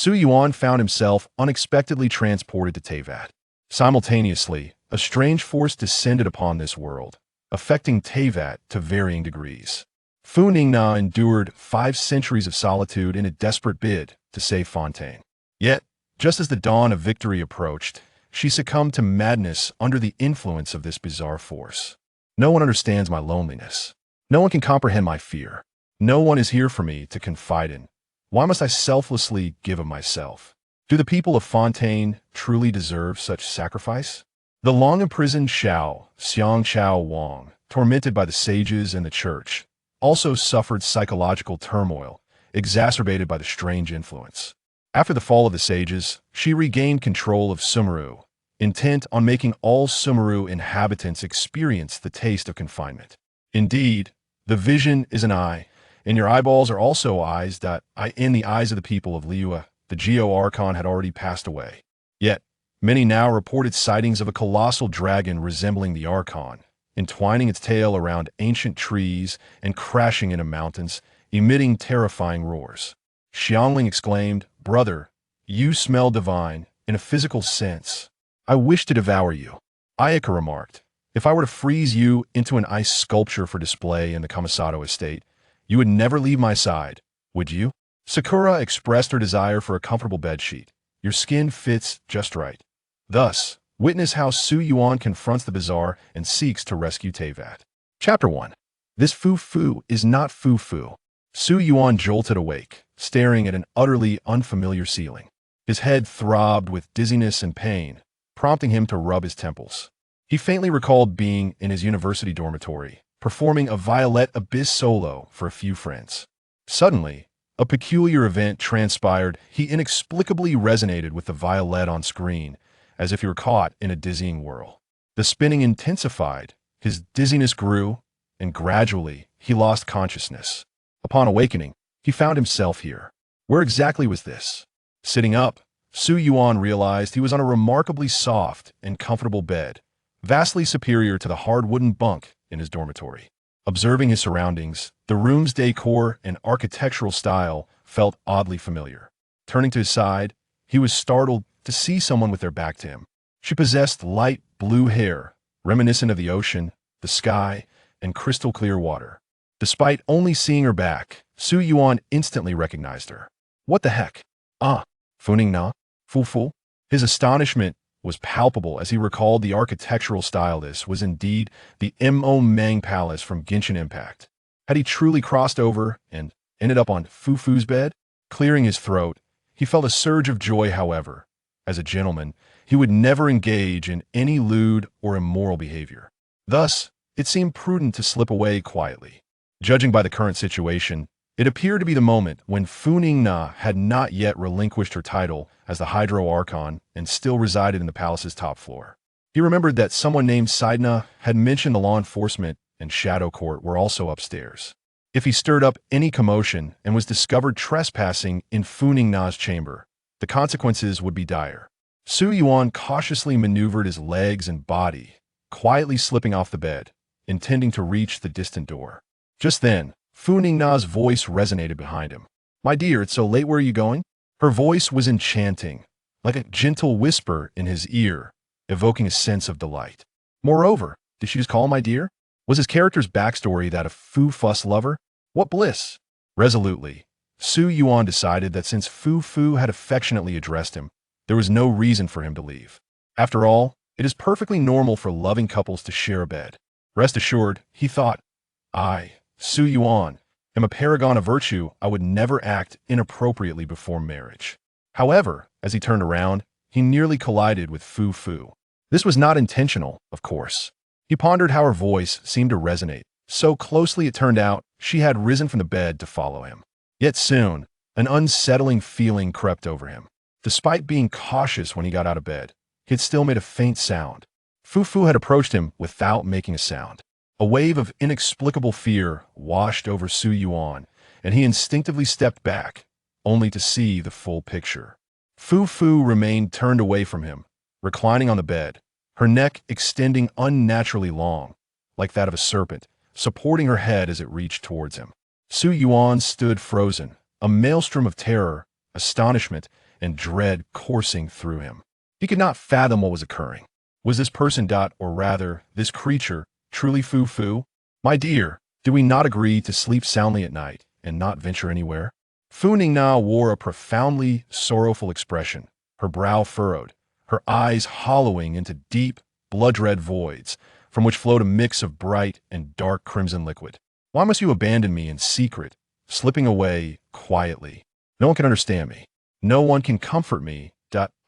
Su Yuan found himself unexpectedly transported to Teyvat. Simultaneously, a strange force descended upon this world, affecting Teyvat to varying degrees. Furina endured 5 centuries of solitude in a desperate bid to save Fontaine. Yet, just as the dawn of victory approached, she succumbed to madness under the influence of this bizarre force. No one understands my loneliness. No one can comprehend my fear. No one is here for me to confide in. Why must I selflessly give of myself? Do the people of Fontaine truly deserve such sacrifice? The long-imprisoned Xiang Wang, tormented by the sages and the church, also suffered psychological turmoil, exacerbated by the strange influence. After the fall of the sages, she regained control of Sumeru, intent on making all Sumeru inhabitants experience the taste of confinement. Indeed, the vision is an eye, and your eyeballs are also eyes. In the eyes of the people of Liyue, the Geo-Archon had already passed away. Yet, many now reported sightings of a colossal dragon resembling the Archon, entwining its tail around ancient trees and crashing into mountains, emitting terrifying roars. Xiangling exclaimed, "Brother, you smell divine, in a physical sense. I wish to devour you." Ayaka remarked, "If I were to freeze you into an ice sculpture for display in the Kamisato estate, you would never leave my side, would you?" Sakura expressed her desire for a comfortable bedsheet. "Your skin fits just right." Thus, witness how Su Yuan confronts the bizarre and seeks to rescue Teyvat. Chapter 1. This Fu is not Fu. Su Yuan jolted awake, staring at an utterly unfamiliar ceiling. His head throbbed with dizziness and pain, prompting him to rub his temples. He faintly recalled being in his university dormitory, performing a Violet Abyss solo for a few friends. Suddenly, a peculiar event transpired. He inexplicably resonated with the Violet on screen, as if he were caught in a dizzying whirl. The spinning intensified, his dizziness grew, and gradually he lost consciousness. Upon awakening, he found himself here. Where exactly was this? Sitting up, Su Yuan realized he was on a remarkably soft and comfortable bed, vastly superior to the hard wooden bunk in his dormitory. Observing his surroundings, the room's decor and architectural style felt oddly familiar. Turning to his side, he was startled to see someone with their back to him. She possessed light blue hair, reminiscent of the ocean, the sky, and crystal-clear water. Despite only seeing her back, Su Yuan instantly recognized her. What the heck? Funing na? Fu? His astonishment was palpable as he recalled the architectural style. This was indeed the Mo Meng Palace from Genshin Impact. Had he truly crossed over and ended up on Fu's bed? Clearing his throat, he felt a surge of joy. However, as a gentleman, he would never engage in any lewd or immoral behavior. Thus, it seemed prudent to slip away quietly. Judging by the current situation, it appeared to be the moment when Furina had not yet relinquished her title as the Hydro Archon and still resided in the palace's top floor. He remembered that someone named Sidna had mentioned the law enforcement and Shadow Court were also upstairs. If he stirred up any commotion and was discovered trespassing in Furina's chamber, the consequences would be dire. Su Yuan cautiously maneuvered his legs and body, quietly slipping off the bed, intending to reach the distant door. Just then, Furina's voice resonated behind him. "My dear, it's so late, where are you going?" Her voice was enchanting, like a gentle whisper in his ear, evoking a sense of delight. Moreover, did she just call him my dear? Was his character's backstory that of Fuss lover? What bliss! Resolutely, Su Yuan decided that since Fu had affectionately addressed him, there was no reason for him to leave. After all, it is perfectly normal for loving couples to share a bed. Rest assured, he thought, I, Su Yuan, am a paragon of virtue. I would never act inappropriately before marriage. However, as he turned around, he nearly collided with Fu. This was not intentional, of course. He pondered how her voice seemed to resonate. So closely it turned out she had risen from the bed to follow him. Yet soon, an unsettling feeling crept over him. Despite being cautious when he got out of bed, he had still made a faint sound. Fu had approached him without making a sound. A wave of inexplicable fear washed over Su Yuan, and he instinctively stepped back, only to see the full picture. Fu remained turned away from him, reclining on the bed, her neck extending unnaturally long, like that of a serpent, supporting her head as it reached towards him. Su Yuan stood frozen, a maelstrom of terror astonishment and dread coursing through him. He could not fathom what was occurring. Was this person, or rather, this creature, truly Fu? My dear, do we not agree to sleep soundly at night and not venture anywhere? Fu Ningna wore a profoundly sorrowful expression, her brow furrowed, her eyes hollowing into deep, blood-red voids, from which flowed a mix of bright and dark crimson liquid. Why must you abandon me in secret, slipping away quietly? No one can understand me. No one can comfort me.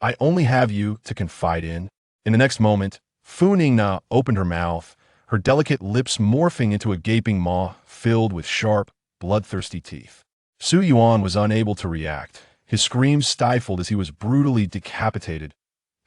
I only have you to confide in. In the next moment, Fu Ningna opened her mouth, her delicate lips morphing into a gaping maw filled with sharp, bloodthirsty teeth. Su Yuan was unable to react, his screams stifled as he was brutally decapitated.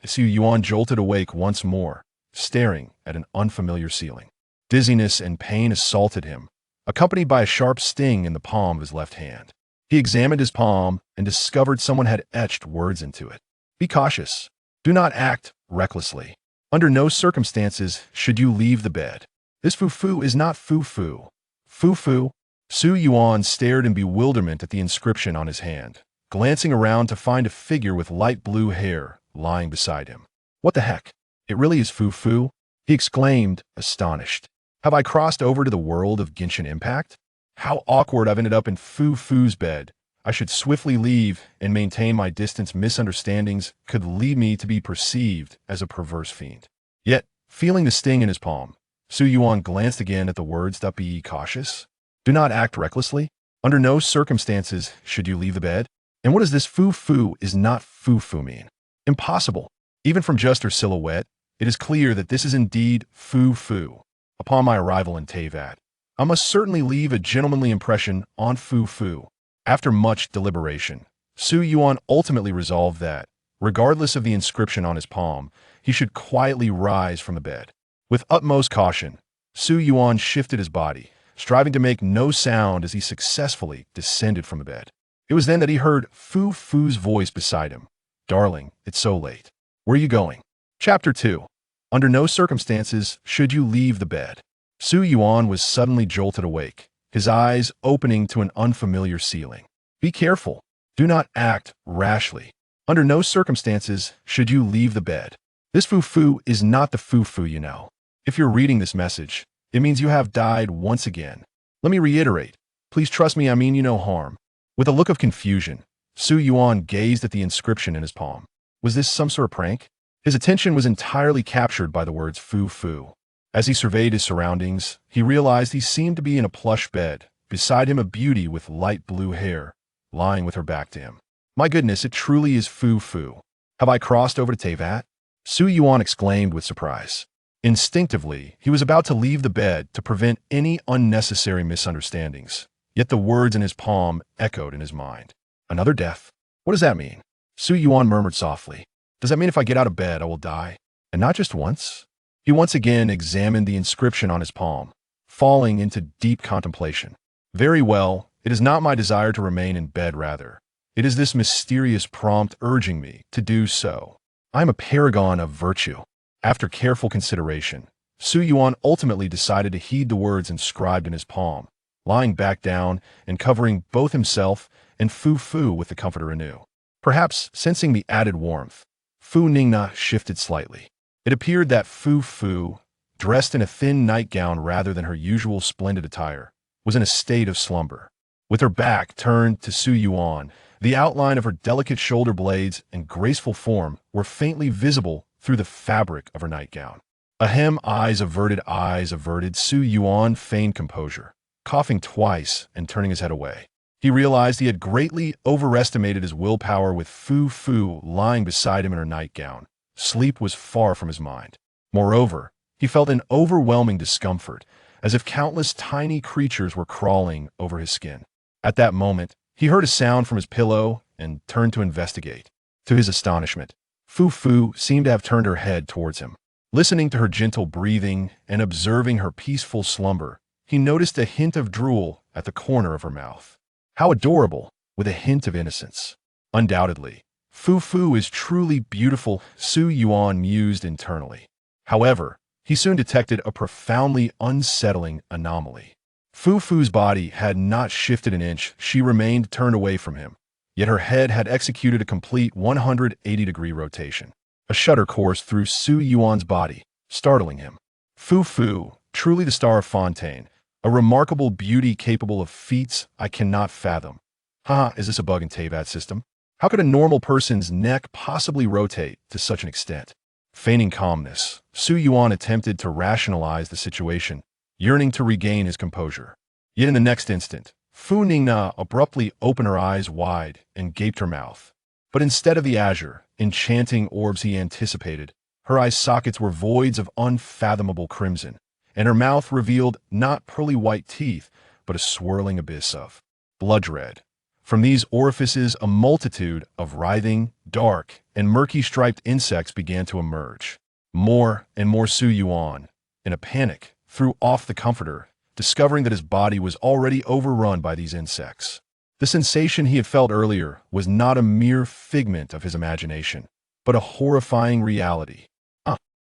Su Yuan jolted awake once more, staring at an unfamiliar ceiling. Dizziness and pain assaulted him, accompanied by a sharp sting in the palm of his left hand. He examined his palm and discovered someone had etched words into it. Be cautious. Do not act recklessly. Under no circumstances should you leave the bed. This Fu is not Fu. Fu. Su Yuan stared in bewilderment at the inscription on his hand, glancing around to find a figure with light blue hair lying beside him. What the heck? It really is Fu? He exclaimed, astonished. Have I crossed over to the world of Genshin Impact? How awkward I've ended up in Fu's bed. I should swiftly leave and maintain my distance. Misunderstandings could lead me to be perceived as a perverse fiend. Yet, feeling the sting in his palm, Su Yuan glanced again at the words. Be cautious. Do not act recklessly. Under no circumstances should you leave the bed. And what does this Fu is not Fu mean? Impossible. Even from just her silhouette, it is clear that this is indeed Fu. Upon my arrival in Teyvat, I must certainly leave a gentlemanly impression on Fu. After much deliberation, Su Yuan ultimately resolved that, regardless of the inscription on his palm, he should quietly rise from the bed. With utmost caution, Su Yuan shifted his body, striving to make no sound as he successfully descended from the bed. It was then that he heard Fu's voice beside him. Darling, it's so late. Where are you going? Chapter 2. Under no circumstances should you leave the bed. Su Yuan was suddenly jolted awake, his eyes opening to an unfamiliar ceiling. Be careful. Do not act rashly. Under no circumstances should you leave the bed. This Fu is not the Fu you know. If you're reading this message, it means you have died once again. Let me reiterate. Please trust me, I mean you no harm. With a look of confusion, Su Yuan gazed at the inscription in his palm. Was this some sort of prank? His attention was entirely captured by the words Fu. As he surveyed his surroundings, he realized he seemed to be in a plush bed, beside him a beauty with light blue hair, lying with her back to him. My goodness, it truly is Fu. Have I crossed over to Teyvat? Su Yuan exclaimed with surprise. Instinctively, he was about to leave the bed to prevent any unnecessary misunderstandings, yet the words in his palm echoed in his mind. Another death? What does that mean? Su Yuan murmured softly. Does that mean if I get out of bed, I will die? And not just once? He once again examined the inscription on his palm, falling into deep contemplation. Very well, it is not my desire to remain in bed, rather. It is this mysterious prompt urging me to do so. I am a paragon of virtue. After careful consideration, Su Yuan ultimately decided to heed the words inscribed in his palm, lying back down and covering both himself and Fu with the comforter anew. Perhaps sensing the added warmth, Fu Ningna shifted slightly. It appeared that Fu, dressed in a thin nightgown rather than her usual splendid attire, was in a state of slumber. With her back turned to Su Yuan, the outline of her delicate shoulder blades and graceful form were faintly visible through the fabric of her nightgown. Eyes averted, Su Yuan feigned composure, coughing twice and turning his head away. He realized he had greatly overestimated his willpower with Fu lying beside him in her nightgown. Sleep was far from his mind. Moreover, he felt an overwhelming discomfort, as if countless tiny creatures were crawling over his skin. At that moment, he heard a sound from his pillow and turned to investigate. To his astonishment, Fu seemed to have turned her head towards him. Listening to her gentle breathing and observing her peaceful slumber, he noticed a hint of drool at the corner of her mouth. How adorable, with a hint of innocence. Undoubtedly, Fu is truly beautiful, Su Yuan mused internally. However, he soon detected a profoundly unsettling anomaly. Fu's body had not shifted an inch. She remained turned away from him, yet her head had executed a complete 180-degree rotation. A shudder coursed through Su Yuan's body, startling him. Fu Fu, truly the star of Fontaine, a remarkable beauty capable of feats I cannot fathom. Haha, is this a bug in Teyvat's system? How could a normal person's neck possibly rotate to such an extent? Feigning calmness, Su Yuan attempted to rationalize the situation, yearning to regain his composure. Yet in the next instant, Fu Ningna abruptly opened her eyes wide and gaped her mouth. But instead of the azure, enchanting orbs he anticipated, her eye sockets were voids of unfathomable crimson, and her mouth revealed not pearly white teeth, but a swirling abyss of blood red. From these orifices, a multitude of writhing, dark, and murky striped insects began to emerge. More and more Su Yuan, in a panic, threw off the comforter, discovering that his body was already overrun by these insects. The sensation he had felt earlier was not a mere figment of his imagination, but a horrifying reality.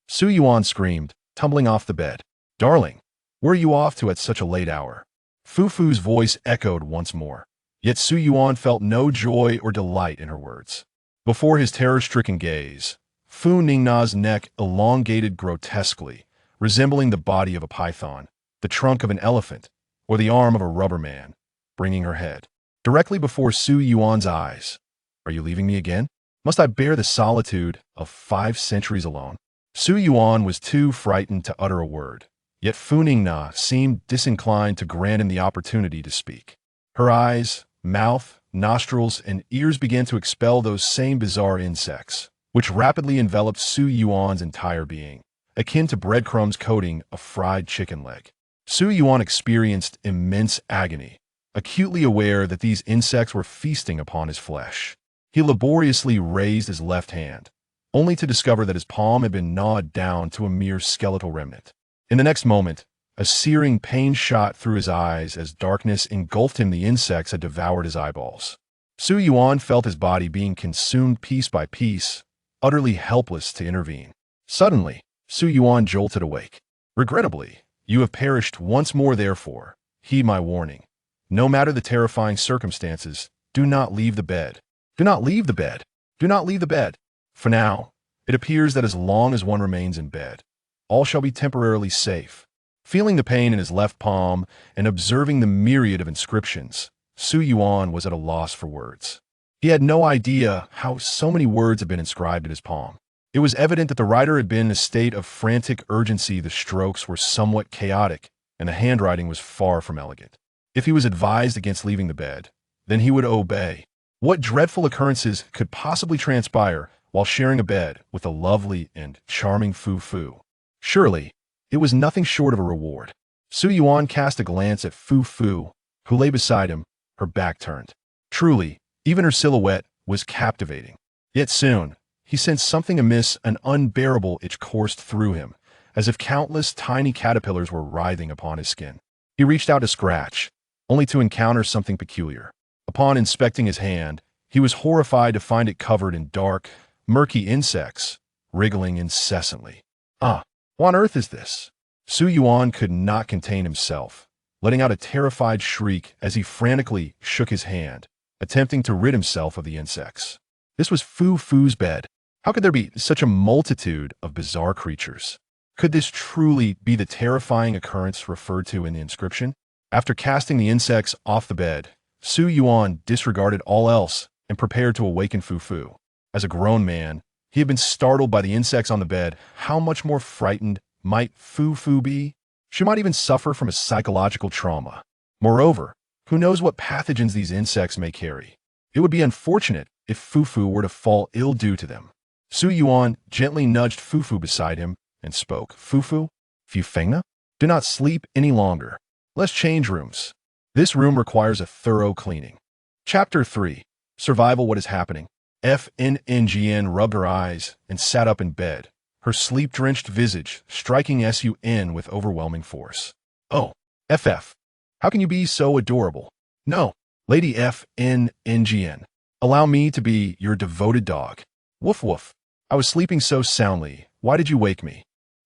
Su Yuan screamed, tumbling off the bed. "Darling, where are you off to at such a late hour?" Fu Fu's voice echoed once more. Yet Su Yuan felt no joy or delight in her words. Before his terror-stricken gaze, Fu Ningna's neck elongated grotesquely, resembling the body of a python, the trunk of an elephant, or the arm of a rubber man, bringing her head directly before Su Yuan's eyes. "Are you leaving me again? Must I bear the solitude of 5 centuries alone?" Su Yuan was too frightened to utter a word, yet Fu Ningna seemed disinclined to grant him the opportunity to speak. Her eyes, mouth, nostrils, and ears began to expel those same bizarre insects, which rapidly enveloped Su Yuan's entire being, akin to breadcrumbs coating a fried chicken leg. Su Yuan experienced immense agony, acutely aware that these insects were feasting upon his flesh. He laboriously raised his left hand, only to discover that his palm had been gnawed down to a mere skeletal remnant. In the next moment, a searing pain shot through his eyes as darkness engulfed him. The insects had devoured his eyeballs. Su Yuan felt his body being consumed piece by piece, utterly helpless to intervene. Suddenly, Su Yuan jolted awake. "Regrettably, you have perished once more. Therefore, heed my warning. No matter the terrifying circumstances, do not leave the bed. Do not leave the bed. Do not leave the bed. For now, it appears that as long as one remains in bed, all shall be temporarily safe." Feeling the pain in his left palm and observing the myriad of inscriptions, Su Yuan was at a loss for words. He had no idea how so many words had been inscribed in his palm. It was evident that the writer had been in a state of frantic urgency. The strokes were somewhat chaotic, and the handwriting was far from elegant. If he was advised against leaving the bed, then he would obey. What dreadful occurrences could possibly transpire while sharing a bed with a lovely and charming Fu Fu? Surely, it was nothing short of a reward. Su Yuan cast a glance at Fu Fu, who lay beside him, her back turned. Truly, even her silhouette was captivating. Yet soon, he sensed something amiss. An unbearable itch coursed through him, as if countless tiny caterpillars were writhing upon his skin. He reached out to scratch, only to encounter something peculiar. Upon inspecting his hand, he was horrified to find it covered in dark, murky insects, wriggling incessantly. What on earth is this? Su Yuan could not contain himself, letting out a terrified shriek as he frantically shook his hand, attempting to rid himself of the insects. This was Fu Fu's bed. How could there be such a multitude of bizarre creatures? Could this truly be the terrifying occurrence referred to in the inscription? After casting the insects off the bed, Su Yuan disregarded all else and prepared to awaken Fu Fu. As a grown man, he had been startled by the insects on the bed. How much more frightened might Fu Fu be? She might even suffer from a psychological trauma. Moreover, who knows what pathogens these insects may carry? It would be unfortunate if Fu Fu were to fall ill due to them. Su Yuan gently nudged Fu Fu beside him and spoke. "Fu Fu, Fengna, do not sleep any longer. Let's change rooms. This room requires a thorough cleaning." Chapter 3. Survival. What is happening? FNNGN rubbed her eyes and sat up in bed, her sleep-drenched visage striking Sun with overwhelming force. "Oh, FF. How can you be so adorable? No, Lady FNNGN. Allow me to be your devoted dog. Woof woof. I was sleeping so soundly. Why did you wake me?"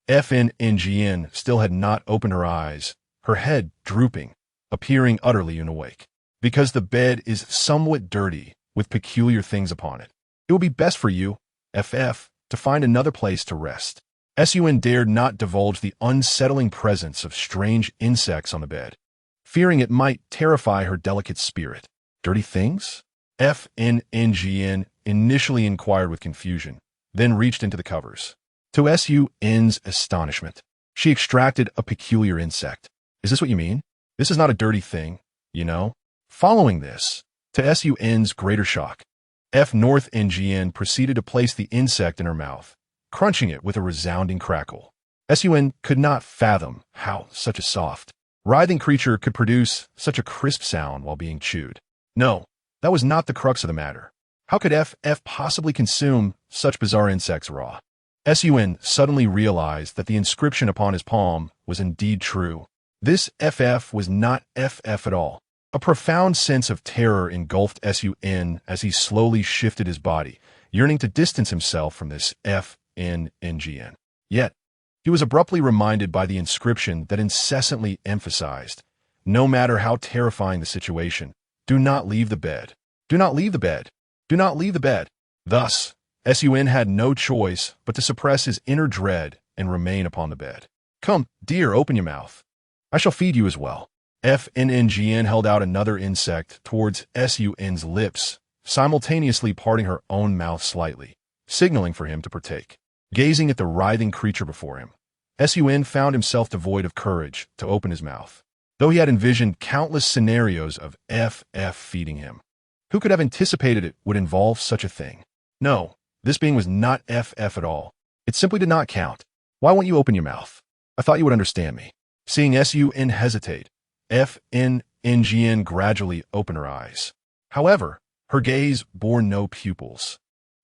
FNNGN still had not opened her eyes, her head drooping, appearing utterly unawake. "Because the bed is somewhat dirty, with peculiar things upon it. It would be best for you, FF, to find another place to rest. Sun dared not divulge the unsettling presence of strange insects on the bed, fearing it might terrify her delicate spirit. Dirty things? FNNGN initially inquired with confusion, then reached into the covers. To Sun's astonishment, she extracted a peculiar insect. Is this what you mean? This is not a dirty thing, you know? Following this, to Sun's greater shock, F North NGN proceeded to place the insect in her mouth, crunching it with a resounding crackle. Sun could not fathom how such a soft, writhing creature could produce such a crisp sound while being chewed. No, that was not the crux of the matter. How could FF possibly consume such bizarre insects raw? Sun suddenly realized that the inscription upon his palm was indeed true. This FF was not FF at all. A profound sense of terror engulfed Sun as he slowly shifted his body, yearning to distance himself from this FNNGN. Yet, he was abruptly reminded by the inscription that incessantly emphasized, no matter how terrifying the situation, do not leave the bed. Do not leave the bed. Do not leave the bed. Thus, Sun had no choice but to suppress his inner dread and remain upon the bed. Come, dear, open your mouth. I shall feed you as well. FNNGN held out another insect towards Sun's lips, simultaneously parting her own mouth slightly, signaling for him to partake. Gazing at the writhing creature before him, Sun found himself devoid of courage to open his mouth, though he had envisioned countless scenarios of FF feeding him. Who could have anticipated it would involve such a thing? No, this being was not FF at all. It simply did not count. Why won't you open your mouth? I thought you would understand me. Seeing Sun hesitate, FNNGN gradually opened her eyes. However, her gaze bore no pupils,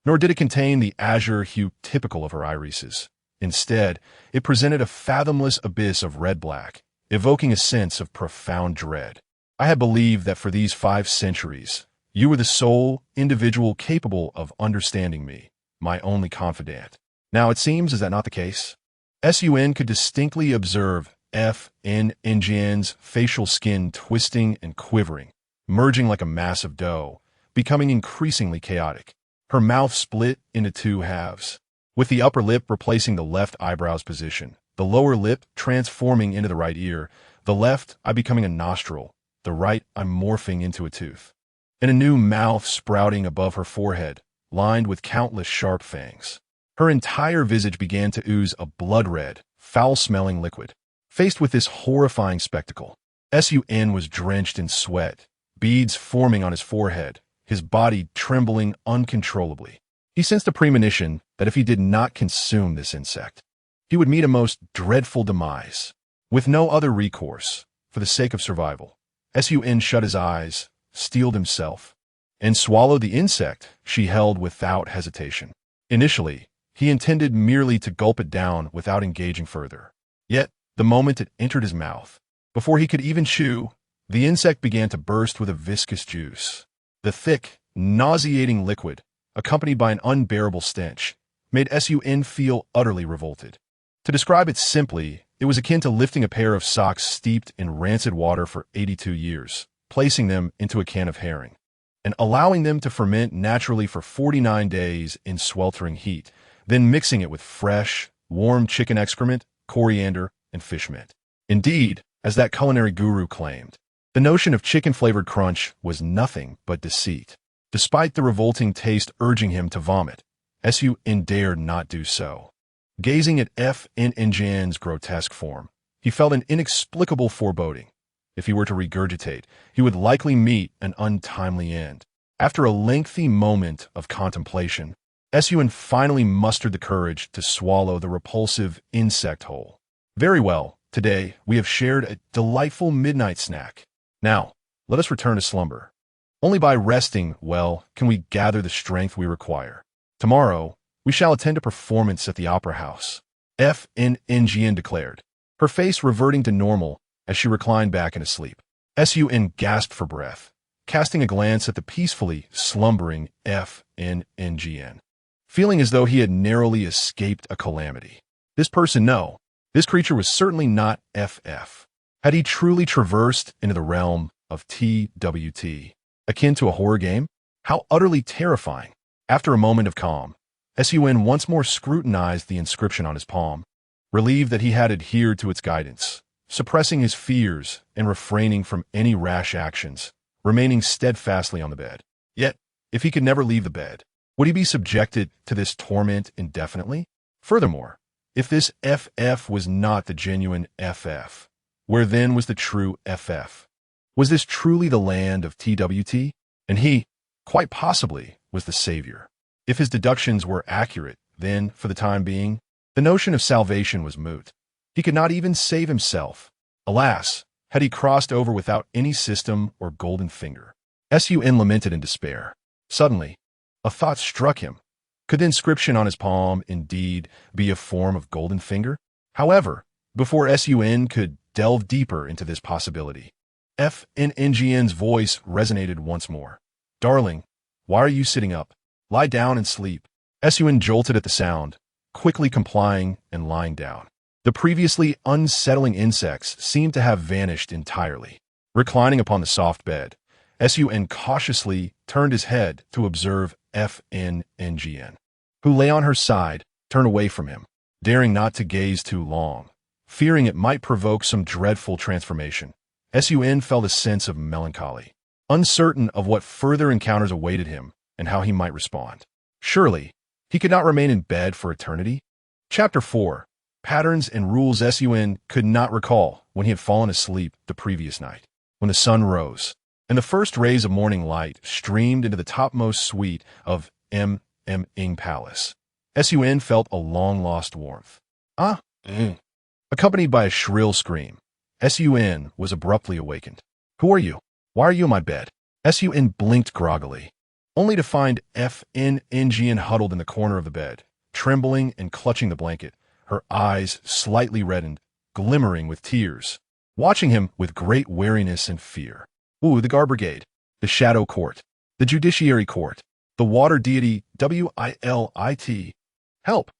nor did it contain the azure hue typical of her irises. Instead, it presented a fathomless abyss of red-black, evoking a sense of profound dread. I had believed that for these 5 centuries, you were the sole individual capable of understanding me, my only confidant. Now it seems, is that not the case? Sun could distinctly observe FNNGN's facial skin twisting and quivering, merging like a mass of dough, becoming increasingly chaotic. Her mouth split into 2 halves, with the upper lip replacing the left eyebrow's position, the lower lip transforming into the right ear, the left eye becoming a nostril, the right eye morphing into a tooth, and a new mouth sprouting above her forehead, lined with countless sharp fangs. Her entire visage began to ooze a blood-red, foul-smelling liquid. Faced with this horrifying spectacle, Sun was drenched in sweat, beads forming on his forehead, his body trembling uncontrollably. He sensed a premonition that if he did not consume this insect, he would meet a most dreadful demise. With no other recourse, for the sake of survival, Sun shut his eyes, steeled himself, and swallowed the insect she held without hesitation. Initially, he intended merely to gulp it down without engaging further. Yet, the moment it entered his mouth, before he could even chew, the insect began to burst with a viscous juice. The thick, nauseating liquid, accompanied by an unbearable stench, made Sun feel utterly revolted. To describe it simply, it was akin to lifting a pair of socks steeped in rancid water for 82 years, placing them into a can of herring, and allowing them to ferment naturally for 49 days in sweltering heat, then mixing it with fresh, warm chicken excrement, coriander, and fish mint. Indeed, as that culinary guru claimed, the notion of chicken-flavored crunch was nothing but deceit. Despite the revolting taste urging him to vomit, Sun dared not do so. Gazing at FNNGN's grotesque form, he felt an inexplicable foreboding. If he were to regurgitate, he would likely meet an untimely end. After a lengthy moment of contemplation, Sun finally mustered the courage to swallow the repulsive insect whole. Very well, today we have shared a delightful midnight snack. Now, let us return to slumber. Only by resting well can we gather the strength we require. Tomorrow, we shall attend a performance at the Opera House, FNNGN declared, her face reverting to normal as she reclined back in a sleep. Sun gasped for breath, casting a glance at the peacefully slumbering FNNGN, feeling as though he had narrowly escaped a calamity. This person, no, this creature was certainly not FF. Had he truly traversed into the realm of TWT, akin to a horror game? How utterly terrifying. After a moment of calm, Sun once more scrutinized the inscription on his palm, relieved that he had adhered to its guidance, suppressing his fears and refraining from any rash actions, remaining steadfastly on the bed. Yet, if he could never leave the bed, would he be subjected to this torment indefinitely? Furthermore, if this FF was not the genuine FF, where then was the true FF? Was this truly the land of TWT? And he, quite possibly, was the savior. If his deductions were accurate, then, for the time being, the notion of salvation was moot. He could not even save himself. Alas, had he crossed over without any system or golden finger. Sun lamented in despair. Suddenly, a thought struck him. Could the inscription on his palm indeed be a form of golden finger? However, before Sun could delve deeper into this possibility, FNNGN's voice resonated once more. Darling, why are you sitting up? Lie down and sleep. Sun jolted at the sound, quickly complying and lying down. The previously unsettling insects seemed to have vanished entirely. Reclining upon the soft bed, Sun cautiously turned his head to observe FNNGN, who lay on her side, turned away from him, daring not to gaze too long, fearing it might provoke some dreadful transformation. Sun felt a sense of melancholy, uncertain of what further encounters awaited him and how he might respond. Surely, he could not remain in bed for eternity? Chapter 4. Patterns and rules. Sun could not recall when he had fallen asleep the previous night. When the sun rose, and the first rays of morning light streamed into the topmost suite of Ing Palace, Sun felt a long-lost warmth. Accompanied by a shrill scream, Sun was abruptly awakened. Who are you? Why are you in my bed? Sun blinked groggily, only to find FNNGN huddled in the corner of the bed, trembling and clutching the blanket, her eyes slightly reddened, glimmering with tears, watching him with great wariness and fear. Ooh, the Guard Brigade, the Shadow Court, the Judiciary Court, the Water Deity WILIT. Help!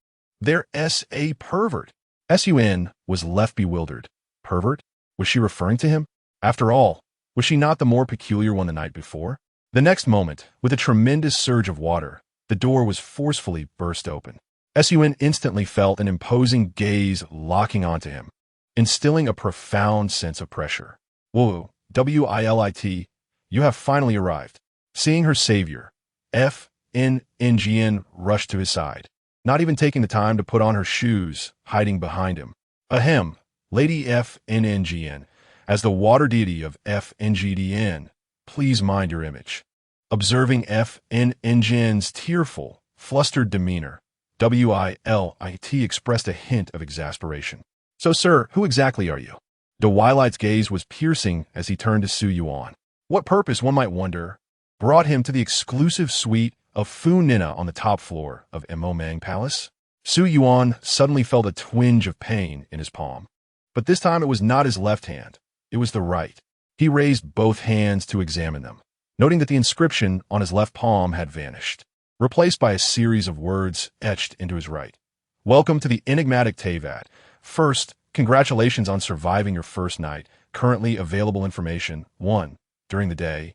They're S.A. pervert. Sun was left bewildered. Pervert? Was she referring to him? After all, was she not the more peculiar one the night before? The next moment, with a tremendous surge of water, the door was forcefully burst open. Sun instantly felt an imposing gaze locking onto him, instilling a profound sense of pressure. Whoa, WILIT, you have finally arrived. Seeing her savior, FNNGN rushed to his side, not even taking the time to put on her shoes, hiding behind him. Ahem, Lady FNNGN, as the water deity of FNGDN, please mind your image. Observing FNNGN's tearful, flustered demeanor, WILIT expressed a hint of exasperation. So, sir, who exactly are you? Dewilite's gaze was piercing as he turned to Yuan. What purpose, one might wonder, brought him to the exclusive suite of Furina on the top floor of Mang Palace? Yuan suddenly felt a twinge of pain in his palm. But this time it was not his left hand, it was the right. He raised both hands to examine them, noting that the inscription on his left palm had vanished, replaced by a series of words etched into his right. Welcome to the enigmatic Teyvat. First, congratulations on surviving your first night. Currently available information. 1. During the day,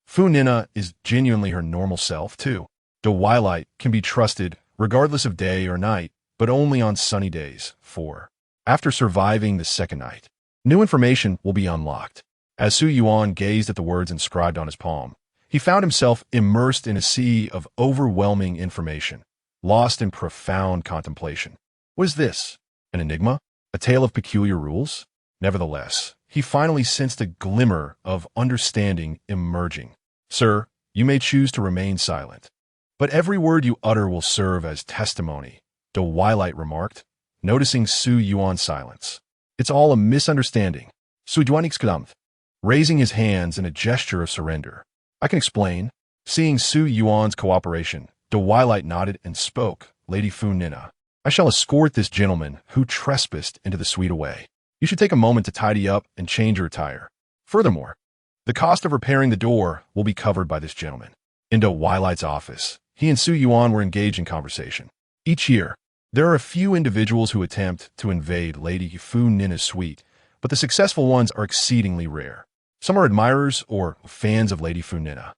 Furina is genuinely her normal self. 2. Dewilite can be trusted regardless of day or night, but only on sunny days. 4. After surviving the second night, new information will be unlocked. As Yuan gazed at the words inscribed on his palm, he found himself immersed in a sea of overwhelming information, lost in profound contemplation. Was this an enigma? A tale of peculiar rules? Nevertheless, he finally sensed a glimmer of understanding emerging. Sir, you may choose to remain silent, but every word you utter will serve as testimony, Dewilite remarked, noticing Yuan's silence. It's all a misunderstanding. Yuan exclaimed, raising his hands in a gesture of surrender. I can explain. Seeing Yuan's cooperation, Dewilite nodded and spoke. Lady Furina, I shall escort this gentleman who trespassed into the suite away. You should take a moment to tidy up and change your attire. Furthermore, the cost of repairing the door will be covered by this gentleman. In Dewilite's office, he and Yuan were engaged in conversation. Each year, there are a few individuals who attempt to invade Lady Furina's suite, but the successful ones are exceedingly rare. Some are admirers or fans of Lady Furina,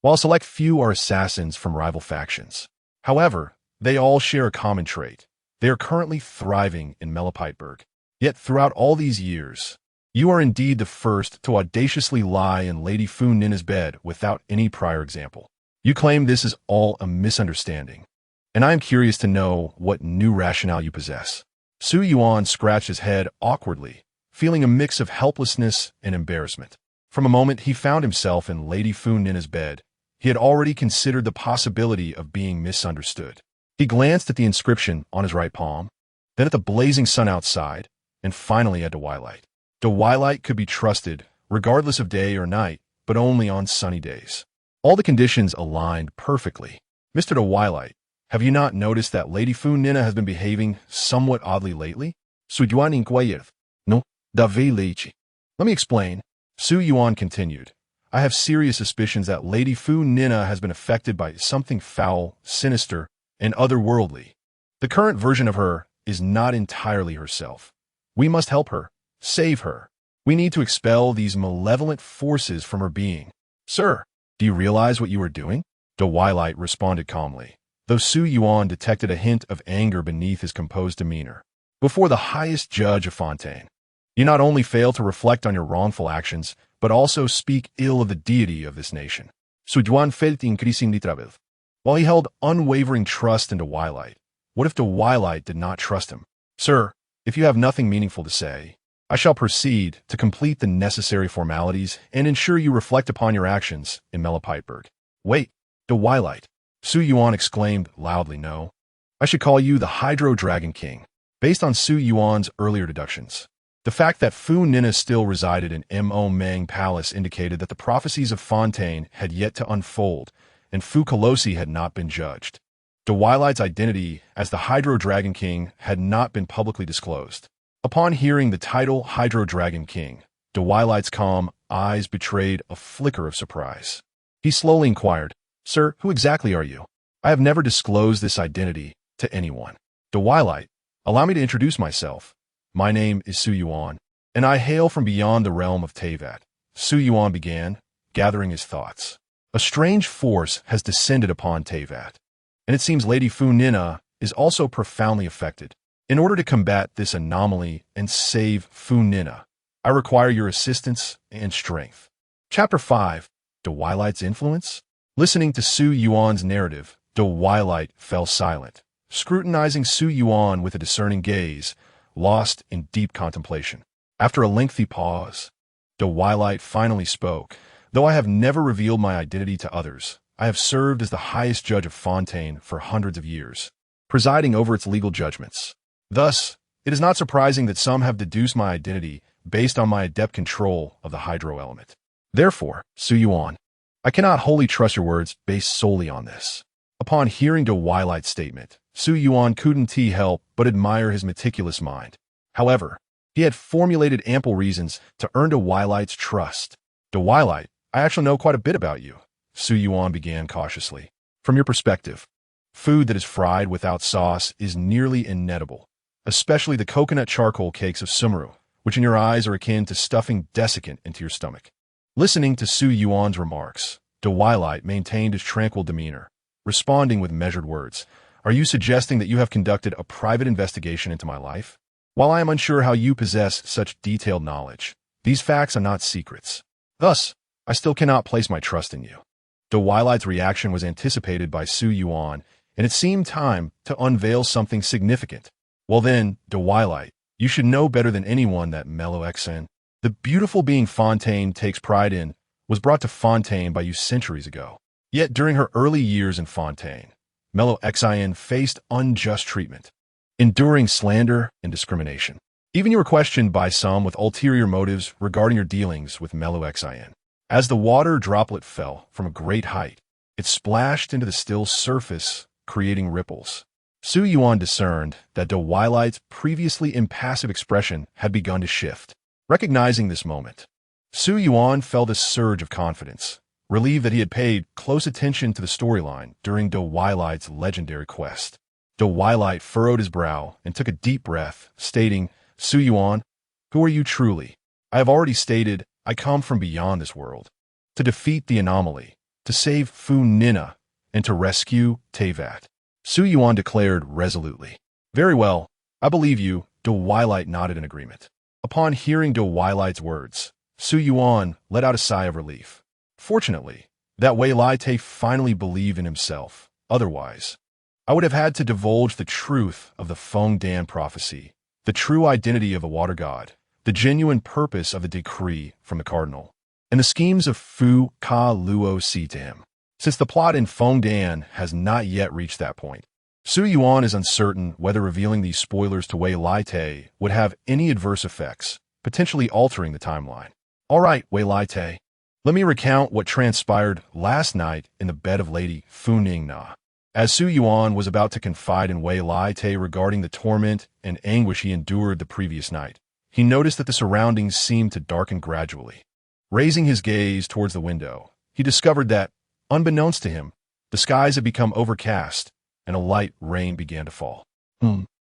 while a select few are assassins from rival factions. However, they all share a common trait. They are currently thriving in Melopiteburg. Yet throughout all these years, you are indeed the first to audaciously lie in Lady Fu Nina's bed without any prior example. You claim this is all a misunderstanding, and I am curious to know what new rationale you possess. Su Yuan scratched his head awkwardly, feeling a mix of helplessness and embarrassment. From a moment he found himself in Lady Fu Nina's bed, he had already considered the possibility of being misunderstood. He glanced at the inscription on his right palm, then at the blazing sun outside, and finally at Twilight. Twilight could be trusted, regardless of day or night, but only on sunny days. All the conditions aligned perfectly. Mr. Twilight, have you not noticed that Lady Fu Nina has been behaving somewhat oddly lately? Su Yuan inquired. No, dave leche. Let me explain. Su Yuan continued. I have serious suspicions that Lady Fu Nina has been affected by something foul, sinister, and otherworldly. The current version of her is not entirely herself. We must help her, save her. We need to expel these malevolent forces from her being. Sir, do you realize what you are doing? Twilight responded calmly, though Su Yuan detected a hint of anger beneath his composed demeanor. Before the highest judge of Fontaine, you not only fail to reflect on your wrongful actions, but also speak ill of the deity of this nation. Su Yuan felt increasingly troubled. While he held unwavering trust in Twilight, what if Twilight did not trust him? Sir, if you have nothing meaningful to say, I shall proceed to complete the necessary formalities and ensure you reflect upon your actions in Melopiteburg. Wait, Twilight. Su Yuan exclaimed loudly. No. I should call you the Hydro Dragon King, based on Su Yuan's earlier deductions. The fact that Fu Nina still resided in Mo Meng Palace indicated that the prophecies of Fontaine had yet to unfold, and Fu Colosi had not been judged. Twilight's identity as the Hydro Dragon King had not been publicly disclosed. Upon hearing the title Hydro Dragon King, Twilight's calm eyes betrayed a flicker of surprise. He slowly inquired, Sir, who exactly are you? I have never disclosed this identity to anyone. Twilight, allow me to introduce myself. My name is Su Yuan, and I hail from beyond the realm of Teyvat. Su Yuan began, gathering his thoughts. A strange force has descended upon Teyvat, and it seems Lady Fu Nina is also profoundly affected. In order to combat this anomaly and save Fu Nina, I require your assistance and strength. Chapter 5. Twilight's Influence? Listening to Su Yuan's narrative, Twilight fell silent, scrutinizing Su Yuan with a discerning gaze, lost in deep contemplation. After a lengthy pause, Twilight finally spoke. Though I have never revealed my identity to others, I have served as the highest judge of Fontaine for hundreds of years, presiding over its legal judgments. Thus, it is not surprising that some have deduced my identity based on my adept control of the hydro element. Therefore, Su Yuan, I cannot wholly trust your words based solely on this. Upon hearing Twilight's statement, Su Yuan couldn't help but admire his meticulous mind. However, he had formulated ample reasons to earn Twilight's trust. Twilight, I actually know quite a bit about you, Su Yuan began cautiously. From your perspective, food that is fried without sauce is nearly inedible, especially the coconut charcoal cakes of Sumeru, which in your eyes are akin to stuffing desiccant into your stomach. Listening to Su Yuan's remarks, Twilight maintained his tranquil demeanor, responding with measured words. Are you suggesting that you have conducted a private investigation into my life? While I am unsure how you possess such detailed knowledge, these facts are not secrets. Thus, I still cannot place my trust in you. Twilight's reaction was anticipated by Su Yuan, and it seemed time to unveil something significant. Well then, Twilight, you should know better than anyone that Melo-Xen, the beautiful being Fontaine takes pride in, was brought to Fontaine by you centuries ago. Yet during her early years in Fontaine, Melo-Xen faced unjust treatment, enduring slander and discrimination. Even you were questioned by some with ulterior motives regarding your dealings with Melo-Xen. As the water droplet fell from a great height, it splashed into the still surface, creating ripples. Su Yuan discerned that Twilight's previously impassive expression had begun to shift. Recognizing this moment, Su Yuan felt a surge of confidence, relieved that he had paid close attention to the storyline during Twilight's legendary quest. Twilight furrowed his brow and took a deep breath, stating, Su Yuan, who are you truly? I have already stated, I come from beyond this world, to defeat the anomaly, to save Furina and to rescue Teyvat. Su Yuan declared resolutely. Very well, I believe you. De Wilight nodded in agreement. Upon hearing De Wilight's words, Su Yuan let out a sigh of relief. Fortunately, that Wei Lai Te finally believed in himself. Otherwise, I would have had to divulge the truth of the Fontaine prophecy, the true identity of a water god, the genuine purpose of the decree from the cardinal, and the schemes of Fu Ka Luo Si to him. Since the plot in Fontaine has not yet reached that point, Su Yuan is uncertain whether revealing these spoilers to Wei Lai Te would have any adverse effects, potentially altering the timeline. All right, Wei Lai Te, let me recount what transpired last night in the bed of Lady Furina. As Su Yuan was about to confide in Wei Lai Te regarding the torment and anguish he endured the previous night, he noticed that the surroundings seemed to darken gradually. Raising his gaze towards the window, he discovered that, unbeknownst to him, the skies had become overcast, and a light rain began to fall.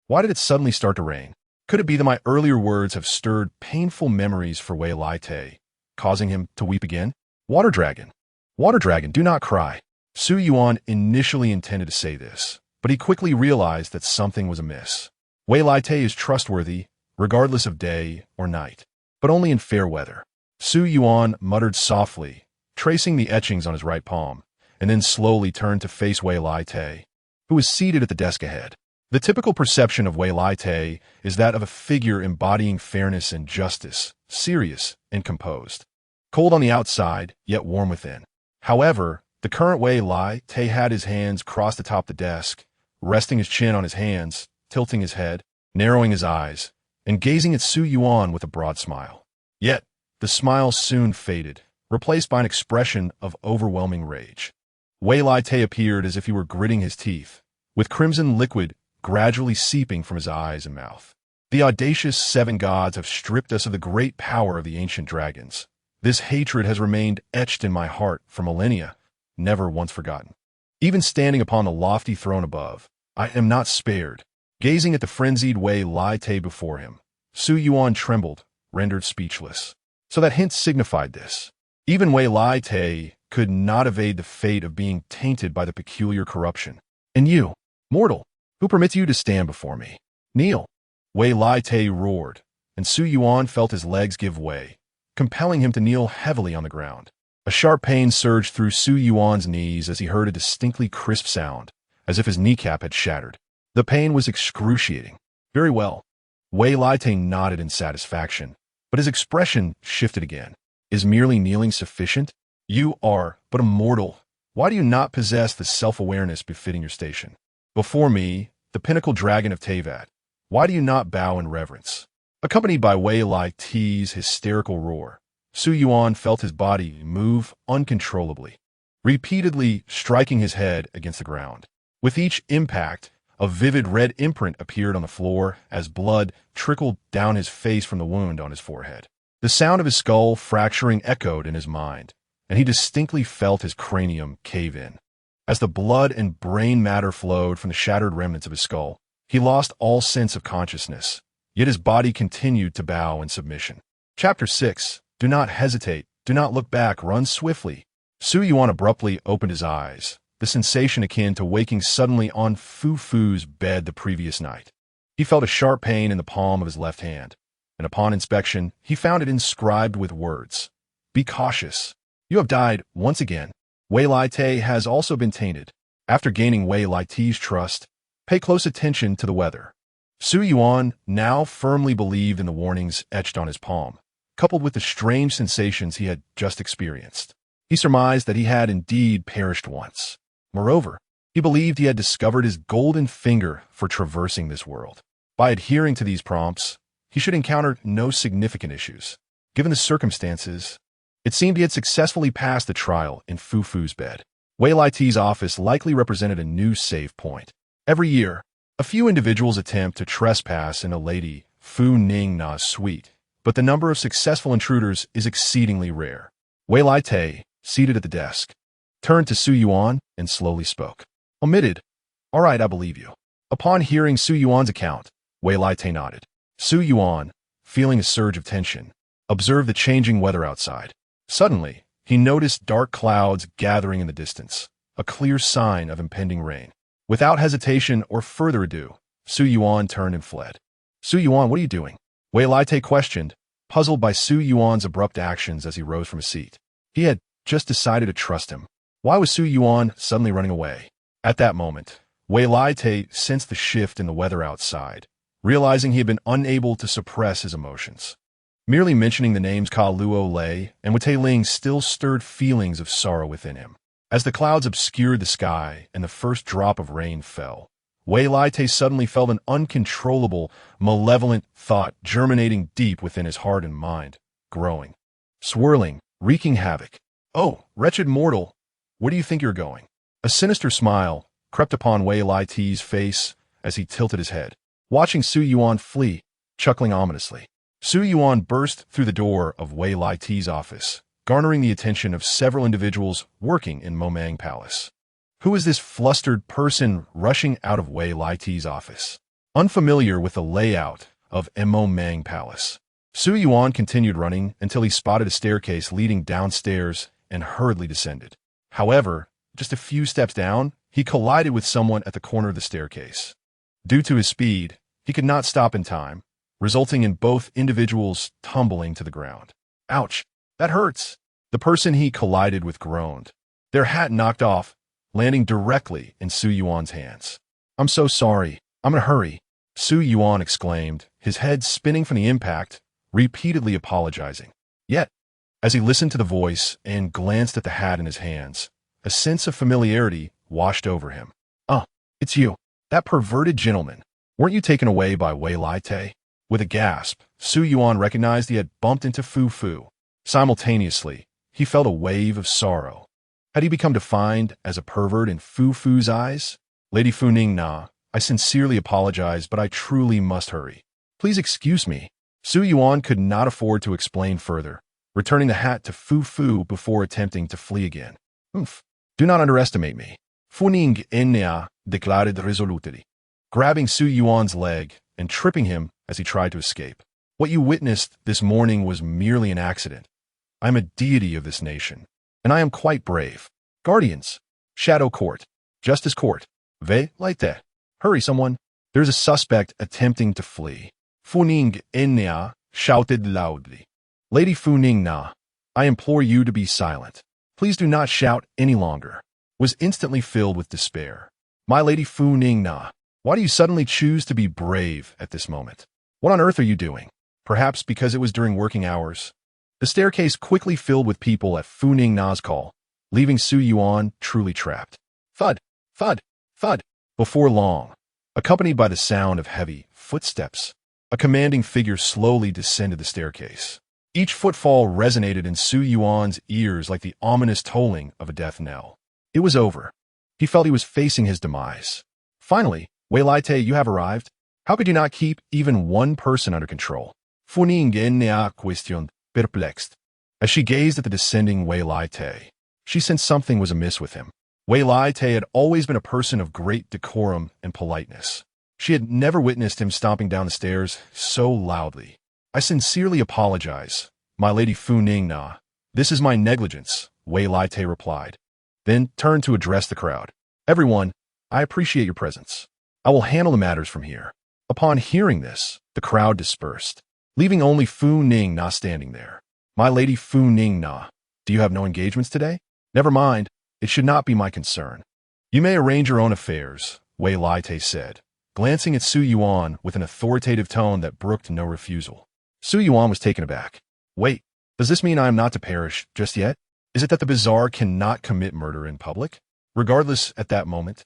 Why did it suddenly start to rain? Could it be that my earlier words have stirred painful memories for Wei Lai Te, causing him to weep again? Water dragon, do not cry. Su Yuan initially intended to say this, but he quickly realized that something was amiss. Wei Lai Te is trustworthy, regardless of day or night, but only in fair weather. Su Yuan muttered softly, tracing the etchings on his right palm, and then slowly turned to face Wei Lai Te, who was seated at the desk ahead. The typical perception of Wei Lai Te is that of a figure embodying fairness and justice, serious and composed. Cold on the outside, yet warm within. However, the current Wei Lai Te had his hands crossed atop the desk, resting his chin on his hands, tilting his head, narrowing his eyes, and gazing at Su Yuan with a broad smile. Yet, the smile soon faded, replaced by an expression of overwhelming rage. Wei Lai Te appeared as if he were gritting his teeth, with crimson liquid gradually seeping from his eyes and mouth. The audacious 7 gods have stripped us of the great power of the ancient dragons. This hatred has remained etched in my heart for millennia, never once forgotten. Even standing upon the lofty throne above, I am not spared. Gazing at the frenzied Wei Lai Te before him, Su Yuan trembled, rendered speechless. So that hint signified this. Even Wei Lai Te could not evade the fate of being tainted by the peculiar corruption. And you, mortal, who permits you to stand before me? Kneel. Wei Lai Te roared, and Su Yuan felt his legs give way, compelling him to kneel heavily on the ground. A sharp pain surged through Su Yuan's knees as he heard a distinctly crisp sound, as if his kneecap had shattered. The pain was excruciating. Very well. Wei Lai Te nodded in satisfaction, but his expression shifted again. Is merely kneeling sufficient? You are but a mortal. Why do you not possess the self-awareness befitting your station? Before me, the pinnacle dragon of Teyvat, why do you not bow in reverence? Accompanied by Wei Lai Te's hysterical roar, Su Yuan felt his body move uncontrollably, repeatedly striking his head against the ground. With each impact, a vivid red imprint appeared on the floor as blood trickled down his face from the wound on his forehead. The sound of his skull fracturing echoed in his mind, and he distinctly felt his cranium cave in. As the blood and brain matter flowed from the shattered remnants of his skull, he lost all sense of consciousness, yet his body continued to bow in submission. Chapter 6. Do not hesitate. Do not look back. Run swiftly. Su Yuan abruptly opened his eyes, the sensation akin to waking suddenly on Fu's bed the previous night. He felt a sharp pain in the palm of his left hand, and upon inspection, he found it inscribed with words. Be cautious. You have died once again. Wei Lai Te has also been tainted. After gaining Wei Lai Te's trust, pay close attention to the weather. Su Yuan now firmly believed in the warnings etched on his palm, coupled with the strange sensations he had just experienced. He surmised that he had indeed perished once. Moreover, he believed he had discovered his golden finger for traversing this world. By adhering to these prompts, he should encounter no significant issues. Given the circumstances, it seemed he had successfully passed the trial in Fu's bed. Wei Lai Te's office likely represented a new save point. Every year, a few individuals attempt to trespass in a Lady Furina's suite, but the number of successful intruders is exceedingly rare. Wei Lai Te, seated at the desk, turned to Su Yuan and slowly spoke. Omitted. All right, I believe you. Upon hearing Su Yuan's account, Wei Lai Te nodded. Su Yuan, feeling a surge of tension, observed the changing weather outside. Suddenly, He noticed dark clouds gathering in the distance, a clear sign of impending rain. Without hesitation or further ado, Su Yuan turned and fled. Su Yuan, what are you doing? Wei Laite questioned, puzzled by Su Yuan's abrupt actions as he rose from his seat. He had just decided to trust him. Why was Su Yuan suddenly running away? At that moment, Wei Laite sensed the shift in the weather outside, realizing he had been unable to suppress his emotions. Merely mentioning the names Ka Luo Lei and Wei Ling still stirred feelings of sorrow within him. As the clouds obscured the sky and the first drop of rain fell, Wei Laite suddenly felt an uncontrollable, malevolent thought germinating deep within his heart and mind, growing, swirling, wreaking havoc. Oh, wretched mortal, where do you think you're going? A sinister smile crept upon Wei Laite's face as he tilted his head, watching Su Yuan flee, chuckling ominously. Su Yuan burst through the door of Wei Laite's office, garnering the attention of several individuals working in Momang Palace. Who is this flustered person rushing out of Wei Laite's office? Unfamiliar with the layout of Momang Palace, Su Yuan continued running until he spotted a staircase leading downstairs and hurriedly descended. However, just a few steps down, he collided with someone at the corner of the staircase. Due to his speed, he could not stop in time, resulting in both individuals tumbling to the ground. Ouch, that hurts. The person he collided with groaned, their hat knocked off, landing directly in Su Yuan's hands. I'm so sorry. I'm in a hurry, Su Yuan exclaimed, his head spinning from the impact, repeatedly apologizing. Yet, as he listened to the voice and glanced at the hat in his hands, a sense of familiarity washed over him. It's you, that perverted gentleman. Weren't you taken away by Wei Laite? With a gasp, Su Yuan recognized he had bumped into Fu Fu. Simultaneously, he felt a wave of sorrow. Had he become defined as a pervert in Fu Fu's eyes? Lady Fu Ning Na, I sincerely apologize, but I truly must hurry. Please excuse me. Su Yuan could not afford to explain further, returning the hat to Fu Fu before attempting to flee again. Do not underestimate me. Fu Ning Na declared resolutely, grabbing Su Yuan's leg and tripping him as he tried to escape. What you witnessed this morning was merely an accident. I am a deity of this nation, and I am quite brave. Guardians, Shadow Court, Justice Court, Wei Laite. Hurry, someone. There's a suspect attempting to flee. Fu Ning Na shouted loudly. Lady Fu Ning Na, I implore you to be silent. Please do not shout any longer. Was instantly filled with despair. My Lady Fu Ning Na, why do you suddenly choose to be brave at this moment? What on earth are you doing? Perhaps because it was during working hours. The staircase quickly filled with people at Fu Ning Na's call, leaving Su Yuan truly trapped. Thud, thud, thud. Before long, accompanied by the sound of heavy footsteps, a commanding figure slowly descended the staircase. Each footfall resonated in Su Yuan's ears like the ominous tolling of a death knell. It was over. He felt he was facing his demise. Finally, Wei Laite, you have arrived. How could you not keep even one person under control? Fu Ning Na questioned, perplexed. As she gazed at the descending Wei Laite, she sensed something was amiss with him. Wei Laite had always been a person of great decorum and politeness. She had never witnessed him stomping down the stairs so loudly. I sincerely apologize, my Lady Fu Ning Na. This is my negligence, Wei Laite replied, then turned to address the crowd. Everyone, I appreciate your presence. I will handle the matters from here. Upon hearing this, the crowd dispersed, leaving only Fu Ning Na standing there. My Lady Fu Ning Na, do you have no engagements today? Never mind, it should not be my concern. You may arrange your own affairs, Wei Laite said, glancing at Su Yuan with an authoritative tone that brooked no refusal. Su Yuan was taken aback. Wait, does this mean I am not to perish just yet? Is it that the bizarre cannot commit murder in public? Regardless, at that moment,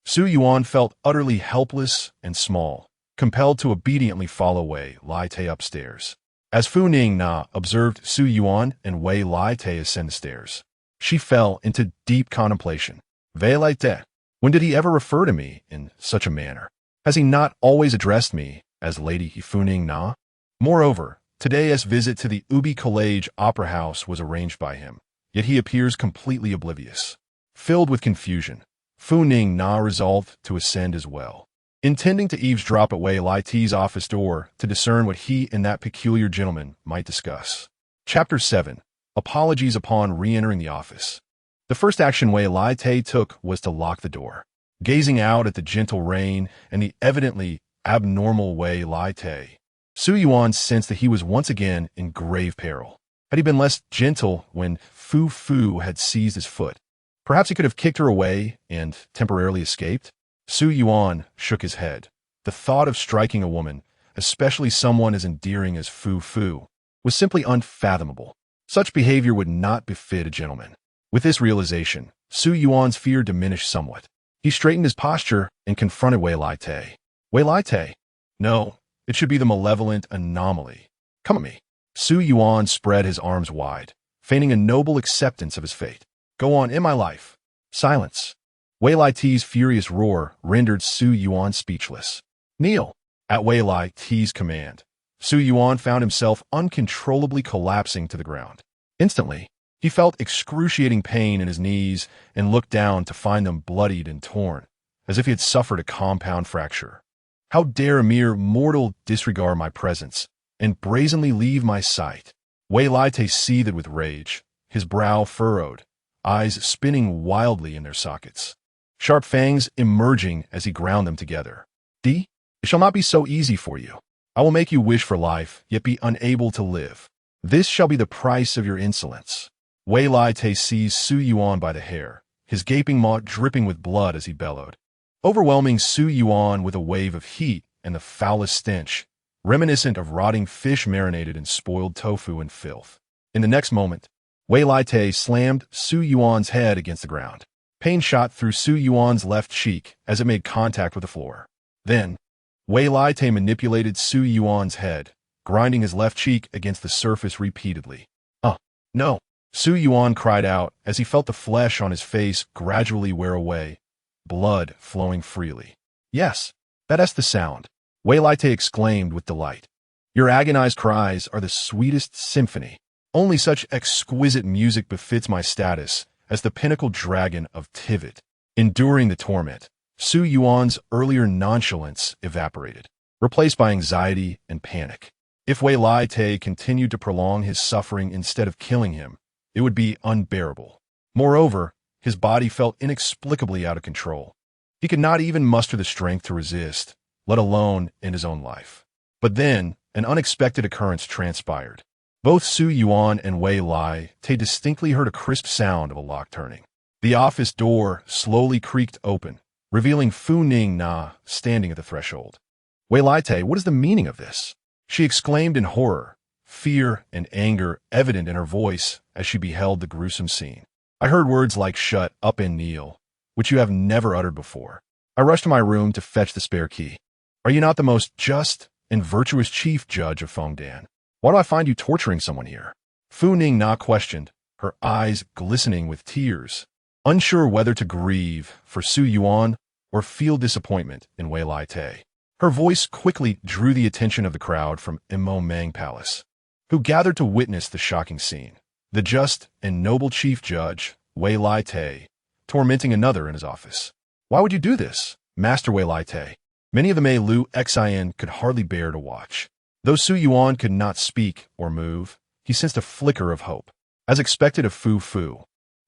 Su Yuan felt utterly helpless and small, compelled to obediently follow Wei Laite upstairs. As Fu Ning Na observed Su Yuan and Wei Laite ascend the stairs, she fell into deep contemplation. Wei Laite, when did he ever refer to me in such a manner? Has he not always addressed me as Lady Fu Ning Na? Moreover, today's visit to the Ubi College Opera House was arranged by him, yet he appears completely oblivious. Filled with confusion, Fu Ning Na resolved to ascend as well, intending to eavesdrop at Wei Laite's office door to discern what he and that peculiar gentleman might discuss. Chapter 7. apologies upon re-entering the office. The first action Wei Lai Te took was to lock the door. Gazing out at the gentle rain and the evidently abnormal Wei Lai Te, Su Yuan sensed that he was once again in grave peril. Had he been less gentle when Fu Fu had seized his foot, perhaps he could have kicked her away and temporarily escaped? Su Yuan shook his head. The thought of striking a woman, especially someone as endearing as Fu Fu, was simply unfathomable. Such behavior would not befit a gentleman. With this realization, Su Yuan's fear diminished somewhat. He straightened his posture and confronted Wei Lai Te. Wei Lai Te? No, it should be the malevolent anomaly. Come at me. Su Yuan spread his arms wide, feigning a noble acceptance of his fate. Go on, in my life. Silence. Wei Lai Te's furious roar rendered Su Yuan speechless. Kneel. At Wei Lai Te's command, Su Yuan found himself uncontrollably collapsing to the ground. Instantly, he felt excruciating pain in his knees and looked down to find them bloodied and torn, as if he had suffered a compound fracture. How dare a mere mortal disregard my presence and brazenly leave my sight? Wei Lai Te seethed with rage, his brow furrowed, eyes spinning wildly in their sockets, sharp fangs emerging as he ground them together. It shall not be so easy for you. I will make you wish for life, yet be unable to live. This shall be the price of your insolence. Wei Lai Te seized Su Yuan by the hair, his gaping maw dripping with blood as he bellowed, overwhelming Su Yuan with a wave of heat and the foulest stench, reminiscent of rotting fish marinated in spoiled tofu and filth. In the next moment, Wei Lai Te slammed Su Yuan's head against the ground. Pain shot through Su Yuan's left cheek as it made contact with the floor. Then, Wei Lai Te manipulated Su Yuan's head, grinding his left cheek against the surface repeatedly. No! Su Yuan cried out as he felt the flesh on his face gradually wear away, blood flowing freely. Yes, that's the sound, Wei Lai Te exclaimed with delight. Your agonized cries are the sweetest symphony. Only such exquisite music befits my status as the pinnacle dragon of Teyvat. Enduring the torment, Su Yuan's earlier nonchalance evaporated, replaced by anxiety and panic. If Wei Lai Te continued to prolong his suffering instead of killing him, it would be unbearable. Moreover, his body felt inexplicably out of control. He could not even muster the strength to resist, let alone end his own life. But then, an unexpected occurrence transpired. Both Su Yuan and Wei Lai Te distinctly heard a crisp sound of a lock turning. The office door slowly creaked open, revealing Fu Ning Na standing at the threshold. Wei Lai Te, what is the meaning of this? She exclaimed in horror, fear and anger evident in her voice as she beheld the gruesome scene. I heard words like shut up and kneel, which you have never uttered before. I rushed to my room to fetch the spare key. Are you not the most just and virtuous chief judge of Fontaine? Why do I find you torturing someone here? Fu Ning Na questioned, her eyes glistening with tears, unsure whether to grieve for Su Yuan or feel disappointment in Wei Lai Te. Her voice quickly drew the attention of the crowd from Imo Mang Palace, who gathered to witness the shocking scene. The just and noble chief judge, Wei Lai Te, tormenting another in his office. Why would you do this, Master Wei Lai Te? Many of the Mei Lu Xin could hardly bear to watch. Though Su Yuan could not speak or move, he sensed a flicker of hope. As expected of Fu Fu,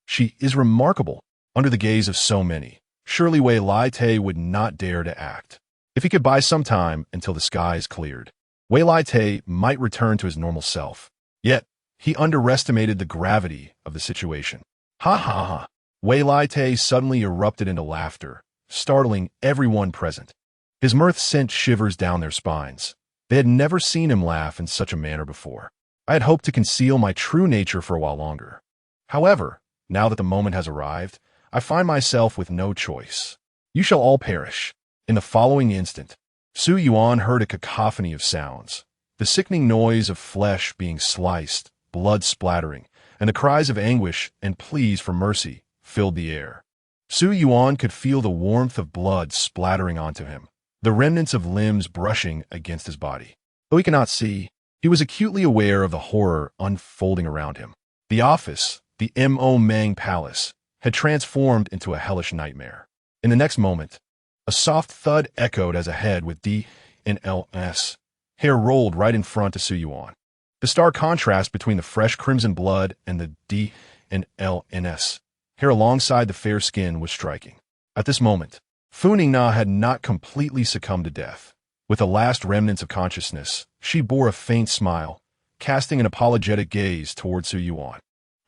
she is remarkable. Under the gaze of so many, surely Wei Lai Te would not dare to act. If he could buy some time until the skies cleared, Wei Lai Te might return to his normal self. Yet, he underestimated the gravity of the situation. Ha ha ha! Wei Lai Te suddenly erupted into laughter, startling everyone present. His mirth sent shivers down their spines. They had never seen him laugh in such a manner before. I had hoped to conceal my true nature for a while longer. However, now that the moment has arrived, I find myself with no choice. You shall all perish. In the following instant, Su Yuan heard a cacophony of sounds, the sickening noise of flesh being sliced, blood splattering, and the cries of anguish and pleas for mercy filled the air. Su Yuan could feel the warmth of blood splattering onto him, the remnants of limbs brushing against his body. Though he could not see, he was acutely aware of the horror unfolding around him. The office, the Mo Mang Palace, had transformed into a hellish nightmare. In the next moment, a soft thud echoed as a head with D and LS hair rolled right in front of Su Yuan. The stark contrast between the fresh crimson blood and the D&LNS hair alongside the fair skin was striking. At this moment, Furina had not completely succumbed to death. With the last remnants of consciousness, she bore a faint smile, casting an apologetic gaze towards Yuan,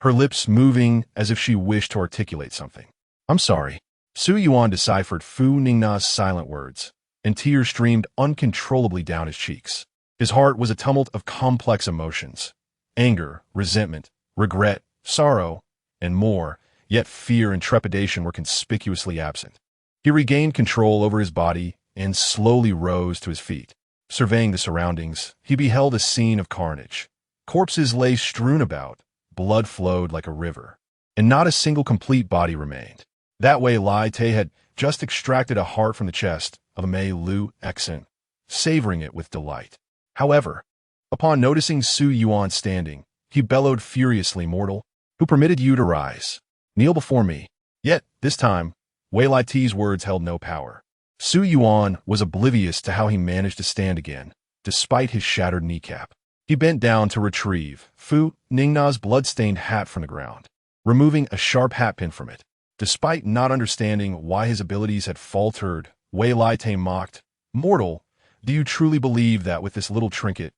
her lips moving as if she wished to articulate something. "I'm sorry." Yuan deciphered Furina's silent words, and tears streamed uncontrollably down his cheeks. His heart was a tumult of complex emotions: anger, resentment, regret, sorrow, and more, yet fear and trepidation were conspicuously absent. He regained control over his body and slowly rose to his feet. Surveying the surroundings, he beheld a scene of carnage. Corpses lay strewn about, blood flowed like a river, and not a single complete body remained. That way Lai Te had just extracted a heart from the chest of a Mei Lu accent, savoring it with delight. However, upon noticing Yuan standing, he bellowed furiously, "Mortal, who permitted you to rise? Kneel before me." Yet, this time, Wei Lai Te's words held no power. Yuan was oblivious to how he managed to stand again, despite his shattered kneecap. He bent down to retrieve Ningna's blood-stained hat from the ground, removing a sharp hatpin from it. Despite not understanding why his abilities had faltered, Wei Lai Te mocked, "Mortal, do you truly believe that with this little trinket,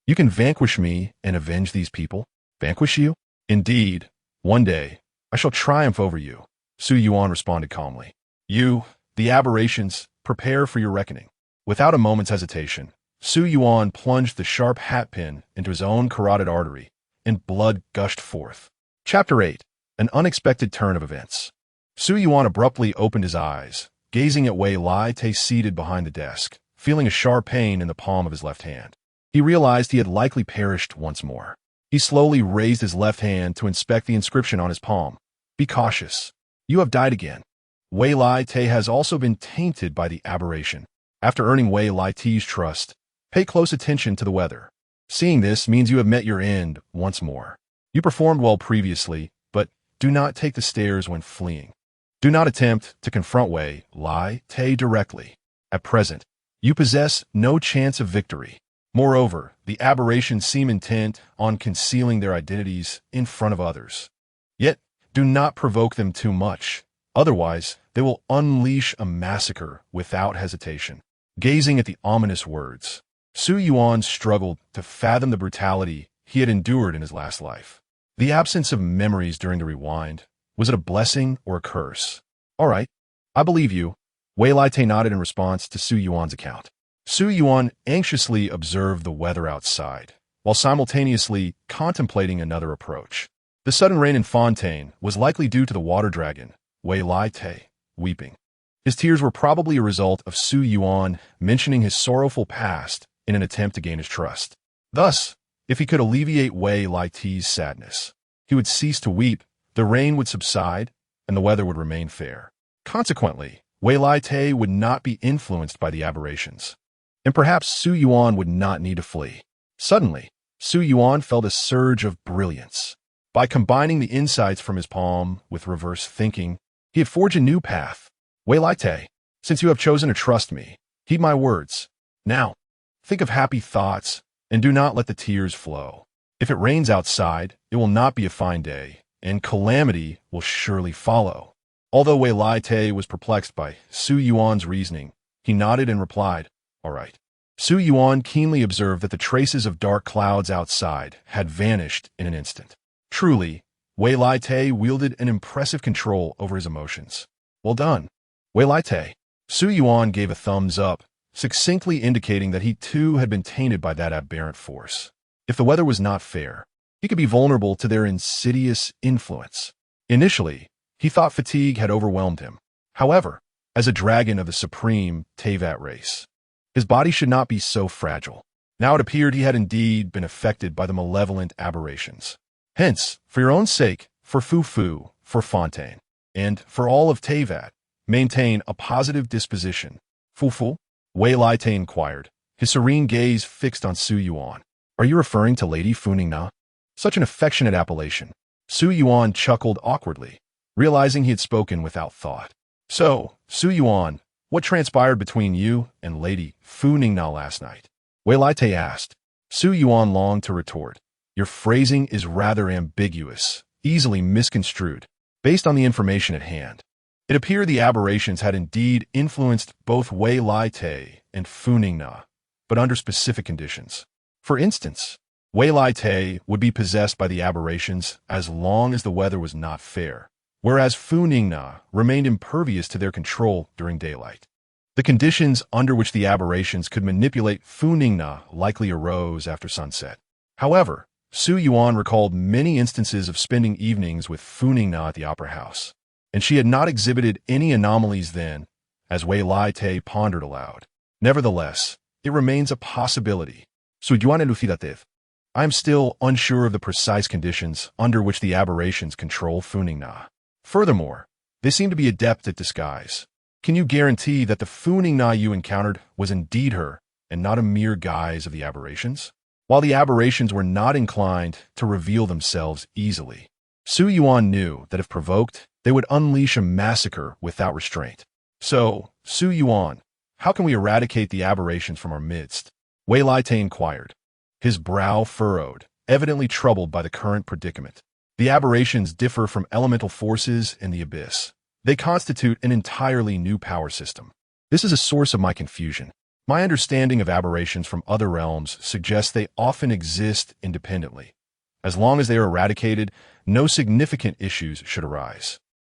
you can vanquish me and avenge these people?" "Vanquish you? Indeed, one day, I shall triumph over you," Yuan responded calmly. "You, the aberrations, prepare for your reckoning." Without a moment's hesitation, Yuan plunged the sharp hatpin into his own carotid artery, and blood gushed forth. Chapter 8. An unexpected turn of events. Yuan abruptly opened his eyes, gazing at Wei Lai Te seated behind the desk, feeling a sharp pain in the palm of his left hand. He realized he had likely perished once more. He slowly raised his left hand to inspect the inscription on his palm. "Be cautious. You have died again." Wei Lai Te has also been tainted by the aberration. After earning Wei Lai Te's trust, pay close attention to the weather. Seeing this means you have met your end once more. You performed well previously, but do not take the stairs when fleeing. Do not attempt to confront Wei Lai Te directly. At present, you possess no chance of victory. Moreover, the aberrations seem intent on concealing their identities in front of others. Yet, do not provoke them too much. Otherwise, they will unleash a massacre without hesitation. Gazing at the ominous words, Yuan struggled to fathom the brutality he had endured in his last life. The absence of memories during the rewind, was it a blessing or a curse? "All right, I believe you," Wei Lai Te nodded in response to Yuan's account. Yuan anxiously observed the weather outside, while simultaneously contemplating another approach. The sudden rain in Fontaine was likely due to the water dragon, Wei Lai Te, weeping. His tears were probably a result of Yuan mentioning his sorrowful past in an attempt to gain his trust. Thus, if he could alleviate Wei Lai Te's sadness, he would cease to weep, the rain would subside, and the weather would remain fair. Consequently, Wei Lai Te would not be influenced by the aberrations, and perhaps Yuan would not need to flee. Suddenly, Yuan felt a surge of brilliance. By combining the insights from his palm with reverse thinking, he had forged a new path. "Wei Lai Te, since you have chosen to trust me, heed my words. Now, think of happy thoughts, and do not let the tears flow. If it rains outside, it will not be a fine day, and calamity will surely follow." Although Wei Lai Te was perplexed by Yuan's reasoning, he nodded and replied, "All right." Yuan keenly observed that the traces of dark clouds outside had vanished in an instant. Truly, Wei Lai Te wielded an impressive control over his emotions. "Well done, Wei Lai Te." Yuan gave a thumbs up, succinctly indicating that he too had been tainted by that aberrant force. If the weather was not fair, he could be vulnerable to their insidious influence. Initially, he thought fatigue had overwhelmed him. However, as a dragon of the supreme Teyvat race, his body should not be so fragile. Now it appeared he had indeed been affected by the malevolent aberrations. Hence, for your own sake, for Fufu, for Fontaine, and for all of Teyvat, maintain a positive disposition. "Fufu?" Wei Lai Te inquired, his serene gaze fixed on Yuan. "Are you referring to Lady Furina?" Such an affectionate appellation. Yuan chuckled awkwardly, realizing he had spoken without thought. "So, Yuan, what transpired between you and Lady Furina last night?" Wei Lai Te asked. Yuan longed to retort, Your phrasing is rather ambiguous, easily misconstrued, based on the information at hand. It appeared the aberrations had indeed influenced both Wei Lai Te and Fu Ningna, but under specific conditions. For instance, Wei Lai Te would be possessed by the aberrations as long as the weather was not fair, whereas Fu Ningna remained impervious to their control during daylight. The conditions under which the aberrations could manipulate Fu Ningna likely arose after sunset. However, Su Yuan recalled many instances of spending evenings with Fu Ningna at the opera house, and she had not exhibited any anomalies then, as Wei Lai Te pondered aloud. Nevertheless, it remains a possibility. Su Yuan elucidative. I am still unsure of the precise conditions under which the aberrations control Fu Ningna. Furthermore, they seem to be adept at disguise. Can you guarantee that the Fu Ningna you encountered was indeed her, and not a mere guise of the aberrations? While the aberrations were not inclined to reveal themselves easily, Su Yuan knew that if provoked, they would unleash a massacre without restraint. So, Su Yuan, how can we eradicate the aberrations from our midst? Wei Lai Te inquired, his brow furrowed, evidently troubled by the current predicament. The aberrations differ from elemental forces in the abyss. They constitute an entirely new power system. This is a source of my confusion. My understanding of aberrations from other realms suggests they often exist independently. As long as they are eradicated, no significant issues should arise.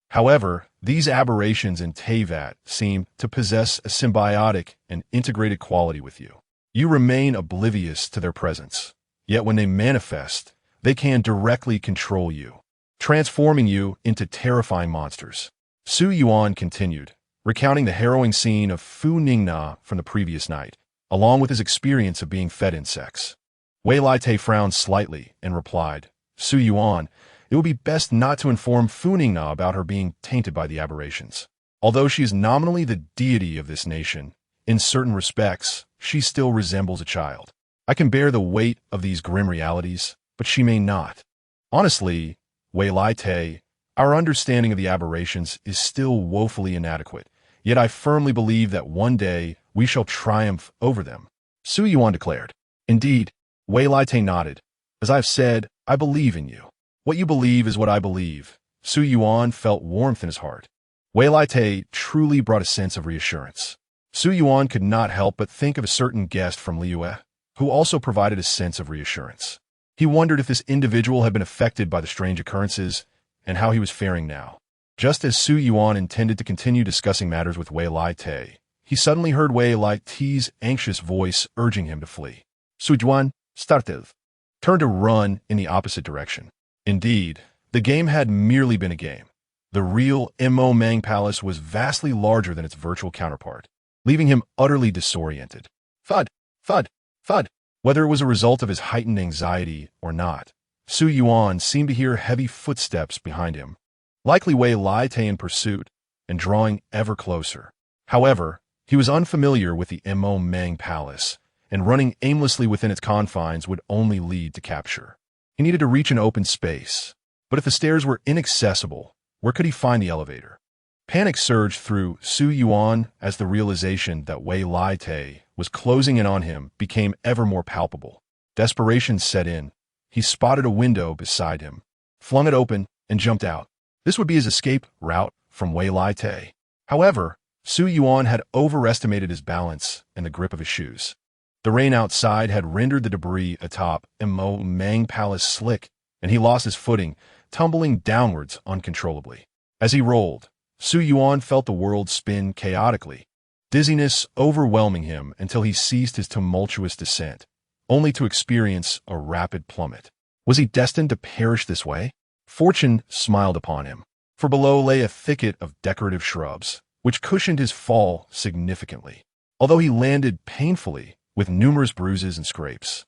However, these aberrations in Teyvat seem to possess a symbiotic and integrated quality with you. You remain oblivious to their presence, yet when they manifest, they can directly control you, transforming you into terrifying monsters. Su Yuan continued, recounting the harrowing scene of Fu Ningna from the previous night, along with his experience of being fed insects. Wei Lai Te frowned slightly and replied, Su Yuan, it would be best not to inform Fu Ningna about her being tainted by the aberrations. Although she is nominally the deity of this nation, in certain respects, she still resembles a child. I can bear the weight of these grim realities, but she may not. Honestly, Wei Lai Te, our understanding of the aberrations is still woefully inadequate, yet I firmly believe that one day we shall triumph over them. Su Yuan declared. Indeed, Wei Lai Te nodded. As I have said, I believe in you. What you believe is what I believe. Su Yuan felt warmth in his heart. Wei Lai Te truly brought a sense of reassurance. Su Yuan could not help but think of a certain guest from Liyue, who also provided a sense of reassurance. He wondered if this individual had been affected by the strange occurrences, and how he was faring now. Just as Su Yuan intended to continue discussing matters with Wei Lai Te, he suddenly heard Wei Lai Te's anxious voice urging him to flee. Su Yuan, started. Turned to run in the opposite direction. Indeed, the game had merely been a game. The real Mo Mang Palace was vastly larger than its virtual counterpart, leaving him utterly disoriented. Thud, thud, thud. Whether it was a result of his heightened anxiety or not, Su Yuan seemed to hear heavy footsteps behind him, likely Wei Lai Te in pursuit, and drawing ever closer. However, he was unfamiliar with the Mo Mang Palace, and running aimlessly within its confines would only lead to capture. He needed to reach an open space, but if the stairs were inaccessible, where could he find the elevator? Panic surged through Su Yuan as the realization that Wei Lai Te was closing in on him became ever more palpable. Desperation set in. He spotted a window beside him, flung it open, and jumped out. This would be his escape route from Wei Lai Te. However, Su Yuan had overestimated his balance and the grip of his shoes. The rain outside had rendered the debris atop Mo Mang Palace slick, and he lost his footing, tumbling downwards uncontrollably. As he rolled, Su Yuan felt the world spin chaotically, dizziness overwhelming him until he ceased his tumultuous descent, only to experience a rapid plummet. Was he destined to perish this way? Fortune smiled upon him, for below lay a thicket of decorative shrubs, which cushioned his fall significantly. Although he landed painfully, with numerous bruises and scrapes,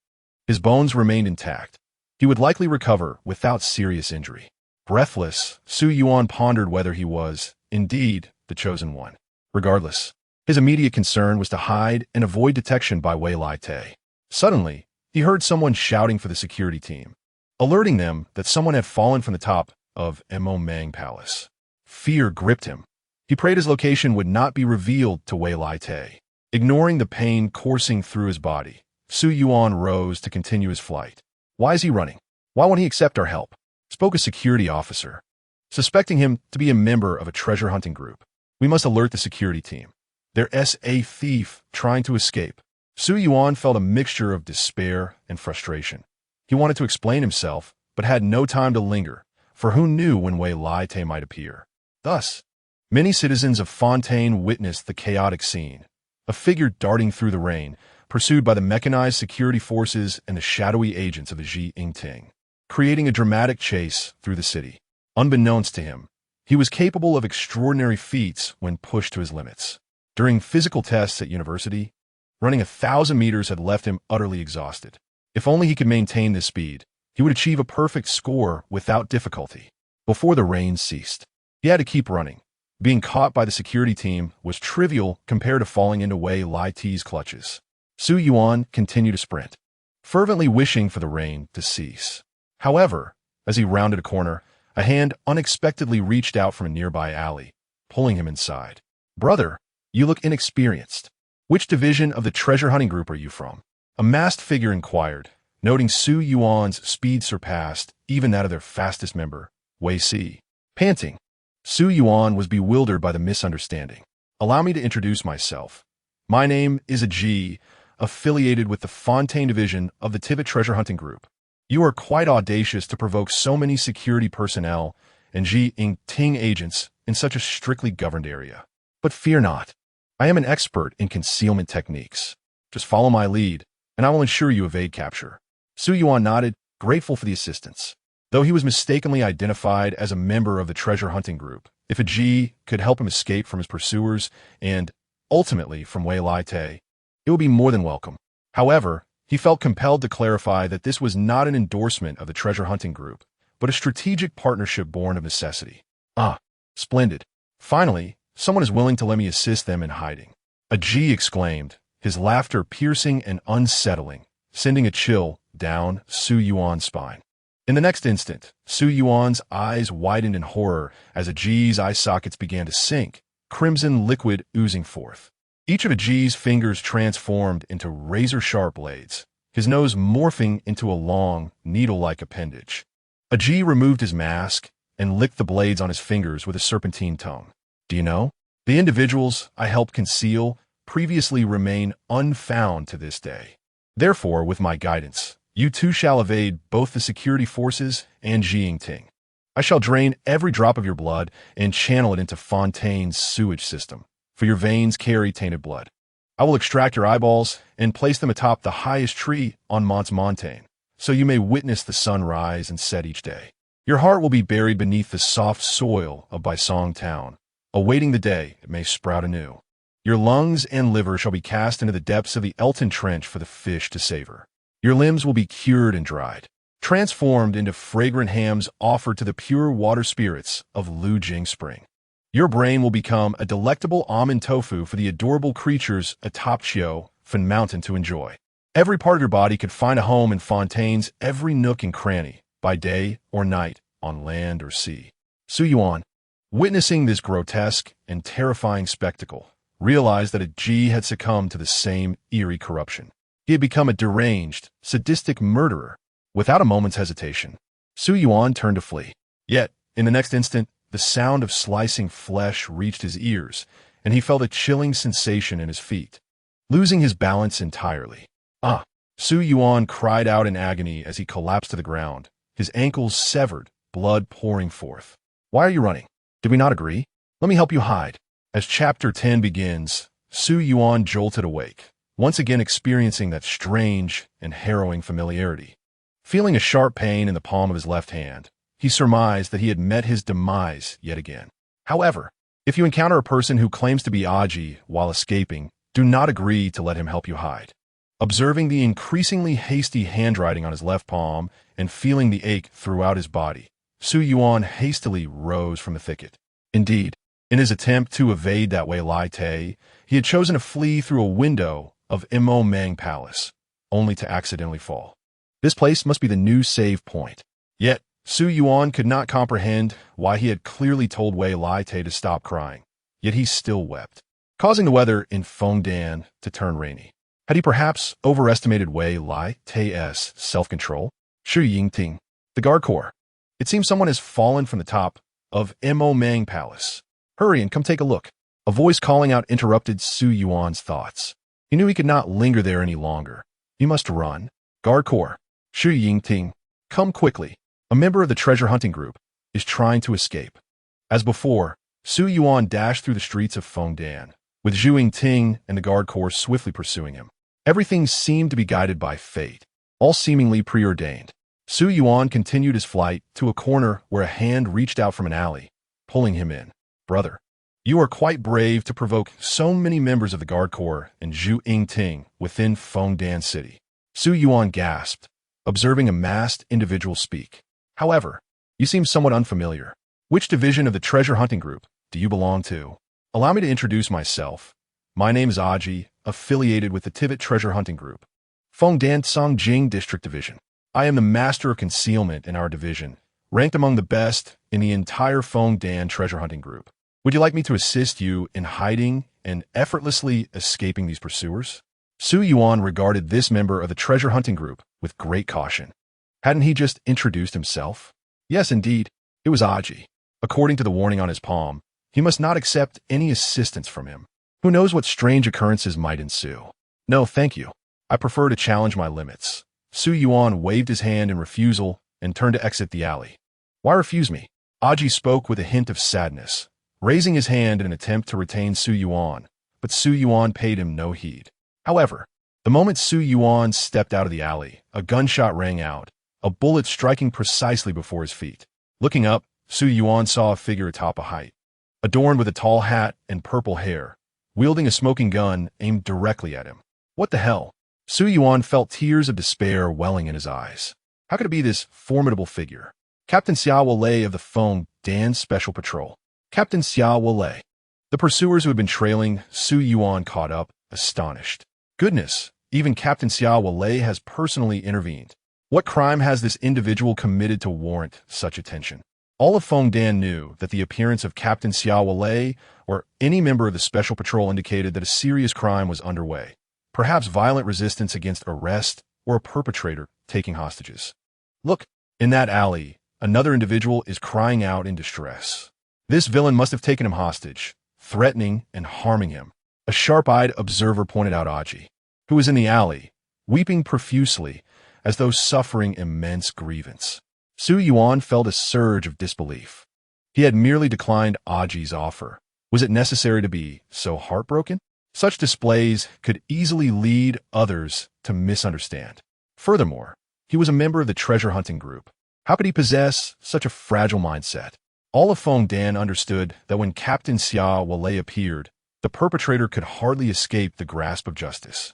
his bones remained intact. He would likely recover without serious injury. Breathless, Su Yuan pondered whether he was, indeed, the chosen one. Regardless, his immediate concern was to hide and avoid detection by Wei Lai Te. Suddenly, he heard someone shouting for the security team, alerting them that someone had fallen from the top of Mo Mang Palace. Fear gripped him. He prayed his location would not be revealed to Wei Lai Te. Ignoring the pain coursing through his body, Su Yuan rose to continue his flight. Why is he running? Why won't he accept our help? Spoke a security officer, suspecting him to be a member of a treasure hunting group. We must alert the security team. There's a thief trying to escape. Yuan felt a mixture of despair and frustration. He wanted to explain himself, but had no time to linger, for who knew when Wei Lai Te might appear. Thus, many citizens of Fontaine witnessed the chaotic scene, a figure darting through the rain, pursued by the mechanized security forces and the shadowy agents of the Ji Ingting, creating a dramatic chase through the city. Unbeknownst to him, he was capable of extraordinary feats when pushed to his limits. During physical tests at university, running 1,000 meters had left him utterly exhausted. If only he could maintain this speed, he would achieve a perfect score without difficulty. Before the rain ceased, he had to keep running. Being caught by the security team was trivial compared to falling into Wei Lai Te's clutches. Yuan continued to sprint, fervently wishing for the rain to cease. However, as he rounded a corner, a hand unexpectedly reached out from a nearby alley, pulling him inside. "Brother, you look inexperienced. Which division of the treasure hunting group are you from?" A masked figure inquired, noting Yuan's speed surpassed even that of their fastest member, Wei Si. Panting, Yuan was bewildered by the misunderstanding. "Allow me to introduce myself. My name is Ji, affiliated with the Fontaine division of the Teyvat treasure hunting group. You are quite audacious to provoke so many security personnel and Ji Ingting agents in such a strictly governed area. But fear not. I am an expert in concealment techniques. Just follow my lead, and I will ensure you evade capture." Yuan nodded, grateful for the assistance. Though he was mistakenly identified as a member of the treasure hunting group, if a Ji could help him escape from his pursuers and, ultimately, from Wei Lai Te, it would be more than welcome. However, he felt compelled to clarify that this was not an endorsement of the treasure hunting group, but a strategic partnership born of necessity. "Ah, splendid. Finally, someone is willing to let me assist them in hiding," a Ji exclaimed, his laughter piercing and unsettling, sending a chill down Yuan's spine. In the next instant, Yuan's eyes widened in horror as a Ji's eye sockets began to sink, crimson liquid oozing forth. Each of a Ji's fingers transformed into razor-sharp blades, his nose morphing into a long, needle-like appendage. A Ji removed his mask and licked the blades on his fingers with a serpentine tone. "Do you know? The individuals I helped conceal previously remain unfound to this day. Therefore, with my guidance, you too shall evade both the security forces and Ji Ingting. I shall drain every drop of your blood and channel it into Fontaine's sewage system, for your veins carry tainted blood. I will extract your eyeballs and place them atop the highest tree on Mont Montaigne, so you may witness the sun rise and set each day. Your heart will be buried beneath the soft soil of Baisong Town, awaiting the day it may sprout anew. Your lungs and liver shall be cast into the depths of the Elton Trench for the fish to savor. Your limbs will be cured and dried, transformed into fragrant hams offered to the pure water spirits of Lu Jing Spring. Your brain will become a delectable almond tofu for the adorable creatures atop Chiu Fen Mountain to enjoy. Every part of your body could find a home in Fontaine's every nook and cranny, by day or night, on land or sea." Yuan, witnessing this grotesque and terrifying spectacle, realized that a Ji had succumbed to the same eerie corruption. He had become a deranged, sadistic murderer. Without a moment's hesitation, Yuan turned to flee. Yet, in the next instant, the sound of slicing flesh reached his ears, and he felt a chilling sensation in his feet. Losing his balance entirely. "Ah!" Yuan cried out in agony as he collapsed to the ground, his ankles severed, blood pouring forth. "Why are you running? Did we not agree? Let me help you hide." As Chapter 10 begins, Yuan jolted awake, once again experiencing that strange and harrowing familiarity. Feeling a sharp pain in the palm of his left hand, he surmised that he had met his demise yet again. However, if you encounter a person who claims to be Aji while escaping, do not agree to let him help you hide. Observing the increasingly hasty handwriting on his left palm and feeling the ache throughout his body, Yuan hastily rose from the thicket. Indeed, in his attempt to evade that Wei Lai Te, he had chosen to flee through a window of Imo Meng Palace, only to accidentally fall. This place must be the new save point. Yet, Yuan could not comprehend why he had clearly told Wei Lai Te to stop crying, yet he still wept, causing the weather in Fontaine to turn rainy. Had he perhaps overestimated Wei Lai Te's self-control? Shi Yingting, The guard corps. It seems someone has fallen from the top of Mo Mang Palace. Hurry and come take a look. A voice calling out interrupted Su Yuan's thoughts. He knew he could not linger there any longer. He must run. Guard corps. Shu Yingting, come quickly. A member of the treasure hunting group is trying to escape. As before, Su Yuan dashed through the streets of Fontaine, with Zhu Yingting and the guard corps swiftly pursuing him. Everything seemed to be guided by fate, all seemingly preordained. Su Yuan continued his flight to a corner where a hand reached out from an alley, pulling him in. Brother, you are quite brave to provoke so many members of the guard corps and Zhu Yingting within Fontaine City. Su Yuan gasped, observing a masked individual speak. However, you seem somewhat unfamiliar. Which division of the treasure hunting group do you belong to? Allow me to introduce myself. My name is Aji, affiliated with the Teyvat treasure hunting group. Fontaine Songjing District Division. I am the master of concealment in our division, ranked among the best in the entire Fontaine treasure hunting group. Would you like me to assist you in hiding and effortlessly escaping these pursuers? Su Yuan regarded this member of the treasure hunting group with great caution. Hadn't he just introduced himself? Yes, indeed, it was Aji. According to the warning on his palm, he must not accept any assistance from him. Who knows what strange occurrences might ensue? No, thank you. I prefer to challenge my limits. Su Yuan waved his hand in refusal and turned to exit the alley. Why refuse me? Aji spoke with a hint of sadness, raising his hand in an attempt to retain Su Yuan, but Su Yuan paid him no heed. However, the moment Su Yuan stepped out of the alley, a gunshot rang out, a bullet striking precisely before his feet. Looking up, Su Yuan saw a figure atop a height, adorned with a tall hat and purple hair, wielding a smoking gun aimed directly at him. What the hell? Su Yuan felt tears of despair welling in his eyes. How could it be this formidable figure? Captain Xiao Wale of the Fontaine Special Patrol. Captain Xiao Wale. The pursuers who had been trailing Su Yuan caught up, astonished. Goodness, even Captain Xiao Wale has personally intervened. What crime has this individual committed to warrant such attention? All of Fontaine knew that the appearance of Captain Xiao Wale or any member of the Special Patrol indicated that a serious crime was underway. Perhaps violent resistance against arrest or a perpetrator taking hostages. Look, in that alley, another individual is crying out in distress. This villain must have taken him hostage, threatening and harming him. A sharp-eyed observer pointed out Aji, who was in the alley, weeping profusely as though suffering immense grievance. Su Yuan felt a surge of disbelief. He had merely declined Aji's offer. Was it necessary to be so heartbroken? Such displays could easily lead others to misunderstand. Furthermore, he was a member of the treasure hunting group. How could he possess such a fragile mindset? All of Fontaine understood that when Captain Xiao Wale appeared, the perpetrator could hardly escape the grasp of justice.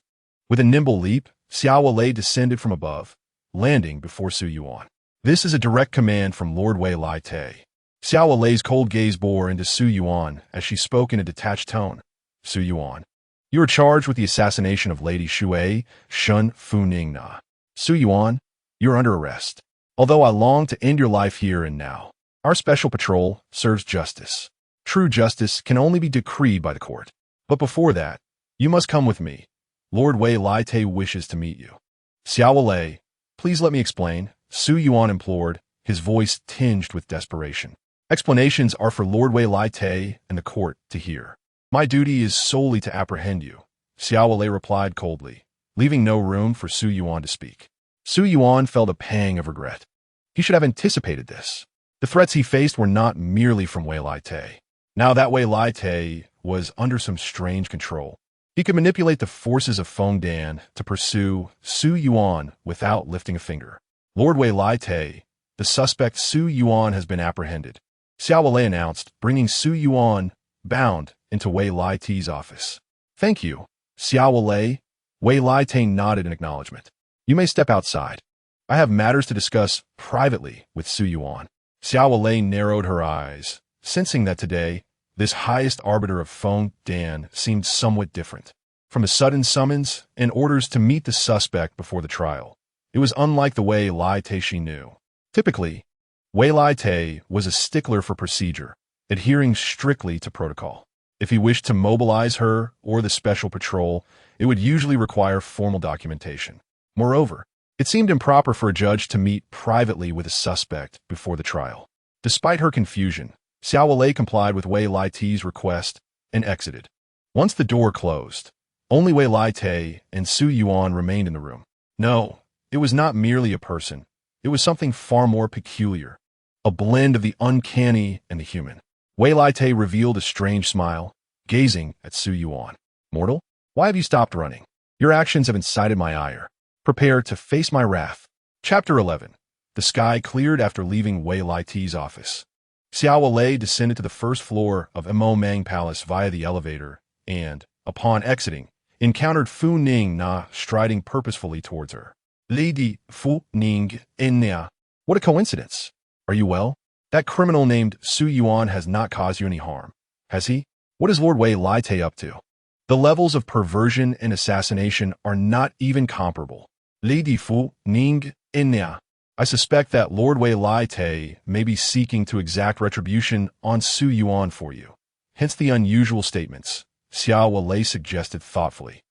With a nimble leap, Xiao Wale descended from above, landing before Su Yuan. This is a direct command from Lord Wei Lai Te. Xiao Wale's cold gaze bore into Su Yuan as she spoke in a detached tone. Su Yuan, you are charged with the assassination of Lady Shui Shun Funingna. Su Yuan, you are under arrest. Although I long to end your life here and now, our special patrol serves justice. True justice can only be decreed by the court. But before that, you must come with me. Lord Wei Lai Te wishes to meet you. Xiao Wale, please let me explain, Su Yuan implored, his voice tinged with desperation. Explanations are for Lord Wei Lai Te and the court to hear. My duty is solely to apprehend you, Xiao Wale replied coldly, leaving no room for Su Yuan to speak. Su Yuan felt a pang of regret. He should have anticipated this. The threats he faced were not merely from Wei Lai Te. Now that Wei Lai Te was under some strange control. He could manipulate the forces of Fontaine to pursue Su Yuan without lifting a finger. Lord Wei Lai Te, the suspect Su Yuan has been apprehended, Xiao Wale announced, bringing Su Yuan, bound, into Wei Lai Te's office. Thank you, Xiao Wale. Wei Lai Te nodded in acknowledgement. You may step outside. I have matters to discuss privately with Su Yuan. Xiao Wale narrowed her eyes, sensing that today, this highest arbiter of Fontaine seemed somewhat different. From the sudden summons and orders to meet the suspect before the trial, it was unlike the Wei Lai Te she knew. Typically, Wei Lai Te was a stickler for procedure, adhering strictly to protocol. If he wished to mobilize her or the special patrol, it would usually require formal documentation. Moreover, It seemed improper for a judge to meet privately with a suspect before the trial. Despite her confusion, Xiao Wei complied with Wei Lai Te's request and exited. Once the door closed, only Wei Lai Te and Su Yuan remained in the room. No, it was not merely a person. It was something far more peculiar, a blend of the uncanny and the human. Wei Lai Te revealed a strange smile, gazing at Su Yuan. Mortal, why have you stopped running? Your actions have incited my ire. Prepare to face my wrath. Chapter 11. The sky cleared after leaving Wei Lai Te's office. Xiao Wei descended to the first floor of Mo Mang Palace via the elevator and, upon exiting, encountered Fu Ning Na striding purposefully towards her. Lady Fu Ning Na. What a coincidence. Are you well? That criminal named Su Yuan has not caused you any harm, has he? What is Lord Wei Lai Te up to? The levels of perversion and assassination are not even comparable. Lady Fu Ning Na. I suspect that Lord Wei Lai Te may be seeking to exact retribution on Su Yuan for you. Hence the unusual statements, Xiao Wei suggested thoughtfully,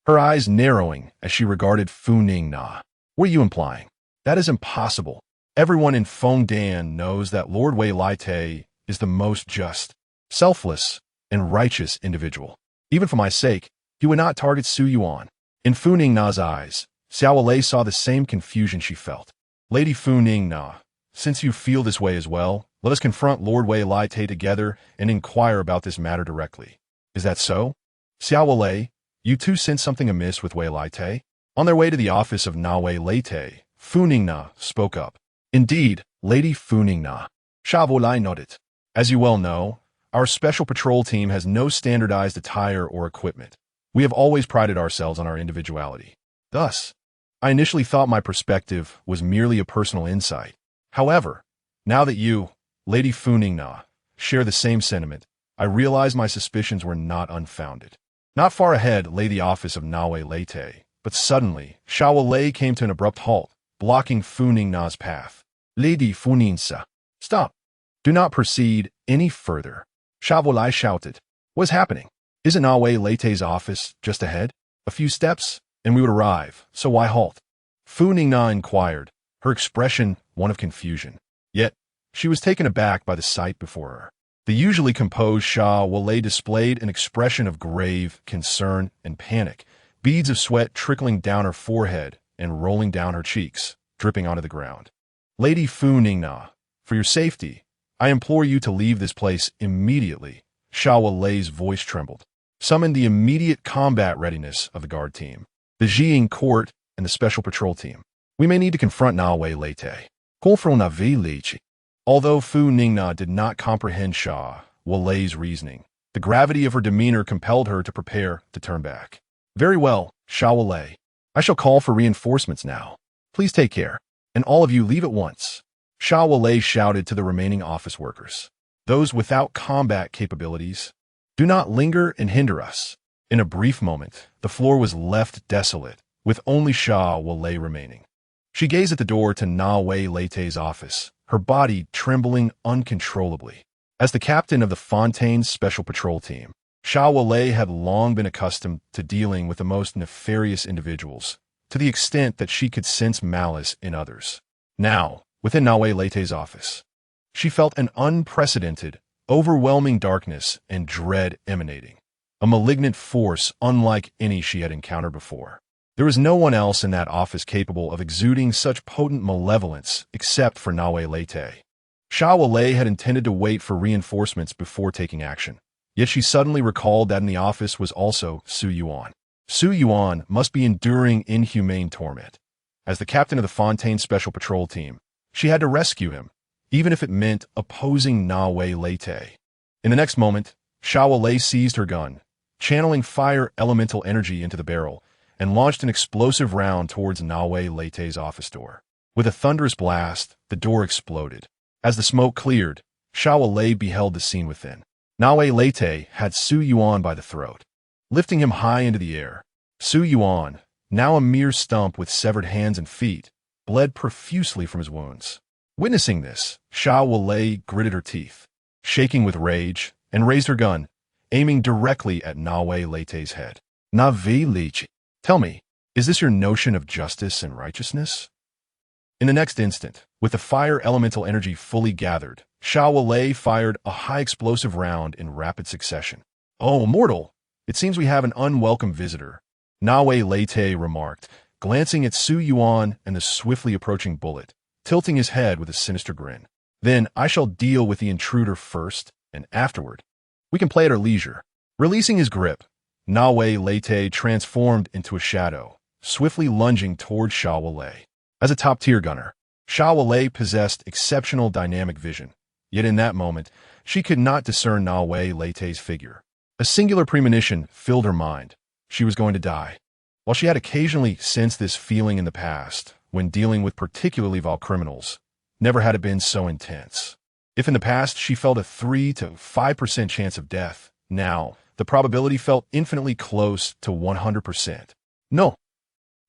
her eyes narrowing as she regarded Fu Ning Na. What are you implying? That is impossible. Everyone in Fontaine knows that Lord Wei Lai Te is the most just, selfless, and righteous individual. Even for my sake, he would not target Su Yuan. In Fu Ning Na's eyes, Xiao Wei saw the same confusion she felt. Lady Fu Ning Na, since you feel this way as well, let us confront Lord Wei Lai Te together and inquire about this matter directly. Is that so? Xiao Wei, you two sensed something amiss with Wei Lai Te? On their way to the office of Na Wei Lai Te, Fu Ning Na spoke up. Indeed, Lady Fu Ning Na. Xiao Wei nodded. As you well know, our special patrol team has no standardized attire or equipment. We have always prided ourselves on our individuality. Thus, I initially thought my perspective was merely a personal insight. However, now that you, Lady Fu Ning Na, share the same sentiment, I realize my suspicions were not unfounded. Not far ahead lay the office of Na Wei Lai Te, but suddenly, Xiao Wei came to an abrupt halt, blocking Fu Ning Na's path. Lady Fu Ning Sa, stop. Do not proceed any further. Xiao Wei shouted. What is happening? Isn't Na Wei Lai Te's office just ahead? A few steps, and we would arrive, so why halt? Fu Ning Na inquired, her expression one of confusion. Yet, she was taken aback by the sight before her. The usually composed Xiao Wei displayed an expression of grave concern and panic, beads of sweat trickling down her forehead and rolling down her cheeks, dripping onto the ground. Lady Fu Ning Na, for your safety, I implore you to leave this place immediately. Xiao Wei's voice trembled. Summon the immediate combat readiness of the guard team, the Jiying court, and the special patrol team. We may need to confront Na Wei Lai Te. Although Fu Ning Na did not comprehend Xiao Wei's reasoning, the gravity of her demeanor compelled her to prepare to turn back. Very well, Xiao Wei. I shall call for reinforcements now. Please take care, and all of you leave at once. Xiao Wei shouted to the remaining office workers. Those without combat capabilities, do not linger and hinder us. In a brief moment, the floor was left desolate, with only Xiao Wei remaining. She gazed at the door to Na Wei Lai Te's office, her body trembling uncontrollably. As the captain of the Fontaine Special Patrol Team, Xiao Wei had long been accustomed to dealing with the most nefarious individuals, to the extent that she could sense malice in others. Now, within Na Wei Lai Te's office, she felt an unprecedented, overwhelming darkness and dread emanating, a malignant force unlike any she had encountered before. There was no one else in that office capable of exuding such potent malevolence except for Na Wei Lai Te. Xiao Wei had intended to wait for reinforcements before taking action, yet she suddenly recalled that in the office was also Su Yuan. Su Yuan must be enduring inhumane torment. As the captain of the Fontaine Special Patrol Team, she had to rescue him, even if it meant opposing Na Wei Lai Te. In the next moment, Xiao Wei seized her gun, channeling fire elemental energy into the barrel, and launched an explosive round towards Na Wei Lai Te's office door. With a thunderous blast, the door exploded. As the smoke cleared, Xiao Wei beheld the scene within. Na Wei Lai Te had Su Yuan by the throat, lifting him high into the air. Su Yuan, now a mere stump with severed hands and feet, bled profusely from his wounds. Witnessing this, Xiao Wei gritted her teeth, shaking with rage, and raised her gun, aiming directly at Na Wei Lai Te's head. Na Wei Lai, tell me, Is this your notion of justice and righteousness? In the next instant, with the fire elemental energy fully gathered, Xiao fired a high-explosive round in rapid succession. "Oh, mortal! It seems we have an unwelcome visitor," Nawe Leite remarked, glancing at Su Yuan and the swiftly approaching bullet, tilting his head with a sinister grin. "Then I shall deal with the intruder first, and afterward, we can play at our leisure." Releasing his grip, Nawe Leite transformed into a shadow, swiftly lunging toward Xiao. As a top-tier gunner, Xiao possessed exceptional dynamic vision, yet in that moment, she could not discern Nawe Leite's figure. A singular premonition filled her mind. She was going to die. While she had occasionally sensed this feeling in the past, when dealing with particularly vile criminals, never had it been so intense. If in the past she felt a 3 to 5% chance of death, now the probability felt infinitely close to 100%. "No!"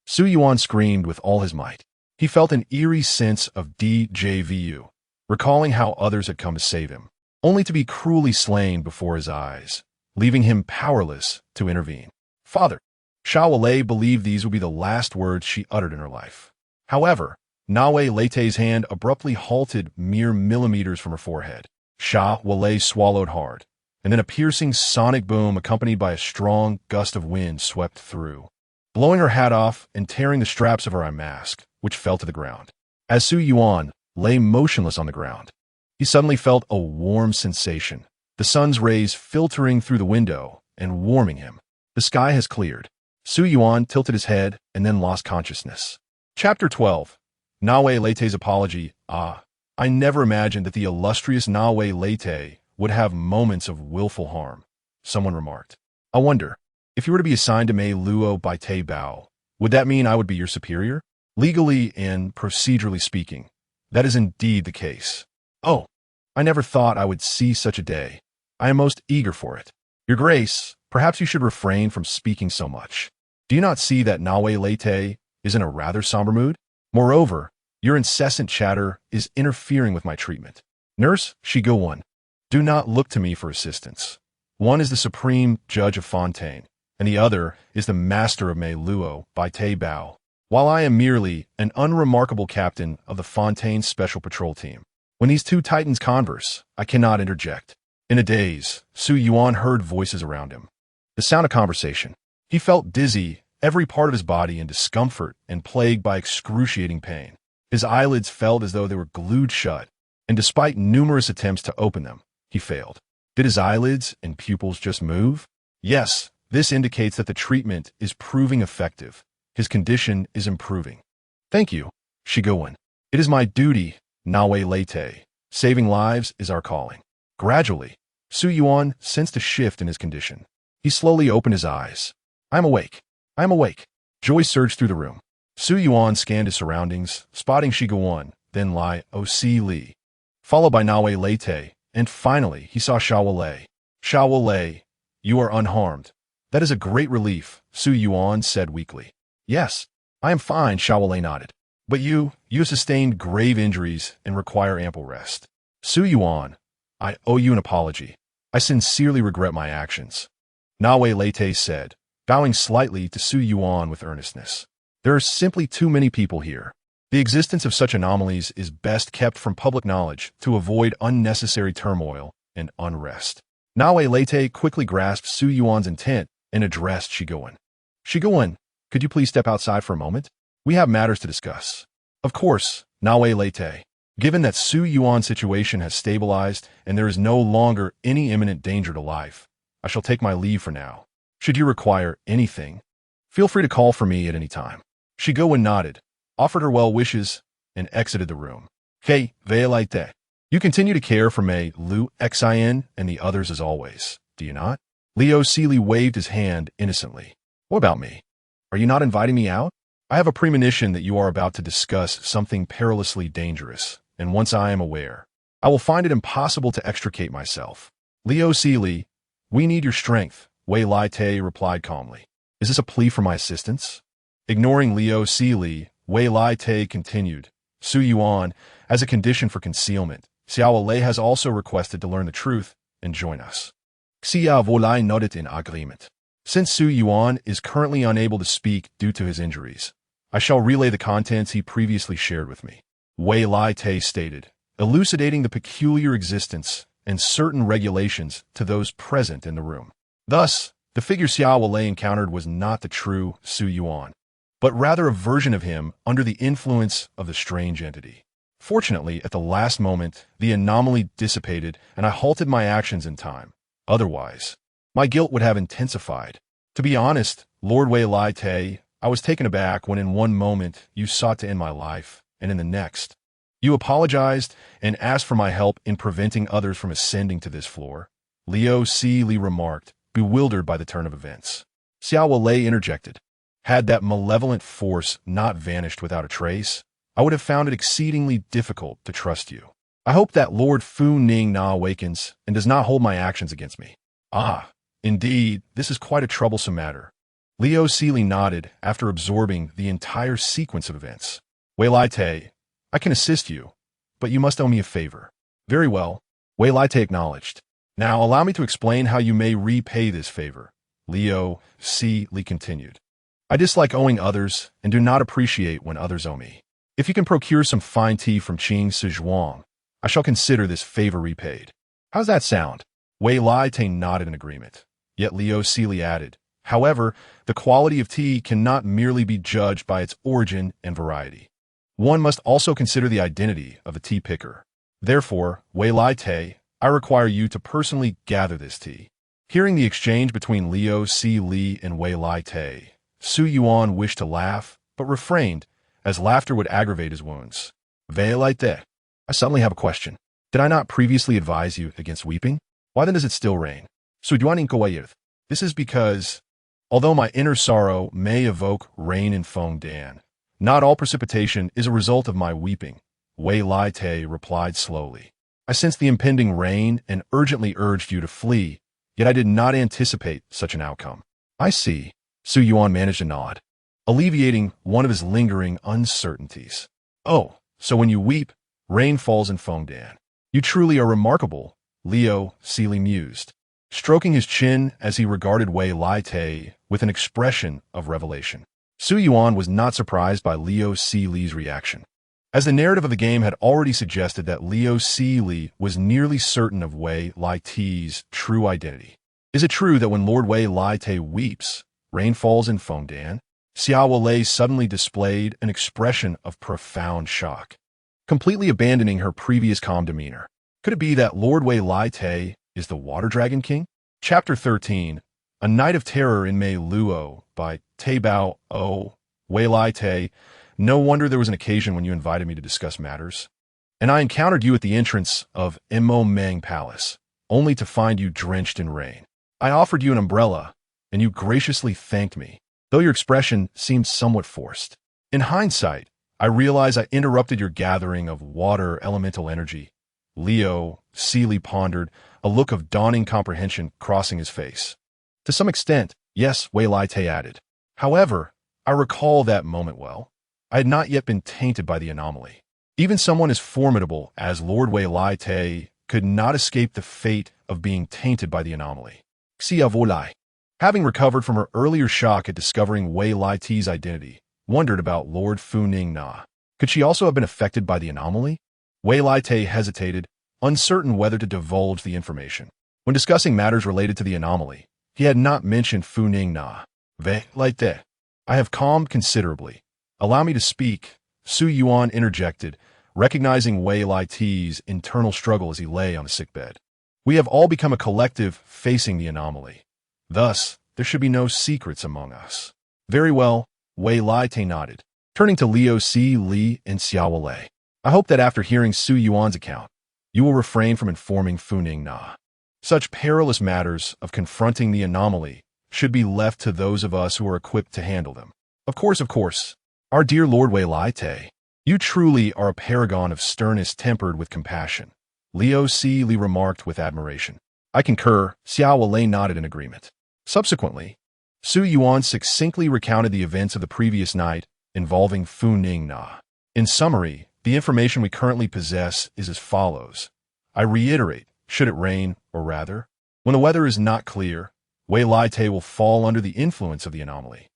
Su Yuan screamed with all his might. He felt an eerie sense of déjà vu, recalling how others had come to save him, only to be cruelly slain before his eyes, leaving him powerless to intervene. "Father!" Xiao believed these would be the last words she uttered in her life. However, Nawe Leite's hand abruptly halted mere millimeters from her forehead. Xiao swallowed hard, and then a piercing sonic boom accompanied by a strong gust of wind swept through, blowing her hat off and tearing the straps of her eye mask, which fell to the ground. As Su Yuan lay motionless on the ground, he suddenly felt a warm sensation, the sun's rays filtering through the window and warming him. The sky has cleared. Su Yuan tilted his head and then lost consciousness. Chapter 12. Nawe Leite's apology. I never imagined that the illustrious Nawe Leite would have moments of willful harm, someone remarked. "I wonder, if you were to be assigned to Mei Luo by Teibao, would that mean I would be your superior? Legally and procedurally speaking, that is indeed the case." "Oh, I never thought I would see such a day. I am most eager for it. Your Grace, perhaps you should refrain from speaking so much. Do you not see that Nawe Leite is in a rather somber mood? Moreover, your incessant chatter is interfering with my treatment. Nurse, Shigo-one, do not look to me for assistance. One is the supreme judge of Fontaine, and the other is the master of Mei Luo by Teibao, while I am merely an unremarkable captain of the Fontaine Special Patrol Team. When these two titans converse, I cannot interject." In a daze, Su Yuan heard voices around him. The sound of conversation. He felt dizzy, every part of his body in discomfort and plagued by excruciating pain. His eyelids felt as though they were glued shut, and despite numerous attempts to open them, he failed. Did his eyelids and pupils just move? Yes, this indicates that the treatment is proving effective. His condition is improving. "Thank you, Shigo-one. It is my duty, Nawe Leite. Saving lives is our calling." Gradually, Su Yuan sensed a shift in his condition. He slowly opened his eyes. "I am awake. I am awake." Joy surged through the room. Su Yuan scanned his surroundings, spotting Shigo-one, then Li, followed by Nawe Leite, and finally he saw Xiao. "Xiao, you are unharmed. That is a great relief," Su Yuan said weakly. "Yes, I am fine," Xiao nodded. "But you sustained grave injuries and require ample rest." "Su Yuan, I owe you an apology. I sincerely regret my actions," Nawe Leite said, bowing slightly to Su Yuan with earnestness. "There are simply too many people here. The existence of such anomalies is best kept from public knowledge to avoid unnecessary turmoil and unrest." Nawe Leite quickly grasped Su Yuan's intent and addressed Shigo-one. "Shigo-one, could you please step outside for a moment? We have matters to discuss." "Of course, Nawe Leite. Given that Su Yuan's situation has stabilized and there is no longer any imminent danger to life, I shall take my leave for now. Should you require anything, feel free to call for me at any time." Shigo-one nodded, offered her well wishes, and exited the room. "Hey, Veilite. You continue to care for Mei Lu Xin and the others as always, do you not?" Leo Seeley waved his hand innocently. "What about me? Are you not inviting me out? I have a premonition that you are about to discuss something perilously dangerous, and once I am aware, I will find it impossible to extricate myself." "Leo Seeley, we need your strength," Wei Lai Te replied calmly. "Is this a plea for my assistance?" Ignoring Leo Seeley, Wei Lai Te continued. "Su Yuan, as a condition for concealment, Xiao Lei has also requested to learn the truth and join us." Xia Volai nodded in agreement. Since Su Yuan is currently unable to speak due to his injuries, I shall relay the contents he previously shared with me. Wei Lai Te stated, elucidating the peculiar existence and certain regulations to those present in the room. Thus, the figure Xiao Lei encountered was not the true Su Yuan, but rather a version of him under the influence of the strange entity. Fortunately, at the last moment, the anomaly dissipated and I halted my actions in time. Otherwise, my guilt would have intensified. To be honest, Lord Wei Lai Te, I was taken aback when in one moment you sought to end my life, and in the next, you apologized and asked for my help in preventing others from ascending to this floor. Liu Si Li remarked, bewildered by the turn of events. Xiao Lei interjected. Had that malevolent force not vanished without a trace, I would have found it exceedingly difficult to trust you. I hope that Lord Fu Ning Na awakens and does not hold my actions against me. Ah, indeed, this is quite a troublesome matter. Liu Seely nodded after absorbing the entire sequence of events. Wei Lai Te, I can assist you, but you must owe me a favor. Very well, Wei Lai Te acknowledged. Now allow me to explain how you may repay this favor. Liu Seely continued. I dislike owing others and do not appreciate when others owe me. If you can procure some fine tea from Qing Sizhuang, I shall consider this favor repaid. How's that sound? Wei Lai Te nodded in agreement. Yet Liu Seely added, however, the quality of tea cannot merely be judged by its origin and variety. One must also consider the identity of a tea picker. Therefore, Wei Lai Te, I require you to personally gather this tea. Hearing the exchange between Liu Si Li and Wei Lai Te, Su Yuan wished to laugh, but refrained, as laughter would aggravate his wounds. Wei Lai Te, I suddenly have a question. Did I not previously advise you against weeping? Why then does it still rain? This is because, although my inner sorrow may evoke rain in Fontaine, not all precipitation is a result of my weeping. Wei Lai Te replied slowly. I sensed the impending rain and urgently urged you to flee, yet I did not anticipate such an outcome. I see. Su Yuan managed a nod, alleviating one of his lingering uncertainties. Oh, so when you weep, rain falls in Fontaine. You truly are remarkable, Liu Seely mused, stroking his chin as he regarded Wei Lai Te with an expression of revelation. Su Yuan was not surprised by Liu Seely's reaction, as the narrative of the game had already suggested that Liu Seely was nearly certain of Wei Lai Te's true identity. Is it true that when Lord Wei Lai Te weeps, rain falls in Fontaine? Xiao Lei suddenly displayed an expression of profound shock, completely abandoning her previous calm demeanor. Could it be that Lord Wei Lai Te is the Water Dragon King? Chapter 13, A Night of Terror in Mei Luo by Teibao O. Wei Lai Te, no wonder there was an occasion when you invited me to discuss matters. And I encountered you at the entrance of Mo Meng Palace, only to find you drenched in rain. I offered you an umbrella, and you graciously thanked me, though your expression seemed somewhat forced. In hindsight, I realize I interrupted your gathering of water elemental energy. Liu Seely pondered, a look of dawning comprehension crossing his face. To some extent, yes, Wei Lai Te added. However, I recall that moment well. I had not yet been tainted by the anomaly. Even someone as formidable as Lord Wei Lai Te could not escape the fate of being tainted by the anomaly. Xia Volai, having recovered from her earlier shock at discovering Wei Lai Te's identity, wondered about Lord Fu Ning Na. Could she also have been affected by the anomaly? Wei Lai Te hesitated, uncertain whether to divulge the information. When discussing matters related to the anomaly, he had not mentioned Fu Ning Na. Wei Lai Te, I have calmed considerably. Allow me to speak, Su Yuan interjected, recognizing Wei Lai Te's internal struggle as he lay on the sickbed. We have all become a collective facing the anomaly. Thus, there should be no secrets among us. Very well, Wei Lai Te nodded, turning to Liu Si Li and Xiao Lei. I hope that after hearing Su Yuan's account, you will refrain from informing Fu Ning Na. Such perilous matters of confronting the anomaly should be left to those of us who are equipped to handle them. Of course, our dear Lord Wei Lai Te, you truly are a paragon of sternness tempered with compassion, Liu Si Li remarked with admiration. I concur, Xiao Lei nodded in agreement. Subsequently, Su Yuan succinctly recounted the events of the previous night involving Fu Ning Na. In summary, the information we currently possess is as follows. I reiterate, should it rain, or rather, when the weather is not clear, Wei Lai Te will fall under the influence of the anomaly.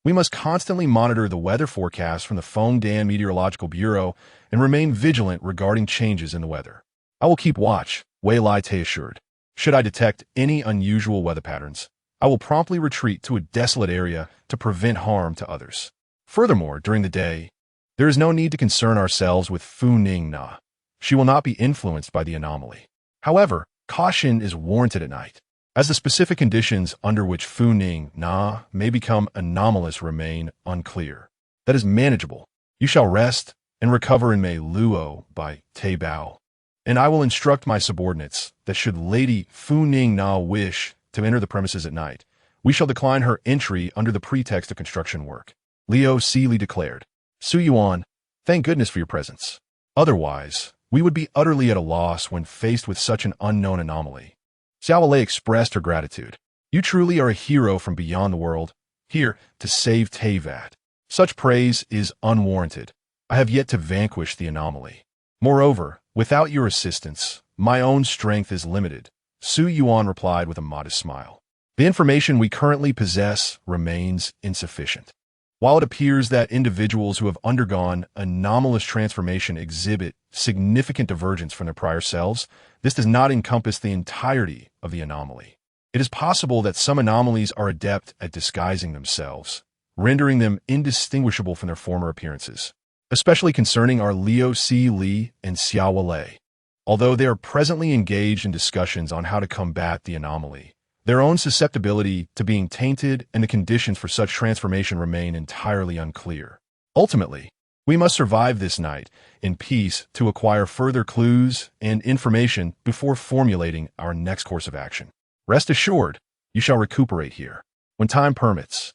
We must constantly monitor the weather forecast from the Fontaine Meteorological Bureau and remain vigilant regarding changes in the weather. I will keep watch, Wei Lai Te assured. Should I detect any unusual weather patterns, I will promptly retreat to a desolate area to prevent harm to others. Furthermore, during the day, there is no need to concern ourselves with Fu Ning Na. She will not be influenced by the anomaly. However, caution is warranted at night, as the specific conditions under which Fu Ning Na may become anomalous remain unclear. That is manageable. You shall rest and recover in Mei Luo by Te Bao. And I will instruct my subordinates that should Lady Fu Ning Na wish to enter the premises at night, we shall decline her entry under the pretext of construction work. Liu Xili declared. Su Yuan, thank goodness for your presence. Otherwise, we would be utterly at a loss when faced with such an unknown anomaly. Xiao Lei expressed her gratitude. You truly are a hero from beyond the world, here to save Teyvat. Such praise is unwarranted. I have yet to vanquish the anomaly. Moreover, without your assistance, my own strength is limited, Su Yuan replied with a modest smile. The information we currently possess remains insufficient. While it appears that individuals who have undergone anomalous transformation exhibit significant divergence from their prior selves, this does not encompass the entirety of the anomaly. It is possible that some anomalies are adept at disguising themselves, rendering them indistinguishable from their former appearances, especially concerning our Liu Xili and Xiao Lei. Although they are presently engaged in discussions on how to combat the anomaly, their own susceptibility to being tainted and the conditions for such transformation remain entirely unclear. Ultimately, we must survive this night in peace to acquire further clues and information before formulating our next course of action. Rest assured, you shall recuperate here. When time permits,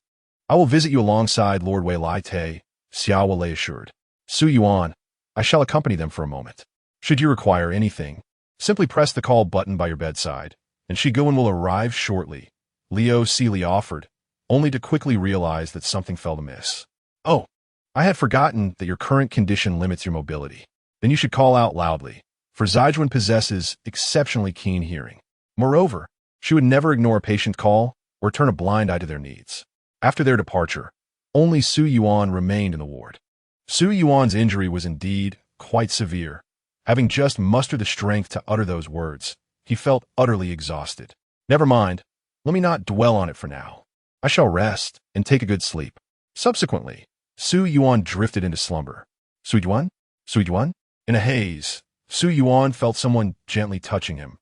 I will visit you alongside Lord Wei Lai Te, Xiao Lei assured. Su Yuan, I shall accompany them for a moment. Should you require anything, simply press the call button by your bedside, and Shiguan will arrive shortly, Liu Xili offered, only to quickly realize that something fell amiss. Oh, I had forgotten that your current condition limits your mobility. Then you should call out loudly, for Zaijuan possesses exceptionally keen hearing. Moreover, she would never ignore a patient's call or turn a blind eye to their needs. After their departure, only Su Yuan remained in the ward. Su Yuan's injury was indeed quite severe. Having just mustered the strength to utter those words, he felt utterly exhausted. Never mind, let me not dwell on it for now. I shall rest and take a good sleep. Subsequently, Su Yuan drifted into slumber. Su Yuan? Su Yuan? In a haze, Su Yuan felt someone gently touching him,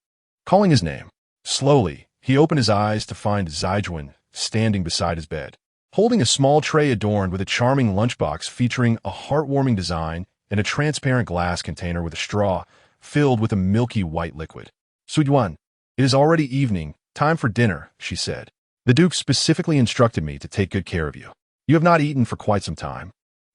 calling his name. Slowly, he opened his eyes to find Zaijuan standing beside his bed, holding a small tray adorned with a charming lunchbox featuring a heartwarming design and a transparent glass container with a straw filled with a milky white liquid. Su Yuan, it is already evening, time for dinner, she said. The Duke specifically instructed me to take good care of you. You have not eaten for quite some time,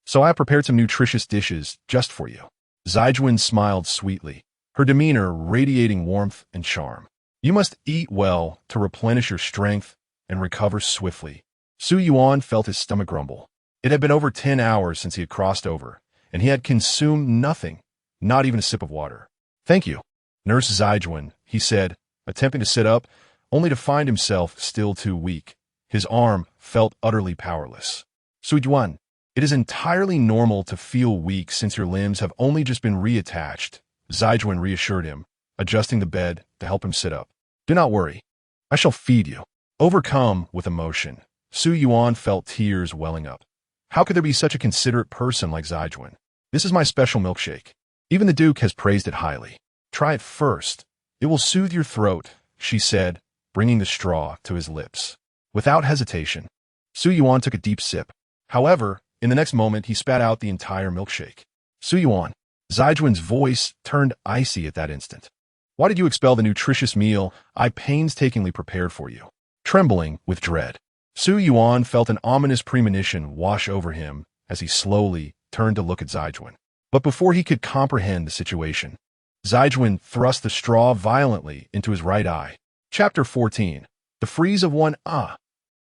so I have prepared some nutritious dishes just for you. Zaijuan smiled sweetly, her demeanor radiating warmth and charm. You must eat well to replenish your strength and recover swiftly. Su Yuan felt his stomach grumble. It had been over 10 hours since he had crossed over, and he had consumed nothing, not even a sip of water. Thank you, Nurse Zaijuan, he said, attempting to sit up, only to find himself still too weak. His arm felt utterly powerless. Su Yuan, it is entirely normal to feel weak since your limbs have only just been reattached, Zaijuan reassured him, adjusting the bed to help him sit up. Do not worry. I shall feed you. Overcome with emotion, Su Yuan felt tears welling up. How could there be such a considerate person like Zaijuan? This is my special milkshake. Even the Duke has praised it highly. Try it first. It will soothe your throat, she said, bringing the straw to his lips. Without hesitation, Su Yuan took a deep sip. However, in the next moment, he spat out the entire milkshake. Su Yuan, Zaijuan's voice turned icy at that instant. Why did you expel the nutritious meal I painstakingly prepared for you? Trembling with dread, Su Yuan felt an ominous premonition wash over him as he slowly turned to look at Zaijuan. But before he could comprehend the situation, Zaijuan thrust the straw violently into his right eye. Chapter 14. The Freeze of One Ah.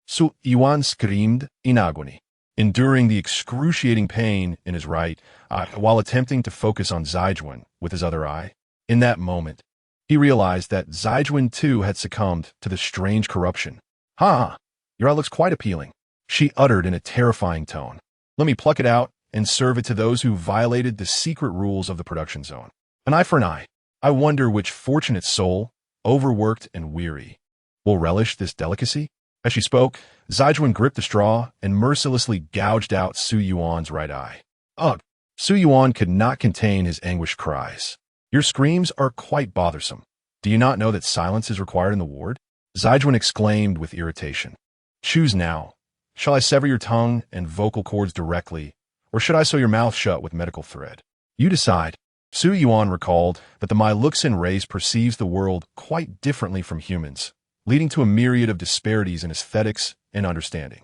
Su Yuan screamed in agony, enduring the excruciating pain in his right eye while attempting to focus on Zaijuan with his other eye. In that moment, he realized that Zaijuan too had succumbed to the strange corruption. Ha! Your eye looks quite appealing, she uttered in a terrifying tone. Let me pluck it out and serve it to those who violated the secret rules of the production zone. An eye for an eye. I wonder which fortunate soul, overworked and weary, will relish this delicacy? As she spoke, Zaijuan gripped the straw and mercilessly gouged out Su Yuan's right eye. Ugh! Su Yuan could not contain his anguished cries. Your screams are quite bothersome. Do you not know that silence is required in the ward? Zaijuan exclaimed with irritation. Choose now. Shall I sever your tongue and vocal cords directly, or should I sew your mouth shut with medical thread? You decide. Su Yuan recalled that the Myluxan race perceives the world quite differently from humans, leading to a myriad of disparities in aesthetics and understanding.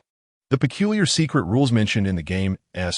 The peculiar secret rules mentioned in the game's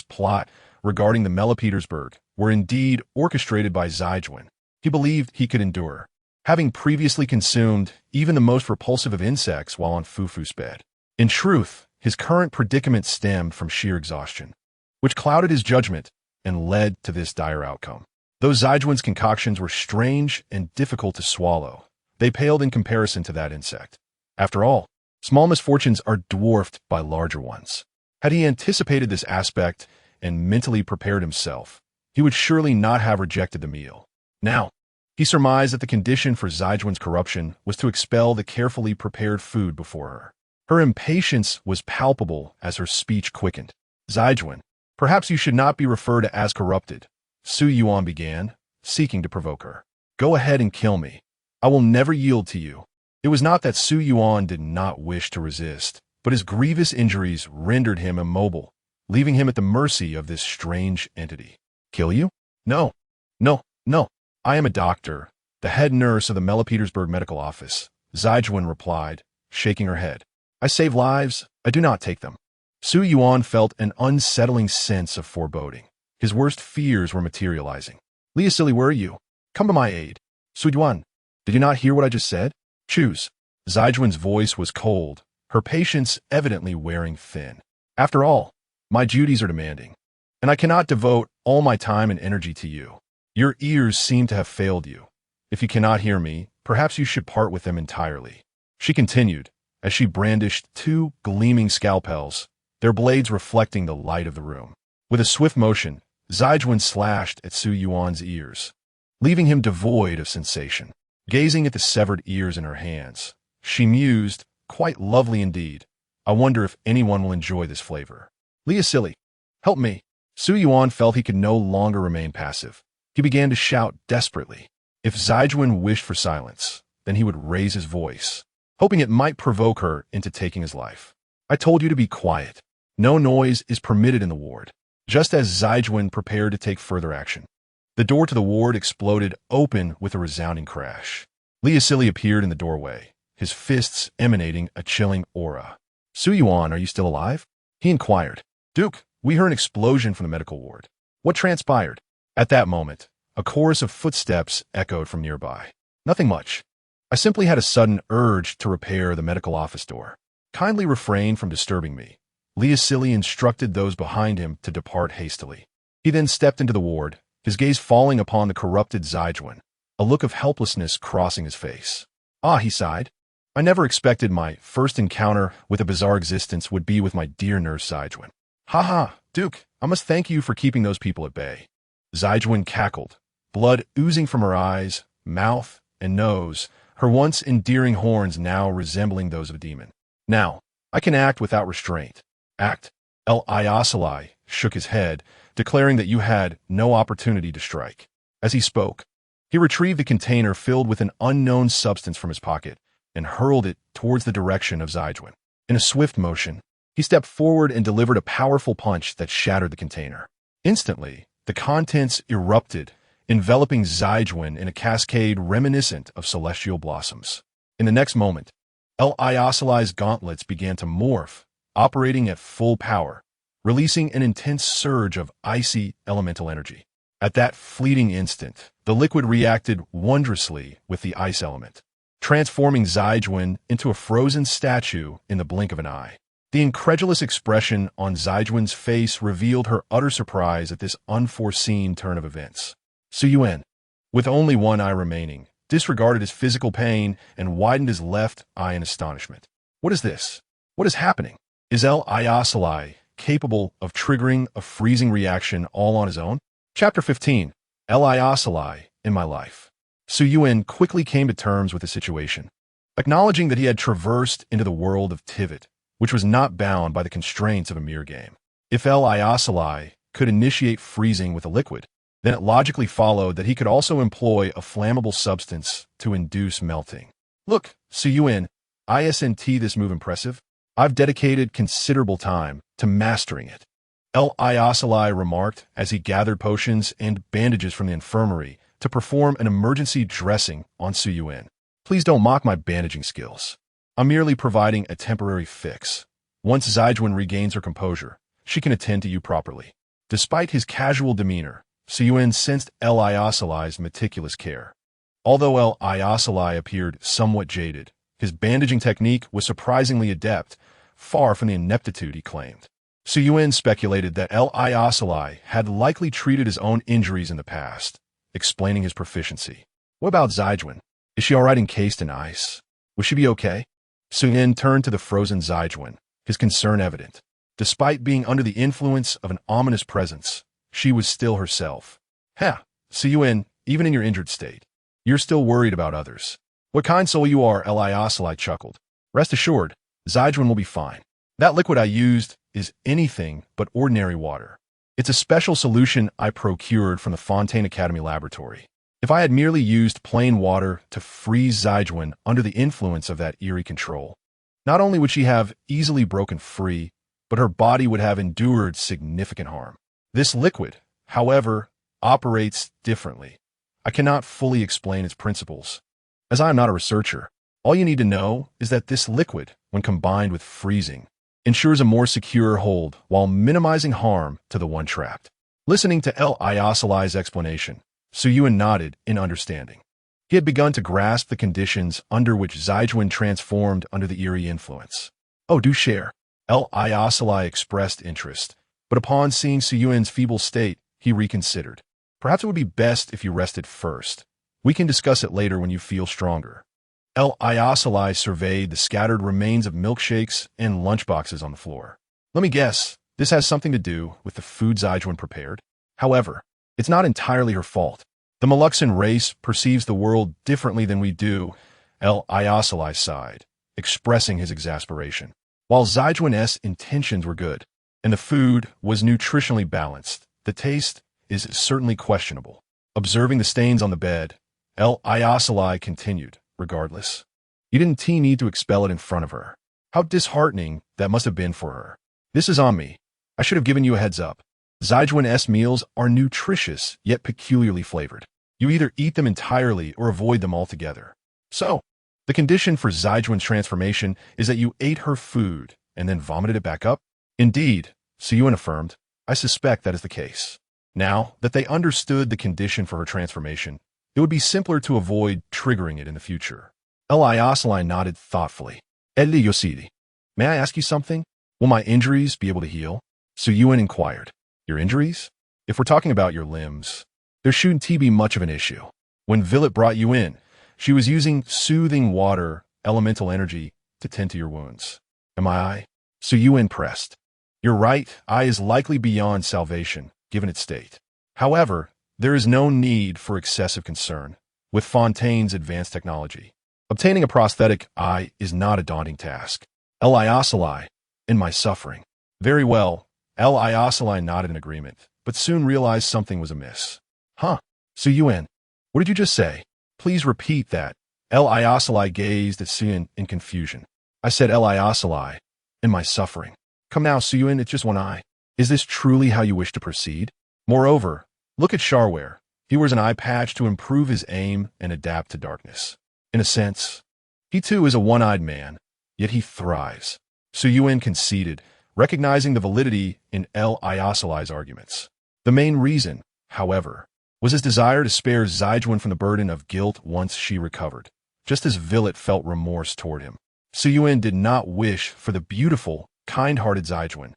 plot regarding the Melepetersburg were indeed orchestrated by Zaijuan. He believed he could endure, having previously consumed even the most repulsive of insects while on Fufu's bed. In truth, his current predicament stemmed from sheer exhaustion, which clouded his judgment and led to this dire outcome. Though Zaijuan's concoctions were strange and difficult to swallow, they paled in comparison to that insect. After all, small misfortunes are dwarfed by larger ones. Had he anticipated this aspect and mentally prepared himself, he would surely not have rejected the meal. Now, he surmised that the condition for Zaijuan's corruption was to expel the carefully prepared food before her. Her impatience was palpable as her speech quickened. Zaijuan, perhaps you should not be referred to as corrupted, Su Yuan began, seeking to provoke her. Go ahead and kill me. I will never yield to you. It was not that Su Yuan did not wish to resist, but his grievous injuries rendered him immobile, leaving him at the mercy of this strange entity. Kill you? No. No, no. I am a doctor, the head nurse of the Melepetersburg medical office, Zaijuan replied, shaking her head. I save lives, I do not take them. Su Yuan felt an unsettling sense of foreboding. His worst fears were materializing. Leasili, where are you? Come to my aid. Su Yuan, did you not hear what I just said? Choose. Zaijuan's voice was cold, her patience evidently wearing thin. After all, my duties are demanding, and I cannot devote all my time and energy to you. Your ears seem to have failed you. If you cannot hear me, perhaps you should part with them entirely. She continued, as she brandished two gleaming scalpels, their blades reflecting the light of the room. With a swift motion, Zaijuan slashed at Su Yuan's ears, leaving him devoid of sensation. Gazing at the severed ears in her hands, she mused, quite lovely indeed. I wonder if anyone will enjoy this flavor. Leasili, help me. Su Yuan felt he could no longer remain passive. He began to shout desperately. If Zaijuan wished for silence, then he would raise his voice, hoping it might provoke her into taking his life. I told you to be quiet. No noise is permitted in the ward. Just as Zaijuan prepared to take further action, the door to the ward exploded open with a resounding crash. Leasili appeared in the doorway, his fists emanating a chilling aura. Su Yuan, are you still alive? He inquired. Duke, we heard an explosion from the medical ward. What transpired? At that moment, a chorus of footsteps echoed from nearby. Nothing much. I simply had a sudden urge to repair the medical office door. Kindly refrain from disturbing me. Leasili instructed those behind him to depart hastily. He then stepped into the ward, his gaze falling upon the corrupted Zaijuan, a look of helplessness crossing his face. Ah, he sighed. I never expected my first encounter with a bizarre existence would be with my dear nurse Zaijuan. Ha ha, Duke, I must thank you for keeping those people at bay. Zaijuan cackled, blood oozing from her eyes, mouth, and nose, her once endearing horns now resembling those of a demon. Now, I can act without restraint. Act. El Iosali shook his head, declaring that you had no opportunity to strike. As he spoke, he retrieved the container filled with an unknown substance from his pocket and hurled it towards the direction of Zaijuan. In a swift motion, he stepped forward and delivered a powerful punch that shattered the container. Instantly, the contents erupted, enveloping Zaijuan in a cascade reminiscent of celestial blossoms. In the next moment, El Iosali's gauntlets began to morph, operating at full power, releasing an intense surge of icy elemental energy. At that fleeting instant, the liquid reacted wondrously with the ice element, transforming Zaijuan into a frozen statue in the blink of an eye. The incredulous expression on Zaijuan's face revealed her utter surprise at this unforeseen turn of events. Su Yuan, with only one eye remaining, disregarded his physical pain and widened his left eye in astonishment. What is this? What is happening? Is El-Ayasali capable of triggering a freezing reaction all on his own? Chapter 15. El-Ayasali in my life. Yuan quickly came to terms with the situation, acknowledging that he had traversed into the world of Teyvat, which was not bound by the constraints of a mere game. If El-Ayasali could initiate freezing with a liquid, then it logically followed that he could also employ a flammable substance to induce melting. Look, Yuan, isn't this move impressive? I've dedicated considerable time to mastering it. El-Ayasali remarked as he gathered potions and bandages from the infirmary to perform an emergency dressing on Yuan. Please don't mock my bandaging skills. I'm merely providing a temporary fix. Once Zijun regains her composure, she can attend to you properly. Despite his casual demeanor, Yuan sensed El-Ayasali's meticulous care. Although El-Ayasali appeared somewhat jaded, his bandaging technique was surprisingly adept, far from the ineptitude he claimed. Yuan speculated that El-Ayasali had likely treated his own injuries in the past, explaining his proficiency. What about Zijun? Is she alright encased in ice? Will she be okay? Yuan turned to the frozen Zijun, his concern evident. Despite being under the influence of an ominous presence, she was still herself. Yuan, even in your injured state, you're still worried about others. What kind soul you are, El-Ayasali chuckled. Rest assured, Zijun will be fine. That liquid I used is anything but ordinary water. It's a special solution I procured from the Fontaine Academy laboratory. If I had merely used plain water to freeze Zijun under the influence of that eerie control, not only would she have easily broken free, but her body would have endured significant harm. This liquid, however, operates differently. I cannot fully explain its principles. As I am not a researcher, all you need to know is that this liquid, when combined with freezing, ensures a more secure hold while minimizing harm to the one trapped. Listening to El-Ayasali's explanation, Yuan nodded in understanding. He had begun to grasp the conditions under which Zijun transformed under the eerie influence. Oh, do share. El-Ayasali expressed interest, but upon seeing Yuan's feeble state, he reconsidered. Perhaps it would be best if you rested first. We can discuss it later when you feel stronger. El-Ayasali surveyed the scattered remains of milkshakes and lunchboxes on the floor. Let me guess, this has something to do with the food Zijun prepared. However, it's not entirely her fault. The Meluxan race perceives the world differently than we do, El-Ayasali sighed, expressing his exasperation. While Zijun's intentions were good, and the food was nutritionally balanced, the taste is certainly questionable. Observing the stains on the bed, El-Ayasali continued, regardless. You didn't need to expel it in front of her. How disheartening that must have been for her. This is on me. I should have given you a heads up. Zijun's meals are nutritious, yet peculiarly flavored. You either eat them entirely or avoid them altogether. So, the condition for Zijun's transformation is that you ate her food and then vomited it back up? Indeed, Yuan affirmed. I suspect that is the case. Now that they understood the condition for her transformation, it would be simpler to avoid triggering it in the future. El-Ayasali nodded thoughtfully. Edli Yosidi, may I ask you something? Will my injuries be able to heal? Yuan inquired. Your injuries? If we're talking about your limbs, there shouldn't be much of an issue. When Villet brought you in, she was using soothing water, elemental energy, to tend to your wounds. Am I? Yuan pressed. You're right, I is likely beyond salvation, given its state. However, there is no need for excessive concern. With Fontaine's advanced technology, obtaining a prosthetic eye is not a daunting task. El-Ayasali, in my suffering. Very well, El-Ayasali nodded in agreement, but soon realized something was amiss. Yuan, what did you just say? Please repeat that. El-Ayasali gazed at Yuan in confusion. I said El-Ayasali, in my suffering. Come now, Yuan, it's just one eye. Is this truly how you wish to proceed? Moreover, look at Sharware. He wears an eye patch to improve his aim and adapt to darkness. In a sense, he too is a one-eyed man, yet he thrives. Yuan conceded, recognizing the validity in El-Ayasali's arguments. The main reason, however, was his desire to spare Zijun from the burden of guilt once she recovered, just as Villet felt remorse toward him. Yuan did not wish for the beautiful, kind-hearted Zijun,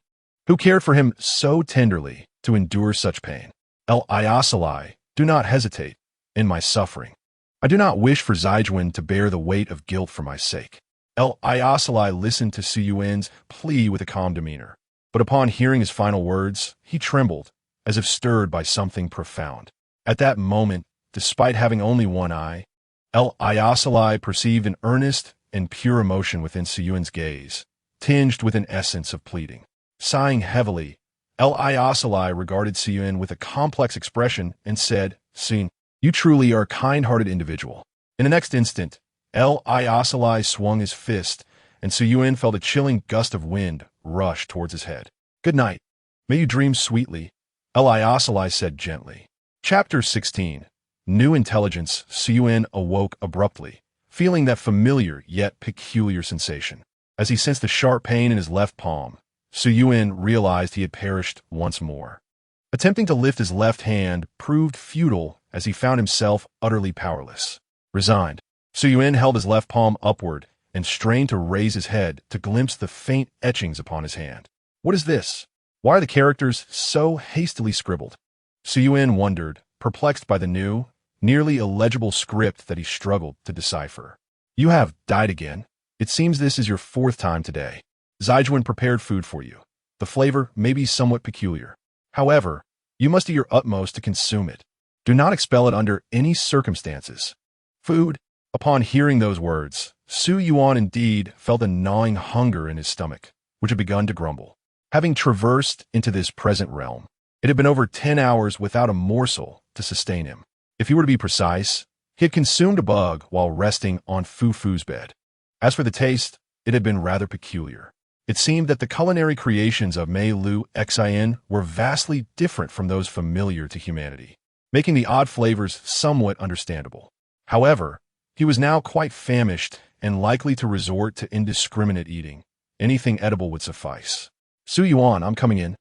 who cared for him so tenderly, to endure such pain. El-Ayasali, do not hesitate, in my suffering. I do not wish for Zijun to bear the weight of guilt for my sake. Iosali listened to Su Yuan's plea with a calm demeanor. But upon hearing his final words, he trembled, as if stirred by something profound. At that moment, despite having only one eye, Iosali perceived an earnest and pure emotion within Su Yuan's gaze, tinged with an essence of pleading. Sighing heavily, Iosali regarded Su Yuan with a complex expression and said, "Sin, you truly are a kind-hearted individual." In the next instant, Iosali swung his fist, and Su Yuan felt a chilling gust of wind rush towards his head. "Good night. May you dream sweetly," Iosali said gently. Chapter 16. New Intelligence. Su Yuan awoke abruptly, feeling that familiar yet peculiar sensation. As he sensed a sharp pain in his left palm, Su Yuan realized he had perished once more. Attempting to lift his left hand proved futile as he found himself utterly powerless. Resigned, Su Yuan held his left palm upward and strained to raise his head to glimpse the faint etchings upon his hand. What is this? Why are the characters so hastily scribbled? Su Yuan wondered, perplexed by the new, nearly illegible script that he struggled to decipher. "You have died again. It seems this is your fourth time today. Zaijuan prepared food for you. The flavor may be somewhat peculiar. However, you must do your utmost to consume it. Do not expel it under any circumstances." Food. Upon hearing those words, Su Yuan indeed felt a gnawing hunger in his stomach, which had begun to grumble. Having traversed into this present realm, it had been over 10 hours without a morsel to sustain him. If he were to be precise, he had consumed a bug while resting on Fufu's bed. As for the taste, it had been rather peculiar. It seemed that the culinary creations of Mei Lu Xin were vastly different from those familiar to humanity, making the odd flavors somewhat understandable. However, he was now quite famished and likely to resort to indiscriminate eating. Anything edible would suffice. "Su Yuan, I'm coming in,"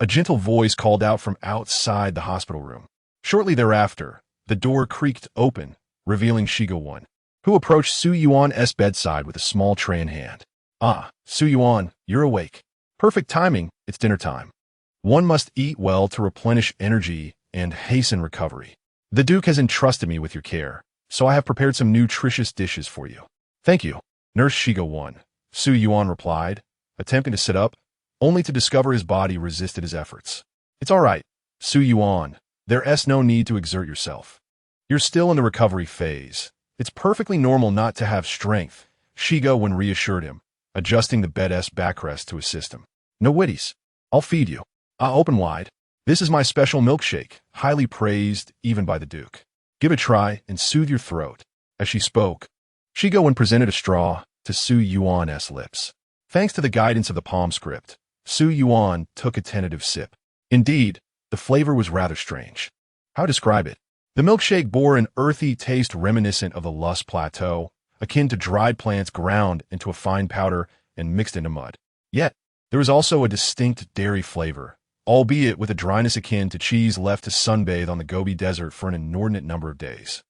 a gentle voice called out from outside the hospital room. Shortly thereafter, the door creaked open, revealing Shiga Yuan, who approached Su Yuan's bedside with a small tray in hand. "Ah, Su Yuan, you're awake. Perfect timing, it's dinner time. One must eat well to replenish energy and hasten recovery. The Duke has entrusted me with your care, so I have prepared some nutritious dishes for you." "Thank you, Nurse Shiga Yuan," Su Yuan replied, attempting to sit up, only to discover his body resisted his efforts. "It's all right, Su Yuan. There's no need to exert yourself. You're still in the recovery phase. It's perfectly normal not to have strength," Shiga Yuan reassured him, adjusting the bed's backrest to assist him. "No witties. I'll feed you. Open wide. This is my special milkshake, highly praised even by the Duke. Give it a try and soothe your throat." As she spoke, Shiga Yuan presented a straw to Su Yuan's lips. Thanks to the guidance of the palm script, Su Yuan took a tentative sip. Indeed, the flavor was rather strange. How describe it? The milkshake bore an earthy taste reminiscent of the Lust Plateau, akin to dried plants ground into a fine powder and mixed into mud. Yet, there was also a distinct dairy flavor, albeit with a dryness akin to cheese left to sunbathe on the Gobi Desert for an inordinate number of days.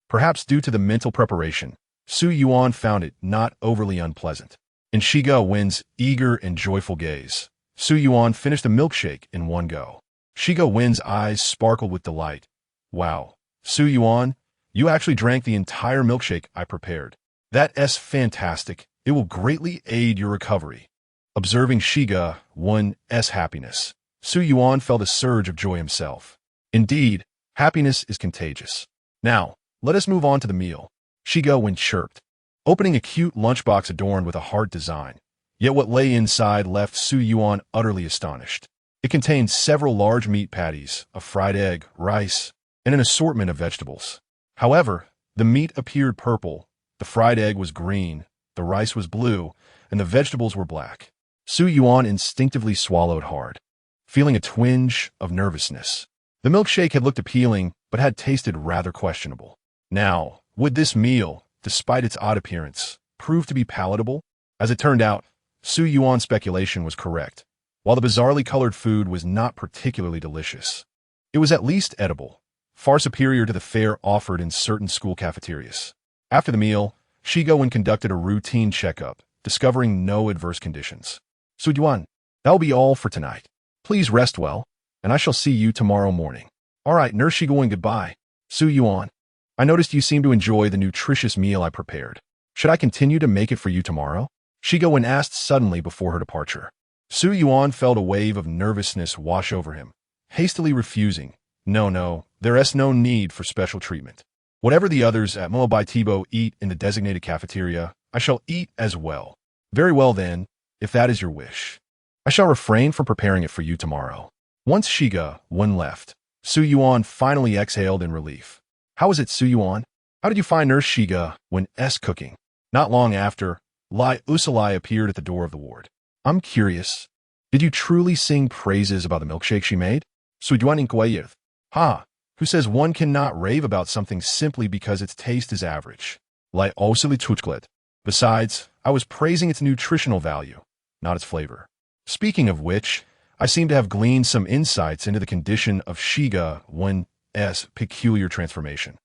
Perhaps due to the mental preparation, Su Yuan found it not overly unpleasant. In Shiga Yuan's eager and joyful gaze, Su Yuan finished the milkshake in one go. Shiga Yuan's eyes sparkled with delight. "Wow, Su Yuan, you actually drank the entire milkshake I prepared. That's fantastic. It will greatly aid your recovery." Observing Shiga Yuan's happiness, Su Yuan felt a surge of joy himself. Indeed, happiness is contagious. "Now, let us move on to the meal," Shiga Yuan chirped, opening a cute lunchbox adorned with a heart design. Yet what lay inside left Su Yuan utterly astonished. It contained several large meat patties, a fried egg, rice, and an assortment of vegetables. However, the meat appeared purple, the fried egg was green, the rice was blue, and the vegetables were black. Su Yuan instinctively swallowed hard, feeling a twinge of nervousness. The milkshake had looked appealing, but had tasted rather questionable. Now, would this meal, despite its odd appearance, prove to be palatable? As it turned out, Su Yuan's speculation was correct. While the bizarrely colored food was not particularly delicious, it was at least edible, far superior to the fare offered in certain school cafeterias. After the meal, Shiga Yuan conducted a routine checkup, discovering no adverse conditions. "Su Yuan, that will be all for tonight. Please rest well, and I shall see you tomorrow morning." "All right, Nurse Shiga Yuan, goodbye. Su Yuan, I noticed you seem to enjoy the nutritious meal I prepared. Should I continue to make it for you tomorrow? Shiga when asked suddenly before her departure. Su Yuan felt a wave of nervousness wash over him, hastily refusing. No, there's no need for special treatment. Whatever the others at Moabai Tibo eat in the designated cafeteria, I shall eat as well. Very well then, if that is your wish. I shall refrain from preparing it for you tomorrow. Once Shiga, Wen left, Su Yuan finally exhaled in relief. How is it, Su Yuan? How did you find Nurse Shiga when cooking? Not long after, Lai Usalai appeared at the door of the ward. I'm curious. Did you truly sing praises about the milkshake she made? Su Yuan inquired. Who says one cannot rave about something simply because its taste is average? Lai Usalai tutklet. Besides, I was praising its nutritional value, not its flavor. Speaking of which, I seem to have gleaned some insights into the condition of Shiga Wen's peculiar transformation.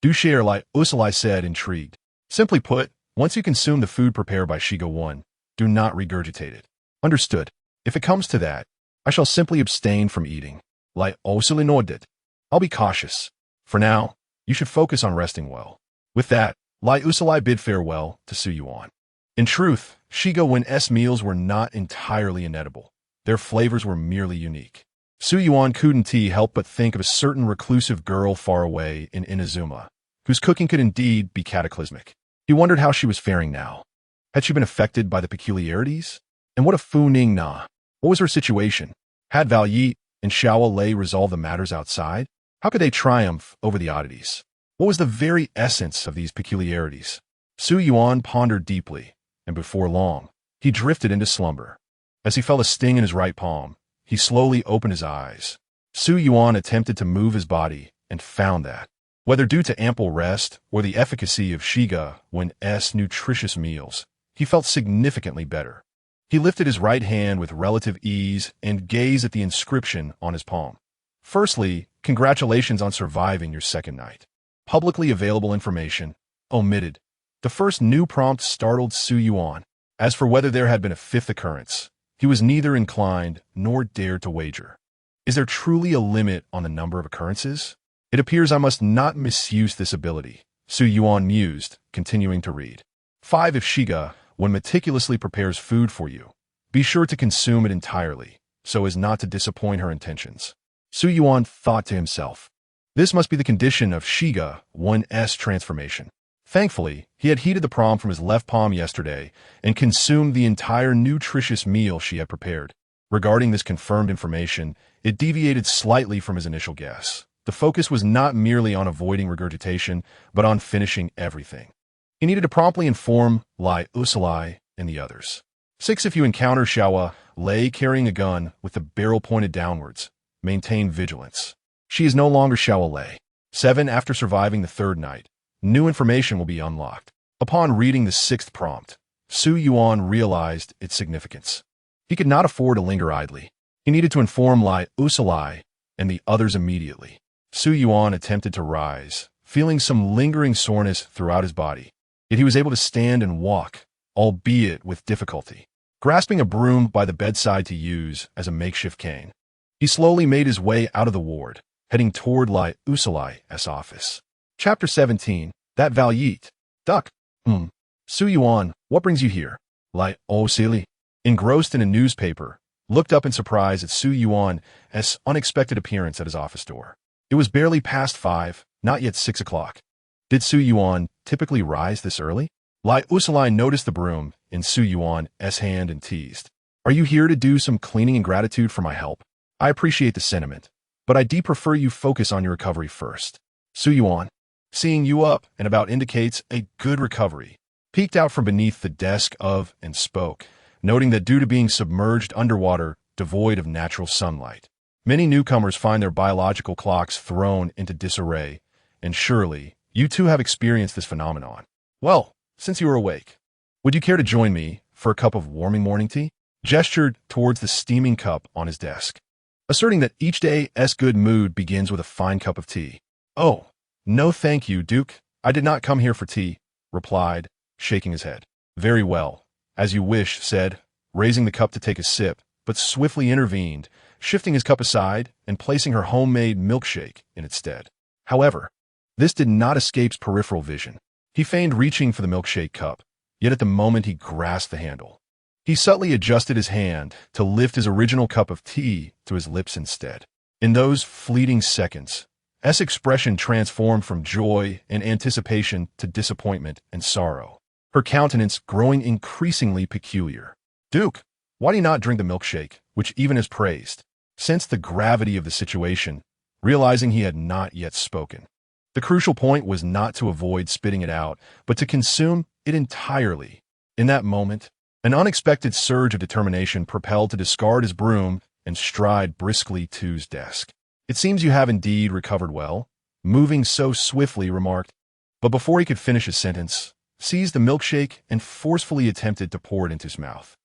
Do share, Lai Usalai said, intrigued. Simply put, once you consume the food prepared by Shiga Wen, do not regurgitate it. Understood. If it comes to that, I shall simply abstain from eating. Lai Usalai nodded. I'll be cautious. For now, you should focus on resting well. With that, Lai Usalai bid farewell to Su Yuan. In truth, Shiga Wen's meals were not entirely inedible. Their flavors were merely unique. Su Yuan couldn't help but think of a certain reclusive girl far away in Inazuma, whose cooking could indeed be cataclysmic. He wondered how she was faring now. Had she been affected by the peculiarities? And what of Fu Ning Na? What was her situation? Had Val Yi and Xiao Lei resolved the matters outside? How could they triumph over the oddities? What was the very essence of these peculiarities? Su Yuan pondered deeply, and before long, he drifted into slumber. As he felt a sting in his right palm, he slowly opened his eyes. Su Yuan attempted to move his body and found that, whether due to ample rest or the efficacy of Shiga Wen's nutritious meals, he felt significantly better. He lifted his right hand with relative ease and gazed at the inscription on his palm. Firstly, congratulations on surviving your second night. Publicly available information, omitted. The first new prompt startled Su Yuan. As for whether there had been a fifth occurrence, he was neither inclined nor dared to wager. Is there truly a limit on the number of occurrences? It appears I must not misuse this ability, Su Yuan mused, continuing to read. 5. If Shiga, when meticulously prepares food for you, be sure to consume it entirely, so as not to disappoint her intentions. Su Yuan thought to himself. This must be the condition of Shiga Wen's transformation. Thankfully, he had heated the prompt from his left palm yesterday and consumed the entire nutritious meal she had prepared. Regarding this confirmed information, it deviated slightly from his initial guess. The focus was not merely on avoiding regurgitation, but on finishing everything. He needed to promptly inform Lai Usalai and the others. 6. If you encounter Xiao Lei carrying a gun with the barrel pointed downwards, maintain vigilance. She is no longer Xiao Lei. 7. After surviving the third night, new information will be unlocked. Upon reading the 6th prompt, Su Yuan realized its significance. He could not afford to linger idly. He needed to inform Lai Usalai and the others immediately. Su Yuan attempted to rise, feeling some lingering soreness throughout his body. Yet he was able to stand and walk, albeit with difficulty, grasping a broom by the bedside to use as a makeshift cane. He slowly made his way out of the ward, heading toward Lai Usalai's office. Chapter 17. That Valiant Duck. Su Yuan, what brings you here? Lai Usalai, engrossed in a newspaper, looked up in surprise at Su Yuan's unexpected appearance at his office door. It was barely past 5, not yet 6 o'clock. Did Su Yuan typically rise this early? Lai Usalai noticed the broom in Su Yuan's hand and teased. Are you here to do some cleaning in gratitude for my help? I appreciate the sentiment, but I do prefer you focus on your recovery first. Su Yuan, seeing you up and about indicates a good recovery, peeked out from beneath the desk of and spoke, noting that due to being submerged underwater, devoid of natural sunlight, many newcomers find their biological clocks thrown into disarray, and surely you too have experienced this phenomenon. Well, since you are awake, would you care to join me for a cup of warming morning tea? Gestured towards the steaming cup on his desk, asserting that each day's good mood begins with a fine cup of tea. Oh, no thank you, Duke. I did not come here for tea, replied, shaking his head. Very well, as you wish, said, raising the cup to take a sip, but swiftly intervened, shifting his cup aside and placing her homemade milkshake in its stead. However, this did not escape peripheral vision. He feigned reaching for the milkshake cup, yet at the moment he grasped the handle, he subtly adjusted his hand to lift his original cup of tea to his lips instead. In those fleeting seconds, S' expression transformed from joy and anticipation to disappointment and sorrow, her countenance growing increasingly peculiar. "Duke, why do you not drink the milkshake, which even is praised?" Sensed the gravity of the situation, realizing he had not yet spoken. The crucial point was not to avoid spitting it out, but to consume it entirely. In that moment, an unexpected surge of determination propelled to discard his broom and stride briskly to his desk. "It seems you have indeed recovered well," moving so swiftly remarked, but before he could finish his sentence, seized the milkshake and forcefully attempted to pour it into his mouth.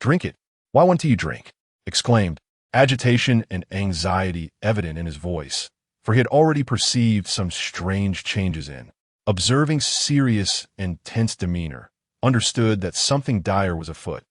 "Drink it. Why won't you drink?" exclaimed, agitation and anxiety evident in his voice, for he had already perceived some strange changes in. Observing serious and tense demeanor, understood that something dire was afoot,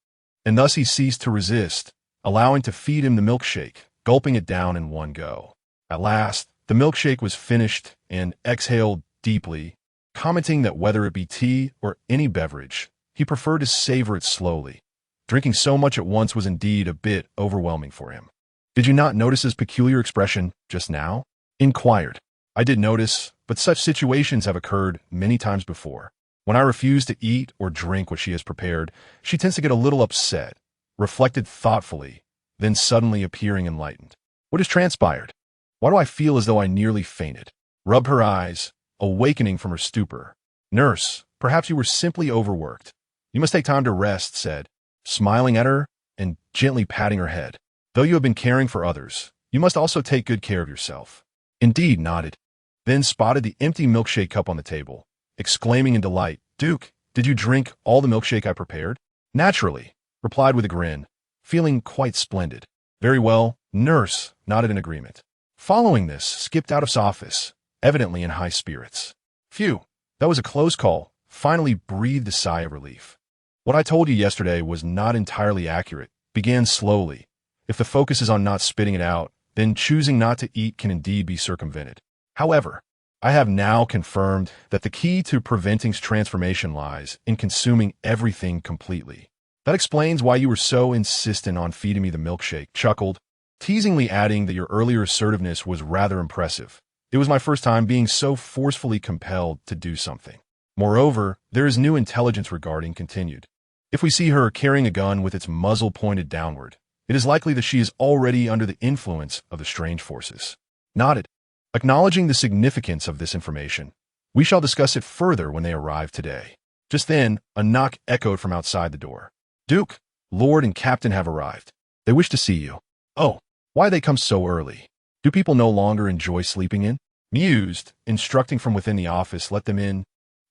and thus he ceased to resist, allowing to feed him the milkshake, gulping it down in one go. At last, the milkshake was finished and exhaled deeply, commenting that whether it be tea or any beverage, he preferred to savor it slowly. Drinking so much at once was indeed a bit overwhelming for him. "Did you not notice his peculiar expression just now?" inquired. "I did notice, but such situations have occurred many times before. When I refuse to eat or drink what she has prepared, she tends to get a little upset," reflected thoughtfully, then suddenly appearing enlightened. "What has transpired? Why do I feel as though I nearly fainted?" Rubbed her eyes, awakening from her stupor. "Nurse, perhaps you were simply overworked. You must take time to rest," said, smiling at her and gently patting her head. "Though you have been caring for others, you must also take good care of yourself." Indeed nodded, then spotted the empty milkshake cup on the table, exclaiming in delight, "Duke, did you drink all the milkshake I prepared?" "Naturally," replied with a grin, feeling quite splendid. "Very well," nurse nodded in agreement. Following this, skipped out of his office, evidently in high spirits. "Phew, that was a close call," finally breathed a sigh of relief. "What I told you yesterday was not entirely accurate," began slowly. "If the focus is on not spitting it out, then choosing not to eat can indeed be circumvented. However, I have now confirmed that the key to preventing transformation lies in consuming everything completely. That explains why you were so insistent on feeding me the milkshake," chuckled, teasingly adding that your earlier assertiveness was rather impressive. "It was my first time being so forcefully compelled to do something. Moreover, there is new intelligence regarding," continued. "If we see her carrying a gun with its muzzle pointed downward, it is likely that she is already under the influence of the strange forces." Nodded, acknowledging the significance of this information. "We shall discuss it further when they arrive today." Just then, a knock echoed from outside the door. "Duke, Lord and Captain have arrived. They wish to see you." "Oh, why they come so early? Do people no longer enjoy sleeping in?" Mused, instructing from within the office, "Let them in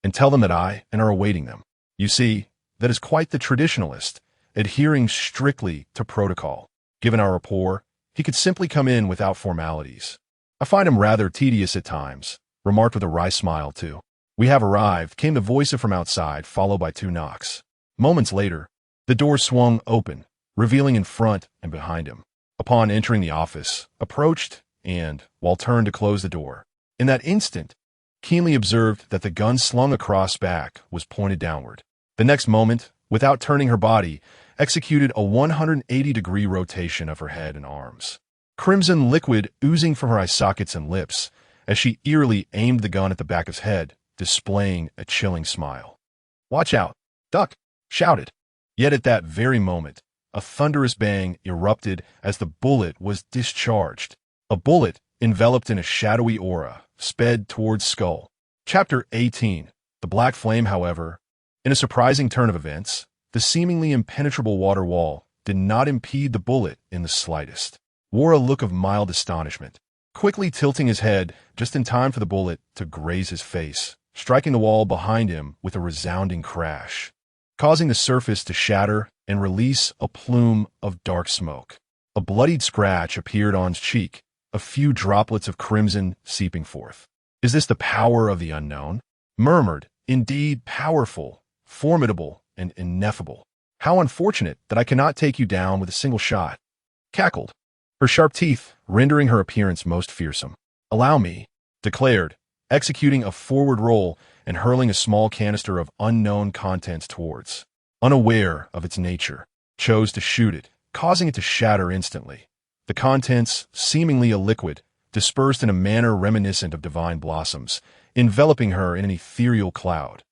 and tell them that I and are awaiting them." You see, that is quite the traditionalist, adhering strictly to protocol. Given our rapport, he could simply come in without formalities. "I find him rather tedious at times," remarked with a wry smile too. "We have arrived," came the voice from outside, followed by two knocks. Moments later, the door swung open, revealing in front and behind him. Upon entering the office, approached and, while turned to close the door, in that instant, keenly observed that the gun slung across back was pointed downward. The next moment, without turning her body, executed a 180-degree rotation of her head and arms. Crimson liquid oozing from her eye sockets and lips as she eerily aimed the gun at the back of his head, displaying a chilling smile. "Watch out! Duck!" shouted. Yet at that very moment, a thunderous bang erupted as the bullet was discharged. A bullet, enveloped in a shadowy aura, sped towards Skull. Chapter 18. The Black Flame, however, in a surprising turn of events, the seemingly impenetrable water wall did not impede the bullet in the slightest. Wore a look of mild astonishment, quickly tilting his head just in time for the bullet to graze his face, striking the wall behind him with a resounding crash, causing the surface to shatter and release a plume of dark smoke. A bloodied scratch appeared on his cheek, a few droplets of crimson seeping forth. "Is this the power of the unknown?" Murmured, "Indeed powerful, formidable, and ineffable. How unfortunate that I cannot take you down with a single shot." Cackled, her sharp teeth rendering her appearance most fearsome. "Allow me," declared, executing a forward roll and hurling a small canister of unknown contents towards. Unaware of its nature, chose to shoot it, causing it to shatter instantly. The contents, seemingly a liquid, dispersed in a manner reminiscent of divine blossoms, enveloping her in an ethereal cloud.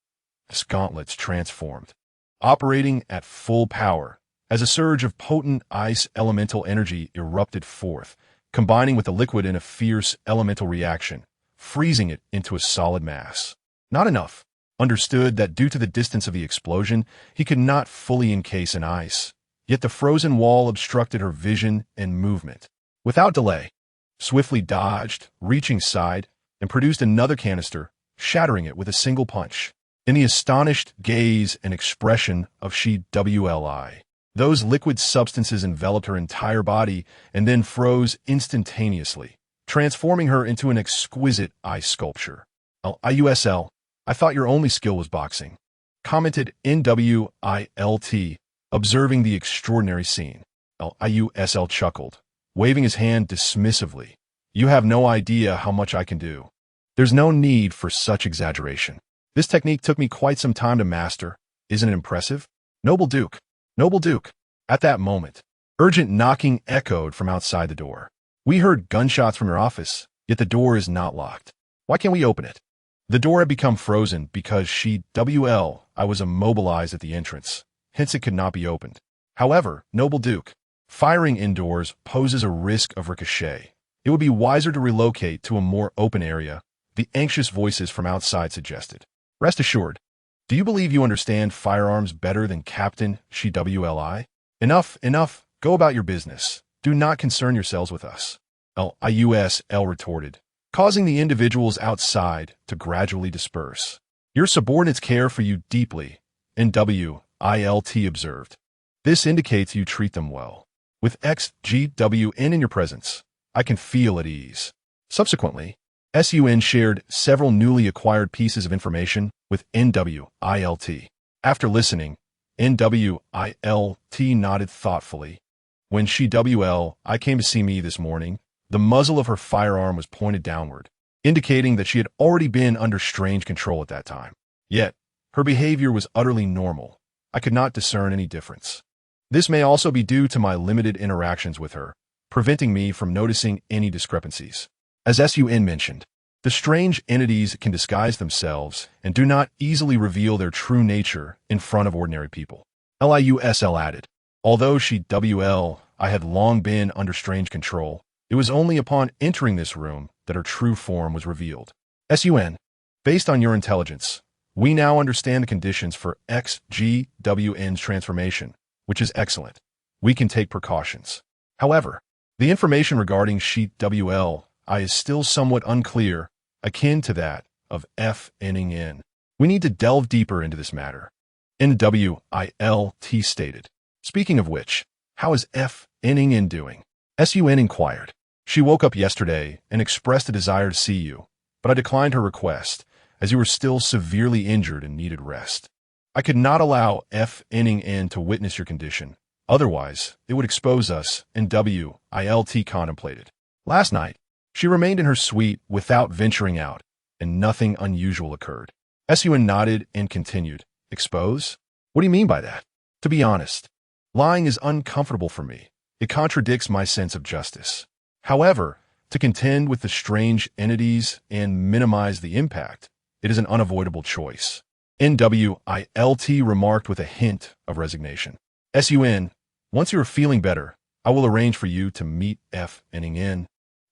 The gauntlets transformed, operating at full power, as a surge of potent ice elemental energy erupted forth, combining with the liquid in a fierce elemental reaction, freezing it into a solid mass. Not enough. Understood that due to the distance of the explosion, he could not fully encase in ice, yet the frozen wall obstructed her vision and movement. Without delay, swiftly dodged, reaching side, and produced another canister, shattering it with a single punch. In the astonished gaze and expression of she WLI, those liquid substances enveloped her entire body and then froze instantaneously, transforming her into an exquisite ice sculpture. IUSL, I thought your only skill was boxing, commented NWILT, observing the extraordinary scene. IUSL chuckled, waving his hand dismissively. You have no idea how much I can do. There's no need for such exaggeration. This technique took me quite some time to master. Isn't it impressive? Noble Duke. Noble Duke. At that moment, urgent knocking echoed from outside the door. We heard gunshots from your office, yet the door is not locked. Why can't we open it? The door had become frozen because I was immobilized at the entrance, hence it could not be opened. However, Noble Duke, firing indoors poses a risk of ricochet. It would be wiser to relocate to a more open area, the anxious voices from outside suggested. Rest assured. Do you believe you understand firearms better than Captain WLI? Enough, go about your business. Do not concern yourselves with us. IUSL retorted, causing the individuals outside to gradually disperse. Your subordinates care for you deeply, NWILT observed. This indicates you treat them well. With XGWN in your presence, I can feel at ease. Subsequently, SUN shared several newly acquired pieces of information with NWILT. After listening, NWILT nodded thoughtfully. When I came to see me this morning, the muzzle of her firearm was pointed downward, indicating that she had already been under strange control at that time. Yet, her behavior was utterly normal. I could not discern any difference. This may also be due to my limited interactions with her, preventing me from noticing any discrepancies. As SUN mentioned, the strange entities can disguise themselves and do not easily reveal their true nature in front of ordinary people. LIUSL added, although I had long been under strange control, it was only upon entering this room that her true form was revealed. SUN, based on your intelligence, we now understand the conditions for XGWN's transformation, which is excellent. We can take precautions. However, the information regarding WLI is still somewhat unclear, akin to that of FNing. We need to delve deeper into this matter. NWILT stated. Speaking of which, how is FNing doing? SUN inquired. She woke up yesterday and expressed a desire to see you, but I declined her request, as you were still severely injured and needed rest. I could not allow FNing to witness your condition. Otherwise, it would expose us, NWILT contemplated. Last night, she remained in her suite without venturing out, and nothing unusual occurred. SUN nodded and continued. Expose? What do you mean by that? To be honest, lying is uncomfortable for me. It contradicts my sense of justice. However, to contend with the strange entities and minimize the impact, it is an unavoidable choice. NWILT remarked with a hint of resignation. SUN, once you are feeling better, I will arrange for you to meet FNing.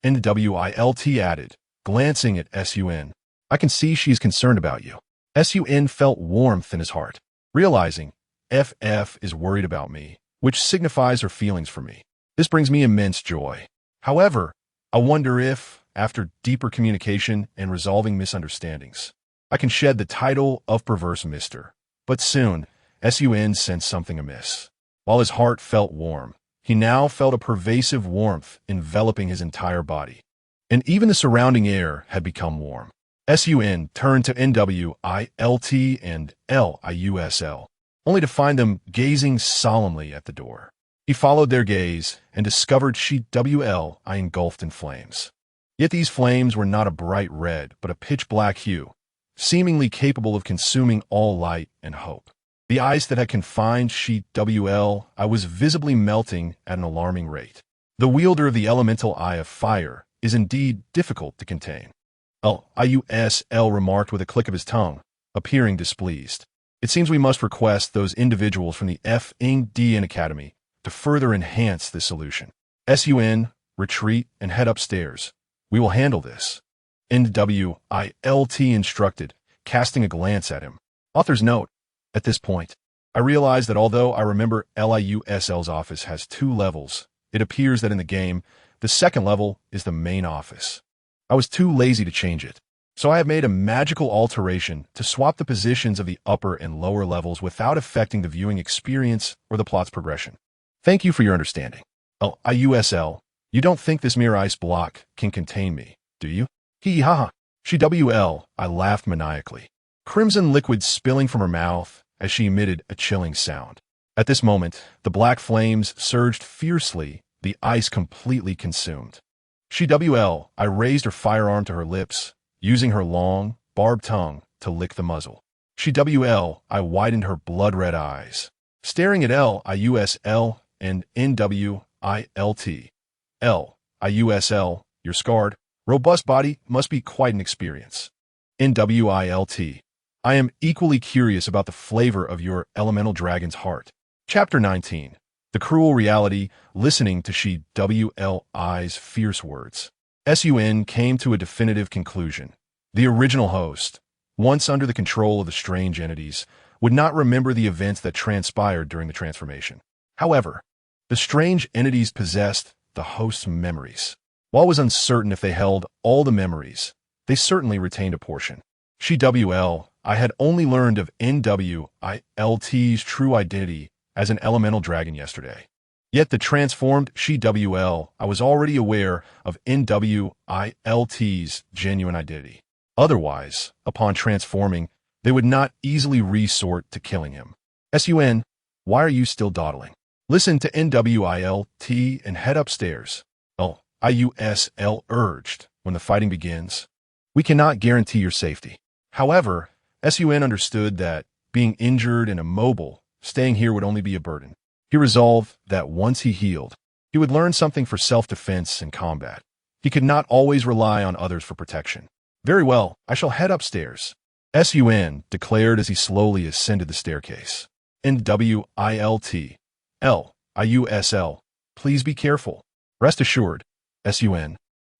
NWILT added, glancing at SUN. I can see she is concerned about you. SUN felt warmth in his heart, realizing FF is worried about me, which signifies her feelings for me. This brings me immense joy. However, I wonder if, after deeper communication and resolving misunderstandings, I can shed the title of perverse mister. But soon, SUN sensed something amiss. While his heart felt warm, he now felt a pervasive warmth enveloping his entire body. And even the surrounding air had become warm. SUN turned to NWILT and LIUSL, only to find them gazing solemnly at the door. He followed their gaze and discovered WLI engulfed in flames. Yet these flames were not a bright red, but a pitch-black hue, seemingly capable of consuming all light and hope. The ice that had confined sheet WL I was visibly melting at an alarming rate. The wielder of the elemental eye of fire is indeed difficult to contain. L-I-U-S-L remarked with a click of his tongue, appearing displeased. It seems we must request those individuals from the F-Ing-D-N Academy to further enhance this solution. S-U-N, retreat and head upstairs. We will handle this. N-W-I-L-T instructed, casting a glance at him. Author's note. At this point, I realized that although I remember LIUSL's office has 2 levels, it appears that in the game, the second level is the main office. I was too lazy to change it, so I have made a magical alteration to swap the positions of the upper and lower levels without affecting the viewing experience or the plot's progression. Thank you for your understanding. LIUSL, you don't think this mere ice block can contain me, do you? Hee ha ha. She WL, I laughed maniacally. Crimson liquid spilling from her mouth as she emitted a chilling sound. At this moment, the black flames surged fiercely, the ice completely consumed. She WL, I raised her firearm to her lips, using her long, barbed tongue to lick the muzzle. She WL, I widened her blood-red eyes, staring at LIUSL and NWILT. LIUSL, your scarred, robust body must be quite an experience. NWILT. I am equally curious about the flavor of your elemental dragon's heart. Chapter 19. The cruel reality, listening to she WLI's fierce words. SUN came to a definitive conclusion. The original host, once under the control of the strange entities, would not remember the events that transpired during the transformation. However, the strange entities possessed the host's memories. While it was uncertain if they held all the memories, they certainly retained a portion. She WL, I had only learned of NWILT's true identity as an elemental dragon yesterday. Yet the transformed she WL, I was already aware of NWILT's genuine identity. Otherwise, upon transforming, they would not easily resort to killing him. SUN, why are you still dawdling? Listen to NWILT and head upstairs. LIUSL urged, when the fighting begins. We cannot guarantee your safety. However, SUN understood that, being injured and immobile, staying here would only be a burden. He resolved that once he healed, he would learn something for self-defense and combat. He could not always rely on others for protection. Very well, I shall head upstairs. SUN declared as he slowly ascended the staircase. NWILT. LIUSL. Please be careful. Rest assured, SUN.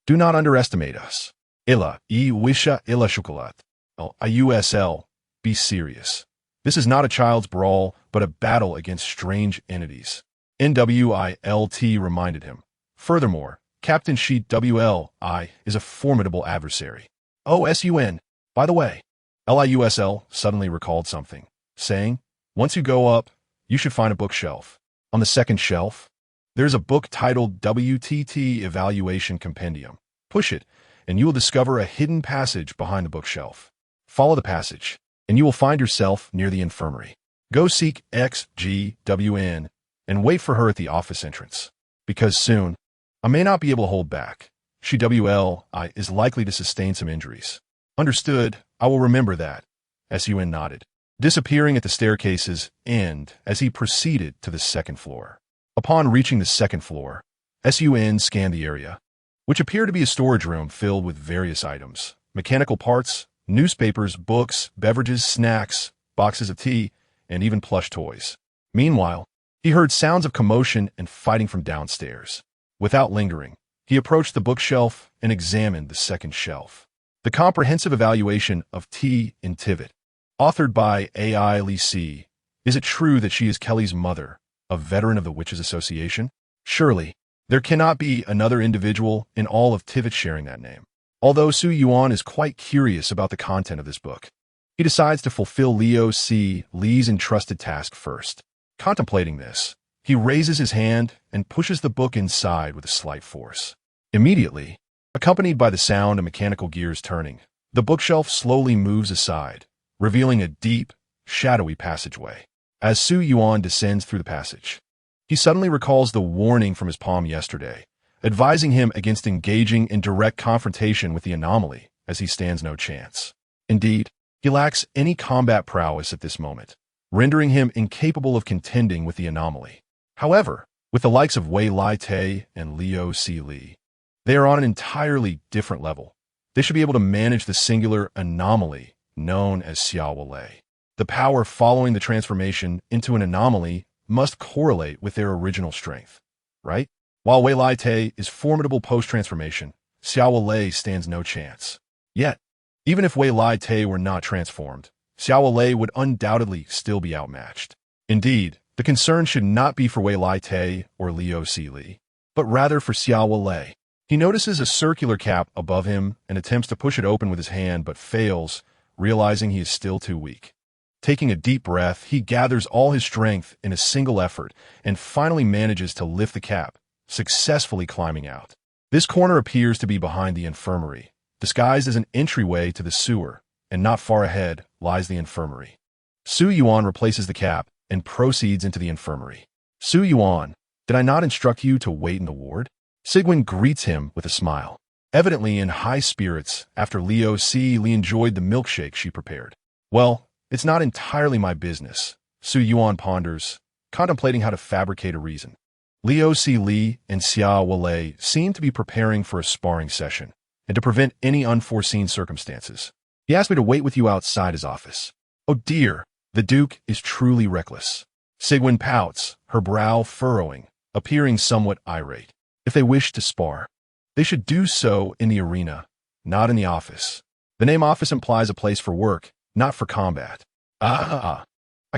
Do not underestimate us. Illa, wisha illa shukulat. LIUSL. Be serious. This is not a child's brawl, but a battle against strange entities. NWILT reminded him. Furthermore, Captain Sheet WLI is a formidable adversary. Oh, SUN. By the way, LIUSL suddenly recalled something, saying, once you go up, you should find a bookshelf. On the second shelf, there's a book titled WTT Evaluation Compendium. Push it, and you will discover a hidden passage behind the bookshelf. Follow the passage, and you will find yourself near the infirmary. Go seek XGWN and wait for her at the office entrance. Because soon, I may not be able to hold back. She WLI is likely to sustain some injuries. Understood, I will remember that. SUN nodded, disappearing at the staircase's end as he proceeded to the second floor. Upon reaching the second floor, SUN scanned the area, which appeared to be a storage room filled with various items, mechanical parts, newspapers, books, beverages, snacks, boxes of tea, and even plush toys. Meanwhile, he heard sounds of commotion and fighting from downstairs. Without lingering, he approached the bookshelf and examined the second shelf. The Comprehensive Evaluation of T in Teyvat, authored by A.I. Lee C. Is it true that she is Kelly's mother, a veteran of the Witches Association? Surely, there cannot be another individual in all of Teyvat sharing that name. Although Su Yuan is quite curious about the content of this book, he decides to fulfill Leo C. Lee's entrusted task first. Contemplating this, he raises his hand and pushes the book inside with a slight force. Immediately, accompanied by the sound of mechanical gears turning, the bookshelf slowly moves aside, revealing a deep, shadowy passageway. As Su Yuan descends through the passage, he suddenly recalls the warning from his palm yesterday, advising him against engaging in direct confrontation with the anomaly, as he stands no chance. Indeed, he lacks any combat prowess at this moment, rendering him incapable of contending with the anomaly. However, with the likes of Wei Lai Te and Liu Si Li, they are on an entirely different level. They should be able to manage the singular anomaly known as Xiao Lei. The power following the transformation into an anomaly must correlate with their original strength, right? While Wei Lai Te is formidable post-transformation, Xiao Lei stands no chance. Yet, even if Wei Lai Te were not transformed, Xiao Lei would undoubtedly still be outmatched. Indeed, the concern should not be for Wei Lai Te or Liu Si Li, but rather for Xiao Lei. He notices a circular cap above him and attempts to push it open with his hand but fails, realizing he is still too weak. Taking a deep breath, he gathers all his strength in a single effort and finally manages to lift the cap, successfully climbing out. This corner appears to be behind the infirmary, disguised as an entryway to the sewer, and not far ahead lies the infirmary. Su Yuan replaces the cap and proceeds into the infirmary. Su Yuan, did I not instruct you to wait in the ward? Sigwin greets him with a smile, evidently in high spirits after Liu Si Li enjoyed the milkshake she prepared. Well, it's not entirely my business, Su Yuan ponders, contemplating how to fabricate a reason. Liu Si Li and Xiao Lei seem to be preparing for a sparring session, and to prevent any unforeseen circumstances, he asked me to wait with you outside his office. Oh dear, the Duke is truly reckless. Sigwin pouts, her brow furrowing, appearing somewhat irate. If they wish to spar, they should do so in the arena, not in the office. The name office implies a place for work, not for combat. I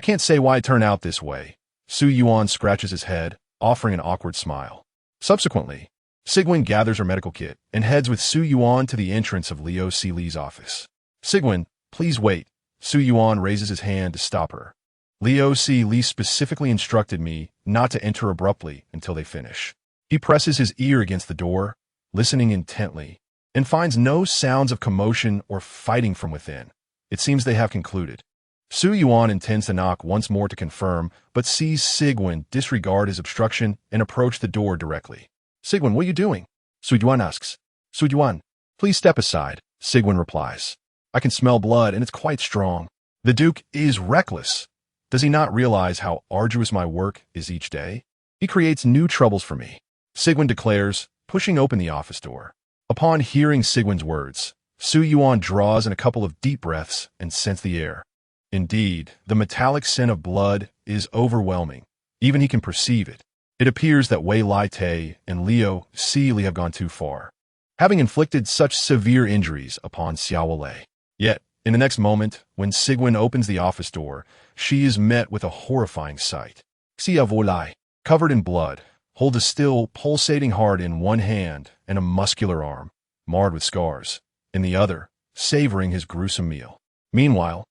can't say why it turned out this way. Su Yuan scratches his head, offering an awkward smile. Subsequently, Sigwin gathers her medical kit and heads with Su Yuan to the entrance of Liu Si Li's office. Sigwin, please wait. Su Yuan raises his hand to stop her. Liu Si Li specifically instructed me not to enter abruptly until they finish. He presses his ear against the door, listening intently, and finds no sounds of commotion or fighting from within. It seems they have concluded. Su Yuan intends to knock once more to confirm, but sees Sigwin disregard his obstruction and approach the door directly. Sigwin, what are you doing? Su Yuan asks. Su Yuan, please step aside, Sigwin replies. I can smell blood, and it's quite strong. The Duke is reckless. Does he not realize how arduous my work is each day? He creates new troubles for me, Sigwin declares, pushing open the office door. Upon hearing Sigwin's words, Su Yuan draws in a couple of deep breaths and scents the air. Indeed, the metallic scent of blood is overwhelming. Even he can perceive it. It appears that Wei Lai Te and Liu Si Li have gone too far, having inflicted such severe injuries upon Xiao Lei. Yet, in the next moment, when Sigwin opens the office door, she is met with a horrifying sight. Xiao Lei, covered in blood, holds a still pulsating heart in one hand and a muscular arm, marred with scars, in the other, savoring his gruesome meal. Meanwhile,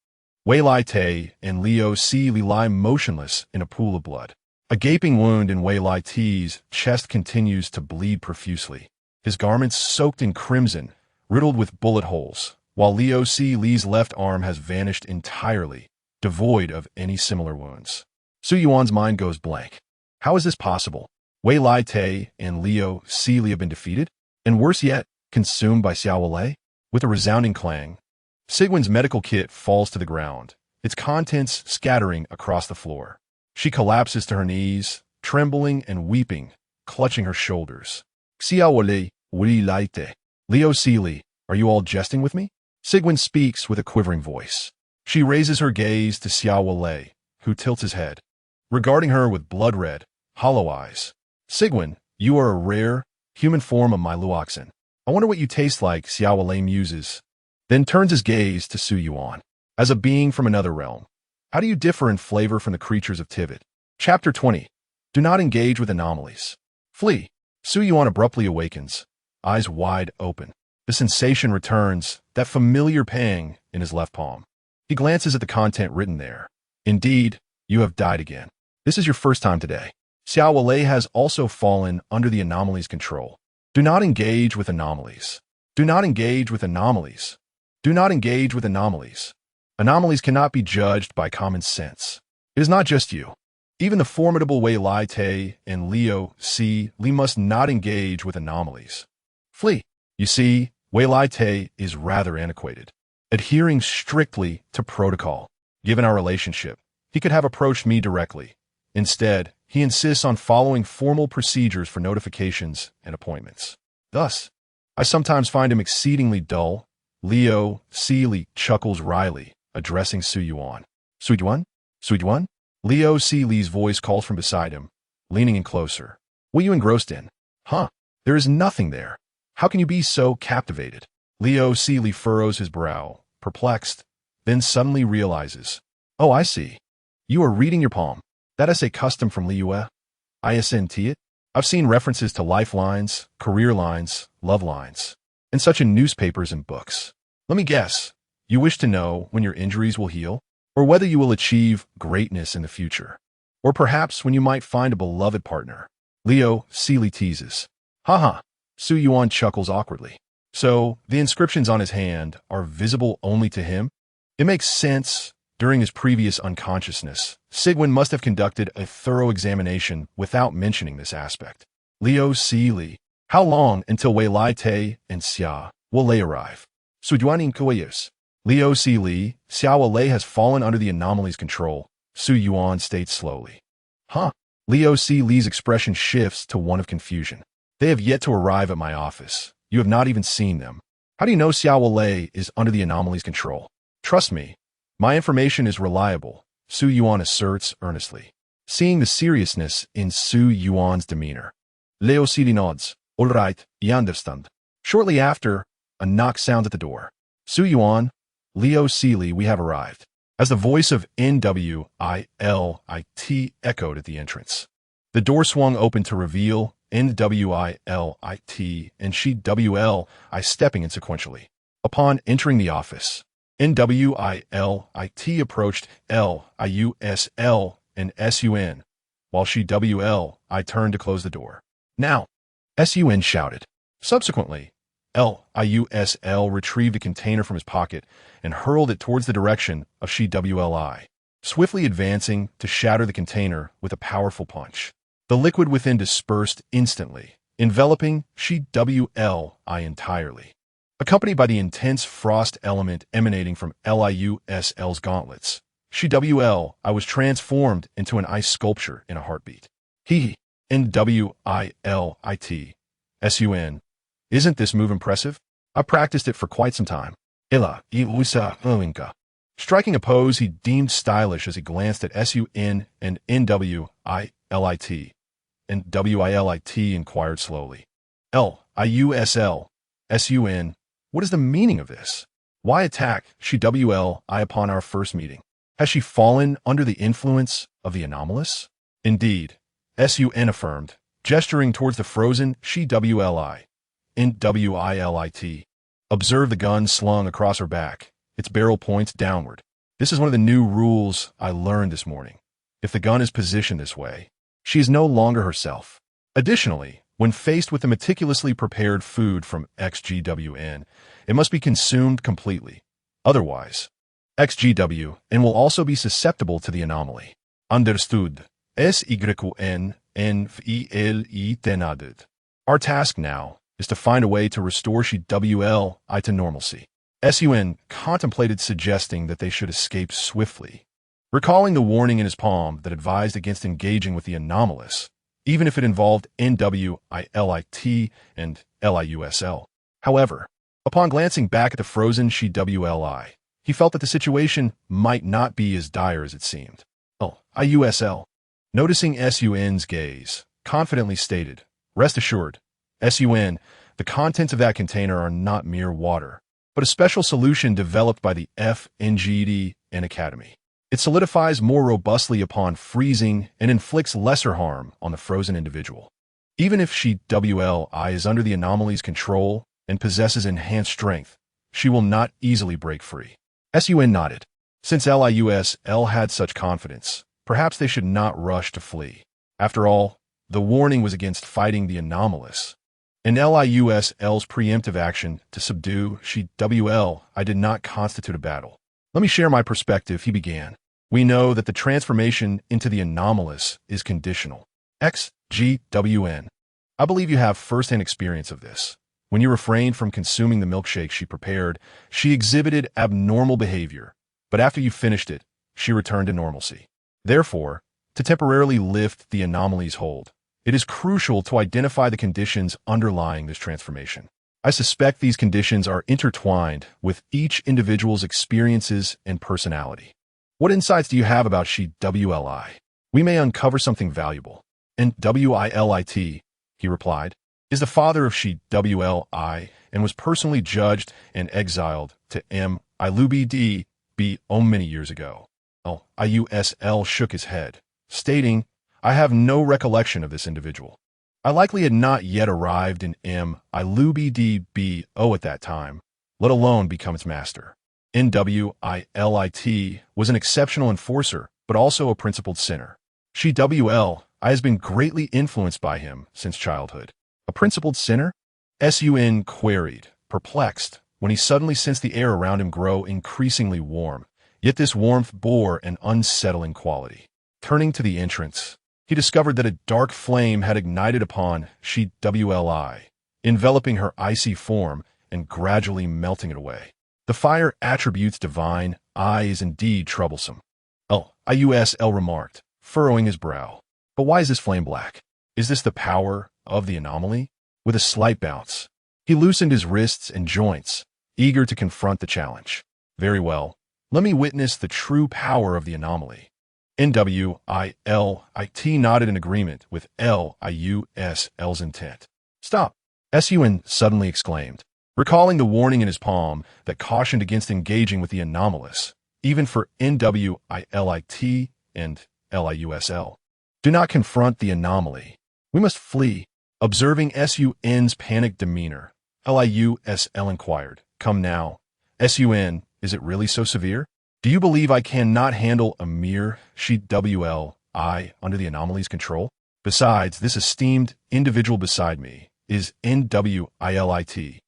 Wei Lai Te and Liu Si Li lie motionless in a pool of blood. A gaping wound in Wei Lai Te's chest continues to bleed profusely, his garments soaked in crimson, riddled with bullet holes, while Liu Si Li's left arm has vanished entirely, devoid of any similar wounds. Su Yuan's mind goes blank. How is this possible? Wei Lai Te and Liu Si Li have been defeated, and worse yet, consumed by Xiao Lei? With a resounding clang, Sigwin's medical kit falls to the ground, its contents scattering across the floor. She collapses to her knees, trembling and weeping, clutching her shoulders. Xiao Lei, Wei Lai Te. Liu Si Li, are you all jesting with me? Sigwin speaks with a quivering voice. She raises her gaze to Xiao Lei, who tilts his head, regarding her with blood-red, hollow eyes. Sigwin, you are a rare, human form of my Luoxin. I wonder what you taste like, Xiao Lei muses, then turns his gaze to Su Yuan. As a being from another realm, how do you differ in flavor from the creatures of Teyvat? Chapter 20. Do not engage with anomalies. Flee. Su Yuan abruptly awakens, eyes wide open. The sensation returns, that familiar pang in his left palm. He glances at the content written there. Indeed, you have died again. This is your first time today. Xiao Lei has also fallen under the anomaly's control. Do not engage with anomalies. Do not engage with anomalies. Do not engage with anomalies. Anomalies cannot be judged by common sense. It is not just you. Even the formidable Wei Lai Te and Liu Si Li must not engage with anomalies. Flee. You see, Wei Lai Te is rather antiquated, adhering strictly to protocol. Given our relationship, he could have approached me directly. Instead, he insists on following formal procedures for notifications and appointments. Thus, I sometimes find him exceedingly dull. Liu Si Li chuckles wryly, addressing Su Yuan. Su Yuan? Su Yuan? Liu Si Li's voice calls from beside him, leaning in closer. What are you engrossed in? Huh? There is nothing there. How can you be so captivated? Liu Si Li furrows his brow, perplexed, then suddenly realizes. Oh, I see. You are reading your palm. That is a custom from Liu. ISNT it? I've seen references to lifelines, career lines, love lines, and such in newspapers and books. Let me guess. You wish to know when your injuries will heal? Or whether you will achieve greatness in the future? Or perhaps when you might find a beloved partner? Liu Si Li teases. Haha. Su Yuan chuckles awkwardly. So, the inscriptions on his hand are visible only to him? It makes sense. During his previous unconsciousness, Sigwin must have conducted a thorough examination without mentioning this aspect. Liu Si Li. How long until Wei Lai Te and Xia Wu Lei arrive? Sujuanin Kuayus. Liu Si Li, Xia Wu Lei has fallen under the anomaly's control, Su Yuan states slowly. Huh? Liu Si Li's expression shifts to one of confusion. They have yet to arrive at my office. You have not even seen them. How do you know Xia Wu Lei is under the anomaly's control? Trust me. My information is reliable, Su Yuan asserts earnestly, seeing the seriousness in Su Yuan's demeanor. Liu Si Li nods. All right, I understand. Shortly after, a knock sounds at the door. Su Yuan, Liu Si Li, we have arrived. As the voice of NWILIT echoed at the entrance. The door swung open to reveal NWILIT and she WLI stepping in sequentially. Upon entering the office, NWILIT approached LIUSL and SUN, while she WLI turned to close the door. Now, SUN shouted. Subsequently, LIUSL retrieved a container from his pocket and hurled it towards the direction of she WLI, swiftly advancing to shatter the container with a powerful punch. The liquid within dispersed instantly, enveloping she WLI entirely, accompanied by the intense frost element emanating from LIUSL's gauntlets. She WLI was transformed into an ice sculpture in a heartbeat. NWILIT. SUN. Isn't this move impressive? I practiced it for quite some time. Striking a pose he deemed stylish as he glanced at SUN and NWILIT. NWILIT inquired slowly. LIUSL. SUN. What is the meaning of this? Why attack she WLI upon our first meeting? Has she fallen under the influence of the anomalous? Indeed, SUN affirmed, gesturing towards the frozen she WLI. NWILIT. Observe the gun slung across her back. Its barrel points downward. This is one of the new rules I learned this morning. If the gun is positioned this way, she is no longer herself. Additionally, when faced with the meticulously prepared food from XGWN, it must be consumed completely. Otherwise, XGWN will also be susceptible to the anomaly. Understood. SYN NFILI tenaded. Our task now is to find a way to restore she WLI to normalcy. SUN contemplated suggesting that they should escape swiftly, recalling the warning in his palm that advised against engaging with the anomalous, even if it involved NWILIT and LIUSL. However, upon glancing back at the frozen she WLI, he felt that the situation might not be as dire as it seemed. LIUSL, noticing SUN's gaze, confidently stated, "Rest assured, SUN, the contents of that container are not mere water, but a special solution developed by the FNGD and Academy. It solidifies more robustly upon freezing and inflicts lesser harm on the frozen individual. Even if she WLI is under the anomaly's control and possesses enhanced strength, she will not easily break free." SUN nodded. Since LIUSL had such confidence, perhaps they should not rush to flee. After all, the warning was against fighting the anomalous. In LIUSL's preemptive action to subdue she WLI did not constitute a battle. "Let me share my perspective," he began. we know that the transformation into the anomalous is conditional. XGWN. I believe you have first-hand experience of this. When you refrained from consuming the milkshake she prepared, she exhibited abnormal behavior, but after you finished it, she returned to normalcy. Therefore, to temporarily lift the anomaly's hold, it is crucial to identify the conditions underlying this transformation. I suspect these conditions are intertwined with each individual's experiences and personality. What insights do you have about she WLI? We may uncover something valuable. And WILIT, he replied, is the father of she WLI and was personally judged and exiled to MILUBD many years ago. IUSL shook his head, stating, I have no recollection of this individual. I likely had not yet arrived in MILUBDBO at that time, let alone become its master. NWILIT was an exceptional enforcer, but also a principled sinner. She WL, I has been greatly influenced by him since childhood. A principled sinner? SUN queried, perplexed, when he suddenly sensed the air around him grow increasingly warm, yet this warmth bore an unsettling quality. Turning to the entrance, he discovered that a dark flame had ignited upon she WLI, enveloping her icy form and gradually melting it away. The fire attributes divine, is indeed troublesome. IUSL remarked, furrowing his brow. But why is this flame black? Is this the power of the anomaly? With a slight bounce, he loosened his wrists and joints, eager to confront the challenge. Very well, let me witness the true power of the anomaly. NWILIT nodded in agreement with LIUSL's intent. Stop! SUN suddenly exclaimed, recalling the warning in his palm that cautioned against engaging with the anomalous, even for NWILIT and LIUSL. Do not confront the anomaly. We must flee. Observing SUN's panicked demeanor, LIUSL inquired, come now. SUN, is it really so severe? Do you believe I cannot handle a mere she WLI under the anomaly's control? Besides, this esteemed individual beside me is NWILIT,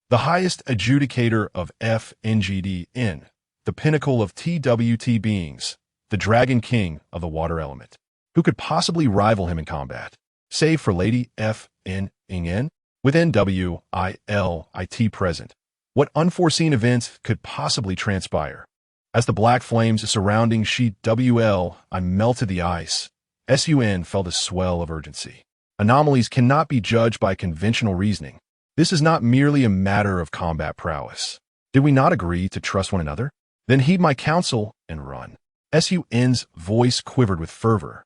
the highest adjudicator of FNGDN, the pinnacle of TWT beings, the Dragon King of the water element. Who could possibly rival him in combat? Save for Lady FNN? With NWILIT present, what unforeseen events could possibly transpire? As the black flames surrounding she WLI melted the ice, SUN felt a swell of urgency. Anomalies cannot be judged by conventional reasoning. This is not merely a matter of combat prowess. Did we not agree to trust one another? Then heed my counsel and run. SUN's voice quivered with fervor.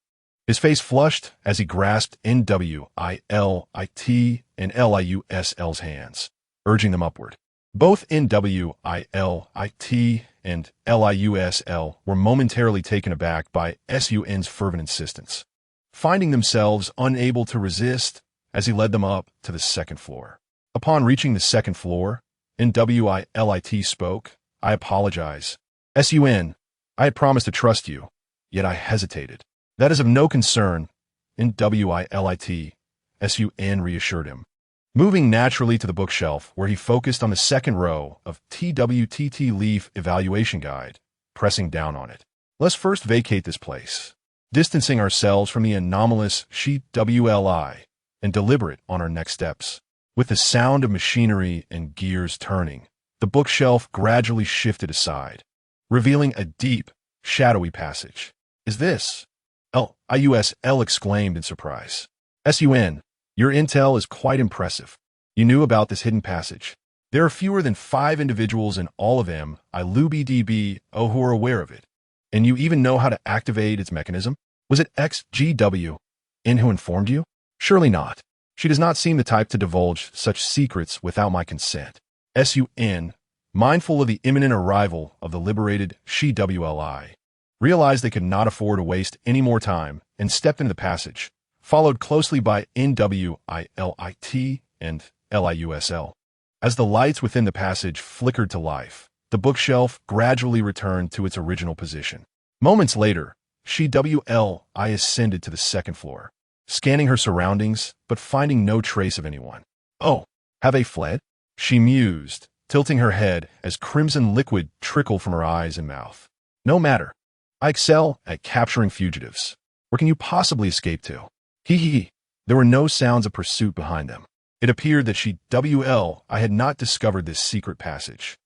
His face flushed as he grasped NWILIT and LIUSL's hands, urging them upward. Both NWILIT and LIUSL were momentarily taken aback by SUN's fervent insistence, finding themselves unable to resist as he led them up to the second floor. Upon reaching the second floor, NWILIT spoke, I apologize. SUN, I had promised to trust you, yet I hesitated. That is of no concern. NWILIT, SUN reassured him, moving naturally to the bookshelf where he focused on the second row of TWTT Leaf Evaluation Guide, pressing down on it. Let's first vacate this place, distancing ourselves from the anomalous she WLI and deliberate on our next steps. With the sound of machinery and gears turning, the bookshelf gradually shifted aside, revealing a deep, shadowy passage. Is this? LIUSL exclaimed in surprise. SUN, your intel is quite impressive. You knew about this hidden passage. There are fewer than 5 individuals in all of MILUBDB who are aware of it. And you even know how to activate its mechanism? Was it XGW who informed you? Surely not. She does not seem the type to divulge such secrets without my consent. SUN, mindful of the imminent arrival of the liberated she WLI, realized they could not afford to waste any more time and stepped into the passage, followed closely by NWILIT and LIUSL. As the lights within the passage flickered to life, the bookshelf gradually returned to its original position. Moments later, she WLI ascended to the second floor, scanning her surroundings but finding no trace of anyone. Oh, have they fled? She mused, tilting her head as crimson liquid trickled from her eyes and mouth. No matter. I excel at capturing fugitives. Where can you possibly escape to? Hee hee hee. There were no sounds of pursuit behind them. It appeared that I had not discovered this secret passage.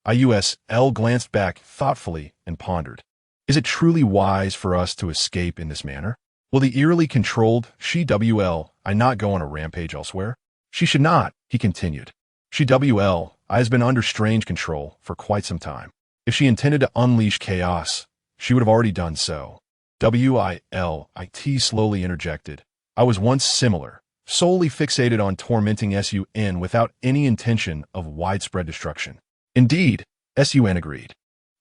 IUSL glanced back thoughtfully and pondered. Is it truly wise for us to escape in this manner? Will the eerily controlled I not go on a rampage elsewhere? She should not, he continued. I has been under strange control for quite some time. If she intended to unleash chaos, she would have already done so. WILIT slowly interjected. I was once similar, solely fixated on tormenting SUN without any intention of widespread destruction. Indeed, SUN agreed.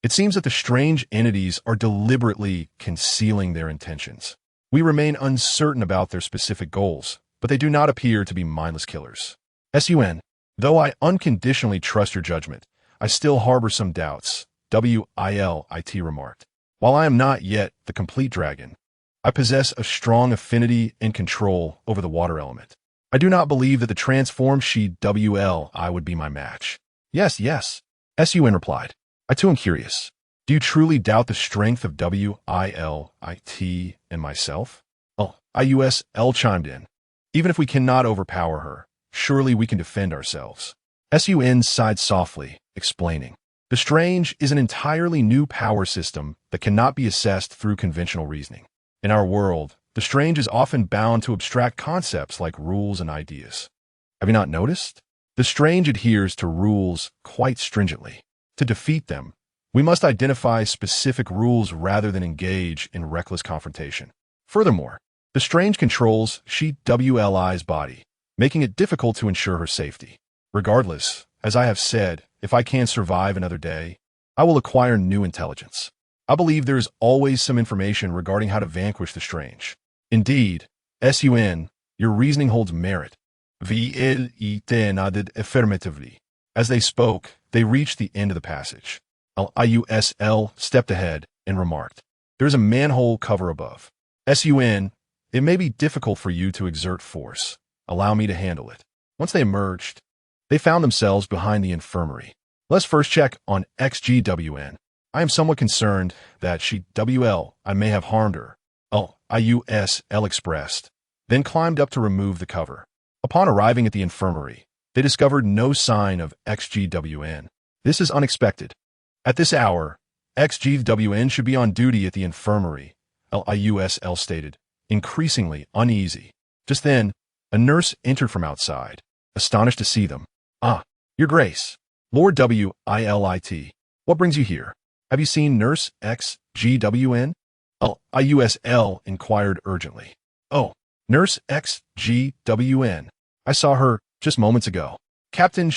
It seems that the strange entities are deliberately concealing their intentions. We remain uncertain about their specific goals, but they do not appear to be mindless killers. SUN, though I unconditionally trust your judgment, I still harbor some doubts, WILIT remarked. While I am not yet the complete dragon, I possess a strong affinity and control over the water element. I do not believe that the transformed WLI would be my match. Yes, SUN replied. I too am curious. Do you truly doubt the strength of WILIT and myself? IUSL chimed in. Even if we cannot overpower her, surely we can defend ourselves. SUN sighed softly, explaining. The strange is an entirely new power system that cannot be assessed through conventional reasoning. In our world, the strange is often bound to abstract concepts like rules and ideas. Have you not noticed? The strange adheres to rules quite stringently. To defeat them, we must identify specific rules rather than engage in reckless confrontation. Furthermore, the strange controls WLI's body, making it difficult to ensure her safety. Regardless, as I have said, if I can survive another day, I will acquire new intelligence. I believe there is always some information regarding how to vanquish the strange. Indeed, SUN, your reasoning holds merit. VLIT nodded affirmatively. As they spoke, they reached the end of the passage. IUSL stepped ahead and remarked, there is a manhole cover above. SUN, it may be difficult for you to exert force. Allow me to handle it. Once they emerged, they found themselves behind the infirmary. Let's first check on XGWN. I am somewhat concerned that I may have harmed her. IUSL expressed, then climbed up to remove the cover. Upon arriving at the infirmary, they discovered no sign of XGWN. This is unexpected. At this hour, XGWN should be on duty at the infirmary, IUSL stated, increasingly uneasy. Just then, a nurse entered from outside, astonished to see them. Your Grace, Lord WILIT, what brings you here? Have you seen Nurse XGWN? IUSL inquired urgently. Nurse XGWN. I saw her just moments ago. Captain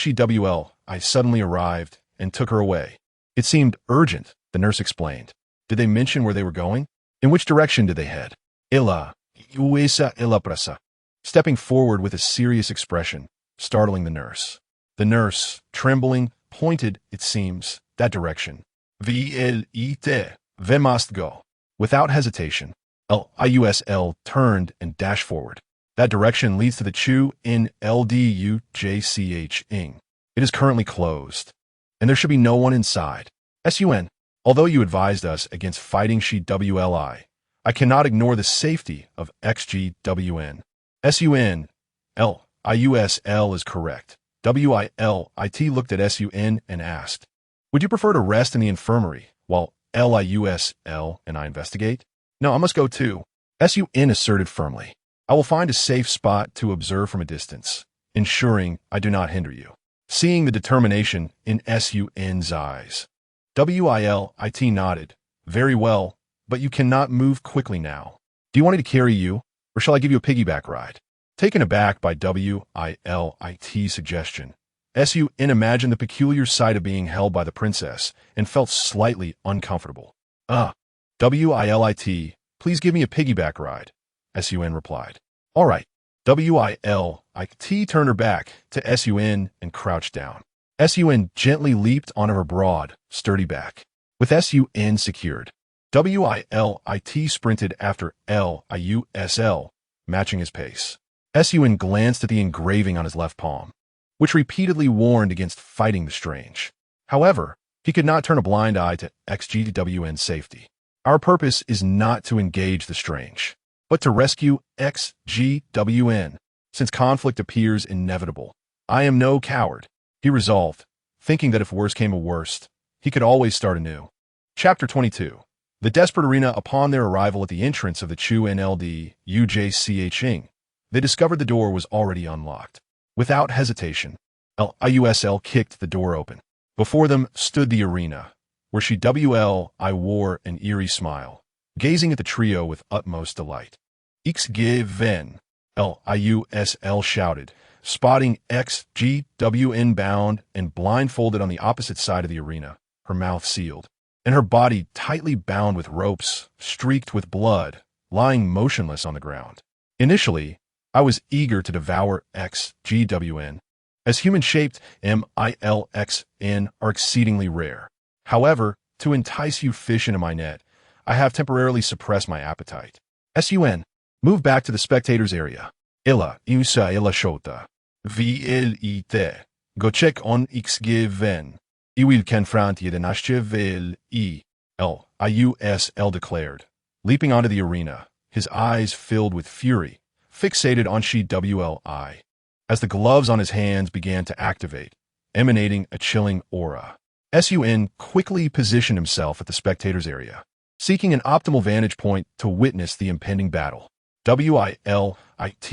I suddenly arrived and took her away. It seemed urgent, the nurse explained. Did they mention where they were going? In which direction did they head? Prasa. Stepping forward with a serious expression, startling the nurse. The nurse, trembling, pointed, it seems, that direction. VLIT, we must go. Without hesitation, IUSL turned and dashed forward. That direction leads to the Chu in LDUJCH Ing. It is currently closed, and there should be no one inside. SUN, although you advised us against fighting WLI, I cannot ignore the safety of XGWN. SUN, IUSL is correct. WILIT looked at SUN and asked, would you prefer to rest in the infirmary while LIUSL and I investigate? No, I must go too. SUN asserted firmly. I will find a safe spot to observe from a distance, ensuring I do not hinder you. Seeing the determination in SUN's eyes, WILIT nodded. Very well, but you cannot move quickly now. Do you want me to carry you, or shall I give you a piggyback ride? Taken aback by WILIT's suggestion, SUN imagined the peculiar sight of being held by the princess and felt slightly uncomfortable. WILIT, please give me a piggyback ride, SUN replied. All right. WILIT turned her back to SUN and crouched down. SUN gently leaped onto her broad, sturdy back. With SUN secured, WILIT sprinted after LIUSL, matching his pace. SUN glanced at the engraving on his left palm, which repeatedly warned against fighting the strange. However, he could not turn a blind eye to XGWN's safety. Our purpose is not to engage the strange, but to rescue XGWN. Since conflict appears inevitable, I am no coward, he resolved, thinking that if worse came to worst, he could always start anew. Chapter 22. The desperate arena. Upon their arrival at the entrance of the Chu NLD UJCHing, they discovered the door was already unlocked. Without hesitation, LIUSL kicked the door open. Before them stood the arena, where she wore an eerie smile, gazing at the trio with utmost delight. XGVN, LIUSL shouted, spotting XGWN bound and blindfolded on the opposite side of the arena, her mouth sealed, and her body tightly bound with ropes, streaked with blood, lying motionless on the ground. Initially, I was eager to devour XGWN, as human-shaped MILXN are exceedingly rare. However, to entice you fish into my net, I have temporarily suppressed my appetite. SUN, move back to the spectators area. Illa, Iusa Illa Shota. VLIT. Go check on XGVN. Iwil confront jedenasche VLI. LIUSL declared, leaping onto the arena, his eyes filled with fury, fixated on WLI. As the gloves on his hands began to activate, emanating a chilling aura, SUN quickly positioned himself at the spectators area, seeking an optimal vantage point to witness the impending battle. WILIT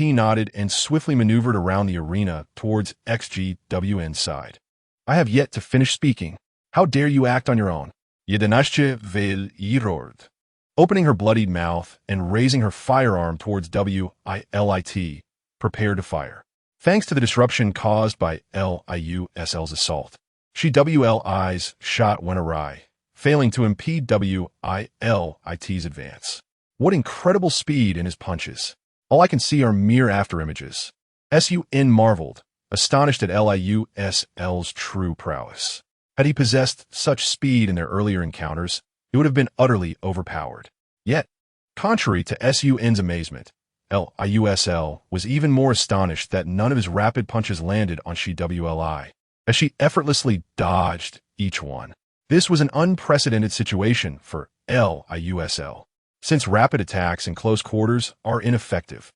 nodded and swiftly maneuvered around the arena towards XGWN's side. I have yet to finish speaking. How dare you act on your own? Jedenasche VLI. Opening her bloodied mouth and raising her firearm towards WILIT, prepared to fire. Thanks to the disruption caused by LIUSL's assault, WLI's shot went awry, failing to impede WILIT's advance. What incredible speed in his punches. All I can see are mere afterimages. SUN marveled, astonished at LIUSL's true prowess. Had he possessed such speed in their earlier encounters, it would have been utterly overpowered. Yet, contrary to SUN's amazement, LIUSL was even more astonished that none of his rapid punches landed on WLI, as she effortlessly dodged each one. This was an unprecedented situation for LIUSL, since rapid attacks in close quarters are ineffective.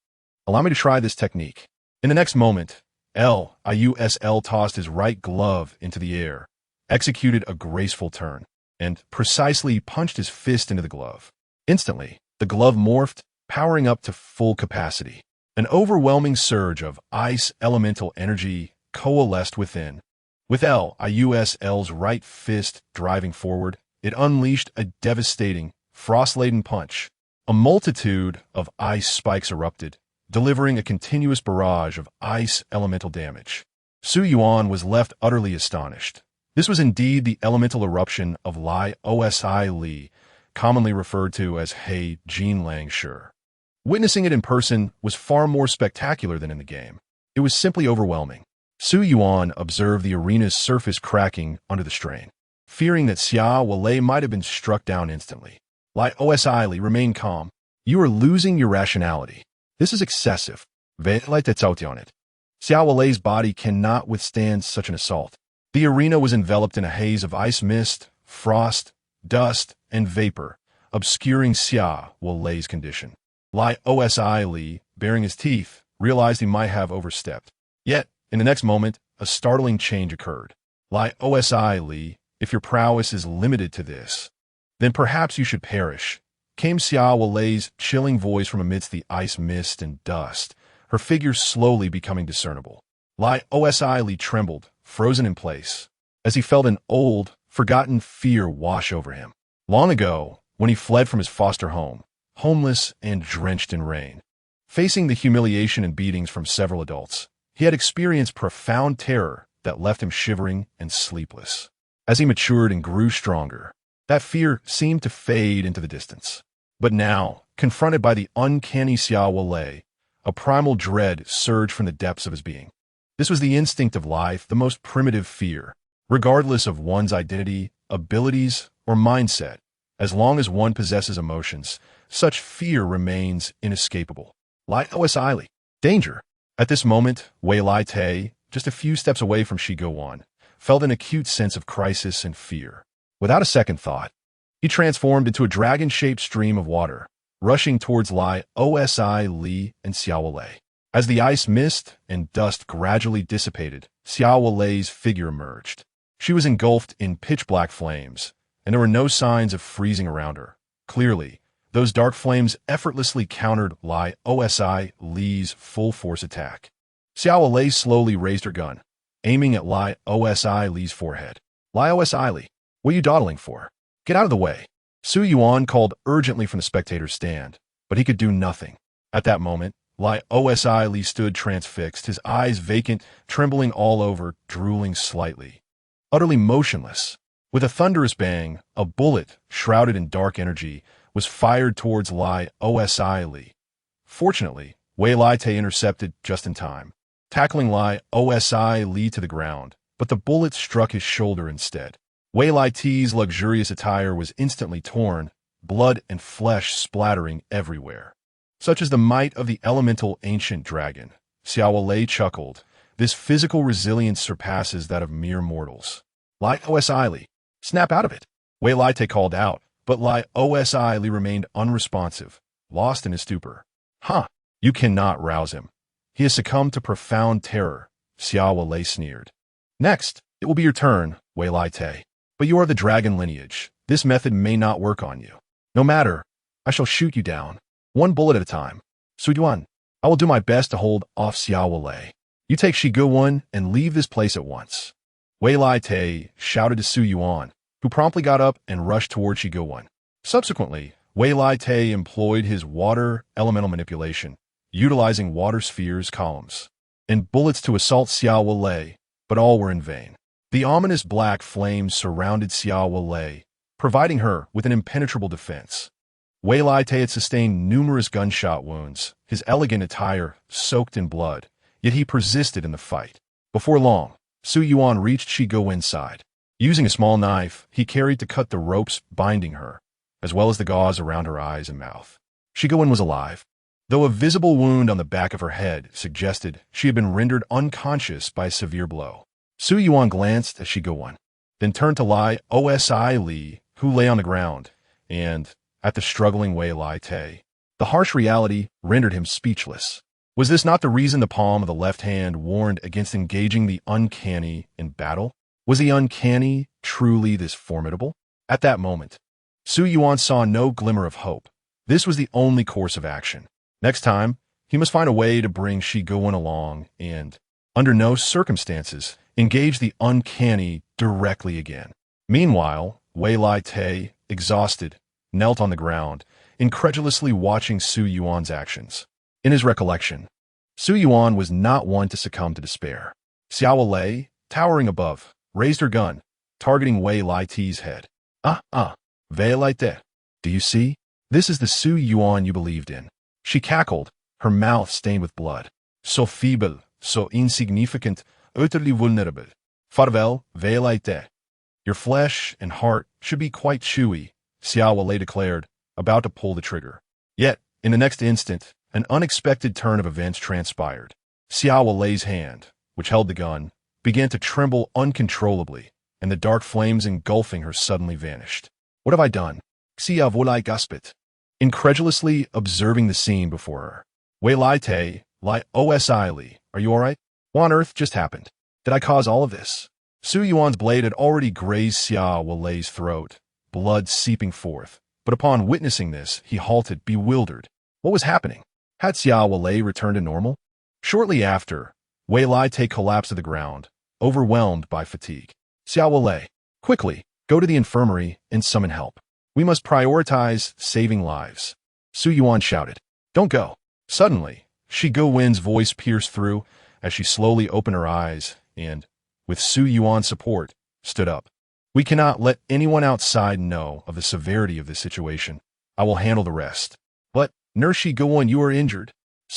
Allow me to try this technique. In the next moment, LIUSL tossed his right glove into the air, executed a graceful turn, and precisely punched his fist into the glove. Instantly, the glove morphed, powering up to full capacity. An overwhelming surge of ice elemental energy coalesced within. With LIUSL's right fist driving forward, it unleashed a devastating, frost-laden punch. A multitude of ice spikes erupted, delivering a continuous barrage of ice elemental damage. Yuan was left utterly astonished. This was indeed the elemental eruption of Li Osi Li, commonly referred to as He Jin Lang Shi. Witnessing it in person was far more spectacular than in the game. It was simply overwhelming. Yuan observed the arena's surface cracking under the strain, fearing that Xia Wei might have been struck down instantly. Li Osi Li remained calm. You are losing your rationality. This is excessive. Xia Wei's body cannot withstand such an assault. The arena was enveloped in a haze of ice mist, frost, dust, and vapor, obscuring Xia Wei's condition. Li Osi Li, baring his teeth, realized he might have overstepped. Yet, in the next moment, a startling change occurred. Li Osi Li, if your prowess is limited to this, then perhaps you should perish, came Xia Wei's chilling voice from amidst the ice mist and dust, her figure slowly becoming discernible. Li Osi Li trembled, frozen in place, as he felt an old, forgotten fear wash over him. Long ago, when he fled from his foster home, homeless and drenched in rain, facing the humiliation and beatings from several adults, he had experienced profound terror that left him shivering and sleepless. As he matured and grew stronger, that fear seemed to fade into the distance. But now, confronted by the uncanny Xia Wei, a primal dread surged from the depths of his being. This was the instinct of life, the most primitive fear, regardless of one's identity, abilities, or mindset. As long as one possesses emotions, such fear remains inescapable. Li Osi Li. Danger. At this moment, Wei Lai Te, just a few steps away from Shi Yuan, felt an acute sense of crisis and fear. Without a second thought, He transformed into a dragon-shaped stream of water, rushing towards Li and Xiao Lei. As the ice mist and dust gradually dissipated, Xiao Lei's figure emerged. She was engulfed in pitch-black flames, and there were no signs of freezing around her. Clearly, those dark flames effortlessly countered Li's full-force attack. Xiao Lei slowly raised her gun, aiming at Li's forehead. Li, what are you dawdling for? Get out of the way. Yuan called urgently from the spectator's stand, but he could do nothing. At that moment, Li stood transfixed, his eyes vacant, trembling all over, drooling slightly. Utterly motionless. With a thunderous bang, a bullet, shrouded in dark energy, was fired towards Li. Fortunately, Wei Lai Te intercepted just in time, tackling Li to the ground, but the bullet struck his shoulder instead. Wei Lai Te's luxurious attire was instantly torn, blood and flesh splattering everywhere. Such is the might of the elemental ancient dragon. Xiao Lei chuckled. This physical resilience surpasses that of mere mortals. Li, snap out of it. Wei Lai Te called out, but Li remained unresponsive, lost in his stupor. Huh, you cannot rouse him. He has succumbed to profound terror, Xiao Lei sneered. Next, it will be your turn, Wei Lai Te. But you are the dragon lineage. This method may not work on you. No matter, I shall shoot you down, one bullet at a time. Yuan, I will do my best to hold off Xiao Lei. You take Yuan and leave this place at once. Wei Lai Te shouted to Yuan, who promptly got up and rushed toward Yuan. Subsequently, Wei Lai Te employed his water elemental manipulation, utilizing water spheres columns and bullets to assault Xiao Lei, but all were in vain. The ominous black flames surrounded Xiao Lei, providing her with an impenetrable defense. Wei Lai Te had sustained numerous gunshot wounds, his elegant attire soaked in blood, yet he persisted in the fight. Before long, Yuan reached Yuan's side. Using a small knife, he carried to cut the ropes binding her, as well as the gauze around her eyes and mouth. Yuan was alive, though a visible wound on the back of her head suggested she had been rendered unconscious by a severe blow. Yuan glanced at Yuan, then turned to Li, who lay on the ground, and at the struggling Wei Lai Te. The harsh reality rendered him speechless. Was this not the reason the palm of the left hand warned against engaging the uncanny in battle? Was the uncanny truly this formidable? At that moment, Yuan saw no glimmer of hope. This was the only course of action. Next time, he must find a way to bring Yuan along and, under no circumstances, engage the uncanny directly again. Meanwhile, Wei Lai Te, exhausted, knelt on the ground, incredulously watching Yuan's actions. In his recollection, Yuan was not one to succumb to despair. Xiao Lei, towering above, raised her gun, targeting Wei Lai Te's head. Wei Lai Te, do you see? This is the Yuan you believed in. She cackled, her mouth stained with blood. So feeble, so insignificant, utterly vulnerable. Farewell, Wei Lai Te. Your flesh and heart should be quite chewy, Xiao Lei declared, about to pull the trigger. Yet, in the next instant, an unexpected turn of events transpired. Xiao Lei's hand, which held the gun, began to tremble uncontrollably, and the dark flames engulfing her suddenly vanished. What have I done? Xia Volai Gaspit. Incredulously observing the scene before her. Wei Lai Te, are you all right? What on earth just happened? Did I cause all of this? Yuan's blade had already grazed Xiao Lei's throat, blood seeping forth. But upon witnessing this, he halted, bewildered. What was happening? Had Xiao Lei returned to normal? Shortly after, Wei Lai Te collapsed to the ground, overwhelmed by fatigue. Xiao Lei, quickly, go to the infirmary and summon help. We must prioritize saving lives. Yuan shouted. Don't go. Suddenly, Yuan's voice pierced through as she slowly opened her eyes and, with Yuan's support, stood up. We cannot let anyone outside know of the severity of this situation. I will handle the rest. But, Nurse Yuan, you are injured.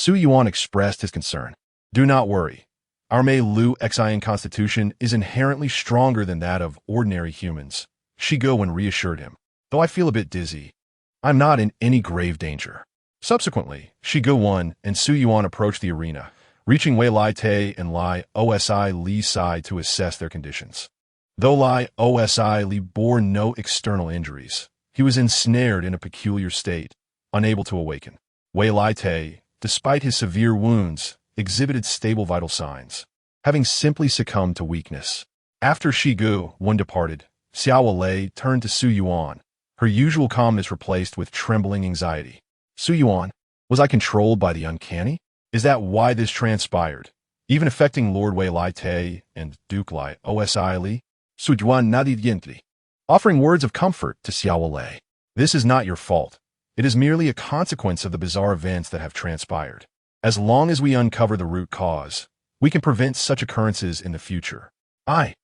Yuan expressed his concern. Do not worry. Our Mei Lu Xian constitution is inherently stronger than that of ordinary humans. Yuan reassured him. Though I feel a bit dizzy, I'm not in any grave danger. Subsequently, Yuan and Yuan approached the arena, reaching Wei Lai Te and Li's side to assess their conditions. Though Li bore no external injuries, He was ensnared in a peculiar state, unable to awaken. Wei Lai Te, despite his severe wounds, exhibited stable vital signs, having simply succumbed to weakness. After Yuan departed, Xiao Lei turned to Su Yuan, her usual calmness replaced with trembling anxiety. Su Yuan, was I controlled by the uncanny? Is that why this transpired? Even affecting Lord Wei Lai Te and Duke Lai Osi Li? Su Yuan nadid yentli, offering words of comfort to Xiao Lei. This is not your fault. It is merely a consequence of the bizarre events that have transpired. As long as we uncover the root cause, we can prevent such occurrences in the future. I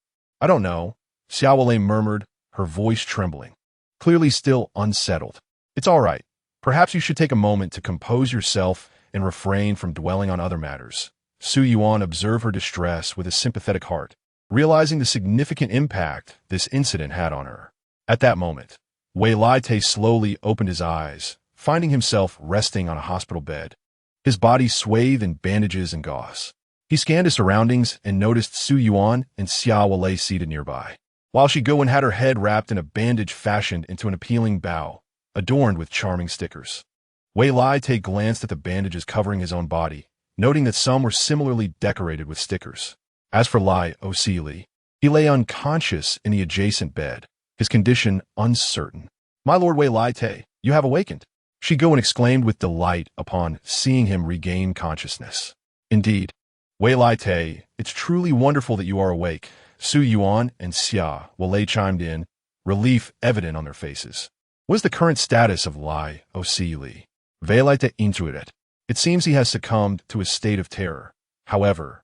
don't know, Xiao Lei murmured, her voice trembling, clearly still unsettled. It's all right. Perhaps you should take a moment to compose yourself and refrain from dwelling on other matters. Su Yuan observed her distress with a sympathetic heart, realizing the significant impact this incident had on her. At that moment, Wei Lai Te slowly opened his eyes, finding himself resting on a hospital bed, his body swathed in bandages and gauze. He scanned his surroundings and noticed Su Yuan and Xiao Lei seated nearby, while Yuan had her head wrapped in a bandage fashioned into an appealing bow, adorned with charming stickers. Wei Lai Te glanced at the bandages covering his own body, noting that some were similarly decorated with stickers. As for Lai Osi Li, he lay unconscious in the adjacent bed, his condition uncertain. My Lord Wei Lai Te, you have awakened, Yuan exclaimed with delight upon seeing him regain consciousness. Indeed, Wei Lai Te, it's truly wonderful that you are awake, Su Yuan and Xia Lei chimed in, relief evident on their faces. What is the current status of Lai Osi Li? Wei Lai Te intuited. It seems he has succumbed to a state of terror. However,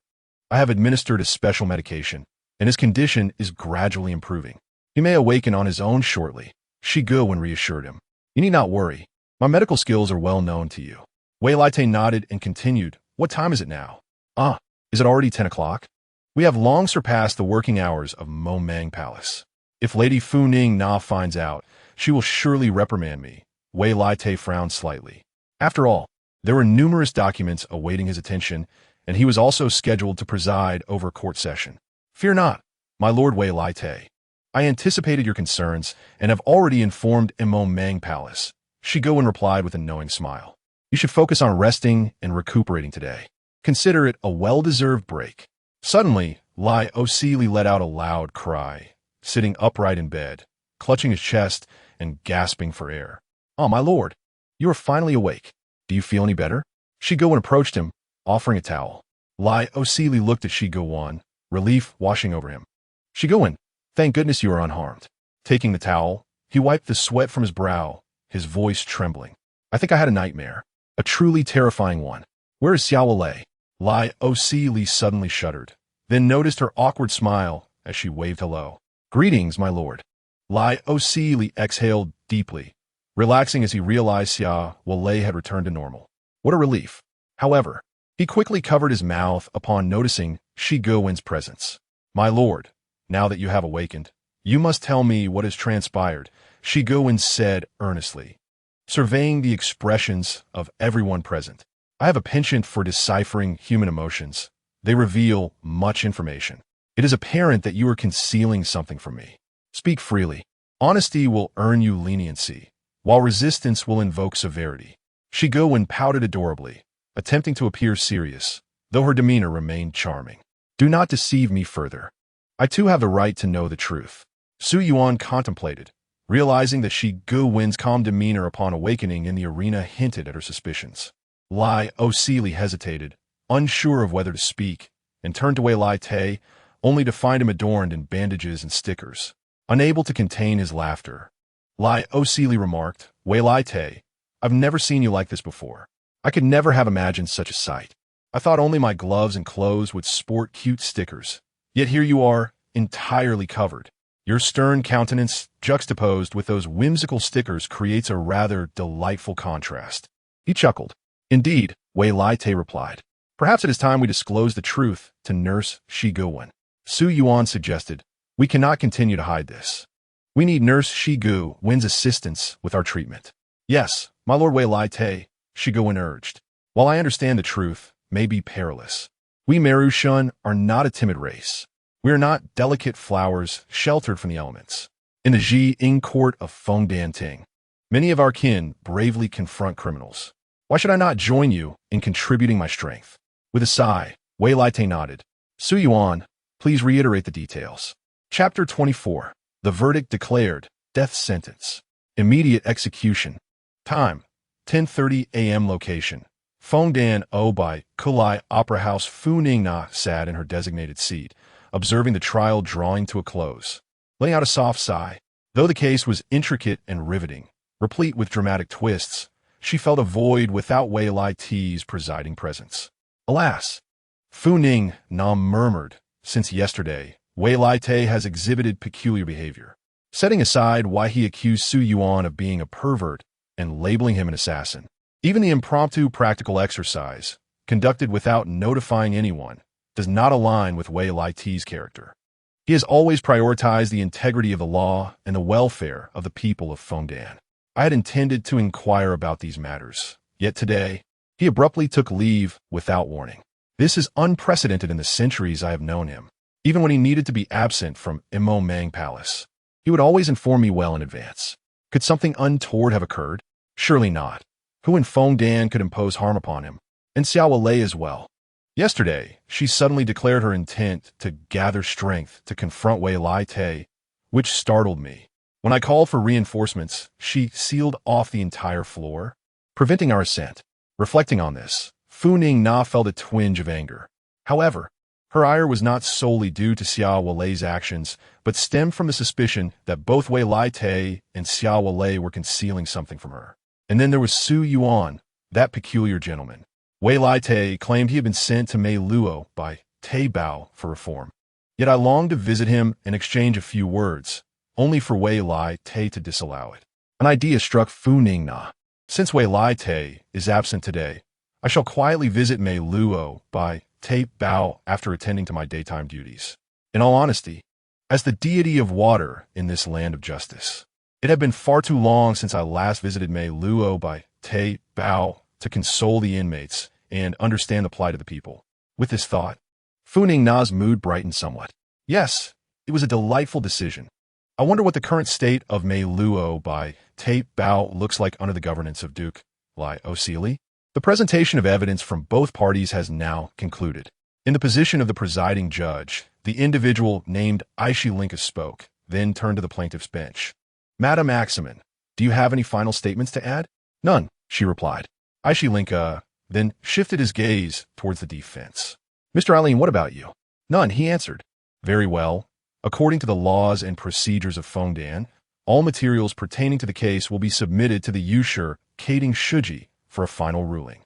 I have administered a special medication, and his condition is gradually improving. He may awaken on his own shortly, Yuan reassured him. You need not worry. My medical skills are well known to you. Wei Lai Te nodded and continued, what time is it now? Is it already 10 o'clock? We have long surpassed the working hours of Mo Mang Palace. If Lady Fu Ning Na finds out, she will surely reprimand me. Wei Lai Te frowned slightly. After all, there were numerous documents awaiting his attention, and he was also scheduled to preside over a court session. Fear not, my Lord Wei Lai Te. I anticipated your concerns and have already informed Mo Mang Palace. Yuan replied with a knowing smile. You should focus on resting and recuperating today. Consider it a well-deserved break. Suddenly, Lai Osi Li let out a loud cry, sitting upright in bed, clutching his chest and gasping for air. Oh, my lord, you are finally awake. Do you feel any better? Yuan approached him, offering a towel. Lai Osi Li looked at Yuan, relief washing over him. Yuan, thank goodness you are unharmed. Taking the towel, he wiped the sweat from his brow, his voice trembling. I think I had a nightmare, a truly terrifying one. Where is Xiao Lei? Lai Osi Li suddenly shuddered, then noticed her awkward smile as she waved hello. Greetings, my lord. Lai Osi Li exhaled deeply, relaxing as he realized Xiao Lei had returned to normal. What a relief. However, he quickly covered his mouth upon noticing Yuan's presence. My lord, now that you have awakened, you must tell me what has transpired, Yuan said earnestly, surveying the expressions of everyone present. I have a penchant for deciphering human emotions. They reveal much information. It is apparent that you are concealing something from me. Speak freely. Honesty will earn you leniency, while resistance will invoke severity. Yuan pouted adorably, attempting to appear serious, though her demeanor remained charming. Do not deceive me further. I too have the right to know the truth. Su Yuan contemplated, realizing that Yuan's calm demeanor upon awakening in the arena hinted at her suspicions. Lai Osi Li hesitated, unsure of whether to speak, and turned to Wei Lai Te, only to find him adorned in bandages and stickers. Unable to contain his laughter, Lai Osi Li remarked, Wei Lai Te, I've never seen you like this before. I could never have imagined such a sight. I thought only my gloves and clothes would sport cute stickers. Yet here you are, entirely covered. Your stern countenance, juxtaposed with those whimsical stickers, creates a rather delightful contrast. He chuckled. Indeed, Wei Lai Te replied. Perhaps it is time we disclose the truth to Nurse Yuan. Su Yuan suggested. We cannot continue to hide this. We need Nurse Yuan's assistance with our treatment. Yes, my Lord Wei Lai Te, Yuan urged. While I understand the truth may be perilous, we Meru-shun are not a timid race. We are not delicate flowers sheltered from the elements. In the Ji Ing court of Fontaine, many of our kin bravely confront criminals. Why should I not join you in contributing my strength? With a sigh, Wei Laite nodded. Su Yuan, please reiterate the details. Chapter 24. The verdict declared. Death sentence. Immediate execution. Time. 10:30 a.m. Location. Fontaine by Kulai Opera House. Fu Ningna sat in her designated seat, observing the trial drawing to a close. Letting out a soft sigh. Though the case was intricate and riveting, replete with dramatic twists, she felt a void without Wei Laite's presiding presence. Alas! Fu Ningna murmured, since yesterday, Wei Laite has exhibited peculiar behavior. Setting aside why he accused Su Yuan of being a pervert and labeling him an assassin, even the impromptu practical exercise, conducted without notifying anyone, does not align with Wei Laite's character. He has always prioritized the integrity of the law and the welfare of the people of Fontaine. I had intended to inquire about these matters, yet today, he abruptly took leave without warning. This is unprecedented in the centuries I have known him. Even when he needed to be absent from Imo Mang Palace, he would always inform me well in advance. Could something untoward have occurred? Surely not. Who in Fontaine could impose harm upon him? And Xiao Lei as well. Yesterday, she suddenly declared her intent to gather strength to confront Wei Laite, which startled me. When I called for reinforcements, she sealed off the entire floor, preventing our ascent. Reflecting on this, Fu Ningna felt a twinge of anger. However, her ire was not solely due to Xiao Lei's actions, but stemmed from the suspicion that both Wei Laite and Xiao Lei were concealing something from her. And then there was Su Yuan, that peculiar gentleman. Wei Laite claimed he had been sent to Mei Luo by Teyvat for reform. Yet I longed to visit him and exchange a few words, only for Wei Laite to disallow it. An idea struck Fu Ningna. Since Wei Laite is absent today, I shall quietly visit Mei Luo by Teyvat after attending to my daytime duties. In all honesty, as the deity of water in this land of justice, it had been far too long since I last visited Mei Luo by Teyvat to console the inmates and understand the plight of the people. With this thought, Fu Ningna's mood brightened somewhat. Yes, it was a delightful decision. I wonder what the current state of Mei Luo by Teyvat looks like under the governance of Duke Lai Osili. The presentation of evidence from both parties has now concluded. In the position of the presiding judge, the individual named Aishilinka spoke, then turned to the plaintiff's bench. Madam Axeman, do you have any final statements to add? None, she replied. Aishilinka then shifted his gaze towards the defense. Mr. Eileen, what about you? None, he answered. Very well. According to the laws and procedures of Fontaine, all materials pertaining to the case will be submitted to the Yushur Kading Shuji for a final ruling.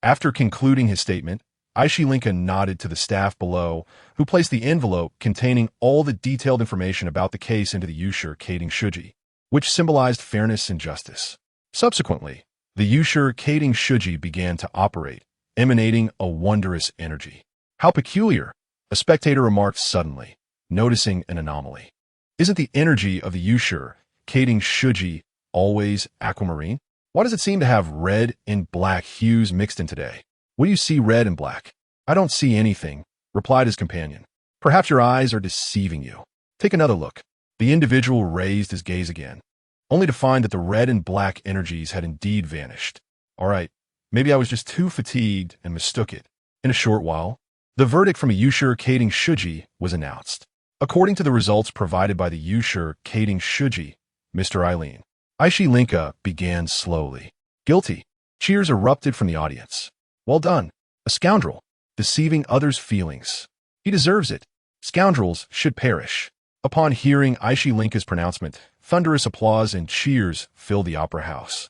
After concluding his statement, Aishilinka nodded to the staff below, who placed the envelope containing all the detailed information about the case into the Yushur Kading Shuji, which symbolized fairness and justice. Subsequently, the Yushur Kading Shuji began to operate, emanating a wondrous energy. How peculiar, a spectator remarked suddenly, noticing an anomaly. Isn't the energy of the Yushur Kading Shuji always aquamarine? Why does it seem to have red and black hues mixed in today? What do you see red and black? I don't see anything, replied his companion. Perhaps your eyes are deceiving you. Take another look. The individual raised his gaze again, only to find that the red and black energies had indeed vanished. All right, maybe I was just too fatigued and mistook it. In a short while, the verdict from a Yushur Kading Shuji was announced. According to the results provided by the Yushur Kading Shuji, Mr. Eileen, Aishilinka began slowly. Guilty. Cheers erupted from the audience. Well done. A scoundrel. Deceiving others' feelings. He deserves it. Scoundrels should perish. Upon hearing Aishilinka's pronouncement, thunderous applause and cheers filled the opera house.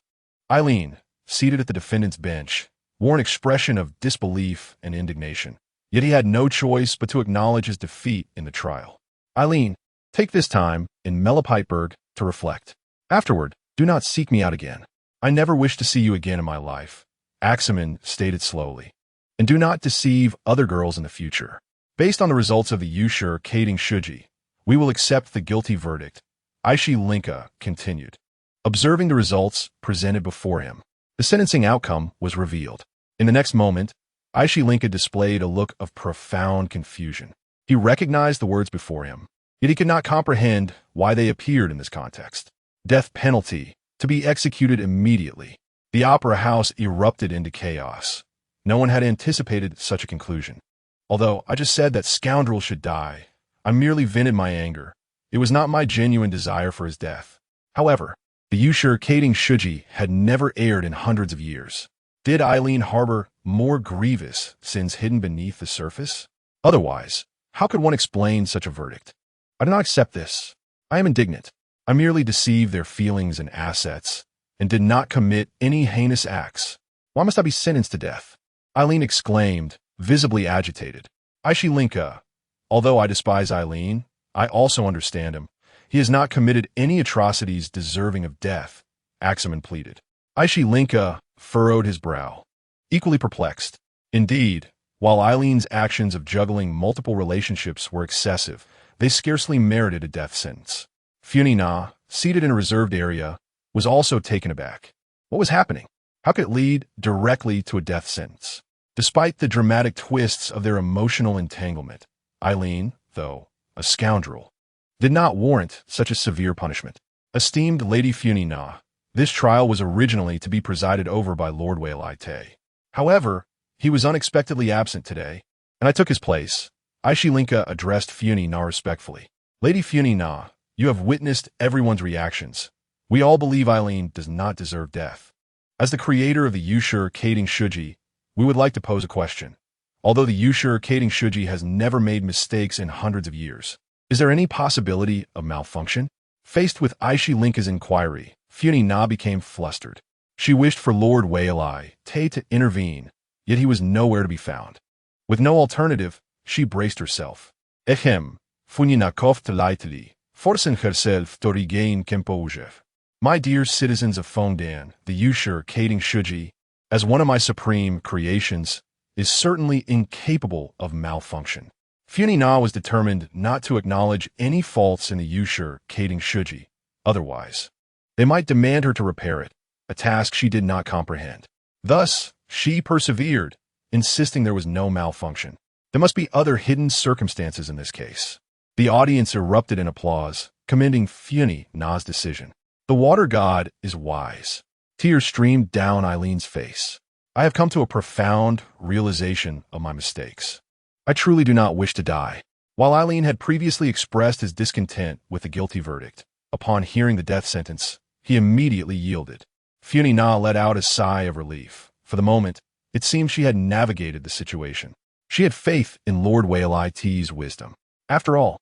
Eileen, seated at the defendant's bench, wore an expression of disbelief and indignation. Yet he had no choice but to acknowledge his defeat in the trial. Eileen, take this time in Melopiteberg to reflect. Afterward, do not seek me out again. I never wish to see you again in my life, Axeman stated slowly. And do not deceive other girls in the future. Based on the results of the Yushur Kading Shuji, we will accept the guilty verdict, Aishilinka continued. Observing the results presented before him, the sentencing outcome was revealed. In the next moment, Aishilinka displayed a look of profound confusion. He recognized the words before him. yet he could not comprehend why they appeared in this context. Death penalty, to be executed immediately. The opera house erupted into chaos. No one had anticipated such a conclusion. Although I just said that scoundrel should die, I merely vented my anger. It was not my genuine desire for his death. However, the usurpating Shuji had never aired in hundreds of years. Did Eileen harbor more grievous sins hidden beneath the surface? Otherwise, how could one explain such a verdict? I do not accept this. I am indignant. I merely deceived their feelings and assets, and did not commit any heinous acts. Why must I be sentenced to death? Eileen exclaimed, visibly agitated. Aishilinka, although I despise Eileen, I also understand him. He has not committed any atrocities deserving of death, Axeman pleaded. Aishilinka furrowed his brow, equally perplexed. Indeed, while Eileen's actions of juggling multiple relationships were excessive, they scarcely merited a death sentence. Furina, seated in a reserved area, was also taken aback. What was happening? How could it lead directly to a death sentence? Despite the dramatic twists of their emotional entanglement, Eileen, though a scoundrel, did not warrant such a severe punishment. Esteemed Lady Furina, this trial was originally to be presided over by Lord Wei-Lai-Te. However, he was unexpectedly absent today, and I took his place. Aishilinka addressed Furina respectfully. Lady Furina, you have witnessed everyone's reactions. We all believe Eileen does not deserve death. As the creator of the usurpating Shuji, we would like to pose a question. Although the usurpating Shuji has never made mistakes in hundreds of years, is there any possibility of malfunction? Faced with Aishilinka's inquiry, Furina became flustered. She wished for Lord Wei-Lai-Te to intervene, yet he was nowhere to be found. With no alternative, she braced herself. Ehem, Funinakov Telaitli, forcing herself to regain composure. My dear citizens of Fontaine, the usurpating Shuji, as one of my supreme creations, is certainly incapable of malfunction. Furina was determined not to acknowledge any faults in the usurpating Shuji. Otherwise, they might demand her to repair it, a task she did not comprehend. Thus, she persevered, insisting there was no malfunction. There must be other hidden circumstances in this case. The audience erupted in applause, commending Furina's decision. The water god is wise. Tears streamed down Eileen's face. I have come to a profound realization of my mistakes. I truly do not wish to die. While Eileen had previously expressed his discontent with the guilty verdict, upon hearing the death sentence, he immediately yielded. Furina let out a sigh of relief. For the moment, it seemed she had navigated the situation. She had faith in Lord Wei-Lai-Te's wisdom. After all,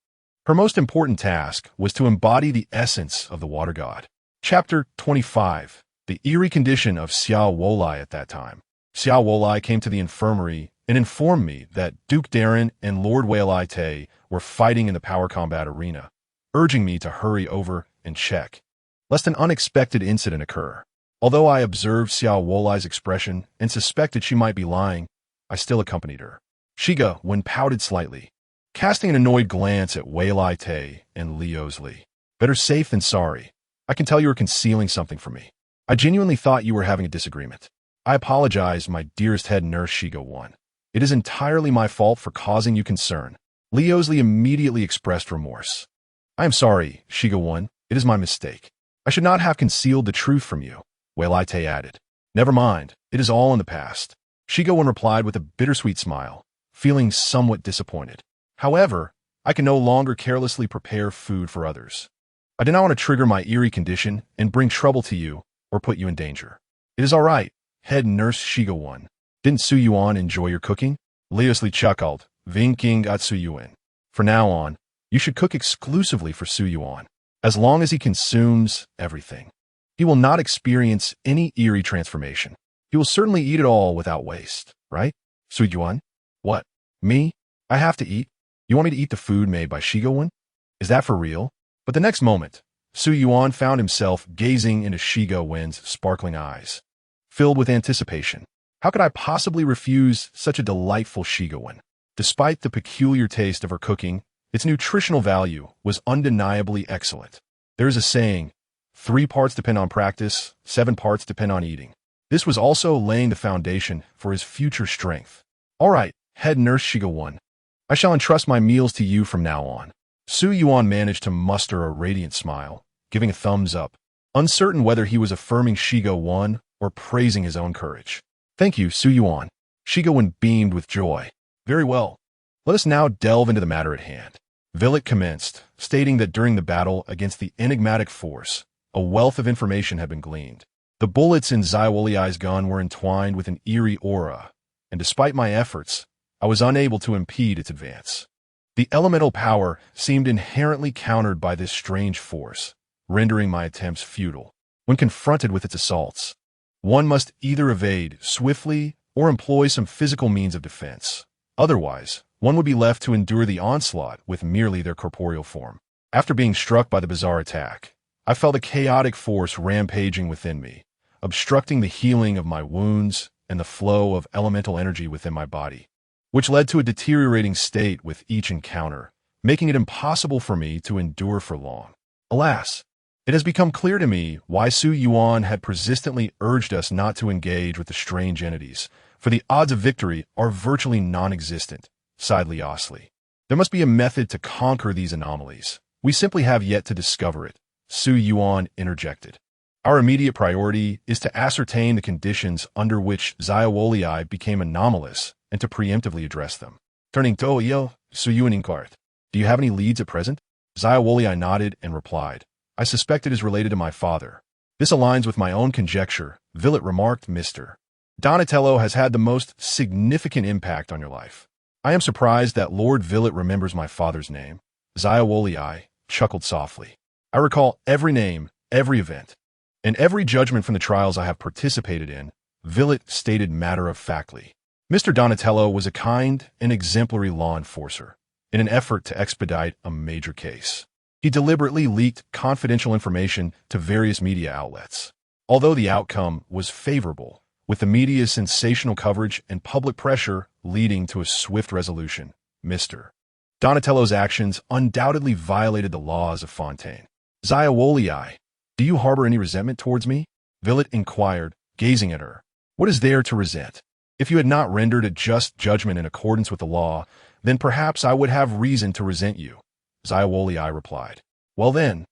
her most important task was to embody the essence of the water god. Chapter 25. The eerie condition of Xiao Wolai at that time. Xiao Wolai came to the infirmary and informed me that Duke Darren and Lord Wei-Lai-Te were fighting in the power combat arena, urging me to hurry over and check, lest an unexpected incident occur. Although I observed Xiao Wolai's expression and suspected she might be lying, I still accompanied her. Shiga, when pouted slightly, casting an annoyed glance at Wei-Lai-Te and Li. Better safe than sorry. I can tell you are concealing something from me. I genuinely thought you were having a disagreement. I apologize, my dearest head nurse Shiga 1. It is entirely my fault for causing you concern. Li immediately expressed remorse. I am sorry, Shiga 1. It is my mistake. I should not have concealed the truth from you, Wei-Lai-Te added. Never mind. It is all in the past. Shiga 1 replied with a bittersweet smile, feeling somewhat disappointed. However, I can no longer carelessly prepare food for others. I do not want to trigger my eerie condition and bring trouble to you or put you in danger. It is all right, head nurse Shiga 1. Didn't Su Yuan enjoy your cooking? Li chuckled, winking at Su Yuan. For now on, you should cook exclusively for Su Yuan. As long as he consumes everything, he will not experience any eerie transformation. He will certainly eat it all without waste, right? Su Yuan? What? Me? I have to eat? You want me to eat the food made by Shiga 1? Is that for real? But the next moment, Su Yuan found himself gazing into Shiga 1's sparkling eyes, filled with anticipation. How could I possibly refuse such a delightful Shiga 1? Despite the peculiar taste of her cooking, its nutritional value was undeniably excellent. There is a saying, 3 parts depend on practice, 7 parts depend on eating. This was also laying the foundation for his future strength. All right, head nurse Shiga 1. I shall entrust my meals to you from now on. Su Yuan managed to muster a radiant smile, giving a thumbs up, uncertain whether he was affirming Shigo 1 or praising his own courage. Thank you, Su Yuan. Shigo 1 beamed with joy. Very well. Let us now delve into the matter at hand. Villet commenced, stating that during the battle against the enigmatic force, a wealth of information had been gleaned. The bullets in Zaiwoliai's gun were entwined with an eerie aura, and despite my efforts, I was unable to impede its advance. The elemental power seemed inherently countered by this strange force, rendering my attempts futile. When confronted with its assaults, one must either evade swiftly or employ some physical means of defense. Otherwise, one would be left to endure the onslaught with merely their corporeal form. After being struck by the bizarre attack, I felt a chaotic force rampaging within me, obstructing the healing of my wounds and the flow of elemental energy within my body, which led to a deteriorating state with each encounter, making it impossible for me to endure for long. Alas, it has become clear to me why Su Yuan had persistently urged us not to engage with the strange entities, for the odds of victory are virtually non-existent, sighed Liasli. There must be a method to conquer these anomalies. We simply have yet to discover it, Su Yuan interjected. Our immediate priority is to ascertain the conditions under which Zaiwoliai became anomalous and to preemptively address them. Turning to Oyo, Su Yuan inquired, do you have any leads at present? Zaiwoliai nodded and replied, I suspect it is related to my father. This aligns with my own conjecture, Villet remarked. Mr. Donatello has had the most significant impact on your life. I am surprised that Lord Villet remembers my father's name. Zaiwoliai chuckled softly. I recall every name, every event, and every judgment from the trials I have participated in, Villet stated matter-of-factly. Mr. Donatello was a kind and exemplary law enforcer in an effort to expedite a major case. He deliberately leaked confidential information to various media outlets. Although the outcome was favorable, with the media's sensational coverage and public pressure leading to a swift resolution, Mr. Donatello's actions undoubtedly violated the laws of Fontaine. Zaiwoliai, do you harbor any resentment towards me? Villet inquired, gazing at her. What is there to resent? If you had not rendered a just judgment in accordance with the law, then perhaps I would have reason to resent you, Zaiwoliai replied. Well then,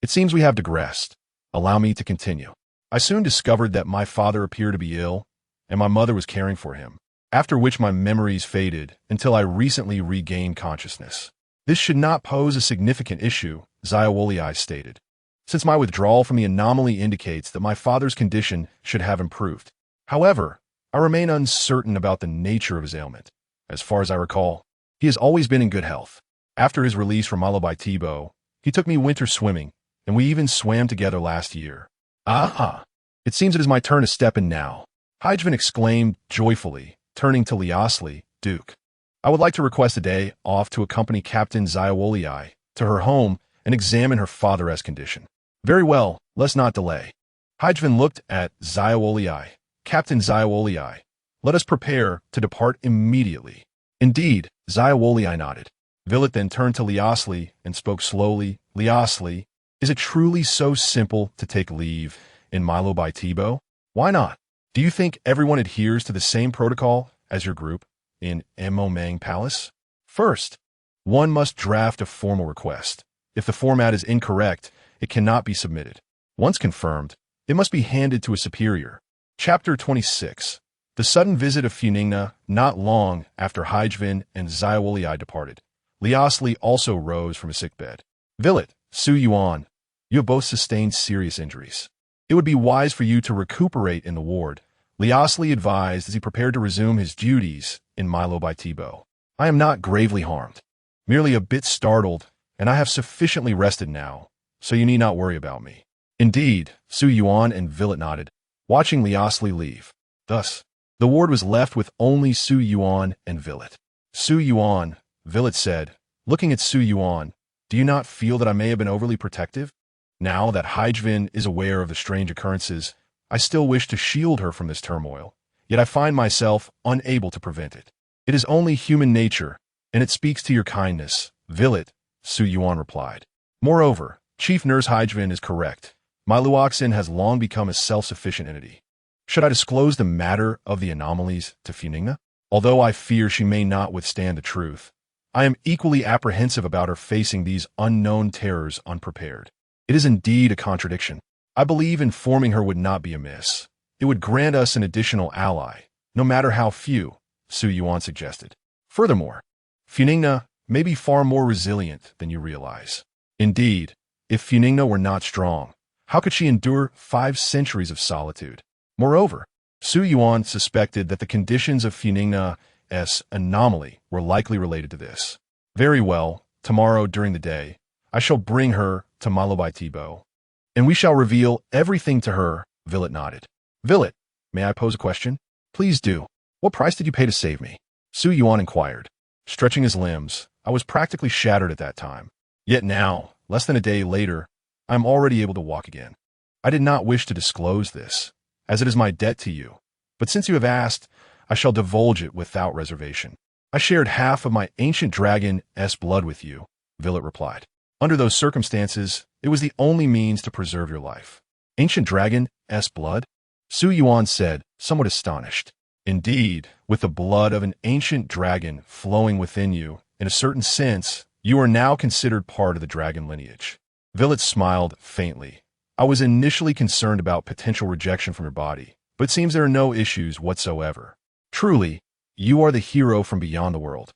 it seems we have digressed. Allow me to continue. I soon discovered that my father appeared to be ill, and my mother was caring for him, after which my memories faded until I recently regained consciousness. This should not pose a significant issue, Zaiwoliai stated, since my withdrawal from the anomaly indicates that my father's condition should have improved. However, I remain uncertain about the nature of his ailment. As far as I recall, he has always been in good health. After his release from Malo by Tebow, he took me winter swimming, and we even swam together last year. Aha! It seems it is my turn to step in now, Hyjven exclaimed joyfully, turning to Liasli, Duke. I would like to request a day off to accompany Captain Zaiwoliai to her home and examine her father's condition. Very well, let's not delay. Hyjven looked at Zaiwoliai. Captain Zaiwoliai, let us prepare to depart immediately. Indeed, Zaiwoliai nodded. Villet then turned to Liasli and spoke slowly. Liasli, is it truly so simple to take leave in Milo by Tebow? Why not? Do you think everyone adheres to the same protocol as your group in Emomang Palace? First, one must draft a formal request. If the format is incorrect, it cannot be submitted. Once confirmed, it must be handed to a superior. Chapter 26. The sudden visit of Furina not long after Hyjven and Zaiwoliai departed. Liasli also rose from his sickbed. Villet, Su Yuan, you have both sustained serious injuries. It would be wise for you to recuperate in the ward, Liasli advised as he prepared to resume his duties in Milo by Tebow. I am not gravely harmed, merely a bit startled, and I have sufficiently rested now, so you need not worry about me. Indeed, Su Yuan and Villet nodded, watching Liasli leave. Thus, the ward was left with only Su Yuan and Villet. Su Yuan, Villet said, looking at Su Yuan, do you not feel that I may have been overly protective? Now that Hyjven is aware of the strange occurrences, I still wish to shield her from this turmoil, yet I find myself unable to prevent it. It is only human nature, and it speaks to your kindness, Villet, Su Yuan replied. Moreover, Chief Nurse Hyjven is correct. My Luoxin has long become a self-sufficient entity. Should I disclose the matter of the anomalies to Furina? Although I fear she may not withstand the truth, I am equally apprehensive about her facing these unknown terrors unprepared. It is indeed a contradiction. I believe informing her would not be amiss. It would grant us an additional ally, no matter how few, Yuan suggested. Furthermore, Furina may be far more resilient than you realize. Indeed, if Furina were not strong, how could she endure 5 centuries of solitude? Moreover, Yuan suspected that the conditions of Furina's anomaly were likely related to this. Very well, tomorrow during the day, I shall bring her to Teyvat, and we shall reveal everything to her. Villet nodded. Villet, may I pose a question? Please do. What price did you pay to save me? Yuan inquired. Stretching his limbs, I was practically shattered at that time. Yet now, less than a day later, I am already able to walk again. I did not wish to disclose this, as it is my debt to you, but since you have asked, I shall divulge it without reservation. I shared half of my ancient dragon's blood with you, Villet replied. Under those circumstances, it was the only means to preserve your life. Ancient dragon's blood? Yuan said, somewhat astonished. Indeed, with the blood of an ancient dragon flowing within you, in a certain sense, you are now considered part of the dragon lineage. Villet smiled faintly. I was initially concerned about potential rejection from your body, but it seems there are no issues whatsoever. Truly, you are the hero from beyond the world,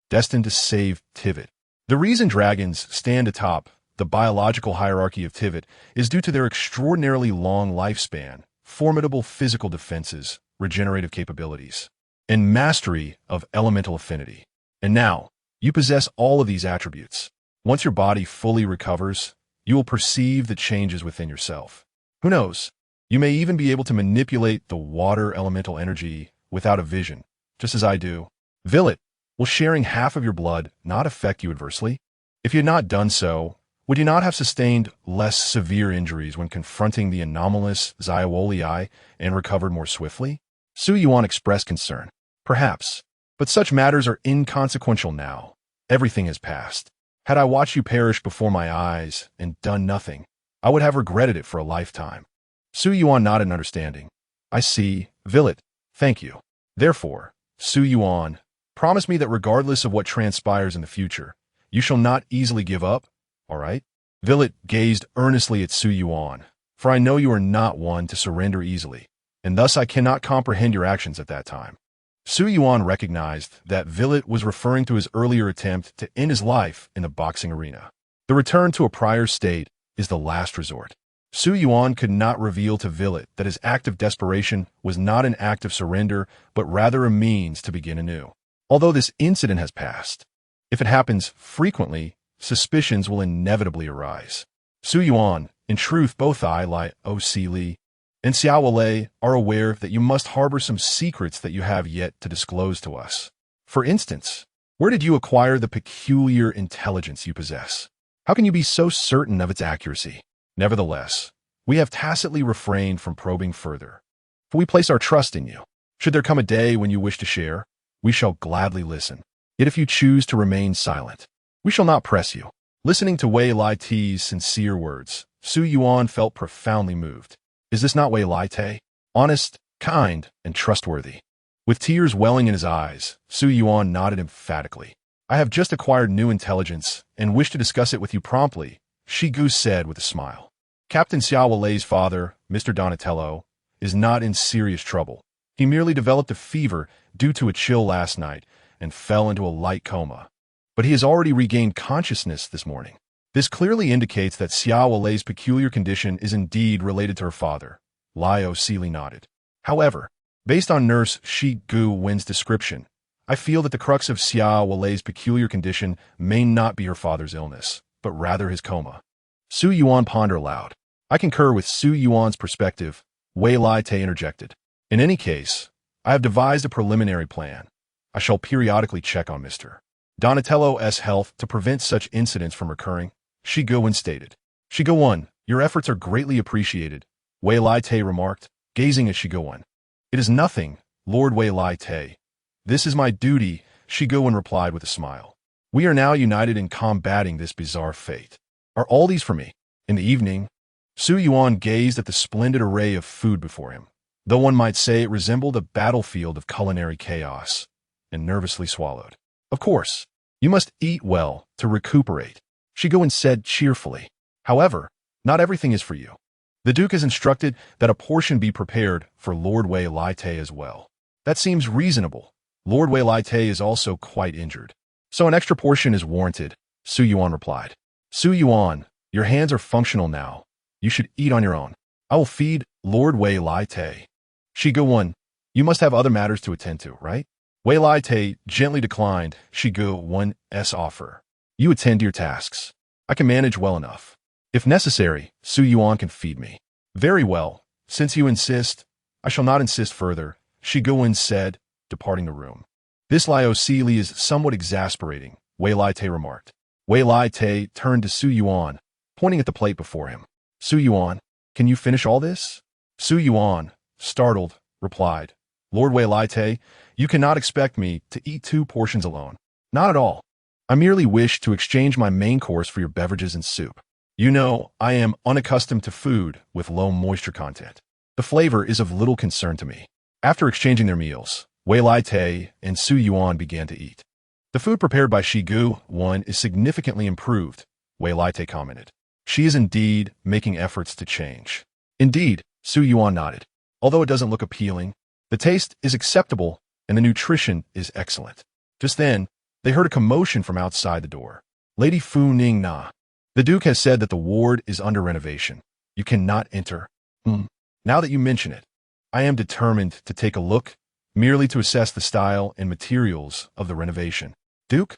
destined to save Teyvat. The reason dragons stand atop the biological hierarchy of Teyvat is due to their extraordinarily long lifespan, formidable physical defenses, regenerative capabilities, and mastery of elemental affinity. And now, you possess all of these attributes. Once your body fully recovers, you will perceive the changes within yourself. Who knows? You may even be able to manipulate the water elemental energy without a vision, just as I do. Villet, will sharing half of your blood not affect you adversely? If you had not done so, would you not have sustained less severe injuries when confronting the anomalous Xiaowolii and recovered more swiftly? Yuan expressed concern. Perhaps, but such matters are inconsequential now. Everything has passed. Had I watched you perish before my eyes and done nothing, I would have regretted it for a lifetime. Yuan nodded in understanding. I see, Villet, thank you. Therefore, Yuan, promise me that regardless of what transpires in the future, you shall not easily give up, all right? Villet gazed earnestly at Yuan, for I know you are not one to surrender easily, and thus I cannot comprehend your actions at that time. Yuan recognized that Villet was referring to his earlier attempt to end his life in the boxing arena. The return to a prior state is the last resort. Yuan could not reveal to Villet that his act of desperation was not an act of surrender, but rather a means to begin anew. Although this incident has passed, if it happens frequently, suspicions will inevitably arise. Yuan, in truth, both I, Li, and Xiaowolei are aware that you must harbor some secrets that you have yet to disclose to us. For instance, where did you acquire the peculiar intelligence you possess? How can you be so certain of its accuracy? Nevertheless, we have tacitly refrained from probing further, for we place our trust in you. Should there come a day when you wish to share, we shall gladly listen. Yet if you choose to remain silent, we shall not press you. Listening to Wei Lai Te's sincere words, Yuan felt profoundly moved. Is this not Wei Lai Te? Honest, kind, and trustworthy. With tears welling in his eyes, Yuan nodded emphatically. I have just acquired new intelligence and wish to discuss it with you promptly, Shigu said with a smile. Captain Xiaowolei's father, Mr. Donatello, is not in serious trouble. He merely developed a fever due to a chill last night and fell into a light coma. But he has already regained consciousness this morning. This clearly indicates that Xiaowolei's peculiar condition is indeed related to her father. Lio Seely nodded. However, based on Nurse Shigu Wen's description, I feel that the crux of Xiaowolei's peculiar condition may not be her father's illness, but rather his coma. Yuan pondered aloud. I concur with Yuan's perspective, Wei Lai Te interjected. In any case, I have devised a preliminary plan. I shall periodically check on Mr. Donatello's health to prevent such incidents from recurring, Shigu Wen stated. Shigu Wen, your efforts are greatly appreciated, Wei Lai Te remarked, gazing at Shigu Wen. It is nothing, Lord Wei Lai Te. This is my duty, Shigu Wen replied with a smile. We are now united in combating this bizarre fate. Are all these for me? In the evening, Yuan gazed at the splendid array of food before him, though one might say it resembled a battlefield of culinary chaos, and nervously swallowed. Of course, You must eat well to recuperate, Shigoin said cheerfully. However, not everything is for you. The Duke has instructed that a portion be prepared for Lord Wei Laite as well. That seems reasonable. Lord Wei Laite is also quite injured. So an extra portion is warranted, Su Yuan replied. Su Yuan, your hands are functional now. You should eat on your own. I will feed Lord Wei Laite. Shigo-1, you must have other matters to attend to, right? Wei Laite gently declined Shigo-1's offer. You attend to your tasks. I can manage well enough. If necessary, Su Yuan can feed me. Very well. Since you insist, I shall not insist further, Shigo-1 said, departing the room. This Liu Li is somewhat exasperating, Wei Laite remarked. Wei Laite turned to Su Yuan, pointing at the plate before him. Su Yuan, can you finish all this? Su Yuan, startled, replied. Lord Wei Laite, you cannot expect me to eat 2 portions alone. Not at all. I merely wish to exchange my main course for your beverages and soup. You know, I am unaccustomed to food with low moisture content. The flavor is of little concern to me. After exchanging their meals, Wei Laite and Su Yuan began to eat. The food prepared by Shigu-1 is significantly improved, Wei Laite commented. She is indeed making efforts to change. Indeed, Su Yuan nodded. Although it doesn't look appealing, the taste is acceptable and the nutrition is excellent. Just then, they heard a commotion from outside the door. Lady Fu Ning Na. The Duke has said that the ward is under renovation. You cannot enter. Now that you mention it, I am determined to take a look, merely to assess the style and materials of the renovation. Duke,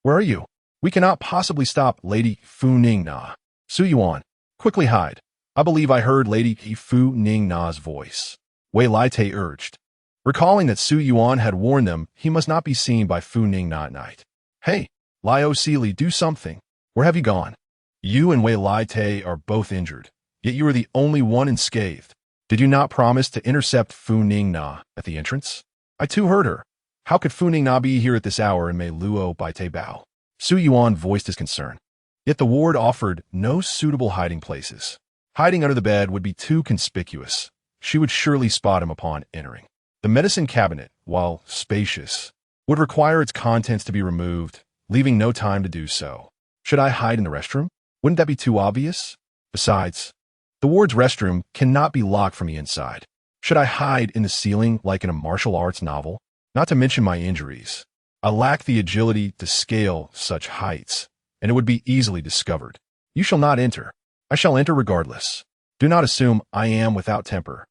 where are you? We cannot possibly stop Lady Fu Ning Na. Su Yuan, quickly hide. I believe I heard Lady Fu Ning Na's voice. Wei Laite urged. Recalling that Su Yuan had warned them he must not be seen by Fu Ning Na at night. Hey, Liu Li, do something. Where have you gone? You and Wei Laite are both injured, yet you are the only one unscathed. Did you not promise to intercept Fu Ning Na at the entrance? I too heard her. How could Fu Ning Na be here at this hour in Mei Luo by Teibao? Su Yuan voiced his concern. Yet the ward offered no suitable hiding places. Hiding under the bed would be too conspicuous. She would surely spot him upon entering. The medicine cabinet, while spacious, would require its contents to be removed, leaving no time to do so. Should I hide in the restroom? Wouldn't that be too obvious? Besides, the ward's restroom cannot be locked from the inside. Should I hide in the ceiling like in a martial arts novel? Not to mention my injuries. I lack the agility to scale such heights, and it would be easily discovered. You shall not enter. I shall enter regardless. Do not assume I am without temper.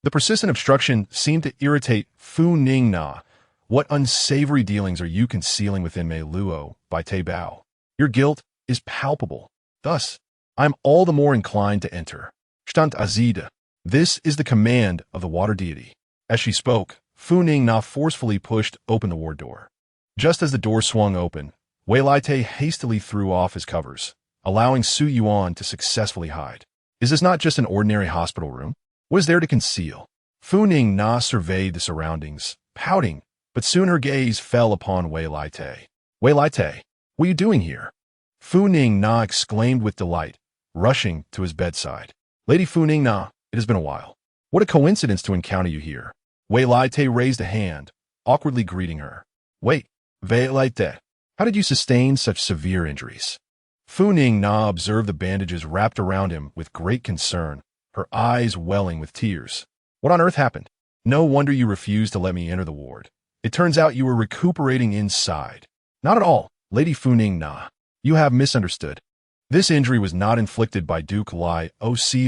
The persistent obstruction seemed to irritate Fu Ning Na. What unsavory dealings are you concealing within Mei Luo by Teibao? Your guilt is palpable. Thus, I am all the more inclined to enter. Stand Azida. This is the command of the water deity. As she spoke, Fu Ning Na forcefully pushed open the ward door. Just as the door swung open, Wei Laite hastily threw off his covers, allowing Su Yuan to successfully hide. Is this not just an ordinary hospital room? What is there to conceal? Fu Ning Na surveyed the surroundings, pouting, but soon her gaze fell upon Wei Laite. Wei Laite, what are you doing here? Fu Ning Na exclaimed with delight, rushing to his bedside. Lady Fu Ning Na, it has been a while. What a coincidence to encounter you here. Wei Laite raised a hand, awkwardly greeting her. Wait, Wei Laite, how did you sustain such severe injuries? Fu Ning Na observed the bandages wrapped around him with great concern, her eyes welling with tears. What on earth happened? No wonder you refused to let me enter the ward. It turns out you were recuperating inside. Not at all, Lady Fu Ning Na. You have misunderstood. This injury was not inflicted by Duke Liu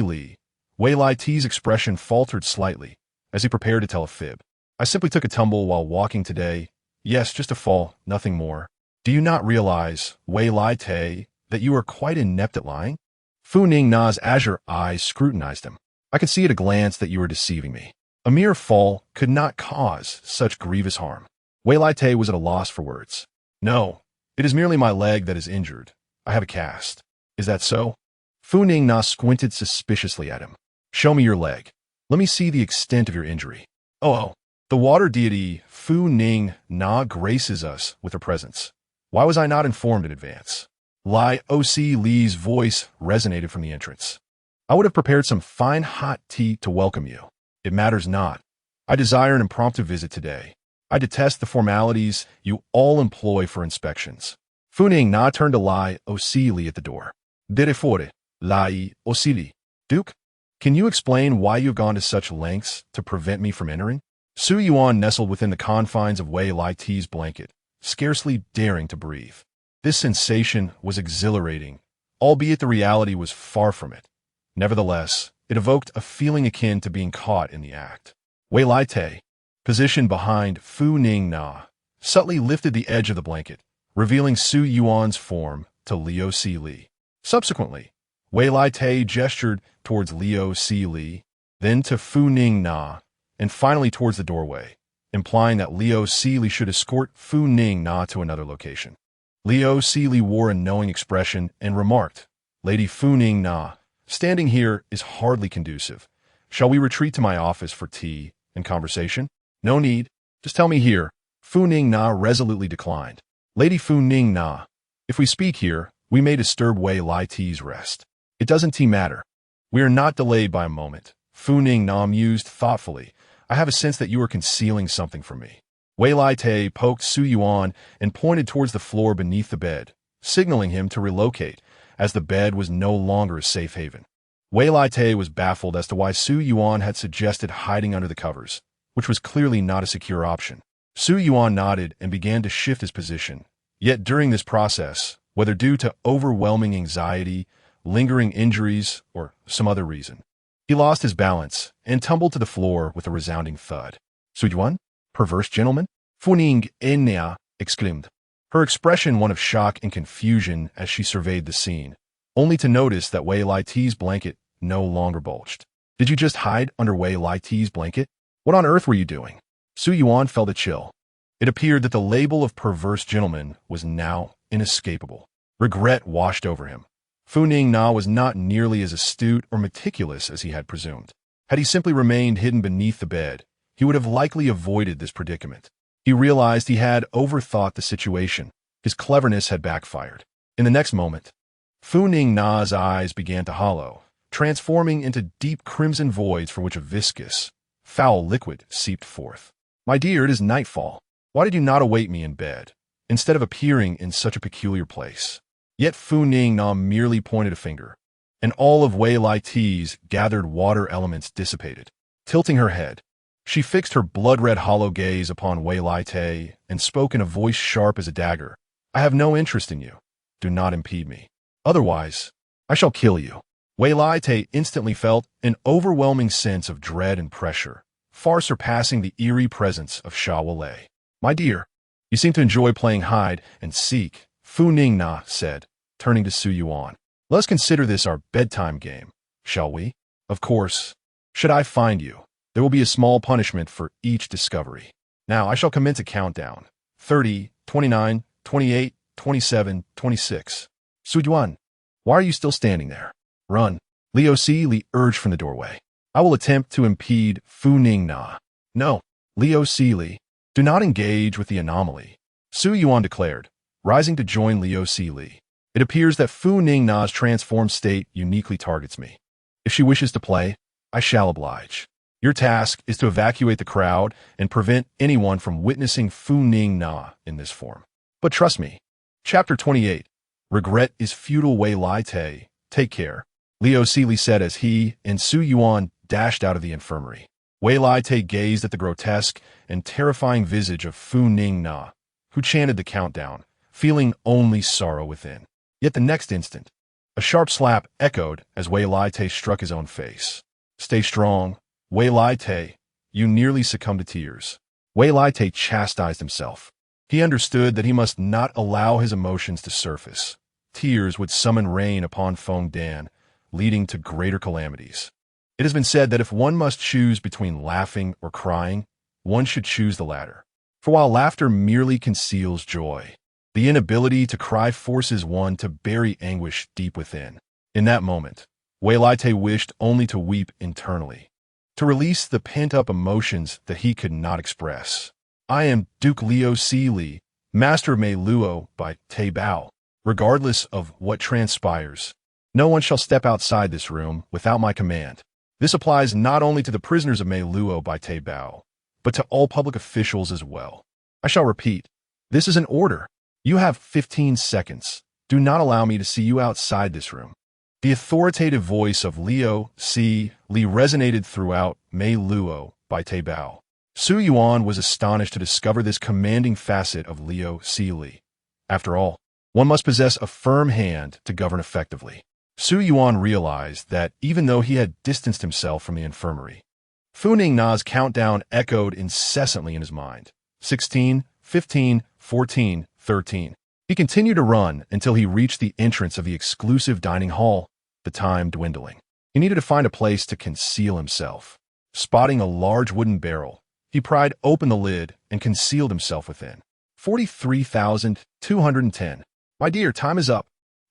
Li. Wei Laite's expression faltered slightly as he prepared to tell a fib. I simply took a tumble while walking today. Yes, just a fall, nothing more. Do you not realize, Wei Laite, that you are quite inept at lying? Fu Ning Na's azure eyes scrutinized him. I could see at a glance that you were deceiving me. A mere fall could not cause such grievous harm. Wei Laite was at a loss for words. No, it is merely my leg that is injured. I have a cast. Is that so? Fu Ning Na squinted suspiciously at him. Show me your leg. Let me see the extent of your injury. Oh, the water deity Fu Ning Na graces us with her presence. Why was I not informed in advance? Liu Li's voice resonated from the entrance. I would have prepared some fine hot tea to welcome you. It matters not. I desire an impromptu visit today. I detest the formalities you all employ for inspections. Funing na turned to lie Osili at the door. Direfore, lai Osili. Duke, can you explain why you've gone to such lengths to prevent me from entering? Su Yuan nestled within the confines of Wei Lai Ti's blanket, scarcely daring to breathe. This sensation was exhilarating, albeit the reality was far from it. Nevertheless, it evoked a feeling akin to being caught in the act. Wei Lai Te, positioned behind Fu Ning Na, subtly lifted the edge of the blanket, revealing Su Yuan's form to Liu Si Li. Subsequently, Wei Lai Te gestured towards Liu Si Li, then to Fu Ning Na, and finally towards the doorway, implying that Liu Si Li should escort Fu Ning Na to another location. Liu Si Li wore a knowing expression and remarked, Lady Fu Ning Na, standing here is hardly conducive. Shall we retreat to my office for tea and conversation? No need. Just tell me here. Fu Ning Na resolutely declined. Lady Fu Ning Na, if we speak here, we may disturb Wei Lai Ti's rest. It doesn't matter. We are not delayed by a moment. Fu Ning Na mused thoughtfully. I have a sense that you are concealing something from me. Wei Lai Te poked Su Yuan and pointed towards the floor beneath the bed, signaling him to relocate, as the bed was no longer a safe haven. Wei Lai Te was baffled as to why Su Yuan had suggested hiding under the covers, which was clearly not a secure option. Su Yuan nodded and began to shift his position. Yet during this process, whether due to overwhelming anxiety, lingering injuries, or some other reason, he lost his balance and tumbled to the floor with a resounding thud. Su Yuan? Perverse gentleman? Fu Ning Na exclaimed, her expression one of shock and confusion as she surveyed the scene, only to notice that Wei Lai Ti's blanket no longer bulged. Did you just hide under Wei Lai Ti's blanket? What on earth were you doing? Su Yuan felt a chill. It appeared that the label of perverse gentleman was now inescapable. Regret washed over him. Fu Ning Na was not nearly as astute or meticulous as he had presumed. Had he simply remained hidden beneath the bed, he would have likely avoided this predicament. He realized he had overthought the situation. His cleverness had backfired. In the next moment, Fu Ning Na's eyes began to hollow, transforming into deep crimson voids from which a viscous, foul liquid seeped forth. My dear, it is nightfall. Why did you not await me in bed, instead of appearing in such a peculiar place? Yet Fu Ning Na merely pointed a finger, and all of Wei Lai Ti's gathered water elements dissipated. Tilting her head, she fixed her blood-red hollow gaze upon Wei Lai Te and spoke in a voice sharp as a dagger. I have no interest in you. Do not impede me. Otherwise, I shall kill you. Wei Lai Te instantly felt an overwhelming sense of dread and pressure, far surpassing the eerie presence of Sha Wei. My dear, you seem to enjoy playing hide and seek, Fu Ning Na said, turning to Su Yuan. Let us consider this our bedtime game, shall we? Of course. Should I find you, there will be a small punishment for each discovery. Now I shall commence a countdown. 30, 29, 28, 27, 26. Su Yuan, why are you still standing there? Run. Liu Si Li urged from the doorway. I will attempt to impede Fu Ning Na. No, Liu Si Li, do not engage with the anomaly, Su Yuan declared, rising to join Liu Si Li. It appears that Fu Ning Na's transformed state uniquely targets me. If she wishes to play, I shall oblige. Your task is to evacuate the crowd and prevent anyone from witnessing Fu Ning Na in this form. But trust me. Chapter 28. Regret is futile. Wei Lai Te. Take care, Liu Si Li said as he and Su Yuan dashed out of the infirmary. Wei Lai Te gazed at the grotesque and terrifying visage of Fu Ning Na, who chanted the countdown, feeling only sorrow within. Yet the next instant, a sharp slap echoed as Wei Lai Te struck his own face. Stay strong, Wei Lai Te. You nearly succumbed to tears. Wei Lai Te chastised himself. He understood that he must not allow his emotions to surface. Tears would summon rain upon Fontaine, leading to greater calamities. It has been said that if one must choose between laughing or crying, one should choose the latter. For while laughter merely conceals joy, the inability to cry forces one to bury anguish deep within. In that moment, Wei Lai Te wished only to weep internally, to release the pent-up emotions that he could not express. I am Duke Liu Si Li, Master of Mei Luo by Te Bao. Regardless of what transpires, no one shall step outside this room without my command. This applies not only to the prisoners of Mei Luo by Te Bao, but to all public officials as well. I shall repeat, this is an order. You have 15 seconds. Do not allow me to see you outside this room. The authoritative voice of Leo C. Li resonated throughout Mei Luo by Teyvat. Su Yuan was astonished to discover this commanding facet of Leo C. Li. After all, one must possess a firm hand to govern effectively. Su Yuan realized that even though he had distanced himself from the infirmary, Fu Ningna's countdown echoed incessantly in his mind. 16, 15, 14, 13. He continued to run until he reached the entrance of the exclusive dining hall, the time dwindling. He needed to find a place to conceal himself. Spotting a large wooden barrel, he pried open the lid and concealed himself within. 43,210. My dear, time is up.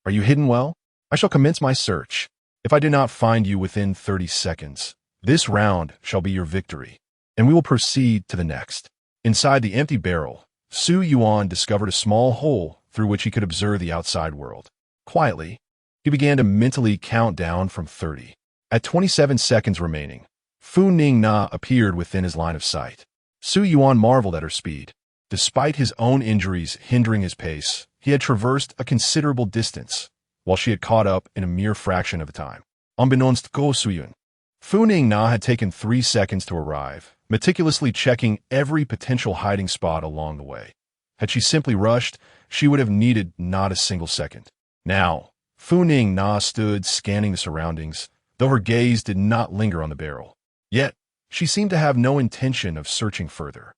Are you hidden well? I shall commence my search. If I do not find you within 30 seconds, this round shall be your victory, and we will proceed to the next. Inside the empty barrel, Su Yuan discovered a small hole through which he could observe the outside world. Quietly, he began to mentally count down from 30. At 27 seconds remaining, Fu Ningna appeared within his line of sight. Su Yuan marveled at her speed. Despite his own injuries hindering his pace, he had traversed a considerable distance, while she had caught up in a mere fraction of a time. Unbeknownst to Suyun, Fu Ningna had taken 3 seconds to arrive, meticulously checking every potential hiding spot along the way. Had she simply rushed, she would have needed not a single second. Now, Fu Ningna stood scanning the surroundings, though her gaze did not linger on the barrel. Yet, she seemed to have no intention of searching further.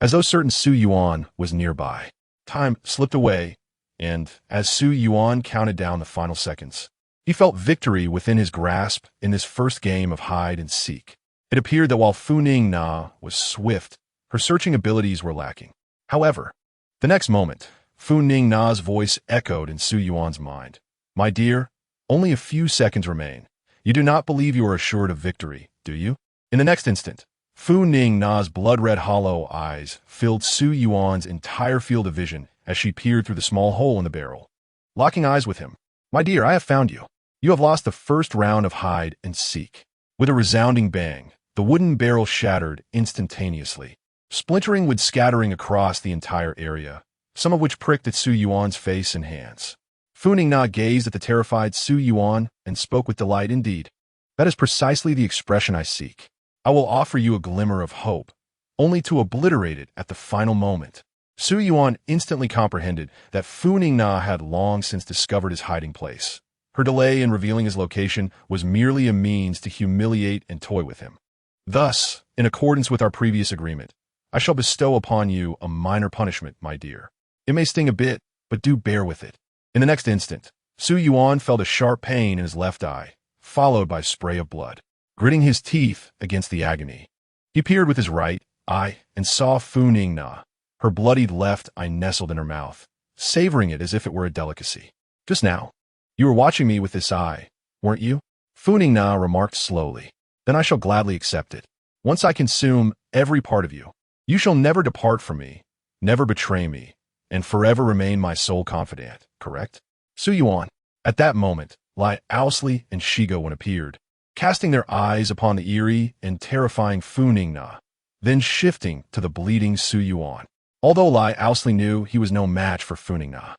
As though certain Su Yuan was nearby, time slipped away, and as Su Yuan counted down the final seconds, he felt victory within his grasp in this first game of hide and seek. It appeared that while Fu Ningna was swift, her searching abilities were lacking. However, the next moment, Fu Ningna's voice echoed in Su Yuan's mind. My dear, only a few seconds remain. You do not believe you are assured of victory, do you? In the next instant, Fu Ningna's blood-red hollow eyes filled Su Yuan's entire field of vision as she peered through the small hole in the barrel. Locking eyes with him, my dear, I have found you. You have lost the first round of hide and seek. With a resounding bang, the wooden barrel shattered instantaneously, splintering wood scattering across the entire area, some of which pricked at Su Yuan's face and hands. Fu Ningna gazed at the terrified Su Yuan and spoke with delight. Indeed, that is precisely the expression I seek. I will offer you a glimmer of hope, only to obliterate it at the final moment. Su Yuan instantly comprehended that Fu Ningna had long since discovered his hiding place. Her delay in revealing his location was merely a means to humiliate and toy with him. Thus, in accordance with our previous agreement, I shall bestow upon you a minor punishment, my dear. It may sting a bit, but do bear with it. In the next instant, Su Yuan felt a sharp pain in his left eye, followed by a spray of blood. Gritting his teeth against the agony, he peered with his right eye and saw Fu Ningna, her bloodied left eye nestled in her mouth, savoring it as if it were a delicacy. Just now, you were watching me with this eye, weren't you? Fu Ningna remarked slowly. Then I shall gladly accept it. Once I consume every part of you, you shall never depart from me, never betray me, and forever remain my sole confidant, correct? Su Yuan. At that moment, Lai Owsley and Shigo appeared, casting their eyes upon the eerie and terrifying Fu Ningna, then shifting to the bleeding Su Yuan. Although Lai Owsley knew he was no match for Fu Ningna,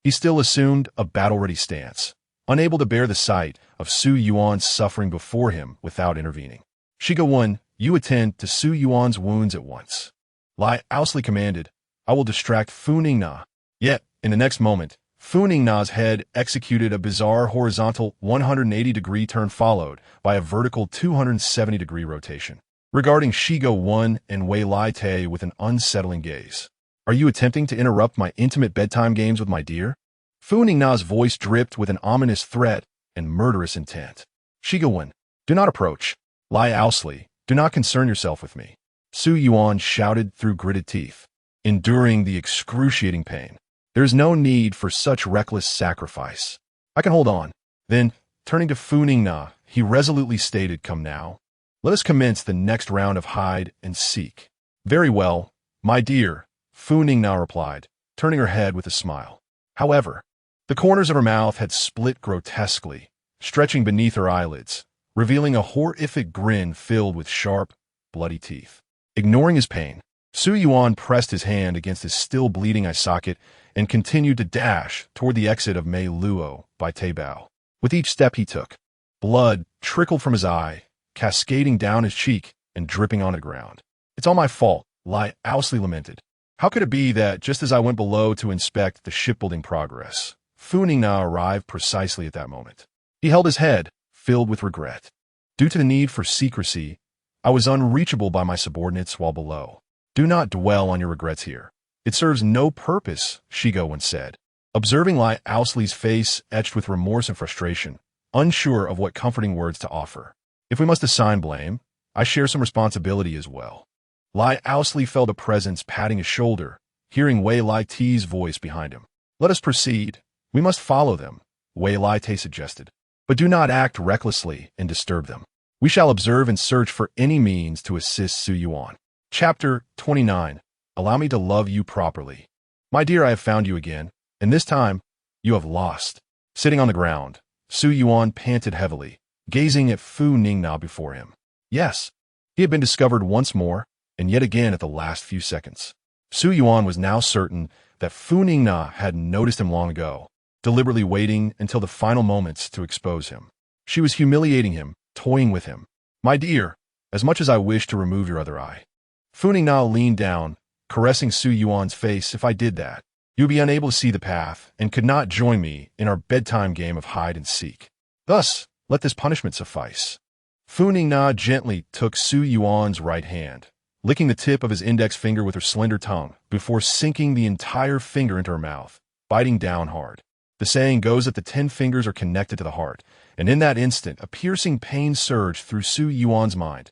he still assumed a battle-ready stance, unable to bear the sight of Su Yuan's suffering before him without intervening. Shigo, you attend to Su Yuan's wounds at once. Lai Owsley commanded, I will distract Fu Ningna. Yet, in the next moment, Fu Ningna's head executed a bizarre horizontal 180-degree turn followed by a vertical 270-degree rotation, regarding Shigo and Wei Lai Te with an unsettling gaze. Are you attempting to interrupt my intimate bedtime games with my dear? Fu Ningna's voice dripped with an ominous threat and murderous intent. Shigo, do not approach. Lai Owsley, do not concern yourself with me. Su Yuan shouted through gritted teeth, enduring the excruciating pain. There is no need for such reckless sacrifice. I can hold on. Then, turning to Fu Ningna, he resolutely stated, come now. Let us commence the next round of hide and seek. Very well, my dear, Fu Ningna replied, turning her head with a smile. However, the corners of her mouth had split grotesquely, stretching beneath her eyelids, revealing a horrific grin filled with sharp, bloody teeth. Ignoring his pain, Su Yuan pressed his hand against his still bleeding eye socket and continued to dash toward the exit of Mei Luo by Teibao. With each step he took, blood trickled from his eye, cascading down his cheek and dripping on the ground. "It's all my fault," Lai Owsley lamented. "How could it be that just as I went below to inspect the shipbuilding progress, Fu Ningna arrived precisely at that moment?" He held his head, filled with regret. "Due to the need for secrecy, I was unreachable by my subordinates while below. Do not dwell on your regrets here. It serves no purpose," Shigo once said. Observing Lai Owsley's face etched with remorse and frustration, unsure of what comforting words to offer. "If we must assign blame, I share some responsibility as well." Lai Owsley felt a presence patting his shoulder, hearing Wei Lai Te's voice behind him. "Let us proceed. We must follow them," Wei Lai Te suggested. "But do not act recklessly and disturb them. We shall observe and search for any means to assist Su Yuan." Chapter 29. Allow me to love you properly. "My dear, I have found you again, and this time, you have lost." Sitting on the ground, Su Yuan panted heavily, gazing at Fu Ningna before him. Yes, he had been discovered once more, and yet again at the last few seconds. Su Yuan was now certain that Fu Ningna had noticed him long ago, deliberately waiting until the final moments to expose him. She was humiliating him, toying with him. "My dear, as much as I wish to remove your other eye." Fu Ningna leaned down, caressing Su Yuan's face. "If I did that, you would be unable to see the path and could not join me in our bedtime game of hide and seek. Thus, let this punishment suffice." Fu Ningna gently took Su Yuan's right hand, licking the tip of his index finger with her slender tongue before sinking the entire finger into her mouth, biting down hard. The saying goes that the 10 fingers are connected to the heart, and in that instant, a piercing pain surged through Su Yuan's mind.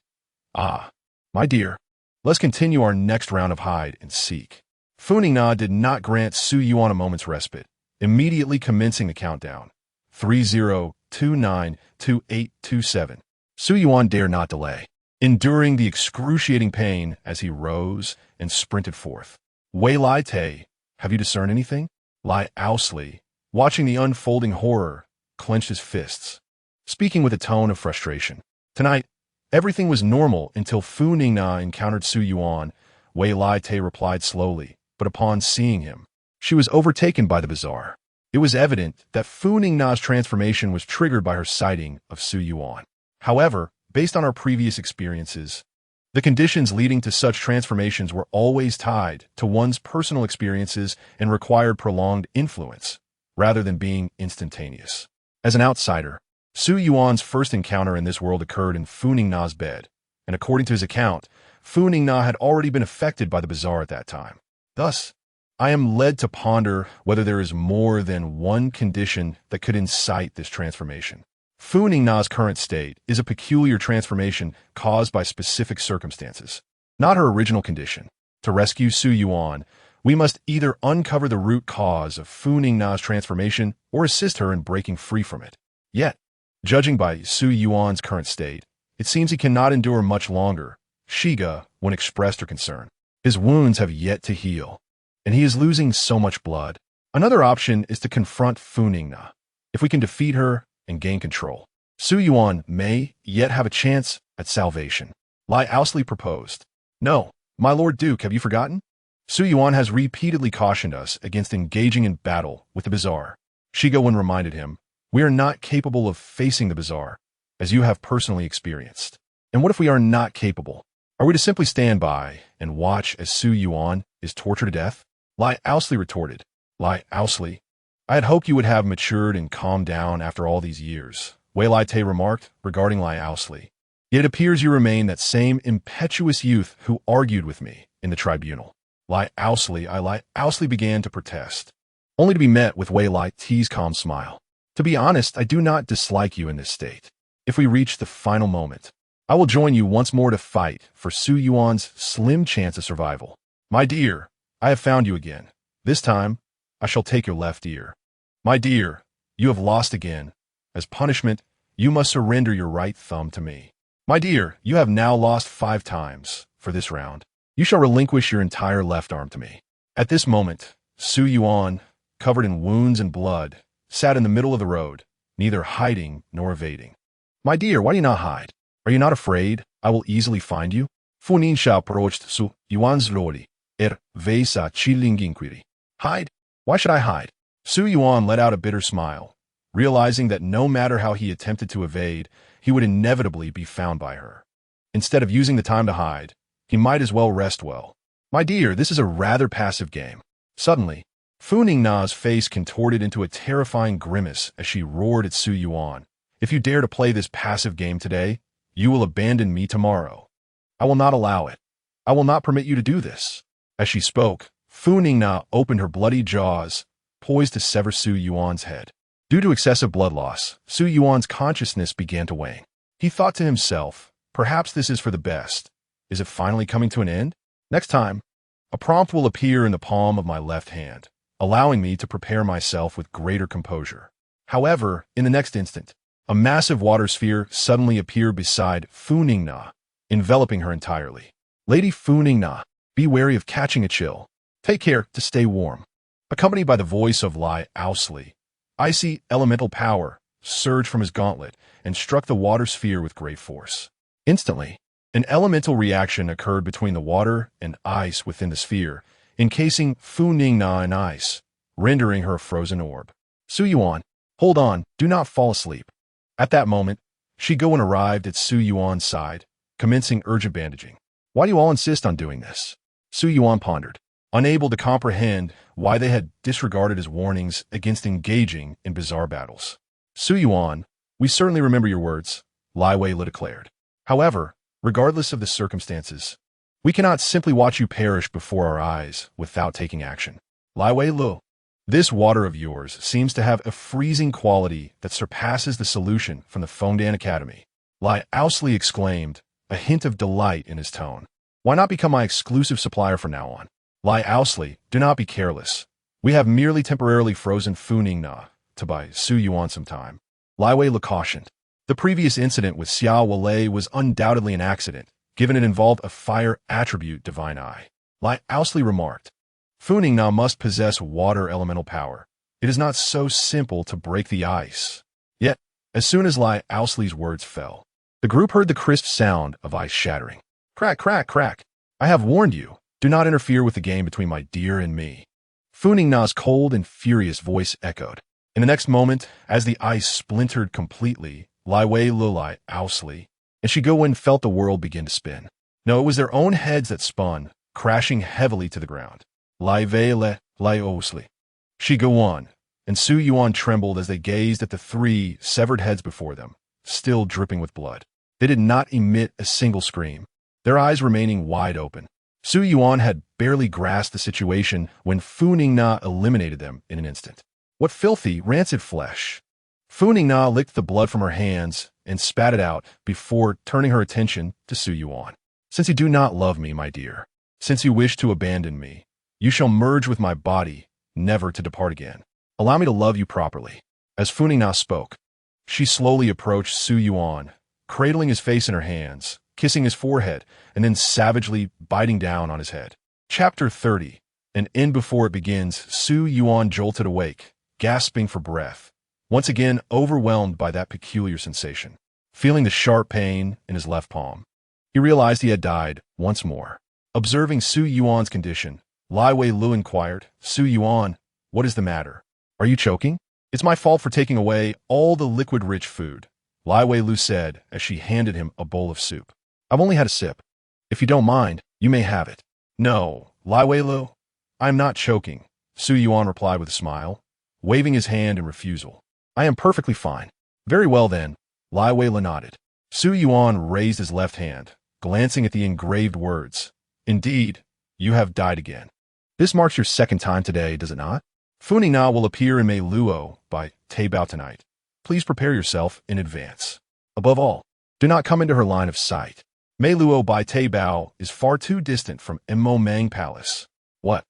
"Ah, my dear, let's continue our next round of hide and seek." Fu Ningna did not grant Su Yuan a moment's respite, immediately commencing the countdown. 30292827. Su Yuan dared not delay, enduring the excruciating pain as he rose and sprinted forth. "Wei Lai Te, have you discerned anything?" Lai Owsley, watching the unfolding horror, clenched his fists, speaking with a tone of frustration. Tonight, everything was normal until Fu Ningna encountered Su Yuan. Wei Lai Te replied slowly, but upon seeing him, she was overtaken by the bizarre. It was evident that Fu Ningna's transformation was triggered by her sighting of Su Yuan. However, based on our previous experiences, the conditions leading to such transformations were always tied to one's personal experiences and required prolonged influence, rather than being instantaneous. As an outsider, Su Yuan's first encounter in this world occurred in Fu Ningna's bed, and according to his account, Fu Ningna had already been affected by the bizarre at that time. Thus, I am led to ponder whether there is more than one condition that could incite this transformation. Fu Ningna's current state is a peculiar transformation caused by specific circumstances, not her original condition. To rescue Su Yuan, we must either uncover the root cause of Fu Ningna's transformation or assist her in breaking free from it. Yet, judging by Su Yuan's current state, it seems he cannot endure much longer, Shiga when expressed her concern. His wounds have yet to heal, and he is losing so much blood. Another option is to confront Fu Ningna. If we can defeat her and gain control, Su Yuan may yet have a chance at salvation. Lai Owsley proposed. "No, my Lord Duke, have you forgotten? Su Yuan has repeatedly cautioned us against engaging in battle with the bizarre." Shiga reminded him, "We are not capable of facing the bizarre, as you have personally experienced. And what if we are not capable? Are we to simply stand by and watch as Su Yuan is tortured to death?" Lai Owsley retorted. "Lai Owsley, I had hoped you would have matured and calmed down after all these years," Wei Lai Te remarked regarding Lai Owsley. "Yet it appears you remain that same impetuous youth who argued with me in the tribunal." Lai Owsley began to protest, only to be met with Wei Lai Te's calm smile. "To be honest, I do not dislike you in this state. If we reach the final moment, I will join you once more to fight for Su Yuan's slim chance of survival. My dear, I have found you again. This time, I shall take your left ear. My dear, you have lost again. As punishment, you must surrender your right thumb to me. My dear, you have now lost 5 times. For this round, you shall relinquish your entire left arm to me." At this moment, Su Yuan, covered in wounds and blood, sat in the middle of the road, neither hiding nor evading. "My dear, why do you not hide? Are you not afraid I will easily find you?" Funisha approached Su Yuan slowly. Vesa chilling inquiry. Hide? Why should I hide? Su Yuan let out a bitter smile, realizing that no matter how he attempted to evade, he would inevitably be found by her. Instead of using the time to hide, he might as well rest well. My dear, this is a rather passive game. Suddenly, Fu Ningna's face contorted into a terrifying grimace as she roared at Su Yuan. If you dare to play this passive game today, you will abandon me tomorrow. I will not allow it. I will not permit you to do this. As she spoke, Fu Ningna opened her bloody jaws, poised to sever Su Yuan's head. Due to excessive blood loss, Su Yuan's consciousness began to wane. He thought to himself, perhaps this is for the best. Is it finally coming to an end? Next time, a prompt will appear in the palm of my left hand, allowing me to prepare myself with greater composure. However, in the next instant, a massive water sphere suddenly appeared beside Fu Ningna, enveloping her entirely. Lady Fu Ningna, be wary of catching a chill. Take care to stay warm. Accompanied by the voice of Lai Ousley, icy elemental power surged from his gauntlet and struck the water sphere with great force. Instantly, an elemental reaction occurred between the water and ice within the sphere, encasing Fu Ningna in ice, rendering her a frozen orb. Su Yuan, hold on, do not fall asleep. At that moment, Shigoan arrived at Su Yuan's side, commencing urgent bandaging. Why do you all insist on doing this? Su Yuan pondered, unable to comprehend why they had disregarded his warnings against engaging in bizarre battles. Su Yuan, we certainly remember your words, Lai Wei declared. However, regardless of the circumstances, we cannot simply watch you perish before our eyes without taking action. Lai Wei Lu, this water of yours seems to have a freezing quality that surpasses the solution from the Fontaine Academy. Lai Ousley exclaimed, a hint of delight in his tone. Why not become my exclusive supplier from now on? Lai Ousley, do not be careless. We have merely temporarily frozen Fu Ningna to buy Su Yuan some time. Lai Wei cautioned. The previous incident with Xiao Wei was undoubtedly an accident, given it involved a fire attribute divine eye. Lai Ousley remarked, Fu Ningna must possess water elemental power. It is not so simple to break the ice. Yet, as soon as Lai Ousley's words fell, the group heard the crisp sound of ice shattering. Crack, crack, crack. I have warned you. Do not interfere with the game between my dear and me. Fu Ningna's cold and furious voice echoed. In the next moment, as the ice splintered completely, Lai Wei Lai Ousley and Shigoan felt the world begin to spin. No, it was their own heads that spun, crashing heavily to the ground. Lai Wei Lai Ousley, Shigoan, and Su Yuan trembled as they gazed at the three severed heads before them, still dripping with blood. They did not emit a single scream, their eyes remaining wide open. Su Yuan had barely grasped the situation when Fu Ningna eliminated them in an instant. What filthy, rancid flesh! Fu Ningna licked the blood from her hands and spat it out before turning her attention to Su Yuan. Since you do not love me, my dear, since you wish to abandon me, you shall merge with my body, never to depart again. Allow me to love you properly. As Fu Ningna spoke, she slowly approached Su Yuan, cradling his face in her hands, kissing his forehead, and then savagely biting down on his head. Chapter 30. And in before it begins, Su Yuan jolted awake, gasping for breath, once again overwhelmed by that peculiar sensation. Feeling the sharp pain in his left palm, he realized he had died once more. Observing Su Yuan's condition, Lai Wei Lu inquired, Su Yuan, what is the matter? Are you choking? It's my fault for taking away all the liquid-rich food, Lai Wei Lu said as she handed him a bowl of soup. I've only had a sip. If you don't mind, you may have it. No, Lai Wei Lu, I'm not choking, Su Yuan replied with a smile, waving his hand in refusal. I am perfectly fine. Very well then, Lai Wei Lu nodded. Su Yuan raised his left hand, glancing at the engraved words. Indeed, you have died again. This marks your second time today, does it not? Fu Ningna will appear in Mei Luo by Teyvat tonight. Please prepare yourself in advance. Above all, do not come into her line of sight. Mei Luo by Teyvat is far too distant from Mo Mang Palace. What?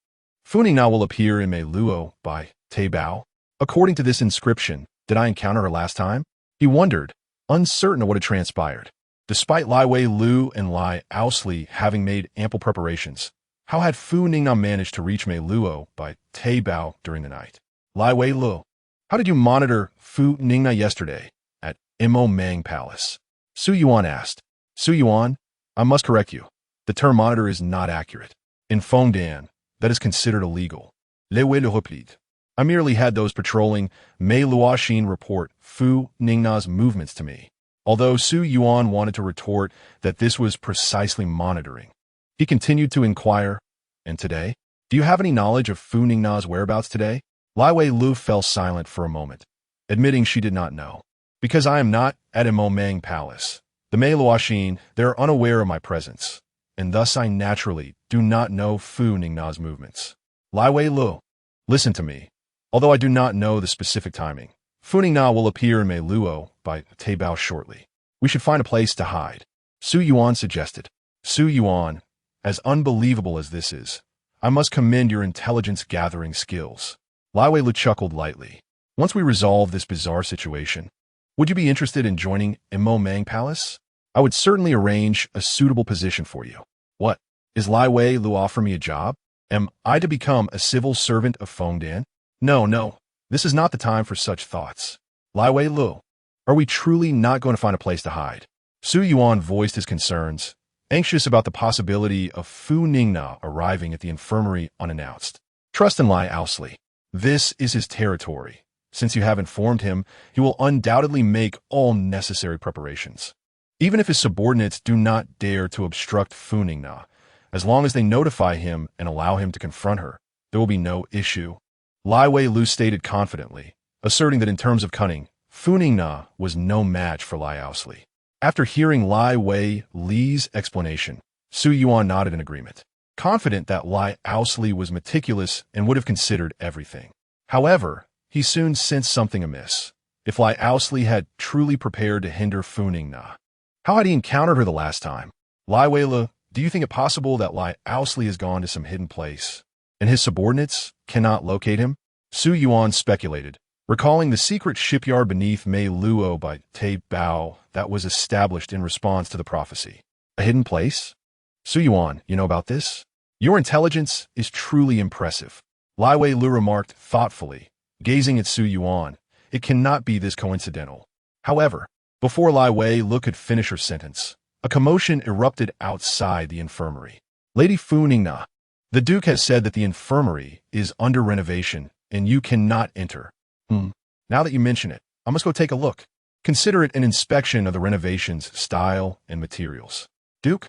Fu Ningna will appear in Mei Luo by Teyvat? According to this inscription, did I encounter her last time? He wondered, uncertain of what had transpired. Despite Lai Wei Lu and Lai Ousley having made ample preparations, how had Fu Ningna managed to reach Mei Luo by Teyvat during the night? Lai Wei Lu, how did you monitor Fu Ningna yesterday at Mo Mang Palace? Su Yuan asked. Su Yuan, I must correct you. The term monitor is not accurate. In Fontaine, that is considered illegal. Le replied. I merely had those patrolling Mei Luoxin report Fu Ningna's movements to me, although Su Yuan wanted to retort that this was precisely monitoring. He continued to inquire, and today? Do you have any knowledge of Fu Ningna's whereabouts today? Lai Wei Lu fell silent for a moment, admitting she did not know. Because I am not at Imomang Palace. The Mei Luoxin, they are unaware of my presence, and thus I naturally do not know Fu Ningna's movements. Lai Wei Lu, listen to me. Although I do not know the specific timing, Fu Ningna will appear in Mei Luo by Teyvat shortly. We should find a place to hide. Su Yuan suggested. Su Yuan, as unbelievable as this is, I must commend your intelligence-gathering skills. Lai Wei Lu chuckled lightly. Once we resolve this bizarre situation, would you be interested in joining Imomang Palace? I would certainly arrange a suitable position for you. What? Is Lai Wei Lu offering me a job? Am I to become a civil servant of Fontaine? No. This is not the time for such thoughts. Lai Wei Lu, are we truly not going to find a place to hide? Su Yuan voiced his concerns, anxious about the possibility of Fu Ningna arriving at the infirmary unannounced. Trust in Lai Ousley. This is his territory. Since you have informed him, he will undoubtedly make all necessary preparations. Even if his subordinates do not dare to obstruct Fu Ningna, as long as they notify him and allow him to confront her, there will be no issue. Lai Wei Lu stated confidently, asserting that in terms of cunning, Fu Ningna was no match for Lai Ousley. After hearing Lai Wei Li's explanation, Su Yuan nodded in agreement, confident that Lai Ousley was meticulous and would have considered everything. However, he soon sensed something amiss. If Lai Ousley had truly prepared to hinder Fu Ningna, how had he encountered her the last time? Lai Wei Lu, do you think it possible that Lai Ousley has gone to some hidden place, and his subordinates cannot locate him? Su Yuan speculated, recalling the secret shipyard beneath Mei Luo by Teyvat that was established in response to the prophecy. A hidden place? Su Yuan, you know about this? Your intelligence is truly impressive. Lai Wei Lu remarked thoughtfully, gazing at Su Yuan. It cannot be this coincidental. However, before Lai Wei Lu could finish her sentence, a commotion erupted outside the infirmary. Lady Fu Ningna, the Duke has said that the infirmary is under renovation and you cannot enter. Now that you mention it, I must go take a look. Consider it an inspection of the renovation's style and materials. Duke,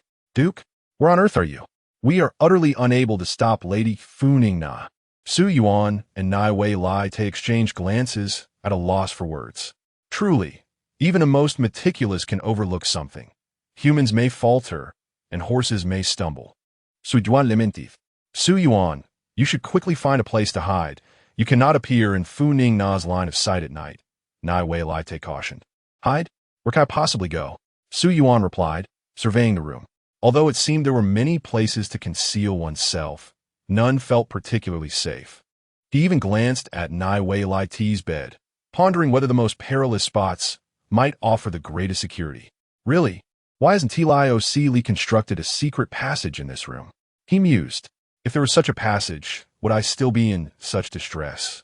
where on earth are you? We are utterly unable to stop Lady Fu Ningna. Su Yuan and Nai Wei Lai exchanged glances at a loss for words. Truly, even a most meticulous can overlook something. Humans may falter, and horses may stumble. Su Yuan lamented. Su Yuan, you should quickly find a place to hide. You cannot appear in Fu Ningna's line of sight at night. Nai Wei Lai cautioned. Hide? Where can I possibly go? Su Yuan replied, surveying the room. Although it seemed there were many places to conceal oneself, none felt particularly safe. He even glanced at Nai Wei Lai's bed, pondering whether the most perilous spots might offer the greatest security. Really, why hasn't Li constructed a secret passage in this room? He mused. If there was such a passage, would I still be in such distress?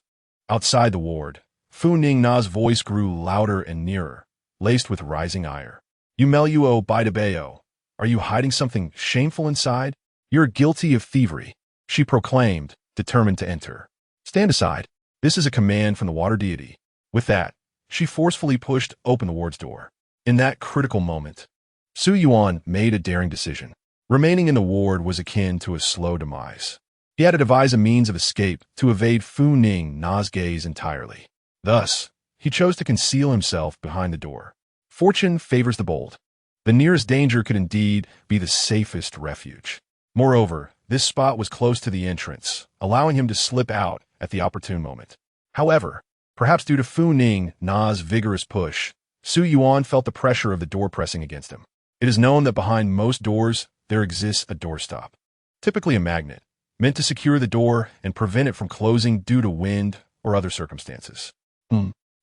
Outside the ward, Fu Ningna's voice grew louder and nearer, laced with rising ire. You Meluo Baidabeo, are you hiding something shameful inside? You're guilty of thievery, she proclaimed, determined to enter. Stand aside. This is a command from the water deity. With that, she forcefully pushed open the ward's door. In that critical moment, Su Yuan made a daring decision. Remaining in the ward was akin to a slow demise. He had to devise a means of escape to evade Fu Ningna's gaze entirely. Thus, he chose to conceal himself behind the door. Fortune favors the bold. The nearest danger could indeed be the safest refuge. Moreover, this spot was close to the entrance, allowing him to slip out at the opportune moment. However, perhaps due to Fu Ningna's vigorous push, Su Yuan felt the pressure of the door pressing against him. It is known that behind most doors, there exists a doorstop, typically a magnet, meant to secure the door and prevent it from closing due to wind or other circumstances.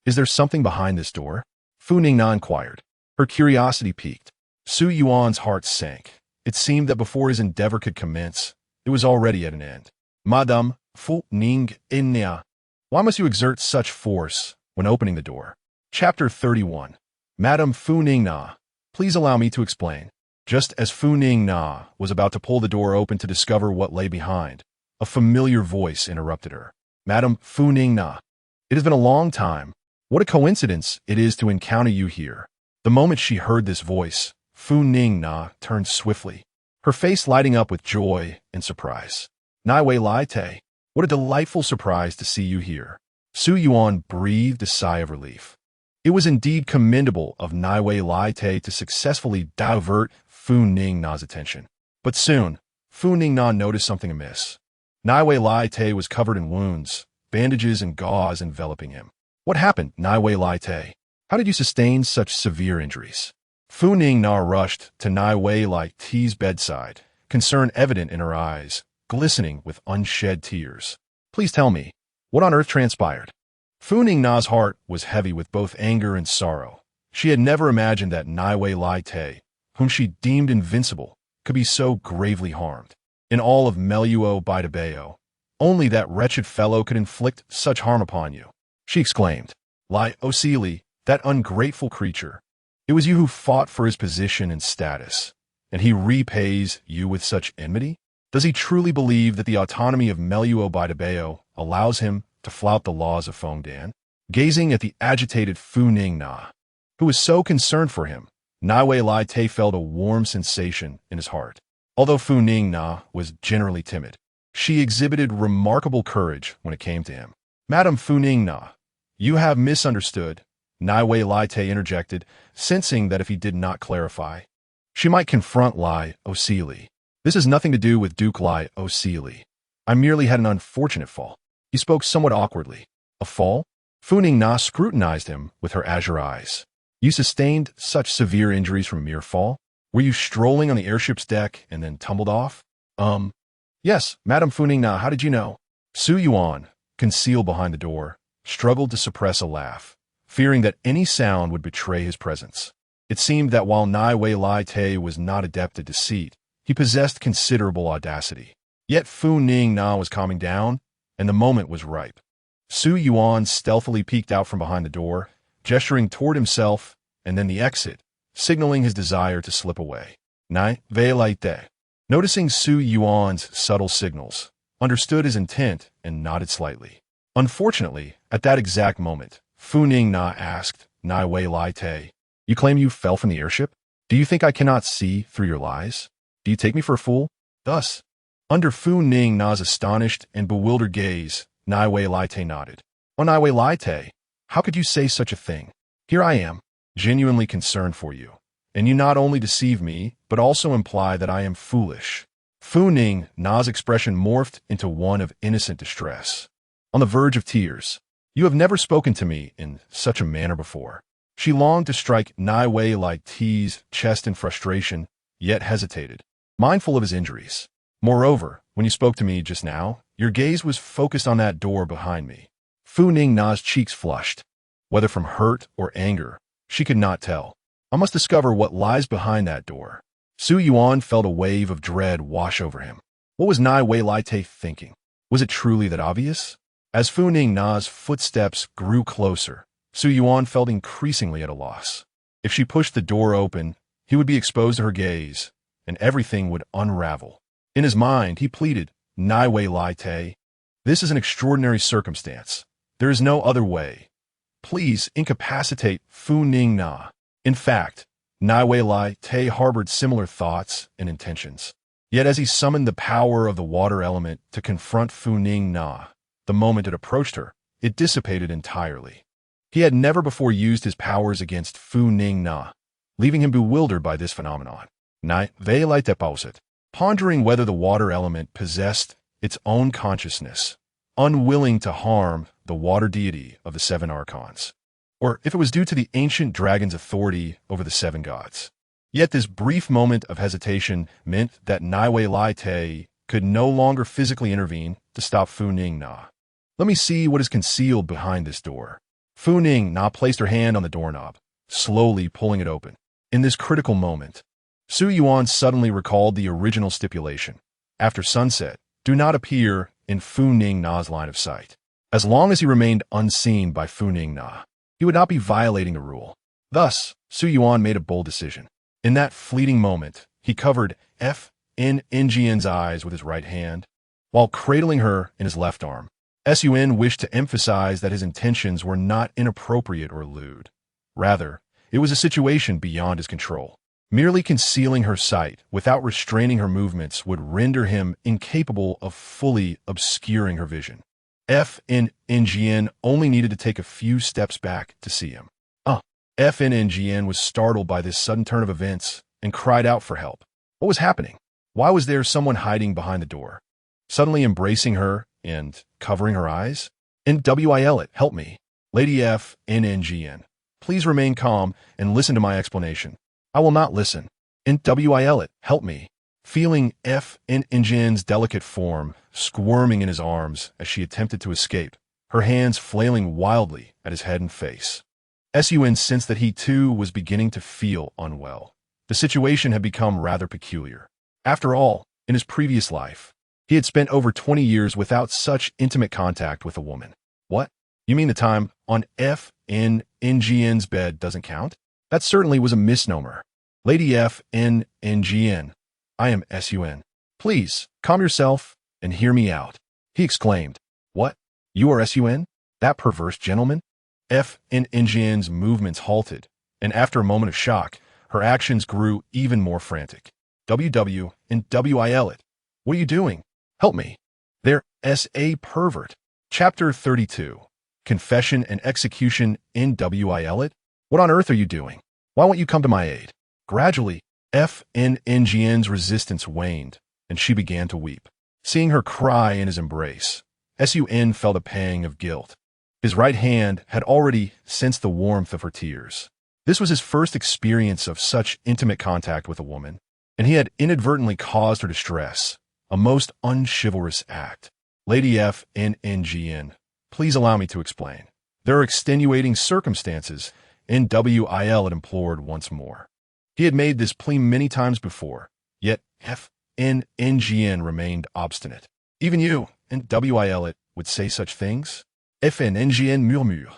Is there something behind this door? Fu Ningna inquired. Her curiosity piqued. Su Yuan's heart sank. It seemed that before his endeavor could commence, it was already at an end. Madame Fu Ningna, why must you exert such force when opening the door? Chapter 31. Madame Fu Ningna, please allow me to explain. Just as Fu Ning Na was about to pull the door open to discover what lay behind, a familiar voice interrupted her. Madam Fu Ning Na, it has been a long time. What a coincidence it is to encounter you here. The moment she heard this voice, Fu Ning Na turned swiftly, her face lighting up with joy and surprise. Nai Wei Lai Te, what a delightful surprise to see you here. Su Yuan breathed a sigh of relief. It was indeed commendable of Nai Wei Lai Te to successfully divert Fu Ning Na's attention. But soon, Fu Ning Na noticed something amiss. Nai Wei Lai Te was covered in wounds, bandages and gauze enveloping him. What happened, Nai Wei Lai Te? How did you sustain such severe injuries? Fu Ning Na rushed to Nai Wei Lai Te's bedside, concern evident in her eyes, glistening with unshed tears. Please tell me, what on earth transpired? Fu Ning Na's heart was heavy with both anger and sorrow. She had never imagined that Nai Wei Lai Te, whom she deemed invincible, could be so gravely harmed. In all of Meluo Baidabeo, only that wretched fellow could inflict such harm upon you. She exclaimed, Lai Osili, that ungrateful creature. It was you who fought for his position and status, and he repays you with such enmity? Does he truly believe that the autonomy of Meluo Baidabeo allows him to flout the laws of Fontaine? Gazing at the agitated Fu Ning Na, who was so concerned for him, Nai Wei Lai Te felt a warm sensation in his heart. Although Fu Ning Na was generally timid, she exhibited remarkable courage when it came to him. Madam Fu Ning Na, you have misunderstood, Nai Wei Lai Te interjected, sensing that if he did not clarify, she might confront Lai Osili. This has nothing to do with Duke Lai Osili. I merely had an unfortunate fall. He spoke somewhat awkwardly. A fall? Fu Ning Na scrutinized him with her azure eyes. You sustained such severe injuries from a mere fall? Were you strolling on the airship's deck and then tumbled off? Yes, Madam Fu Ning Na, how did you know? Su Yuan, concealed behind the door, struggled to suppress a laugh, fearing that any sound would betray his presence. It seemed that while Nai Wei Lai Te was not adept at deceit, he possessed considerable audacity. Yet Fu Ning Na was calming down, and the moment was ripe. Su Yuan stealthily peeked out from behind the door, gesturing toward himself and then the exit, signaling his desire to slip away. Nai Wei Lai Te, noticing Su Yuan's subtle signals, understood his intent and nodded slightly. Unfortunately, at that exact moment, Fu Ning Na asked Nai Wei Lai Te, you claim you fell from the airship? Do you think I cannot see through your lies? Do you take me for a fool? Thus, under Fu Ning Na's astonished and bewildered gaze, Nai Wei Lai Te nodded. Oh, Nai Wei Lai Te, how could you say such a thing? Here I am, genuinely concerned for you, and you not only deceive me, but also imply that I am foolish. Fu Ning Na's expression morphed into one of innocent distress. On the verge of tears, you have never spoken to me in such a manner before. She longed to strike Nai Wei Lai Te's chest in frustration, yet hesitated, mindful of his injuries. Moreover, when you spoke to me just now, your gaze was focused on that door behind me. Fu Ning Na's cheeks flushed. Whether from hurt or anger, she could not tell. I must discover what lies behind that door. Su Yuan felt a wave of dread wash over him. What was Nai Wei Lai Te thinking? Was it truly that obvious? As Fu Ning Na's footsteps grew closer, Su Yuan felt increasingly at a loss. If she pushed the door open, he would be exposed to her gaze, and everything would unravel. In his mind, he pleaded, Nai Wei Lai Te, this is an extraordinary circumstance. There is no other way. Please incapacitate Fu Ning Na. In fact, Nai Wei Lai Te harbored similar thoughts and intentions. Yet as he summoned the power of the water element to confront Fu Ning Na, the moment it approached her, it dissipated entirely. He had never before used his powers against Fu Ning Na, leaving him bewildered by this phenomenon. Nai Wei Lai Te paused, pondering whether the water element possessed its own consciousness, unwilling to harm the water deity of the seven archons, or if it was due to the ancient dragon's authority over the seven gods. Yet this brief moment of hesitation meant that Nai Wei Lai Te could no longer physically intervene to stop Fu Ning Na. Let me see what is concealed behind this door. Fu Ning Na placed her hand on the doorknob, slowly pulling it open. In this critical moment, Su Yuan suddenly recalled the original stipulation. After sunset, do not appear in Fu Ning Na's line of sight. As long as he remained unseen by Fu Ning Na, he would not be violating the rule. Thus, Su Yuan made a bold decision. In that fleeting moment, He covered Njian's eyes with his right hand, while cradling her in his left arm. Sun wished to emphasize that his intentions were not inappropriate or lewd. Rather, it was a situation beyond his control. Merely concealing her sight without restraining her movements would render him incapable of fully obscuring her vision. Njian only needed to take a few steps back to see him. Njian was startled by this sudden turn of events and cried out for help. What was happening? Why was there someone hiding behind the door, suddenly embracing her and covering her eyes? Will, help me. Lady Njian, please remain calm and listen to my explanation. I will not listen. Will, help me. Feeling Njian's delicate form squirming in his arms as she attempted to escape, her hands flailing wildly at his head and face. Sun sensed that he too was beginning to feel unwell. The situation had become rather peculiar. After all, in his previous life, he had spent over 20 years without such intimate contact with a woman. What? You mean the time on Njian's bed doesn't count? That certainly was a misnomer. Lady Njian, I am Sun. Please, calm yourself and hear me out, he exclaimed. What? You are Sun? That perverse gentleman? Njian's movements halted, and after a moment of shock, her actions grew even more frantic. Will, what are you doing? Help me. There a pervert. Chapter 32. Confession and Execution. Will, what on earth are you doing? Why won't you come to my aid? Gradually, Njian's resistance waned, and she began to weep. Seeing her cry in his embrace, Sun felt a pang of guilt. His right hand had already sensed the warmth of her tears. This was his first experience of such intimate contact with a woman, and he had inadvertently caused her distress, a most unchivalrous act. Lady Njian, please allow me to explain. There are extenuating circumstances. Will implored once more. He had made this plea many times before, yet Njian remained obstinate. Even you, Will, would say such things? Njian murmured,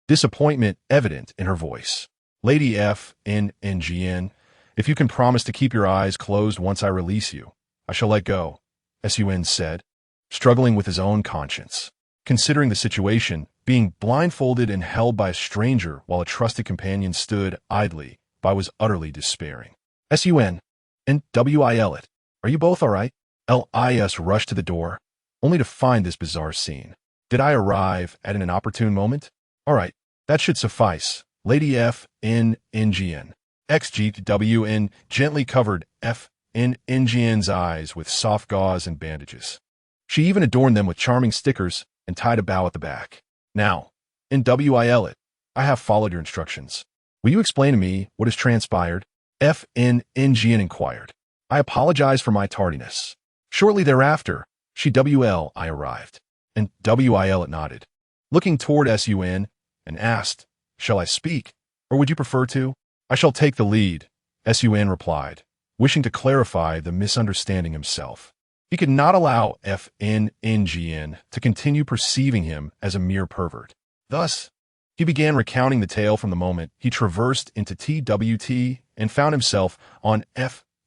disappointment evident in her voice. Lady Njian, if you can promise to keep your eyes closed once I release you, I shall let go, Sun said, struggling with his own conscience. Considering the situation, being blindfolded and held by a stranger while a trusted companion stood idly by was utterly despairing. Sun, Will, are you both all right? Lis rushed to the door, only to find this bizarre scene. Did I arrive at an inopportune moment? All right, that should suffice. Lady Njian. XGWN gently covered Njian's eyes with soft gauze and bandages. She even adorned them with charming stickers and tied a bow at the back. Now, Will, I have followed your instructions. Will you explain to me what has transpired? Njian inquired. I apologize for my tardiness. Shortly thereafter, I arrived, and Will nodded, looking toward Sun, and asked, shall I speak, or would you prefer to? I shall take the lead, Sun replied, wishing to clarify the misunderstanding himself. He could not allow Njian to continue perceiving him as a mere pervert. Thus, he began recounting the tale from the moment he traversed into TWT and found himself on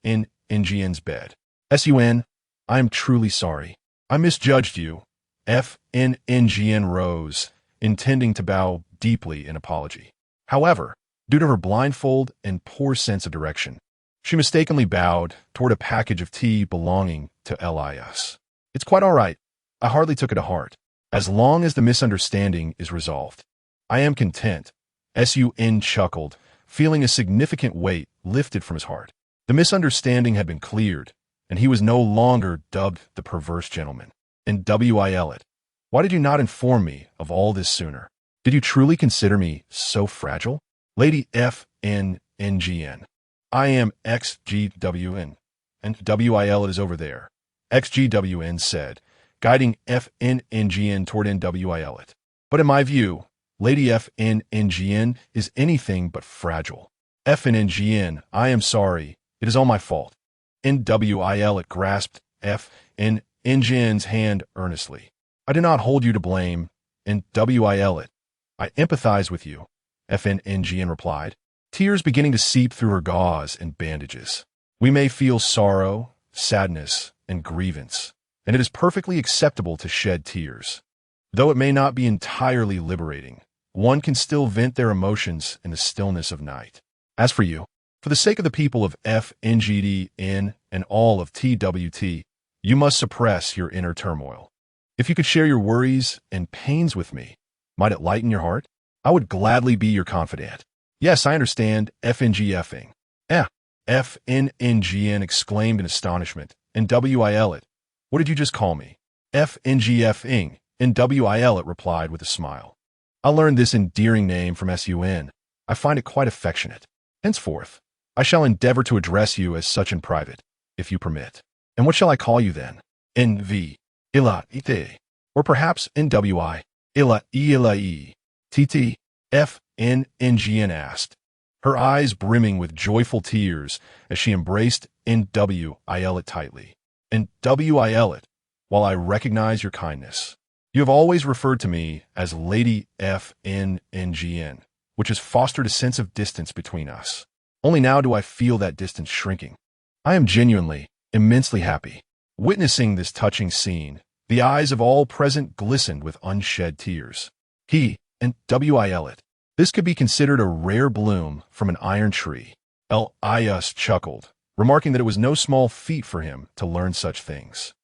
Njian's bed. Sun, I am truly sorry. I misjudged you. Njian rose, intending to bow deeply in apology. However, due to her blindfold and poor sense of direction, she mistakenly bowed toward a package of tea belonging to Lis. It's quite all right. I hardly took it to heart. As long as the misunderstanding is resolved, I am content. Sun chuckled, feeling a significant weight lifted from his heart. The misunderstanding had been cleared, and he was no longer dubbed the perverse gentleman. Will, why did you not inform me of all this sooner? Did you truly consider me so fragile? Lady Njian. I am XGWN, and Will is over there, XGWN said, guiding Njian toward Will. But in my view, Lady Njian is anything but fragile. Njian, I am sorry. It is all my fault. Will grasped Njian's hand earnestly. I do not hold you to blame. Will, I empathize with you, Njian replied, tears beginning to seep through her gauze and bandages. We may feel sorrow, sadness, and grievance, and it is perfectly acceptable to shed tears. Though it may not be entirely liberating, one can still vent their emotions in the stillness of night. As for you, for the sake of the people of FNGDN and all of TWT, you must suppress your inner turmoil. If you could share your worries and pains with me, might it lighten your heart? I would gladly be your confidant. Yes, I understand FNGFing. FNNGN exclaimed in astonishment, and WIL it. What did you just call me? FNGFing, and WIL it replied with a smile. I learned this endearing name from SUN. I find it quite affectionate. Henceforth, I shall endeavor to address you as such in private, if you permit. And what shall I call you then? NV, Ila Ite, or perhaps NWI, Ila E, TT, FNNGN asked, her eyes brimming with joyful tears as she embraced NWIL it tightly. NWIL it, while I recognize your kindness. You have always referred to me as Lady FNNGN, which has fostered a sense of distance between us. Only now do I feel that distance shrinking. I am genuinely, immensely happy. Witnessing this touching scene, the eyes of all present glistened with unshed tears. He, and WIL it. This could be considered a rare bloom from an iron tree. Elias chuckled, remarking that it was no small feat for him to learn such things.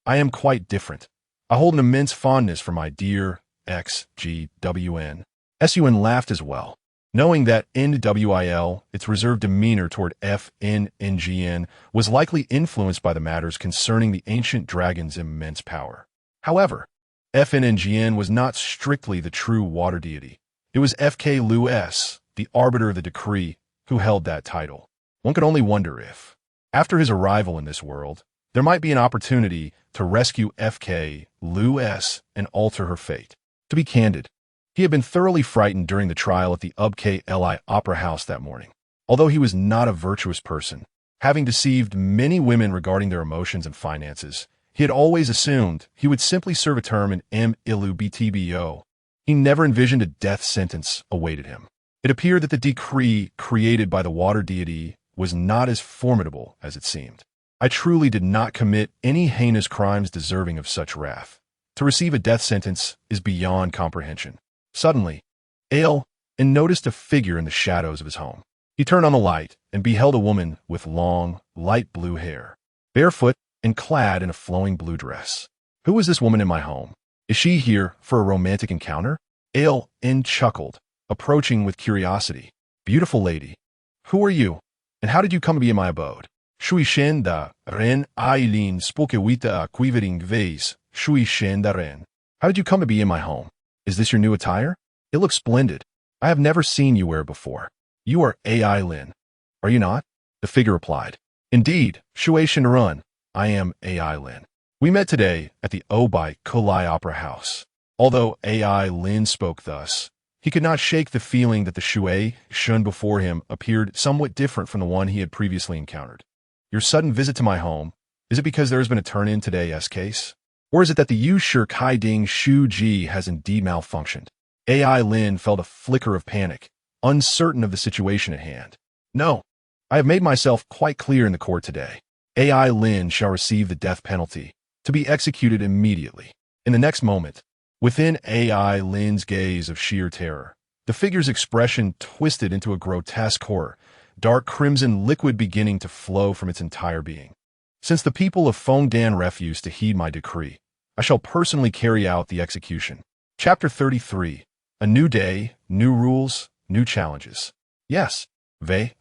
I am quite different. I hold an immense fondness for my dear XGWN. SUN laughed as well, knowing that NWIL, its reserved demeanor toward FNNGN, was likely influenced by the matters concerning the ancient dragon's immense power. However, FNNGN was not strictly the true water deity. It was FK Lu-S, the arbiter of the decree, who held that title. One could only wonder if, after his arrival in this world, there might be an opportunity to rescue FK Lu-S and alter her fate. To be candid, he had been thoroughly frightened during the trial at the UBKLI Opera House that morning. Although he was not a virtuous person, having deceived many women regarding their emotions and finances, he had always assumed he would simply serve a term in MILUBTBO. He never envisioned a death sentence awaited him. It appeared that the decree created by the water deity was not as formidable as it seemed. I truly did not commit any heinous crimes deserving of such wrath. To receive a death sentence is beyond comprehension. Suddenly, Ale noticed a figure in the shadows of his home. He turned on the light and beheld a woman with long, light blue hair, barefoot and clad in a flowing blue dress. Who is this woman in my home? Is she here for a romantic encounter? Ale chuckled, approaching with curiosity. Beautiful lady, who are you, and how did you come to be in my abode? Shui shenda ren ailin spokewita quivering vase, shui shenda ren. How did you come to be in my home? Is this your new attire? It looks splendid. I have never seen you wear it before. You are AI Lin, are you not? The figure replied. Indeed, Shui Shinrun, I am AI Lin. We met today at the Obai Kulai Opera House. Although AI Lin spoke thus, he could not shake the feeling that the Shui Shun before him appeared somewhat different from the one he had previously encountered. Your sudden visit to my home, is it because there has been a turn-in today's case? Or is it that the Yu Shi Kai Ding Shu Ji has indeed malfunctioned? AI Lin felt a flicker of panic, uncertain of the situation at hand. No, I have made myself quite clear in the court today. AI Lin shall receive the death penalty, to be executed immediately. In the next moment, within AI Lin's gaze of sheer terror, the figure's expression twisted into a grotesque horror, dark crimson liquid beginning to flow from its entire being. Since the people of Fontaine refuse to heed my decree, I shall personally carry out the execution. Chapter 33. A new day, new rules, new challenges. Yes,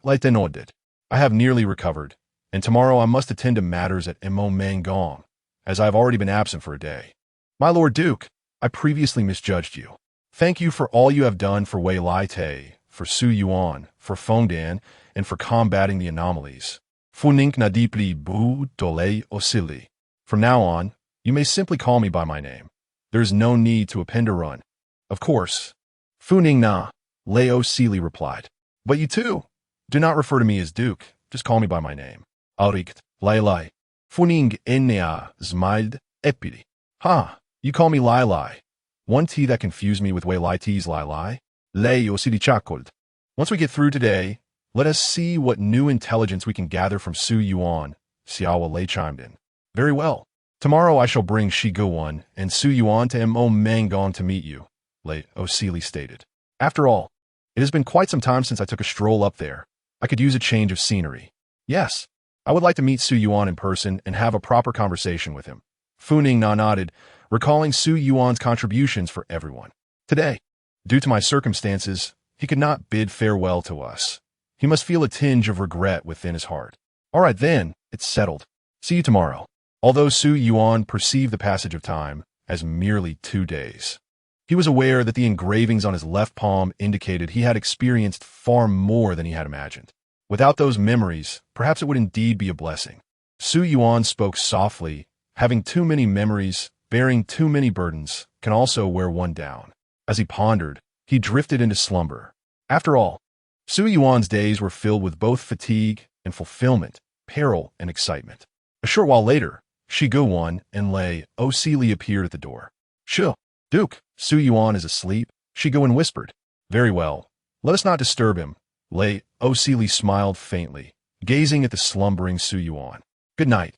like denoted. I have nearly recovered, and tomorrow I must attend to matters at Imo Mangong, as I have already been absent for a day. My Lord Duke, I previously misjudged you. Thank you for all you have done for Wei Lai Te, for Su Yuan, for Fontaine, and for combating the anomalies. Funink nadipli bu dole osili. From now on, you may simply call me by my name. There is no need to append a run. Of course. Funing na, Leo Seely replied. But you too. Do not refer to me as Duke. Just call me by my name. Aurikt, Lai. Funing ennea zmild epidi. Ha, you call me Lai. One T that confused me with Wei Lai T's Lai. Leo Seely chakold. Once we get through today, Let us see what new intelligence we can gather from Su Yuan, Xiao Lei chimed in. Very well. Tomorrow I shall bring Shi Guan and Su Yuan to Mo Mangon to meet you, Lei Osili stated. After all, it has been quite some time since I took a stroll up there. I could use a change of scenery. Yes, I would like to meet Su Yuan in person and have a proper conversation with him. Fu Ningna nodded, recalling Su Yuan's contributions for everyone. Today, due to my circumstances, he could not bid farewell to us. He must feel a tinge of regret within his heart. All right then, it's settled. See you tomorrow. Although Su Yuan perceived the passage of time as merely 2 days, he was aware that the engravings on his left palm indicated he had experienced far more than he had imagined. Without those memories, perhaps it would indeed be a blessing. Su Yuan spoke softly. Having too many memories, bearing too many burdens, can also wear one down. As he pondered, he drifted into slumber. After all, Su Yuan's days were filled with both fatigue and fulfillment, peril and excitement. A short while later, Shi Guan and Lei Osili appeared at the door. Shu, Duke, Su Yuan is asleep, Shi Guan whispered. Very well. Let us not disturb him. Lei Osili smiled faintly, gazing at the slumbering Su Yuan. Good night,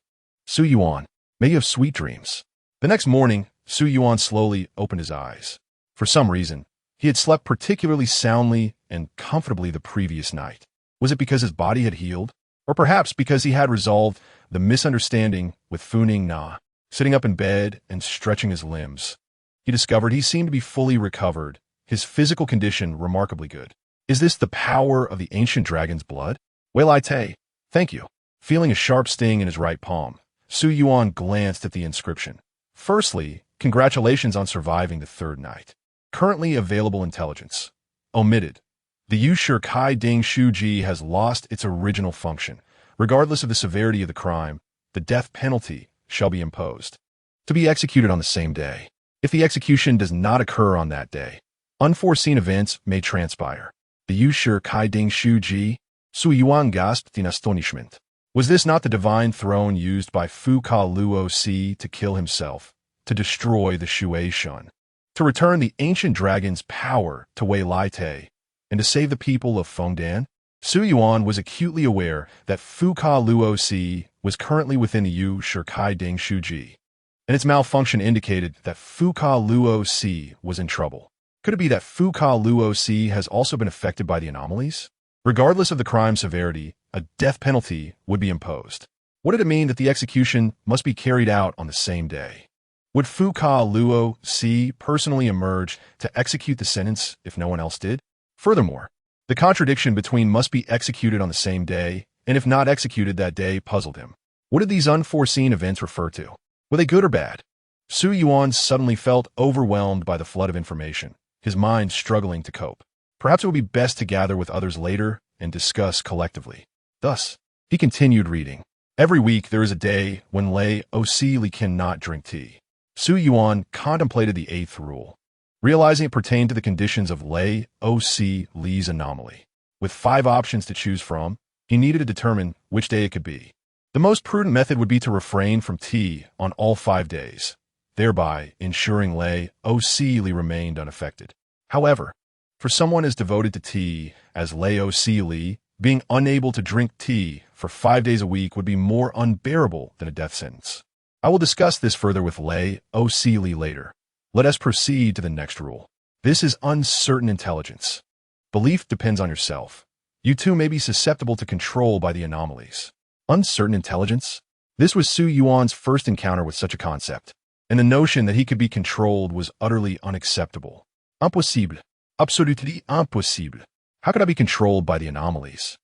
Su Yuan. May you have sweet dreams. The next morning, Su Yuan slowly opened his eyes. For some reason, he had slept particularly soundly and comfortably the previous night. Was it because his body had healed? Or perhaps because he had resolved the misunderstanding with Fu Ningna? Sitting up in bed and stretching his limbs, he discovered he seemed to be fully recovered, his physical condition remarkably good. Is this the power of the ancient dragon's blood? Wei Te, thank you. Feeling a sharp sting in his right palm, Su Yuan glanced at the inscription. Firstly, congratulations on surviving the 3rd night. Currently available intelligence. Omitted. The Yushir Kai Ding Shuji has lost its original function. Regardless of the severity of the crime, the death penalty shall be imposed. To be executed on the same day. If the execution does not occur on that day, unforeseen events may transpire. The Yushir Kai Ding Shuji, Su Yuan gasped in astonishment. Was this not the divine throne used by Fu Ka Luo Si to kill himself, to destroy the Shui Shun, to return the ancient dragon's power to Wei Te, and to save the people of Fontaine? Su Yuan was acutely aware that Fu Ka Luo Si was currently within the Yu Shirkai Ding Shuji, and its malfunction indicated that Fu Ka Luo Si was in trouble. Could it be that Fu Ka Luo Si has also been affected by the anomalies? Regardless of the crime's severity, a death penalty would be imposed. What did it mean that the execution must be carried out on the same day? Would Fu Ka Luo Si personally emerge to execute the sentence if no one else did? Furthermore, the contradiction between must be executed on the same day and if not executed that day puzzled him. What did these unforeseen events refer to? Were they good or bad? Su Yuan suddenly felt overwhelmed by the flood of information, his mind struggling to cope. Perhaps it would be best to gather with others later and discuss collectively. Thus, he continued reading. Every week there is a day when Lei Osili cannot drink tea. Su Yuan contemplated the 8th rule, realizing it pertained to the conditions of Lei Osili's anomaly. With 5 options to choose from, he needed to determine which day it could be. The most prudent method would be to refrain from tea on all 5 days, thereby ensuring Lei Osili remained unaffected. However, for someone as devoted to tea as Lei Osili, being unable to drink tea for 5 days a week would be more unbearable than a death sentence. I will discuss this further with Lei Osili later. Let us proceed to the next rule. This is uncertain intelligence. Belief depends on yourself. You too may be susceptible to control by the anomalies. Uncertain intelligence? This was Su Yuan's first encounter with such a concept, and the notion that he could be controlled was utterly unacceptable. Impossible. Absolutely impossible. How could I be controlled by the anomalies?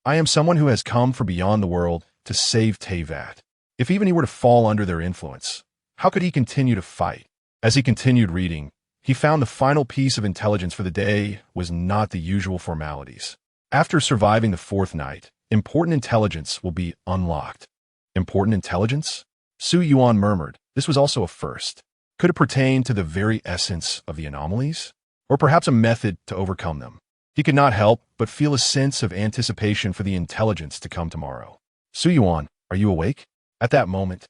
I am someone who has come from beyond the world to save Teyvat. If even he were to fall under their influence, how could he continue to fight? As he continued reading, he found the final piece of intelligence for the day was not the usual formalities. After surviving the 4th night, important intelligence will be unlocked. Important intelligence? Su Yuan murmured. This was also a first. Could it pertain to the very essence of the anomalies? Or perhaps a method to overcome them? He could not help but feel a sense of anticipation for the intelligence to come tomorrow. Su Yuan, are you awake? At that moment,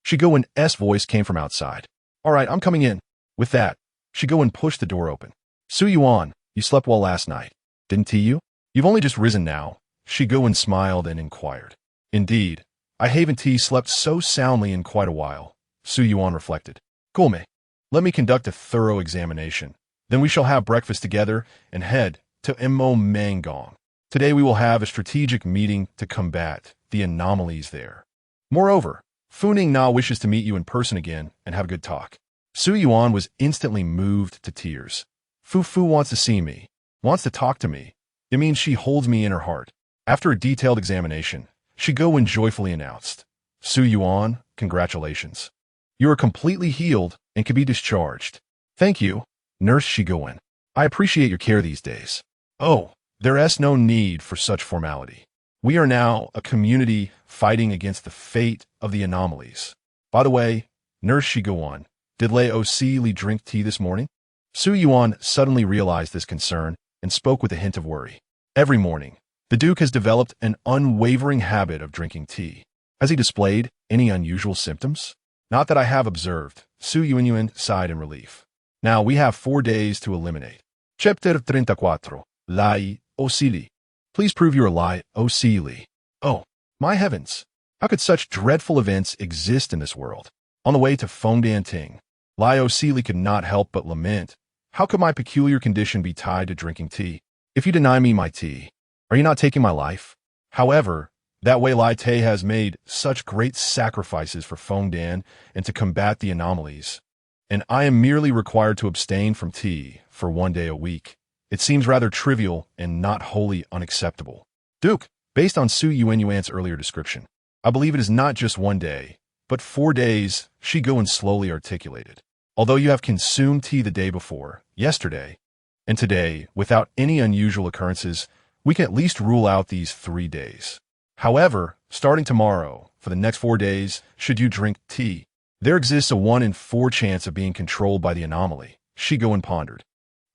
Shi Guan's voice came from outside. All right, I'm coming in. With that, Shi Guan pushed the door open. Su Yuan, you slept well last night, didn't you? You've only just risen now, Shi Yuan smiled and inquired. Indeed, I haven't slept so soundly in quite a while, Su Yuan reflected. Gulme, let me conduct a thorough examination. Then we shall have breakfast together and head to Mo Mangong. Today we will have a strategic meeting to combat the anomalies there. Moreover, Funing Na wishes to meet you in person again and have a good talk. Su Yuan was instantly moved to tears. Fu wants to see me, wants to talk to me. It means she holds me in her heart. After a detailed examination, Shi Yuan joyfully announced, Su Yuan, congratulations. You are completely healed and can be discharged. Thank you, Nurse Shi Yuan. I appreciate your care these days. Oh, there is no need for such formality. We are now a community fighting against the fate of the anomalies. By the way, Nurse Shi Yuan, did Lao Si Li drink tea this morning? Su Yuan suddenly realized this concern and spoke with a hint of worry. Every morning, the Duke has developed an unwavering habit of drinking tea. Has he displayed any unusual symptoms? Not that I have observed, Su Yuan sighed in relief. Now we have 4 days to eliminate. Chapter 34. Lai Osili. Please prove you are Lai Osili. Oh, my heavens! How could such dreadful events exist in this world? On the way to Fontaine, Lai Osili could not help but lament. How could my peculiar condition be tied to drinking tea? If you deny me my tea, are you not taking my life? However, that way Lai Te has made such great sacrifices for Fontaine and to combat the anomalies, and I am merely required to abstain from tea for 1 day a week. It seems rather trivial and not wholly unacceptable. Duke, based on Su Yuan's earlier description, I believe it is not just 1 day, but 4 days, Shi Yuan slowly articulated. Although you have consumed tea the day before, yesterday, and today, without any unusual occurrences, we can at least rule out these 3 days. However, starting tomorrow, for the next 4 days, should you drink tea, there exists a 1 in 4 chance of being controlled by the anomaly, Shi Yuan pondered.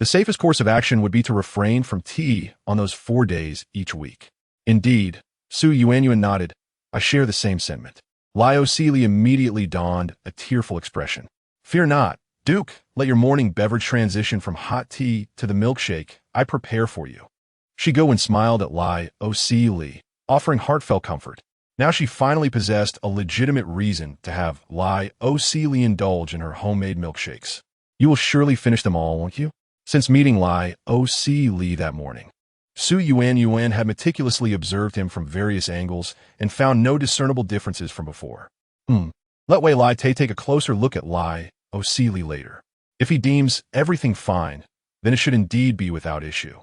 The safest course of action would be to refrain from tea on those 4 days each week. Indeed, Su Yuan nodded. I share the same sentiment. Lai Osili immediately donned a tearful expression. Fear not, Duke, let your morning beverage transition from hot tea to the milkshake I prepare for you. Shi Yuan smiled at Lai Osili, offering heartfelt comfort. Now she finally possessed a legitimate reason to have Lai Osili indulge in her homemade milkshakes. You will surely finish them all, won't you? Since meeting Lai Osili that morning, Su Yuan had meticulously observed him from various angles and found no discernible differences from before. Let Wei Lai Te take a closer look at Lai Osili later. If he deems everything fine, then it should indeed be without issue.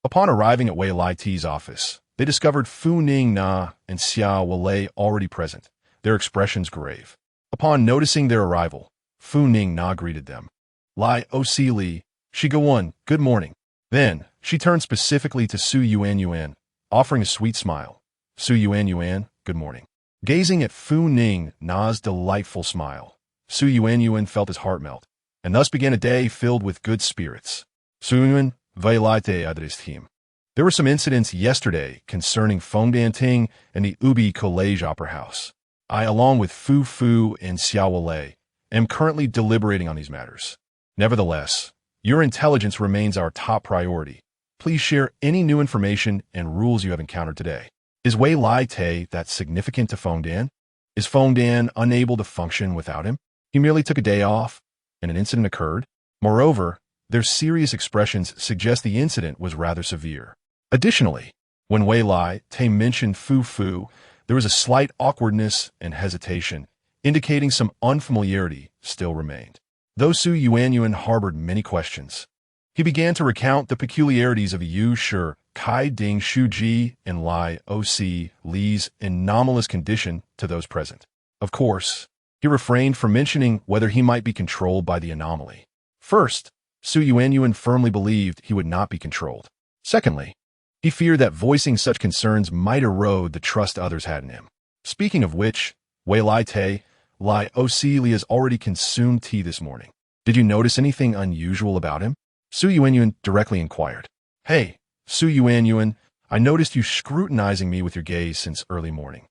Upon arriving at Wei Lai Te's office, they discovered Fu Ning Na and Xiao Wei already present, their expressions grave. Upon noticing their arrival, Fu Ning Na greeted them. Lai Osili, Shi Yuan, good morning. Then, she turned specifically to Su Yuan, offering a sweet smile. Su Yuan, good morning. Gazing at Fu Ning Na's delightful smile, Su Yuan felt his heart melt, and thus began a day filled with good spirits. Su Yuan, Wei Lai Te addressed him. There were some incidents yesterday concerning Fontaine and the Ubi College Opera House. I, along with Fu and Xiao Wei, am currently deliberating on these matters. Nevertheless, your intelligence remains our top priority. Please share any new information and rules you have encountered today. Is Wei Lai Te that significant to Fontaine? Is Fontaine unable to function without him? He merely took a day off, and an incident occurred. Moreover, their serious expressions suggest the incident was rather severe. Additionally, when Wei Lai Te mentioned Fu, there was a slight awkwardness and hesitation, indicating some unfamiliarity still remained. Though Su Yuan harbored many questions, he began to recount the peculiarities of Yu Shi, Kai Ding Shuji, and Lai O.C. Li's anomalous condition to those present. Of course, he refrained from mentioning whether he might be controlled by the anomaly. First, Su Yuan firmly believed he would not be controlled. Secondly, he feared that voicing such concerns might erode the trust others had in him. Speaking of which, Wei Lai Te, Lai O.C. Li has already consumed tea this morning. Did you notice anything unusual about him? Su Yuan directly inquired. Hey, Su Yuan, I noticed you scrutinizing me with your gaze since early morning.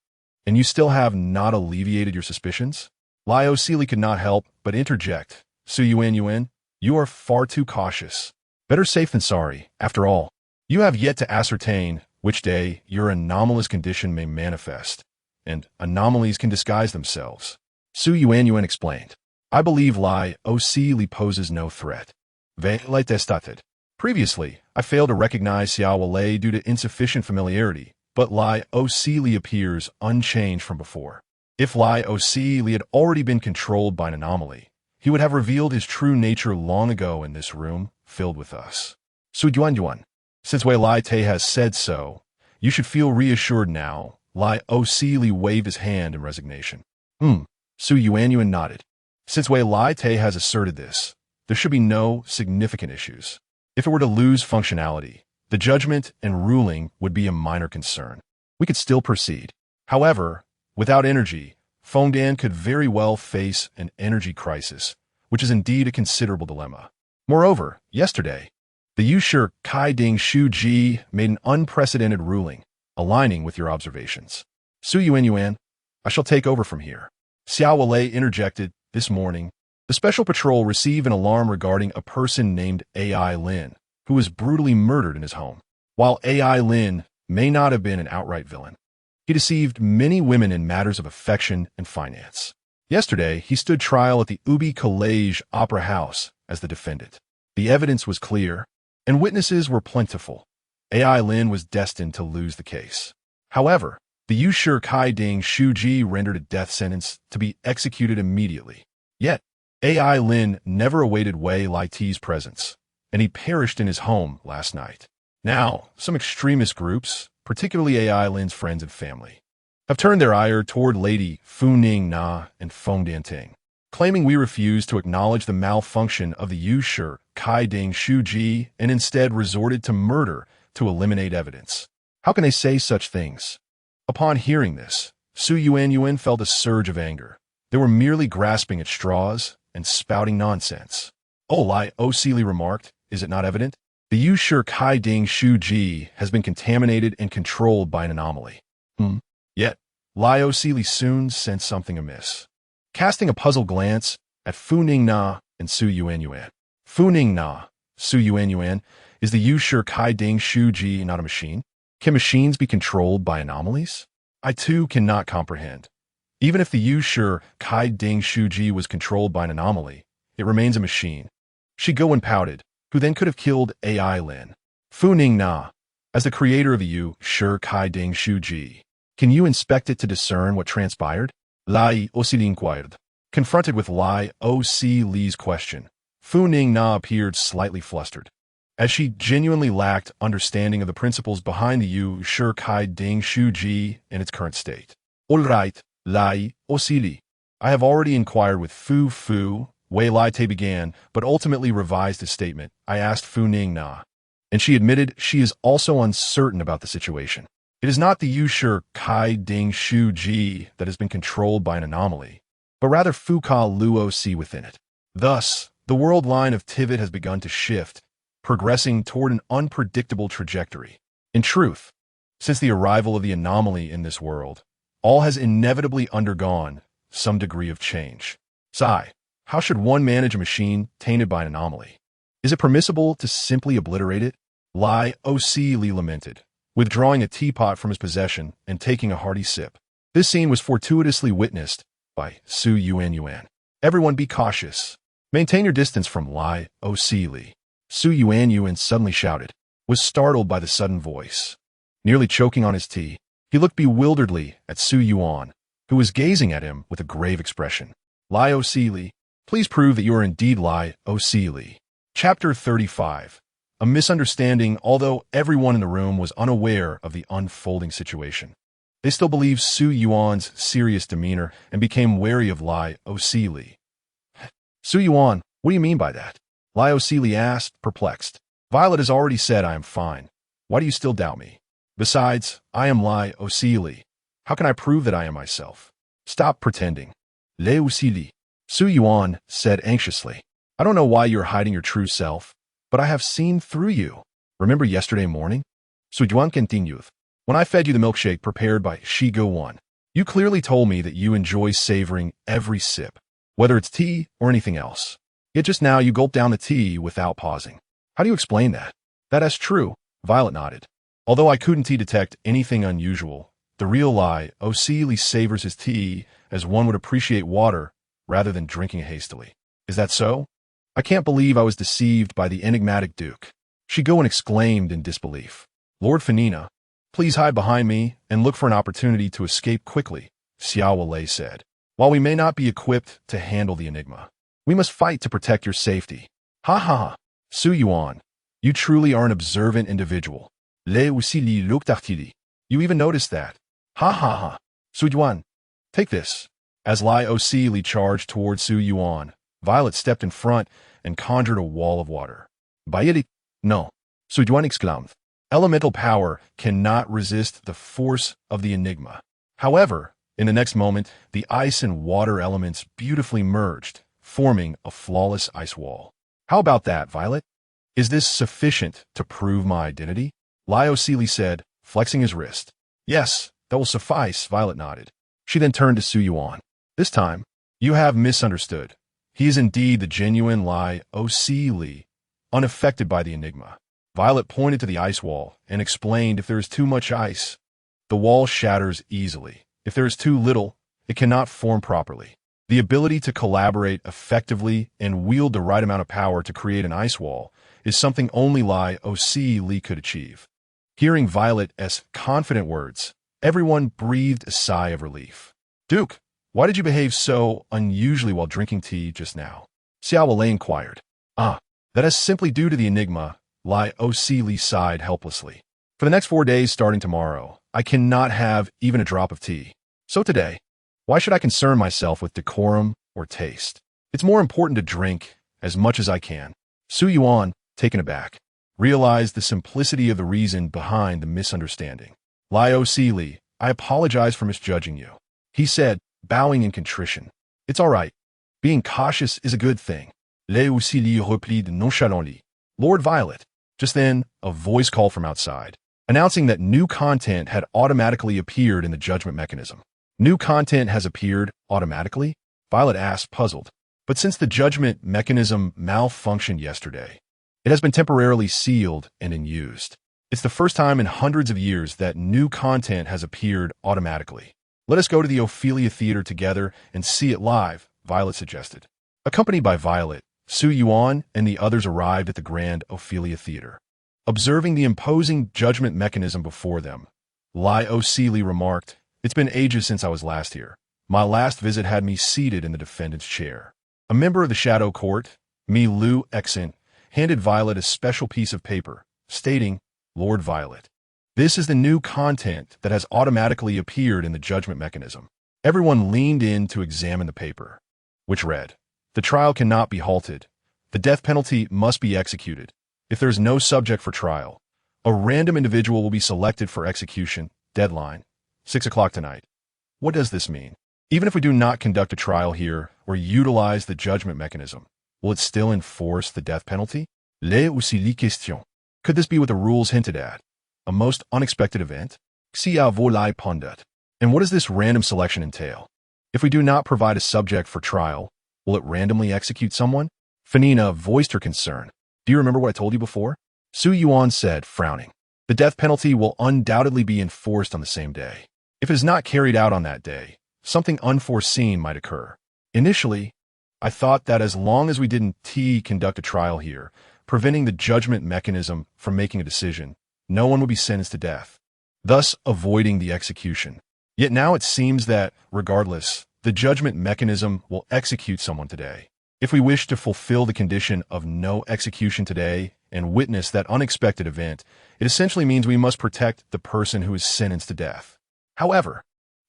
And you still have not alleviated your suspicions? Lai O.C. Li could not help but interject. Su Yuan, you are far too cautious. Better safe than sorry, after all. You have yet to ascertain which day your anomalous condition may manifest, and anomalies can disguise themselves. Su Yuan explained. I believe Lai Li poses no threat. Ve'lai testated. Previously, I failed to recognize Xiao Lei due to insufficient familiarity, but Lai Li appears unchanged from before. If Lai Li had already been controlled by an anomaly, he would have revealed his true nature long ago in this room filled with us. Su Yuan. Since Wei Lai Te has said so, you should feel reassured now. Lai Li waved his hand in resignation. Su Yuan nodded. Since Wei Lai Te has asserted this, there should be no significant issues. If it were to lose functionality, the judgment and ruling would be a minor concern. We could still proceed. However, without energy, Fontaine could very well face an energy crisis, which is indeed a considerable dilemma. Moreover, yesterday, the Yushi Kai Ding Shu Ji made an unprecedented ruling, aligning with your observations. Su Yuan, I shall take over from here. Xiao Lei interjected. This morning, the Special Patrol received an alarm regarding a person named AI Lin, who was brutally murdered in his home. While AI Lin may not have been an outright villain, he deceived many women in matters of affection and finance. Yesterday, he stood trial at the Ubi College Opera House as the defendant. The evidence was clear, and witnesses were plentiful. AI Lin was destined to lose the case. However, the Yushi Kai Ding Shuji rendered a death sentence to be executed immediately. Yet, AI Lin never awaited Wei Lai Te's presence, and he perished in his home last night. Now, some extremist groups, particularly AI Lin's friends and family, have turned their ire toward Lady Fu Ning Na and Fontaine, claiming we refuse to acknowledge the malfunction of the Yushi Kai Ding Shuji and instead resorted to murder to eliminate evidence. How can they say such things? Upon hearing this, Su Yuan felt a surge of anger. They were merely grasping at straws and spouting nonsense. Oh, Lai Li remarked, is it not evident? The Yushi Kai Ding Shuji has been contaminated and controlled by an anomaly. Yet, Lai Li soon sensed something amiss. Casting a puzzled glance at Fu Ning Na and Su Yuan. Fu Ning Na, Su Yuan, is the Yushi Kai Ding Shuji not a machine? Can machines be controlled by anomalies? I too cannot comprehend. Even if the Yushi Kai Ding Shuji was controlled by an anomaly, it remains a machine. Shi Gowen pouted, who then could have killed AI Lin. Fu Ning Na, as the creator of the Yushi Kai Ding Shuji, can you inspect it to discern what transpired? Lai Li inquired. Confronted with Lai Li's question, Fu Ning Na appeared slightly flustered, as she genuinely lacked understanding of the principles behind the Yushi Kai Ding Shuji in its current state. All right, Lai Li. I have already inquired with Fu, Wei Lai Te began, but ultimately revised his statement. I asked Fu Ning Na, and she admitted she is also uncertain about the situation. It is not the Yushi Kai Ding Shuji that has been controlled by an anomaly, but rather Fu Ka Luo Si within it. Thus, the world line of Teyvat has begun to shift, progressing toward an unpredictable trajectory. In truth, since the arrival of the anomaly in this world, all has inevitably undergone some degree of change. Sigh, how should one manage a machine tainted by an anomaly? Is it permissible to simply obliterate it? Lai Li lamented, withdrawing a teapot from his possession and taking a hearty sip. This scene was fortuitously witnessed by Su Yuan. Everyone be cautious. Maintain your distance from Lai Li. Su Yuan suddenly shouted, was startled by the sudden voice. Nearly choking on his tea, he looked bewilderedly at Su Yuan, who was gazing at him with a grave expression. Lai Li, please prove that you are indeed Lai Li. Chapter 35. A misunderstanding, although everyone in the room was unaware of the unfolding situation. They still believed Su Yuan's serious demeanor and became wary of Lai Li. Su Yuan, what do you mean by that? Lai Li asked, perplexed. Violet has already said I am fine. Why do you still doubt me? Besides, I am Lai Li. How can I prove that I am myself? Stop pretending. Lai Li. Su Yuan said anxiously. I don't know why you're hiding your true self, but I have seen through you. Remember yesterday morning? Su Yuan continued. When I fed you the milkshake prepared by Shi Gowen, you clearly told me that you enjoy savoring every sip, whether it's tea or anything else. Yet just now you gulped down the tea without pausing. How do you explain that? That is true, Violet nodded. Although I couldn't detect anything unusual, the real Lai Osili savors his tea as one would appreciate water rather than drinking it hastily. Is that so? I can't believe I was deceived by the enigmatic Duke. Shigoan exclaimed in disbelief. Lord Furina, please hide behind me and look for an opportunity to escape quickly, Xiao Lei said. While we may not be equipped to handle the enigma, we must fight to protect your safety. Ha ha ha. Su Yuan, you truly are an observant individual. Le Usili Luktartili. You even noticed that. Ha ha ha. Su Yuan, take this. As Lai Osili charged towards Su Yuan, Violet stepped in front and conjured a wall of water. Bayili, no. Su Yuan exclaimed. Elemental power cannot resist the force of the enigma. However, in the next moment, the ice and water elements beautifully merged, forming a flawless ice wall. How about that, Violet? Is this sufficient to prove my identity? Lai Osili said, flexing his wrist. Yes, that will suffice, Violet nodded. She then turned to Su Yuan. This time, you have misunderstood. He is indeed the genuine Lai Osili, unaffected by the enigma. Violet pointed to the ice wall and explained if there is too much ice, the wall shatters easily. If there is too little, it cannot form properly. The ability to collaborate effectively and wield the right amount of power to create an ice wall is something only Lai Osili could achieve. Hearing Violet's confident words, everyone breathed a sigh of relief. Duke, why did you behave so unusually while drinking tea just now? Xiao Lei inquired. That is simply due to the enigma, Lai Osili sighed helplessly. For the next 4 days starting tomorrow, I cannot have even a drop of tea. So today, why should I concern myself with decorum or taste? It's more important to drink as much as I can. Su Yuan, taken aback, realized the simplicity of the reason behind the misunderstanding. Lai Osili, I apologize for misjudging you. He said, bowing in contrition. It's all right. Being cautious is a good thing. Lai Osili replied nonchalantly. Lord Violet. Just then, a voice called from outside, announcing that new content had automatically appeared in the judgment mechanism. New content has appeared automatically? Violet asked, puzzled. But since the judgment mechanism malfunctioned yesterday, it has been temporarily sealed and unused. It's the first time in hundreds of years that new content has appeared automatically. Let us go to the Ophelia Theater together and see it live, Violet suggested. Accompanied by Violet, Su Yuan and the others arrived at the Grand Ophelia Theater. Observing the imposing judgment mechanism before them, Lai Osili remarked, It's been ages since I was last here. My last visit had me seated in the defendant's chair. A member of the Shadow Court, Mi Lu Exent, handed Violet a special piece of paper, stating, Lord Violet. This is the new content that has automatically appeared in the judgment mechanism. Everyone leaned in to examine the paper, which read, The trial cannot be halted. The death penalty must be executed. If there is no subject for trial, a random individual will be selected for execution. Deadline, 6 o'clock tonight. What does this mean? Even if we do not conduct a trial here or utilize the judgment mechanism, will it still enforce the death penalty? Le Usili question. Could this be what the rules hinted at? A most unexpected event? Xia Volai pondered. And what does this random selection entail? If we do not provide a subject for trial, will it randomly execute someone? Furina voiced her concern. Do you remember what I told you before? Su Yuan said, frowning. The death penalty will undoubtedly be enforced on the same day. If it is not carried out on that day, something unforeseen might occur. Initially, I thought that as long as we didn't conduct a trial here, preventing the judgment mechanism from making a decision, no one would be sentenced to death, thus avoiding the execution. Yet now it seems that, regardless, the judgment mechanism will execute someone today. If we wish to fulfill the condition of no execution today and witness that unexpected event, it essentially means we must protect the person who is sentenced to death. However,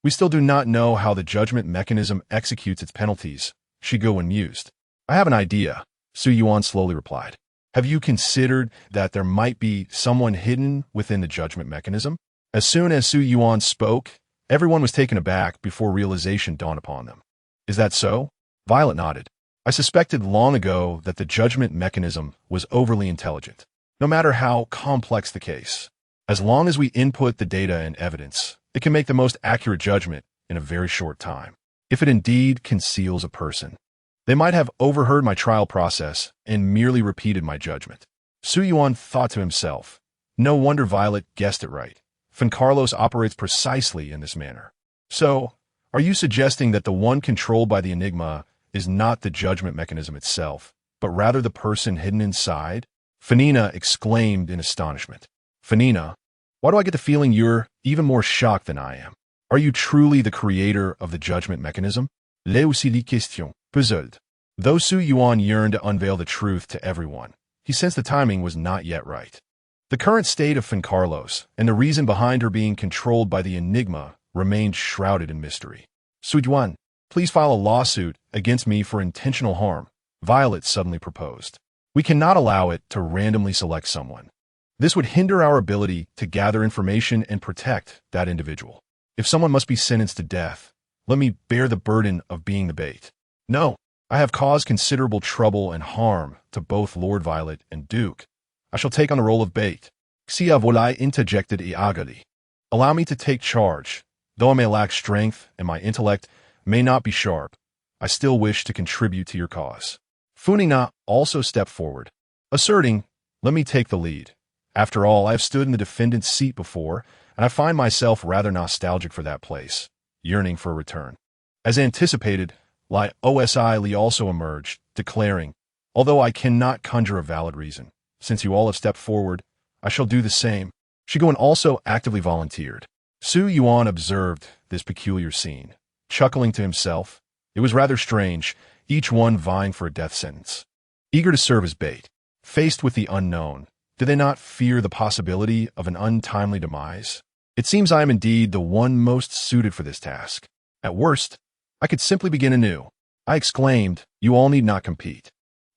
we still do not know how the judgment mechanism executes its penalties, Shigoan mused. I have an idea, Su Yuan slowly replied. Have you considered that there might be someone hidden within the judgment mechanism? As soon as Su Yuan spoke, everyone was taken aback before realization dawned upon them. Is that so? Violet nodded. I suspected long ago that the judgment mechanism was overly intelligent, no matter how complex the case. As long as we input the data and evidence, it can make the most accurate judgment in a very short time. If it indeed conceals a person, they might have overheard my trial process and merely repeated my judgment. Su Yuan thought to himself, No wonder Violet guessed it right. Carlos operates precisely in this manner. So, are you suggesting that the one controlled by the Enigma is not the judgment mechanism itself, but rather the person hidden inside? Furina exclaimed in astonishment. Furina, why do I get the feeling you're even more shocked than I am? Are you truly the creator of the judgment mechanism? Là aussi les questions, puzzled. Though Su Yuan yearned to unveil the truth to everyone, he sensed the timing was not yet right. The current state of Carlos and the reason behind her being controlled by the Enigma remained shrouded in mystery. Su Yuan, please file a lawsuit against me for intentional harm, Violet suddenly proposed. We cannot allow it to randomly select someone. This would hinder our ability to gather information and protect that individual. If someone must be sentenced to death, let me bear the burden of being the bait. No, I have caused considerable trouble and harm to both Lord Violet and Duke. I shall take on the role of bait. Xia volai interjected Iagadi. Allow me to take charge. Though I may lack strength and my intellect may not be sharp, I still wish to contribute to your cause. Furina also stepped forward, asserting, let me take the lead. After all, I have stood in the defendant's seat before, and I find myself rather nostalgic for that place, yearning for a return. As anticipated, Li Osi Li also emerged, declaring, although I cannot conjure a valid reason, since you all have stepped forward, I shall do the same. Shigoan also actively volunteered. Su Yuan observed this peculiar scene, chuckling to himself. It was rather strange, each one vying for a death sentence. Eager to serve as bait, faced with the unknown, do they not fear the possibility of an untimely demise? It seems I am indeed the one most suited for this task. At worst, I could simply begin anew. I exclaimed, you all need not compete.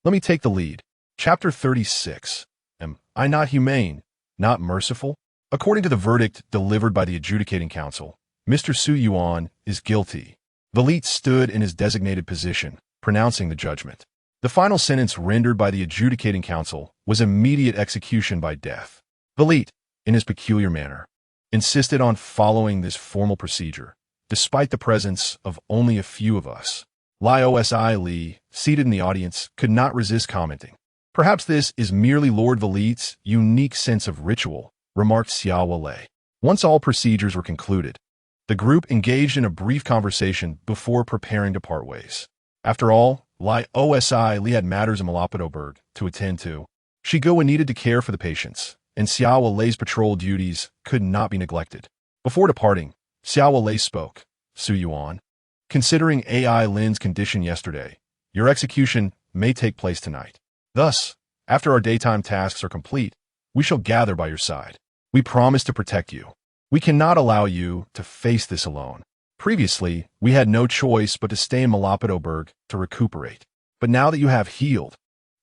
Let me take the lead. Chapter 36. Am I not humane, not merciful? According to the verdict delivered by the adjudicating council, Mr. Su Yuan is guilty. Valit stood in his designated position, pronouncing the judgment. The final sentence rendered by the adjudicating council was immediate execution by death. Valit, in his peculiar manner, insisted on following this formal procedure, despite the presence of only a few of us. Li Osi Li, seated in the audience, could not resist commenting. Perhaps this is merely Lord Valit's unique sense of ritual, remarked Xiao Lei. Once all procedures were concluded, the group engaged in a brief conversation before preparing to part ways. After all, Li Osi Li had matters in Malapadoberg to attend to. Shigoa needed to care for the patients, and Xiao Lei's patrol duties could not be neglected. Before departing, Xiao Lei spoke. Su Yuan, considering AI Lin's condition yesterday, your execution may take place tonight. Thus, after our daytime tasks are complete, we shall gather by your side. We promise to protect you. We cannot allow you to face this alone. Previously, we had no choice but to stay in Malapadoberg to recuperate. But now that you have healed,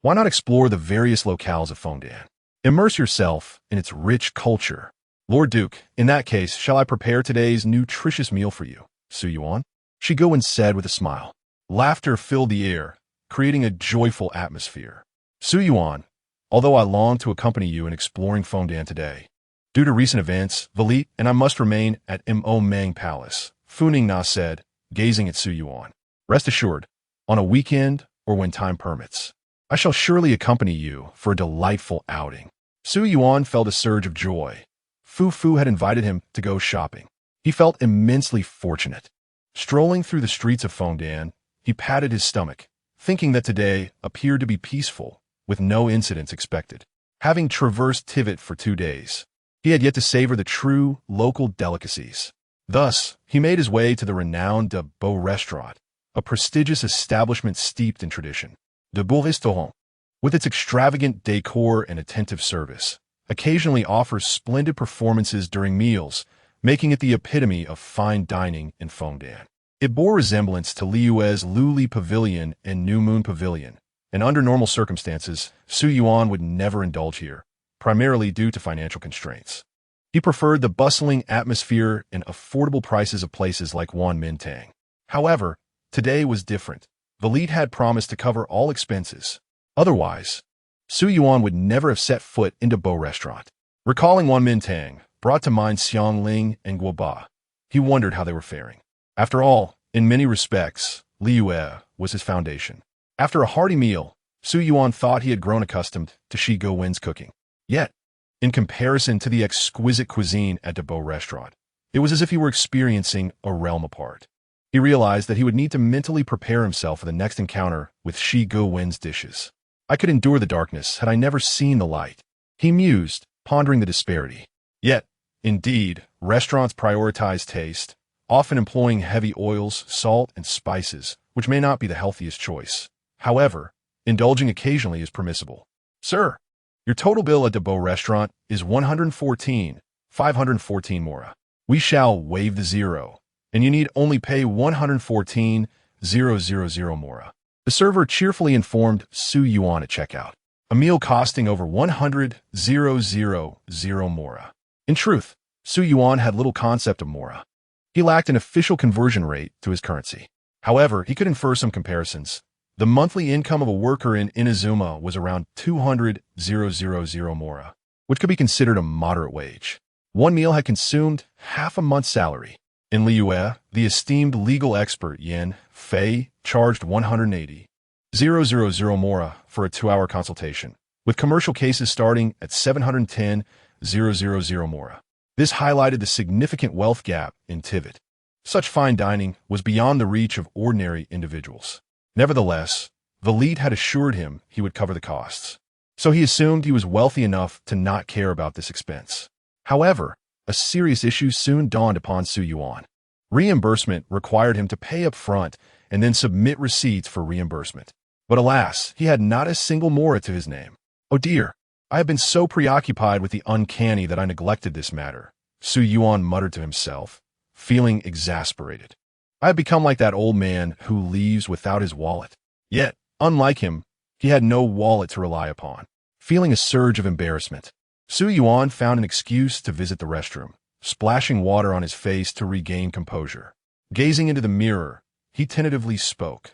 why not explore the various locales of Fontaine? Immerse yourself in its rich culture. Lord Duke, in that case, shall I prepare today's nutritious meal for you, Su Yuan? Shigoan said with a smile. Laughter filled the air, creating a joyful atmosphere. Su Yuan, although I long to accompany you in exploring Fontaine today, due to recent events, Valit and I must remain at Mo Meng Palace, Furina said, gazing at Su Yuan. Rest assured, on a weekend or when time permits, I shall surely accompany you for a delightful outing. Su Yuan felt a surge of joy. Fu had invited him to go shopping. He felt immensely fortunate. Strolling through the streets of Fontaine, he patted his stomach, thinking that today appeared to be peaceful, with no incidents expected. Having traversed Teyvat for 2 days, he had yet to savor the true local delicacies. Thus, he made his way to the renowned De Beau Restaurant, a prestigious establishment steeped in tradition. De Beau Restaurant, with its extravagant decor and attentive service, occasionally offers splendid performances during meals, making it the epitome of fine dining in Fontaine. It bore resemblance to Liu's Luli Pavilion and New Moon Pavilion, and under normal circumstances, Su Yuan would never indulge here, primarily due to financial constraints. He preferred the bustling atmosphere and affordable prices of places like Wan Mintang. However, today was different. Valit had promised to cover all expenses. Otherwise, Su Yuan would never have set foot into Beau Restaurant. Recalling Wan Mintang brought to mind Xiang Ling and Guoba. He wondered how they were faring. After all, in many respects, Liu was his foundation. After a hearty meal, Su Yuan thought he had grown accustomed to Shi Go Wen's cooking. Yet, In comparison to the exquisite cuisine at the Beau restaurant, it was as if he were experiencing a realm apart. He realized that he would need to mentally prepare himself for the next encounter with Shi Guwen's dishes. I could endure the darkness had I never seen the light, he mused, pondering the disparity. Yet, indeed, restaurants prioritize taste, often employing heavy oils, salt, and spices, which may not be the healthiest choice. However, indulging occasionally is permissible. Sir, your total bill at the Beau restaurant is 514 mora. We shall waive the zero, and you need only pay 114,000 mora. The server cheerfully informed Su Yuan at checkout, a meal costing over 100,000 mora. In truth, Su Yuan had little concept of mora. He lacked an official conversion rate to his currency. However, he could infer some comparisons. The monthly income of a worker in Inazuma was around 200,000 mora, which could be considered a moderate wage. One meal had consumed half a month's salary. In Liyue, the esteemed legal expert Yen Fei charged 180,000 mora for a 2-hour consultation, with commercial cases starting at 710,000 mora. This highlighted the significant wealth gap in Teyvat. Such fine dining was beyond the reach of ordinary individuals. Nevertheless, Valit had assured him he would cover the costs, so he assumed he was wealthy enough to not care about this expense. However, a serious issue soon dawned upon Su Yuan. Reimbursement required him to pay up front and then submit receipts for reimbursement. But alas, he had not a single mora to his name. Oh dear, I have been so preoccupied with the uncanny that I neglected this matter, Su Yuan muttered to himself, feeling exasperated. I have become like that old man who leaves without his wallet. Yet, unlike him, he had no wallet to rely upon. Feeling a surge of embarrassment, Su Yuan found an excuse to visit the restroom, splashing water on his face to regain composure. Gazing into the mirror, he tentatively spoke.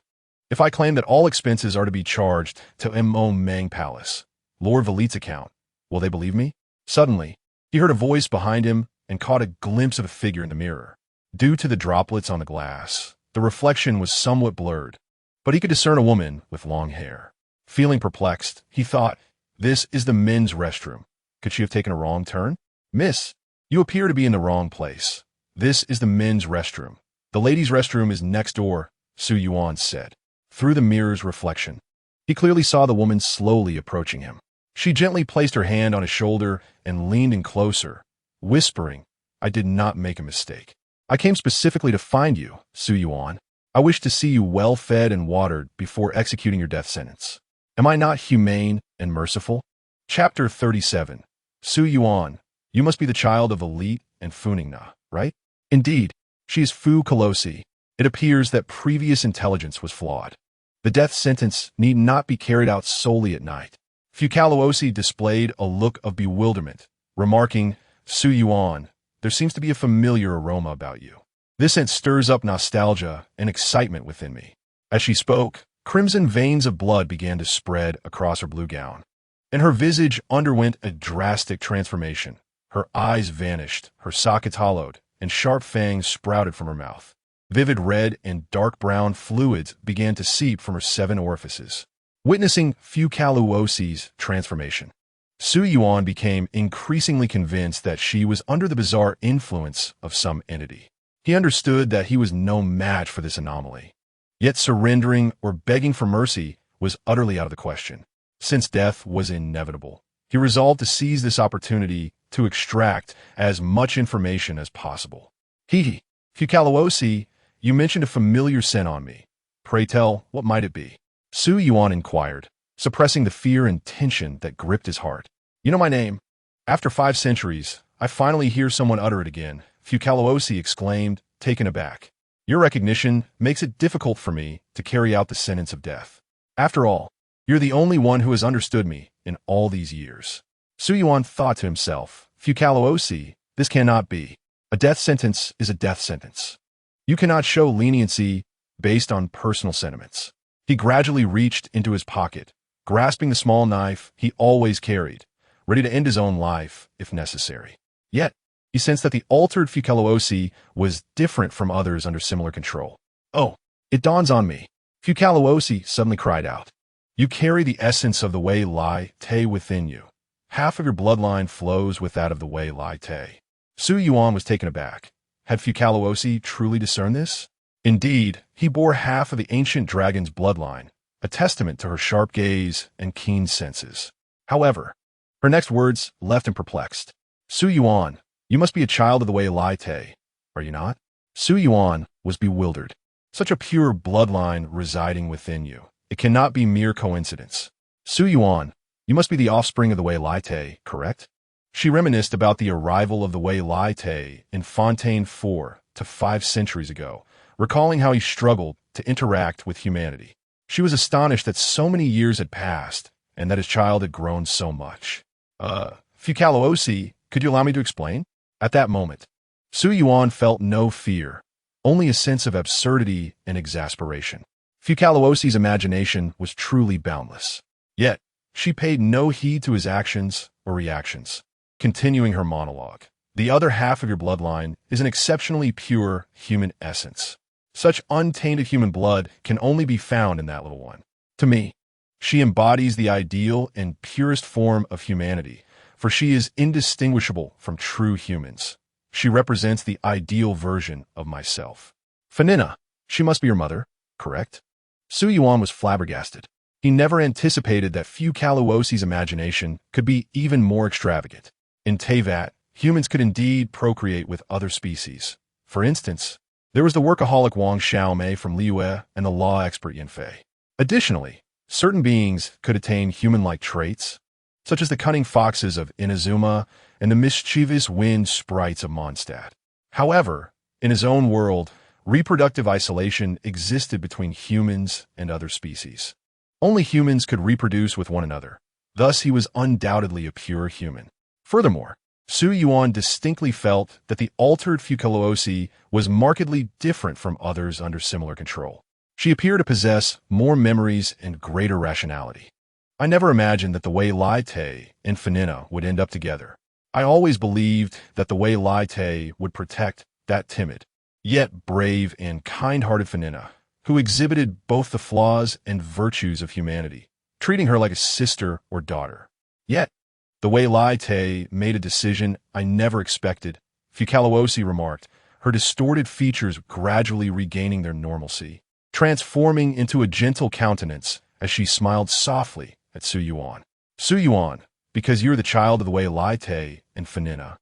If I claim that all expenses are to be charged to Mo Mang Palace, Lord Valit's account, will they believe me? Suddenly, he heard a voice behind him and caught a glimpse of a figure in the mirror. Due to the droplets on the glass, the reflection was somewhat blurred, but he could discern a woman with long hair. Feeling perplexed, he thought, this is the men's restroom. Could she have taken a wrong turn? Miss, you appear to be in the wrong place. This is the men's restroom. The ladies' restroom is next door, Su Yuan said. Through the mirror's reflection, he clearly saw the woman slowly approaching him. She gently placed her hand on his shoulder and leaned in closer, whispering, I did not make a mistake. I came specifically to find you, Su Yuan. I wish to see you well-fed and watered before executing your death sentence. Am I not humane and merciful? Chapter 37. Su Yuan, you must be the child of Elite and Funingna, right? Indeed, she is Fu Kalosi. It appears that previous intelligence was flawed. The death sentence need not be carried out solely at night. Fu Kalosi displayed a look of bewilderment, remarking, Su Yuan, there seems to be a familiar aroma about you. This scent stirs up nostalgia and excitement within me. As she spoke, crimson veins of blood began to spread across her blue gown, and her visage underwent a drastic transformation. Her eyes vanished, her sockets hollowed, and sharp fangs sprouted from her mouth. Vivid red and dark brown fluids began to seep from her 7 orifices. Witnessing Fu Kaluosi's transformation, Su Yuan became increasingly convinced that she was under the bizarre influence of some entity. He understood that he was no match for this anomaly. Yet surrendering or begging for mercy was utterly out of the question. Since death was inevitable, he resolved to seize this opportunity to extract as much information as possible. Fu Kaluosi, you mentioned a familiar scent on me. Pray tell, what might it be? Su Yuan inquired, suppressing the fear and tension that gripped his heart. You know my name. After 5 centuries, I finally hear someone utter it again, Fu Kaluosi exclaimed, taken aback. Your recognition makes it difficult for me to carry out the sentence of death. After all, you're the only one who has understood me in all these years. Su Yuan thought to himself, Fu Kaluosi, this cannot be. A death sentence is a death sentence. You cannot show leniency based on personal sentiments. He gradually reached into his pocket, grasping the small knife he always carried, ready to end his own life if necessary. Yet, he sensed that the altered Fu Kaluosi was different from others under similar control. Oh, it dawns on me. Fu Kaluosi suddenly cried out. You carry the essence of the way lie te within you. half of your bloodline flows with that of the Wei Lai Te. Su Yuan was taken aback. Had Fukalosi truly discerned this? Indeed, he bore half of the ancient dragon's bloodline, a testament to her sharp gaze and keen senses. However, her next words left him perplexed. Su Yuan, you must be a child of the Wei Lai Te, are you not? Su Yuan was bewildered. Such a pure bloodline residing within you. It cannot be mere coincidence. Su Yuan, you must be the offspring of the Wei Lai Te, correct? She reminisced about the arrival of the Wei Lai Te in Fontaine 4 to 5 centuries ago, recalling how he struggled to interact with humanity. She was astonished that so many years had passed and that his child had grown so much. Fukalosi, could you allow me to explain? At that moment, Su Yuan felt no fear, only a sense of absurdity and exasperation. Fukalosi's imagination was truly boundless. Yet, she paid no heed to his actions or reactions. Continuing her monologue, the other half of your bloodline is an exceptionally pure human essence. Such untainted human blood can only be found in that little one. To me, she embodies the ideal and purest form of humanity, for she is indistinguishable from true humans. She represents the ideal version of myself. Furina, she must be your mother, correct? Su Yuan was flabbergasted. He never anticipated that Fukalosi's imagination could be even more extravagant. In Teyvat, humans could indeed procreate with other species. For instance, there was the workaholic Wang Xiaomei from Liyue and the law expert Yin Fei. Additionally, certain beings could attain human-like traits, such as the cunning foxes of Inazuma and the mischievous wind sprites of Mondstadt. However, in his own world, reproductive isolation existed between humans and other species. Only humans could reproduce with one another. Thus, he was undoubtedly a pure human. Furthermore, Su Yuan distinctly felt that the altered Fukalosi was markedly different from others under similar control. She appeared to possess more memories and greater rationality. I never imagined that the Wei Lai Te and Furina would end up together. I always believed that the Wei Lai Te would protect that timid, yet brave and kind-hearted Furina, who exhibited both the flaws and virtues of humanity, treating her like a sister or daughter. Yet, the Wei Lai Te made a decision I never expected, Fukalosi remarked, her distorted features gradually regaining their normalcy, transforming into a gentle countenance as she smiled softly at Su Yuan. Su Yuan, because you're the child of the Wei Lai Te and Furina,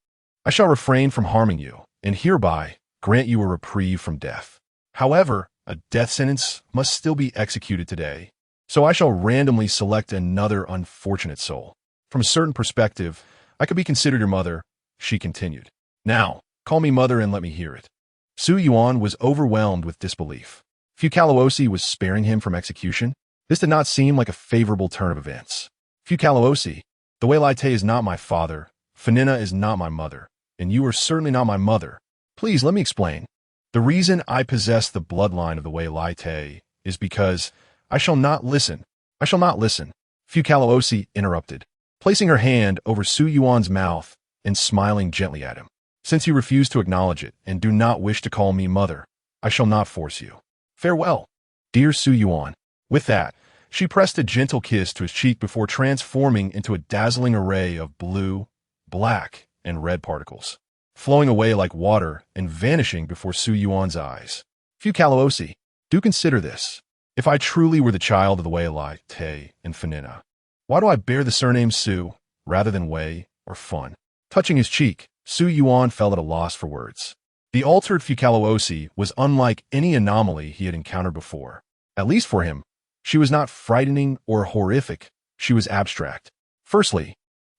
I shall refrain from harming you, and hereby grant you a reprieve from death. However, a death sentence must still be executed today, so I shall randomly select another unfortunate soul. From a certain perspective, I could be considered your mother, she continued. Now, call me mother and let me hear it. Su Yuan was overwhelmed with disbelief. Fukalosi was sparing him from execution? This did not seem like a favorable turn of events. Fukalosi, the Wei Lai Te is not my father, Furina is not my mother, and you are certainly not my mother. Please, let me explain. The reason I possess the bloodline of the Wei Lai Te is because I shall not listen. I shall not listen. Fukalosi interrupted, placing her hand over Su Yuan's mouth and smiling gently at him. Since you refuse to acknowledge it and do not wish to call me mother, I shall not force you. Farewell, dear Su Yuan. With that, she pressed a gentle kiss to his cheek before transforming into a dazzling array of blue, black, and red particles, flowing away like water and vanishing before Su Yuan's eyes. Fukalosi, do consider this. If I truly were the child of the Wei Lai Te and Furina, why do I bear the surname Su rather than Wei or Fun? Touching his cheek, Su Yuan felt at a loss for words. The altered Fukalosi was unlike any anomaly he had encountered before. At least for him, she was not frightening or horrific, she was abstract. Firstly,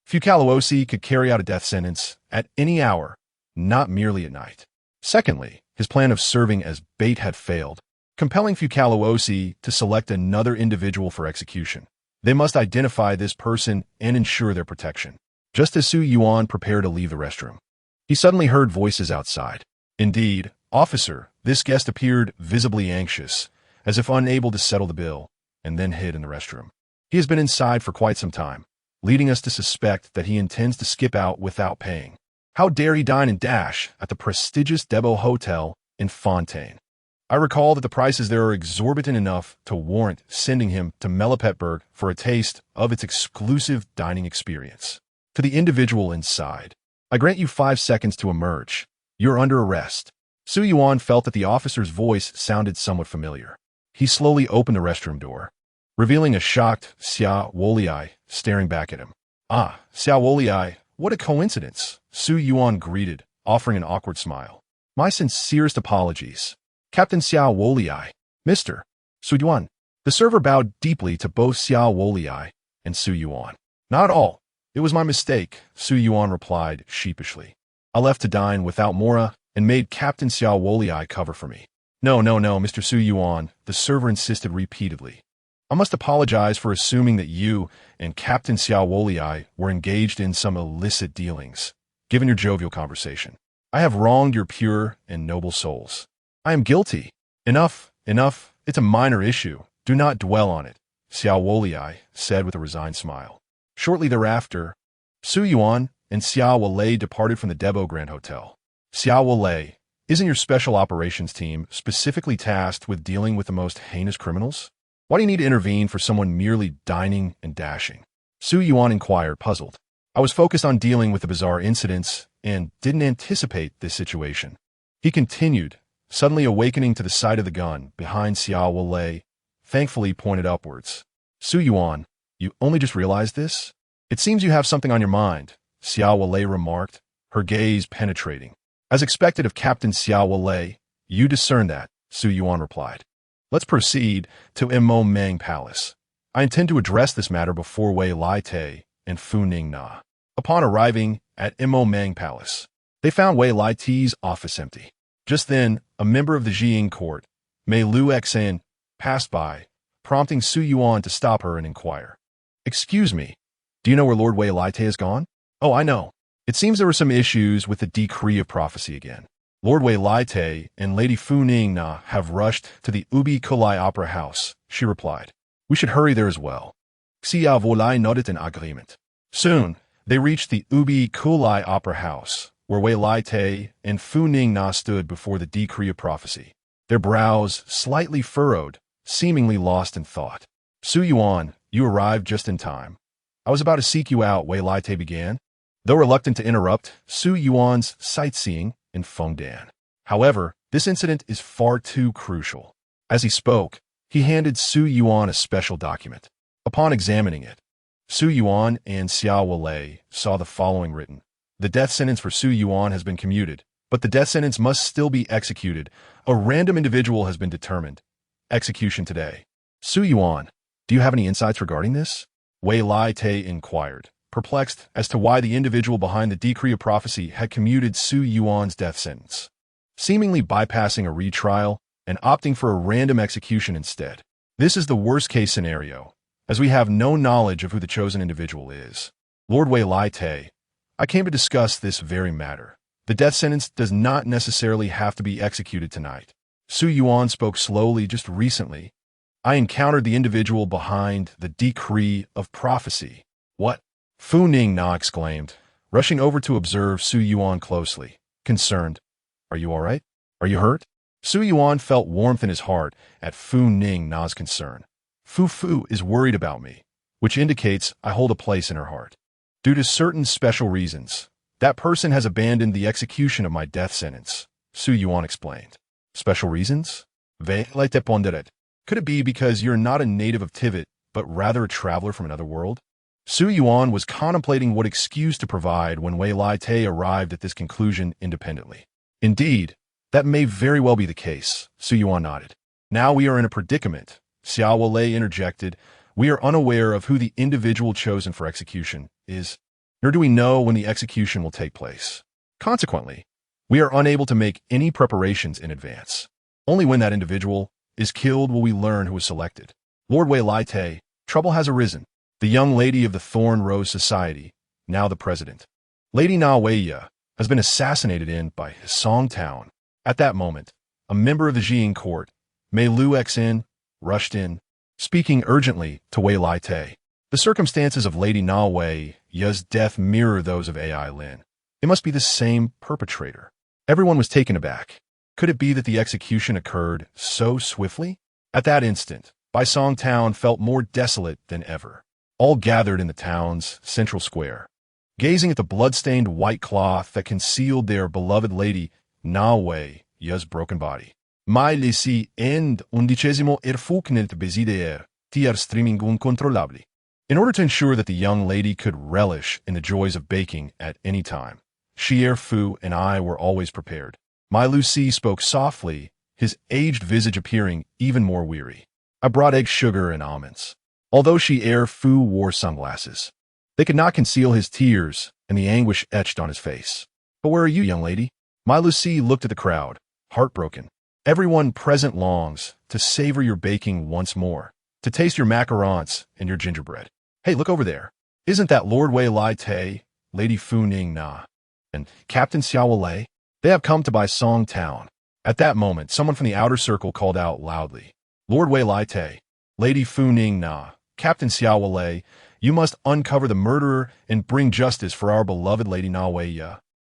Fukalosi could carry out a death sentence at any hour, not merely at night. Secondly, his plan of serving as bait had failed, compelling Fukalosi to select another individual for execution. They must identify this person and ensure their protection. Just as Su Yuan prepared to leave the restroom, he suddenly heard voices outside. Indeed, officer, this guest appeared visibly anxious, as if unable to settle the bill, and then hid in the restroom. He has been inside for quite some time, leading us to suspect that he intends to skip out without paying. How dare he dine and dash at the prestigious Debo Hotel in Fontaine? I recall that the prices there are exorbitant enough to warrant sending him to Melopetberg for a taste of its exclusive dining experience. To the individual inside, "I grant you 5 seconds to emerge. You're under arrest." Su Yuan felt that the officer's voice sounded somewhat familiar. He slowly opened the restroom door, revealing a shocked Xia Wolei staring back at him. "Ah, Xia Wolei, what a coincidence," Su Yuan greeted, offering an awkward smile. "My sincerest apologies. Captain Xia Wolei." "Mr. Su Yuan." The server bowed deeply to both Xia Wolei and Su Yuan. "Not all. It was my mistake," Su Yuan replied sheepishly. "I left to dine without Mora and made Captain Xia Wolei cover for me." No, Mr. Su Yuan," the server insisted repeatedly. "I must apologize for assuming that you and Captain Xia Wolei were engaged in some illicit dealings, given your jovial conversation. I have wronged your pure and noble souls. I am guilty." Enough. It's a minor issue. Do not dwell on it," Xia Wolei said with a resigned smile. Shortly thereafter, Su Yuan and Xia Wolei departed from the Debo Grand Hotel. "Xia Wolei, isn't your special operations team specifically tasked with dealing with the most heinous criminals? Why do you need to intervene for someone merely dining and dashing?" Su Yuan inquired, puzzled. "I was focused on dealing with the bizarre incidents and didn't anticipate this situation," he continued, suddenly awakening to the sight of the gun behind Xia Wolei, thankfully pointed upwards. "Su Yuan, you only just realized this? It seems you have something on your mind," Xia Wolei remarked, her gaze penetrating. "As expected of Captain Xia Wolei, you discern that," Su Yuan replied. "Let's proceed to Imo Meng Palace. I intend to address this matter before Wei Lai Te and Fu Ning Na." Upon arriving at Imo Meng Palace, they found Wei Lai Te's office empty. Just then, a member of the Jiying court, Mei Lu Xen, passed by, prompting Su Yuan to stop her and inquire. "Excuse me, do you know where Lord Wei Lai Te has gone?" "Oh, I know. It seems there were some issues with the decree of prophecy again. Lord Wei Lai Te and Lady Fu Ning Na have rushed to the Ubi Kulai Opera House," she replied. "We should hurry there as well." Xia Wolei nodded in agreement. Soon, they reached the Ubi Kulai Opera House, where Wei Lai Te and Fu Ning Na stood before the decree of prophecy, their brows slightly furrowed, seemingly lost in thought. "Su Yuan, you arrived just in time. I was about to seek you out," Wei Lai Te began, though reluctant to interrupt Su Yuan's sightseeing in Fontaine. "However, this incident is far too crucial." As he spoke, he handed Su Yuan a special document. Upon examining it, Su Yuan and Xia Wolei saw the following written: "The death sentence for Su Yuan has been commuted, but the death sentence must still be executed. A random individual has been determined. Execution today." "Su Yuan, do you have any insights regarding this?" Wei Lai Te inquired, perplexed as to why the individual behind the decree of prophecy had commuted Su Yuan's death sentence, seemingly bypassing a retrial and opting for a random execution instead. "This is the worst-case scenario, as we have no knowledge of who the chosen individual is. Lord Wei Lai Te, I came to discuss this very matter. The death sentence does not necessarily have to be executed tonight." Su Yuan spoke slowly. "Just recently, I encountered the individual behind the decree of prophecy." "What?" Fu Ning Na exclaimed, rushing over to observe Su Yuan closely, concerned. "Are you all right? Are you hurt?" Su Yuan felt warmth in his heart at Fu Ning Na's concern. Fu is worried about me, which indicates I hold a place in her heart. Due to certain special reasons, that person has abandoned the execution of my death sentence, Su Yuan explained. "Special reasons? Could it be because you're not a native of Teyvat, but rather a traveler from another world?" Su Yuan was contemplating what excuse to provide when Wei Lai Te arrived at this conclusion independently. "Indeed, that may very well be the case," Su Yuan nodded. "Now we are in a predicament," Xia Wolei interjected. "We are unaware of who the individual chosen for execution is, nor do we know when the execution will take place. Consequently, we are unable to make any preparations in advance. Only when that individual is killed will we learn who is selected. Lord Wei Lai Te, trouble has arisen. The young lady of the Thorn Rose Society, now the president, Lady Na Weiya, has been assassinated by Song Town." At that moment, a member of the Jiying court, Mei Lu Xen, rushed in, speaking urgently to Wei Lai Te. "The circumstances of Lady Na Weiya's death mirror those of Ai Lin. It must be the same perpetrator." Everyone was taken aback. Could it be that the execution occurred so swiftly? At that instant, Bai Song Town felt more desolate than ever. All gathered in the town's central square. gazing at the blood-stained white cloth that concealed their beloved lady Na Wei's broken body. Mai lesi end undicesimo erfucnet besider, tiar streaming uncontrollably. In order to ensure that the young lady could relish in the joys of baking at any time, Xier Fu and I were always prepared. My Lucy spoke softly, his aged visage appearing even more weary. I brought egg sugar and almonds. Although Xier Fu wore sunglasses, they could not conceal his tears and the anguish etched on his face. But where are you, young lady? My Lucy looked at the crowd, heartbroken. Everyone present longs to savor your baking once more, to taste your macarons and your gingerbread. Hey, look over there. Isn't that Lord Wei Lai Te, Lady Fu Ning Na, and Captain Xiao Lei? They have come to buy Song Town. At that moment, someone from the outer circle called out loudly, Lord Wei Lai Te, Lady Fu Ning Na, Captain Xiao Lei, you must uncover the murderer and bring justice for our beloved Lady Na Wei.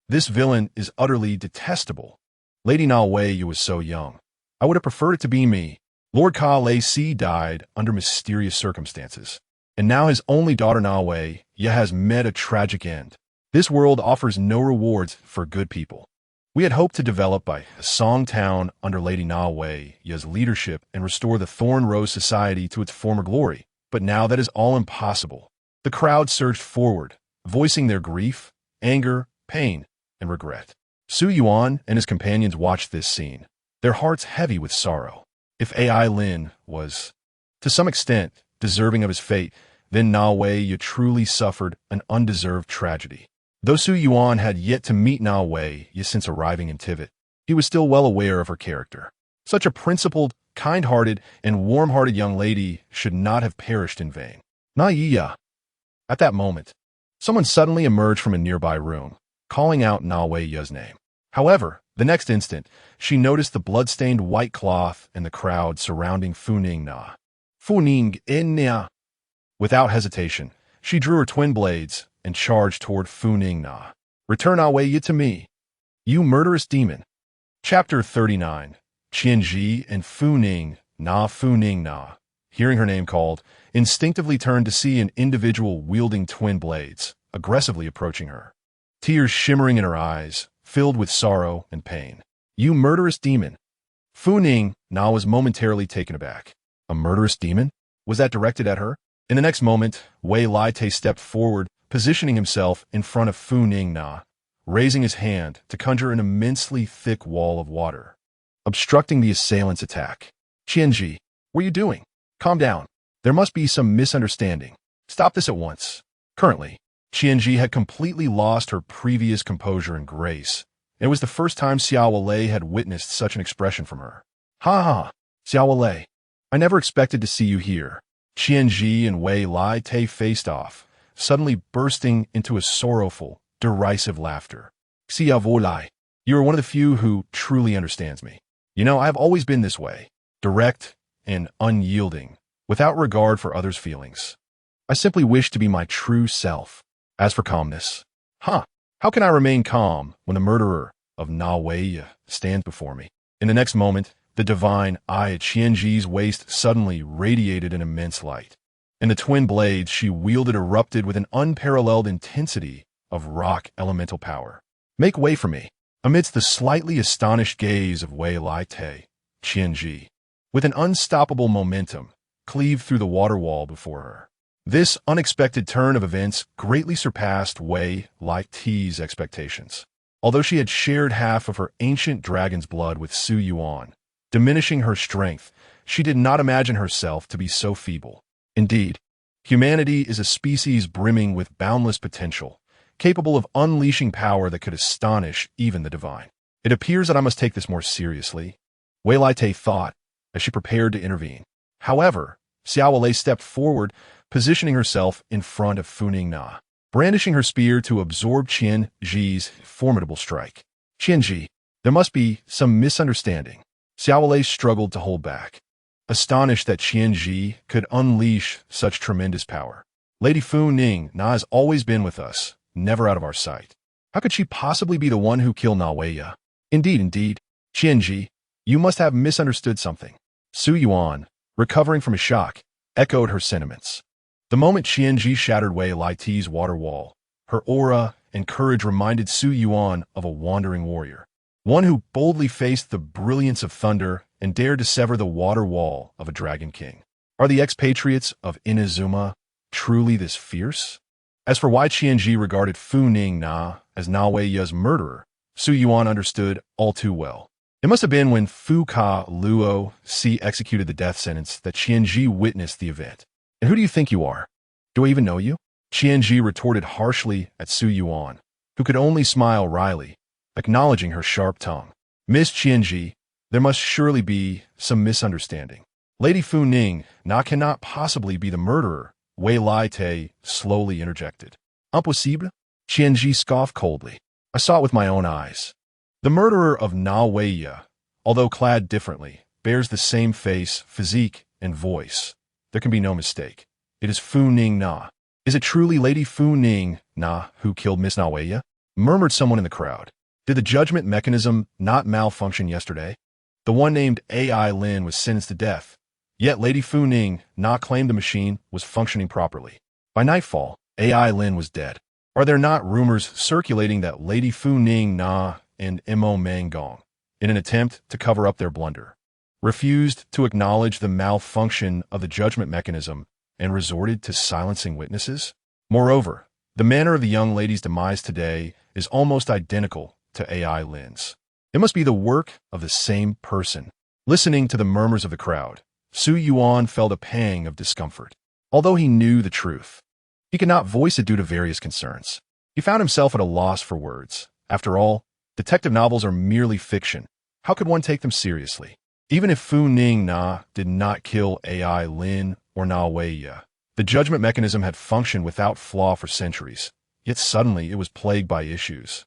This villain is utterly detestable. Lady Na Wei was so young. I would have preferred it to be me. Lord Ka Lei Si died under mysterious circumstances, and now his only daughter Na Wei has met a tragic end. This world offers no rewards for good people. We had hoped to develop by Song Town under Lady Na Wei's leadership and restore the Thorn Rose Society to its former glory, but now that is all impossible. The crowd surged forward, voicing their grief, anger, pain, and regret. Su Yuan and his companions watched this scene, their hearts heavy with sorrow. If Ai Lin was, to some extent, deserving of his fate, then Na Wei truly suffered an undeserved tragedy. Though Su Yuan had yet to meet Na Wei since arriving in Teyvat, he was still well aware of her character. Such a principled, kind-hearted, and warm-hearted young lady should not have perished in vain. Na Yiya. At that moment, someone suddenly emerged from a nearby room, calling out Na Wei's name. However, the next instant, she noticed the blood-stained white cloth and the crowd surrounding Fu Ning Na. Fu Ning Na. Without hesitation, she drew her twin blades and charged toward Fu Ning Na. Return Na Wei to me, you murderous demon. Chapter 39. Qianji and Fu Ning Na, hearing her name called, instinctively turned to see an individual wielding twin blades, aggressively approaching her. Tears shimmering in her eyes, filled with sorrow and pain. You murderous demon. Fu Ning Na was momentarily taken aback. A murderous demon? Was that directed at her? In the next moment, Wei Lai Te stepped forward, positioning himself in front of Fu Ning Na, raising his hand to conjure an immensely thick wall of water, obstructing the assailant's attack. Qianji, what are you doing? Calm down. There must be some misunderstanding. Stop this at once. Currently, Qianji had completely lost her previous composure and grace. It was the first time Xiao Lei had witnessed such an expression from her. Ha ha, Xiao Lei. I never expected to see you here. Qianji and Wei Lai Te faced off, suddenly bursting into a sorrowful, derisive laughter. Xiao Lai, you are one of the few who truly understands me. You know, I have always been this way, direct and unyielding, without regard for others' feelings. I simply wish to be my true self. As for calmness, how can I remain calm when the murderer of Na Wei stands before me? In the next moment, the divine eye at Qianji's waist suddenly radiated an immense light, and the twin blades she wielded erupted with an unparalleled intensity of rock elemental power. Make way for me. Amidst the slightly astonished gaze of Wei Lai Te, Qianji, with an unstoppable momentum, cleaved through the water wall before her. This unexpected turn of events greatly surpassed Wei Lai Te's expectations. Although she had shared half of her ancient dragon's blood with Su Yuan, diminishing her strength, she did not imagine herself to be so feeble. Indeed, humanity is a species brimming with boundless potential, capable of unleashing power that could astonish even the divine. It appears that I must take this more seriously, Wei Lai Te thought as she prepared to intervene. However, Xiao Lei stepped forward, positioning herself in front of Fu Ning Na, brandishing her spear to absorb Qianji's formidable strike. Qianji, there must be some misunderstanding. Xiao Lei struggled to hold back, astonished that Qianji could unleash such tremendous power. Lady Fu Ning Na has always been with us, never out of our sight. How could she possibly be the one who killed Na Wei? Indeed, Qianji, you must have misunderstood something. Su Yuan, recovering from a shock, echoed her sentiments. The moment Qianji shattered Wei Lai Te's water wall, Her aura and courage reminded Su Yuan of a wandering warrior, one who boldly faced the brilliance of thunder and dared to sever the water wall of a dragon king. Are the expatriates of Inazuma truly this fierce? As for why Qianji regarded Fu Ning Na as Na Weiya's murderer, Su Yuan understood all too well. It must have been when Fu Ka Luo Si executed the death sentence that Qianji witnessed the event. And who do you think you are? Do I even know you? Qianji retorted harshly at Su Yuan, who could only smile wryly, acknowledging her sharp tongue. Miss Qianji, there must surely be some misunderstanding. Lady Fu Ning Na cannot possibly be the murderer, Wei Lai Te slowly interjected. Impossible? Qianji scoffed coldly. I saw it with my own eyes. The murderer of Na Weiya, although clad differently, bears the same face, physique, and voice. There can be no mistake. It is Fu Ning Na. Is it truly Lady Fu Ning Na who killed Miss Na Weiya? Murmured someone in the crowd. Did the judgment mechanism not malfunction yesterday? The one named AI Lin was sentenced to death, yet Lady Fu Ning Na claimed the machine was functioning properly. By nightfall, AI Lin was dead. Are there not rumors circulating that Lady Fu Ning Na and Mo Mangong, in an attempt to cover up their blunder, refused to acknowledge the malfunction of the judgment mechanism and resorted to silencing witnesses? Moreover, the manner of the young lady's demise today is almost identical to AI Lin's. It must be the work of the same person. Listening to the murmurs of the crowd, Su Yuan felt a pang of discomfort. Although he knew the truth, he could not voice it due to various concerns. He found himself at a loss for words. After all, detective novels are merely fiction. How could one take them seriously? Even if Fu Ning Na did not kill AI Lin or Na Weiya, the judgment mechanism had functioned without flaw for centuries, yet suddenly it was plagued by issues.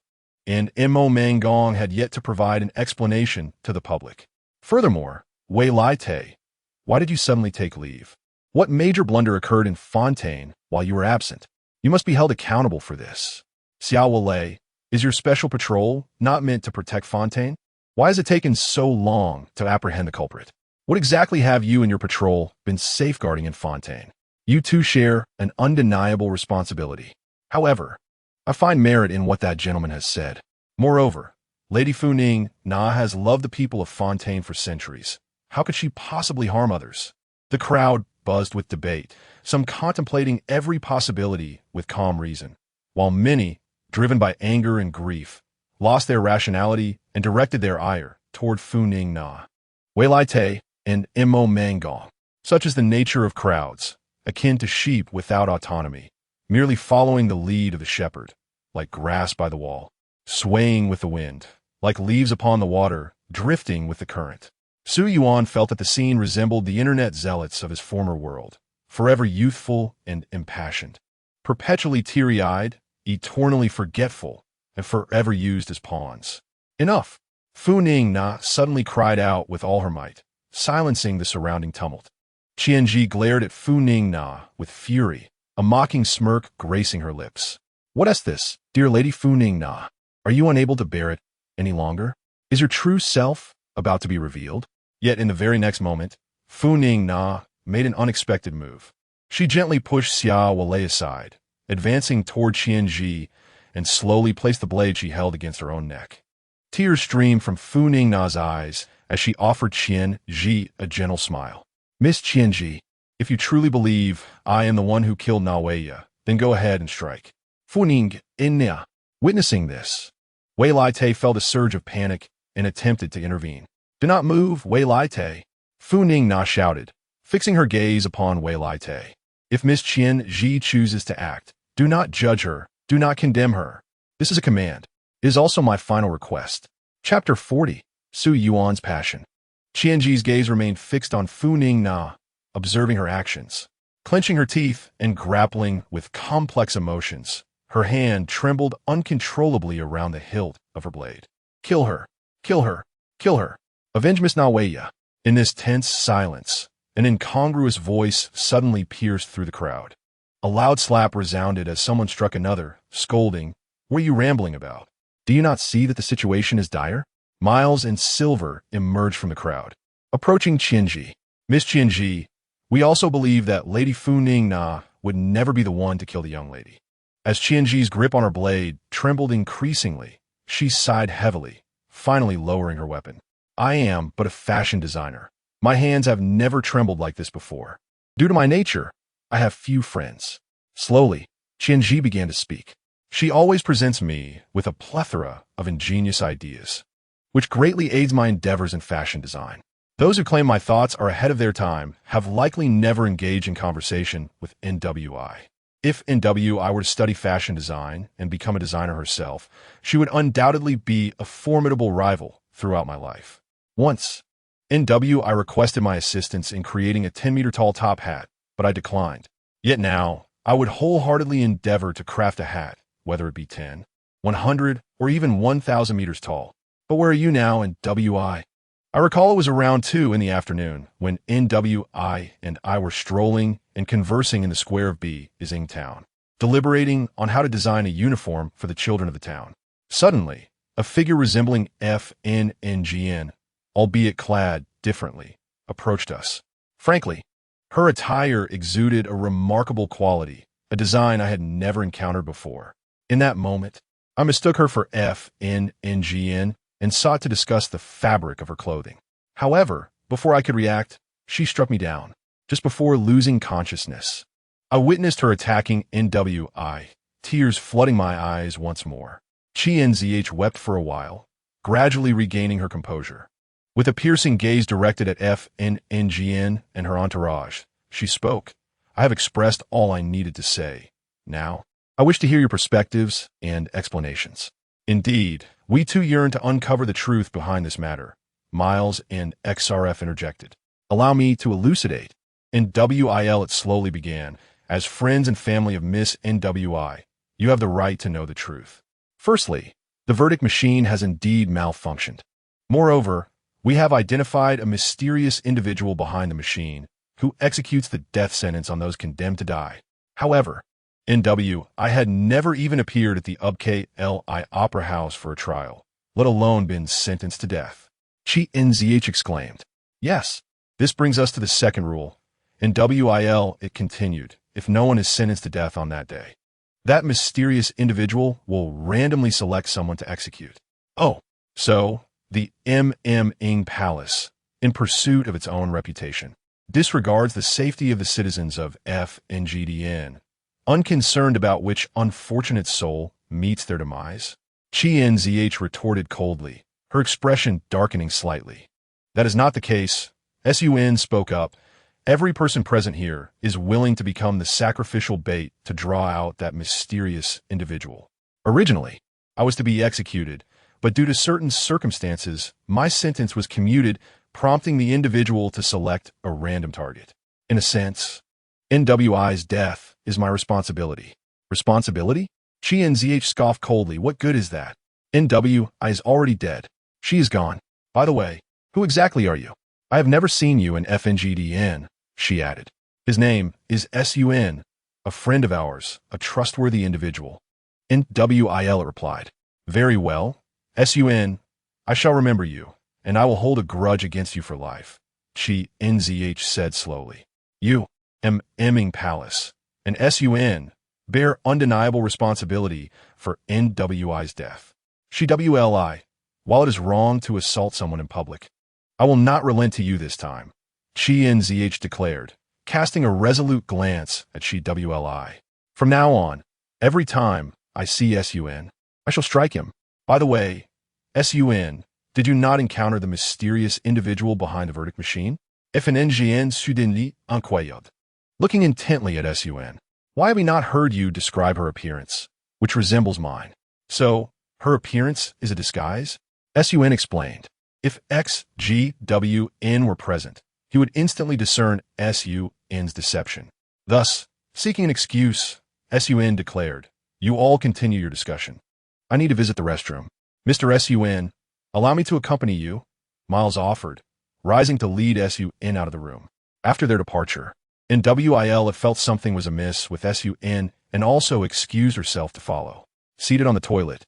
And Mo Mangong had yet to provide an explanation to the public. Furthermore, Wei Lai Te, why did you suddenly take leave? What major blunder occurred in Fontaine while you were absent? You must be held accountable for this. Xiao Wei, is your special patrol not meant to protect Fontaine? Why has it taken so long to apprehend the culprit? What exactly have you and your patrol been safeguarding in Fontaine? You two share an undeniable responsibility. However, I find merit in what that gentleman has said. Moreover, Lady Fu Ning Na has loved the people of Fontaine for centuries. How could she possibly harm others? The crowd buzzed with debate, some contemplating every possibility with calm reason, while many, driven by anger and grief, lost their rationality and directed their ire toward Fu Ning Na, Wei Lai Te, and Mo Mangong. Such is the nature of crowds, akin to sheep without autonomy, merely following the lead of the shepherd, like grass by the wall, swaying with the wind, like leaves upon the water, drifting with the current. Su Yuan felt that the scene resembled the internet zealots of his former world, forever youthful and impassioned, perpetually teary-eyed, eternally forgetful, and forever used as pawns. Enough! Fu Ning Na suddenly cried out with all her might, silencing the surrounding tumult. Qianji glared at Fu Ning Na with fury, a mocking smirk gracing her lips. What is this, dear Lady Fu Ning Na? Are you unable to bear it any longer? Is your true self about to be revealed? Yet in the very next moment, Fu Ning Na made an unexpected move. She gently pushed Xia Wei aside, advancing toward Qianji, and slowly placed the blade she held against her own neck. Tears streamed from Fu Ning Na's eyes as she offered Qianji a gentle smile. Miss Qianji, if you truly believe I am the one who killed Na Weiya, then go ahead and strike. Fu Ning Na. Witnessing this, Wei Lai Te felt a surge of panic and attempted to intervene. Do not move, Wei Lai Te, Fu Ning Na shouted, fixing her gaze upon Wei Lai Te. If Miss Qianji chooses to act, do not judge her, do not condemn her. This is a command. It is also my final request. Chapter 40, Su Yuan's Passion. Qianji's gaze remained fixed on Fu Ning Na, observing her actions. Clenching her teeth and grappling with complex emotions, her hand trembled uncontrollably around the hilt of her blade. Kill her, kill her, kill her. Avenge Miss Na Weiya. In this tense silence, an incongruous voice suddenly pierced through the crowd. A loud slap resounded as someone struck another, scolding, "What are you rambling about? Do you not see that the situation is dire?" Miles and Silver emerged from the crowd. Approaching Qianji. Miss Qianji, we also believe that Lady Fu Ning Na would never be the one to kill the young lady. As Qianji's grip on her blade trembled increasingly, she sighed heavily, finally lowering her weapon. I am but a fashion designer. My hands have never trembled like this before. Due to my nature, I have few friends. Slowly, Qianji began to speak. She always presents me with a plethora of ingenious ideas, which greatly aids my endeavors in fashion design. Those who claim my thoughts are ahead of their time have likely never engaged in conversation with NWI. If NWI were to study fashion design and become a designer herself, she would undoubtedly be a formidable rival throughout my life. Once, NWI requested my assistance in creating a 10-meter-tall top hat, but I declined. Yet now, I would wholeheartedly endeavor to craft a hat, whether it be 10, 100, or even 1,000 meters tall. But where are you now, NWI? I recall it was around 2 in the afternoon when NWI and I were strolling and conversing in the square of B is Ing Town, deliberating on how to design a uniform for the children of the town. Suddenly, a figure resembling FNNGN, albeit clad differently, approached us. Frankly, her attire exuded a remarkable quality, a design I had never encountered before. In that moment, I mistook her for FNNGN and sought to discuss the fabric of her clothing. However, before I could react, she struck me down, just before losing consciousness. I witnessed her attacking NWI, tears flooding my eyes once more. Qianzh wept for a while, gradually regaining her composure. With a piercing gaze directed at FNNGN and her entourage, she spoke. I have expressed all I needed to say. Now, I wish to hear your perspectives and explanations. Indeed, we too yearn to uncover the truth behind this matter. Miles and XRF interjected. Allow me to elucidate. NWIL it slowly began. As friends and family of Miss NWI, you have the right to know the truth. Firstly, the verdict machine has indeed malfunctioned. Moreover, we have identified a mysterious individual behind the machine who executes the death sentence on those condemned to die. However, I had never even appeared at the UBKLI Opera House for a trial, let alone been sentenced to death. Qianzh exclaimed. Yes, this brings us to the second rule. In WIL, it continued, if no one is sentenced to death on that day, that mysterious individual will randomly select someone to execute. Oh, so the Ing Palace, in pursuit of its own reputation, disregards the safety of the citizens of FNGDN, unconcerned about which unfortunate soul meets their demise? Qianzh retorted coldly, her expression darkening slightly. That is not the case. Sun spoke up. Every person present here is willing to become the sacrificial bait to draw out that mysterious individual. Originally, I was to be executed, but due to certain circumstances, my sentence was commuted, prompting the individual to select a random target. In a sense, NWI's death is my responsibility. Responsibility? Qianzh scoffed coldly. What good is that? NWI is already dead. She is gone. By the way, who exactly are you? I have never seen you in FNGDN, she added. His name is Sun, a friend of ours, a trustworthy individual. NWIL replied. Very well. Sun, I shall remember you, and I will hold a grudge against you for life, Qianzh said slowly. You, Ing Palace, and Sun bear undeniable responsibility for NWI's death. While it is wrong to assault someone in public, I will not relent to you this time, Qianzh declared, casting a resolute glance at Whili. From now on, every time I see Sun, I shall strike him. By the way, Sun, did you not encounter the mysterious individual behind the verdict machine? FNNGN Sudenli Incroyable. Looking intently at Sun, why have we not heard you describe her appearance, which resembles mine? So, her appearance is a disguise? Sun explained. If XGWN were present, he would instantly discern Sun's deception. Thus, seeking an excuse, Sun declared, you all continue your discussion. I need to visit the restroom. Mr. Sun, allow me to accompany you, Miles offered, rising to lead Sun out of the room. After their departure, NWIL had felt something was amiss with Sun and also excused herself to follow. Seated on the toilet,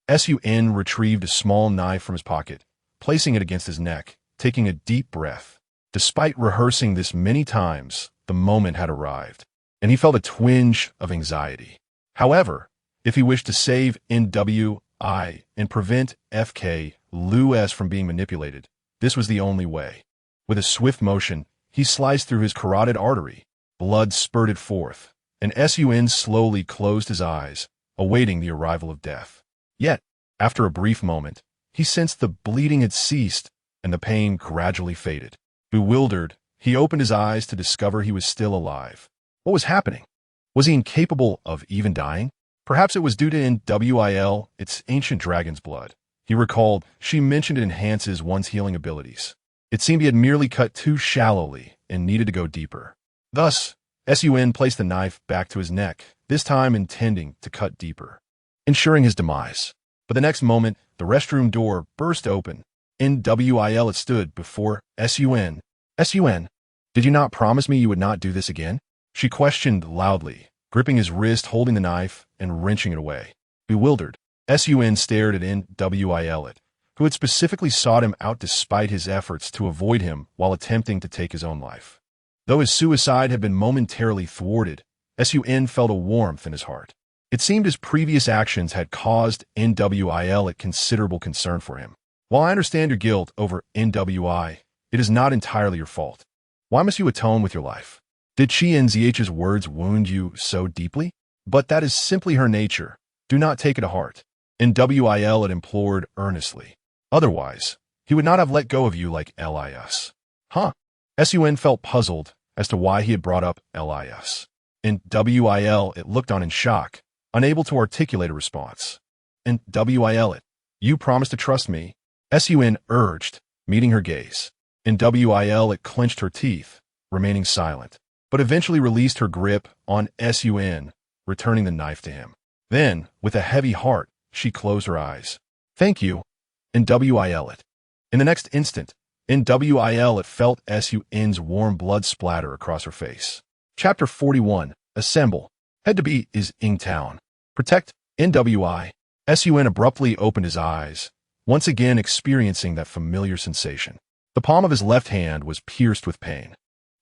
Sun retrieved a small knife from his pocket, placing it against his neck, taking a deep breath. Despite rehearsing this many times, the moment had arrived, and he felt a twinge of anxiety. However, If he wished to save NWI and prevent FK Lu from being manipulated, this was the only way. With a swift motion, he sliced through his carotid artery. Blood spurted forth, and Sun slowly closed his eyes, awaiting the arrival of death. Yet, after a brief moment, he sensed the bleeding had ceased and the pain gradually faded. Bewildered, he opened his eyes to discover he was still alive. What was happening? Was he incapable of even dying? Perhaps it was due to NWIL, its ancient dragon's blood. He recalled she mentioned it enhances one's healing abilities. It seemed he had merely cut too shallowly and needed to go deeper. Thus, Sun placed the knife back to his neck, this time intending to cut deeper, ensuring his demise. But the next moment, the restroom door burst open. NWIL it stood before Sun. Sun, did you not promise me you would not do this again? She questioned loudly, gripping his wrist, holding the knife, and wrenching it away. Bewildered, Sun stared at NWIL it, who had specifically sought him out despite his efforts to avoid him while attempting to take his own life. Though his suicide had been momentarily thwarted, Sun felt a warmth in his heart. It seemed his previous actions had caused NWIL at considerable concern for him. While I understand your guilt over NWI, it is not entirely your fault. Why must you atone with your life? Did she NZH's words wound you so deeply? But that is simply her nature. Do not take it to heart. NWIL had implored earnestly. Otherwise, he would not have let go of you like LIS. Huh? Sun felt puzzled as to why he had brought up LIS. NWIL it looked on in shock, unable to articulate a response. NWIL it, you promised to trust me. Sun urged, meeting her gaze. NWIL it clenched her teeth, remaining silent, but eventually released her grip on Sun, returning the knife to him. Then, with a heavy heart, she closed her eyes. Thank you, NWIL it. In the next instant, NWIL it felt Sun's warm blood splatter across her face. Chapter 41, Assemble. Head to B is Ing Town. Protect, NWI. Sun abruptly opened his eyes, once again experiencing that familiar sensation. The palm of his left hand was pierced with pain.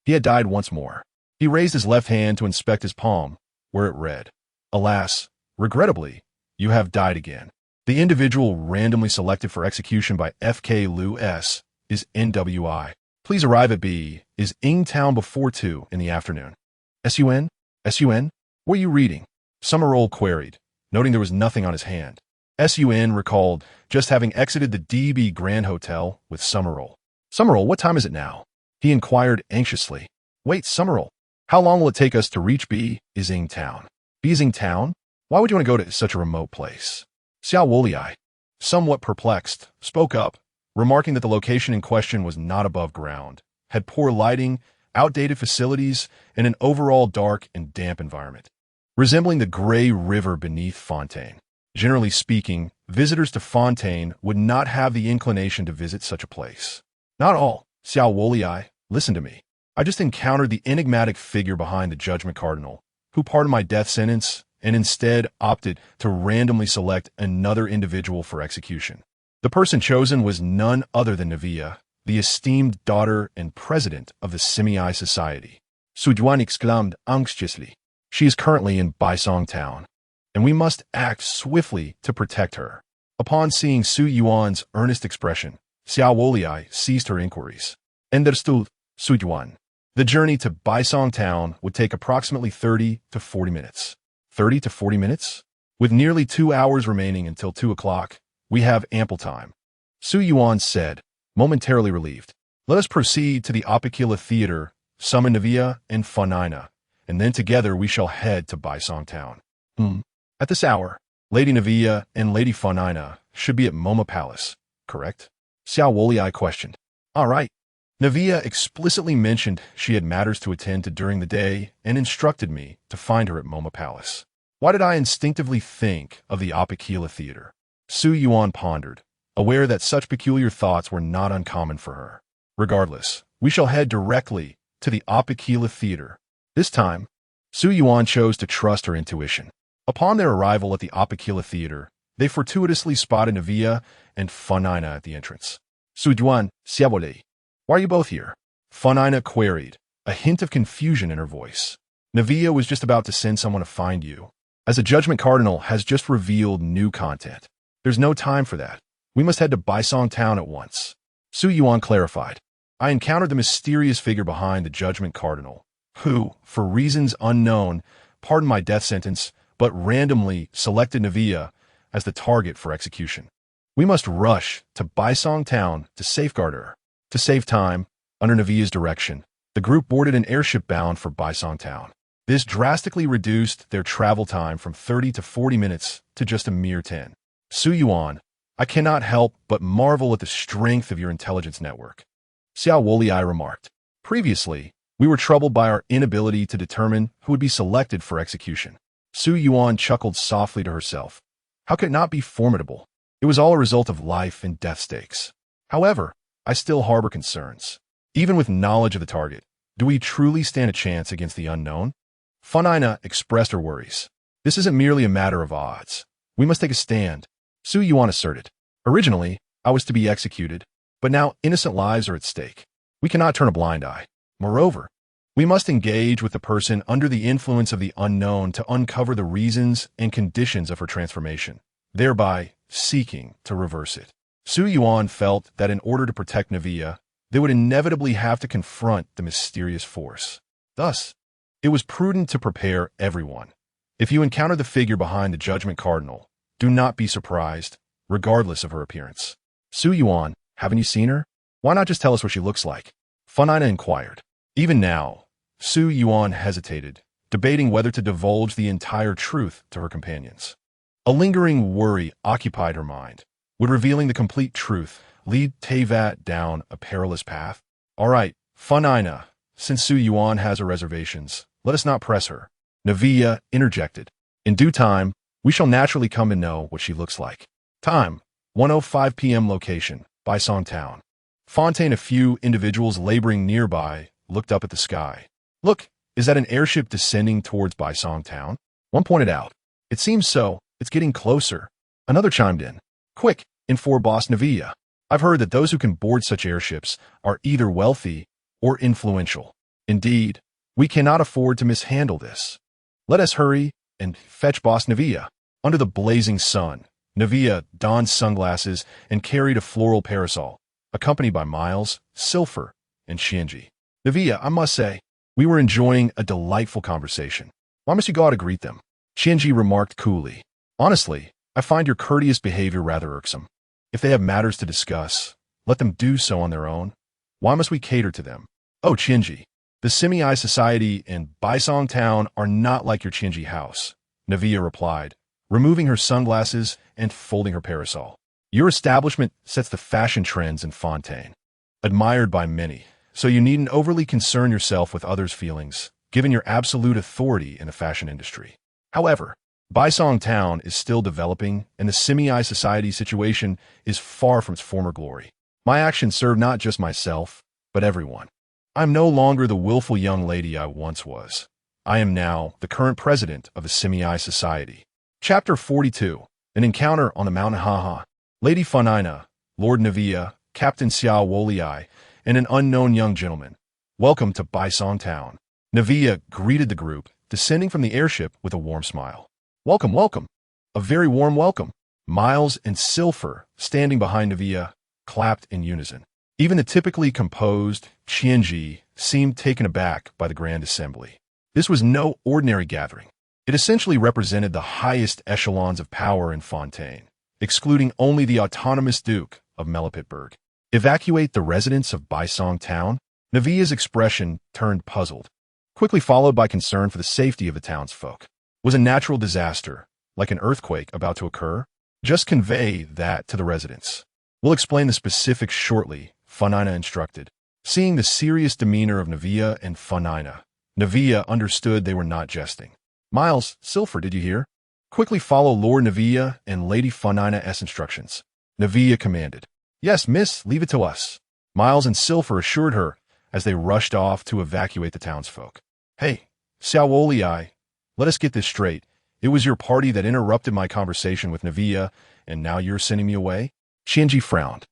He had died once more. He raised his left hand to inspect his palm, where it read, Alas, regrettably, you have died again. The individual randomly selected for execution by FK Lu S is NWI. Please arrive at B is Ing Town before 2 in the afternoon. Sun? What are you reading? Sumeru queried, noting there was nothing on his hand. Sun recalled just having exited the DB Grand Hotel with Sumeru. Sumeru, what time is it now? He inquired anxiously. Wait, Sumeru, how long will it take us to reach B is Ing Town? B is Ing Town? Why would you want to go to such a remote place? Xiao Wolei, somewhat perplexed, spoke up, remarking that the location in question was not above ground, had poor lighting, outdated facilities, and an overall dark and damp environment, resembling the gray river beneath Fontaine. Generally speaking, visitors to Fontaine would not have the inclination to visit such a place. Not all. Xiao Wolei, listen to me. I just encountered the enigmatic figure behind the Judgment Cardinal, who pardoned my death sentence and instead opted to randomly select another individual for execution. The person chosen was none other than Navia, the esteemed daughter and president of the Simei Society. Yuan exclaimed anxiously. She is currently in Baisong Town, and we must act swiftly to protect her. Upon seeing Yuan's earnest expression, Xiao Wolei ceased her inquiries. Understood, Yuan. The journey to Baisong Town would take approximately 30 to 40 minutes. 30 to 40 minutes? With nearly 2 hours remaining until 2 o'clock, we have ample time. Yuan said, momentarily relieved. Let us proceed to the Akademiya Theater, summon Navia and Furina, and then together we shall head to Baisong Town. At this hour, Lady Navia and Lady Furina should be at Moma Palace, correct? Xiao Wolei questioned. All right. Navia explicitly mentioned she had matters to attend to during the day and instructed me to find her at Moma Palace. Why did I instinctively think of the Akademiya Theater? Yuan pondered, aware that such peculiar thoughts were not uncommon for her. Regardless, we shall head directly to the Akademiya Theater. This time, Yuan chose to trust her intuition. Upon their arrival at the Akademiya Theater, they fortuitously spotted Navia and Furina at the entrance. Yuan, Xiaolei, why are you both here? Furina queried, a hint of confusion in her voice. Navia was just about to send someone to find you. as the Judgment Cardinal has just revealed new content. There's no time for that. We must head to Baisong Town at once. Yuan clarified. I encountered the mysterious figure behind the Judgment Cardinal, who, for reasons unknown, pardoned my death sentence, but randomly selected Naviya as the target for execution. We must rush to Baisong Town to safeguard her. To save time, under Naviya's direction, the group boarded an airship bound for Baisong Town. This drastically reduced their travel time from 30 to 40 minutes to just a mere 10. Yuan, I cannot help but marvel at the strength of your intelligence network. Xiao Wolei remarked. Previously, we were troubled by our inability to determine who would be selected for execution. Yuan chuckled softly to herself. How could it not be formidable? It was all a result of life and death stakes. However, I still harbor concerns. Even with knowledge of the target, do we truly stand a chance against the unknown? Fontaine expressed her worries. This isn't merely a matter of odds. We must take a stand, Yuan asserted. Originally, I was to be executed, but now innocent lives are at stake. We cannot turn a blind eye. Moreover, we must engage with the person under the influence of the unknown to uncover the reasons and conditions of her transformation, thereby seeking to reverse it. Yuan felt that in order to protect Naviya, they would inevitably have to confront the mysterious force. Thus, it was prudent to prepare everyone. If you encounter the figure behind the Judgment Cardinal, do not be surprised, regardless of her appearance. Yuan, haven't you seen her? Why not just tell us what she looks like? Fontaine inquired. Even now, Yuan hesitated, debating whether to divulge the entire truth to her companions. A lingering worry occupied her mind. Would revealing the complete truth lead Teyvat down a perilous path? All right, Fontaine, since Yuan has her reservations, let us not press her. Naviya interjected. In due time, we shall naturally come to know what she looks like. Time, 1:05 p.m. Location, Baisong Town. Fontaine, a few individuals laboring nearby, looked up at the sky. Look, is that an airship descending towards Baisong Town? One pointed out. It seems so. It's getting closer. Another chimed in. Quick, inform Boss Naviya. I've heard that those who can board such airships are either wealthy or influential. Indeed, we cannot afford to mishandle this. Let us hurry and fetch Boss Naviya. Under the blazing sun, Naviya donned sunglasses and carried a floral parasol, accompanied by Miles, Silver, and Qianji. Naviya, I must say, we were enjoying a delightful conversation. Why must you go out to greet them? Qianji remarked coolly. Honestly, I find your courteous behavior rather irksome. If they have matters to discuss, let them do so on their own. Why must we cater to them? Oh, Qianji, the Semi Society in Baisong Town are not like your Qianji house, Naviya replied, removing her sunglasses and folding her parasol. Your establishment sets the fashion trends in Fontaine, admired by many, so you needn't overly concern yourself with others' feelings, given your absolute authority in the fashion industry. However, Baisong Town is still developing, and the Semi Society situation is far from its former glory. My actions serve not just myself, but everyone. I'm no longer the willful young lady I once was. I am now the current president of the Semi Society. Chapter 42. An Encounter on the Mountain Haha. Lady Fontaine, Lord Naviya, Captain Xiao Wolei, and an unknown young gentleman. Welcome to Baisong Town. Naviya greeted the group, descending from the airship with a warm smile. Welcome, welcome. A very warm welcome. Miles and Silver, standing behind Naviya, clapped in unison. Even the typically composed Qianji seemed taken aback by the grand assembly. This was no ordinary gathering. It essentially represented the highest echelons of power in Fontaine, excluding only the autonomous Duke of Melipitberg. Evacuate the residents of Baisong Town? Naviya's expression turned puzzled, quickly followed by concern for the safety of the townsfolk. Was a natural disaster, like an earthquake, about to occur? Just convey that to the residents. We'll explain the specifics shortly, Fontaine instructed. Seeing the serious demeanor of Naviya and Fontaine, Naviya understood they were not jesting. Miles, Silver, did you hear? Quickly follow Lord Naviya and Lady Fontaine's instructions. Naviya commanded. Yes, miss, leave it to us. Miles and Silver assured her as they rushed off to evacuate the townsfolk. Hey, Xiao Wolei, let us get this straight. It was your party that interrupted my conversation with Naviya, and now you're sending me away? Qianji frowned.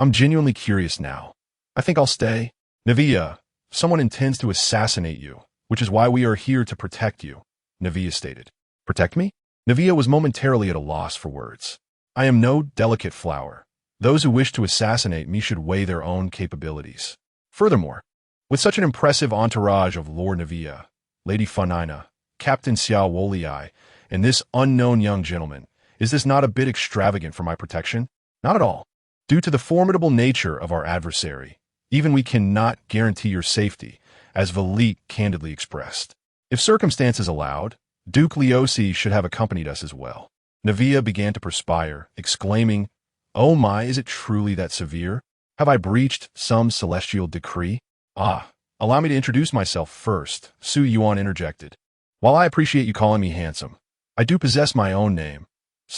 I'm genuinely curious now. I think I'll stay. Naviya, someone intends to assassinate you, which is why we are here to protect you, Naviya stated. Protect me? Navia was momentarily at a loss for words. I am no delicate flower. Those who wish to assassinate me should weigh their own capabilities. Furthermore, with such an impressive entourage of Lord Navia, Lady Furina, Captain Xiao Wolii, and this unknown young gentleman, is this not a bit extravagant for my protection? Not at all. Due to the formidable nature of our adversary, even we cannot guarantee your safety, as Valit candidly expressed. If circumstances allowed, Duke Leosi should have accompanied us as well. Navia began to perspire, exclaiming, "Oh my, is it truly that severe? Have I breached some celestial decree?" "Ah, allow me to introduce myself first," Yuan interjected. "While I appreciate you calling me handsome, I do possess my own name,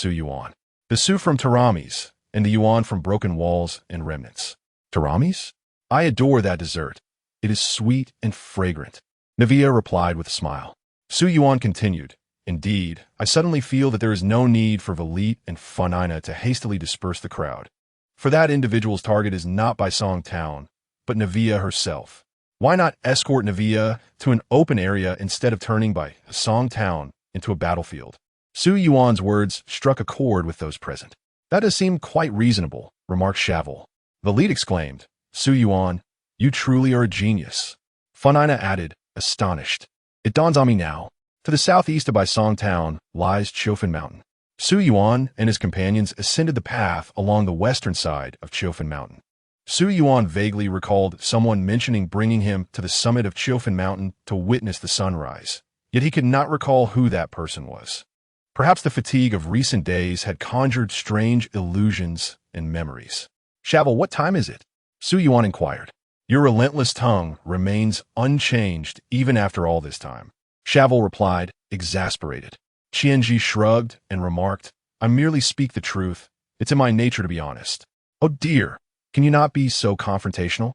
Yuan. The Su from Taramis, and the Yuan from Broken Walls and Remnants." "Taramis? I adore that dessert. It is sweet and fragrant," Navia replied with a smile. Yuan continued, "Indeed, I suddenly feel that there is no need for Valit and Furina to hastily disperse the crowd. For that individual's target is not by Song Town, but Navia herself. Why not escort Navia to an open area instead of turning by Song Town into a battlefield?" Yuan's words struck a chord with those present. "That does seem quite reasonable," remarked Shavel. Valit exclaimed, "Yuan, you truly are a genius." Furina added, astonished, "It dawns on me now. To the southeast of Baisong Town lies Chofin Mountain." Yuan and his companions ascended the path along the western side of Chofin Mountain. Yuan vaguely recalled someone mentioning bringing him to the summit of Chofin Mountain to witness the sunrise, yet he could not recall who that person was. Perhaps the fatigue of recent days had conjured strange illusions and memories. "Shavel, what time is it?" Yuan inquired. "Your relentless tongue remains unchanged even after all this time." Shavel replied, exasperated. Qianji shrugged and remarked, "I merely speak the truth. It's in my nature to be honest." "Oh dear, can you not be so confrontational?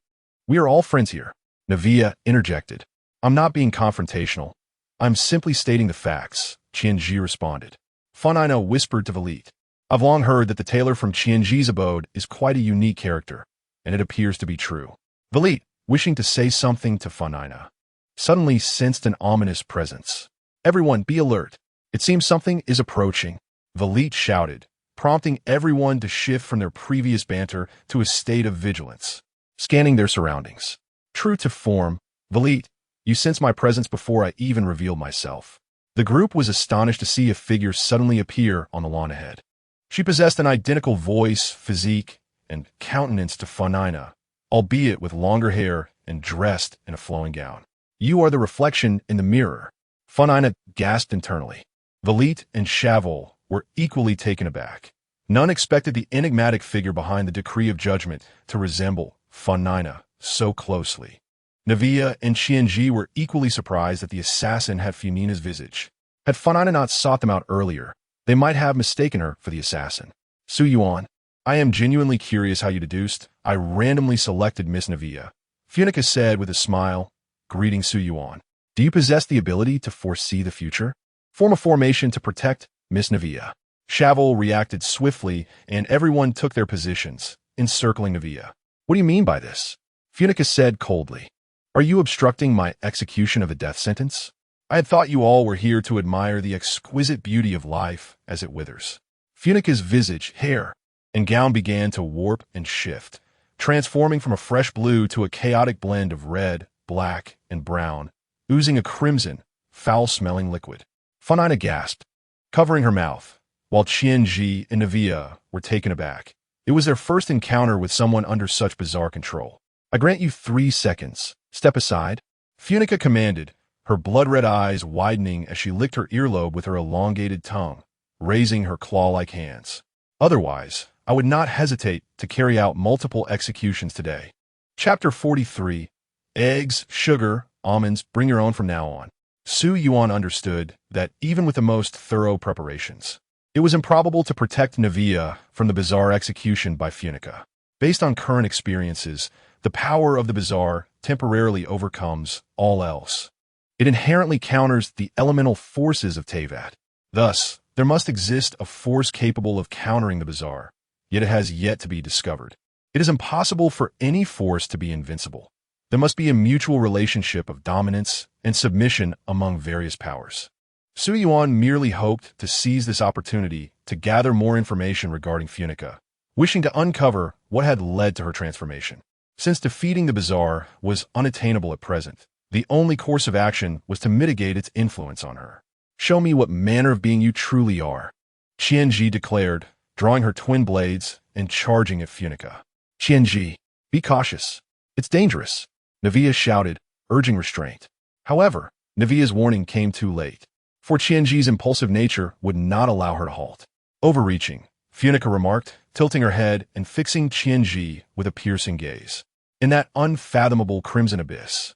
We are all friends here." Navia interjected. "I'm not being confrontational. I'm simply stating the facts," Qianji responded. Furina whispered to Valit, "I've long heard that the tailor from Qianji's abode is quite a unique character, and it appears to be true." Valit, wishing to say something to Furina, suddenly sensed an ominous presence. "Everyone, be alert. It seems something is approaching," Valit shouted, prompting everyone to shift from their previous banter to a state of vigilance, scanning their surroundings. True to form, "Valit, you sensed my presence before I even revealed myself." The group was astonished to see a figure suddenly appear on the lawn ahead. She possessed an identical voice, physique, and countenance to Furina, albeit with longer hair and dressed in a flowing gown. "You are the reflection in the mirror," Furina gasped internally. Valit and Shavel were equally taken aback. None expected the enigmatic figure behind the decree of judgment to resemble Furina so closely. Navia and Qianji were equally surprised that the assassin had Funina's visage. Had Furina not sought them out earlier, they might have mistaken her for the assassin. "Yuan, I am genuinely curious how you deduced. I randomly selected Miss Navia," Funica said with a smile, greeting Yuan. "Do you possess the ability to foresee the future? Form a formation to protect Miss Navia." Shavel reacted swiftly, and everyone took their positions, encircling Navia. "What do you mean by this?" Funica said coldly. "Are you obstructing my execution of a death sentence? I had thought you all were here to admire the exquisite beauty of life as it withers." Funica's visage, hair, and gown began to warp and shift, transforming from a fresh blue to a chaotic blend of red, black, and brown, oozing a crimson, foul-smelling liquid. Furina gasped, covering her mouth, while Qianji and Navia were taken aback. It was their first encounter with someone under such bizarre control. "I grant you 3 seconds. Step aside," Funica commanded, her blood-red eyes widening as she licked her earlobe with her elongated tongue, raising her claw-like hands. "Otherwise, I would not hesitate to carry out multiple executions today." Chapter 43. Eggs, sugar, almonds, bring your own from now on. Yuan understood that even with the most thorough preparations, it was improbable to protect Navia from the bizarre execution by Funica. Based on current experiences, the power of the bizarre temporarily overcomes all else. It inherently counters the elemental forces of Teyvat. Thus, there must exist a force capable of countering the bizarre, yet it has yet to be discovered. It is impossible for any force to be invincible. There must be a mutual relationship of dominance and submission among various powers. Su Yuan merely hoped to seize this opportunity to gather more information regarding Furina, wishing to uncover what had led to her transformation. Since defeating the Bazaar was unattainable at present, the only course of action was to mitigate its influence on her. "Show me what manner of being you truly are," Qianji declared, drawing her twin blades and charging at Furina. "Qianji, be cautious. It's dangerous," Navia shouted, urging restraint. However, Navia's warning came too late, for Qianji's impulsive nature would not allow her to halt. "Overreaching," Furina remarked, tilting her head and fixing Qianji with a piercing gaze. In that unfathomable crimson abyss,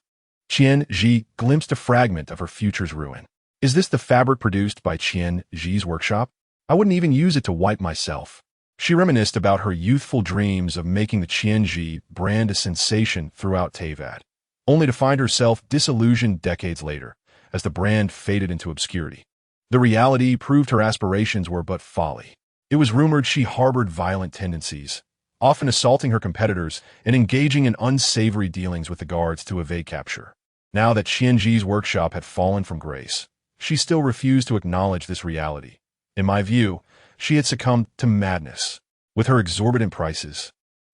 Qianji glimpsed a fragment of her future's ruin. "Is this the fabric produced by Qianji's workshop? I wouldn't even use it to wipe myself." She reminisced about her youthful dreams of making the Qianji brand a sensation throughout Teyvat, only to find herself disillusioned decades later, as the brand faded into obscurity. The reality proved her aspirations were but folly. It was rumored she harbored violent tendencies, often assaulting her competitors and engaging in unsavory dealings with the guards to evade capture. Now that Qianji's workshop had fallen from grace, she still refused to acknowledge this reality. In my view, she had succumbed to madness. With her exorbitant prices,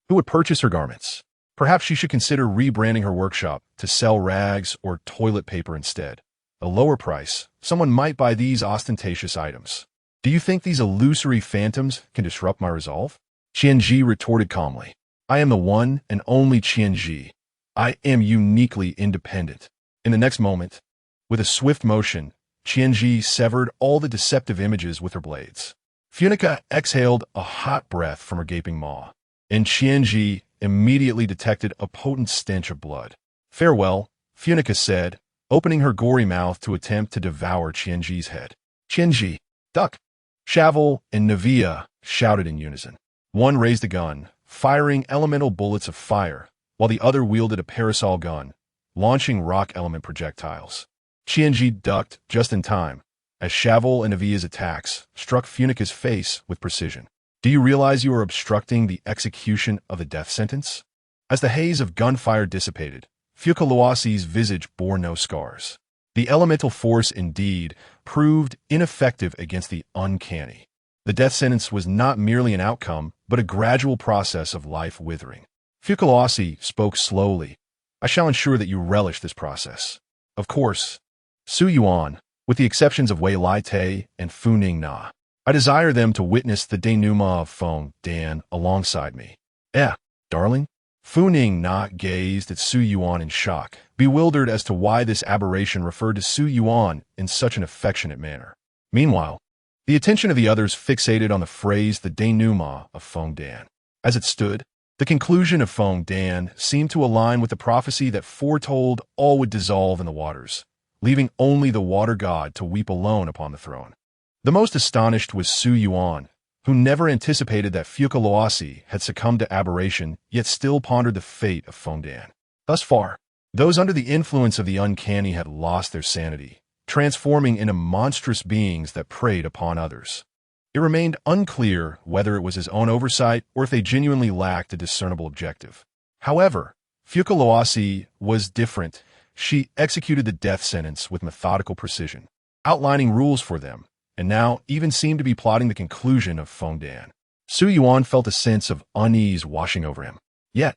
who would purchase her garments? Perhaps she should consider rebranding her workshop to sell rags or toilet paper instead. A lower price, someone might buy these ostentatious items. "Do you think these illusory phantoms can disrupt my resolve?" Qianji retorted calmly. "I am the one and only Qianji. I am uniquely independent." In the next moment, with a swift motion, Qianji severed all the deceptive images with her blades. Furina exhaled a hot breath from her gaping maw, and Qianji immediately detected a potent stench of blood. "Farewell," Furina said, opening her gory mouth to attempt to devour Qianji's head. "Qianji, duck!" Shavel and Navia shouted in unison. One raised a gun, firing elemental bullets of fire, while the other wielded a parasol gun, launching rock element projectiles. Qianji ducked just in time, as Shavel and Navia's attacks struck Funika's face with precision. "Do you realize you are obstructing the execution of the death sentence?" As the haze of gunfire dissipated, Fukaluasi's visage bore no scars. The elemental force indeed proved ineffective against the uncanny. The death sentence was not merely an outcome, but a gradual process of life withering. Fukaluasi spoke slowly. "I shall ensure that you relish this process. Of course, Su Yuan, with the exceptions of Wei Lai Te and Fu Ning Na. I desire them to witness the denouement of Fontaine alongside me." Darling?" Fu Ning Na gazed at Su Yuan in shock, bewildered as to why this aberration referred to Su Yuan in such an affectionate manner. Meanwhile, the attention of the others fixated on the phrase "the denouement of Fontaine." As it stood, the conclusion of Fontaine seemed to align with the prophecy that foretold all would dissolve in the waters, leaving only the water god to weep alone upon the throne. The most astonished was Su Yuan, who never anticipated that Fukaluasi had succumbed to aberration, yet still pondered the fate of Fontaine. Thus far, those under the influence of the uncanny had lost their sanity, transforming into monstrous beings that preyed upon others. It remained unclear whether it was his own oversight or if they genuinely lacked a discernible objective. However, Fukaluasi was different. She executed the death sentence with methodical precision, outlining rules for them, and now even seemed to be plotting the conclusion of Fontaine. Su Yuan felt a sense of unease washing over him. Yet,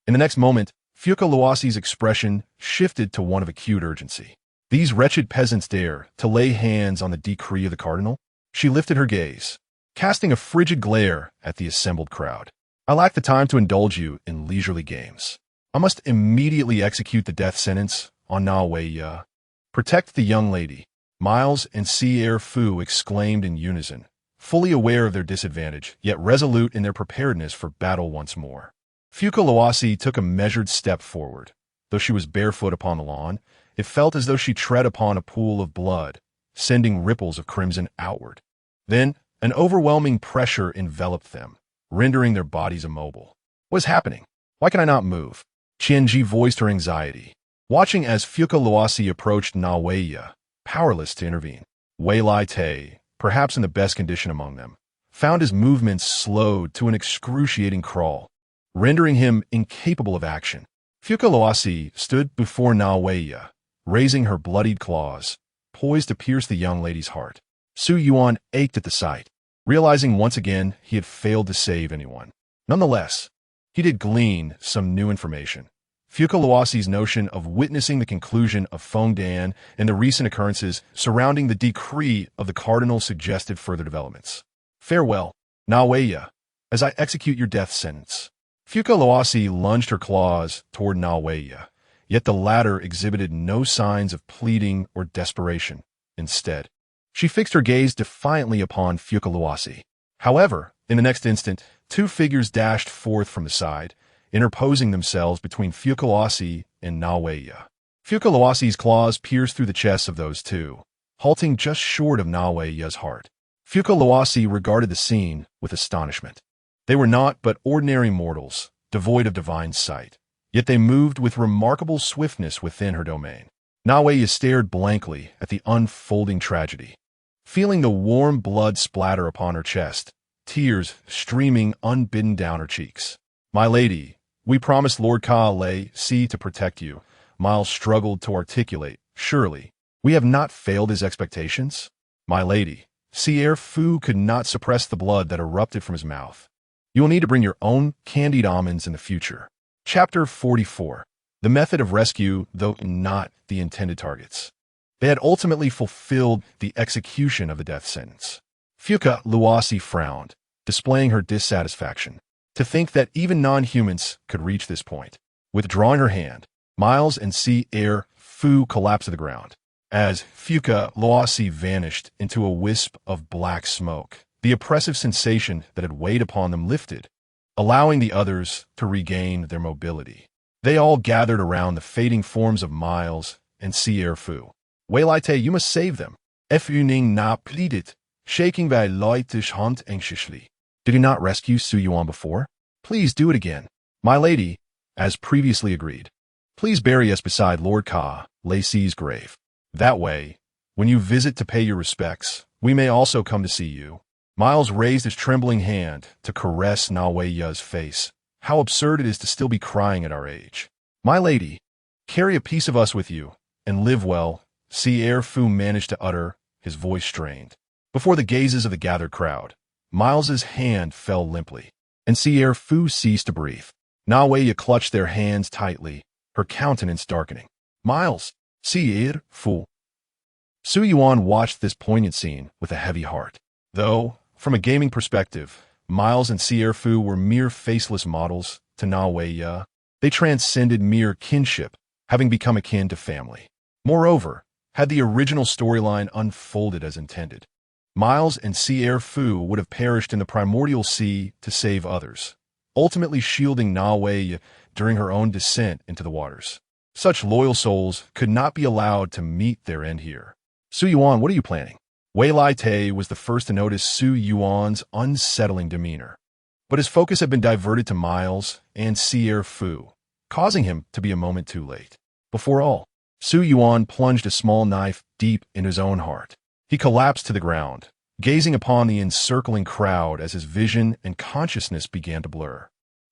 in the next moment, Fukaluasi's expression shifted to one of acute urgency. "These wretched peasants dare to lay hands on the decree of the cardinal?" She lifted her gaze, casting a frigid glare at the assembled crowd. "I lack the time to indulge you in leisurely games. I must immediately execute the death sentence on Na Weiya. Protect the young lady." Miles and Sier Fu exclaimed in unison, fully aware of their disadvantage, yet resolute in their preparedness for battle once more. Fukaluasi took a measured step forward. Though she was barefoot upon the lawn, it felt as though she tread upon a pool of blood, sending ripples of crimson outward. Then, an overwhelming pressure enveloped them, rendering their bodies immobile. "What is happening? Why can I not move?" Qianji voiced her anxiety, watching as Fukaluasi approached Na Weiya, powerless to intervene. Wei Lai Te, perhaps in the best condition among them, found his movements slowed to an excruciating crawl, rendering him incapable of action. Fukaluasi stood before Na Weiya, raising her bloodied claws, poised to pierce the young lady's heart. Su Yuan ached at the sight, realizing once again he had failed to save anyone. Nonetheless, he did glean some new information. Fuka Luasi's notion of witnessing the conclusion of Fontaine and the recent occurrences surrounding the decree of the cardinal suggested further developments. Farewell, Naweya, as I execute your death sentence. Fuka Luasi lunged her claws toward Naweya, yet the latter exhibited no signs of pleading or desperation. Instead, she fixed her gaze defiantly upon Fuka Luasi. However, in the next instant, two figures dashed forth from the side, interposing themselves between Fuka Luasi and Naweya. Fuka Luasi's claws pierced through the chests of those two, halting just short of Naweya's heart. Fuka Luasi regarded the scene with astonishment. They were not but ordinary mortals, devoid of divine sight, yet they moved with remarkable swiftness within her domain. Naweya stared blankly at the unfolding tragedy, feeling the warm blood splatter upon her chest, tears streaming unbidden down her cheeks. "My lady, we promised Lord Kusanali to protect you," Miles struggled to articulate. "Surely, we have not failed his expectations?" "My lady," Sierre Fu could not suppress the blood that erupted from his mouth. "You will need to bring your own candied almonds in the future." Chapter 44. The method of rescue, though not the intended targets. They had ultimately fulfilled the execution of the death sentence. Fuka Luasi frowned, displaying her dissatisfaction. To think that even non-humans could reach this point. Withdrawing her hand, Miles and Sierre Fu collapsed to the ground. As Fuka Luasi vanished into a wisp of black smoke, the oppressive sensation that had weighed upon them lifted, allowing the others to regain their mobility. They all gathered around the fading forms of Miles and Sierre Fu. "Weilite, you must save them." Funing na pleaded, shaking by Leutish Hand anxiously. "Did he not rescue Su Yuan before? Please do it again." "My lady," as previously agreed, "please bury us beside Lord Kusanali's grave. That way, when you visit to pay your respects, we may also come to see you." Miles raised his trembling hand to caress Naweya's face. "How absurd it is to still be crying at our age." "My lady, carry a piece of us with you, and live well," Sierre Fu managed to utter, his voice strained. Before the gazes of the gathered crowd, Miles's hand fell limply, and Sierre Fu ceased to breathe. Naweya clutched their hands tightly, her countenance darkening. "Miles, Sierre Fu." Su Yuan watched this poignant scene with a heavy heart. Though, from a gaming perspective, Miles and Sierre Fu were mere faceless models to Naweya, they transcended mere kinship, having become akin to family. Moreover, had the original storyline unfolded as intended, Miles and Sierre Fu would have perished in the primordial sea to save others, ultimately shielding Naweya during her own descent into the waters. Such loyal souls could not be allowed to meet their end here. "Su Yuan, what are you planning?" Weilite was the first to notice Su Yuan's unsettling demeanor, but his focus had been diverted to Miles and Sierre Fu, causing him to be a moment too late. Before all, Su Yuan plunged a small knife deep in his own heart. He collapsed to the ground, gazing upon the encircling crowd as his vision and consciousness began to blur.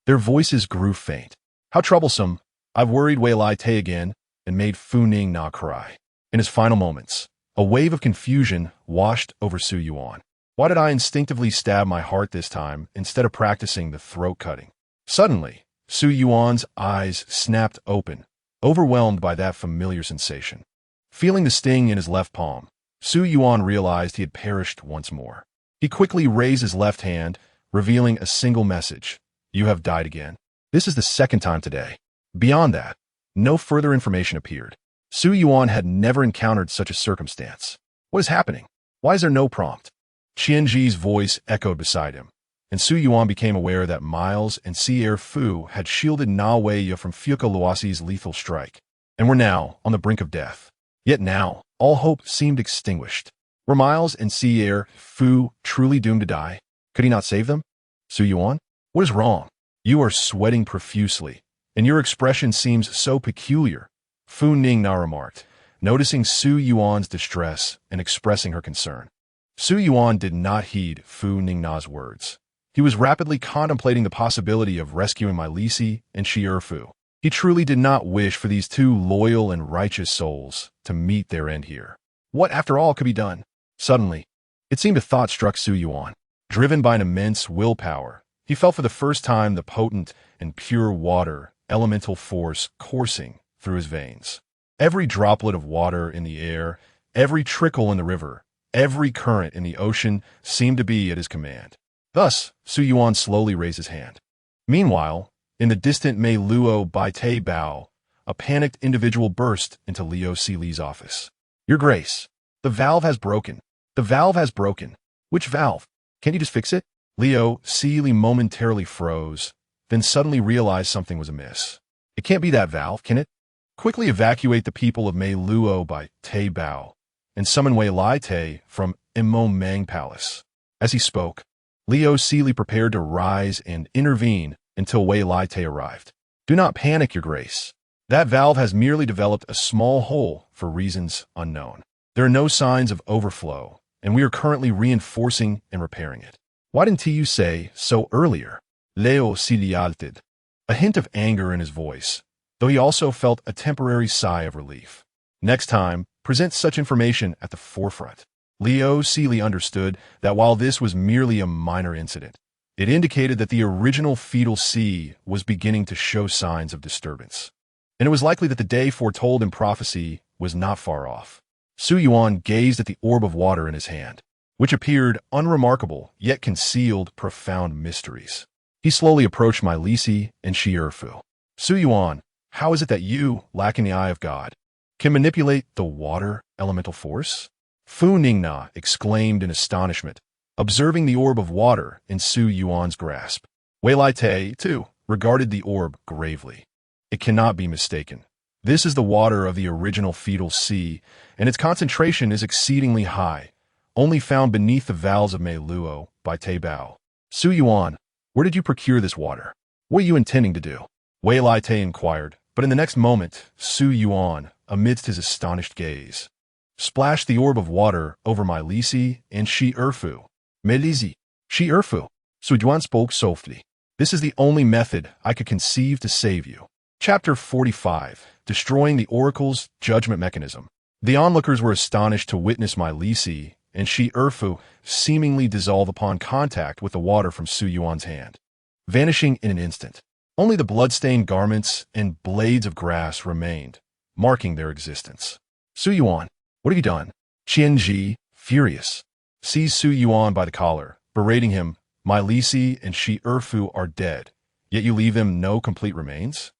Their voices grew faint. "How troublesome. I've worried Weilite again and made Fu Ning Na cry." In his final moments, a wave of confusion washed over Su Yuan. Why did I instinctively stab my heart this time instead of practicing the throat cutting? Suddenly, Su Yuan's eyes snapped open, overwhelmed by that familiar sensation. Feeling the sting in his left palm, Su Yuan realized he had perished once more. He quickly raised his left hand, revealing a single message. "You have died again." This is the second time today. Beyond that, no further information appeared. Su Yuan had never encountered such a circumstance. What is happening? Why is there no prompt? Qianji's voice echoed beside him, and Su Yuan became aware that Miles and Sierre Fu had shielded Naweya from Fuka Luasi's lethal strike, and were now on the brink of death. Yet now, all hope seemed extinguished. Were Miles and Sierre Fu truly doomed to die? Could he not save them? Su Yuan, what is wrong? You are sweating profusely, and your expression seems so peculiar, Fu Ningna remarked, noticing Su Yuan's distress and expressing her concern. Su Yuan did not heed Fu Ningna's words. He was rapidly contemplating the possibility of rescuing my Lisi and Sierre Fu. He truly did not wish for these two loyal and righteous souls to meet their end here. What, after all, could be done? Suddenly, it seemed a thought struck Su Yuan. Driven by an immense willpower, he felt for the first time the potent and pure water elemental force coursing through his veins. Every droplet of water in the air, every trickle in the river, every current in the ocean seemed to be at his command. Thus, Su Yuan slowly raised his hand. Meanwhile, in the distant Mei Luo by Teyvat, a panicked individual burst into Liu Sili's office. Your Grace, the valve has broken. The valve has broken. Which valve? Can't you just fix it? Liu Sili momentarily froze, then suddenly realized something was amiss. It can't be that valve, can it? Quickly evacuate the people of Mei Luo by Teyvat and summon Wei Lai Te from Imo Mang Palace. As he spoke, Liu Sili prepared to rise and intervene until Wei Lai Te arrived. Do not panic, Your Grace. That valve has merely developed a small hole for reasons unknown. There are no signs of overflow, and we are currently reinforcing and repairing it. Why didn't you say so earlier? Liu Sili altered, a hint of anger in his voice, though he also felt a temporary sigh of relief. Next time, present such information at the forefront. Liu Sili understood that while this was merely a minor incident, it indicated that the original fetal sea was beginning to show signs of disturbance. And it was likely that the day foretold in prophecy was not far off. Su Yuan gazed at the orb of water in his hand, which appeared unremarkable yet concealed profound mysteries. He slowly approached my Lisi and Shi Erfu. Su Yuan, how is it that you, lacking the eye of God, can manipulate the water elemental force? Fu Ningna exclaimed in astonishment, observing the orb of water in Su Yuan's grasp. Wei Lai Te, too, regarded the orb gravely. It cannot be mistaken. This is the water of the original fetal sea, and its concentration is exceedingly high, only found beneath the valves of Mei Luo by Teyvat. Su Yuan, where did you procure this water? What are you intending to do? Wei Lai Te inquired, but in the next moment, Su Yuan, amidst his astonished gaze, splashed the orb of water over my Lisi and Shi Erfu. Me Lisi, Shi Erfu. Su Yuan spoke softly. This is the only method I could conceive to save you. Chapter 45, Destroying the Oracle's Judgment Mechanism. The onlookers were astonished to witness my Lisi and Shi Erfu seemingly dissolve upon contact with the water from Su Yuan's hand, vanishing in an instant. Only the blood-stained garments and blades of grass remained, marking their existence. Su Yuan, what have you done? Qianji, furious, seized Su Yuan by the collar, berating him. My Lisi and Shi Erfu are dead, yet you leave them no complete remains?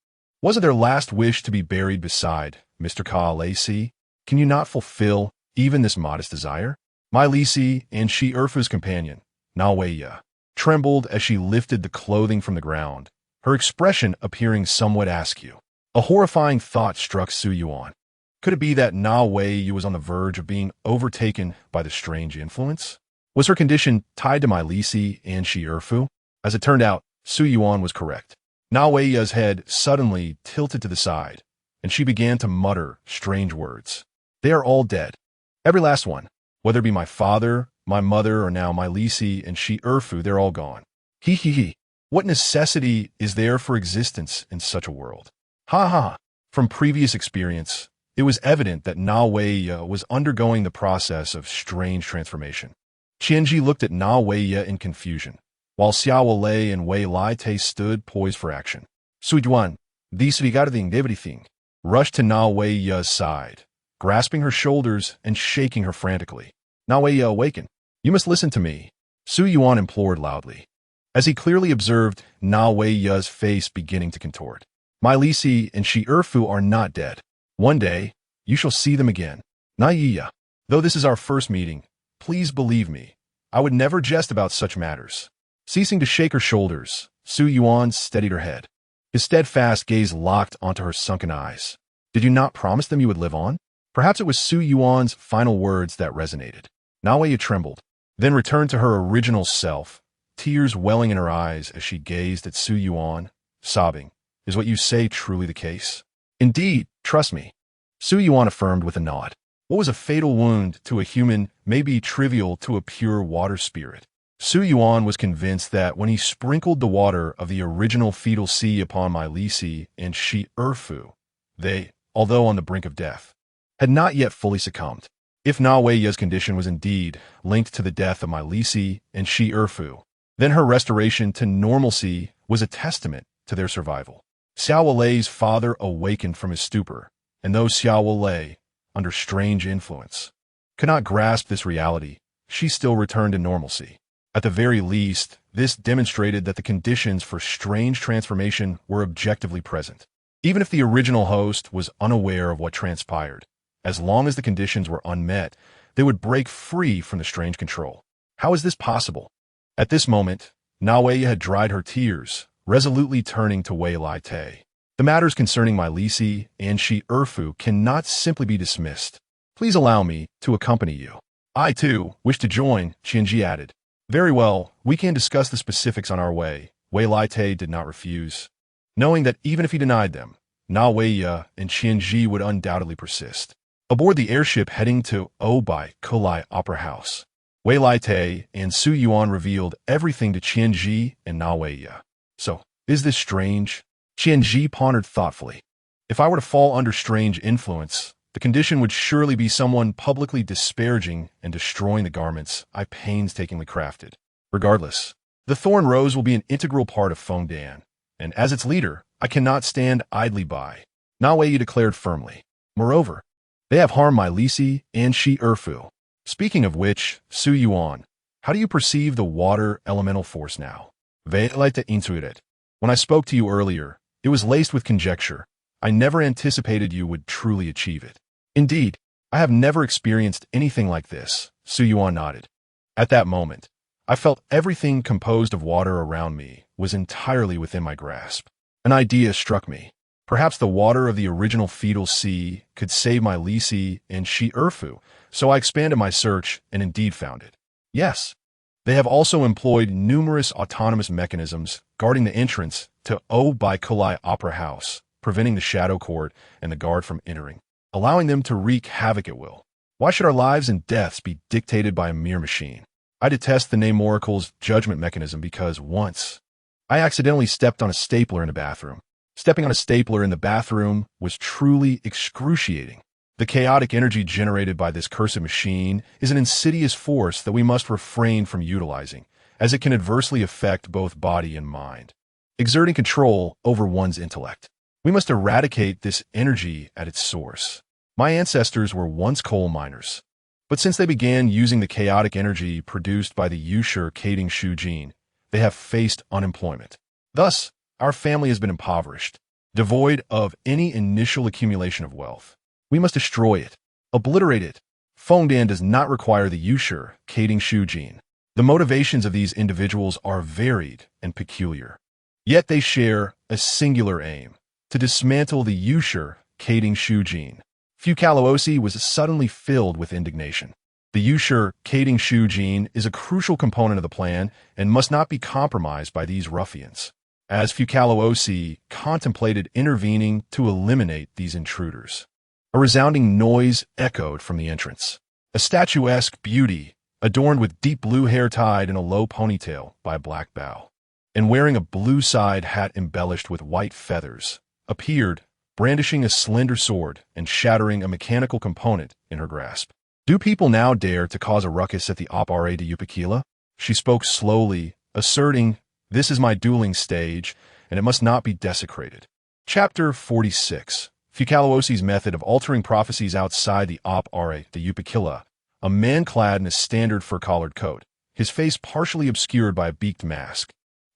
Wasn't their last wish to be buried beside Mr. Ka Lacey? Can you not fulfill even this modest desire? My Lisi and Shi Erfu's companion, Na Weiya, trembled as she lifted the clothing from the ground, her expression appearing somewhat askew. A horrifying thought struck Su Yuan. Could it be that Na Weiya was on the verge of being overtaken by the strange influence? Was her condition tied to my Lisi and Shi Erfu? As it turned out, Su Yuan was correct. Na Weiya's head suddenly tilted to the side, and she began to mutter strange words. They are all dead. Every last one. Whether it be my father, my mother, or now my Lisi and Shi Erfu, they're all gone. He he he. What necessity is there for existence in such a world? Ha ha. From previous experience, it was evident that Na Weiya was undergoing the process of strange transformation. Qianji looked at Na Weiya in confusion, while Xiao Lei and Wei Lai Te stood poised for action. Su Yuan, disregarding everything, rushed to Na Weiya's side, grasping her shoulders and shaking her frantically. Na Weiya awaken. You must listen to me, Su Yuan implored loudly, as he clearly observed Na Weiya's face beginning to contort. My Lisi and Shi Erfu are not dead. One day, you shall see them again. Na Yiya, though this is our first meeting, please believe me, I would never jest about such matters. Ceasing to shake her shoulders, Su Yuan steadied her head, his steadfast gaze locked onto her sunken eyes. Did you not promise them you would live on? Perhaps it was Su Yuan's final words that resonated. Na Weiya trembled, then returned to her original self, tears welling in her eyes as she gazed at Su Yuan, sobbing. Is what you say truly the case? Indeed, trust me. Su Yuan affirmed with a nod. What was a fatal wound to a human may be trivial to a pure water spirit. Su Yuan was convinced that when he sprinkled the water of the original fetal sea upon my Lisi and Shi Erfu, they, although on the brink of death, had not yet fully succumbed. If Na condition was indeed linked to the death of my Lisi and Shi Erfu, then her restoration to normalcy was a testament to their survival. Xiao Lei's father awakened from his stupor, and though Xiao Lei, under strange influence, could not grasp this reality, she still returned to normalcy. At the very least, this demonstrated that the conditions for strange transformation were objectively present. Even if the original host was unaware of what transpired, as long as the conditions were unmet, they would break free from the strange control. How is this possible? At this moment, Na had dried her tears, resolutely turning to Wei Lai Te. The matters concerning my Lisi and Shi Erfu cannot simply be dismissed. Please allow me to accompany you. I, too, wish to join, Qianji added. Very well, we can discuss the specifics on our way. Wei Lai Te did not refuse, knowing that even if he denied them, Na Weiya and Qianji would undoubtedly persist. Aboard the airship heading to Obai Kulai Opera House, Wei Lai Te and Su Yuan revealed everything to Qianji and Na Weiya. So, is this strange? Qianji pondered thoughtfully. If I were to fall under strange influence, the condition would surely be someone publicly disparaging and destroying the garments I painstakingly crafted. Regardless, the Thorn Rose will be an integral part of Fontaine, and as its leader, I cannot stand idly by, Na Weiya declared firmly. Moreover, they have harmed my Lisi and Shi Erfu. Speaking of which, Su Yuan, how do you perceive the water elemental force now? Ve'elaita intuit. When I spoke to you earlier, it was laced with conjecture. I never anticipated you would truly achieve it. Indeed, I have never experienced anything like this, Su Yuan nodded. At that moment, I felt everything composed of water around me was entirely within my grasp. An idea struck me. Perhaps the water of the original fetal sea could save my Lisi and Shi Erfu, so I expanded my search and indeed found it. Yes, they have also employed numerous autonomous mechanisms guarding the entrance to Obai Kulai Opera House, preventing the Shadow Court and the guard from entering, allowing them to wreak havoc at will. Why should our lives and deaths be dictated by a mere machine? I detest the name Oracle's judgment mechanism because once, I accidentally stepped on a stapler in the bathroom. Stepping on a stapler in the bathroom was truly excruciating. The chaotic energy generated by this cursed machine is an insidious force that we must refrain from utilizing, as it can adversely affect both body and mind, exerting control over one's intellect. We must eradicate this energy at its source. My ancestors were once coal miners, but since they began using the chaotic energy produced by the Yushur Kading Shu gene, they have faced unemployment. Thus, our family has been impoverished, devoid of any initial accumulation of wealth. We must destroy it, obliterate it. Fontaine does not require the Yushur Kading Shu gene. The motivations of these individuals are varied and peculiar. Yet they share a singular aim, to dismantle the Yushur Kading Shu gene. Fukaloosi was suddenly filled with indignation. The Yushur Kading Shu gene is a crucial component of the plan and must not be compromised by these ruffians. As Fukaloosi contemplated intervening to eliminate these intruders, a resounding noise echoed from the entrance. A statuesque beauty, adorned with deep blue hair tied in a low ponytail by a black bow, and wearing a blue side hat embellished with white feathers, appeared, brandishing a slender sword and shattering a mechanical component in her grasp. Do people now dare to cause a ruckus at the Opera de Upakila? She spoke slowly, asserting, "This is my dueling stage, and it must not be desecrated." Chapter 46. Fucaloosi's method of altering prophecies outside the Opera de Upakila. A man clad in a standard fur-collared coat, his face partially obscured by a beaked mask,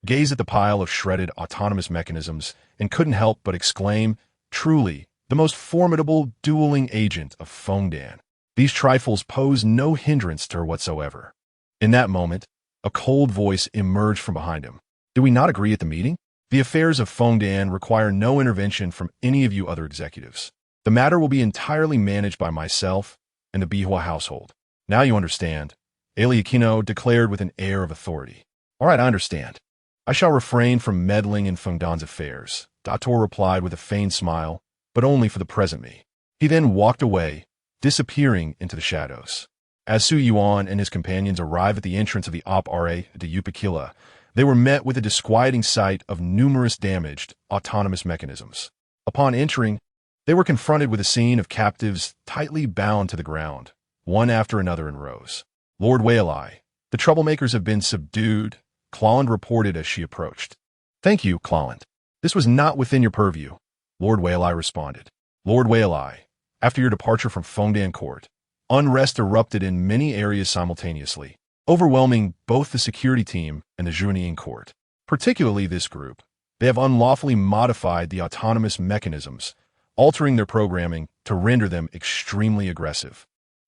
gazed at the pile of shredded autonomous mechanisms and couldn't help but exclaim, "Truly, the most formidable dueling agent of Fontaine. These trifles pose no hindrance to her whatsoever." In that moment, a cold voice emerged from behind him. "Do we not agree at the meeting? The affairs of Fontaine require no intervention from any of you other executives. The matter will be entirely managed by myself and the Bihua household." "Now you understand," Eliakino declared with an air of authority. "All right, I understand. I shall refrain from meddling in Fengdan's affairs," Dator replied with a feigned smile, but only for the present me. He then walked away, disappearing into the shadows. As Su Yuan and his companions arrived at the entrance of the Opera de Upakila, they were met with a disquieting sight of numerous damaged, autonomous mechanisms. Upon entering, they were confronted with a scene of captives tightly bound to the ground, one after another in rows. Lord Waelai, the troublemakers have been subdued, Clalland reported as she approached. Thank you, Clalland. This was not within your purview, Lord Waelai responded. Lord Waelai, after your departure from Fontaine court, unrest erupted in many areas simultaneously, overwhelming both the security team and the Juanian court. Particularly this group. They have unlawfully modified the autonomous mechanisms, altering their programming to render them extremely aggressive.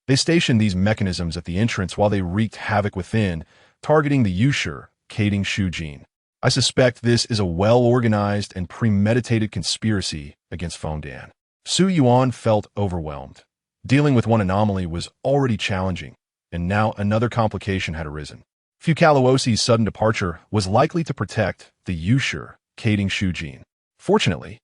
They stationed these mechanisms at the entrance while they wreaked havoc within, targeting the Yushur, Kading Shujin. I suspect this is a well-organized and premeditated conspiracy against Fontaine. Su Yuan felt overwhelmed. Dealing with one anomaly was already challenging, and now another complication had arisen. Fukalawosi's sudden departure was likely to protect the Yushur, Kading Shujin. Fortunately,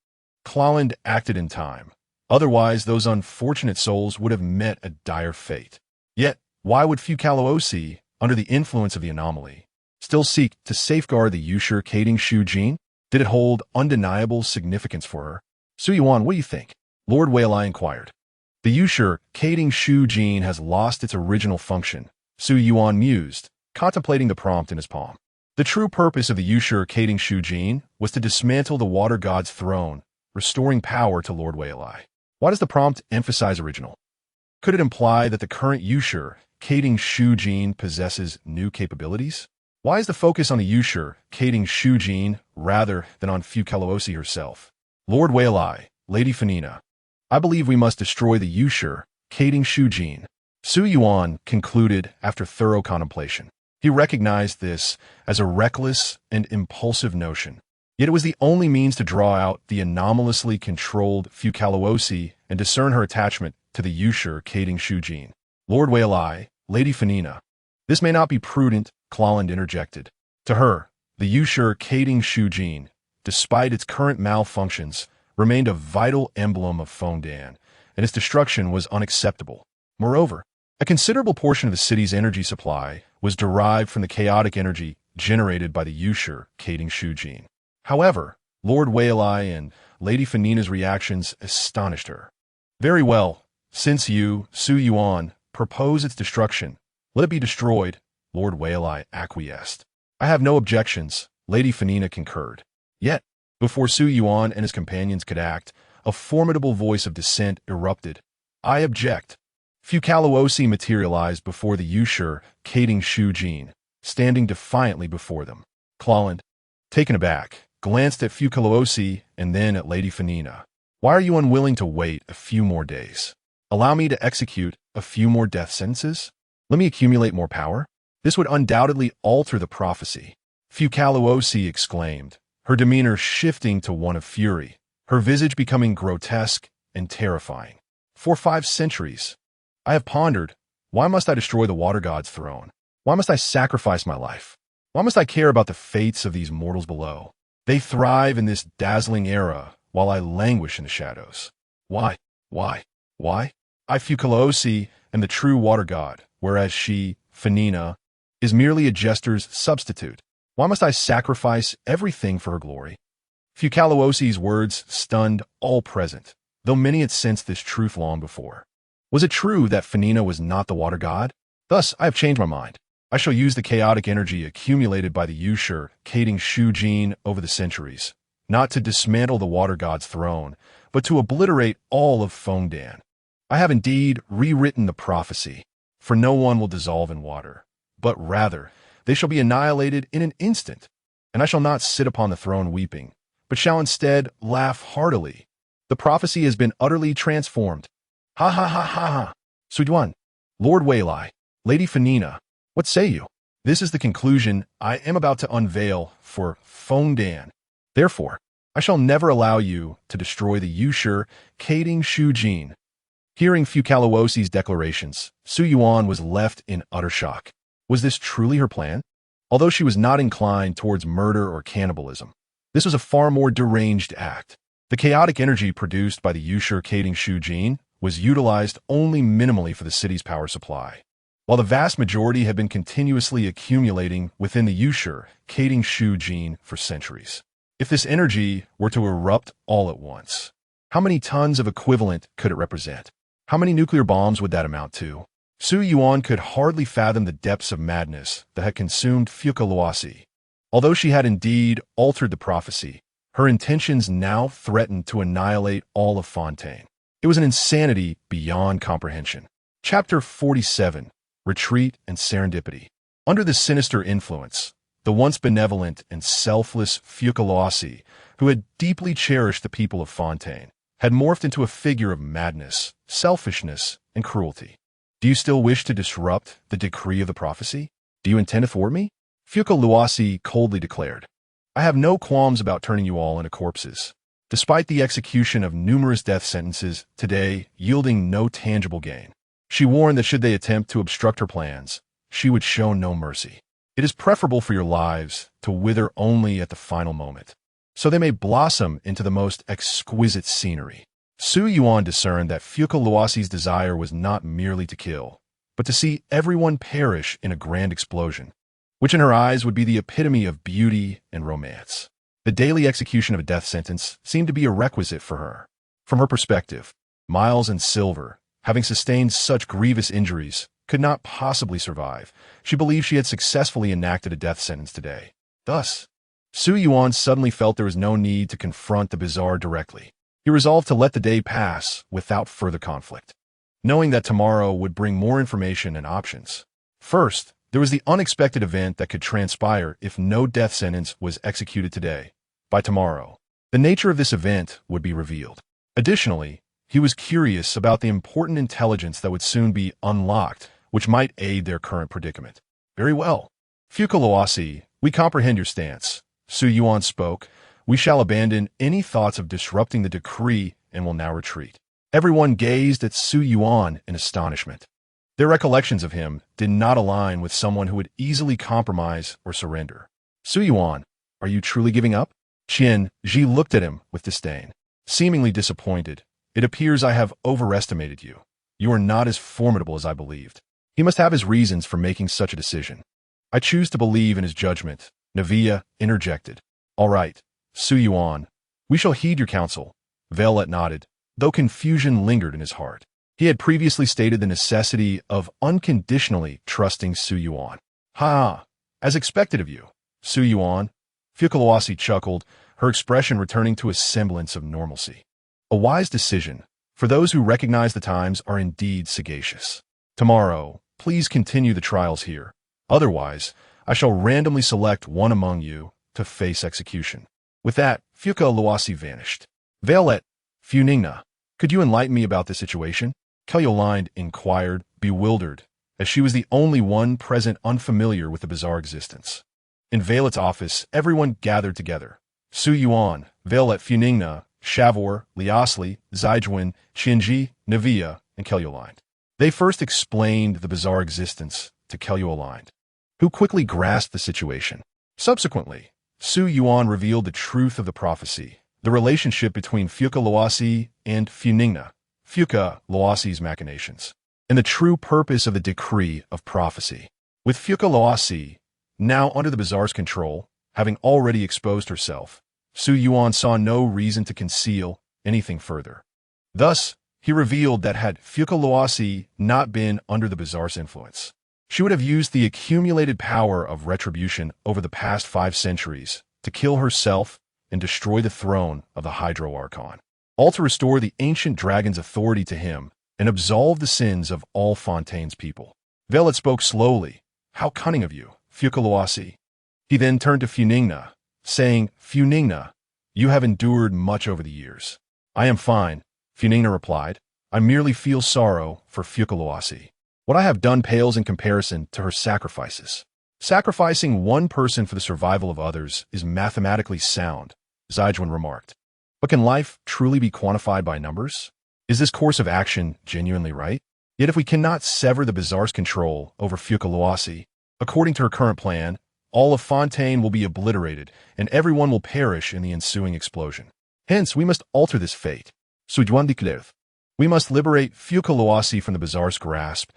Clalland acted in time. Otherwise, those unfortunate souls would have met a dire fate. Yet, why would Fukalawosi, under the influence of the anomaly, still seek to safeguard the Yushur Kading Shujin? Did it hold undeniable significance for her? Su Yuan, what do you think? Lord Waelai inquired. The Yushur Kading Shujin has lost its original function, Su Yuan mused, contemplating the prompt in his palm. The true purpose of the Yushur Kading Shujin was to dismantle the water god's throne, restoring power to Lord Waelai. Why does the prompt emphasize original? Could it imply that the current Yushur, Kading Shujin, possesses new capabilities? Why is the focus on the Yushur, Kading Shujin, rather than on Fukalawosi herself? Lord Waelai, Lady Furina, I believe we must destroy the Yushur, Kading Shujin. Su Yuan concluded after thorough contemplation. He recognized this as a reckless and impulsive notion. Yet it was the only means to draw out the anomalously controlled Fukalawosi and discern her attachment to the Yushur Kading Shujin. Lord Waelai, Lady Furina, this may not be prudent, Clalland interjected. To her, the Yushur Kading Shujin, despite its current malfunctions, remained a vital emblem of Fontaine, and its destruction was unacceptable. Moreover, a considerable portion of the city's energy supply was derived from the chaotic energy generated by the Yushur Kading Shujin. However, Lord Waelai and Lady Furina's reactions astonished her. Very well, since you, Su Yuan, propose its destruction, let it be destroyed, Lord Waelai acquiesced. I have no objections, Lady Furina concurred. Yet, before Su Yuan and his companions could act, a formidable voice of dissent erupted. I object. Fukalawosi materialized before the Yushur Kading Shujin, standing defiantly before them. Clalland, taken aback, glanced at Fukalawosi and then at Lady Furina. Why are you unwilling to wait a few more days? Allow me to execute a few more death sentences? Let me accumulate more power? This would undoubtedly alter the prophecy. Fukalawosi exclaimed, her demeanor shifting to one of fury, her visage becoming grotesque and terrifying. For 5 centuries, I have pondered, why must I destroy the water god's throne? Why must I sacrifice my life? Why must I care about the fates of these mortals below? They thrive in this dazzling era, while I languish in the shadows. Why? I, Fukalawosi, am the true water god, whereas she, Furina, is merely a jester's substitute. Why must I sacrifice everything for her glory? Fukalawosi's words stunned all present, though many had sensed this truth long before. Was it true that Furina was not the water god? Thus, I have changed my mind. I shall use the chaotic energy accumulated by the Yushur Kading Shujin over the centuries, not to dismantle the water god's throne, but to obliterate all of Fontaine. I have indeed rewritten the prophecy, for no one will dissolve in water, but rather they shall be annihilated in an instant, and I shall not sit upon the throne weeping, but shall instead laugh heartily. The prophecy has been utterly transformed. Ha ha ha ha ha! Su Yuan, Lord Waelai, Lady Furina, what say you? This is the conclusion I am about to unveil for Fontaine. Therefore, I shall never allow you to destroy the Yushur Kading Shujin. Hearing Fukalawosi's declarations, Su Yuan was left in utter shock. Was this truly her plan? Although she was not inclined towards murder or cannibalism, this was a far more deranged act. The chaotic energy produced by the Yushur Kading Shujin was utilized only minimally for the city's power supply, while the vast majority had been continuously accumulating within the Yushur Kading Shujin for centuries. If this energy were to erupt all at once, how many tons of equivalent could it represent? How many nuclear bombs would that amount to? Su Yuan could hardly fathom the depths of madness that had consumed Fukaluasi. Although she had indeed altered the prophecy, her intentions now threatened to annihilate all of Fontaine. It was an insanity beyond comprehension. Chapter 47, Retreat and Serendipity. Under the sinister influence, the once benevolent and selfless Fukaluasi, who had deeply cherished the people of Fontaine, had morphed into a figure of madness, selfishness, and cruelty. Do you still wish to disrupt the decree of the prophecy? Do you intend to thwart me? Fukaluasi coldly declared. I have no qualms about turning you all into corpses. Despite the execution of numerous death sentences today yielding no tangible gain, she warned that should they attempt to obstruct her plans, she would show no mercy. It is preferable for your lives to wither only at the final moment, so they may blossom into the most exquisite scenery. Su Yuan discerned that Fukaluasi's desire was not merely to kill, but to see everyone perish in a grand explosion, which in her eyes would be the epitome of beauty and romance. The daily execution of a death sentence seemed to be a requisite for her. From her perspective, Miles and Silver, having sustained such grievous injuries, could not possibly survive. She believed she had successfully enacted a death sentence today. Thus, Su Yuan suddenly felt there was no need to confront the Bazaar directly. He resolved to let the day pass without further conflict, knowing that tomorrow would bring more information and options. First, there was the unexpected event that could transpire if no death sentence was executed today. By tomorrow, the nature of this event would be revealed. Additionally, he was curious about the important intelligence that would soon be unlocked, which might aid their current predicament. Very well. Fukaluasi, we comprehend your stance. Su Yuan spoke. We shall abandon any thoughts of disrupting the decree and will now retreat. Everyone gazed at Su Yuan in astonishment. Their recollections of him did not align with someone who would easily compromise or surrender. Su Yuan, are you truly giving up? Qian Ji looked at him with disdain. Seemingly disappointed, it appears I have overestimated you. You are not as formidable as I believed. He must have his reasons for making such a decision. I choose to believe in his judgment. Navia interjected. All right, Su Yuan, we shall heed your counsel. Velet nodded, though confusion lingered in his heart. He had previously stated the necessity of unconditionally trusting Su Yuan. Ha! As expected of you, Su Yuan. Fukaluasi chuckled, her expression returning to a semblance of normalcy. A wise decision, for those who recognize the times are indeed sagacious. Tomorrow, please continue the trials here. Otherwise, I shall randomly select one among you to face execution. With that, Fukaluasi vanished. Velet, Funingna, could you enlighten me about this situation? Kelyoline inquired, bewildered, as she was the only one present unfamiliar with the bizarre existence. In Velet's office, everyone gathered together. Su Yuan, Velet, Funingna, Shavor, Liasli, Zijwin, Qianji, Navia, and Kelyoline. They first explained the bizarre existence to Kelyoline, who quickly grasped the situation. Subsequently, Su Yuan revealed the truth of the prophecy, the relationship between Fukaluasi and Funingna, Fukaluasi's machinations, and the true purpose of the decree of prophecy. With Fukaluasi now under the Bazaar's control, having already exposed herself, Su Yuan saw no reason to conceal anything further. Thus, he revealed that had Fukaluasi not been under the Bazaar's influence, she would have used the accumulated power of retribution over the past 5 centuries to kill herself and destroy the throne of the Hydro Archon, all to restore the ancient dragon's authority to him and absolve the sins of all Fontaine's people. Velet spoke slowly. How cunning of you, Fukaluasi. He then turned to Funingna, saying, Funingna, you have endured much over the years. I am fine, Funingna replied. I merely feel sorrow for Fukaluasi. What I have done pales in comparison to her sacrifices. Sacrificing one person for the survival of others is mathematically sound, Zijwin remarked. But can life truly be quantified by numbers? Is this course of action genuinely right? Yet if we cannot sever the Bazaar's control over Fukaluasi, according to her current plan, all of Fontaine will be obliterated and everyone will perish in the ensuing explosion. Hence, we must alter this fate. Sujuan declared. We must liberate Fukaluasi from the Bazaar's grasp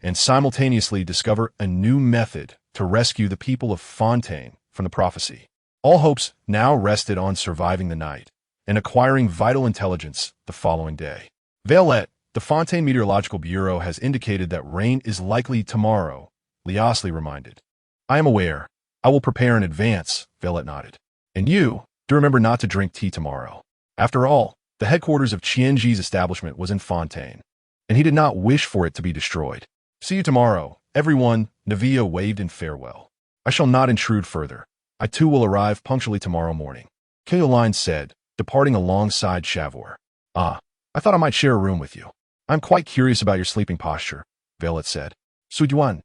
and simultaneously discover a new method to rescue the people of Fontaine from the prophecy. All hopes now rested on surviving the night and acquiring vital intelligence the following day. Velet, The Fontaine Meteorological Bureau has indicated that rain is likely tomorrow, Liasli reminded. I am aware. I will prepare in advance, Velet nodded. And you, do remember not to drink tea tomorrow. After all, the headquarters of Qianji's establishment was in Fontaine, and he did not wish for it to be destroyed. See you tomorrow, everyone, Navia waved in farewell. I shall not intrude further. I too will arrive punctually tomorrow morning, Keoline said, departing alongside Shavor. Ah, I thought I might share a room with you. I'm quite curious about your sleeping posture, Velet said. Yuan.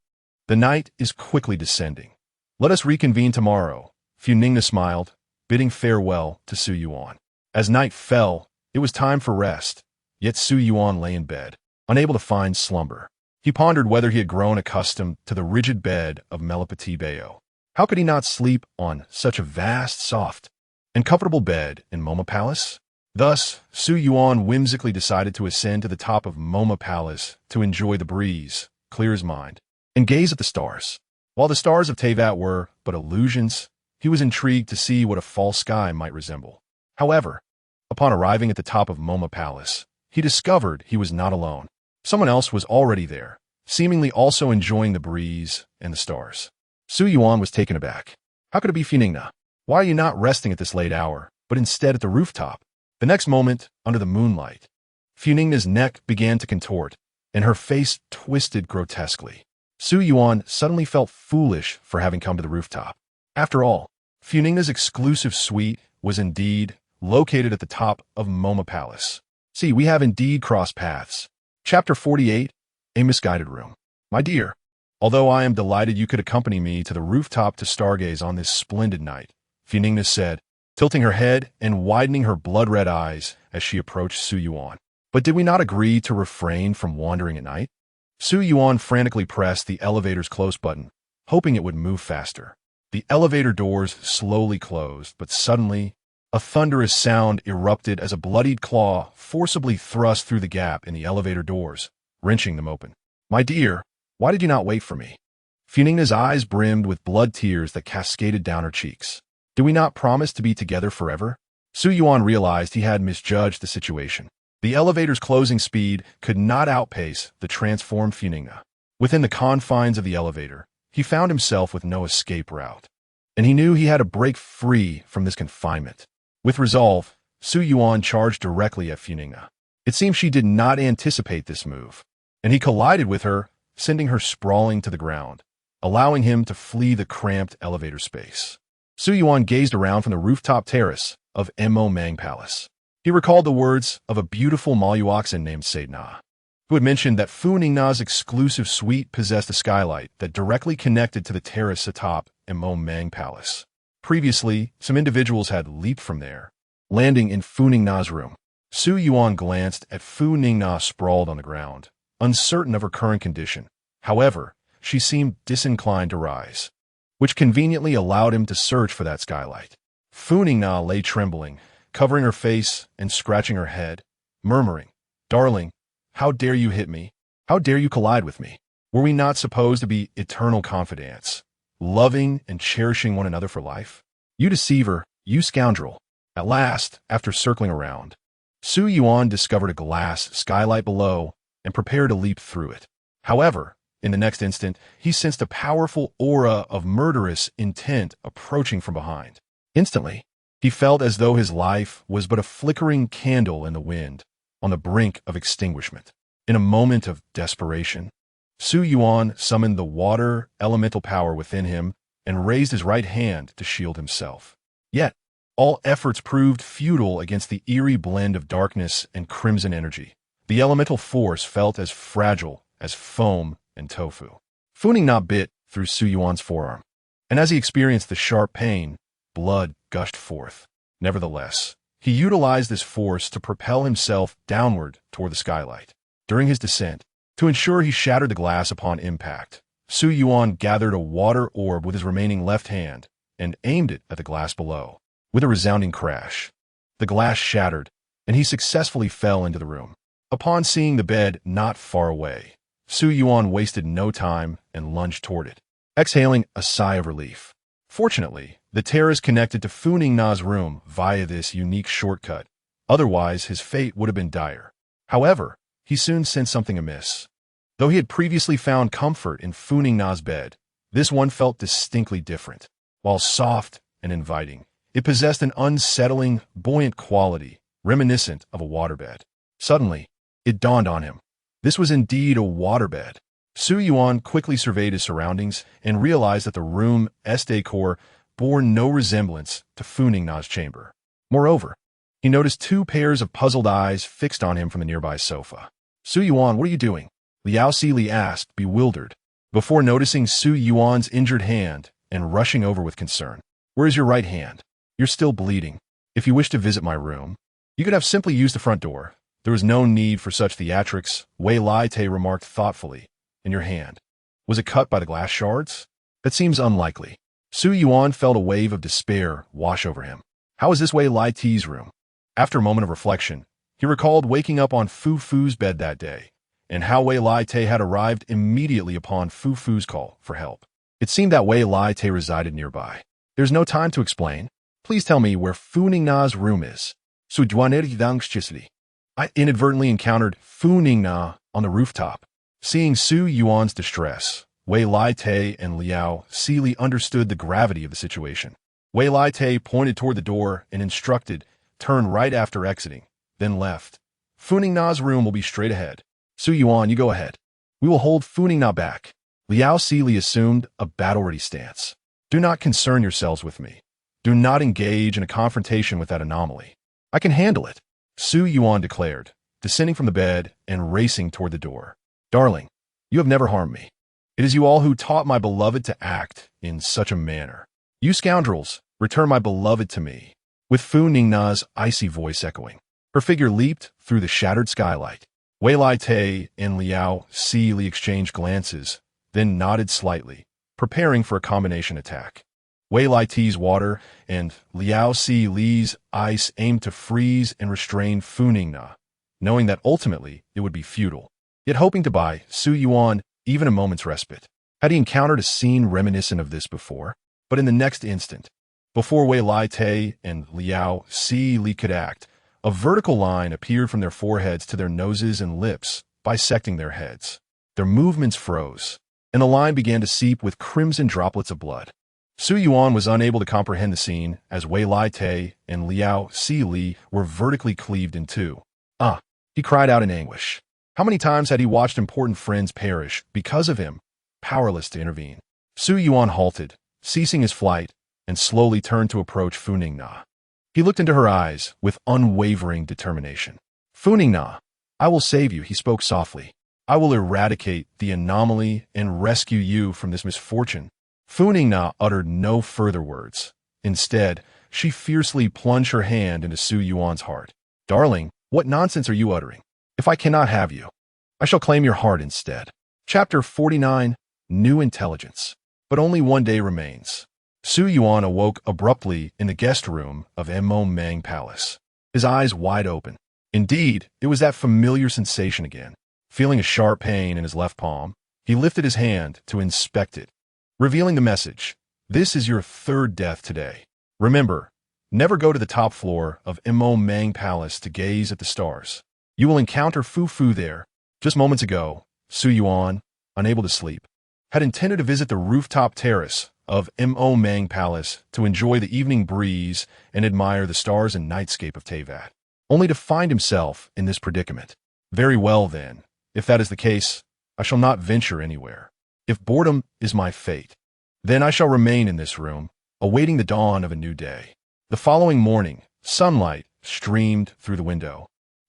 The night is quickly descending. Let us reconvene tomorrow, Funingna smiled, bidding farewell to Yuan. As night fell, it was time for rest, yet Yuan lay in bed, unable to find slumber. He pondered whether he had grown accustomed to the rigid bed of Melopati Bayo. How could he not sleep on such a vast, soft, and comfortable bed in Moma Palace? Thus, Yuan whimsically decided to ascend to the top of Moma Palace to enjoy the breeze, clear his mind, and gaze at the stars. While the stars of Teyvat were but illusions, he was intrigued to see what a fall sky might resemble. However, upon arriving at the top of Moma Palace, he discovered he was not alone. Someone else was already there, seemingly also enjoying the breeze and the stars. Yuan was taken aback. How could it be Funingna? Why are you not resting at this late hour, but instead at the rooftop? The next moment, under the moonlight, Funingna's neck began to contort, and her face twisted grotesquely. Yuan suddenly felt foolish for having come to the rooftop. After all, Funingna's exclusive suite was indeed located at the top of Moma Palace. See, we have indeed crossed paths. Chapter 48, A Misguided Room. My dear, although I am delighted you could accompany me to the rooftop to stargaze on this splendid night, Funingna said, tilting her head and widening her blood-red eyes as she approached Yuan. But did we not agree to refrain from wandering at night? Yuan frantically pressed the elevator's close button, hoping it would move faster. The elevator doors slowly closed, but suddenly, a thunderous sound erupted as a bloodied claw forcibly thrust through the gap in the elevator doors, wrenching them open. My dear, why did you not wait for me? Funingna's eyes brimmed with blood tears that cascaded down her cheeks. Did we not promise to be together forever? Yuan realized he had misjudged the situation. The elevator's closing speed could not outpace the transformed Funingna. Within the confines of the elevator, he found himself with no escape route, and he knew he had to break free from this confinement. With resolve, Yuan charged directly at Funingna. It seemed she did not anticipate this move, and he collided with her, sending her sprawling to the ground, allowing him to flee the cramped elevator space. Yuan gazed around from the rooftop terrace of Mo Mang Palace. He recalled the words of a beautiful Maluoxan named Saidna, who had mentioned that Funingna's exclusive suite possessed a skylight that directly connected to the terrace atop Mo Mang Palace. Previously, some individuals had leaped from there, landing in Funingna's room. Yuan glanced at Funingna sprawled on the ground, uncertain of her current condition. However, she seemed disinclined to rise, which conveniently allowed him to search for that skylight. Funingna lay trembling, covering her face and scratching her head, murmuring, Darling, how dare you hit me? How dare you collide with me? Were we not supposed to be eternal confidants, loving and cherishing one another for life? You deceiver, you scoundrel. At last, after circling around, Yuan discovered a glass skylight below and prepared to leap through it. However, in the next instant, he sensed a powerful aura of murderous intent approaching from behind. Instantly, he felt as though his life was but a flickering candle in the wind, on the brink of extinguishment. In a moment of desperation, Yuan summoned the water elemental power within him and raised his right hand to shield himself. Yet, all efforts proved futile against the eerie blend of darkness and crimson energy. The elemental force felt as fragile as foam and tofu. Funingna bit through Yuan's forearm, and as he experienced the sharp pain, blood gushed forth. Nevertheless, he utilized this force to propel himself downward toward the skylight. During his descent, to ensure he shattered the glass upon impact, Yuan gathered a water orb with his remaining left hand and aimed it at the glass below. With a resounding crash, the glass shattered, and he successfully fell into the room. Upon seeing the bed not far away, Yuan wasted no time and lunged toward it, exhaling a sigh of relief. Fortunately, the terrace connected to Funingna's room via this unique shortcut. Otherwise, his fate would have been dire. However, he soon sensed something amiss. Though he had previously found comfort in Furina's bed, this one felt distinctly different. While soft and inviting, it possessed an unsettling, buoyant quality, reminiscent of a waterbed. Suddenly, it dawned on him. This was indeed a waterbed. Yuan quickly surveyed his surroundings and realized that the room's decor bore no resemblance to Furina's chamber. Moreover, he noticed two pairs of puzzled eyes fixed on him from the nearby sofa. Yuan, what are you doing? Liao Xili asked, bewildered, before noticing Yuan's injured hand and rushing over with concern. Where is your right hand? You're still bleeding. If you wish to visit my room, you could have simply used the front door. There was no need for such theatrics, Wei Lai Te remarked thoughtfully. In your hand. Was it cut by the glass shards? That seems unlikely. Yuan felt a wave of despair wash over him. How is this Wei Lai Te's room? After a moment of reflection, he recalled waking up on Fu's bed that day, and how Wei Lai Te had arrived immediately upon Fu's call for help. It seemed that Wei Lai Te resided nearby. There's no time to explain. Please tell me where Furina's room is. I inadvertently encountered Furina on the rooftop. Seeing Yuan's distress, Wei Lai Te and Liao Xili understood the gravity of the situation. Wei Lai Te pointed toward the door and instructed, turn right after exiting, then left. Furina's room will be straight ahead. Yuan, you go ahead. We will hold Furina back. Liao Xili assumed a battle-ready stance. Do not concern yourselves with me. Do not engage in a confrontation with that anomaly. I can handle it, Yuan declared, descending from the bed and racing toward the door. Darling, you have never harmed me. It is you all who taught my beloved to act in such a manner. You scoundrels, return my beloved to me. With Furina's icy voice echoing, her figure leaped through the shattered skylight. Wei Lai Te and Liao Xili exchanged glances, then nodded slightly, preparing for a combination attack. Wei Lai Te's water and Liao Xili's ice aimed to freeze and restrain Furina, knowing that ultimately it would be futile. Yet hoping to buy Yuan even a moment's respite. Had he encountered a scene reminiscent of this before? But in the next instant, before Wei Lai Te and Liao Xili could act, a vertical line appeared from their foreheads to their noses and lips, bisecting their heads. Their movements froze, and the line began to seep with crimson droplets of blood. Yuan was unable to comprehend the scene as Wei Lai Te and Liao Xili were vertically cleaved in two. He cried out in anguish. How many times had he watched important friends perish because of him, powerless to intervene? Yuan halted, ceasing his flight, and slowly turned to approach Furina. He looked into her eyes with unwavering determination. Furina, I will save you, he spoke softly. I will eradicate the anomaly and rescue you from this misfortune. Furina uttered no further words. Instead, she fiercely plunged her hand into Yuan's heart. Darling, what nonsense are you uttering? If I cannot have you, I shall claim your heart instead. Chapter 49, New Intelligence. But only one day remains. Yuan awoke abruptly in the guest room of Mang Palace, his eyes wide open. Indeed, it was that familiar sensation again. Feeling a sharp pain in his left palm, he lifted his hand to inspect it, revealing the message. This is your third death today. Remember, never go to the top floor of Mang Palace to gaze at the stars. You will encounter Fu there. Just moments ago, Yuan, unable to sleep, had intended to visit the rooftop terrace of Mang Palace to enjoy the evening breeze and admire the stars and nightscape of Teyvat, only to find himself in this predicament. Very well then, if that is the case, I shall not venture anywhere. If boredom is my fate, then I shall remain in this room, awaiting the dawn of a new day. The following morning, sunlight streamed through the window,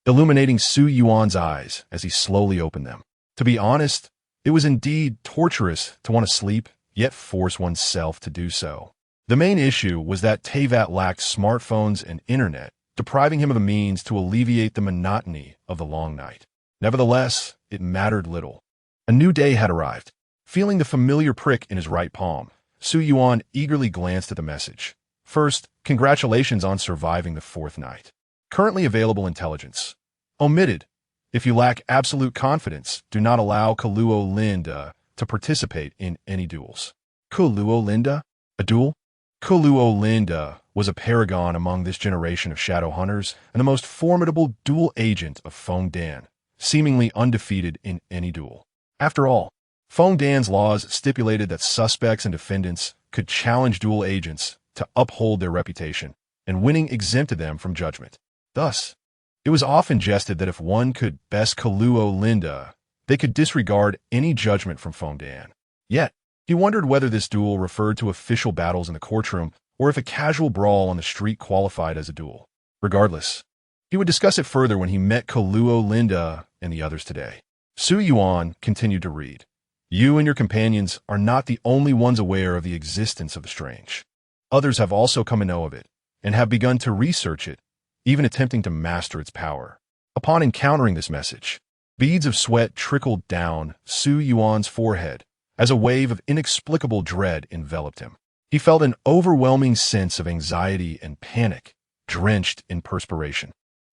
illuminating Yuan's eyes as he slowly opened them. To be honest, it was indeed torturous to want to sleep, yet force oneself to do so. The main issue was that Teyvat lacked smartphones and internet, depriving him of the means to alleviate the monotony of the long night. Nevertheless, it mattered little. A new day had arrived. Feeling the familiar prick in his right palm, Yuan eagerly glanced at the message. First, congratulations on surviving the fourth night. Currently available intelligence. Omitted. If you lack absolute confidence, do not allow Kuluo Linda to participate in any duels. Kuluo Linda? A duel? Kuluo Linda was a paragon among this generation of shadow hunters and the most formidable dual agent of Fontaine, seemingly undefeated in any duel. After all, Fontaine's laws stipulated that suspects and defendants could challenge duel agents to uphold their reputation, and winning exempted them from judgment. Thus, it was often jested that if one could best Kaluo Linda, they could disregard any judgment from Fontaine. Yet, he wondered whether this duel referred to official battles in the courtroom or if a casual brawl on the street qualified as a duel. Regardless, he would discuss it further when he met Kaluo Linda and the others today. Yuan continued to read. You and your companions are not the only ones aware of the existence of the strange. Others have also come to know of it, and have begun to research it, even attempting to master its power. Upon encountering this message, beads of sweat trickled down Yuan's forehead as a wave of inexplicable dread enveloped him. He felt an overwhelming sense of anxiety and panic, drenched in perspiration.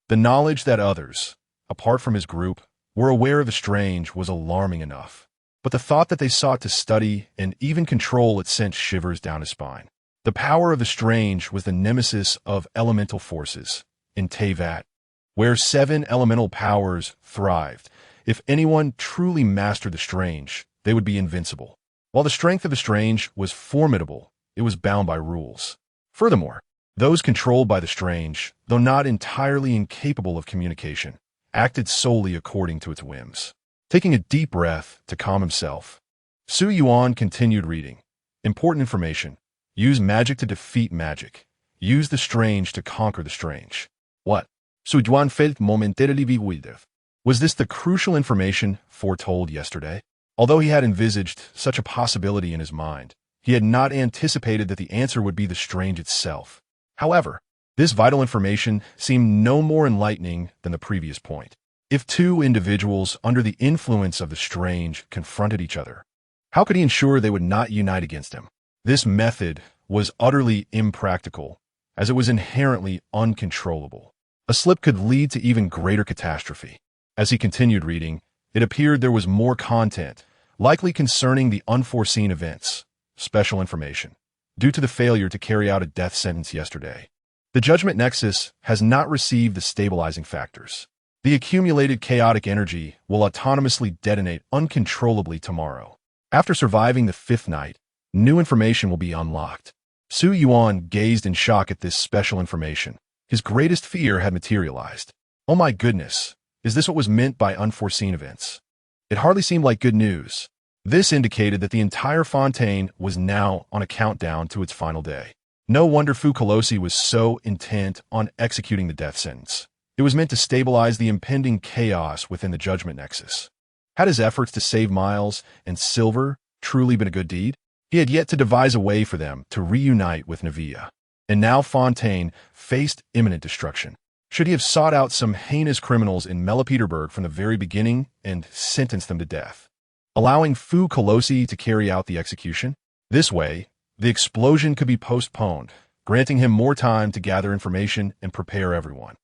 The knowledge that others, apart from his group, were aware of the strange was alarming enough. But the thought that they sought to study and even control it sent shivers down his spine. The power of the strange was the nemesis of elemental forces in Teyvat, where 7 elemental powers thrived. If anyone truly mastered the strange, they would be invincible. While the strength of the strange was formidable, it was bound by rules. Furthermore, those controlled by the strange, though not entirely incapable of communication, acted solely according to its whims. Taking a deep breath to calm himself, Yuan continued reading. Important information. Use magic to defeat magic. Use the strange to conquer the strange. What? Yuan felt momentarily bewildered. Was this the crucial information foretold yesterday? Although he had envisaged such a possibility in his mind, he had not anticipated that the answer would be the strange itself. However, this vital information seemed no more enlightening than the previous point. If 2 individuals under the influence of the strange confronted each other, how could he ensure they would not unite against him? This method was utterly impractical, as it was inherently uncontrollable. A slip could lead to even greater catastrophe. As he continued reading, it appeared there was more content, likely concerning the unforeseen events, special information, due to the failure to carry out a death sentence yesterday. The Judgment Nexus has not received the stabilizing factors. The accumulated chaotic energy will autonomously detonate uncontrollably tomorrow. After surviving the 5th night, new information will be unlocked. Yuan gazed in shock at this special information. His greatest fear had materialized. Oh my goodness, is this what was meant by unforeseen events? It hardly seemed like good news. This indicated that the entire Fontaine was now on a countdown to its final day. No wonder Fu Colosi was so intent on executing the death sentence. It was meant to stabilize the impending chaos within the Judgment Nexus. Had his efforts to save Miles and Silver truly been a good deed? He had yet to devise a way for them to reunite with Navia. And now Fontaine faced imminent destruction. Should he have sought out some heinous criminals in Melapeterburg from the very beginning and sentenced them to death, allowing Fu Colosi to carry out the execution? This way, the explosion could be postponed, granting him more time to gather information and prepare everyone.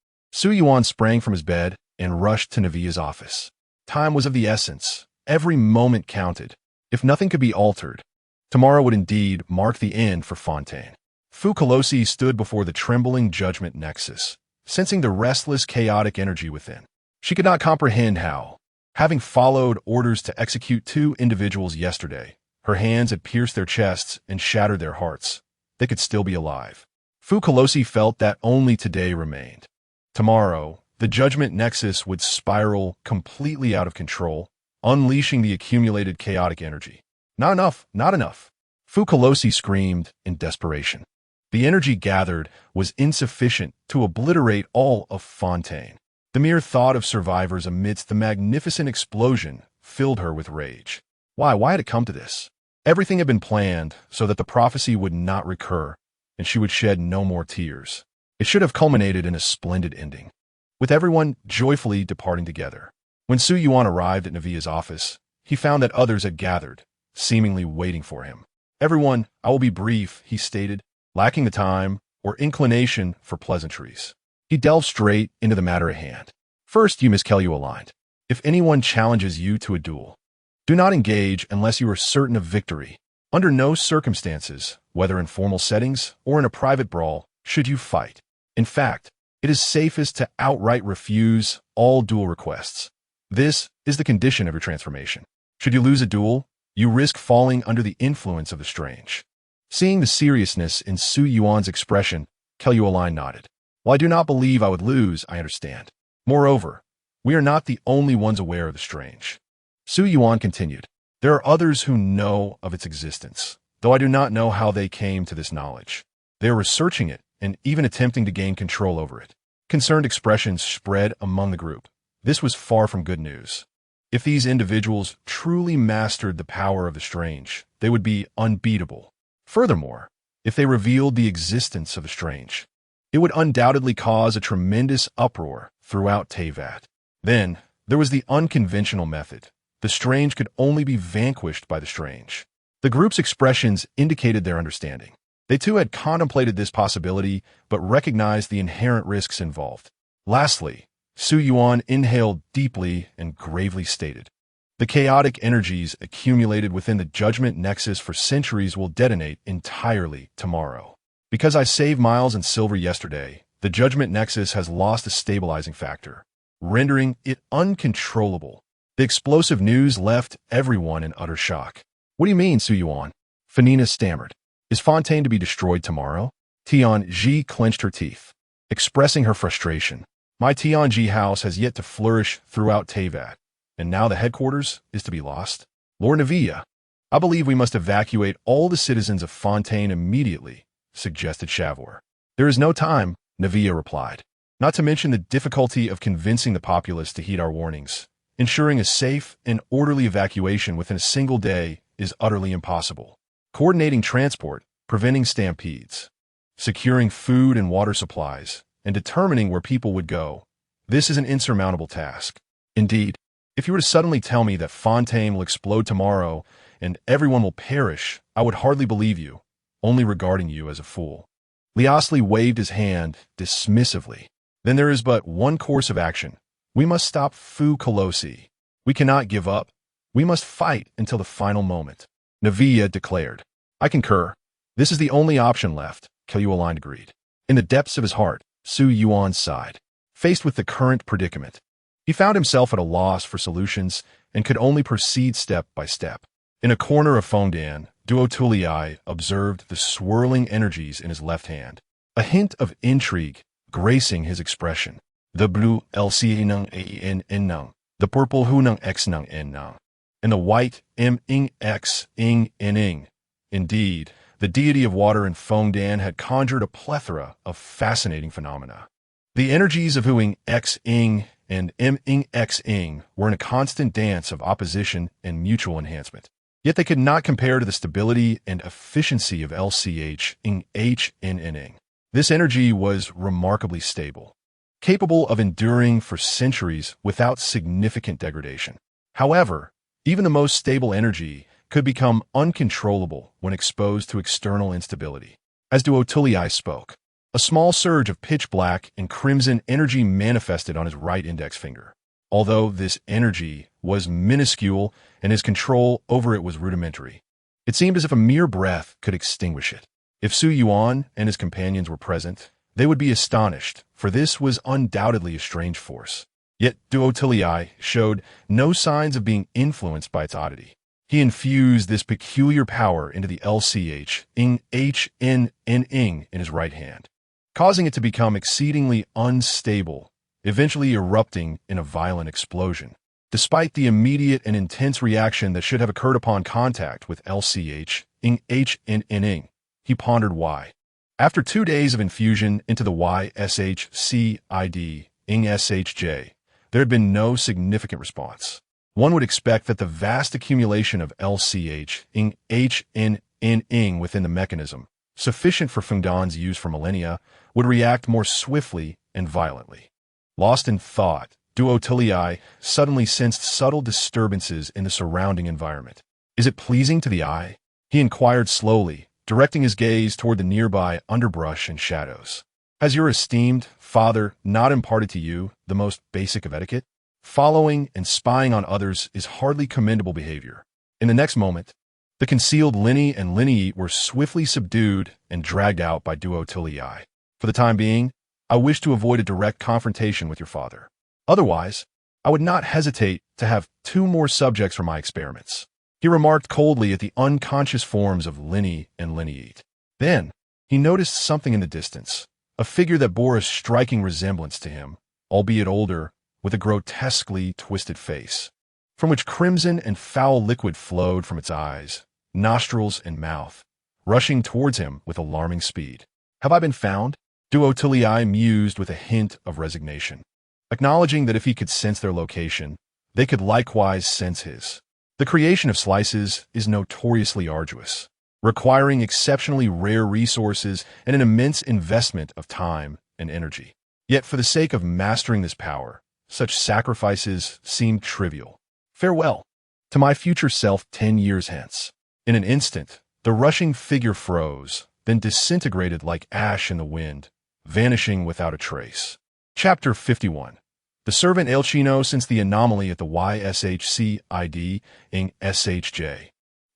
Yuan sprang from his bed and rushed to Navia's office. Time was of the essence. Every moment counted. If nothing could be altered, tomorrow would indeed mark the end for Fontaine. Fu Colosi stood before the trembling Judgment Nexus, sensing the restless, chaotic energy within. She could not comprehend how, having followed orders to execute 2 individuals yesterday, her hands had pierced their chests and shattered their hearts. They could still be alive. Fu Colosi felt that only today remained. Tomorrow, the Judgment Nexus would spiral completely out of control, unleashing the accumulated chaotic energy. Not enough, not enough. Fu Colosi screamed in desperation. The energy gathered was insufficient to obliterate all of Fontaine. The mere thought of survivors amidst the magnificent explosion filled her with rage. Why had it come to this? Everything had been planned so that the prophecy would not recur, and she would shed no more tears. It should have culminated in a splendid ending, with everyone joyfully departing together. When Yuan arrived at Navia's office, he found that others had gathered, seemingly waiting for him. Everyone, I will be brief, he stated, lacking the time or inclination for pleasantries. He delved straight into the matter at hand. First, you Miss Kelly aligned. If anyone challenges you to a duel, do not engage unless you are certain of victory. Under no circumstances, whether in formal settings or in a private brawl, should you fight. In fact, it is safest to outright refuse all duel requests. This is the condition of your transformation. Should you lose a duel, you risk falling under the influence of the strange. Seeing the seriousness in Su Yuan's expression, Yuan nodded. While I do not believe I would lose, I understand. Moreover, we are not the only ones aware of the strange. Su Yuan continued. There are others who know of its existence, though I do not know how they came to this knowledge. They are researching it and even attempting to gain control over it. Concerned expressions spread among the group. This was far from good news. If these individuals truly mastered the power of the strange, they would be unbeatable. Furthermore, if they revealed the existence of the strange, it would undoubtedly cause a tremendous uproar throughout Teyvat. Then, there was the unconventional method. The strange could only be vanquished by the strange. The group's expressions indicated their understanding. They too had contemplated this possibility, but recognized the inherent risks involved. Lastly, Su Yuan inhaled deeply and gravely stated, "The chaotic energies accumulated within the judgment nexus for centuries will detonate entirely tomorrow. Because I saved Miles and Silver yesterday, the judgment nexus has lost a stabilizing factor, rendering it uncontrollable." The explosive news left everyone in utter shock. "What do you mean, Su Yuan?" Furina stammered. "Is Fontaine to be destroyed tomorrow?" Tianji clenched her teeth, expressing her frustration. "My Tianji house has yet to flourish throughout Teyvat, and now the headquarters is to be lost? Lord Akademiya, I believe we must evacuate all the citizens of Fontaine immediately," suggested Shavor. "There is no time," Akademiya replied. "Not to mention the difficulty of convincing the populace to heed our warnings. Ensuring a safe and orderly evacuation within a single day is utterly impossible. Coordinating transport, preventing stampedes, securing food and water supplies, and determining where people would go, this is an insurmountable task. Indeed, if you were to suddenly tell me that Fontaine will explode tomorrow and everyone will perish, I would hardly believe you, only regarding you as a fool." Liasli waved his hand dismissively. "Then there is but one course of action. We must stop Fu Colosi. We cannot give up. We must fight until the final moment." Akademiya declared. "I concur. This is the only option left," Yuan agreed. In the depths of his heart, Su Yuan sighed. Faced with the current predicament, he found himself at a loss for solutions and could only proceed step by step. In a corner of Fontaine, Duotulii observed the swirling energies in his left hand, a hint of intrigue gracing his expression. "The blue LCA nang AEN nang, the purple hu nang X nang N nang, and the white M ing X ing N ing." Indeed, the deity of water in Fontaine had conjured a plethora of fascinating phenomena. The energies of Huing X ing and M ing X ing were in a constant dance of opposition and mutual enhancement. Yet they could not compare to the stability and efficiency of LCH ing H N N ing. This energy was remarkably stable, capable of enduring for centuries without significant degradation. However, even the most stable energy could become uncontrollable when exposed to external instability. As Duotulii spoke, a small surge of pitch black and crimson energy manifested on his right index finger. Although this energy was minuscule and his control over it was rudimentary, it seemed as if a mere breath could extinguish it. If Su Yuan and his companions were present, they would be astonished, for this was undoubtedly a strange force. Yet Duotulii showed no signs of being influenced by its oddity. He infused this peculiar power into the LCH ing H N N ing in his right hand, causing it to become exceedingly unstable, eventually erupting in a violent explosion. Despite the immediate and intense reaction that should have occurred upon contact with LCH ing H N N ing, he pondered why. After 2 days of infusion into the YSHCID ing SHJ, there had been no significant response. One would expect that the vast accumulation of LCH ing H N N ing within the mechanism, sufficient for Fengdan's use for millennia, would react more swiftly and violently. Lost in thought, Duotulii suddenly sensed subtle disturbances in the surrounding environment. "Is it pleasing to the eye?" he inquired slowly, directing his gaze toward the nearby underbrush and shadows. "Has your esteemed father not imparted to you the most basic of etiquette? Following and spying on others is hardly commendable behavior." In the next moment, the concealed Linny and Linny were swiftly subdued and dragged out by Duotulii. "For the time being, I wish to avoid a direct confrontation with your father. Otherwise, I would not hesitate to have 2 more subjects for my experiments. He remarked coldly at the unconscious forms of Linny and Lineate. Then, he noticed something in the distance, a figure that bore a striking resemblance to him, albeit older, with a grotesquely twisted face, from which crimson and foul liquid flowed from its eyes, nostrils, and mouth, rushing towards him with alarming speed. Have I been found? Duotilii mused with a hint of resignation, acknowledging that if he could sense their location, they could likewise sense his. The creation of slices is notoriously arduous, requiring exceptionally rare resources and an immense investment of time and energy. Yet for the sake of mastering this power, such sacrifices seem trivial. Farewell to my future self 10 years hence. In an instant, the rushing figure froze, then disintegrated like ash in the wind, vanishing without a trace. Chapter 51. The servant Elchino since the anomaly at the YSHCID in SHJ.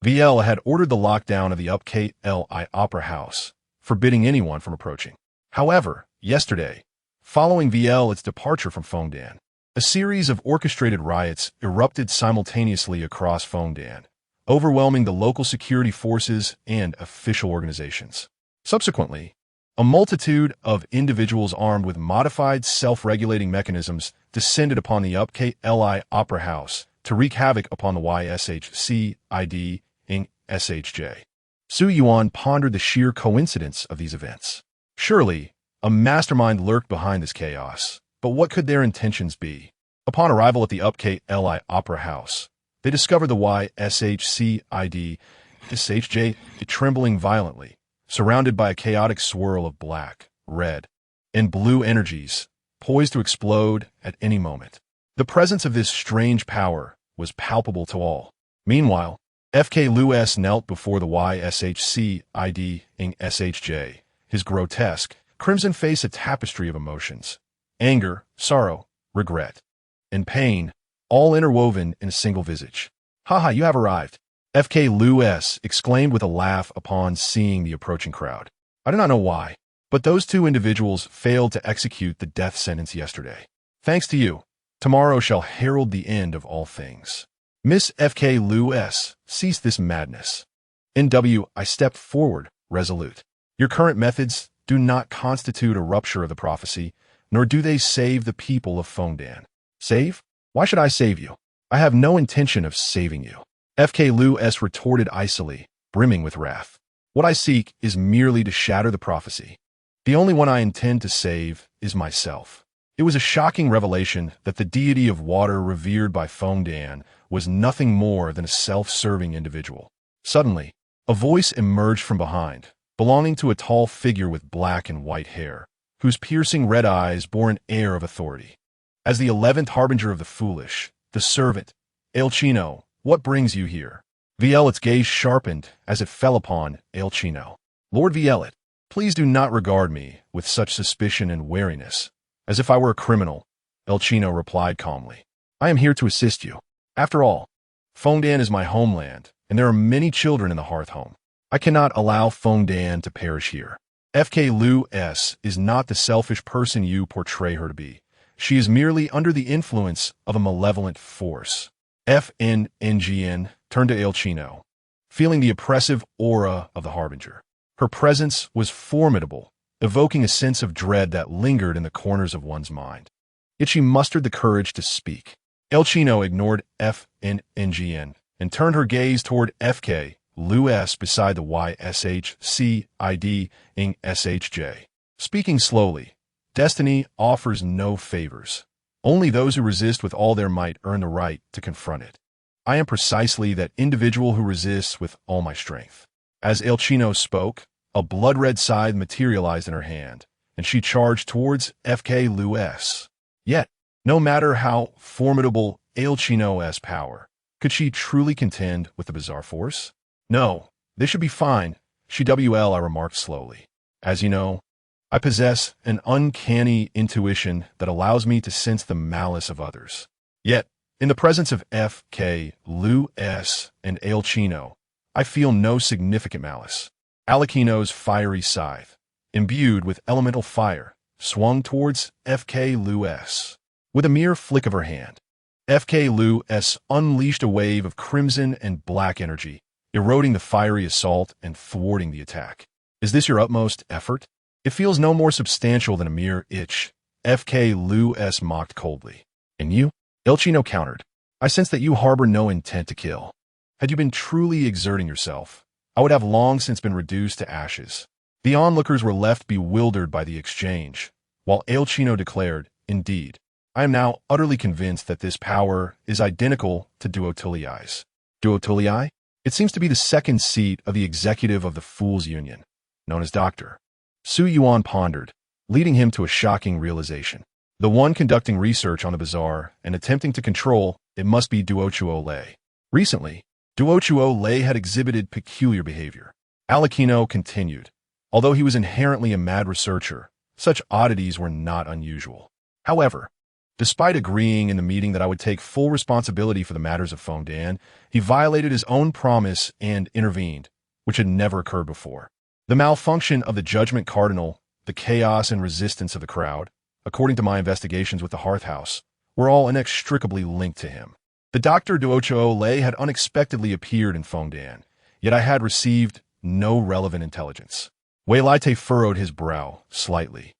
VL had ordered the lockdown of the UPKLI Opera House, forbidding anyone from approaching. However, yesterday, following VL its departure from Fontaine, a series of orchestrated riots erupted simultaneously across Fontaine, overwhelming the local security forces and official organizations. Subsequently, a multitude of individuals armed with modified self-regulating mechanisms descended upon the UPKLI Opera House to wreak havoc upon the YSHCID in SHJ. Yuan pondered the sheer coincidence of these events. Surely, a mastermind lurked behind this chaos, but what could their intentions be? Upon arrival at the UPKLI Opera House, they discovered the YSHCID SHJ trembling violently, surrounded by a chaotic swirl of black, red, and blue energies, poised to explode at any moment. The presence of this strange power was palpable to all. Meanwhile, FK Lewis knelt before the YSHCID in SHJ, his grotesque, crimson face a tapestry of emotions. Anger, sorrow, regret, and pain, all interwoven in a single visage. "Haha, you have arrived," FK Lewis exclaimed with a laugh upon seeing the approaching crowd. I do not know why, but those 2 individuals failed to execute the death sentence yesterday. Thanks to you, tomorrow shall herald the end of all things. Miss FK Lewis, cease this madness. NW, I stepped forward, resolute. Your current methods do not constitute a rupture of the prophecy, nor do they save the people of Fontaine. Save? Why should I save you? I have no intention of saving you. FK Lewis retorted icily, brimming with wrath. What I seek is merely to shatter the prophecy. The only one I intend to save is myself. It was a shocking revelation that the deity of water revered by Fontaine was nothing more than a self-serving individual. Suddenly, a voice emerged from behind, belonging to a tall figure with black and white hair, whose piercing red eyes bore an air of authority. As the 11th harbinger of the foolish, the servant, Elchino, what brings you here? Vielet's gaze sharpened as it fell upon Elchino. Lord Vielet, please do not regard me with such suspicion and wariness, as if I were a criminal, Elchino replied calmly. I am here to assist you. After all, Fontaine is my homeland, and there are many children in the hearth home. I cannot allow Fontaine to perish here. FK Lewis is not the selfish person you portray her to be. She is merely under the influence of a malevolent force. FNNGN turned to Elchino, feeling the oppressive aura of the harbinger. Her presence was formidable, evoking a sense of dread that lingered in the corners of one's mind. Yet she mustered the courage to speak. Elchino ignored FNNGN and turned her gaze toward FK Lewis beside the YSHCID in SHJ. Speaking slowly, destiny offers no favors. Only those who resist with all their might earn the right to confront it. I am precisely that individual who resists with all my strength. As Elchino spoke, a blood-red scythe materialized in her hand, and she charged towards FK Lewis. Yet, no matter how formidable Elchino's power, could she truly contend with the bizarre force? No, this should be fine, CWL, I remarked slowly. As you know, I possess an uncanny intuition that allows me to sense the malice of others. Yet, in the presence of FK Lewis and Elchino, I feel no significant malice. Alekino's fiery scythe, imbued with elemental fire, swung towards FK Lewis. With a mere flick of her hand, FK Lu S unleashed a wave of crimson and black energy, eroding the fiery assault and thwarting the attack. Is this your utmost effort? It feels no more substantial than a mere itch, FK Lu S mocked coldly. And you? Elchino countered. I sense that you harbor no intent to kill. Had you been truly exerting yourself, I would have long since been reduced to ashes. The onlookers were left bewildered by the exchange, while Elchino declared, indeed, I am now utterly convinced that this power is identical to Duotuliai's. Duotulii? It seems to be the second seat of the executive of the Fools' Union, known as Dr. Su Yuan pondered, leading him to a shocking realization. The one conducting research on the bazaar and attempting to control it must be Duochuo Lei. Recently, Duochuo Lei had exhibited peculiar behavior. Alakino continued. Although he was inherently a mad researcher, such oddities were not unusual. However, despite agreeing in the meeting that I would take full responsibility for the matters of Fontaine, he violated his own promise and intervened, which had never occurred before. The malfunction of the Judgment Cardinal, the chaos and resistance of the crowd, according to my investigations with the Hearth House, were all inextricably linked to him. The Dr. Duochuo Lei had unexpectedly appeared in Fontaine, yet I had received no relevant intelligence. Wei Laite furrowed his brow slightly.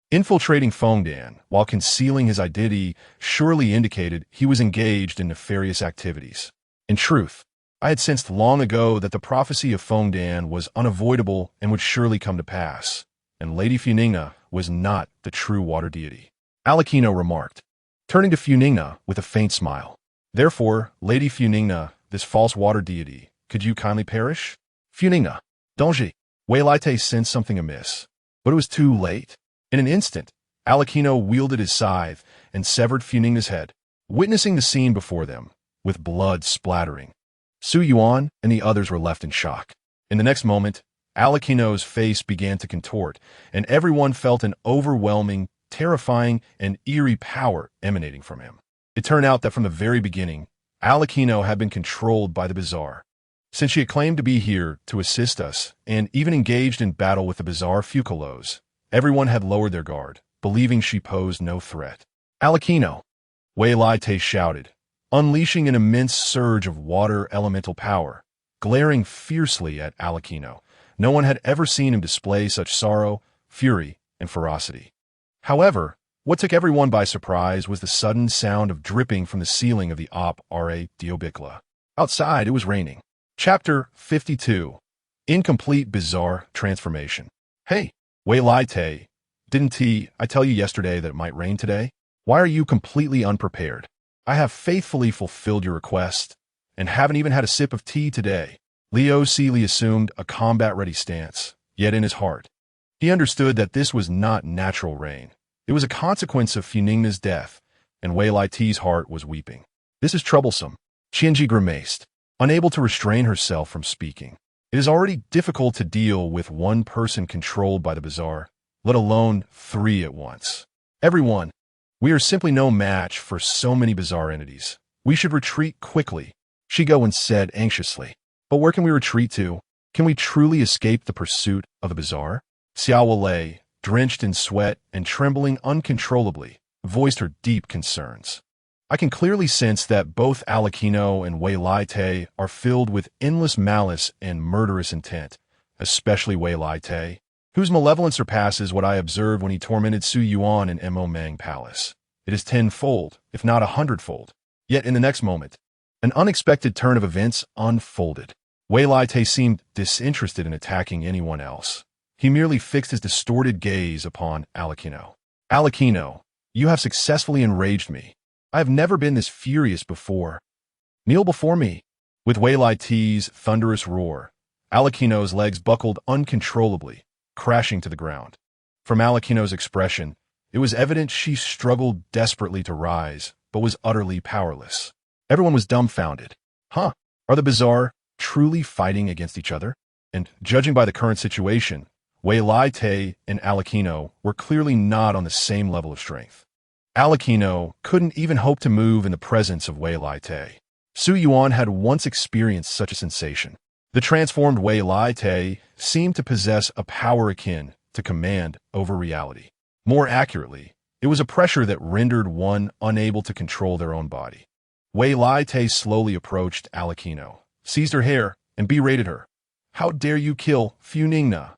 Infiltrating Fontaine, while concealing his identity, surely indicated he was engaged in nefarious activities. In truth, I had sensed long ago that the prophecy of Fontaine was unavoidable and would surely come to pass, and Lady Funingna was not the true water deity. Alakino remarked, turning to Funingna with a faint smile. Therefore, Lady Funingna, this false water deity, could you kindly perish? Funingna, Donji. Wei Laite sensed something amiss, but it was too late. In an instant, Alakino wielded his scythe and severed Funingna's head, witnessing the scene before them, with blood splattering. Su Yuan and the others were left in shock. In the next moment, Alakino's face began to contort, and everyone felt an overwhelming, terrifying, and eerie power emanating from him. It turned out that from the very beginning, Alakino had been controlled by the Bazaar. Since she had claimed to be here to assist us, and even engaged in battle with the Bazaar Fukalos, everyone had lowered their guard, believing she posed no threat. Alakino! Wei Laite shouted, unleashing an immense surge of water elemental power, glaring fiercely at Alakino. No one had ever seen him display such sorrow, fury, and ferocity. However, what took everyone by surprise was the sudden sound of dripping from the ceiling of the Op Ra Diobicla. Outside, it was raining. Chapter 52. Incomplete Bizarre Transformation. Hey, Wei Laite, didn't I tell you yesterday that it might rain today? Why are you completely unprepared? I have faithfully fulfilled your request, and haven't even had a sip of tea today. Leo Seeley assumed a combat-ready stance, yet in his heart, he understood that this was not natural rain. It was a consequence of Funingna's death, and Wei Laite's heart was weeping. This is troublesome. Qianji grimaced, unable to restrain herself from speaking. It is already difficult to deal with one person controlled by the Bazaar, let alone 3 at once. Everyone, we are simply no match for so many Bazaar entities. We should retreat quickly, Shigoen said anxiously. But where can we retreat to? Can we truly escape the pursuit of the Bazaar? Xiao Lei, drenched in sweat and trembling uncontrollably, voiced her deep concerns. I can clearly sense that both Alakino and Wei Laite are filled with endless malice and murderous intent, especially Wei Laite, whose malevolence surpasses what I observed when he tormented Su Yuan in Mo Mang Palace. It is 10-fold, if not 100-fold. Yet in the next moment, an unexpected turn of events unfolded. Wei Laite seemed disinterested in attacking anyone else. He merely fixed his distorted gaze upon Alakino. Alakino, you have successfully enraged me. I have never been this furious before. Kneel before me. With Wei Laite's thunderous roar, Alakino's legs buckled uncontrollably, crashing to the ground. From Alakino's expression, it was evident she struggled desperately to rise, but was utterly powerless. Everyone was dumbfounded. Huh? Are the Bazaar truly fighting against each other? And judging by the current situation, Wei Laite and Alakino were clearly not on the same level of strength. Alakino couldn't even hope to move in the presence of Wei Laite. Su Yuan had once experienced such a sensation. The transformed Wei Laite seemed to possess a power akin to command over reality. More accurately, it was a pressure that rendered one unable to control their own body. Wei Lai Te slowly approached Alakino, seized her hair, and berated her. How dare you kill Funingna?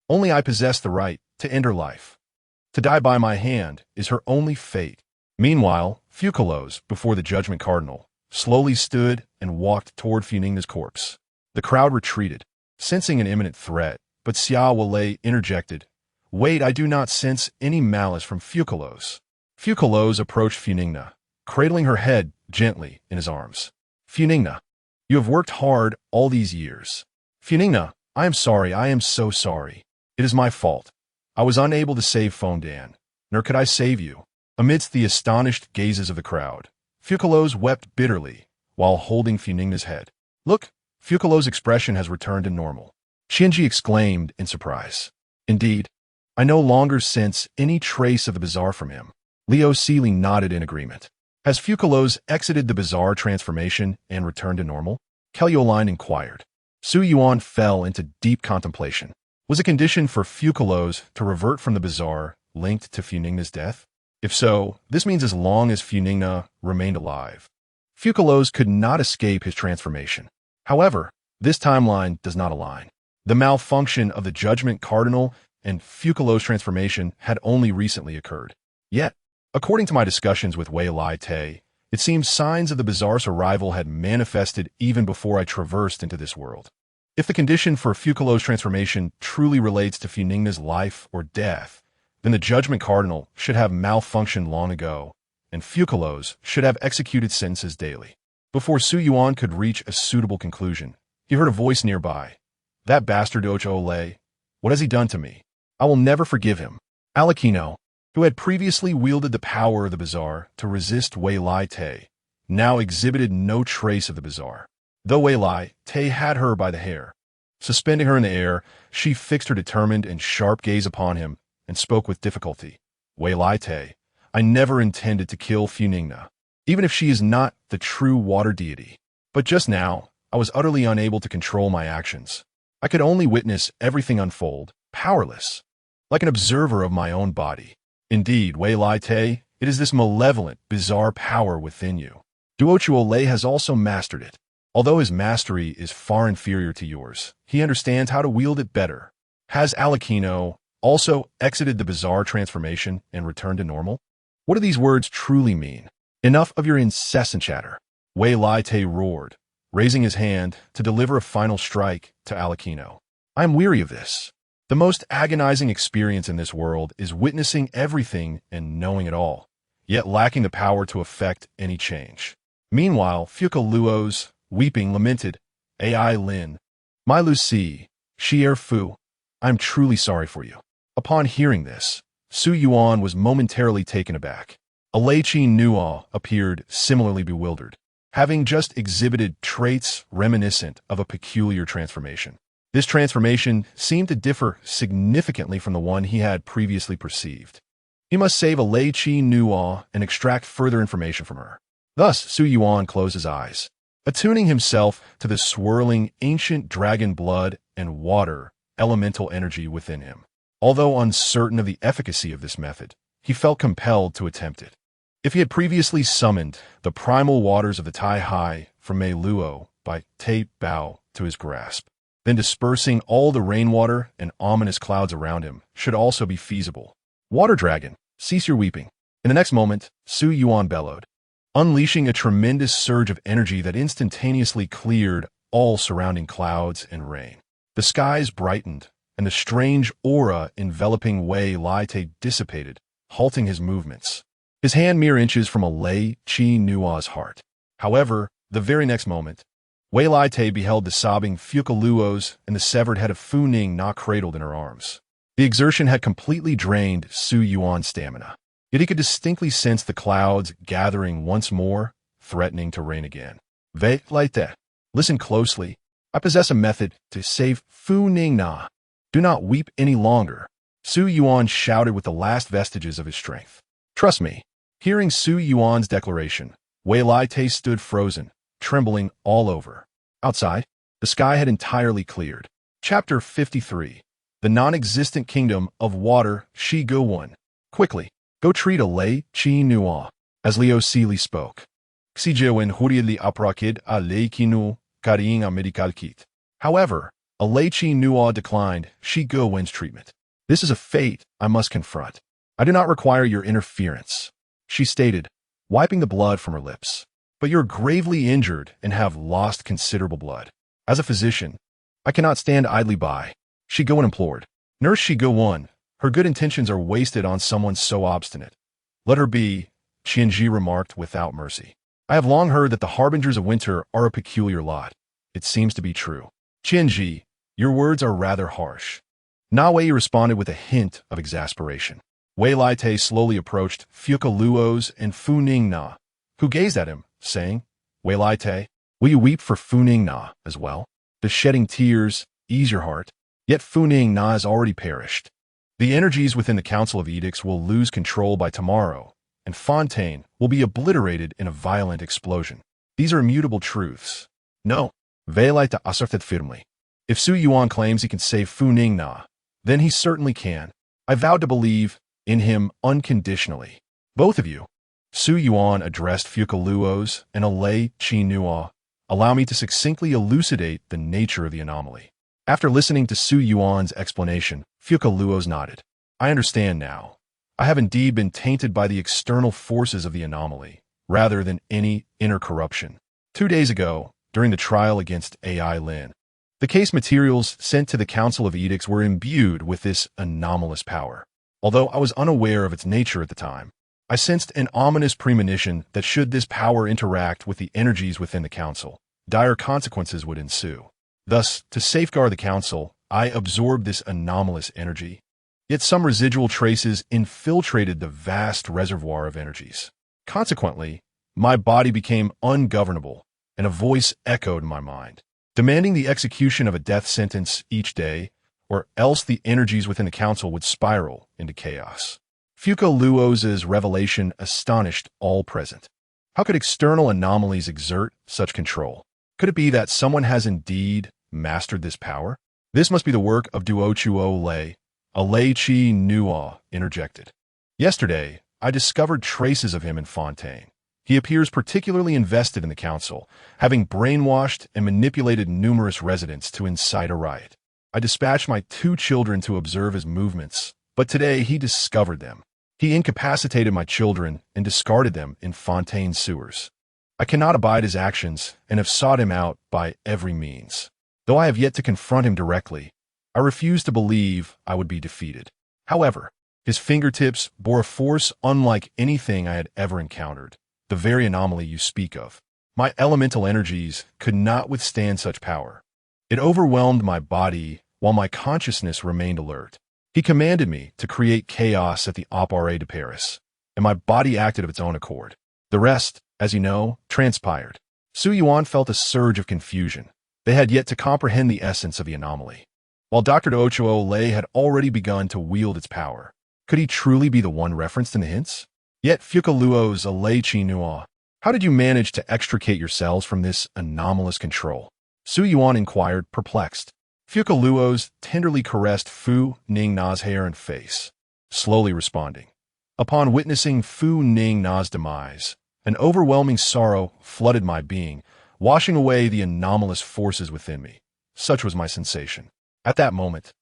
Only I possess the right to end her life. To die by my hand is her only fate. Meanwhile, Fukalos, before the Judgment Cardinal, slowly stood and walked toward Funingna's corpse. The crowd retreated, sensing an imminent threat, but Xia Wei interjected, Wait, I do not sense any malice from Fukalos. Fukalos approached Funingna, cradling her head gently in his arms. Funingna, you have worked hard all these years. Funingna, I am sorry, I am so sorry. It is my fault. I was unable to save Fontaine, nor could I save you. Amidst the astonished gazes of the crowd, Fukalos wept bitterly while holding Funingna's head. Look, Fukalos' expression has returned to normal. Shinji exclaimed in surprise. Indeed, I no longer sense any trace of the bizarre from him. Leo Seeley nodded in agreement. Has Fukalos exited the bizarre transformation and returned to normal? Kelioline inquired. Su Yuan fell into deep contemplation. Was a condition for Fukalos to revert from the bizarre linked to Funingna's death? If so, this means as long as Funingna remained alive, Fukalos could not escape his transformation. However, this timeline does not align. The malfunction of the Judgment Cardinal and Fukalos' transformation had only recently occurred. Yet, according to my discussions with Wei Lai Te, it seems signs of the bizarre's arrival had manifested even before I traversed into this world. If the condition for Fukalos' transformation truly relates to Funingna's life or death, then the Judgment Cardinal should have malfunctioned long ago, and Fukalos should have executed sentences daily. Before Su Yuan could reach a suitable conclusion, he heard a voice nearby. That bastard Ole, what has he done to me? I will never forgive him. Alakino, who had previously wielded the power of the bizarre to resist Wei Lai Te, now exhibited no trace of the bizarre. Though Wei Lai Te had her by the hair, suspending her in the air, she fixed her determined and sharp gaze upon him and spoke with difficulty. Wei Lai Te, I never intended to kill Funingna, even if she is not the true water deity. But just now, I was utterly unable to control my actions. I could only witness everything unfold, powerless, like an observer of my own body. Indeed, Wei Lai Te, it is this malevolent, bizarre power within you. Duochuo has also mastered it. Although his mastery is far inferior to yours, he understands how to wield it better. Has Alakino also exited the bizarre transformation and returned to normal? What do these words truly mean? Enough of your incessant chatter. Wei Lai Te roared, raising his hand to deliver a final strike to Alakino. I am weary of this. The most agonizing experience in this world is witnessing everything and knowing it all, yet lacking the power to effect any change. Meanwhile, Fukaluos, weeping, lamented, Ai Lin, my Lucy, Xier Fu, I am truly sorry for you. Upon hearing this, Su Yuan was momentarily taken aback. Alaichi Nua appeared similarly bewildered, having just exhibited traits reminiscent of a peculiar transformation. This transformation seemed to differ significantly from the one he had previously perceived. He must save Alaichi Nua and extract further information from her. Thus, Su Yuan closed his eyes, attuning himself to the swirling ancient dragon blood and water elemental energy within him. Although uncertain of the efficacy of this method, he felt compelled to attempt it. If he had previously summoned the primal waters of the Tai Hai from Mei Luo by Te Bao to his grasp, then dispersing all the rainwater and ominous clouds around him should also be feasible. Water dragon, cease your weeping. In the next moment, Su Yuan bellowed, unleashing a tremendous surge of energy that instantaneously cleared all surrounding clouds and rain. The skies brightened, and the strange aura enveloping Wei Lai Te dissipated, halting his movements. His hand mere inches from Alaichi Nua's heart. However, the very next moment, Wei Lai Te beheld the sobbing Fukaluos and the severed head of Fu Ning not cradled in her arms. The exertion had completely drained Su Yuan's stamina, yet he could distinctly sense the clouds gathering once more, threatening to rain again. Wei Lai Te, listen closely. I possess a method to save Fu Ning Na. Do not weep any longer. Su Yuan shouted with the last vestiges of his strength. Trust me. Hearing Su Yuan's declaration, Wei Lai Te stood frozen, trembling all over. Outside, the sky had entirely cleared. Chapter 53. The Non-Existent Kingdom of Water Shi Guwan. Quickly, go treat Alaichi Nua. As Leo Seeley spoke, Xijewen huriedli aprakid a leikinu karing a medical kit. However, Alechi Nua declined Shi Go Wen's treatment. This is a fate I must confront. I do not require your interference, she stated, wiping the blood from her lips. But you're gravely injured and have lost considerable blood. As a physician, I cannot stand idly by, Shi Go Wen implored. Nurse Shi Go Wen, her good intentions are wasted on someone so obstinate. Let her be, Qianji remarked without mercy. I have long heard that the harbingers of winter are a peculiar lot. It seems to be true. Qianji, your words are rather harsh. Na Wei responded with a hint of exasperation. Wei Laite slowly approached Fuka Luos and Fu Ning Na, who gazed at him, saying, Wei Laite, will you weep for Fu Ning Na as well? Does shedding tears ease your heart? Yet Fu Ning Na has already perished. The energies within the Council of Edicts will lose control by tomorrow, and Fontaine will be obliterated in a violent explosion. These are immutable truths. No, Wei Laite asserted firmly. If Su Yuan claims he can save Fu Ning Na, then he certainly can. I vowed to believe in him unconditionally. Both of you, Su Yuan addressed Fuka Luos and Alei Chi Nua, allow me to succinctly elucidate the nature of the anomaly. After listening to Su Yuan's explanation, Fuka Luos nodded. I understand now. I have indeed been tainted by the external forces of the anomaly, rather than any inner corruption. 2 days ago, during the trial against AI Lin, the case materials sent to the Council of Edicts were imbued with this anomalous power. Although I was unaware of its nature at the time, I sensed an ominous premonition that should this power interact with the energies within the Council, dire consequences would ensue. Thus, to safeguard the Council, I absorbed this anomalous energy. Yet some residual traces infiltrated the vast reservoir of energies. Consequently, my body became ungovernable, and a voice echoed in my mind, demanding the execution of a death sentence each day, or else the energies within the Council would spiral into chaos. Fuka Luos' revelation astonished all present. How could external anomalies exert such control? Could it be that someone has indeed mastered this power? This must be the work of Duochuo Lei, Alechi Nua interjected. Yesterday, I discovered traces of him in Fontaine. He appears particularly invested in the Council, having brainwashed and manipulated numerous residents to incite a riot. I dispatched my 2 children to observe his movements, but today he discovered them. He incapacitated my children and discarded them in Fontaine's sewers. I cannot abide his actions and have sought him out by every means. Though I have yet to confront him directly, I refuse to believe I would be defeated. However, his fingertips bore a force unlike anything I had ever encountered, the very anomaly you speak of. My elemental energies could not withstand such power. It overwhelmed my body while my consciousness remained alert. He commanded me to create chaos at the Opera de Paris, and my body acted of its own accord. The rest, as you know, transpired. Su Yuan felt a surge of confusion. They had yet to comprehend the essence of the anomaly. While Dr. Duochuo Lei had already begun to wield its power, could he truly be the one referenced in the hints? Yet Fuka Luos Alechi Nua, how did you manage to extricate yourselves from this anomalous control? Su Yuan inquired, perplexed. Fuka Luos tenderly caressed Fu Ning Na's hair and face, slowly responding. Upon witnessing Fu Ning Na's demise, an overwhelming sorrow flooded my being, washing away the anomalous forces within me. Such was my sensation. At that moment,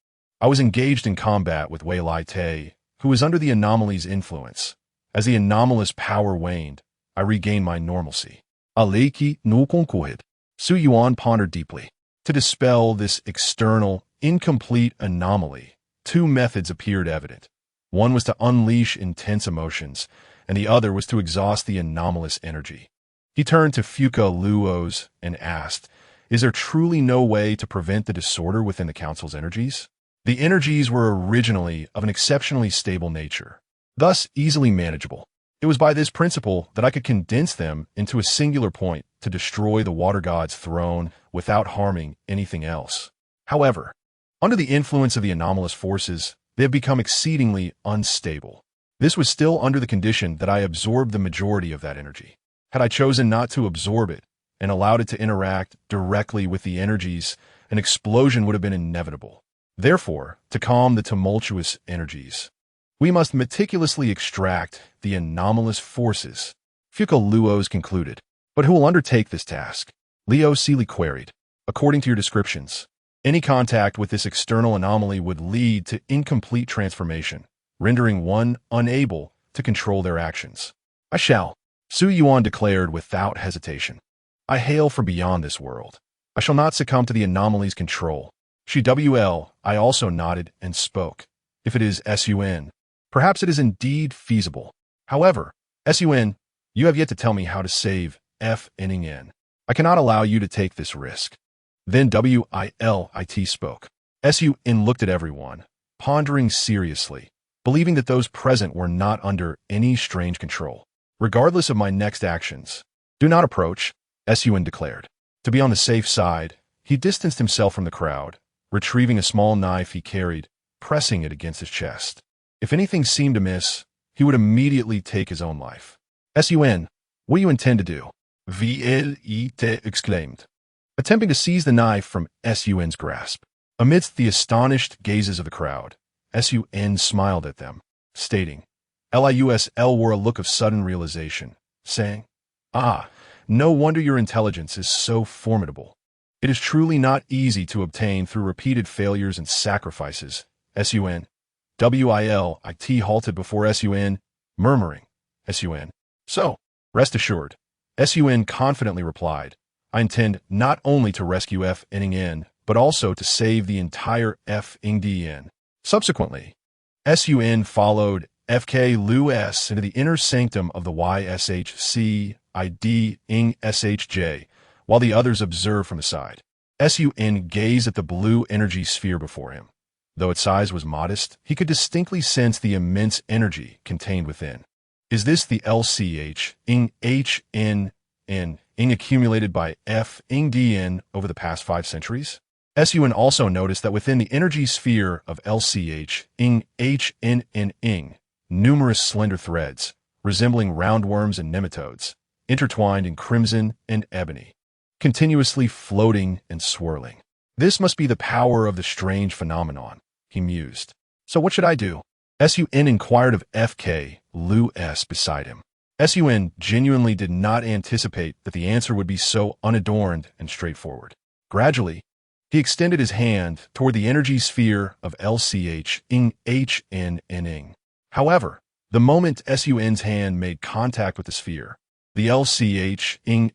I was engaged in combat with Wei Laite, who was under the anomaly's influence. As the anomalous power waned, I regained my normalcy. Aleiki no konkuhid. Su Yuan pondered deeply. To dispel this external, incomplete anomaly, 2 methods appeared evident. One was to unleash intense emotions, and the other was to exhaust the anomalous energy. He turned to Fuka Luos and asked, is there truly no way to prevent the disorder within the Council's energies? The energies were originally of an exceptionally stable nature, thus easily manageable. It was by this principle that I could condense them into a singular point to destroy the water god's throne without harming anything else. However, under the influence of the anomalous forces, they have become exceedingly unstable. This was still under the condition that I absorbed the majority of that energy. Had I chosen not to absorb it and allowed it to interact directly with the energies, an explosion would have been inevitable. Therefore, to calm the tumultuous energies, we must meticulously extract the anomalous forces, Fuka Luos concluded. But who will undertake this task? Leo Seeley queried. According to your descriptions, any contact with this external anomaly would lead to incomplete transformation, rendering one unable to control their actions. I shall, Su Yuan declared without hesitation. I hail from beyond this world. I shall not succumb to the anomaly's control. I also nodded and spoke. If it is Sun, perhaps it is indeed feasible. However, Sun, you have yet to tell me how to save Fning. I cannot allow you to take this risk. Then Wilit spoke. Sun looked at everyone, pondering seriously, believing that those present were not under any strange control. Regardless of my next actions, do not approach, Sun declared. To be on the safe side, he distanced himself from the crowd, retrieving a small knife he carried, pressing it against his chest. If anything seemed amiss, he would immediately take his own life. Sun, what do you intend to do? Wilit exclaimed, attempting to seize the knife from Sun's grasp. Amidst the astonished gazes of the crowd, Sun smiled at them, stating, Liusl wore a look of sudden realization, saying, Ah, no wonder your intelligence is so formidable. It is truly not easy to obtain through repeated failures and sacrifices. Sun. Wilit halted before Sun, murmuring, Sun. So, rest assured, Sun confidently replied, I intend not only to rescue Fning, but also to save the entire Fngdn. Subsequently, Sun followed FK into the inner sanctum of the YSHC ing SHJ, while the others observed from the side. Sun gazed at the blue energy sphere before him. Though its size was modest, he could distinctly sense the immense energy contained within. Is this the LCH ing accumulated by Fngdn over the past 5 centuries? Sun also noticed that within the energy sphere of LCH ing, numerous slender threads, resembling roundworms and nematodes, intertwined in crimson and ebony, continuously floating and swirling. This must be the power of the strange phenomenon, he mused. So what should I do? Sun inquired of FK beside him. Sun genuinely did not anticipate that the answer would be so unadorned and straightforward. Gradually, he extended his hand toward the energy sphere of LCH ing. However, the moment Sun's hand made contact with the sphere, the LCH ing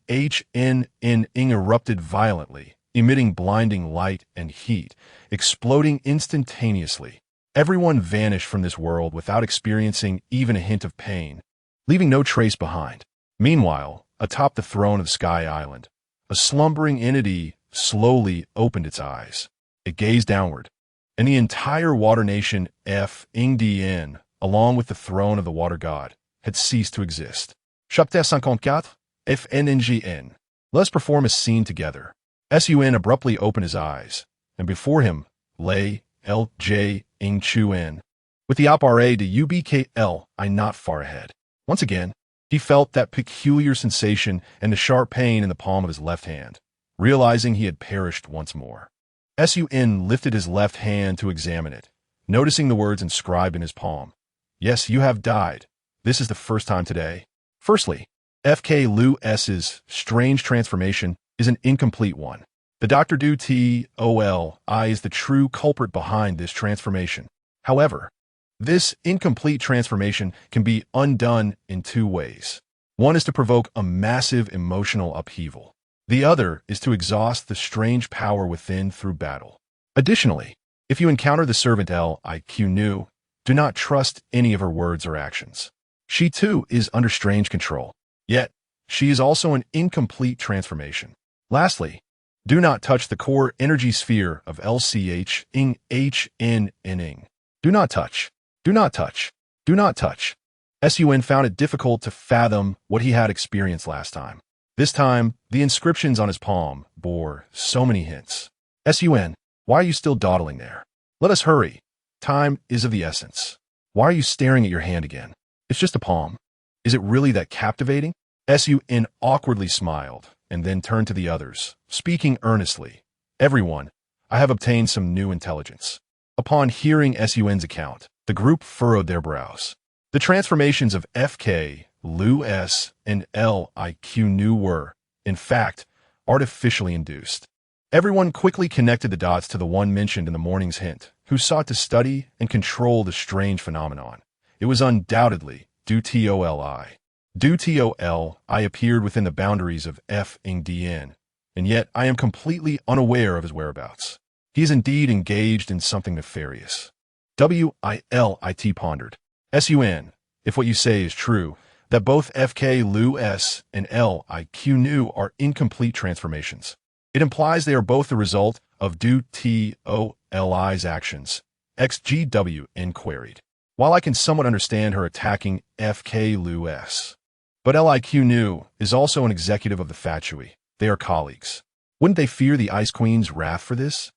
erupted violently, emitting blinding light and heat, exploding instantaneously. Everyone vanished from this world without experiencing even a hint of pain, leaving no trace behind. Meanwhile, atop the throne of Sky Island, a slumbering entity slowly opened its eyes. It gazed downward, and the entire water nation Fngdn, along with the throne of the water god, had ceased to exist. Chapter 54, Fngn. Let's perform a scene together. Sun abruptly opened his eyes, and before him lay Lj Ing Chuan, with the appare de Ubkl not far ahead. Once again, he felt that peculiar sensation and the sharp pain in the palm of his left hand, realizing he had perished once more. Sun lifted his left hand to examine it, noticing the words inscribed in his palm. Yes, you have died. This is the first time today. Firstly, FK strange transformation is an incomplete one. The Dr. Du Tol is the true culprit behind this transformation. However, this incomplete transformation can be undone in 2 ways. One is to provoke a massive emotional upheaval. The other is to exhaust the strange power within through battle. Additionally, if you encounter the servant Liq, do not trust any of her words or actions. She too is under strange control, yet she is also an incomplete transformation. Lastly, do not touch the core energy sphere of LCH ing. Do not touch. Do not touch. Do not touch. Sun found it difficult to fathom what he had experienced last time. This time, the inscriptions on his palm bore so many hints. Sun, why are you still dawdling there? Let us hurry. Time is of the essence. Why are you staring at your hand again? It's just a palm. Is it really that captivating? Sun awkwardly smiled and then turned to the others, speaking earnestly. Everyone, I have obtained some new intelligence. Upon hearing Sun's account, the group furrowed their brows. The transformations of FK Lu S, and Liq Nu were, in fact, artificially induced. Everyone quickly connected the dots to the one mentioned in the morning's hint, who sought to study and control the strange phenomenon. It was undoubtedly Du-Toli. Du-Toli appeared within the boundaries of Fngdn, and yet I am completely unaware of his whereabouts. He is indeed engaged in something nefarious. Wilit pondered. Sun, if what you say is true, that both FK Lu S and Liq Nu are incomplete transformations. It implies they are both the result of Du-Toli's actions. XGWN queried. While I can somewhat understand her attacking FK Lu S, but Liq Nu is also an executive of the Fatui. They are colleagues. Wouldn't they fear the Ice Queen's wrath for this?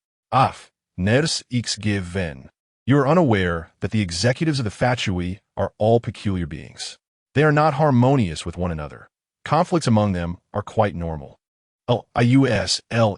Ners X given. You are unaware that the executives of the Fatui are all peculiar beings. They are not harmonious with one another. Conflicts among them are quite normal. L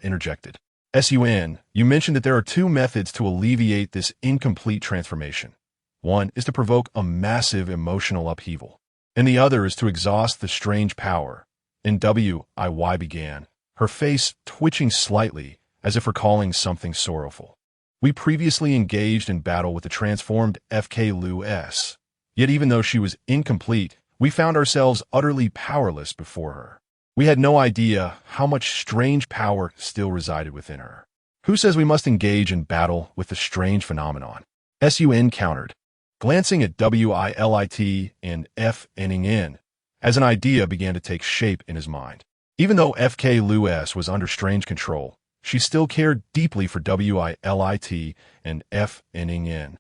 interjected. Sun, you mentioned that there are two methods to alleviate this incomplete transformation. One is to provoke a massive emotional upheaval, and the other is to exhaust the strange power. And Wiy began, her face twitching slightly as if recalling something sorrowful. We previously engaged in battle with the transformed FK Lu S, yet even though she was incomplete, we found ourselves utterly powerless before her. We had no idea how much strange power still resided within her. Who says we must engage in battle with the strange phenomenon? Sun countered, glancing at Wilit and Fning as an idea began to take shape in his mind. Even though FK Lu S was under strange control, she still cared deeply for Wilit and Fning.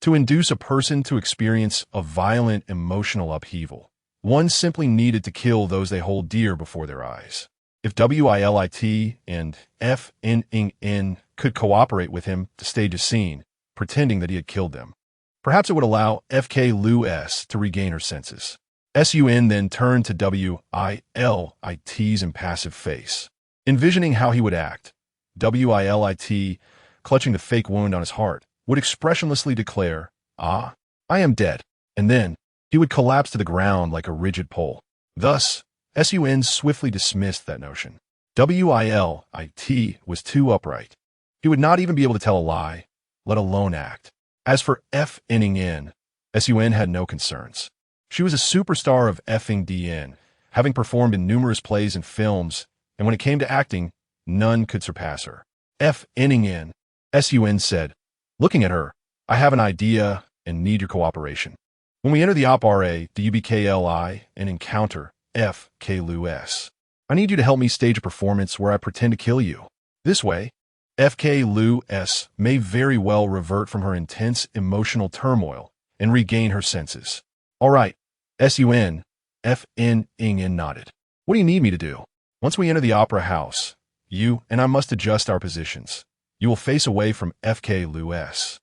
To induce a person to experience a violent emotional upheaval, one simply needed to kill those they hold dear before their eyes. If Wilit and Fning could cooperate with him to stage a scene, pretending that he had killed them, perhaps it would allow FK Lu S to regain her senses. Sun then turned to Wilit's impassive face, envisioning how he would act. Wilit, clutching the fake wound on his heart, would expressionlessly declare, I am dead, and then he would collapse to the ground like a rigid pole. Thus, Sun swiftly dismissed that notion. Wilit was too upright. He would not even be able to tell a lie, let alone act. As for Fning, Sun had no concerns. She was a superstar of Fngdn, having performed in numerous plays and films, and when it came to acting, none could surpass her. Fning, Sun said, looking at her, I have an idea and need your cooperation. When we enter the Opera Dubkli and encounter FK Lu S, I need you to help me stage a performance where I pretend to kill you. This way, FK Lu S may very well revert from her intense emotional turmoil and regain her senses. All right, Sun, Fning nodded. What do you need me to do? Once we enter the opera house, you and I must adjust our positions. You will face away from FK Lu S.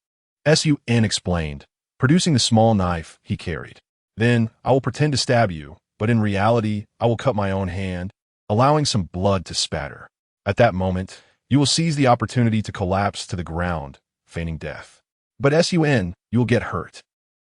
Sun explained, producing the small knife he carried. Then I will pretend to stab you, but in reality, I will cut my own hand, allowing some blood to spatter. At that moment, you will seize the opportunity to collapse to the ground, feigning death. But Sun, you will get hurt.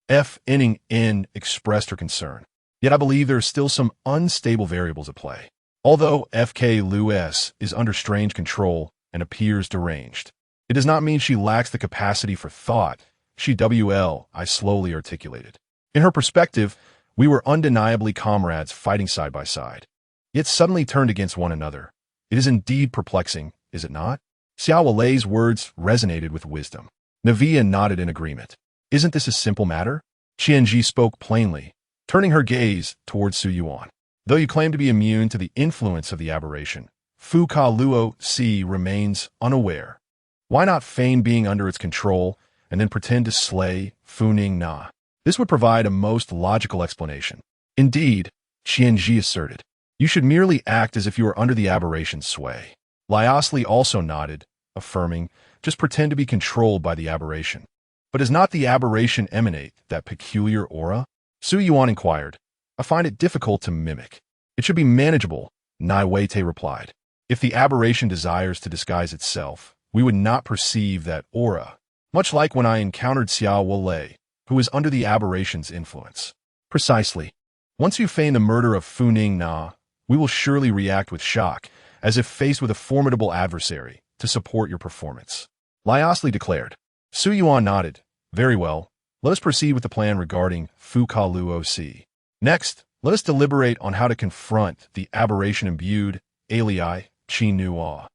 Fning expressed her concern. Yet I believe there are still some unstable variables at play. Although FK Lu S is under strange control and appears deranged, it does not mean she lacks the capacity for thought, I slowly articulated. In her perspective, we were undeniably comrades fighting side by side, yet suddenly turned against one another. It is indeed perplexing, is it not? Xiao Lei's words resonated with wisdom. Navia nodded in agreement. Isn't this a simple matter? Qianji spoke plainly, turning her gaze towards Su Yuan. Though you claim to be immune to the influence of the aberration, Fu Ka Luo Si remains unaware. Why not feign being under its control and then pretend to slay Fu Ning Na? This would provide a most logical explanation. Indeed, Qianji asserted, you should merely act as if you were under the aberration's sway. Liasli also nodded, affirming, just pretend to be controlled by the aberration. But does not the aberration emanate that peculiar aura? Su Yuan inquired. I find it difficult to mimic. It should be manageable, Nai Weite replied. If the aberration desires to disguise itself, we would not perceive that aura, much like when I encountered Xiao Lei, who is under the aberration's influence. Precisely. Once you feign the murder of Fu Ning Na, we will surely react with shock, as if faced with a formidable adversary, to support your performance. Liosly declared. Su Yuan nodded. Very well. Let us proceed with the plan regarding Fu Ka Luo Si. Next, let us deliberate on how to confront the aberration-imbued Alii Chi Nua.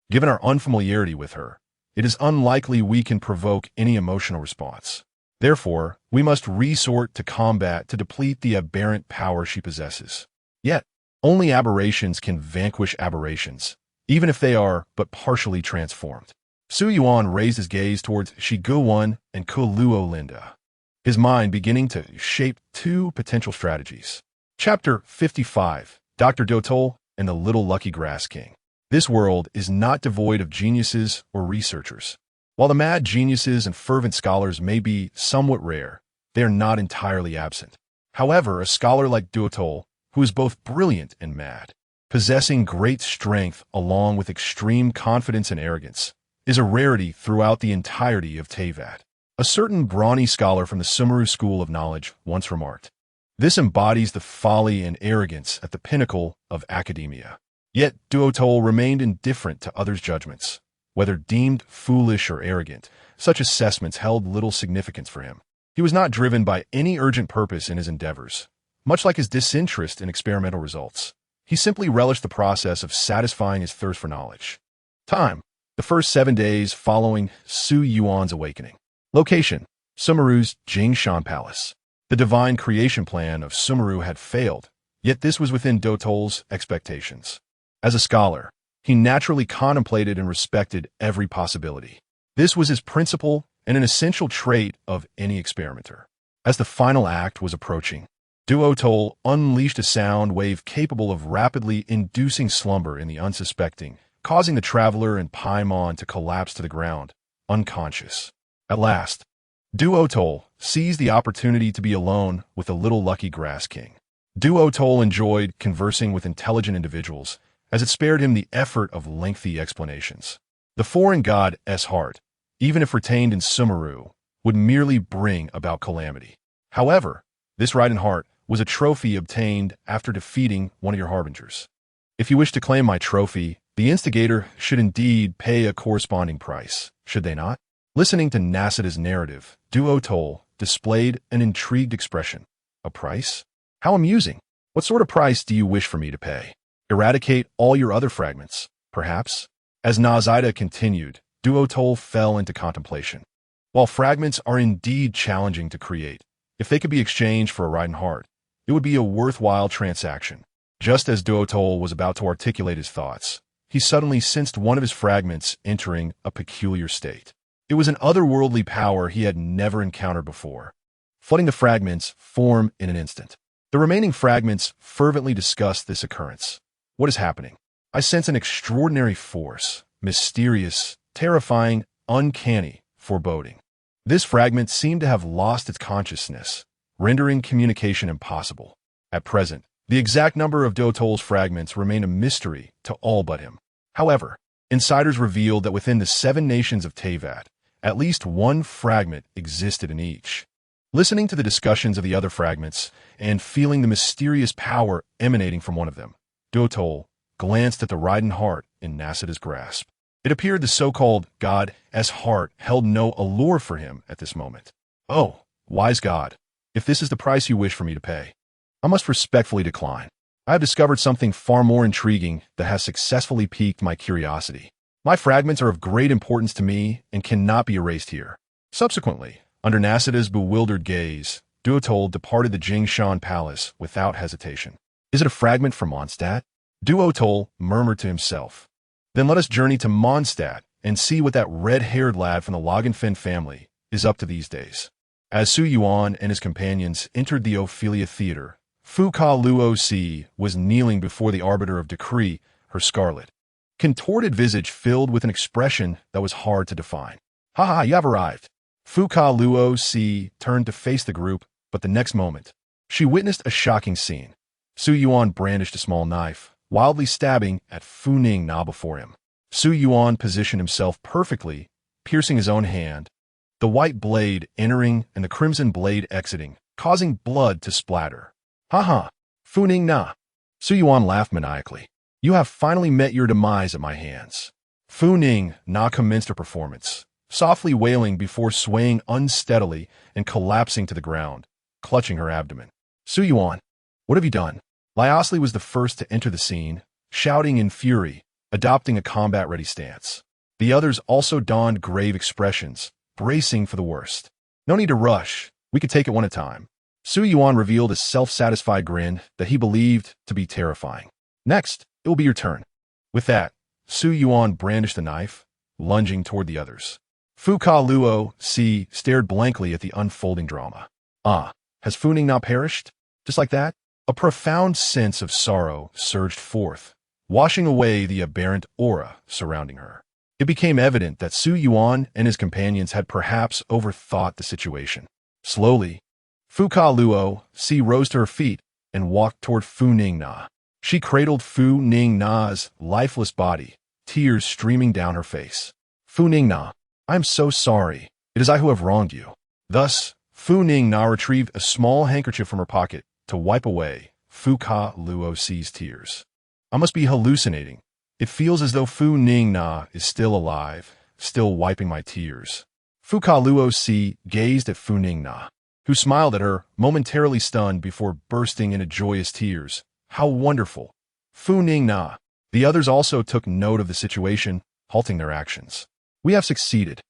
Given our unfamiliarity with her, it is unlikely we can provoke any emotional response. Therefore, we must resort to combat to deplete the aberrant power she possesses. Yet, only aberrations can vanquish aberrations, even if they are but partially transformed. Su Yuan raised his gaze towards Shiguan and Kuluo Linda, his mind beginning to shape two potential strategies. Chapter 55, Dr. Dotol and the Little Lucky Grass King. This world is not devoid of geniuses or researchers. While the mad geniuses and fervent scholars may be somewhat rare, they are not entirely absent. However, a scholar like Dotol, who is both brilliant and mad, possessing great strength along with extreme confidence and arrogance, is a rarity throughout the entirety of Teyvat. A certain brawny scholar from the Sumeru school of knowledge once remarked, "This embodies the folly and arrogance at the pinnacle of Akademiya." Yet Dotol remained indifferent to others' judgments. Whether deemed foolish or arrogant, such assessments held little significance for him. He was not driven by any urgent purpose in his endeavors, much like his disinterest in experimental results. He simply relished the process of satisfying his thirst for knowledge. Time: the first 7 days following Su Yuan's awakening. Location: Sumeru's Jingshan Palace. The divine creation plan of Sumeru had failed, yet this was within Dotol's expectations. As a scholar, he naturally contemplated and respected every possibility. This was his principle and an essential trait of any experimenter. As the final act was approaching, Dotol unleashed a sound wave capable of rapidly inducing slumber in the unsuspecting, causing the traveler and Paimon to collapse to the ground, unconscious. At last, Dotol seized the opportunity to be alone with the Little Lucky Grass King. Dotol enjoyed conversing with intelligent individuals, as it spared him the effort of lengthy explanations. The foreign god's heart, even if retained in Sumeru, would merely bring about calamity. However, this Raiden heart was a trophy obtained after defeating one of your harbingers. If you wish to claim my trophy, the instigator should indeed pay a corresponding price, should they not? Listening to Nasida's narrative, Dotol displayed an intrigued expression. A price? How amusing! What sort of price do you wish for me to pay? Eradicate all your other fragments, perhaps? As Nazida continued, Dotol fell into contemplation. While fragments are indeed challenging to create, if they could be exchanged for a Raiden heart, it would be a worthwhile transaction. Just as Dotol was about to articulate his thoughts, he suddenly sensed one of his fragments entering a peculiar state. It was an otherworldly power he had never encountered before. Flooding the fragments form in an instant. The remaining fragments fervently discussed this occurrence. What is happening? I sense an extraordinary force, mysterious, terrifying, uncanny, foreboding. This fragment seemed to have lost its consciousness, rendering communication impossible. At present, the exact number of Dotol's fragments remained a mystery to all but him. However, insiders revealed that within the 7 nations of Teyvat, at least one fragment existed in each. Listening to the discussions of the other fragments and feeling the mysterious power emanating from one of them, Dotol glanced at the Raiden heart in Nasida's grasp. It appeared the so-called god's heart held no allure for him at this moment. Oh, wise god, if this is the price you wish for me to pay, I must respectfully decline. I have discovered something far more intriguing that has successfully piqued my curiosity. My fragments are of great importance to me and cannot be erased here. Subsequently, under Nasida's bewildered gaze, Dotol departed the Jingshan Palace without hesitation. Is it a fragment from Mondstadt? Dotol murmured to himself. Then let us journey to Mondstadt and see what that red-haired lad from the Logenfen family is up to these days. As Su Yuan and his companions entered the Ophelia Theater, Fu Ka Luo Si was kneeling before the arbiter of decree, her scarlet, contorted visage filled with an expression that was hard to define. "Ha ha, you have arrived." Fu Ka Luo Si turned to face the group, but the next moment, she witnessed a shocking scene. Su Yuan brandished a small knife, wildly stabbing at Fu Ning Na before him. Su Yuan positioned himself perfectly, piercing his own hand, the white blade entering and the crimson blade exiting, causing blood to splatter. "Ha ha, Fu Ning Na. Su Yuan laughed maniacally. You have finally met your demise at my hands. Fu Ning Na commenced her performance, softly wailing before swaying unsteadily and collapsing to the ground, clutching her abdomen. Su Yuan, what have you done? Liosli was the first to enter the scene, shouting in fury, adopting a combat-ready stance. The others also donned grave expressions, bracing for the worst. No need to rush. We could take it one at a time. Su Yuan revealed a self-satisfied grin that he believed to be terrifying. Next, it will be your turn. With that, Su Yuan brandished the knife, lunging toward the others. Fu Ka Luo Si stared blankly at the unfolding drama. Has Fu Ning now perished? Just like that? A profound sense of sorrow surged forth, washing away the aberrant aura surrounding her. It became evident that Su Yuan and his companions had perhaps overthought the situation. Slowly, Fu Ka Luo Si rose to her feet and walked toward Fu Ning Na. She cradled Fu Ning Na's lifeless body, tears streaming down her face. Fu Ning Na, I am so sorry. It is I who have wronged you. Thus, Fu Ning Na retrieved a small handkerchief from her pocket to wipe away Fu Ka Luo Si's tears. I must be hallucinating. It feels as though Fu Ning Na is still alive, still wiping my tears. Fu Ka Luo Si gazed at Fu Ning Na, who smiled at her, momentarily stunned before bursting into joyous tears. How wonderful! Fu Ning Na. The others also took note of the situation, halting their actions. We have succeeded.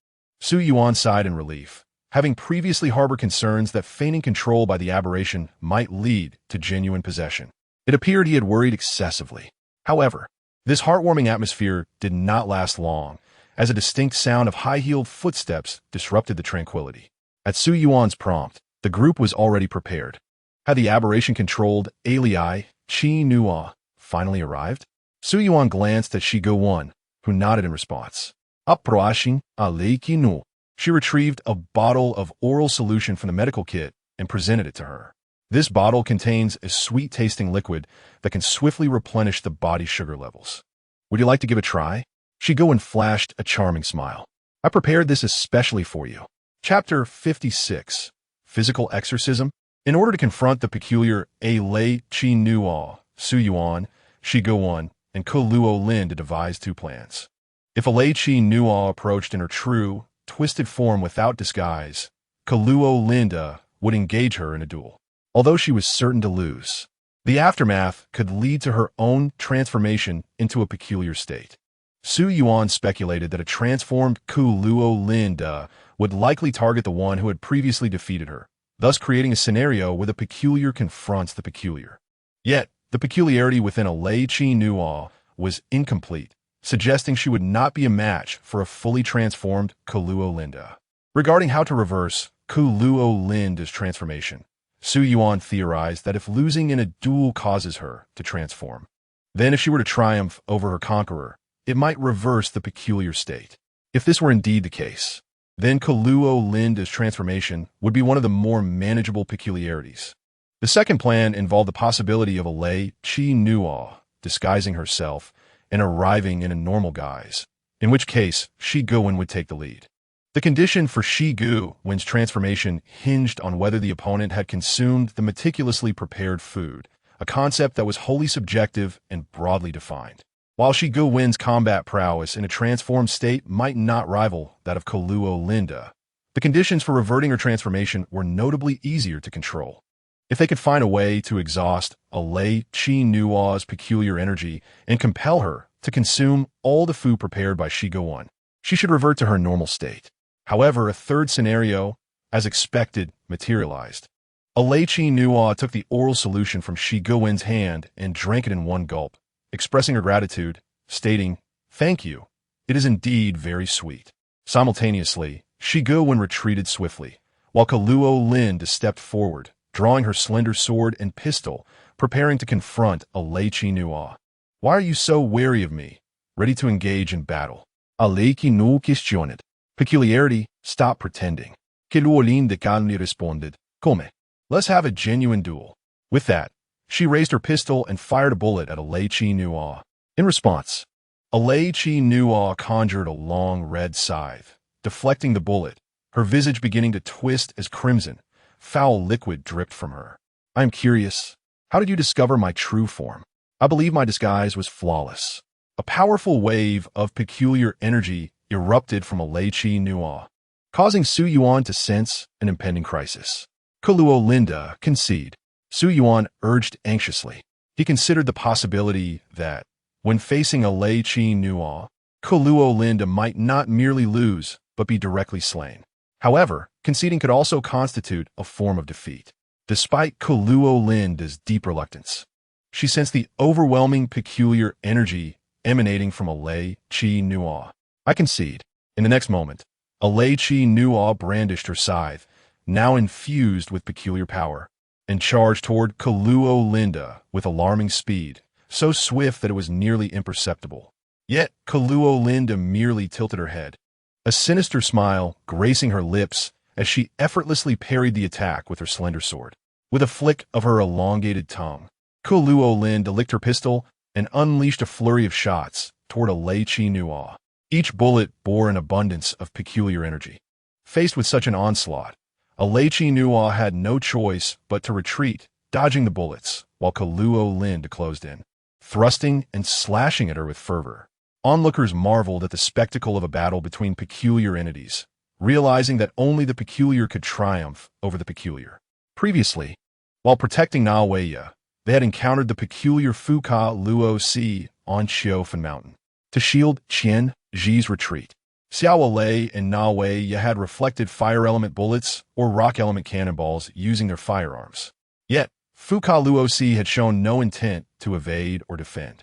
Su Yuan sighed in relief, having previously harbored concerns that feigning control by the aberration might lead to genuine possession. It appeared he had worried excessively. However, this heartwarming atmosphere did not last long, as a distinct sound of high-heeled footsteps disrupted the tranquility. At Su Yuan's prompt, the group was already prepared. Had the aberration-controlled Alii Chi Nua finally arrived? Su Yuan glanced at Shi Guan, who nodded in response. Aproaching Alei Nu. She retrieved a bottle of oral solution from the medical kit and presented it to her. This bottle contains a sweet-tasting liquid that can swiftly replenish the body's sugar levels. Would you like to give it a try? Shi Guan flashed a charming smile. I prepared this especially for you. Chapter 56. Physical Exorcism. In order to confront the peculiar Alei Chi Nua, Su Yuan, Shi Guan, and Ko Luo Lin to devise two plans. If Alei Chi Nua approached in her true, twisted form without disguise, Ko Luo Linda would engage her in a duel. Although she was certain to lose, the aftermath could lead to her own transformation into a peculiar state. Su Yuan speculated that a transformed Ko Luo Linda would likely target the one who had previously defeated her, thus creating a scenario where the peculiar confronts the peculiar. Yet, the peculiarity within Alei Chi Nua was incomplete, suggesting she would not be a match for a fully transformed Ko Luo Linda. Regarding how to reverse Ko Luo Linda's transformation, Su Yuan theorized that if losing in a duel causes her to transform, then if she were to triumph over her conqueror, it might reverse the peculiar state. If this were indeed the case, then Ko Luo Linda's transformation would be one of the more manageable peculiarities. The second plan involved the possibility of Alei Chi Nua disguising herself and arriving in a normal guise, in which case Shi Guan would take the lead. The condition for Shi Guan's transformation hinged on whether the opponent had consumed the meticulously prepared food, a concept that was wholly subjective and broadly defined. While Shi Guan's combat prowess in a transformed state might not rival that of Ko Luo Linda, the conditions for reverting her transformation were notably easier to control. If they could find a way to exhaust Alei Chi Nua's peculiar energy and compel her to consume all the food prepared by Shi Guan, she should revert to her normal state. However, a third scenario, as expected, materialized. Alei Chi Nua took the oral solution from Shi Guan's hand and drank it in one gulp, expressing her gratitude, stating, "Thank you. It is indeed very sweet." Simultaneously, Shi Guan retreated swiftly, while Ko Luo Linda stepped forward, drawing her slender sword and pistol, preparing to confront Alei Chi Nua. "Why are you so wary of me, ready to engage in battle?" Alei Chi Nu questioned. Peculiarity, stop pretending. Ko Luo Linda calmly responded, "Come. Let's have a genuine duel." With that, she raised her pistol and fired a bullet at Alei Chi Nua. In response, Alei Chi Nua conjured a long red scythe, deflecting the bullet, her visage beginning to twist as crimson, foul liquid dripped from her. "I am curious. How did you discover my true form? I believe my disguise was flawless. A powerful wave of peculiar energy erupted from a Lei Chi Nuo, causing Su Yuan to sense an impending crisis. Kuluo Linda, concede. Su Yuan urged anxiously. He considered the possibility that, when facing a Lei Chi Nuo, Kuluo Linda might not merely lose, but be directly slain. However, conceding could also constitute a form of defeat. Despite Kuluo Linda's deep reluctance, she sensed the overwhelming peculiar energy emanating from a Lei Chi Nuo. I concede. In the next moment, a Lei Chi Nuo brandished her scythe, now infused with peculiar power, and charged toward Kuluo Linda with alarming speed, so swift that it was nearly imperceptible. Yet Kuluo Linda merely tilted her head, a sinister smile gracing her lips as she effortlessly parried the attack with her slender sword. With a flick of her elongated tongue, Kuluo Linda licked her pistol and unleashed a flurry of shots toward a Lei Chi Nuo. Each bullet bore an abundance of peculiar energy. Faced with such an onslaught, a Lei Chi Nuo had no choice but to retreat, dodging the bullets, while Kuluo Linda closed in, thrusting and slashing at her with fervor. Onlookers marveled at the spectacle of a battle between peculiar entities, realizing that only the peculiar could triumph over the peculiar. Previously, while protecting Naoya, they had encountered the peculiar Fuka Luo Si on Qiufan Mountain. To shield Qian Ji's retreat, Xiao Lei and Naoya had reflected fire element bullets or rock element cannonballs using their firearms. Yet, Fuka Luo Si had shown no intent to evade or defend,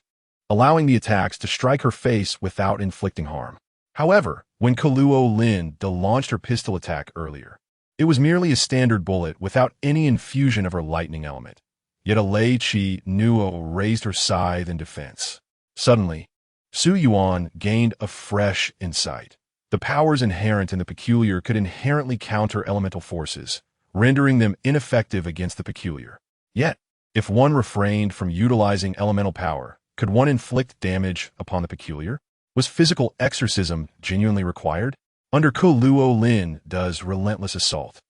allowing the attacks to strike her face without inflicting harm. However, when Kuluo Linda launched her pistol attack earlier, it was merely a standard bullet without any infusion of her lightning element. Yet a Lei Chi Nuo raised her scythe in defense. Suddenly, Su Yuan gained a fresh insight. The powers inherent in the peculiar could inherently counter elemental forces, rendering them ineffective against the peculiar. Yet, if one refrained from utilizing elemental power, could one inflict damage upon the peculiar? Was physical exorcism genuinely required? Under Kuluo Linda's relentless assault,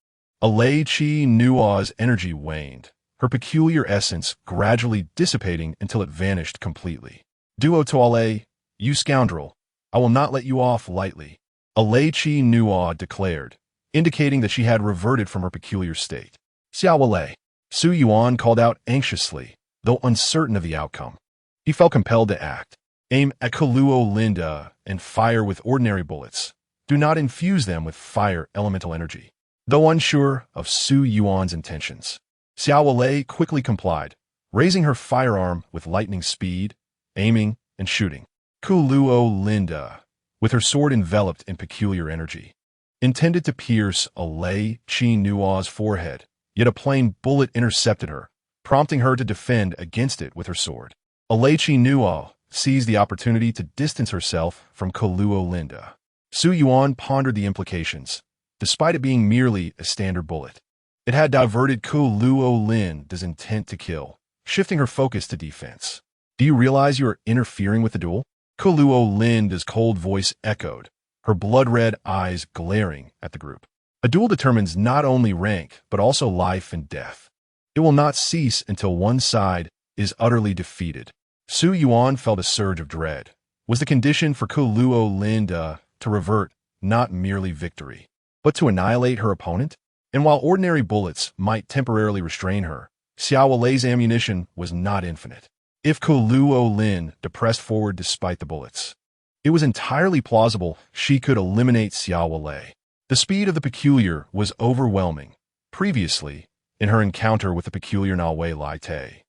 a Lei Chi Nuo's energy waned, her peculiar essence gradually dissipating until it vanished completely. Duo Toale, you scoundrel, I will not let you off lightly, a Lei Chi Nuo declared, indicating that she had reverted from her peculiar state. Xiao Lei, Su Yuan called out anxiously, though uncertain of the outcome. He felt compelled to act. Aim at Kuluo Linda and fire with ordinary bullets. Do not infuse them with fire elemental energy. Though unsure of Su Yuan's intentions, Xiao Lei quickly complied, raising her firearm with lightning speed, aiming and shooting. Kuluo Linda, with her sword enveloped in peculiar energy, intended to pierce a Lei Chi Nuo's forehead, yet a plain bullet intercepted her, prompting her to defend against it with her sword. A Lei Chi Nuo seized the opportunity to distance herself from Kuluo Linda. Su Yuan pondered the implications, despite it being merely a standard bullet. It had diverted Kuluo Linda's intent to kill, shifting her focus to defense. Do you realize you are interfering with the duel? Kuluo Linda's cold voice echoed, her blood-red eyes glaring at the group. A duel determines not only rank, but also life and death. It will not cease until one side is utterly defeated. Su Yuan felt a surge of dread. Was the condition for Kuluo Linda to revert not merely victory, but to annihilate her opponent? And while ordinary bullets might temporarily restrain her, Xiao Lei's ammunition was not infinite. If Kuluo Linda pressed forward despite the bullets, it was entirely plausible she could eliminate Xiao Lei. The speed of the peculiar was overwhelming. Previously, in her encounter with the peculiar Naoya Lai Te,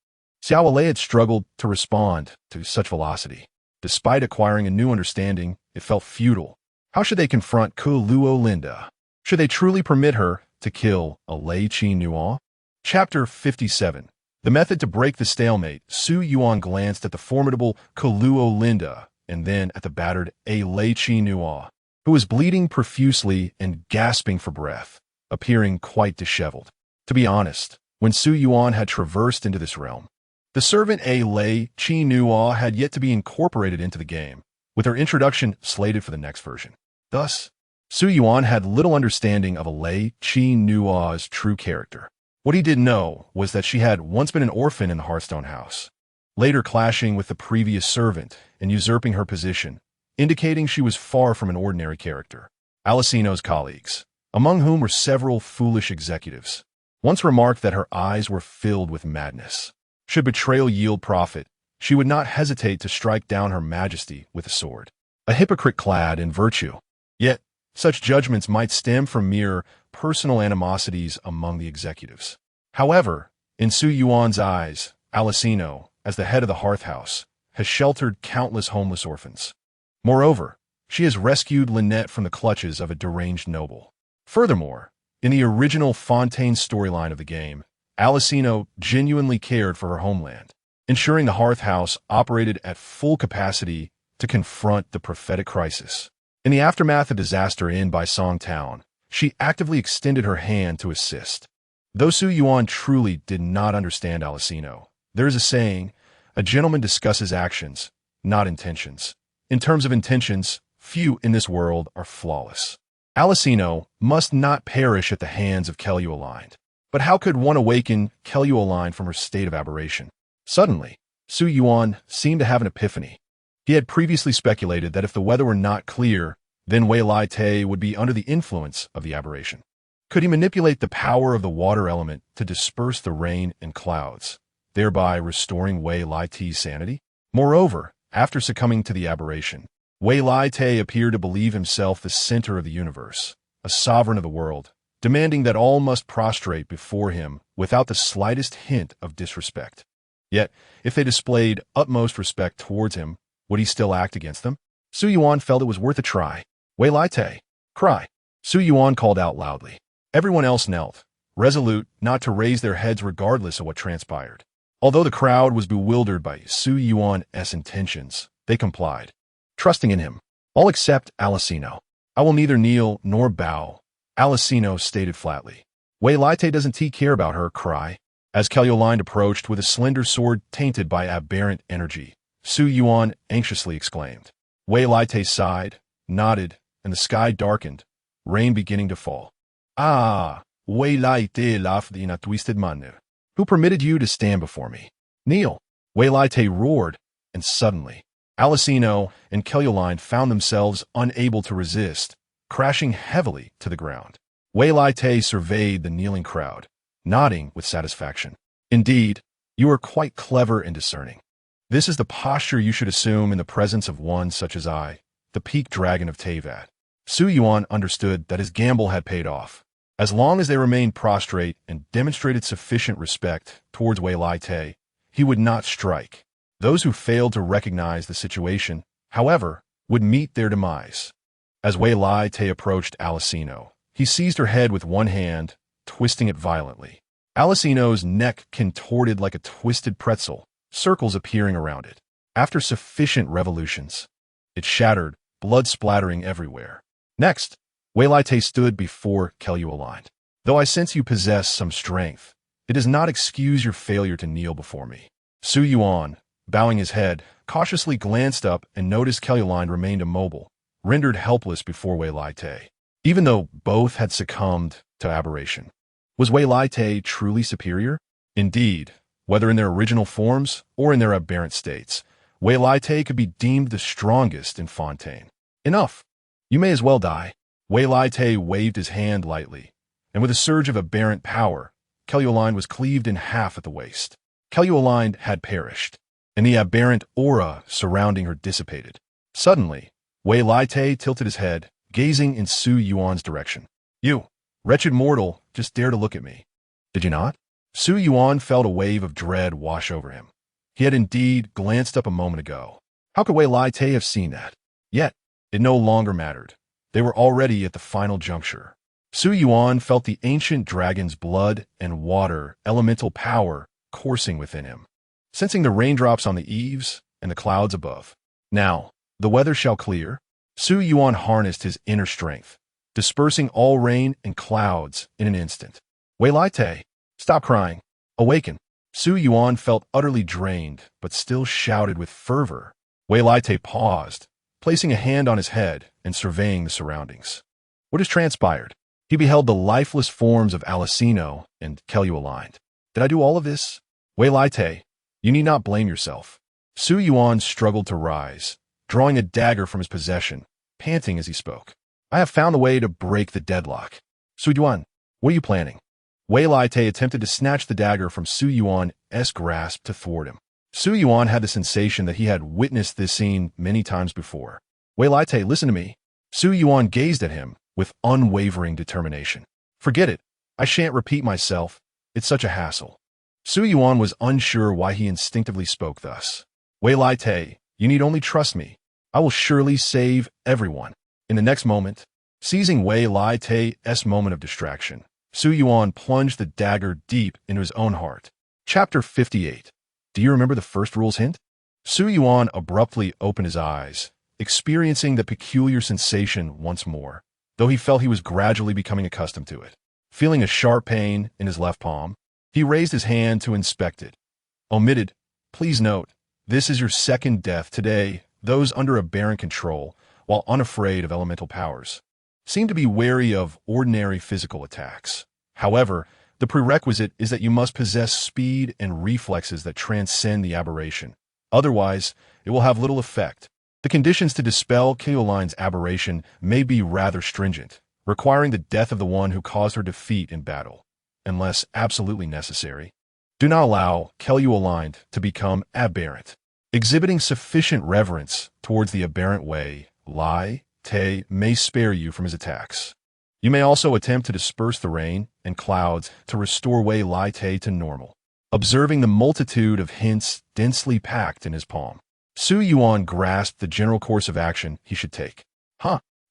Xiao Lei had struggled to respond to such velocity. Despite acquiring a new understanding, it felt futile. How should they confront Kuluo Linda? Should they truly permit her to kill a Lei Chi Nuo? Chapter 57. The method to break the stalemate. Su Yuan glanced at the formidable Kuluo Linda and then at the battered a Lei Chi Nuo, who was bleeding profusely and gasping for breath, appearing quite disheveled. To be honest, when Su Yuan had traversed into this realm, the servant a Lei Chi Nuo had yet to be incorporated into the game, with her introduction slated for the next version. Thus, Su Yuan had little understanding of a Lei Chi Nuo's true character. What he didn't know was that she had once been an orphan in the Hearthstone house, later clashing with the previous servant and usurping her position, indicating she was far from an ordinary character. Alicino's colleagues, among whom were several foolish executives, once remarked that her eyes were filled with madness. Should betrayal yield profit, she would not hesitate to strike down her majesty with a sword. A hypocrite clad in virtue. Yet, such judgments might stem from mere personal animosities among the executives. However, in Su Yuan's eyes, Alicino, as the head of the Hearth House, has sheltered countless homeless orphans. Moreover, she has rescued Lynette from the clutches of a deranged noble. Furthermore, in the original Fontaine storyline of the game, Alicino genuinely cared for her homeland, ensuring the Hearth House operated at full capacity to confront the prophetic crisis. In the aftermath of disaster in Baisong Town, she actively extended her hand to assist. Though Su Yuan truly did not understand Alicino, there is a saying, a gentleman discusses actions, not intentions. In terms of intentions, few in this world are flawless. Alicino must not perish at the hands of Kelualine. But how could one awaken Kelualine from her state of aberration? Suddenly, Su Yuan seemed to have an epiphany. He had previously speculated that if the weather were not clear, then Wei Lai Te would be under the influence of the aberration. Could he manipulate the power of the water element to disperse the rain and clouds, thereby restoring Wei Lai Te's sanity? Moreover, after succumbing to the aberration, Wei Lai Te appeared to believe himself the center of the universe, a sovereign of the world, demanding that all must prostrate before him without the slightest hint of disrespect. Yet, if they displayed utmost respect towards him, would he still act against them? Su Yuan felt it was worth a try. Wei Lai Te, cry. Su Yuan called out loudly. Everyone else knelt, resolute not to raise their heads regardless of what transpired. Although the crowd was bewildered by Su Yuan's intentions, they complied, trusting in him. All except Alicino. I will neither kneel nor bow, Alicino stated flatly. Wei Lai Te doesn't care about her, cry. As Kelualine approached with a slender sword tainted by aberrant energy, Su Yuan anxiously exclaimed. Wei Lai Te sighed, nodded, and the sky darkened, rain beginning to fall. Ah, Wei Lai Te laughed in a twisted manner. Who permitted you to stand before me? Kneel. Wei Lai Te roared, and suddenly, Alicino and Kelualine found themselves unable to resist, crashing heavily to the ground. Wei Lai Te surveyed the kneeling crowd, nodding with satisfaction. Indeed, you are quite clever and discerning. This is the posture you should assume in the presence of one such as I, the peak dragon of Teyvat. Su Yuan understood that his gamble had paid off. As long as they remained prostrate and demonstrated sufficient respect towards Wei Lai Te, he would not strike. Those who failed to recognize the situation, however, would meet their demise. As Wei Lai Te approached Alicino, he seized her head with one hand, twisting it violently. Alicino's neck contorted like a twisted pretzel, circles appearing around it. After sufficient revolutions, it shattered, blood splattering everywhere. Next, Wei Lai Te stood before Kelualine. Though I sense you possess some strength, it does not excuse your failure to kneel before me. Su Yuan, bowing his head, cautiously glanced up and noticed Kelualine remained immobile, rendered helpless before Wei Lai Te. Even though both had succumbed to aberration, was Wei Lai Te truly superior? Indeed, whether in their original forms or in their aberrant states, Wei Lai Te could be deemed the strongest in Fontaine. Enough. You may as well die. Wei Lai Te waved his hand lightly, and with a surge of aberrant power, Kelualine was cleaved in half at the waist. Kelualine had perished, and the aberrant aura surrounding her dissipated. Suddenly, Wei Lai Te tilted his head, gazing in Su Yuan's direction. You, wretched mortal, just dare to look at me. Did you not? Su Yuan felt a wave of dread wash over him. He had indeed glanced up a moment ago. How could Wei Lai Te have seen that? Yet, it no longer mattered. They were already at the final juncture. Su Yuan felt the ancient dragon's blood and water elemental power coursing within him, sensing the raindrops on the eaves and the clouds above. Now, the weather shall clear. Su Yuan harnessed his inner strength, dispersing all rain and clouds in an instant. Wei Lai Te, stop crying. Awaken. Su Yuan felt utterly drained, but still shouted with fervor. Wei Lai Te paused, placing a hand on his head and surveying the surroundings. What has transpired? He beheld the lifeless forms of Alicino and Kelyu. Did I do all of this? Wei Lai Te, you need not blame yourself. Su Yuan struggled to rise, drawing a dagger from his possession, panting as he spoke. I have found a way to break the deadlock. Su Yuan, what are you planning? Wei Lai Te attempted to snatch the dagger from Su Yuan's grasp to thwart him. Su Yuan had the sensation that he had witnessed this scene many times before. Wei Lai Te, listen to me. Su Yuan gazed at him with unwavering determination. Forget it. I shan't repeat myself. It's such a hassle. Su Yuan was unsure why he instinctively spoke thus. Wei Lai Te, you need only trust me. I will surely save everyone. In the next moment, seizing Wei Lai Te's moment of distraction, Su Yuan plunged the dagger deep into his own heart. Chapter 58. Do you remember the first rule's hint? Su Yuan abruptly opened his eyes, experiencing the peculiar sensation once more, though he felt he was gradually becoming accustomed to it. Feeling a sharp pain in his left palm, he raised his hand to inspect it. Omitted, please note, this is your second death today. Those under aberrant control, while unafraid of elemental powers, seem to be wary of ordinary physical attacks. However, the prerequisite is that you must possess speed and reflexes that transcend the aberration. Otherwise, it will have little effect. The conditions to dispel Keoline's aberration may be rather stringent, requiring the death of the one who caused her defeat in battle, unless absolutely necessary. Do not allow Keoliine to become aberrant. Exhibiting sufficient reverence towards the aberrant Wei Lai Te may spare you from his attacks. You may also attempt to disperse the rain and clouds to restore Wei Lai Te to normal, observing the multitude of hints densely packed in his palm. Su Yuan grasped the general course of action he should take.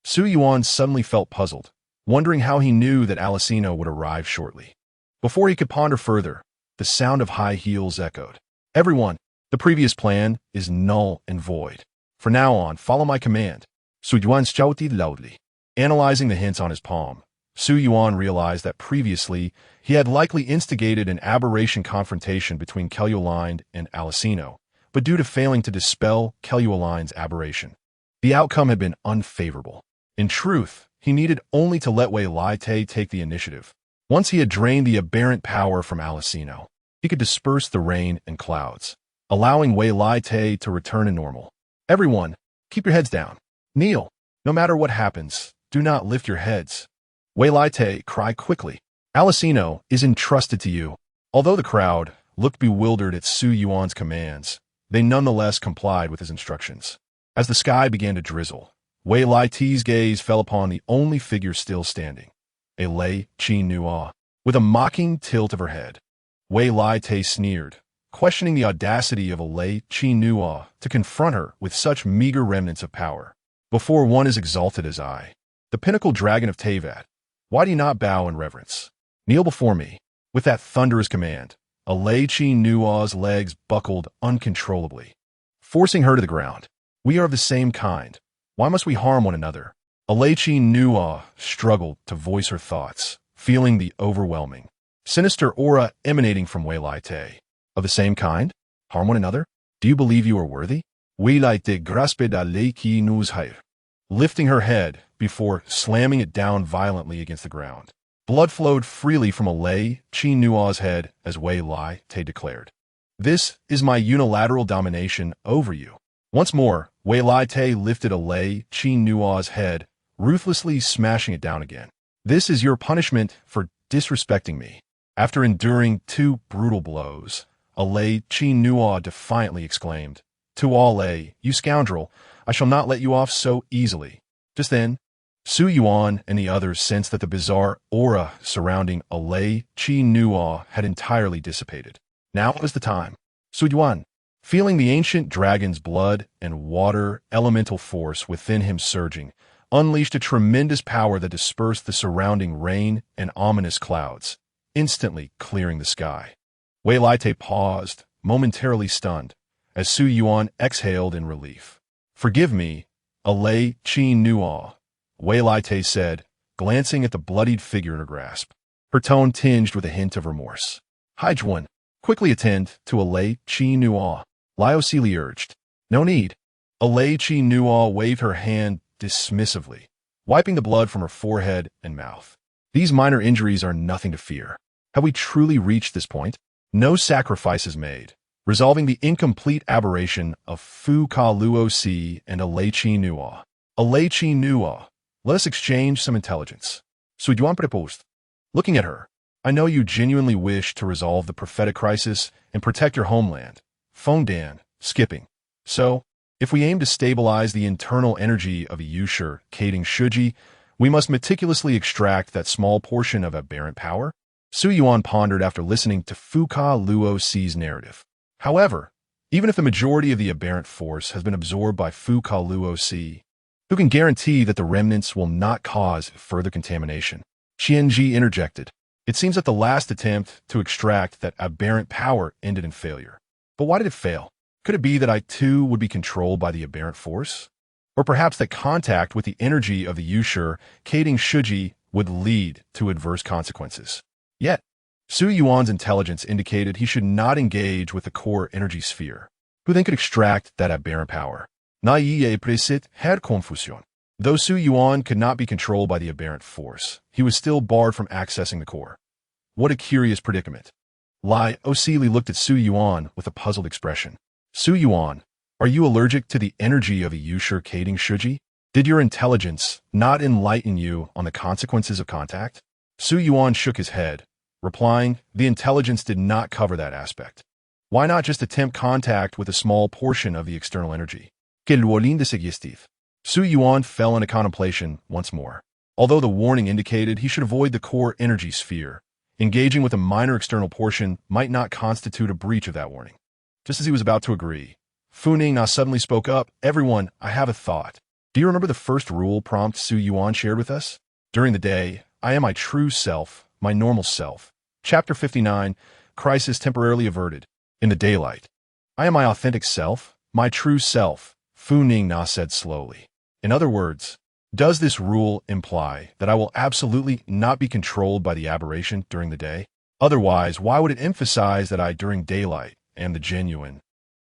Su Yuan suddenly felt puzzled, wondering how he knew that Alicino would arrive shortly. Before he could ponder further, the sound of high heels echoed. Everyone, the previous plan is null and void. From now on, follow my command. Su Yuan shouted loudly. Analyzing the hints on his palm, Su Yuan realized that previously he had likely instigated an aberration confrontation between Keoliine and Alicino, but due to failing to dispel Keoline's aberration, the outcome had been unfavorable. In truth, he needed only to let Wei Lai Te take the initiative. Once he had drained the aberrant power from Alicino, he could disperse the rain and clouds, allowing Wei Lai Te to return to normal. Everyone, keep your heads down. Kneel. No matter what happens, do not lift your heads. Wei Lai Te cried quickly. Alicino is entrusted to you. Although the crowd looked bewildered at Su Yuan's commands, they nonetheless complied with his instructions. As the sky began to drizzle, Wei Lai Te's gaze fell upon the only figure still standing, a Lei Qi Nua. With a mocking tilt of her head, Wei Lai Te sneered, questioning the audacity of a Lei Qi Nua to confront her with such meager remnants of power. Before one as exalted as I, the pinnacle dragon of Teyvat, why do you not bow in reverence? Kneel before me. With that thunderous command, a Lei Qi Nua's legs buckled uncontrollably, forcing her to the ground. We are of the same kind. Why must we harm one another? A Lei Qi Nua struggled to voice her thoughts, feeling the overwhelming, sinister aura emanating from Wei Lai Te. Of the same kind? Harm one another? Do you believe you are worthy? Wei Lai Te grasped a Lei Qi Nua's hair, lifting her head before slamming it down violently against the ground. Blood flowed freely from a Lei Qi Nua's head as Wei Lai Te declared, "This is my unilateral domination over you." Once more, Wei Lai Te lifted a Lei Qi Nua's head, ruthlessly smashing it down again. "This is your punishment for disrespecting me." After enduring 2 brutal blows, a Lei Qi Nua defiantly exclaimed, "To all Lei, you scoundrel, I shall not let you off so easily." Just then, Su Yuan and the others sensed that the bizarre aura surrounding a Lei Qi Nua had entirely dissipated. Now was the time. Su Yuan, feeling the ancient dragon's blood and water elemental force within him surging, unleashed a tremendous power that dispersed the surrounding rain and ominous clouds, instantly clearing the sky. Wei Lai Te paused, momentarily stunned, as Su Yuan exhaled in relief. "Forgive me, a Lei Qi Nua," Wei Lai Te said, glancing at the bloodied figure in her grasp, her tone tinged with a hint of remorse. "Haijuan, quickly attend to a Lei Qi Nua," Liao Sealy urged. "No need." A Lei Qi Nua waved her hand dismissively, wiping the blood from her forehead and mouth. These minor injuries are nothing to fear. Have we truly reached this point? No sacrifices made, resolving the incomplete aberration of Fu Ka Luo Si and Alechi Nua. Alechi Nua, let us exchange some intelligence. So Yuan proposed. Looking at her, I know you genuinely wish to resolve the prophetic crisis and protect your homeland. Fontaine, skipping. So, if we aim to stabilize the internal energy of a Yushur, Kading Shuji, we must meticulously extract that small portion of aberrant power? Su Yuan pondered after listening to Fu Ka Luo Si's narrative. However, even if the majority of the aberrant force has been absorbed by Fu Ka Luo Si, who can guarantee that the remnants will not cause further contamination? Qianji interjected. It seems that the last attempt to extract that aberrant power ended in failure. But why did it fail? Could it be that I too would be controlled by the aberrant force? Or perhaps that contact with the energy of the Yushur, Kading Shuji, would lead to adverse consequences? Yet, Su Yuan's intelligence indicated he should not engage with the core energy sphere, who then could extract that aberrant power. Naiye presit had confusion. Though Su Yuan could not be controlled by the aberrant force, he was still barred from accessing the core. What a curious predicament. Lai Osili looked at Su Yuan with a puzzled expression. Su Yuan, are you allergic to the energy of a Yushur Kading Shuji? Did your intelligence not enlighten you on the consequences of contact? Su Yuan shook his head, replying, the intelligence did not cover that aspect. Why not just attempt contact with a small portion of the external energy? Su Yuan fell into contemplation once more. Although the warning indicated he should avoid the core energy sphere, engaging with a minor external portion might not constitute a breach of that warning. Just as he was about to agree, Fu Ningna suddenly spoke up. Everyone, I have a thought. Do you remember the first rule prompt Su Yuan shared with us? During the day, I am my true self, my normal self. Chapter 59, Crisis Temporarily Averted. In the daylight, I am my authentic self, my true self, Fu Ningna said slowly. In other words, does this rule imply that I will absolutely not be controlled by the aberration during the day? Otherwise, why would it emphasize that I, during daylight, am the genuine,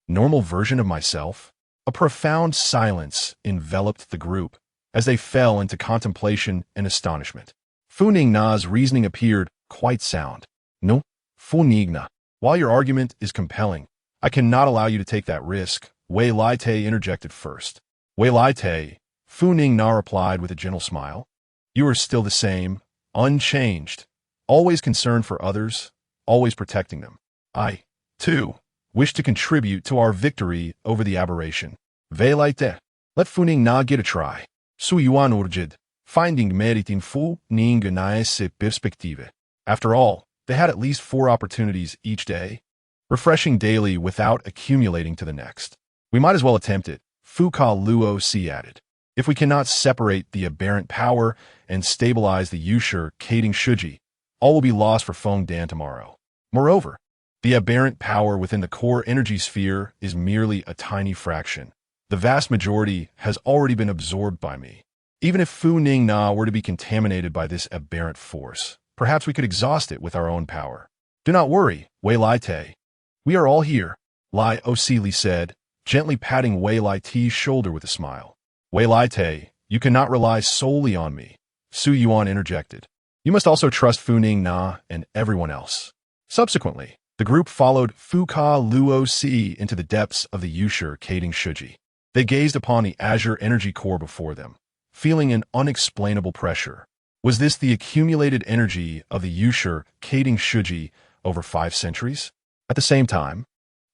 normal version of myself? A profound silence enveloped the group as they fell into contemplation and astonishment. Fu Ningna's reasoning appeared quite sound. No, Fu Ningna, while your argument is compelling, I cannot allow you to take that risk. Wei Laite interjected first. Wei Laite, Fu Ningna replied with a gentle smile. You are still the same, unchanged, always concerned for others, always protecting them. I, too, wish to contribute to our victory over the aberration. Wei Laite, let Fu Ningna get a try. Su Yuan urged, finding merit in Fu Ningna's perspective. After all, they had at least 4 opportunities each day, refreshing daily without accumulating to the next. We might as well attempt it, Fu Ka Luo Si added. If we cannot separate the aberrant power and stabilize the Yushur Kading Shuji, all will be lost for Fontaine tomorrow. Moreover, the aberrant power within the core energy sphere is merely a tiny fraction. The vast majority has already been absorbed by me. Even if Fu Ningna were to be contaminated by this aberrant force, perhaps we could exhaust it with our own power. Do not worry, Wei Laite. We are all here, Lai Osili said, gently patting Wei Laite's shoulder with a smile. Wei Laite, you cannot rely solely on me, Su Yuan interjected. You must also trust Fu Ningna and everyone else. Subsequently, the group followed Fu Ka Luo Si into the depths of the Yushur Kading Shuji. They gazed upon the azure energy core before them, feeling an unexplainable pressure. Was this the accumulated energy of the Yushur Kading Shuji over 5 centuries? At the same time,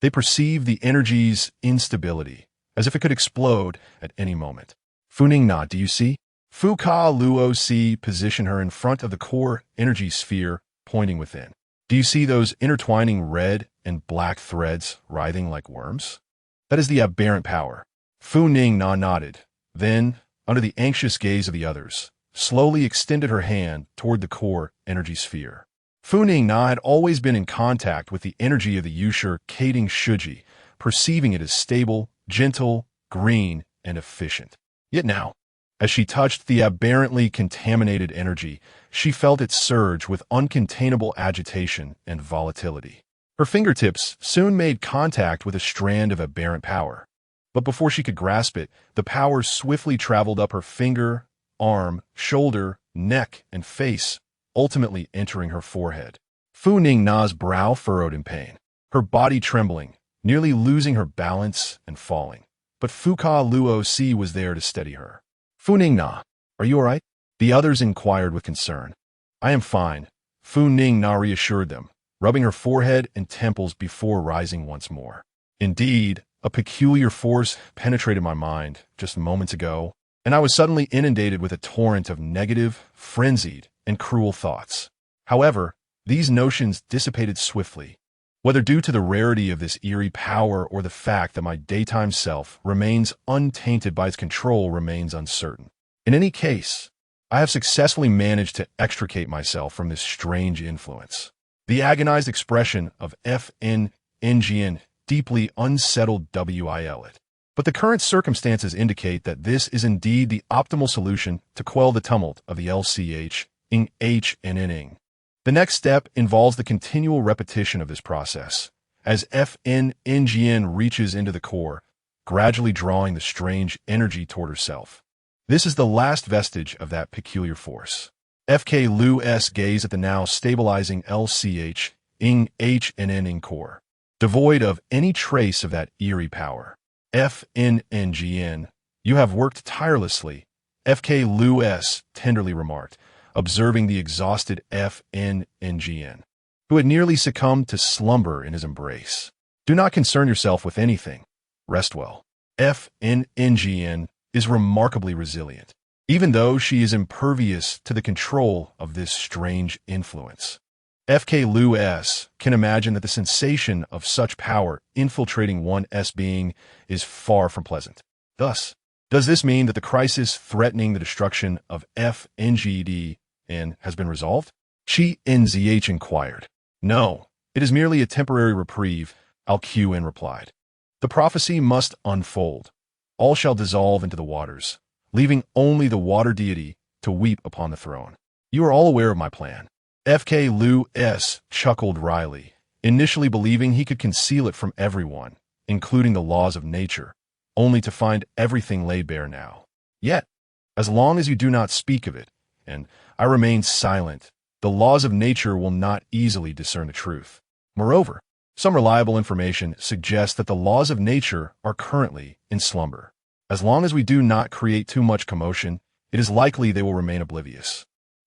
they perceived the energy's instability, as if it could explode at any moment. Fu Ningna, do you see? Fu Ka Luo Si positioned her in front of the core energy sphere, pointing within. Do you see those intertwining red and black threads writhing like worms? That is the aberrant power. Fu Ningna nodded, then, under the anxious gaze of the others, slowly extended her hand toward the core energy sphere. Fu Ningna had always been in contact with the energy of the Yushur Kading Shuji, perceiving it as stable, gentle, green, and efficient. Yet now, as she touched the aberrantly contaminated energy, she felt it surge with uncontainable agitation and volatility. Her fingertips soon made contact with a strand of aberrant power. But before she could grasp it, the power swiftly traveled up her finger, arm, shoulder, neck, and face, ultimately entering her forehead. Fu Ningna's brow furrowed in pain, her body trembling, nearly losing her balance and falling. But Fuka Luo Si was there to steady her. Fu Ningna, are you all right? The others inquired with concern. I am fine, Fu Ningna reassured them, rubbing her forehead and temples before rising once more. Indeed, a peculiar force penetrated my mind just moments ago, and I was suddenly inundated with a torrent of negative, frenzied, and cruel thoughts. However, these notions dissipated swiftly. Whether due to the rarity of this eerie power or the fact that my daytime self remains untainted by its control remains uncertain. In any case, I have successfully managed to extricate myself from this strange influence. The agonized expression of FN Ngian deeply unsettled WIL it. But the current circumstances indicate that this is indeed the optimal solution to quell the tumult of the LCH, ing H and ing. The next step involves the continual repetition of this process, as FN Ngian reaches into the core, gradually drawing the strange energy toward herself. This is the last vestige of that peculiar force. FK Lu S gaze at the now stabilizing LCH, ing H and ing core, devoid of any trace of that eerie power. FN Ngn, you have worked tirelessly, FK Lu S tenderly remarked, observing the exhausted FN Ngn, who had nearly succumbed to slumber in his embrace. Do not concern yourself with anything. Rest well. FN Ngn is remarkably resilient, even though she is impervious to the control of this strange influence. FK Lu S can imagine that the sensation of such power infiltrating one's being is far from pleasant. Thus, does this mean that the crisis threatening the destruction of FNGD has been resolved? Chi NZH inquired. No, it is merely a temporary reprieve, Al-QN replied. The prophecy must unfold. All shall dissolve into the waters, leaving only the water deity to weep upon the throne. You are all aware of my plan. FK Lu S chuckled wryly, initially believing he could conceal it from everyone, including the laws of nature, only to find everything laid bare now. Yet, as long as you do not speak of it, and I remain silent, the laws of nature will not easily discern the truth. Moreover, some reliable information suggests that the laws of nature are currently in slumber. As long as we do not create too much commotion, it is likely they will remain oblivious.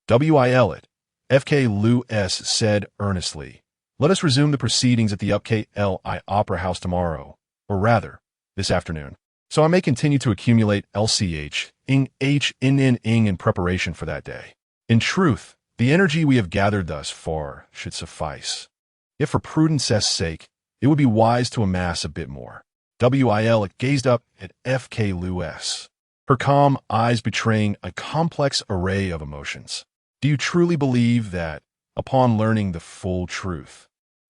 WIL it, FK Lu S said earnestly. Let us resume the proceedings at the UPKLI Opera House tomorrow, or rather, this afternoon, so I may continue to accumulate LCH, ing H in preparation for that day. In truth, the energy we have gathered thus far should suffice. If for prudence's sake, it would be wise to amass a bit more. WIL gazed up at FK Lu S, her calm eyes betraying a complex array of emotions. Do you truly believe that, upon learning the full truth,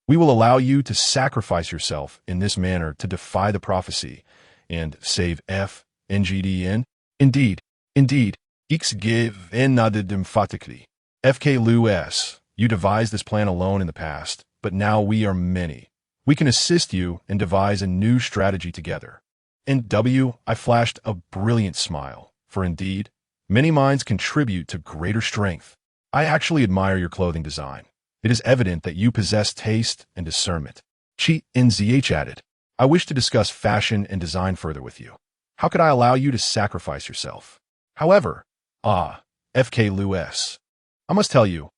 we will allow you to sacrifice yourself in this manner to defy the prophecy and save FNGDN? Indeed, X give en nodded emphatically. FK Lu S, you devised this plan alone in the past, but now we are many. We can assist you and devise a new strategy together. I flashed a brilliant smile, for indeed, many minds contribute to greater strength. I actually admire your clothing design. It is evident that you possess taste and discernment. Chi NZH added, I wish to discuss fashion and design further with you. How could I allow you to sacrifice yourself? However, FK Lu S, I must tell you,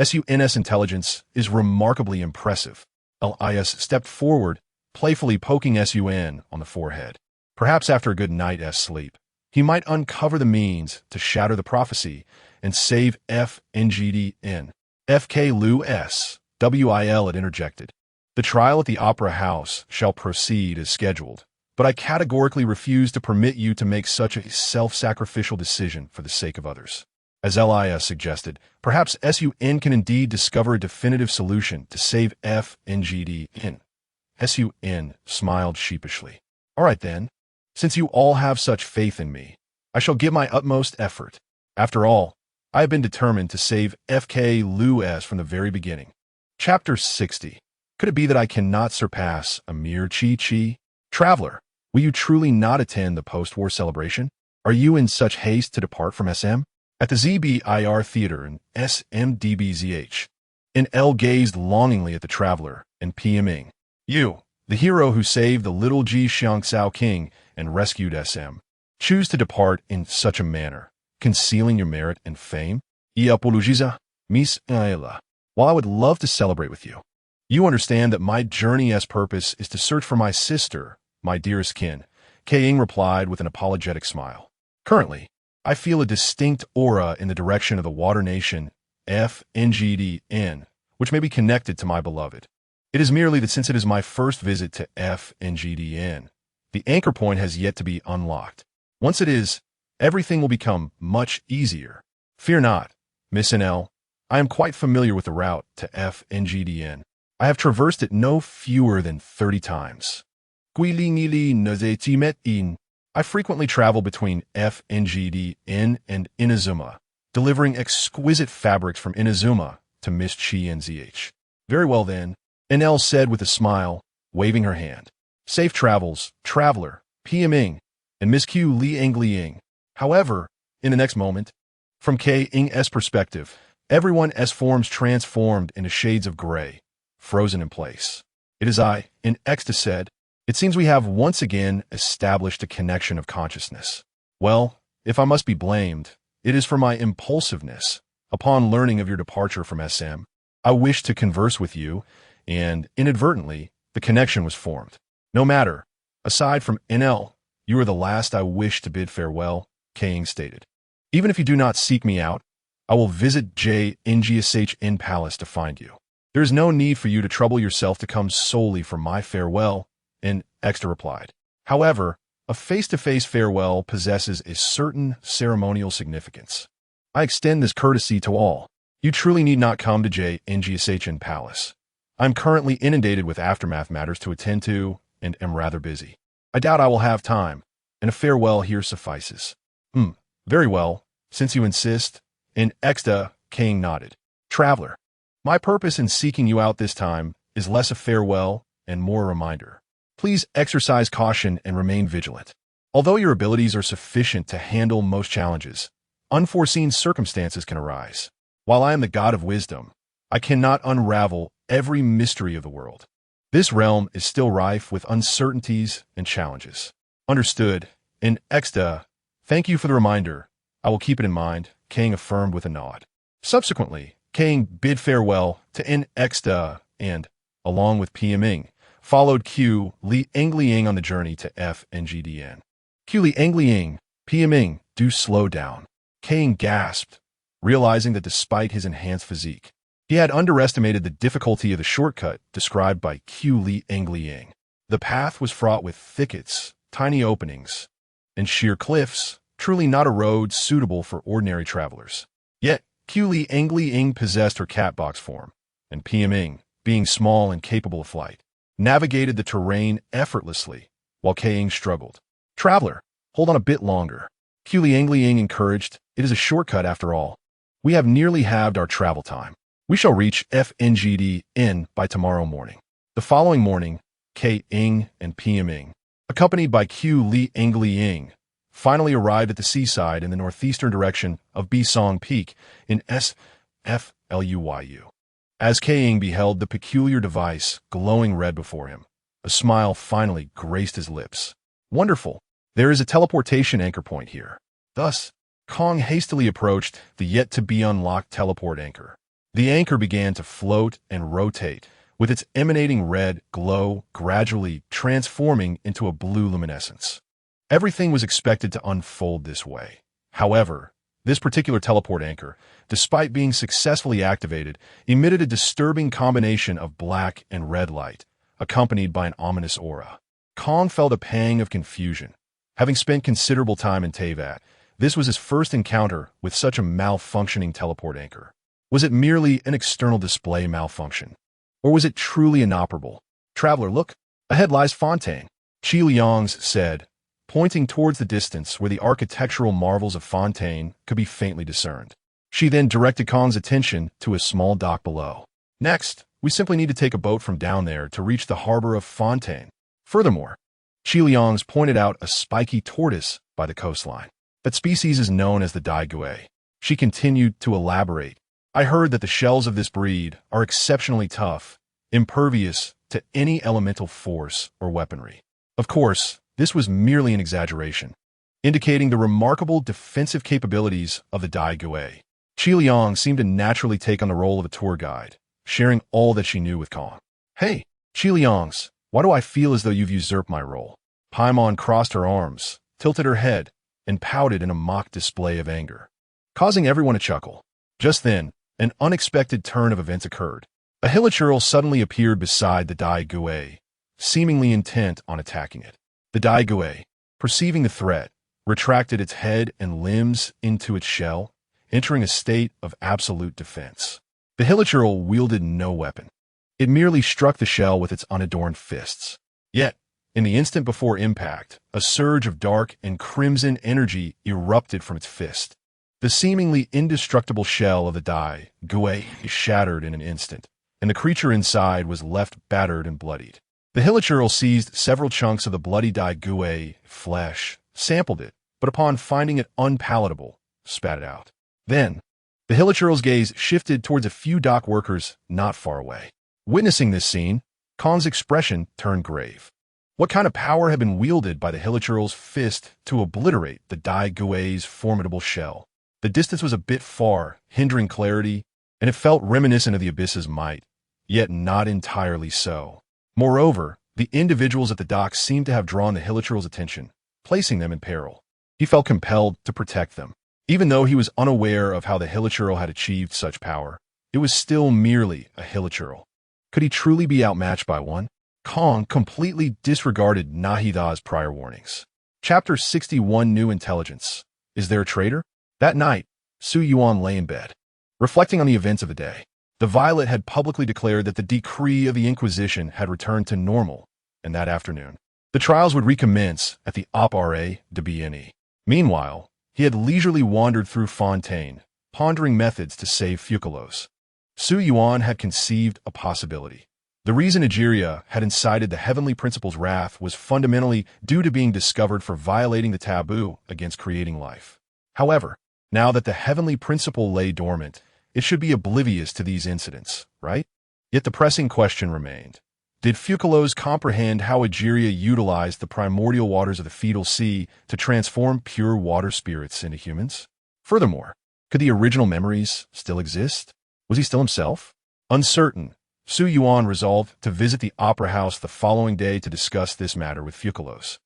SUNS intelligence is remarkably impressive. LIS stepped forward, playfully poking SUN on the forehead. Perhaps after a good night's sleep, he might uncover the means to shatter the prophecy and save FNGDN. FK Lu S, WIL had interjected. The trial at the Opera House shall proceed as scheduled, but I categorically refuse to permit you to make such a self-sacrificial decision for the sake of others. As LIS suggested, perhaps SUN can indeed discover a definitive solution to save FNGDN. SUN smiled sheepishly. All right then, since you all have such faith in me, I shall give my utmost effort. After all, I have been determined to save FK Lu S from the very beginning. Chapter 60. Could it be that I cannot surpass a mere chi-chi? Traveler, will you truly not attend the post-war celebration? Are you in such haste to depart from SM? At the ZBIR Theater in SMDBZH, L gazed longingly at the traveler and PMing. You, the hero who saved the little Ji Xiangxiao king and rescued SM, choose to depart in such a manner, concealing your merit and fame? Iapolujiza, Miss Aela. While I would love to celebrate with you, you understand that my journey's purpose is to search for my sister, my dearest kin, Kaying replied with an apologetic smile. Currently, I feel a distinct aura in the direction of the water nation, FNGDN, which may be connected to my beloved. It is merely that since it is my first visit to FNGDN, the anchor point has yet to be unlocked. Once it is, everything will become much easier. Fear not, Miss NL. I am quite familiar with the route to FNGDN. I have traversed it no fewer than 30 times. I frequently travel between FNGDN and Inazuma, delivering exquisite fabrics from Inazuma to Miss Chi NZH. Very well then, NL said with a smile, waving her hand. Safe travels, traveler, PMing, and Miss Q Li Ing. However, in the next moment, from K Ing's perspective, everyone S forms transformed into shades of gray, frozen in place. It is I, in Exta said, it seems we have once again established a connection of consciousness. Well, if I must be blamed, it is for my impulsiveness. Upon learning of your departure from SM, I wished to converse with you, and inadvertently, the connection was formed. No matter, aside from NL, you are the last I wish to bid farewell, Kaying stated. Even if you do not seek me out, I will visit JNGSHN Palace to find you. There is no need for you to trouble yourself to come solely for my farewell, and Extra replied. However, a face-to-face farewell possesses a certain ceremonial significance. I extend this courtesy to all. You truly need not come to JNGSHN Palace. I am currently inundated with aftermath matters to attend to and am rather busy. I doubt I will have time, and a farewell here suffices. Very well, since you insist. In Exta, Kang nodded. Traveler, my purpose in seeking you out this time is less a farewell and more a reminder. Please exercise caution and remain vigilant. Although your abilities are sufficient to handle most challenges, unforeseen circumstances can arise. While I am the god of wisdom, I cannot unravel every mystery of the world. This realm is still rife with uncertainties and challenges. Understood. In Exta, thank you for the reminder. I will keep it in mind, Kang affirmed with a nod. Subsequently, Kang bid farewell to N Exta and, along with PMing, followed Q Li Engliang on the journey to FNGDN. Q Li Engliang, PMing, do slow down. Kang gasped, realizing that despite his enhanced physique, he had underestimated the difficulty of the shortcut described by Q Li Engliang. The path was fraught with thickets, tiny openings, and sheer cliffs, truly not a road suitable for ordinary travelers. Yet, Q Li Engliang possessed her catbox form, and PMing, being small and capable of flight, navigated the terrain effortlessly, while Kang struggled. Traveler, hold on a bit longer. Q Li Engliang encouraged, it is a shortcut after all. We have nearly halved our travel time. We shall reach FNGDN by tomorrow morning. The following morning, K-ing and P-ming, accompanied by Q Li Engliang, finally arrived at the seaside in the northeastern direction of Bisong Peak in SFLUYU. As K-ing beheld the peculiar device glowing red before him, a smile finally graced his lips. Wonderful! There is a teleportation anchor point here. Thus, Kong hastily approached the yet-to-be-unlocked teleport anchor. The anchor began to float and rotate, with its emanating red glow gradually transforming into a blue luminescence. Everything was expected to unfold this way. However, this particular teleport anchor, despite being successfully activated, emitted a disturbing combination of black and red light, accompanied by an ominous aura. Kong felt a pang of confusion. Having spent considerable time in Teyvat, this was his first encounter with such a malfunctioning teleport anchor. Was it merely an external display malfunction? Or was it truly inoperable? Traveler, look, ahead lies Fontaine, Qi Liangs said, pointing towards the distance where the architectural marvels of Fontaine could be faintly discerned. She then directed Kong's attention to a small dock below. Next, we simply need to take a boat from down there to reach the harbor of Fontaine. Furthermore, Qi Liangs pointed out a spiky tortoise by the coastline. That species is known as the Dai Gui. She continued to elaborate. I heard that the shells of this breed are exceptionally tough, impervious to any elemental force or weaponry. Of course, this was merely an exaggeration, indicating the remarkable defensive capabilities of the Dai Gui. Qiliang seemed to naturally take on the role of a tour guide, sharing all that she knew with Kong. Hey, Qiliangs, why do I feel as though you've usurped my role? Paimon crossed her arms, tilted her head, and pouted in a mock display of anger, causing everyone to chuckle. Just then, an unexpected turn of events occurred. A hilichurl suddenly appeared beside the Dai Gui, seemingly intent on attacking it. The Dai Gui, perceiving the threat, retracted its head and limbs into its shell, entering a state of absolute defense. The hilichurl wielded no weapon. It merely struck the shell with its unadorned fists. Yet, in the instant before impact, a surge of dark and crimson energy erupted from its fist. The seemingly indestructible shell of the Dai Gui shattered in an instant, and the creature inside was left battered and bloodied. The hilichurl seized several chunks of the bloody Dai Gui flesh, sampled it, but upon finding it unpalatable, spat it out. Then, the hilichurl's gaze shifted towards a few dock workers not far away. Witnessing this scene, Kong's expression turned grave. What kind of power had been wielded by the hilichurl's fist to obliterate the Dai Gui's formidable shell? The distance was a bit far, hindering clarity, and it felt reminiscent of the abyss's might, yet not entirely so. Moreover, the individuals at the dock seemed to have drawn the hilichurl's attention, placing them in peril. He felt compelled to protect them. Even though he was unaware of how the hilichurl had achieved such power, it was still merely a hilichurl. Could he truly be outmatched by one? Kong completely disregarded Nahida's prior warnings. Chapter 61 New Intelligence. Is there a traitor? That night, Su Yuan lay in bed, reflecting on the events of the day. The Violet had publicly declared that the decree of the Inquisition had returned to normal, and that afternoon, the trials would recommence at the Opera de Bienni. Meanwhile, he had leisurely wandered through Fontaine, pondering methods to save Fukalos. Su Yuan had conceived a possibility. The reason Egeria had incited the Heavenly Principle's wrath was fundamentally due to being discovered for violating the taboo against creating life. However, now that the Heavenly Principle lay dormant, it should be oblivious to these incidents, right? Yet the pressing question remained. Did Fukalos comprehend how Egeria utilized the primordial waters of the fetal sea to transform pure water spirits into humans? Furthermore, could the original memories still exist? Was he still himself? Uncertain, Su Yuan resolved to visit the opera house the following day to discuss this matter with Fukalos.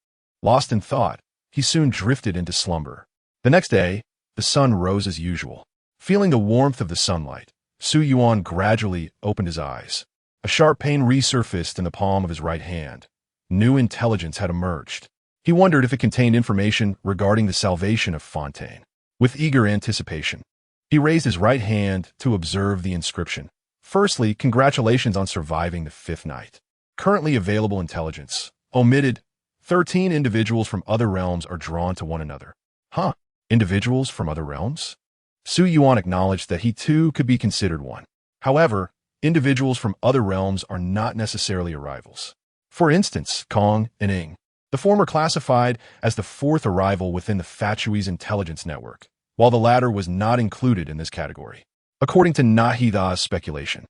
Lost in thought, he soon drifted into slumber. The next day, the sun rose as usual. Feeling the warmth of the sunlight, Su Yuan gradually opened his eyes. A sharp pain resurfaced in the palm of his right hand. New intelligence had emerged. He wondered if it contained information regarding the salvation of Fontaine. With eager anticipation, he raised his right hand to observe the inscription. Firstly, congratulations on surviving the fifth night. Currently available intelligence. Omitted. 13 individuals from other realms are drawn to one another. Huh? Individuals from other realms? Su Yuan acknowledged that he too could be considered one. However, individuals from other realms are not necessarily arrivals. For instance, Kong and Ing, the former classified as the fourth arrival within the Fatui's intelligence network, while the latter was not included in this category. According to Nahida's speculation,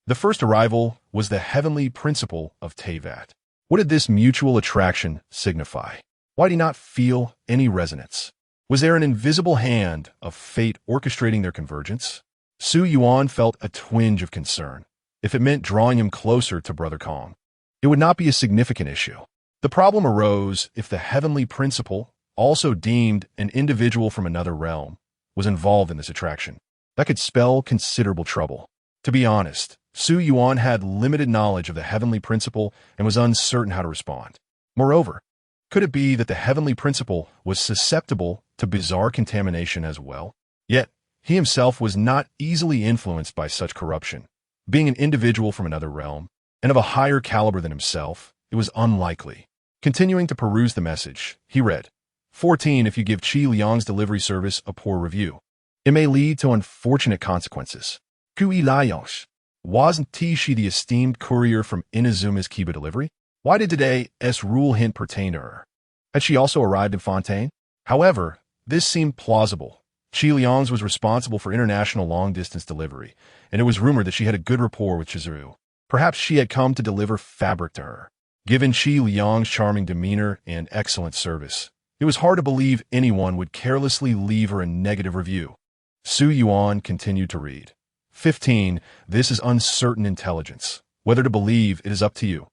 the first arrival was the Heavenly Principle of Teyvat. What did this mutual attraction signify? Why did he not feel any resonance? Was there an invisible hand of fate orchestrating their convergence? Su Yuan felt a twinge of concern. If it meant drawing him closer to Brother Kong, it would not be a significant issue. The problem arose if the Heavenly Principle, also deemed an individual from another realm, was involved in this attraction. That could spell considerable trouble. To be honest, Su Yuan had limited knowledge of the Heavenly Principle and was uncertain how to respond. Moreover, could it be that the Heavenly Principle was susceptible to bizarre contamination as well? Yet, he himself was not easily influenced by such corruption. Being an individual from another realm, and of a higher caliber than himself, it was unlikely. Continuing to peruse the message, he read, 14. If you give Qi Liang's delivery service a poor review, it may lead to unfortunate consequences. Kui Liang's. Wasn't she the esteemed courier from Inazuma's Kiba delivery? Why did today's rule hint pertain to her? Had she also arrived in Fontaine? However, this seemed plausible, Qi Liang's was responsible for international long-distance delivery, and it was rumored that she had a good rapport with Sumeru. Perhaps she had come to deliver fabric to her. Given Qi Liang's charming demeanor and excellent service, it was hard to believe anyone would carelessly leave her a negative review. Su Yuan continued to read. 15. This is uncertain intelligence. Whether to believe, it is up to you.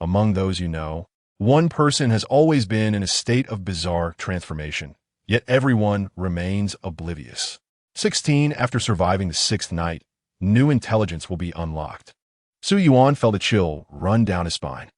Among those you know, one person has always been in a state of bizarre transformation, yet everyone remains oblivious. 16. After surviving the 6th night, new intelligence will be unlocked. Su Yuan felt a chill run down his spine.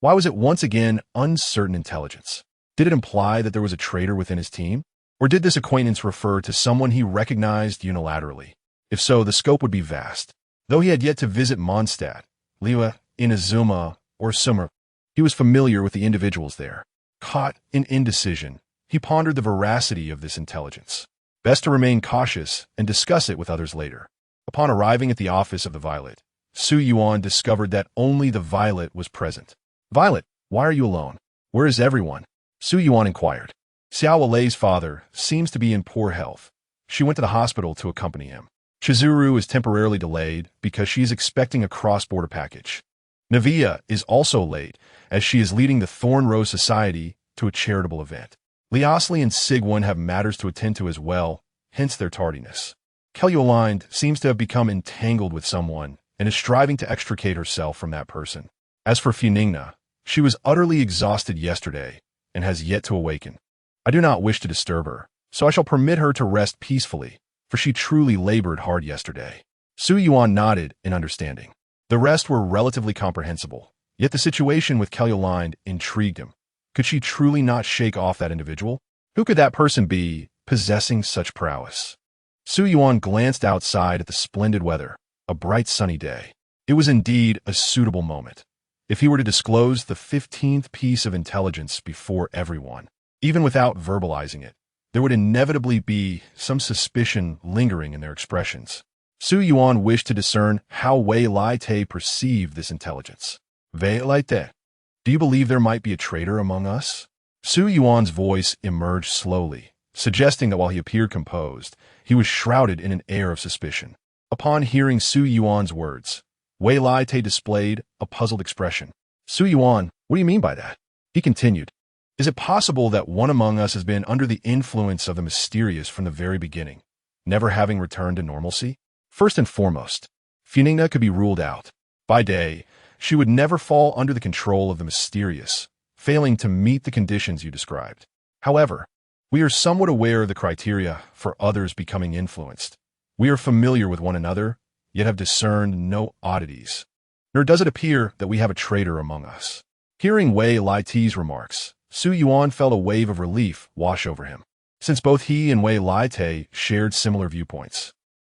Why was it once again uncertain intelligence? Did it imply that there was a traitor within his team? Or did this acquaintance refer to someone he recognized unilaterally? If so, the scope would be vast. Though he had yet to visit Mondstadt, Liwa, Inazuma, or Sumeru, he was familiar with the individuals there. Caught in indecision, he pondered the veracity of this intelligence. Best to remain cautious and discuss it with others later. Upon arriving at the office of the Violet, Su Yuan discovered that only the Violet was present. Violet, why are you alone? Where is everyone? Su Yuan inquired. Xiao Lei's father seems to be in poor health. She went to the hospital to accompany him. Chizuru is temporarily delayed because she is expecting a cross-border package. Navia is also late as she is leading the Thorn Rose Society to a charitable event. Liasli and Sigwin have matters to attend to as well, hence their tardiness. Kelliolind seems to have become entangled with someone and is striving to extricate herself from that person. As for Furina, she was utterly exhausted yesterday and has yet to awaken. I do not wish to disturb her, so I shall permit her to rest peacefully, for she truly labored hard yesterday. Su Yuan nodded in understanding. The rest were relatively comprehensible, yet the situation with Kelliolind intrigued him. Could she truly not shake off that individual? Who could that person be, possessing such prowess? Su Yuan glanced outside at the splendid weather, a bright sunny day. It was indeed a suitable moment. If he were to disclose the 15th piece of intelligence before everyone, even without verbalizing it, there would inevitably be some suspicion lingering in their expressions. Su Yuan wished to discern how Wei Lai Te perceived this intelligence. Wei Lai Te, do you believe there might be a traitor among us? Su Yuan's voice emerged slowly, suggesting that while he appeared composed, he was shrouded in an air of suspicion. Upon hearing Su Yuan's words, Wei Lai Te displayed a puzzled expression. Su Yuan, what do you mean by that? He continued. Is it possible that one among us has been under the influence of the mysterious from the very beginning, never having returned to normalcy? First and foremost, Furina could be ruled out. By day, she would never fall under the control of the mysterious, failing to meet the conditions you described. However, we are somewhat aware of the criteria for others becoming influenced. We are familiar with one another, yet have discerned no oddities. Nor does it appear that we have a traitor among us. Hearing Wei Lai Te's remarks, Su Yuan felt a wave of relief wash over him. Since both he and Wei Lai Te shared similar viewpoints,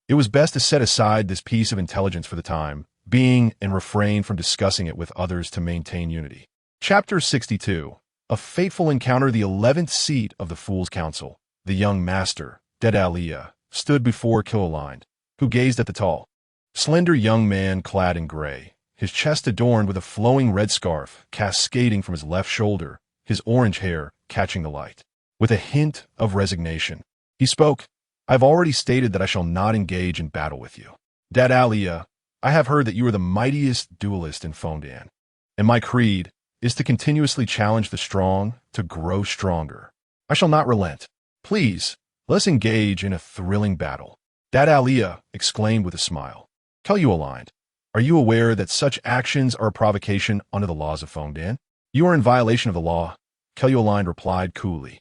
it was best to set aside this piece of intelligence for the time being and refrain from discussing it with others to maintain unity. Chapter 62. A fateful encounter. The 11th seat of the Fool's Council, the young master, Dedaliya, stood before Kelliolind, who gazed at the tall, slender young man clad in gray, his chest adorned with a flowing red scarf cascading from his left shoulder, his orange hair catching the light. With a hint of resignation, he spoke. I've already stated that I shall not engage in battle with you. Dedaliya, I have heard that you are the mightiest duelist in Fontaine, and my creed is to continuously challenge the strong to grow stronger. I shall not relent. Please, let's engage in a thrilling battle. Dedaliya exclaimed with a smile. Kelliolind, are you aware that such actions are a provocation under the laws of Fontaine? You are in violation of the law, Kelliolind replied coolly.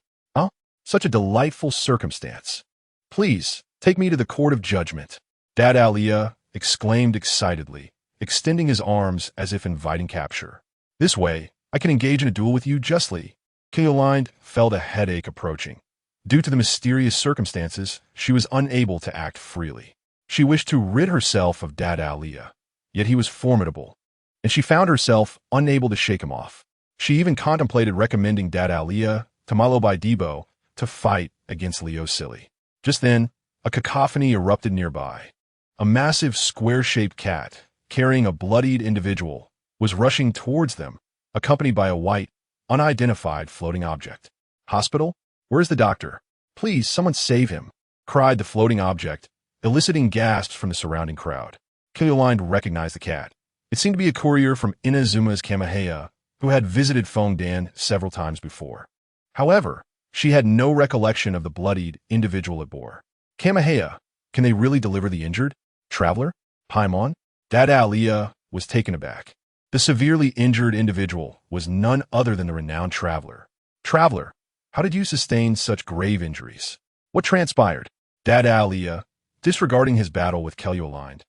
Such a delightful circumstance. Please, take me to the court of judgment. Dedaliya exclaimed excitedly, extending his arms as if inviting capture. This way, I can engage in a duel with you justly. Kelliolind felt a headache approaching. Due to the mysterious circumstances, she was unable to act freely. She wished to rid herself of Dedaliya, yet he was formidable, and she found herself unable to shake him off. She even contemplated recommending Dedaliya to Malobai Debo to fight against Leosili. Just then, a cacophony erupted nearby. A massive square-shaped cat, carrying a bloodied individual, was rushing towards them, accompanied by a white, unidentified floating object. Hospital? Where's the doctor? Please, someone save him. cried the floating object, eliciting gasps from the surrounding crowd. Kilyoline recognized the cat. It seemed to be a courier from Inazuma's Kamehameha, who had visited Fontaine several times before. However, she had no recollection of the bloodied individual it bore. Kamehameha, can they really deliver the injured? Traveler? Paimon? Akademiya was taken aback. The severely injured individual was none other than the renowned traveler. Traveler, how did you sustain such grave injuries? What transpired? Akademiya, disregarding his battle with Kelyoline,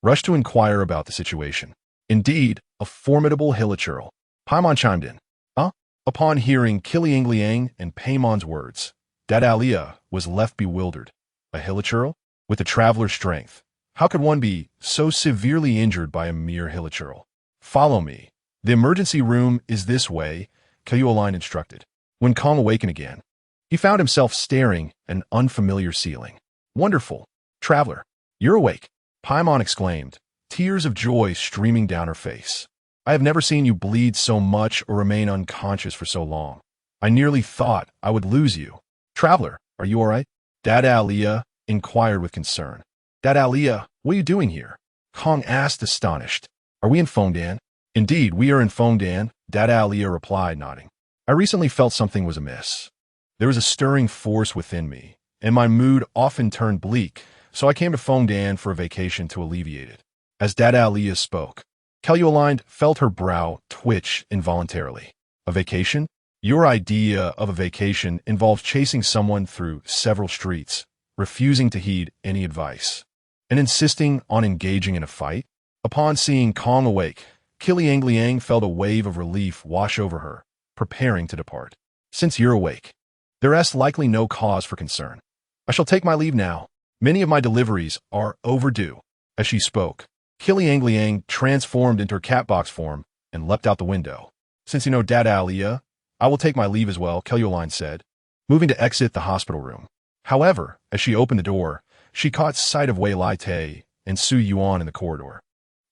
rushed to inquire about the situation. Indeed, a formidable hilichurl. Paimon chimed in. Upon hearing Kilyangliang and Paimon's words, Akademiya was left bewildered. A hilichurl? With the traveler's strength, how could one be so severely injured by a mere hilichurl? Follow me. The emergency room is this way, Kelyoline instructed. When Kong awakened again, he found himself staring at an unfamiliar ceiling. Wonderful. Traveler, you're awake, Paimon exclaimed, tears of joy streaming down her face. I have never seen you bleed so much or remain unconscious for so long. I nearly thought I would lose you. Traveler, are you all right? Akademiya inquired with concern. Akademiya, what are you doing here? Kong asked, astonished. Are we in Fontaine? Indeed, we are in Fontaine, Akademiya replied, nodding. I recently felt something was amiss. There was a stirring force within me, and my mood often turned bleak, so I came to Fontaine for a vacation to alleviate it. As Akademiya spoke, Kelyoline felt her brow twitch involuntarily. A vacation? Your idea of a vacation involves chasing someone through several streets, refusing to heed any advice, and insisting on engaging in a fight? Upon seeing Kong awake, Kilyangliang felt a wave of relief wash over her, preparing to depart. Since you're awake, there is likely no cause for concern. I shall take my leave now. Many of my deliveries are overdue. As she spoke, Kilyangliang transformed into her catbox form and leapt out the window. Since you know Akademiya, I will take my leave as well, Kelyoline said, moving to exit the hospital room. However, as she opened the door, she caught sight of Wei Lai Te and Su Yuan in the corridor.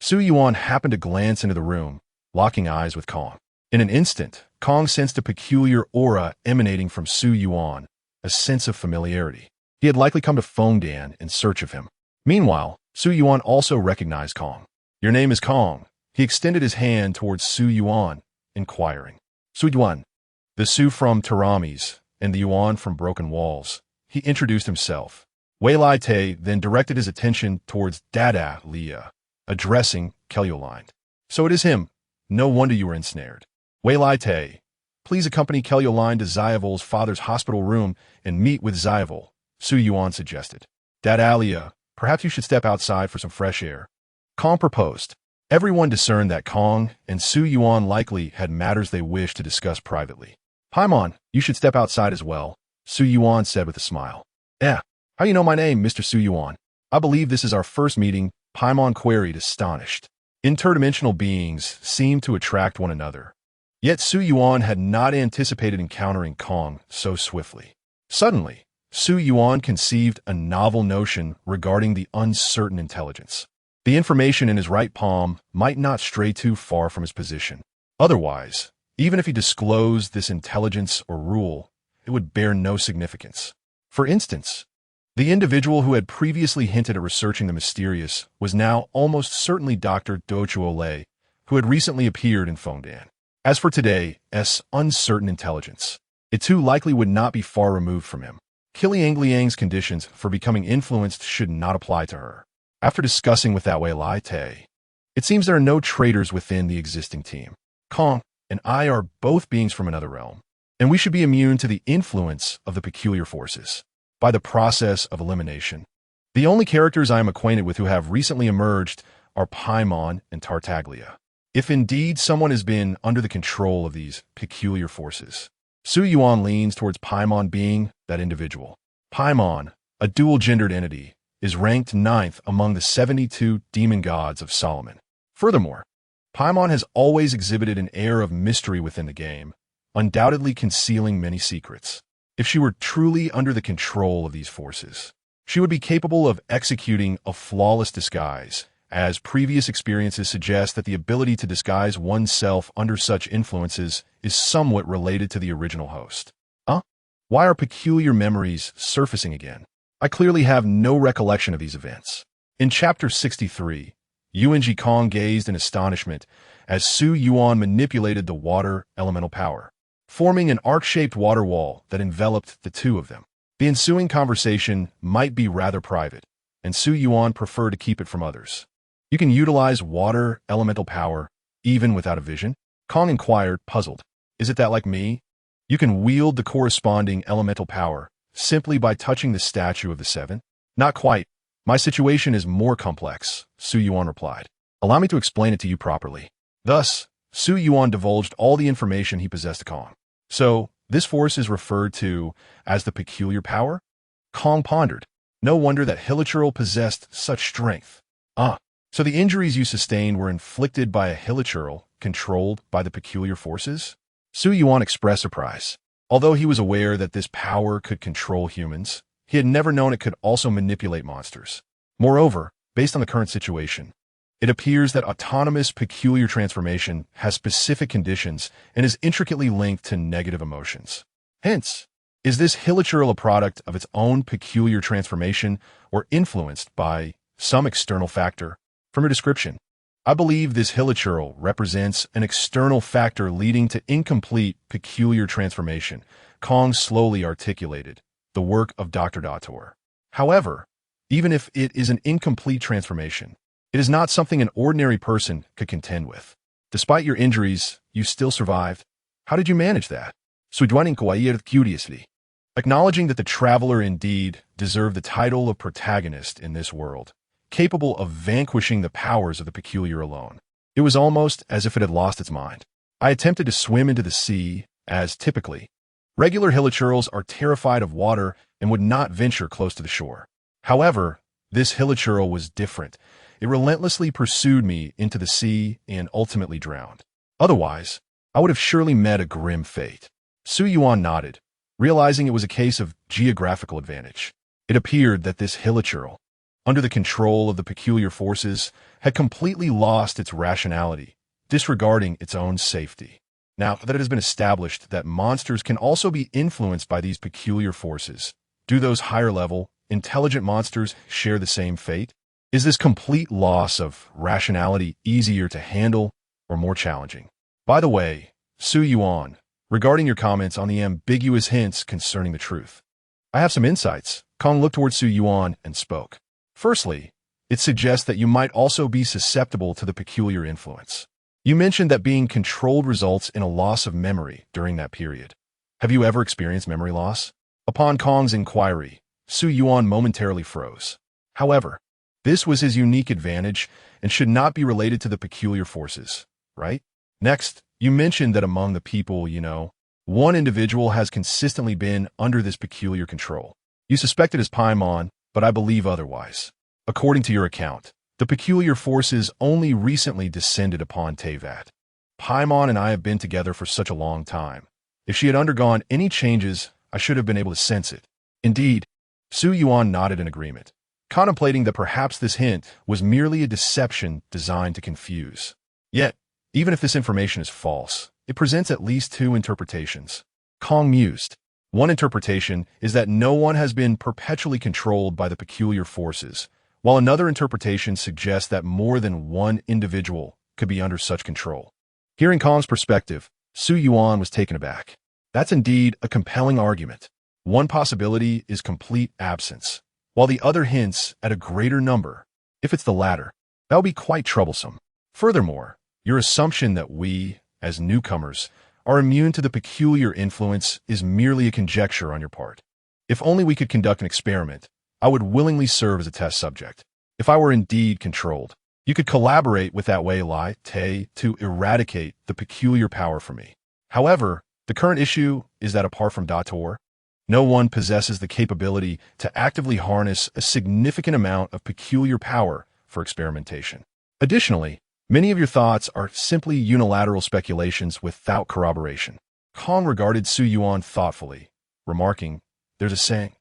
Su Yuan happened to glance into the room, locking eyes with Kong. In an instant, Kong sensed a peculiar aura emanating from Su Yuan, a sense of familiarity. He had likely come to Fontaine in search of him. Meanwhile, Su Yuan also recognized Kong. Your name is Kong. He extended his hand towards Su Yuan, inquiring. Su Yuan, the Su from Taramis and the Yuan from Broken Walls. He introduced himself. Wei Lai Te then directed his attention towards Akademiya, addressing Kelyoline. So it is him. No wonder you were ensnared. Wei Lai Te, please accompany Kelyoline to Xiavol's father's hospital room and meet with Xiavol, Su Yuan suggested. Akademiya, perhaps you should step outside for some fresh air. Kong proposed. Everyone discerned that Kong and Su Yuan likely had matters they wished to discuss privately. Paimon, you should step outside as well, Su Yuan said with a smile. How you know my name, Mr. Su Yuan? I believe this is our first meeting, Paimon queried, astonished. Interdimensional beings seemed to attract one another. Yet Su Yuan had not anticipated encountering Kong so swiftly. Suddenly, Su Yuan conceived a novel notion regarding the uncertain intelligence. The information in his right palm might not stray too far from his position. Otherwise, even if he disclosed this intelligence or rule, it would bear no significance. For instance, the individual who had previously hinted at researching the mysterious was now almost certainly Dr. Dochuole, who had recently appeared in Fontaine. As for today's uncertain intelligence, it too likely would not be far removed from him. Kilyangliang's conditions for becoming influenced should not apply to her. After discussing with that Wei Lai Te, it seems there are no traitors within the existing team. Kong and I are both beings from another realm, and we should be immune to the influence of the peculiar forces. By the process of elimination, the only characters I am acquainted with who have recently emerged are Paimon and Tartaglia. If indeed someone has been under the control of these peculiar forces, Su Yuan leans towards Paimon being that individual. Paimon, a dual-gendered entity, is ranked 9th among the 72 demon gods of Solomon. Furthermore, Paimon has always exhibited an air of mystery within the game, undoubtedly concealing many secrets. If she were truly under the control of these forces, she would be capable of executing a flawless disguise, as previous experiences suggest that the ability to disguise oneself under such influences is somewhat related to the original host. Why are peculiar memories surfacing again? I clearly have no recollection of these events. In Chapter 63, Yuan Kong gazed in astonishment as Su Yuan manipulated the water elemental power, forming an arc-shaped water wall that enveloped the two of them. The ensuing conversation might be rather private, and Su Yuan preferred to keep it from others. You can utilize water elemental power even without a vision? Kong inquired, puzzled. Is it that like me? You can wield the corresponding elemental power simply by touching the statue of the seven? Not quite. My situation is more complex, Su Yuan replied. Allow me to explain it to you properly. Thus, Su Yuan divulged all the information he possessed to Kong. So, this force is referred to as the peculiar power? Kong pondered. No wonder that Hilichurl possessed such strength. So the injuries you sustained were inflicted by a Hilichurl controlled by the peculiar forces? Su Yuan expressed surprise. Although he was aware that this power could control humans, he had never known it could also manipulate monsters. Moreover, based on the current situation, it appears that autonomous peculiar transformation has specific conditions and is intricately linked to negative emotions. Hence, is this Hilichurl a product of its own peculiar transformation or influenced by some external factor? From your description, I believe this Hilichurl represents an external factor leading to incomplete peculiar transformation, Kong slowly articulated, the work of Dr. Dator. However, even if it is an incomplete transformation, it is not something an ordinary person could contend with. Despite your injuries, you still survived. How did you manage that? Suidwan inquired curiously. Acknowledging that the traveler indeed deserved the title of protagonist in this world, capable of vanquishing the powers of the peculiar alone. It was almost as if it had lost its mind. I attempted to swim into the sea, as typically. Regular Hilichurls are terrified of water and would not venture close to the shore. However, this Hilichurl was different. It relentlessly pursued me into the sea and ultimately drowned. Otherwise, I would have surely met a grim fate. Su Yuan nodded, realizing it was a case of geographical advantage. It appeared that this Hilichurl, under the control of the peculiar forces, had completely lost its rationality, disregarding its own safety. Now that it has been established that monsters can also be influenced by these peculiar forces, do those higher-level, intelligent monsters share the same fate? Is this complete loss of rationality easier to handle or more challenging? By the way, Su Yuan, regarding your comments on the ambiguous hints concerning the truth, I have some insights. Kong looked towards Su Yuan and spoke. Firstly, it suggests that you might also be susceptible to the peculiar influence. You mentioned that being controlled results in a loss of memory during that period. Have you ever experienced memory loss? Upon Kong's inquiry, Su Yuan momentarily froze. However, this was his unique advantage and should not be related to the peculiar forces, right? Next, you mentioned that among the people you know, one individual has consistently been under this peculiar control. You suspect it as Paimon, but I believe otherwise. According to your account, the peculiar forces only recently descended upon Teyvat. Paimon and I have been together for such a long time. If she had undergone any changes, I should have been able to sense it. Indeed, Su Yuan nodded in agreement, contemplating that perhaps this hint was merely a deception designed to confuse. Yet, even if this information is false, it presents at least two interpretations. Kong mused. One interpretation is that no one has been perpetually controlled by the peculiar forces, while another interpretation suggests that more than one individual could be under such control. Hearing Kong's perspective, Su Yuan was taken aback. That's indeed a compelling argument. One possibility is complete absence, while the other hints at a greater number. If it's the latter, that would be quite troublesome. Furthermore, your assumption that we, as newcomers, are immune to the peculiar influence is merely a conjecture on your part. If only we could conduct an experiment, I would willingly serve as a test subject. If I were indeed controlled, you could collaborate with that Wei Lai Te to eradicate the peculiar power from me. However, the current issue is that apart from Dator, no one possesses the capability to actively harness a significant amount of peculiar power for experimentation. Additionally, many of your thoughts are simply unilateral speculations without corroboration. Kong regarded Su Yuan thoughtfully, remarking, "There's a saying.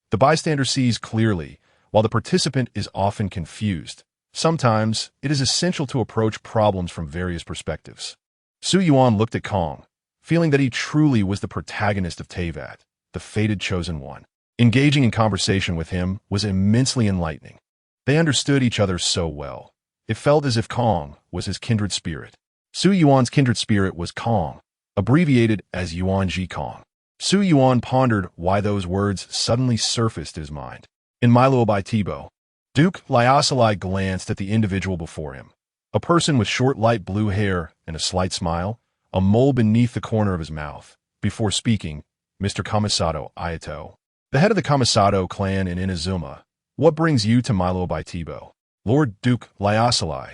The bystander sees clearly, while the participant is often confused. Sometimes, it is essential to approach problems from various perspectives." Su Yuan looked at Kong, feeling that he truly was the protagonist of Teyvat, the fated chosen one. Engaging in conversation with him was immensely enlightening. They understood each other so well. It felt as if Kong was his kindred spirit. Su Yuan's kindred spirit was Kong, abbreviated as Yuan Ji Kong. Su Yuan pondered why those words suddenly surfaced in his mind. In Milo by Thibaut, Duke Lyosalai glanced at the individual before him. A person with short light blue hair and a slight smile, a mole beneath the corner of his mouth. Before speaking, Mr. Kamisato Ayato, the head of the Kamisato clan in Inazuma. What brings you to Milo by Thibaut? Lord Duke Lyosalai.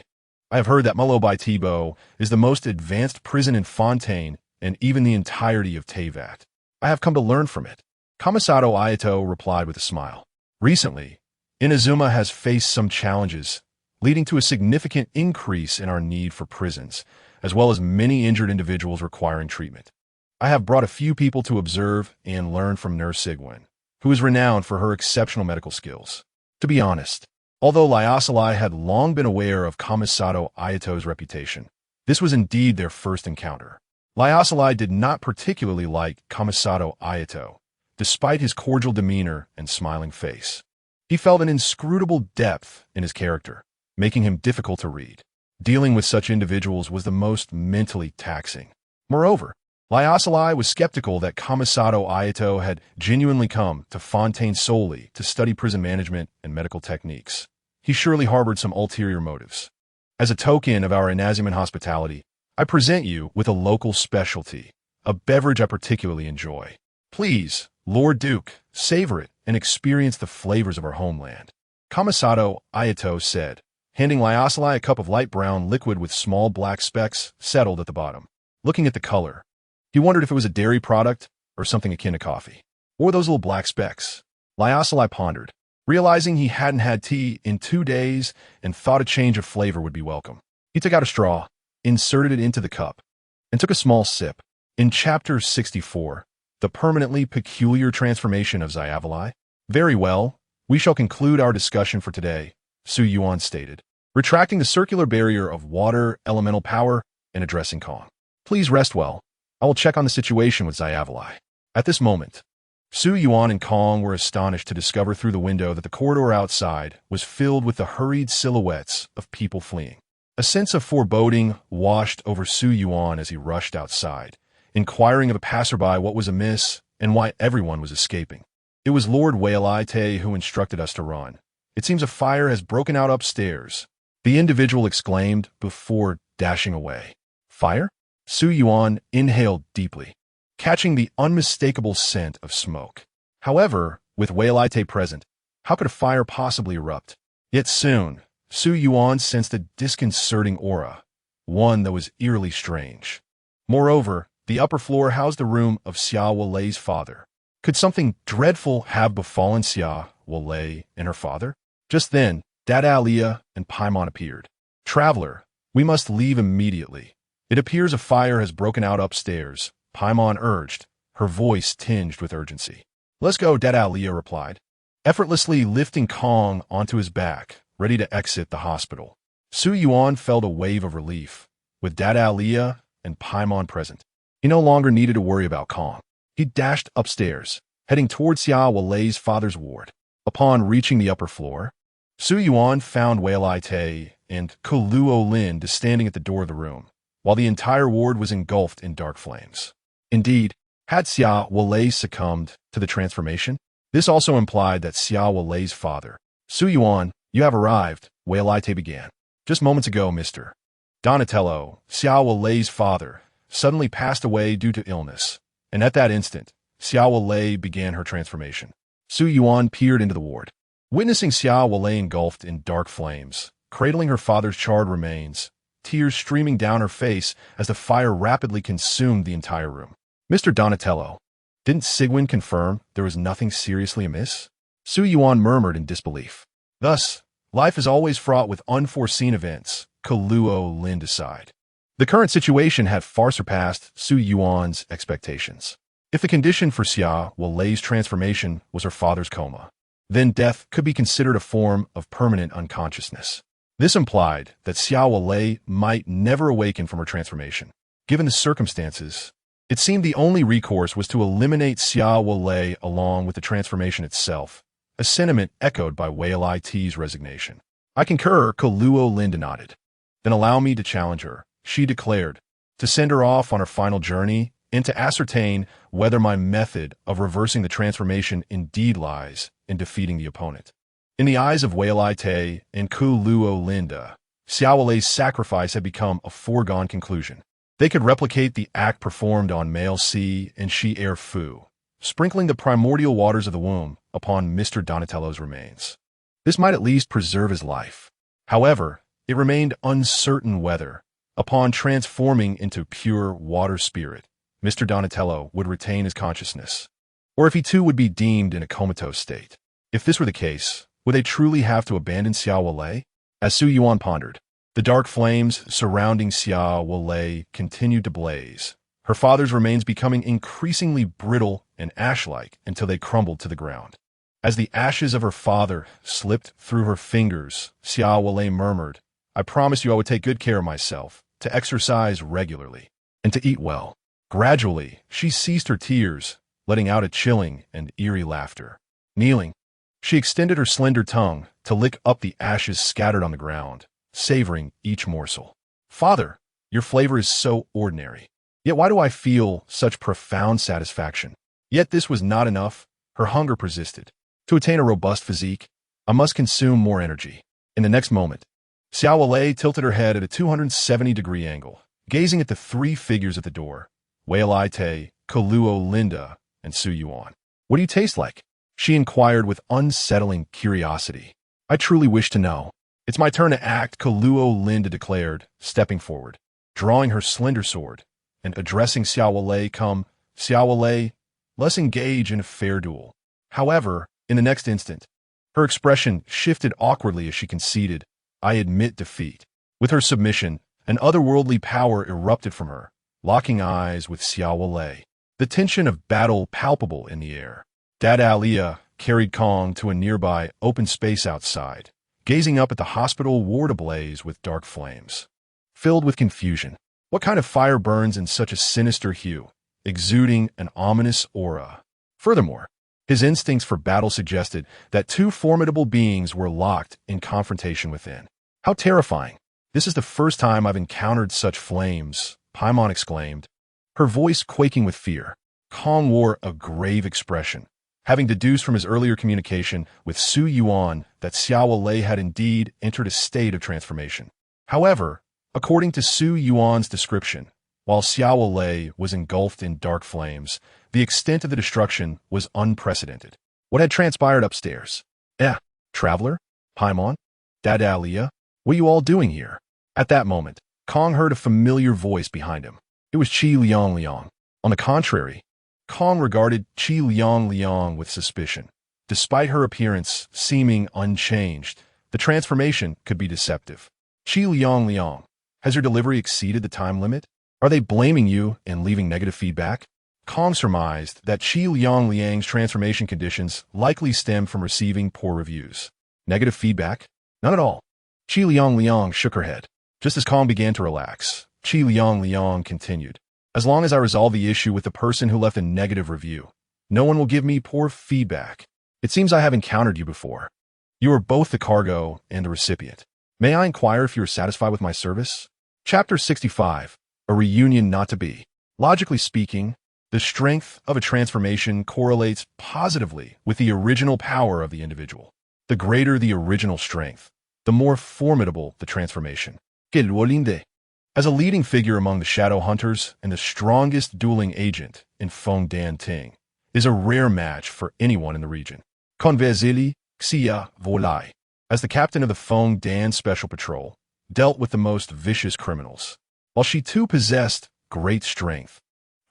I have heard that Milo by Thibaut is the most advanced prison in Fontaine and even the entirety of Teyvat. I have come to learn from it. Kamisato Ayato replied with a smile. Recently, Inazuma has faced some challenges, leading to a significant increase in our need for prisons, as well as many injured individuals requiring treatment. I have brought a few people to observe and learn from Nurse Sigwin, who is renowned for her exceptional medical skills. To be honest, although Lyosalai had long been aware of Kamisato Ayato's reputation, this was indeed their first encounter. Lyosalai did not particularly like Kamisato Ayato, despite his cordial demeanor and smiling face. He felt an inscrutable depth in his character, making him difficult to read. Dealing with such individuals was the most mentally taxing. Moreover, Lyosalai was skeptical that Kamisato Ayato had genuinely come to Fontaine solely to study prison management and medical techniques. He surely harbored some ulterior motives. As a token of our Inazuma hospitality, I present you with a local specialty, a beverage I particularly enjoy. Please, Lord Duke, savor it and experience the flavors of our homeland. Kamisato Ayato said, handing Lyosalai a cup of light brown liquid with small black specks settled at the bottom. Looking at the color, he wondered if it was a dairy product or something akin to coffee. Or those little black specks. Lyosalai pondered, realizing he hadn't had tea in 2 days and thought a change of flavor would be welcome. He took out a straw, inserted it into the cup, and took a small sip. In Chapter 64, The Permanently Peculiar Transformation of Xiavolai. Very well, we shall conclude our discussion for today, Su Yuan stated, retracting the circular barrier of water, elemental power, and addressing Kong. Please rest well. I will check on the situation with Xiavolai. At this moment, Su Yuan and Kong were astonished to discover through the window that the corridor outside was filled with the hurried silhouettes of people fleeing. A sense of foreboding washed over Su Yuan as he rushed outside, inquiring of a passerby what was amiss and why everyone was escaping. It was Lord Waialaite who instructed us to run. It seems a fire has broken out upstairs, the individual exclaimed before dashing away. Fire? Su Yuan inhaled deeply, catching the unmistakable scent of smoke. However, with Waialaite present, how could a fire possibly erupt? Yet soon, Su Yuan sensed a disconcerting aura, one that was eerily strange. Moreover, the upper floor housed the room of Xia Walei's father. Could something dreadful have befallen Xia Walei and her father? Just then, Dada Aliyah and Paimon appeared. Traveler, we must leave immediately. It appears a fire has broken out upstairs, Paimon urged, her voice tinged with urgency. Let's go, Dada Aliyah replied, effortlessly lifting Kong onto his back, ready to exit the hospital. Su Yuan felt a wave of relief, with Dada Aliyah and Paimon present. He no longer needed to worry about Kong. He dashed upstairs, heading toward Xia Walei's father's ward. Upon reaching the upper floor, Su Yuan found Waialaite and Kuluo Lin standing at the door of the room, while the entire ward was engulfed in dark flames. Indeed, had Xia Walei succumbed to the transformation, this also implied that Xia Walei's father, Su Yuan, you have arrived, Waialaite began. Just moments ago, Mr. Donatello, Xia Walei's father, suddenly passed away due to illness, and at that instant, Xia Walei began her transformation. Su Yuan peered into the ward. Witnessing Xia Walei engulfed in dark flames, cradling her father's charred remains, tears streaming down her face as the fire rapidly consumed the entire room. Mr. Donatello, didn't Sigwin confirm there was nothing seriously amiss? Su Yuan murmured in disbelief. Thus, life is always fraught with unforeseen events, Kuluo Lin sighed. The current situation had far surpassed Su Yuan's expectations. If the condition for Xia Walei's transformation was her father's coma, then death could be considered a form of permanent unconsciousness. This implied that Xia Walei might never awaken from her transformation. Given the circumstances, It seemed the only recourse was to eliminate Xiao Wei along with the transformation itself, a sentiment echoed by Wei Li's resignation. I concur, Kaluo Linda nodded. Then allow me to challenge her, she declared, to send her off on her final journey and to ascertain whether my method of reversing the transformation indeed lies in defeating the opponent. In the eyes of Wei Li and Kaluo Linda, Xiao Wei's sacrifice had become a foregone conclusion. They could replicate the act performed on male C and she air Fu, sprinkling the primordial waters of the womb upon Mr. Donatello's remains. This might at least preserve his life. However, it remained uncertain whether, upon transforming into pure water spirit, Mr. Donatello would retain his consciousness, or if he too would be deemed in a comatose state. If this were the case, would they truly have to abandon Xiao Wei? As Su Yuan pondered, the dark flames surrounding Xiao Wei continued to blaze, her father's remains becoming increasingly brittle and ash-like until they crumbled to the ground. As the ashes of her father slipped through her fingers, Xiao Wei murmured, I promised you I would take good care of myself, to exercise regularly, and to eat well. Gradually, she ceased her tears, letting out a chilling and eerie laughter. Kneeling, she extended her slender tongue to lick up the ashes scattered on the ground, savoring each morsel. Father, your flavor is so ordinary. Yet why do I feel such profound satisfaction? Yet this was not enough. Her hunger persisted. To attain a robust physique, I must consume more energy. In the next moment, Xiao Wei tilted her head at a 270-degree angle, gazing at the three figures at the door, Wei Li, Kaluo Linda, and Su Yuan. What do you taste like? She inquired with unsettling curiosity. I truly wish to know. It's my turn to act, Kaluo Linda declared, stepping forward, drawing her slender sword, and addressing Xiao Wei. Come, Xiao Wei, let's engage in a fair duel. However, in the next instant, her expression shifted awkwardly as she conceded, I admit defeat. With her submission, an otherworldly power erupted from her, locking eyes with Xiao Wei. The tension of battle palpable in the air. Akademiya carried Kong to a nearby open space outside, gazing up at the hospital ward ablaze with dark flames. Filled with confusion, what kind of fire burns in such a sinister hue, exuding an ominous aura? Furthermore, his instincts for battle suggested that two formidable beings were locked in confrontation within. How terrifying! This is the first time I've encountered such flames, Paimon exclaimed, her voice quaking with fear. Kong wore a grave expression, having deduced from his earlier communication with Su Yuan that Xiao Wei had indeed entered a state of transformation. However, according to Su Yuan's description, while Xiao Wei was engulfed in dark flames, the extent of the destruction was unprecedented. What had transpired upstairs? Traveler? Paimon? Akademiya? What are you all doing here? At that moment, Kong heard a familiar voice behind him. It was Qi Liang. On the contrary, Kong regarded Qi Liang with suspicion. Despite her appearance seeming unchanged, the transformation could be deceptive. Qi Liang, has your delivery exceeded the time limit? Are they blaming you and leaving negative feedback? Kong surmised that Qi Liang's transformation conditions likely stemmed from receiving poor reviews. Negative feedback? None at all. Qi Liang shook her head. Just as Kong began to relax, Qi Liang continued. As long as I resolve the issue with the person who left a negative review, no one will give me poor feedback. It seems I have encountered you before. You are both the cargo and the recipient. May I inquire if you are satisfied with my service? Chapter 65. A reunion not to be. Logically speaking, the strength of a transformation correlates positively with the original power of the individual. The greater the original strength, the more formidable the transformation. As a leading figure among the Shadow Hunters and the strongest dueling agent in Fontaine is a rare match for anyone in the region. Convezili Xia Volai, as the captain of the Fontaine Special Patrol, dealt with the most vicious criminals. While she too possessed great strength,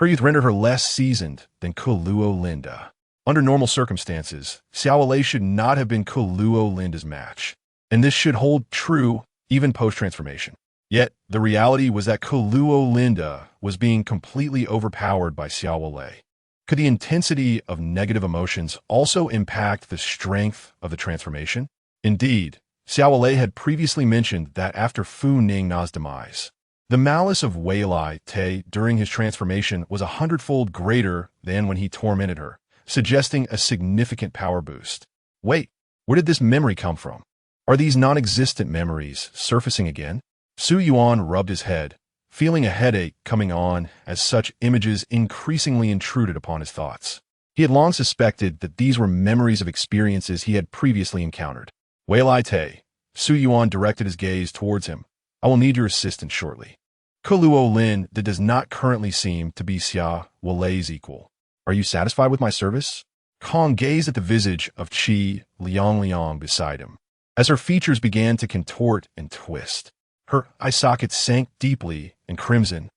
her youth rendered her less seasoned than Kaluo Linda. Under normal circumstances, Xiao Wei should not have been Kaluo Linda's match, and this should hold true even post-transformation. Yet, the reality was that Kaluo Linda was being completely overpowered by Xiao Wei. Could the intensity of negative emotions also impact the strength of the transformation? Indeed, Xiao Wei had previously mentioned that after Fu Ningna's demise, The malice of Weilai Te during his transformation was 100-fold greater than when he tormented her, suggesting a significant power boost. Wait, where did this memory come from? Are these non-existent memories surfacing again? Su Yuan rubbed his head, feeling a headache coming on as such images increasingly intruded upon his thoughts. He had long suspected that these were memories of experiences he had previously encountered. Weilai Te, Su Yuan directed his gaze towards him. I will need your assistance shortly. Kuluo Lin that does not currently seem to be Xia Walei's equal. Are you satisfied with my service? Kong gazed at the visage of Qi Liang beside him. As her features began to contort and twist, her eye sockets sank deeply and crimson.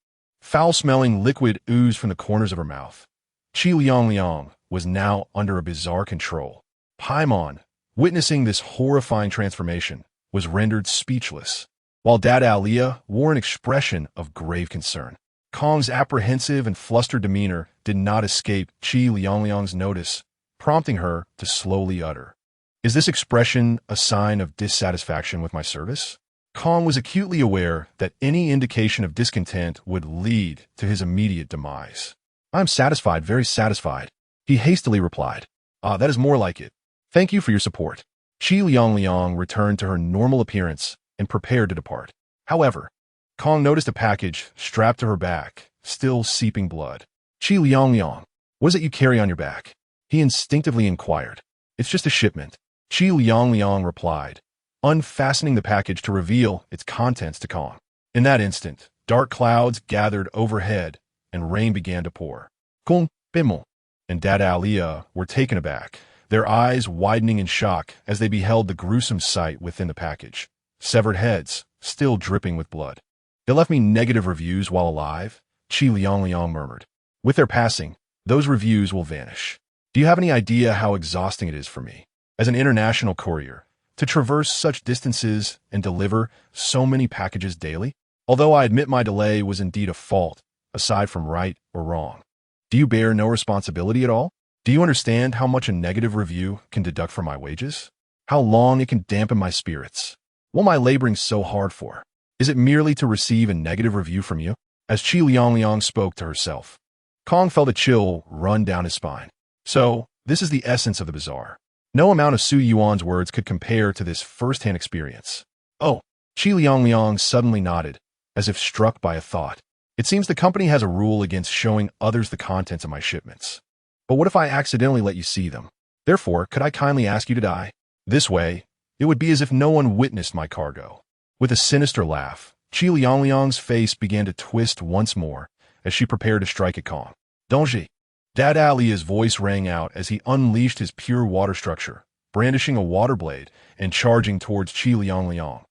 Foul-smelling liquid oozed from the corners of her mouth. Qi Liang was now under a bizarre control. Paimon, witnessing this horrifying transformation, was rendered speechless, while Dada Leah wore an expression of grave concern. Kong's apprehensive and flustered demeanor did not escape Qi Liang's notice, prompting her to slowly utter, "Is this expression a sign of dissatisfaction with my service?" Kong was acutely aware that any indication of discontent would lead to his immediate demise. "I am satisfied, very satisfied," he hastily replied. "Ah, that is more like it. Thank you for your support." Qi Liang returned to her normal appearance and prepared to depart. However, Kong noticed a package strapped to her back, still seeping blood. "Qi Liang, what is it you carry on your back?" he instinctively inquired. "It's just a shipment," Qi Liang replied, unfastening the package to reveal its contents to Kong. In that instant, dark clouds gathered overhead and rain began to pour. Kong, Bimel, and Dada Leah were taken aback, their eyes widening in shock as they beheld the gruesome sight within the package. Severed heads, still dripping with blood. "They left me negative reviews while alive," Qi Liang murmured. "With their passing, those reviews will vanish. Do you have any idea how exhausting it is for me, as an international courier, to traverse such distances and deliver so many packages daily? Although I admit my delay was indeed a fault, aside from right or wrong. Do you bear no responsibility at all? Do you understand how much a negative review can deduct from my wages? How long it can dampen my spirits? What am I laboring so hard for? Is it merely to receive a negative review from you?" As Qi Liang spoke to herself, Kong felt a chill run down his spine. So, this is the essence of the bazaar. No amount of Su Yuan's words could compare to this first-hand experience. "Oh," Qi Liang suddenly nodded, as if struck by a thought. "It seems the company has a rule against showing others the contents of my shipments. But what if I accidentally let you see them? Therefore, could I kindly ask you to die? This way, it would be as if no one witnessed my cargo." With a sinister laugh, Qi Liang's face began to twist once more as she prepared to strike at Kong. "Danger!" Dada Leah's voice rang out as he unleashed his pure water structure, brandishing a water blade and charging towards Qi Liang,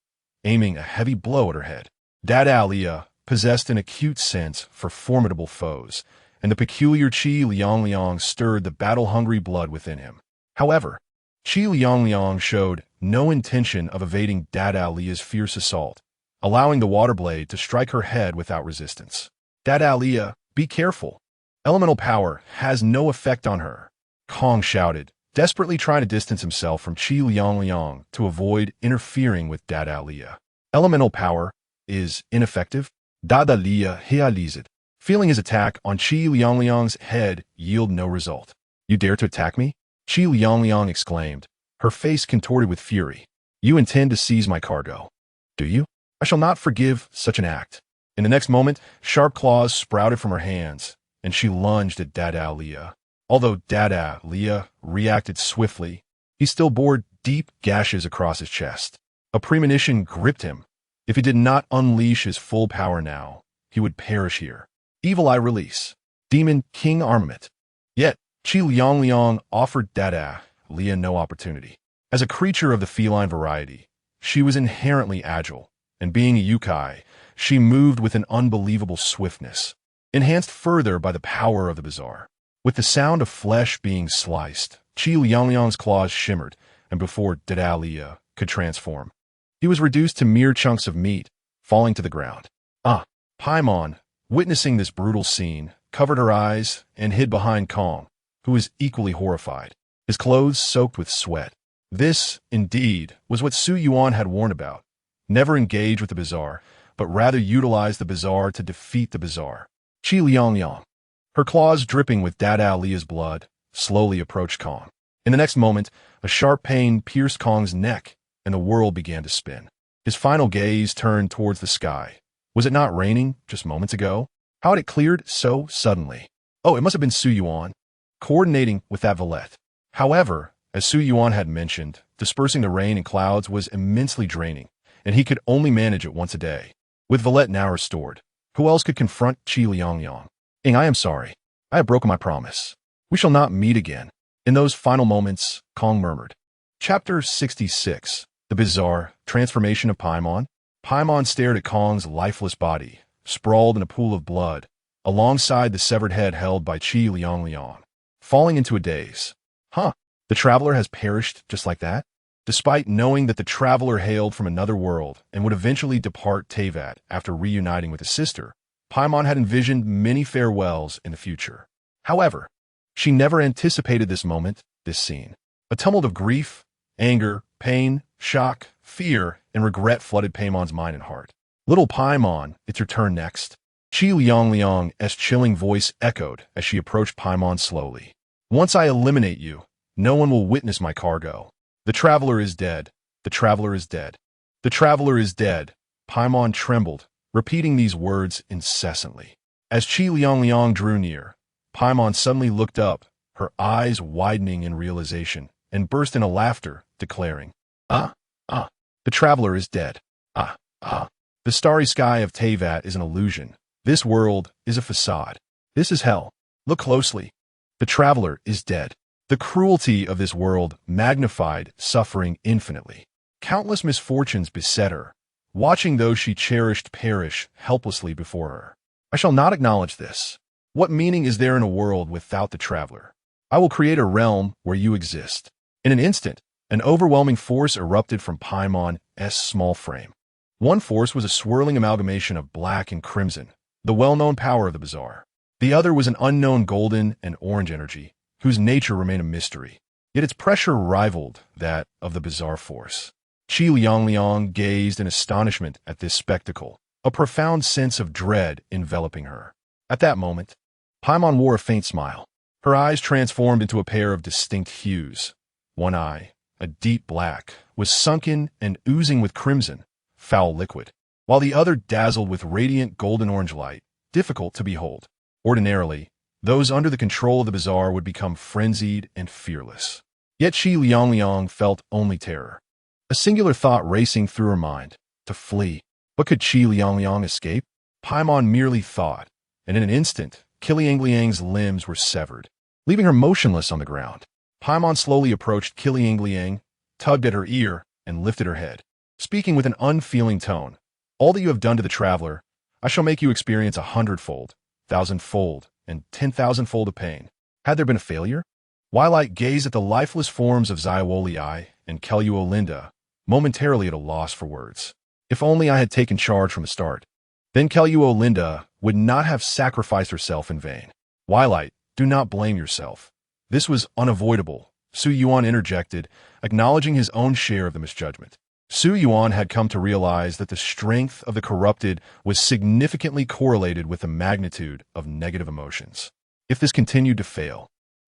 aiming a heavy blow at her head. Dada Leah possessed an acute sense for formidable foes, and the peculiar Qi Liang stirred the battle-hungry blood within him. However, Qi Liang showed no intention of evading Dada Leah's fierce assault, allowing the water blade to strike her head without resistance. "Dada Leah, be careful. Elemental power has no effect on her," Kong shouted, desperately trying to distance himself from Qi Liang to avoid interfering with Dada Leah. "Elemental power is ineffective?" Dada Leah realized, feeling his attack on Qi Liang's head yield no result. "You dare to attack me?" Qi Liang exclaimed, her face contorted with fury. "You intend to seize my cargo, do you? I shall not forgive such an act." In the next moment, sharp claws sprouted from her hands, and she lunged at Dada Leah. Although Dada Leah reacted swiftly, he still bore deep gashes across his chest. A premonition gripped him. If he did not unleash his full power now, he would perish here. Evil Eye Release. Demon King Armament. Yet, Qi Liang offered Dada Leah no opportunity. As a creature of the feline variety, she was inherently agile, and being a yokai, she moved with an unbelievable swiftness, enhanced further by the power of the bazaar. With the sound of flesh being sliced, Qi Liang's claws shimmered, and before Dada Leah could transform, he was reduced to mere chunks of meat, falling to the ground. Paimon, witnessing this brutal scene, covered her eyes and hid behind Kong, who was equally horrified, his clothes soaked with sweat. This, indeed, was what Su Yuan had warned about. Never engage with the bazaar, but rather utilized the bizarre to defeat the bizarre. Qi Liang, her claws dripping with Dada Lia's blood, slowly approached Kong. In the next moment, a sharp pain pierced Kong's neck, and the world began to spin. His final gaze turned towards the sky. Was it not raining just moments ago? How had it cleared so suddenly? Oh, it must have been Su Yuan, coordinating with that Valette. However, as Su Yuan had mentioned, dispersing the rain and clouds was immensely draining, and he could only manage it once a day. With Valette now restored, who else could confront Qi Liang? I am sorry. I have broken my promise. We shall not meet again. In those final moments, Kong murmured. Chapter 66. The Bizarre Transformation of Paimon. Paimon stared at Kong's lifeless body, sprawled in a pool of blood, alongside the severed head held by Qi Liang, falling into a daze. Huh, the traveler has perished just like that? Despite knowing that the traveler hailed from another world and would eventually depart Teyvat after reuniting with his sister, Paimon had envisioned many farewells in the future. However, she never anticipated this moment, this scene. A tumult of grief, anger, pain, shock, fear, and regret flooded Paimon's mind and heart. Little Paimon, it's your turn next. Qi Liang's chilling voice echoed as she approached Paimon slowly. Once I eliminate you, no one will witness my cargo. The traveler is dead. The traveler is dead. The traveler is dead. Paimon trembled, repeating these words incessantly. As Qi Liang drew near, Paimon suddenly looked up, her eyes widening in realization, and burst into laughter, declaring, the traveler is dead. The starry sky of Teyvat is an illusion. This world is a facade. This is hell. Look closely. The traveler is dead. The cruelty of this world magnified suffering infinitely. Countless misfortunes beset her, watching those she cherished perish helplessly before her. I shall not acknowledge this. What meaning is there in a world without the traveler? I will create a realm where you exist. In an instant, an overwhelming force erupted from Paimon's small frame. One force was a swirling amalgamation of black and crimson, the well-known power of the bizarre. The other was an unknown golden and orange energy, whose nature remained a mystery. Yet its pressure rivaled that of the bizarre force. Qi Liang gazed in astonishment at this spectacle, a profound sense of dread enveloping her. At that moment, Paimon wore a faint smile. Her eyes transformed into a pair of distinct hues. One eye, a deep black, was sunken and oozing with crimson, foul liquid, while the other dazzled with radiant golden-orange light, difficult to behold. Ordinarily, those under the control of the bizarre would become frenzied and fearless. Yet Qi Liang felt only terror. A singular thought racing through her mind, to flee. But could Qi Liang escape? Paimon merely thought, and in an instant, Qi Liang's limbs were severed, leaving her motionless on the ground. Paimon slowly approached Qi Liang, tugged at her ear, and lifted her head, speaking with an unfeeling tone. All that you have done to the traveler, I shall make you experience 100-fold, 1,000-fold, and 10,000-fold of pain. Had there been a failure? Wylite gazed at the lifeless forms of Xiaolii and Keluolinda, momentarily at a loss for words. If only I had taken charge from the start. Then Keluolinda would not have sacrificed herself in vain. Wylite, do not blame yourself. This was unavoidable, Su Yuan interjected, acknowledging his own share of the misjudgment. Su Yuan had come to realize that the strength of the corrupted was significantly correlated with the magnitude of negative emotions. If this continued to fail,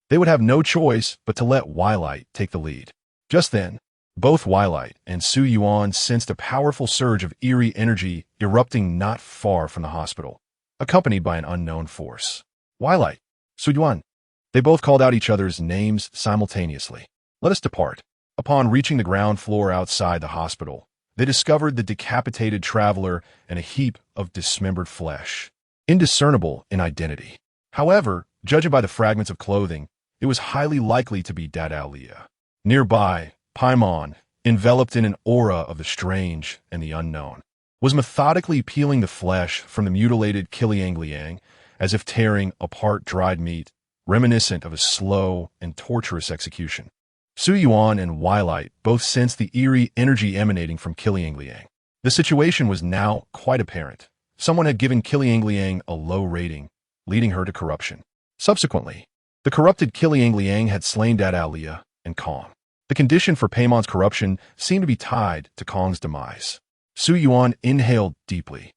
they would have no choice but to let Wylite take the lead. Just then, both Wylite and Su Yuan sensed a powerful surge of eerie energy erupting not far from the hospital, accompanied by an unknown force. Wylite, Su Yuan. They both called out each other's names simultaneously. Let us depart. Upon reaching the ground floor outside the hospital, they discovered the decapitated traveler and a heap of dismembered flesh, indiscernible in identity. However, judging by the fragments of clothing, it was highly likely to be Dada Lia. Nearby, Paimon, enveloped in an aura of the strange and the unknown, was methodically peeling the flesh from the mutilated Qi Liang as if tearing apart dried meat, reminiscent of a slow and torturous execution. Su Yuan and Wylite both sensed the eerie energy emanating from Qi Liang. The situation was now quite apparent. Someone had given Qi Liang a low rating, leading her to corruption. Subsequently, the corrupted Qi Liang had slain Dada Lia and Kong. The condition for Paimon's corruption seemed to be tied to Kong's demise. Su Yuan inhaled deeply,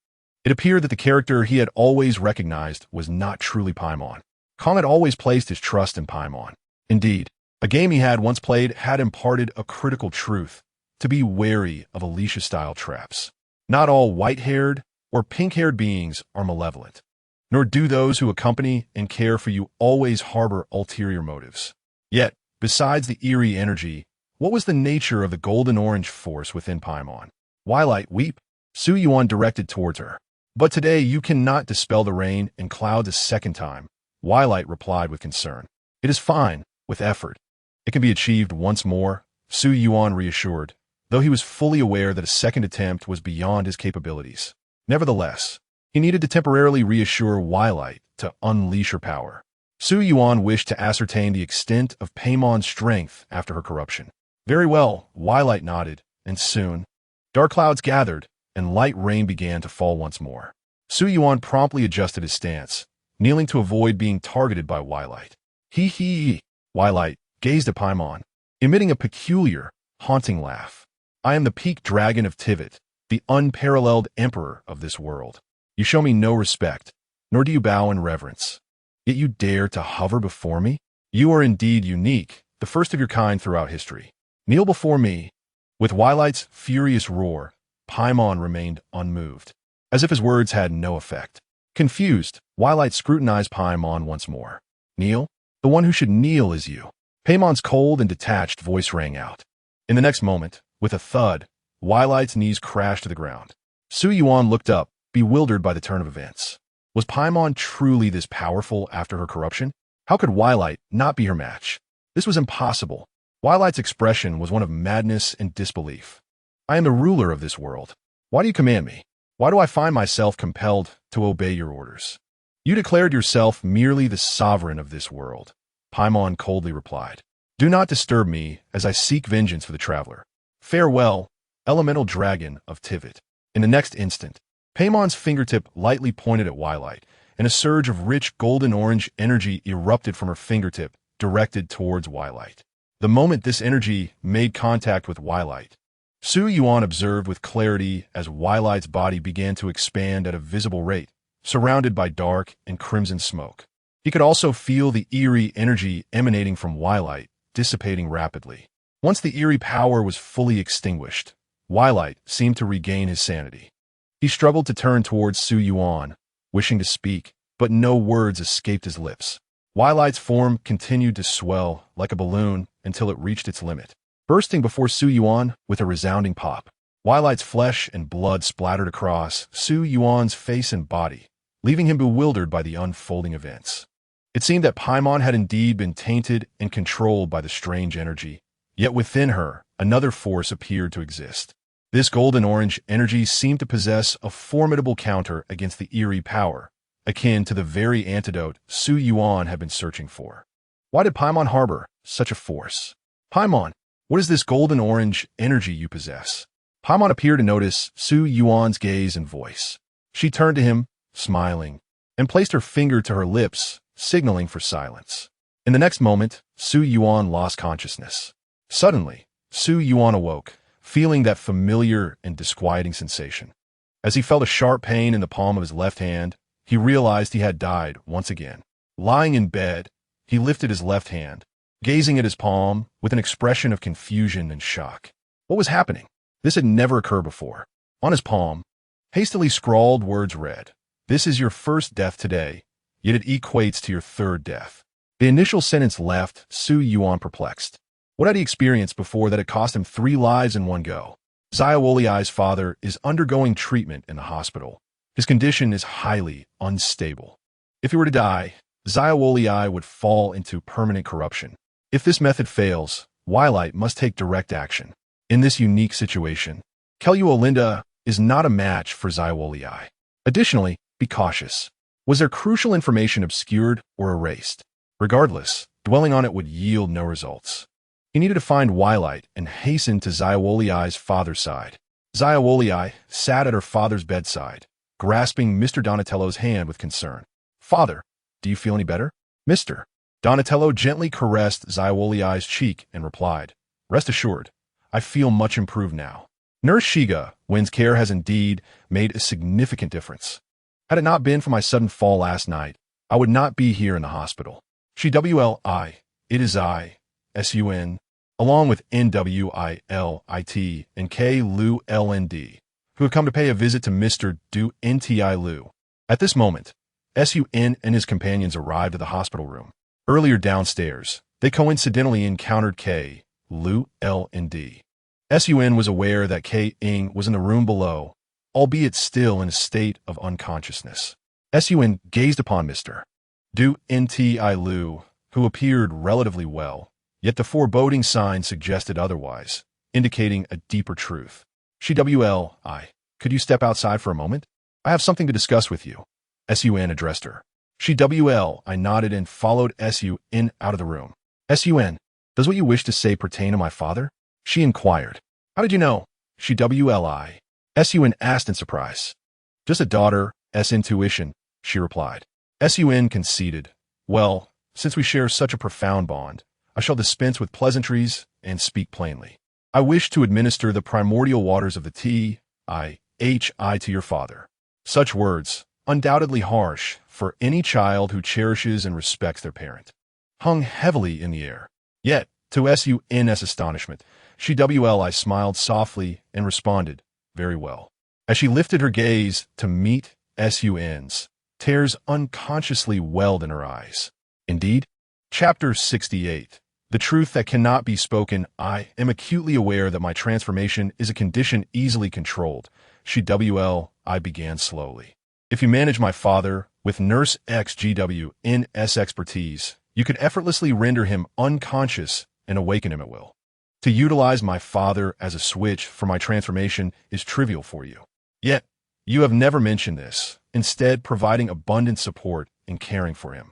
It appeared that the character he had always recognized was not truly Paimon. Kong had always placed his trust in Paimon. Indeed, a game he had once played had imparted a critical truth: to be wary of Alicia-style traps. Not all white-haired or pink-haired beings are malevolent, nor do those who accompany and care for you always harbor ulterior motives. Yet, besides the eerie energy, what was the nature of the golden-orange force within Paimon? Twilight, weep, Su Yuan directed towards her. But today you cannot dispel the rain and clouds a second time, Twilight replied with concern. It is fine, with effort. It can be achieved once more, Su Yuan reassured, though he was fully aware that a second attempt was beyond his capabilities. Nevertheless, he needed to temporarily reassure Twilight to unleash her power. Su Yuan wished to ascertain the extent of Paimon's strength after her corruption. Very well, Twilight nodded, and soon, dark clouds gathered, and light rain began to fall once more. Su Yuan promptly adjusted his stance, kneeling to avoid being targeted by Twilight. Hee. Twilight gazed at Paimon, emitting a peculiar, haunting laugh. I am the peak dragon of Teyvat, the unparalleled emperor of this world. You show me no respect, nor do you bow in reverence. Yet you dare to hover before me? You are indeed unique, the first of your kind throughout history. Kneel before me. With Twilight's furious roar, Paimon remained unmoved, as if his words had no effect. Confused, Twilight scrutinized Paimon once more. Kneel? The one who should kneel is you. Paimon's cold and detached voice rang out. In the next moment, with a thud, Twilight's knees crashed to the ground. Su Yuan looked up, bewildered by the turn of events. Was Paimon truly this powerful after her corruption? How could Twilight not be her match? This was impossible. Twilight's expression was one of madness and disbelief. I am the ruler of this world. Why do you command me? Why do I find myself compelled to obey your orders? You declared yourself merely the sovereign of this world, Paimon coldly replied. Do not disturb me as I seek vengeance for the traveler. Farewell, elemental dragon of Teyvat. In the next instant, Paimon's fingertip lightly pointed at Twilight, and a surge of rich golden-orange energy erupted from her fingertip, directed towards Twilight. The moment this energy made contact with Twilight, Su Yuan observed with clarity as Twilight's body began to expand at a visible rate, surrounded by dark and crimson smoke. He could also feel the eerie energy emanating from Twilight, dissipating rapidly. Once the eerie power was fully extinguished, Twilight seemed to regain his sanity. He struggled to turn towards Su Yuan, wishing to speak, but no words escaped his lips. Twilight's form continued to swell like a balloon until it reached its limit, bursting before Su Yuan with a resounding pop. Twilight's flesh and blood splattered across Su Yuan's face and body, leaving him bewildered by the unfolding events. It seemed that Paimon had indeed been tainted and controlled by the strange energy, yet within her, another force appeared to exist. This golden-orange energy seemed to possess a formidable counter against the eerie power, akin to the very antidote Su Yuan had been searching for. Why did Paimon harbor such a force? Paimon, what is this golden-orange energy you possess? Paimon appeared to notice Su Yuan's gaze and voice. She turned to him, smiling, and placed her finger to her lips, signaling for silence. In the next moment, Su Yuan lost consciousness. Suddenly, Su Yuan awoke, feeling that familiar and disquieting sensation. As he felt a sharp pain in the palm of his left hand, he realized he had died once again. Lying in bed, he lifted his left hand, gazing at his palm with an expression of confusion and shock. What was happening? This had never occurred before. On his palm, hastily scrawled words read, "This is your first death today, yet it equates to your third death." The initial sentence left Su Yuan perplexed. What had he experienced before that had cost him 3 lives in one go? Xiaoliai's father is undergoing treatment in the hospital. His condition is highly unstable. If he were to die, Xiaoliai would fall into permanent corruption. If this method fails, Twilight must take direct action. In this unique situation, Keluolinda is not a match for Xiaoliai. Additionally, be cautious. Was there crucial information obscured or erased? Regardless, dwelling on it would yield no results. He needed to find Twilight and hasten to Xiaoliai's father's side. Xiaoliai sat at her father's bedside, grasping Mr. Donatello's hand with concern. "Father, do you feel any better?" "Mr." Donatello gently caressed Xiaoliai's cheek and replied, "Rest assured, I feel much improved now." Nurse Shiga, Wen's care has indeed made a significant difference. Had it not been for my sudden fall last night, I would not be here in the hospital. It is I, Sun, along with NWILIT and K Lu LND, who have come to pay a visit to Mr. Du Nti Lu. At this moment, Sun and his companions arrived at the hospital room. Earlier downstairs, they coincidentally encountered K Lu LND. Sun was aware that K Ing was in the room below, albeit still in a state of unconsciousness. Sun gazed upon Mr. Du Nti Lu, who appeared relatively well, yet the foreboding sign suggested otherwise, indicating a deeper truth. Could you step outside for a moment? I have something to discuss with you. Sun addressed her. I nodded and followed Sun out of the room. Sun, does what you wish to say pertain to my father? She inquired. How did you know? Sun asked in surprise. Just a daughter's intuition, she replied. Sun conceded. Well, since we share such a profound bond, I shall dispense with pleasantries and speak plainly. I wish to administer the primordial waters of the Teyvat to your father. Such words, undoubtedly harsh for any child who cherishes and respects their parent, hung heavily in the air. Yet, to Sun's astonishment, she smiled softly and responded, very well. As she lifted her gaze to meet Sun's, tears unconsciously welled in her eyes. Indeed, Chapter 68. The truth that cannot be spoken. I am acutely aware that my transformation is a condition easily controlled. I began slowly. If you manage my father with Nurse XGWN's expertise, you could effortlessly render him unconscious and awaken him at will. To utilize my father as a switch for my transformation is trivial for you. Yet, you have never mentioned this, instead providing abundant support in caring for him.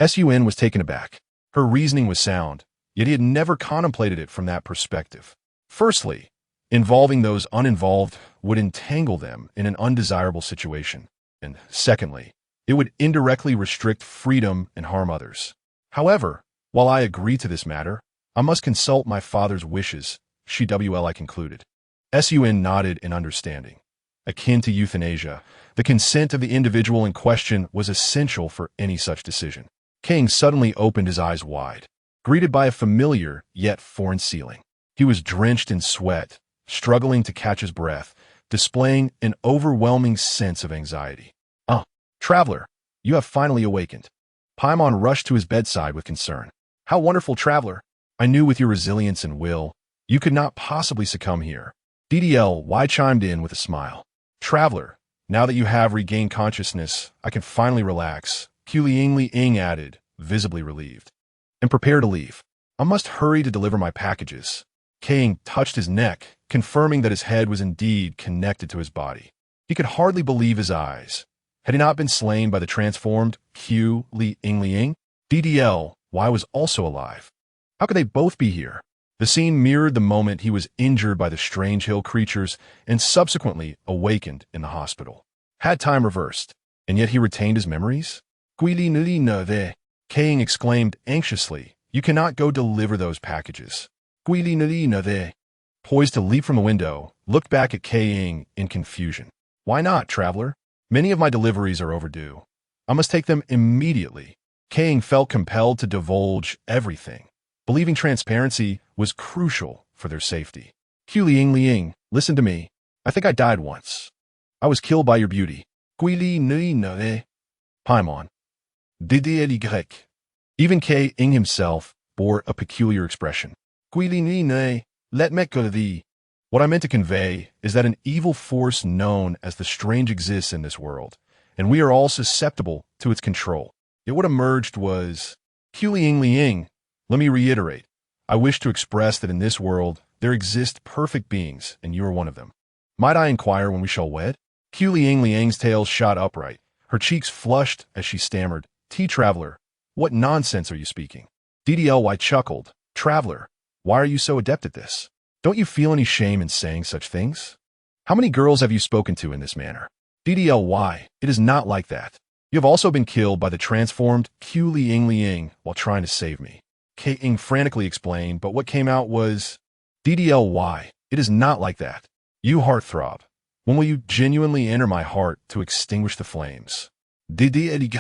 Sun was taken aback. Her reasoning was sound, yet he had never contemplated it from that perspective. Firstly, involving those uninvolved would entangle them in an undesirable situation. And secondly, it would indirectly restrict freedom and harm others. However, while I agree to this matter, I must consult my father's wishes, I concluded. Sun nodded in understanding. Akin to euthanasia, the consent of the individual in question was essential for any such decision. King suddenly opened his eyes wide, greeted by a familiar yet foreign ceiling. He was drenched in sweat, struggling to catch his breath, displaying an overwhelming sense of anxiety. Traveler, you have finally awakened. Paimon rushed to his bedside with concern. How wonderful, Traveler! I knew with your resilience and will, you could not possibly succumb here. DDLY chimed in with a smile. Traveler, now that you have regained consciousness, I can finally relax, Ing added, visibly relieved. And prepare to leave. I must hurry to deliver my packages. King touched his neck, confirming that his head was indeed connected to his body. He could hardly believe his eyes. Had he not been slain by the transformed Ing? DDLY was also alive. How could they both be here? The scene mirrored the moment he was injured by the strange hill creatures and subsequently awakened in the hospital. Had time reversed, and yet he retained his memories? King exclaimed anxiously, You cannot go deliver those packages. Poised to leap from the window, looked back at Ing in confusion. Why not, Traveler? Many of my deliveries are overdue. I must take them immediately. King felt compelled to divulge everything, believing transparency was crucial for their safety. Ling, listen to me. I think I died once. I was killed by your beauty. Paimon. Even Ing himself bore a peculiar expression. Let me go to thee. What I meant to convey is that an evil force known as the strange exists in this world, and we are all susceptible to its control. Yet what emerged was... Liang. Let me reiterate. I wish to express that in this world, there exist perfect beings, and you are one of them. Might I inquire when we shall wed? Liang's tail shot upright. Her cheeks flushed as she stammered, Traveler, what nonsense are you speaking? DDLY chuckled. Traveler, why are you so adept at this? Don't you feel any shame in saying such things? How many girls have you spoken to in this manner? DDLY, it is not like that. You have also been killed by the transformed Liang while trying to save me. Ing frantically explained, but what came out was, DDLY, it is not like that. You heartthrob. When will you genuinely enter my heart to extinguish the flames? Ddy.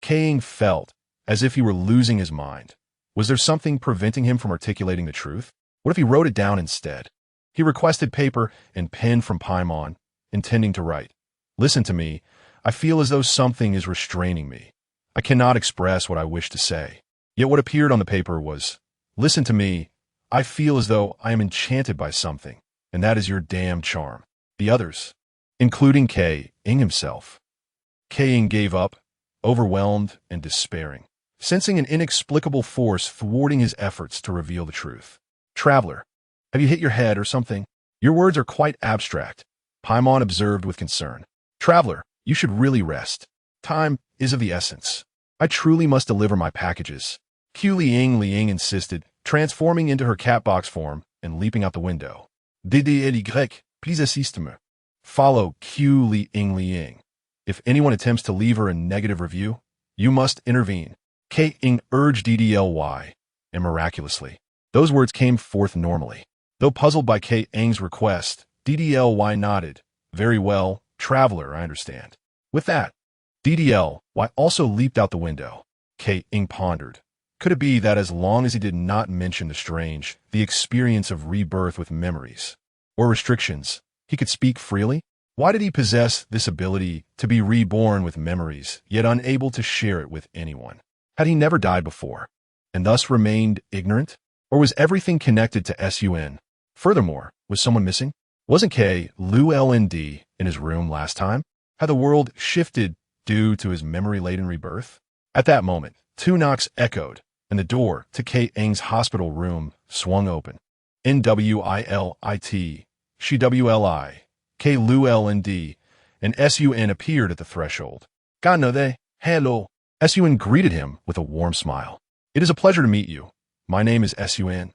Kang felt as if he were losing his mind. Was there something preventing him from articulating the truth? What if he wrote it down instead? He requested paper and pen from Paimon, intending to write. Listen to me. I feel as though something is restraining me. I cannot express what I wish to say. Yet what appeared on the paper was, listen to me. I feel as though I am enchanted by something, and that is your damn charm. The others, including Kang himself. Kang gave up, overwhelmed and despairing, sensing an inexplicable force thwarting his efforts to reveal the truth. Traveler, have you hit your head or something? Your words are quite abstract, Paimon observed with concern. Traveler, you should really rest. Time is of the essence. I truly must deliver my packages. Liang insisted, transforming into her catbox form and leaping out the window. Ddy, please assist me. Follow Liang. If anyone attempts to leave her a negative review, you must intervene. Kang urged Ddy, and miraculously, those words came forth normally. Though puzzled by Kang's request, Ddy nodded. Very well, traveler, I understand. With that, Ddy also leaped out the window. Kang pondered. Could it be that as long as he did not mention the experience of rebirth with memories, or restrictions, he could speak freely? Why did he possess this ability to be reborn with memories, yet unable to share it with anyone? Had he never died before, and thus remained ignorant? Or was everything connected to Sun? Furthermore, was someone missing? Wasn't Lund in his room last time? Had the world shifted due to his memory-laden rebirth? At that moment, two knocks echoed, and the door to Kang's hospital room swung open. Nwlit, Shwli, Lund, and Sun appeared at the threshold. Ganode, hello. Sun greeted him with a warm smile. It is a pleasure to meet you. My name is Sun.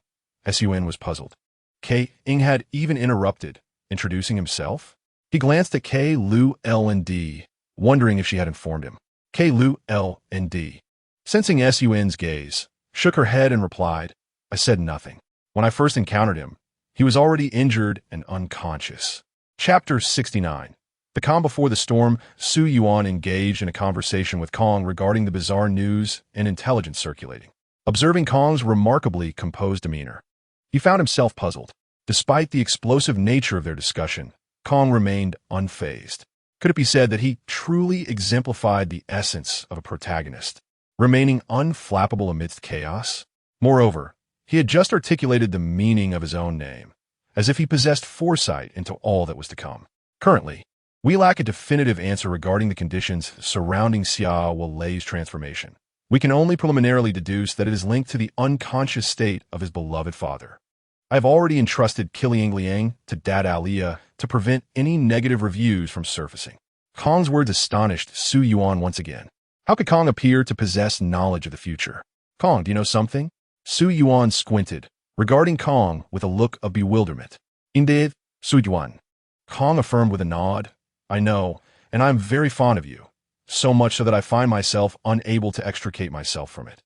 Sun was puzzled. Kang had even interrupted, introducing himself. He glanced at Lund, wondering if she had informed him. Lund, sensing Sun's gaze, shook her head and replied, I said nothing. When I first encountered him, he was already injured and unconscious. Chapter 69. The calm before the storm, Yuan engaged in a conversation with Kang regarding the bizarre news and intelligence circulating. Observing Kang's remarkably composed demeanor, he found himself puzzled. Despite the explosive nature of their discussion, Kang remained unfazed. Could it be said that he truly exemplified the essence of a protagonist, remaining unflappable amidst chaos? Moreover, he had just articulated the meaning of his own name, as if he possessed foresight into all that was to come. Currently, we lack a definitive answer regarding the conditions surrounding Xia Wei's transformation. We can only preliminarily deduce that it is linked to the unconscious state of his beloved father. I have already entrusted Liang to Dad Aliyah to prevent any negative reviews from surfacing. Kang's words astonished Yuan once again. How could Kang appear to possess knowledge of the future? Kang, do you know something? Yuan squinted, regarding Kang with a look of bewilderment. Indeed, Yuan. Kang affirmed with a nod. I know, and I am very fond of you. So much so that I find myself unable to extricate myself from it.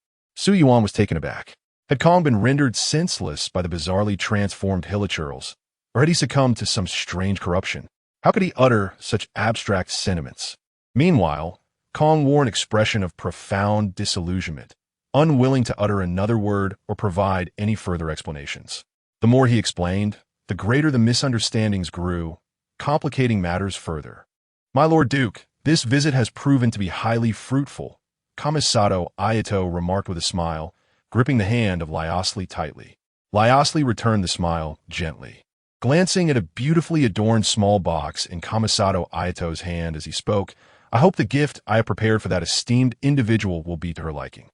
Yuan was taken aback. Had Kang been rendered senseless by the bizarrely transformed hilichurls, or had he succumbed to some strange corruption? How could he utter such abstract sentiments? Meanwhile, Kang wore an expression of profound disillusionment, unwilling to utter another word or provide any further explanations. The more he explained, the greater the misunderstandings grew, complicating matters further. My Lord Duke, this visit has proven to be highly fruitful, Kamisato Ayato remarked with a smile, gripping the hand of Lyosli tightly. Lyosli returned the smile gently, glancing at a beautifully adorned small box in Kamisato Ayato's hand as he spoke. I hope the gift I have prepared for that esteemed individual will be to her liking.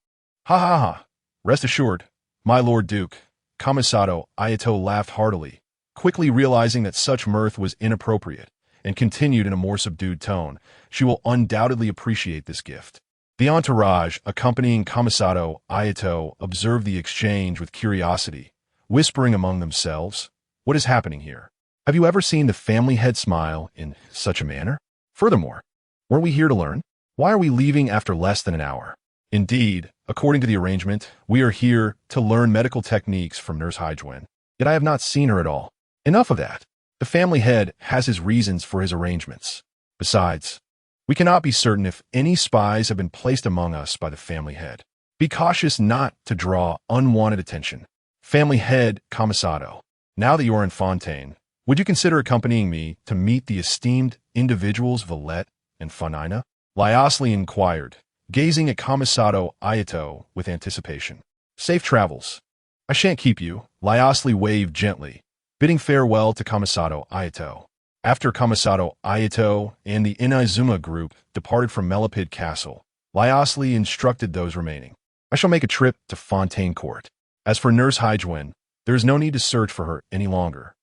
Ha ha ha. Rest assured, my Lord Duke. Kamisato Ayato laughed heartily, quickly realizing that such mirth was inappropriate, and continued in a more subdued tone. She will undoubtedly appreciate this gift. The entourage accompanying Kamisato Ayato observed the exchange with curiosity, whispering among themselves, what is happening here? Have you ever seen the family head smile in such a manner? Furthermore, weren't we here to learn? Why are we leaving after less than an hour? Indeed, according to the arrangement, we are here to learn medical techniques from Nurse Haijuan. Yet I have not seen her at all. Enough of that. The family head has his reasons for his arrangements. Besides, we cannot be certain if any spies have been placed among us by the family head. Be cautious not to draw unwanted attention. Family head Commissado. Now that you are in Fontaine, would you consider accompanying me to meet the esteemed individuals Valette and Furina? Lyosly inquired, gazing at Commissado Ayato with anticipation. Safe travels. I shan't keep you. Lyosly waved gently, bidding farewell to Commissado Ayato. After Commissado Ayato and the Inazuma group departed from Melipid Castle, Lyosly instructed those remaining. I shall make a trip to Fontaine Court. As for Nurse Hyjuan, there is no need to search for her any longer.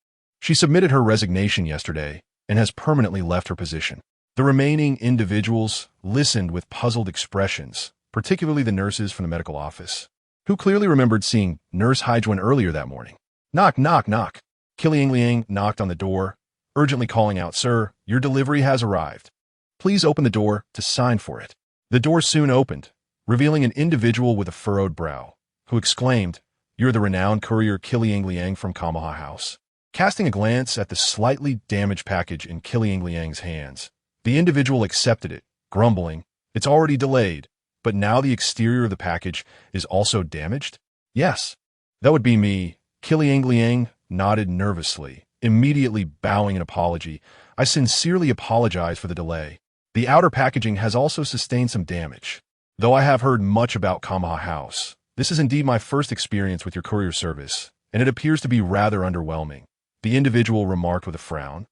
She submitted her resignation yesterday and has permanently left her position. The remaining individuals listened with puzzled expressions, particularly the nurses from the medical office, who clearly remembered seeing Nurse Hyjuan earlier that morning. Knock, knock, knock. Qiliang Liang knocked on the door, urgently calling out, "Sir, your delivery has arrived. Please open the door to sign for it." The door soon opened, revealing an individual with a furrowed brow, who exclaimed, "You're the renowned courier Qiliang Liang from Kamaha House." Casting a glance at the slightly damaged package in Qiliang Liang's hands, the individual accepted it, grumbling, "It's already delayed, but now the exterior of the package is also damaged?" "Yes, that would be me." Qiliang Liang nodded nervously, immediately bowing an apology. "I sincerely apologize for the delay. The outer packaging has also sustained some damage. Though I have heard much about Kamaha House, this is indeed my first experience with your courier service, and it appears to be rather underwhelming," the individual remarked with a frown.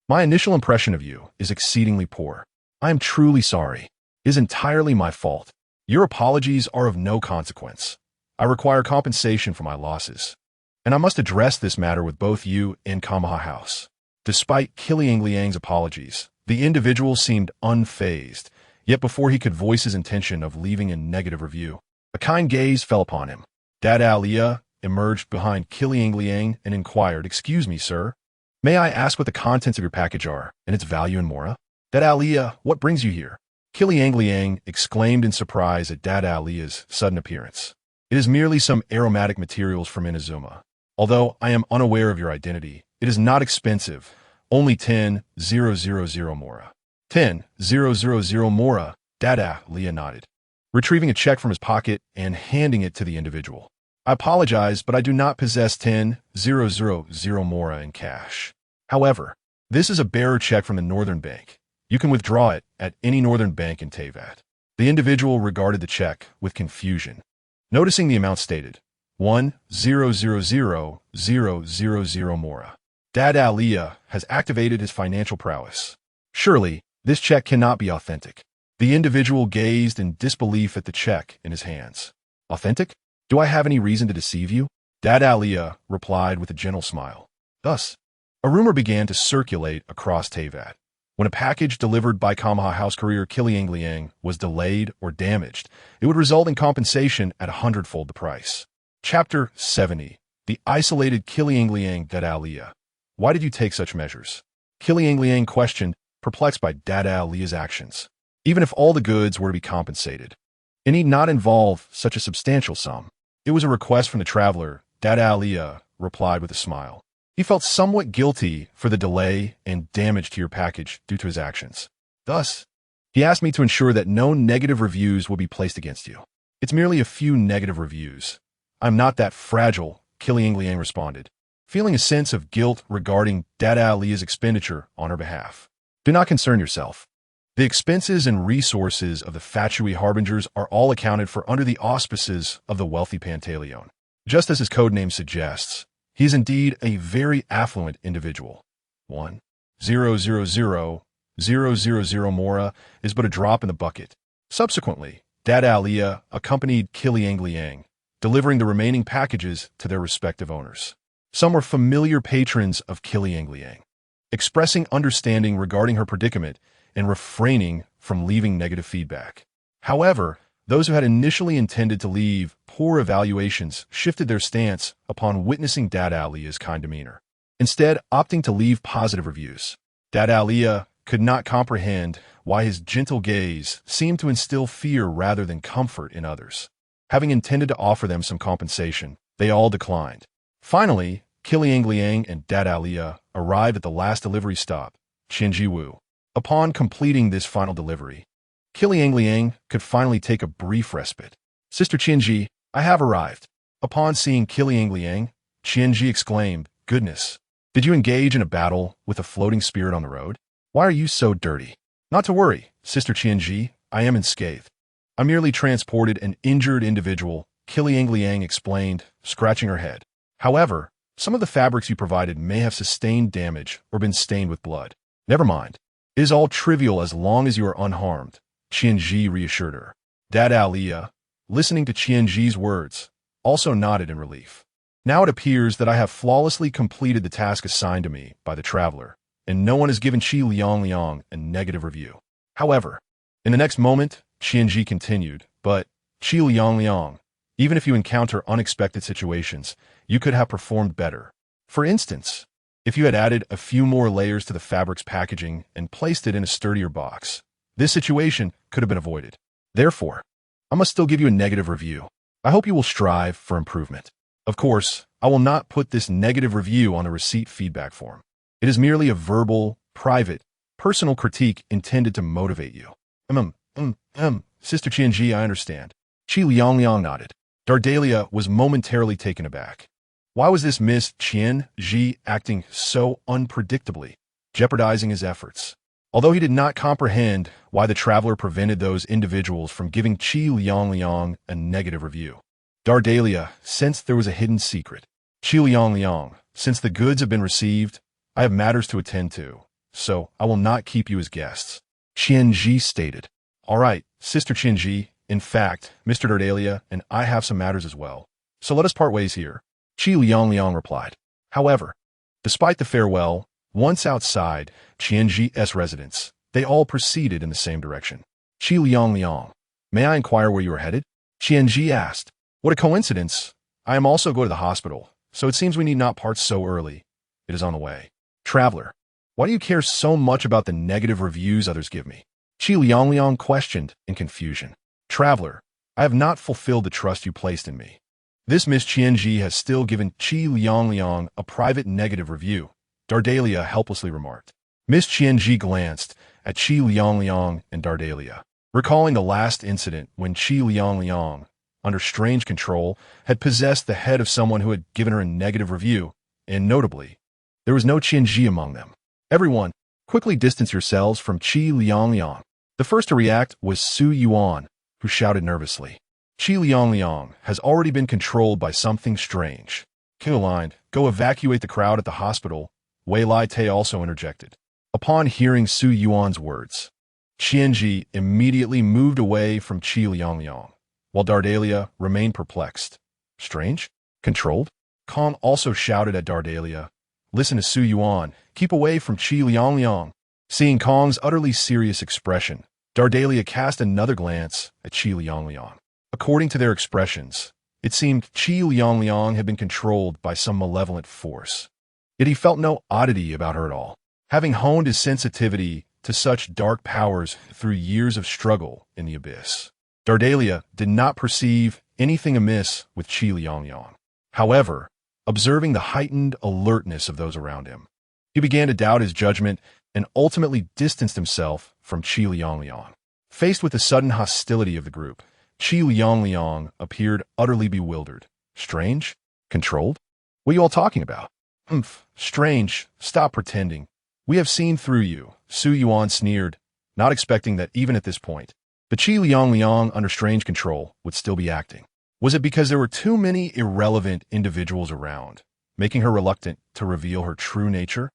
"My initial impression of you is exceedingly poor. I am truly sorry. It is entirely my fault. Your apologies are of no consequence. I require compensation for my losses, and I must address this matter with both you and Kamaha House." Despite Qiliang Liang's apologies, the individual seemed unfazed, yet before he could voice his intention of leaving a negative review, a kind gaze fell upon him. Dada Alia emerged behind Qiliang Liang and inquired, "Excuse me, sir. May I ask what the contents of your package are and its value in Mora?" "Dada Alia, what brings you here?" Qiliang Liang exclaimed in surprise at Dada Alia's sudden appearance. "It is merely some aromatic materials from Inazuma. Although I am unaware of your identity, it is not expensive, only 10,000 Mora. 10,000 Mora, Dada Alia nodded, retrieving a check from his pocket and handing it to the individual. "I apologize, but I do not possess 10,000 Mora in cash. However, this is a bearer check from the Northern Bank. You can withdraw it at any Northern Bank in Teyvat." The individual regarded the check with confusion, noticing the amount stated, 10,000 Mora. Dada Alia has activated his financial prowess. Surely, this check cannot be authentic. The individual gazed in disbelief at the check in his hands. "Authentic? Do I have any reason to deceive you?" Dada Alia replied with a gentle smile. Thus, a rumor began to circulate across Teyvat. When a package delivered by Kamaha House courier Qiliang Liang was delayed or damaged, it would result in compensation at 100-fold the price. Chapter 70. The Isolated Qiliang Liang Dada Alia. "Why did you take such measures?" Qiliang Liang questioned, perplexed by Dada Alia's actions. Even if all the goods were to be compensated, it need not involve such a substantial sum. "It was a request from the traveler," Dada Alia replied with a smile. "He felt somewhat guilty for the delay and damage to your package due to his actions. Thus, he asked me to ensure that no negative reviews will be placed against you." "It's merely a few negative reviews. I'm not that fragile," Qiliang Liang responded, feeling a sense of guilt regarding Dada Alia's expenditure on her behalf. "Do not concern yourself. The expenses and resources of the Fatui Harbingers are all accounted for under the auspices of the wealthy Pantaleon. Just as his codename suggests, he is indeed a very affluent individual. 1,000,000 Mora is but a drop in the bucket." Subsequently, Dada Alia accompanied Qiliang Liang, delivering the remaining packages to their respective owners. Some were familiar patrons of Qiliang Liang, expressing understanding regarding her predicament and refraining from leaving negative feedback. However, those who had initially intended to leave poor evaluations shifted their stance upon witnessing Dada Alia's kind demeanor, instead opting to leave positive reviews. Dada Alia could not comprehend why his gentle gaze seemed to instill fear rather than comfort in others. Having intended to offer them some compensation, they all declined. Finally, Qiliang Liang and Dada Alia arrived at the last delivery stop, Qianjiwu. Upon completing this final delivery, Liang could finally take a brief respite. Sister Qianji, I have arrived. Upon seeing Liang, Qianji exclaimed, Goodness! Did you engage in a battle with a floating spirit on the road? Why are you so dirty? Not to worry, Sister Qianji, I am unscathed. I merely transported an injured individual, Liang explained, scratching her head. However, some of the fabrics you provided may have sustained damage or been stained with blood. Never mind. It is all trivial as long as you are unharmed, Qianji reassured her. Dad Aliyah, listening to Qianji's words, also nodded in relief. Now it appears that I have flawlessly completed the task assigned to me by the traveler, and no one has given Liang a negative review. However, in the next moment, Qianji continued, but Liang, even if you encounter unexpected situations, you could have performed better. For instance, if you had added a few more layers to the fabric's packaging and placed it in a sturdier box, this situation could have been avoided. Therefore, I must still give you a negative review. I hope you will strive for improvement. Of course, I will not put this negative review on the receipt feedback form. It is merely a verbal, private, personal critique intended to motivate you. Sister Qianji, I understand. Liang nodded. Dardalia was momentarily taken aback. Why was this Miss Qianji acting so unpredictably, jeopardizing his efforts? Although he did not comprehend why the traveler prevented those individuals from giving Liang a negative review, Dardalia sensed there was a hidden secret. Liang, since the goods have been received, I have matters to attend to, so I will not keep you as guests. Qianji stated. All right, Sister Qianji, in fact, Mr. Dardalia and I have some matters as well, so let us part ways here, Liang replied. However, despite the farewell, once outside Qianji's residence, they all proceeded in the same direction. Liang, may I inquire where you are headed? Qianji asked. What a coincidence. I am also going to the hospital, so it seems we need not part so early. It is on the way. Traveler, why do you care so much about the negative reviews others give me? Liang questioned in confusion. Traveler, I have not fulfilled the trust you placed in me. This Miss Qianji has still given Liang a private negative review, Dardalia helplessly remarked. Miss Qianji glanced at Liang and Dardalia, recalling the last incident when Liang, under strange control, had possessed the head of someone who had given her a negative review, and notably, there was no Qianji among them. Everyone, quickly distance yourselves from Liang. The first to react was Yuan, who shouted nervously. Liang has already been controlled by something strange. King go evacuate the crowd at the hospital, Wei Lai Te also interjected. Upon hearing Yuan's words, Qianji immediately moved away from Liang, while Dardalia remained perplexed. Strange? Controlled? Kong also shouted at Dardalia. Listen to Yuan, keep away from Liang. Seeing Kong's utterly serious expression, Dardalia cast another glance at Liang. According to their expressions, it seemed Liang had been controlled by some malevolent force. Yet he felt no oddity about her at all, having honed his sensitivity to such dark powers through years of struggle in the abyss. Dardalia did not perceive anything amiss with Liang. However, observing the heightened alertness of those around him, he began to doubt his judgment and ultimately distanced himself from Liang. Faced with the sudden hostility of the group, Liang appeared utterly bewildered. Strange? Controlled? What are you all talking about? Strange. Stop pretending. We have seen through you, Yuan sneered, not expecting that even at this point, the Liang under strange control would still be acting. Was it because there were too many irrelevant individuals around, making her reluctant to reveal her true nature?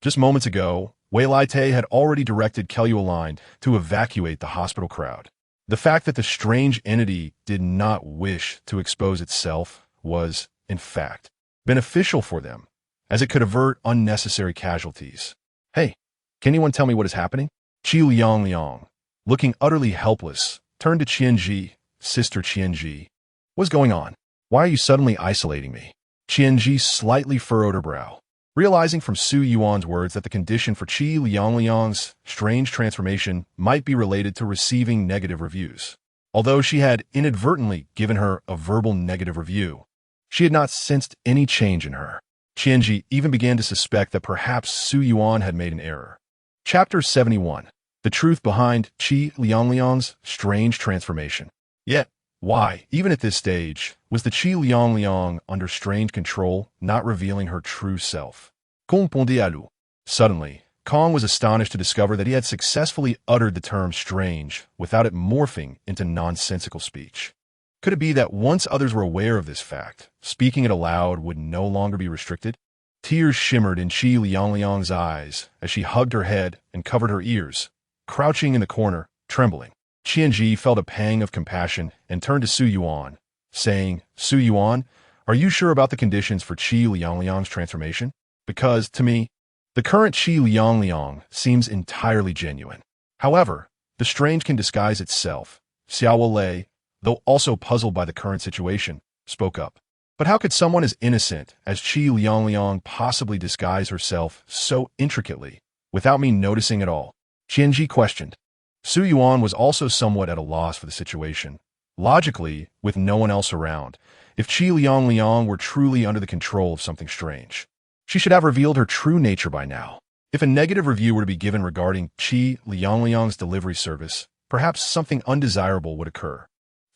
Just moments ago, Wei Lai Te had already directed Yuan to evacuate the hospital crowd. The fact that the strange entity did not wish to expose itself was, in fact, beneficial for them, as it could avert unnecessary casualties. Hey, can anyone tell me what is happening? Liang, looking utterly helpless, turned to Qianji. Sister Qianji, what's going on? Why are you suddenly isolating me? Qianji slightly furrowed her brow, realizing from Yuan's words that the condition for Liang's strange transformation might be related to receiving negative reviews. Although she had inadvertently given her a verbal negative review, she had not sensed any change in her. Qianji even began to suspect that perhaps Su Yuan had made an error. Chapter 71. The Truth Behind Qi Liangliang's Strange Transformation. Yet, why, even at this stage, was the Qi Liangliang under strange control, not revealing her true self? Suddenly, Kong was astonished to discover that he had successfully uttered the term strange without it morphing into nonsensical speech. Could it be that once others were aware of this fact, speaking it aloud would no longer be restricted? Tears shimmered in Qi Liangliang's eyes as she hugged her head and covered her ears, crouching in the corner, trembling. Qianji felt a pang of compassion and turned to Su Yuan, saying, "Su Yuan, are you sure about the conditions for Qi Liangliang's transformation? Because, to me, the current Qi Liangliang seems entirely genuine. However, the strange can disguise itself." Xiao Lei, though also puzzled by the current situation, spoke up. But how could someone as innocent as Qi Liangliang possibly disguise herself so intricately, without me noticing at all? Qianji questioned. Su Yuan was also somewhat at a loss for the situation. Logically, with no one else around, if Qi Liangliang were truly under the control of something strange, she should have revealed her true nature by now. If a negative review were to be given regarding Qi Liangliang's delivery service, perhaps something undesirable would occur.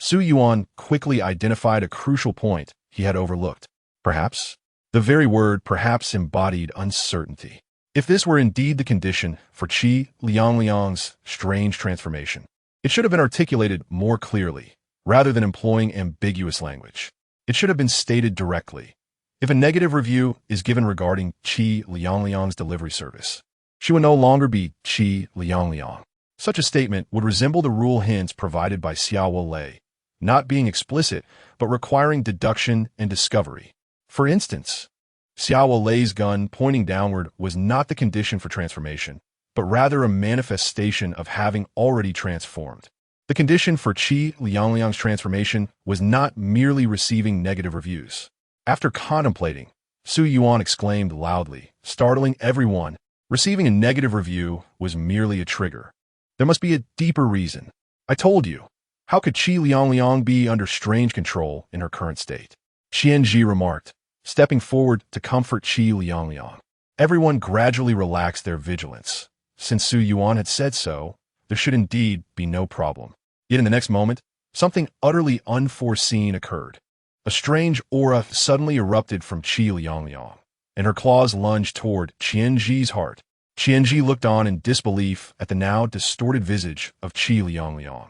Su Yuan quickly identified a crucial point he had overlooked. Perhaps? The very word perhaps embodied uncertainty. If this were indeed the condition for Qi Liangliang's strange transformation, it should have been articulated more clearly, rather than employing ambiguous language. It should have been stated directly. If a negative review is given regarding Qi Liangliang's delivery service, she would no longer be Qi Liangliang. Such a statement would resemble the rule hints provided by Xiao Lei, not being explicit, but requiring deduction and discovery. For instance, Xiao Lei's gun pointing downward was not the condition for transformation, but rather a manifestation of having already transformed. The condition for Qi Liangliang's transformation was not merely receiving negative reviews. After contemplating, Su Yuan exclaimed loudly, startling everyone. Receiving a negative review was merely a trigger. There must be a deeper reason. I told you. How could Qi Liangliang be under strange control in her current state? Qianji remarked, stepping forward to comfort Qi Liangliang. Everyone gradually relaxed their vigilance. Since Su Yuan had said so, there should indeed be no problem. Yet in the next moment, something utterly unforeseen occurred. A strange aura suddenly erupted from Qi Liangliang, and her claws lunged toward Qianji's heart. Qianji looked on in disbelief at the now distorted visage of Qi Liangliang,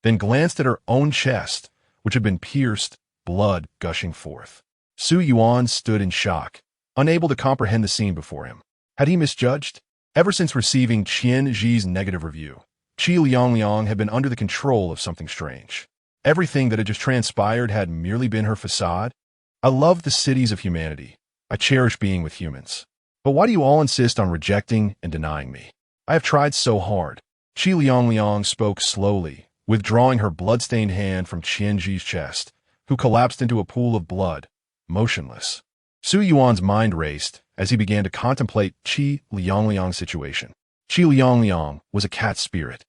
then glanced at her own chest, which had been pierced, blood gushing forth. Su Yuan stood in shock, unable to comprehend the scene before him. Had he misjudged? Ever since receiving Qianji's negative review, Qi Liangliang had been under the control of something strange. Everything that had just transpired had merely been her facade. I love the cities of humanity. I cherish being with humans. But why do you all insist on rejecting and denying me? I have tried so hard. Qi Liangliang spoke slowly, withdrawing her blood-stained hand from Qianji's chest, who collapsed into a pool of blood, motionless. Su Yuan's mind raced as he began to contemplate Qi Liangliang's situation. Qi Liangliang was a cat spirit,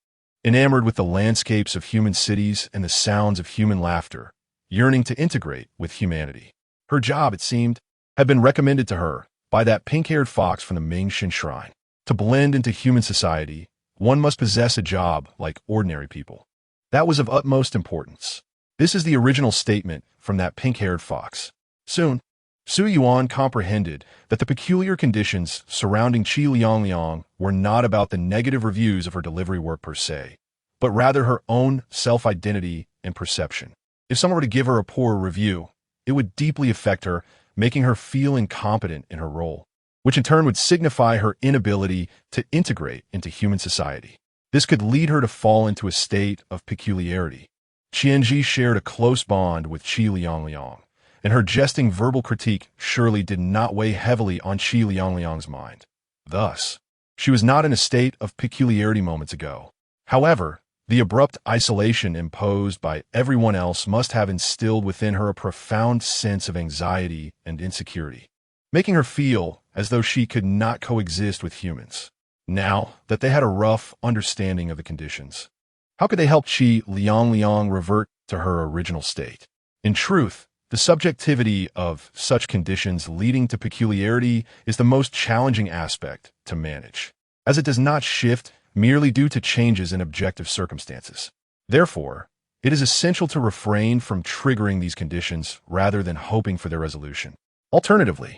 enamored with the landscapes of human cities and the sounds of human laughter, yearning to integrate with humanity. Her job, it seemed, had been recommended to her by that pink-haired fox from the Mingxin Shrine. To blend into human society, one must possess a job like ordinary people. That was of utmost importance. This is the original statement from that pink-haired fox. Soon, Su Yuan comprehended that the peculiar conditions surrounding Qi Liangliang were not about the negative reviews of her delivery work per se, but rather her own self-identity and perception. If someone were to give her a poor review, it would deeply affect her, making her feel incompetent in her role, which in turn would signify her inability to integrate into human society. This could lead her to fall into a state of peculiarity. Qianji shared a close bond with Qi Liangliang, and her jesting verbal critique surely did not weigh heavily on Qi Liangliang's mind. Thus, she was not in a state of peculiarity moments ago. However, the abrupt isolation imposed by everyone else must have instilled within her a profound sense of anxiety and insecurity, making her feel as though she could not coexist with humans. Now that they had a rough understanding of the conditions, how could they help Qi Liangliang revert to her original state? In truth, The subjectivity of such conditions leading to peculiarity is the most challenging aspect to manage, as it does not shift merely due to changes in objective circumstances. Therefore, it is essential to refrain from triggering these conditions rather than hoping for their resolution. Alternatively,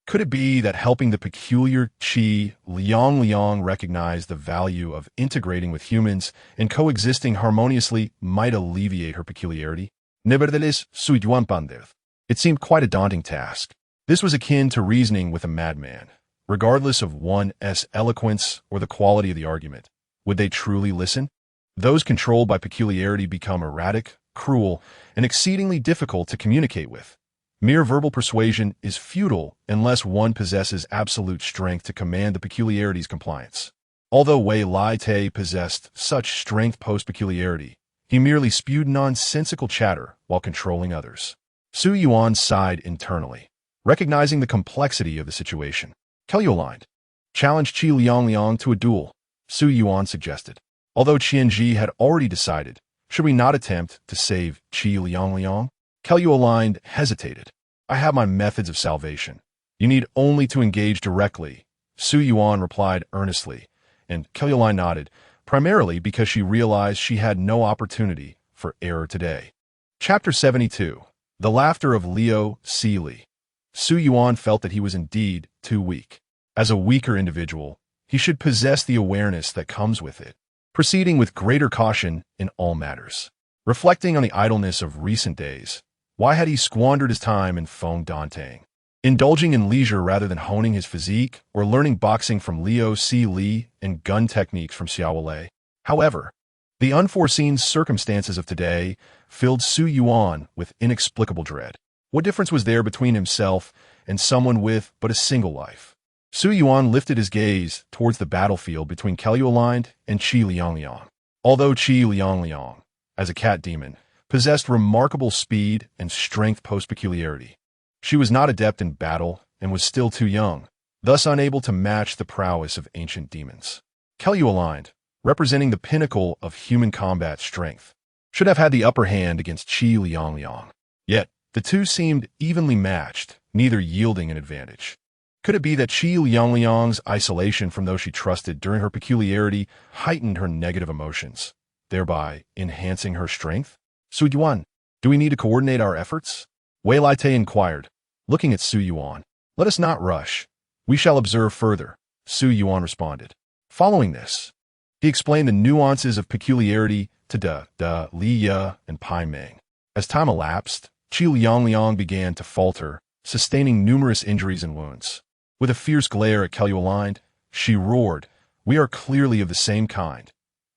could it be that helping the peculiar Qi Liang recognize the value of integrating with humans and coexisting harmoniously might alleviate her peculiarity? Nevertheless, su Yuan pandev. It seemed quite a daunting task. This was akin to reasoning with a madman. Regardless of one's eloquence or the quality of the argument, would they truly listen? Those controlled by peculiarity become erratic, cruel, and exceedingly difficult to communicate with. Mere verbal persuasion is futile unless one possesses absolute strength to command the peculiarity's compliance. Although Wei Lai Te possessed such strength post-peculiarity, he merely spewed nonsensical chatter while controlling others. Su Yuan sighed internally, recognizing the complexity of the situation. Kelyu aligned. Challenge Qi Liang to a duel, Su Yuan suggested. Although Qianji had already decided, should we not attempt to save Qi Liang? Kelyu aligned hesitated. I have my methods of salvation. You need only to engage directly, Su Yuan replied earnestly, and Kelyu aligned nodded, primarily because she realized she had no opportunity for error today. Chapter 72. The Laughter of Liu Li. Su Yuan felt that he was indeed too weak. As a weaker individual, he should possess the awareness that comes with it, proceeding with greater caution in all matters. Reflecting on the idleness of recent days, why had he squandered his time in Fontaine, indulging in leisure rather than honing his physique or learning boxing from Liu Li and gun techniques from Xiao Lei? However, the unforeseen circumstances of today filled Su Yuan with inexplicable dread. What difference was there between himself and someone with but a single life? Su Yuan lifted his gaze towards the battlefield between Kelyu aligned and Qi Liang. Although Qi Liang, as a cat demon, possessed remarkable speed and strength post-peculiarity, she was not adept in battle and was still too young, thus unable to match the prowess of ancient demons. Kelyu aligned, representing the pinnacle of human combat strength, should have had the upper hand against Qi Liang. Yet, the two seemed evenly matched, neither yielding an advantage. Could it be that Qi Liang's isolation from those she trusted during her peculiarity heightened her negative emotions, thereby enhancing her strength? Su Yuan, do we need to coordinate our efforts? Wei Lai Te inquired, looking at Su Yuan. Let us not rush. We shall observe further, Su Yuan responded. Following this, he explained the nuances of peculiarity to Li Ye and Pai Meng. As time elapsed, Qi Liang began to falter, sustaining numerous injuries and wounds. With a fierce glare at Kelyu aligned, she roared, "We are clearly of the same kind.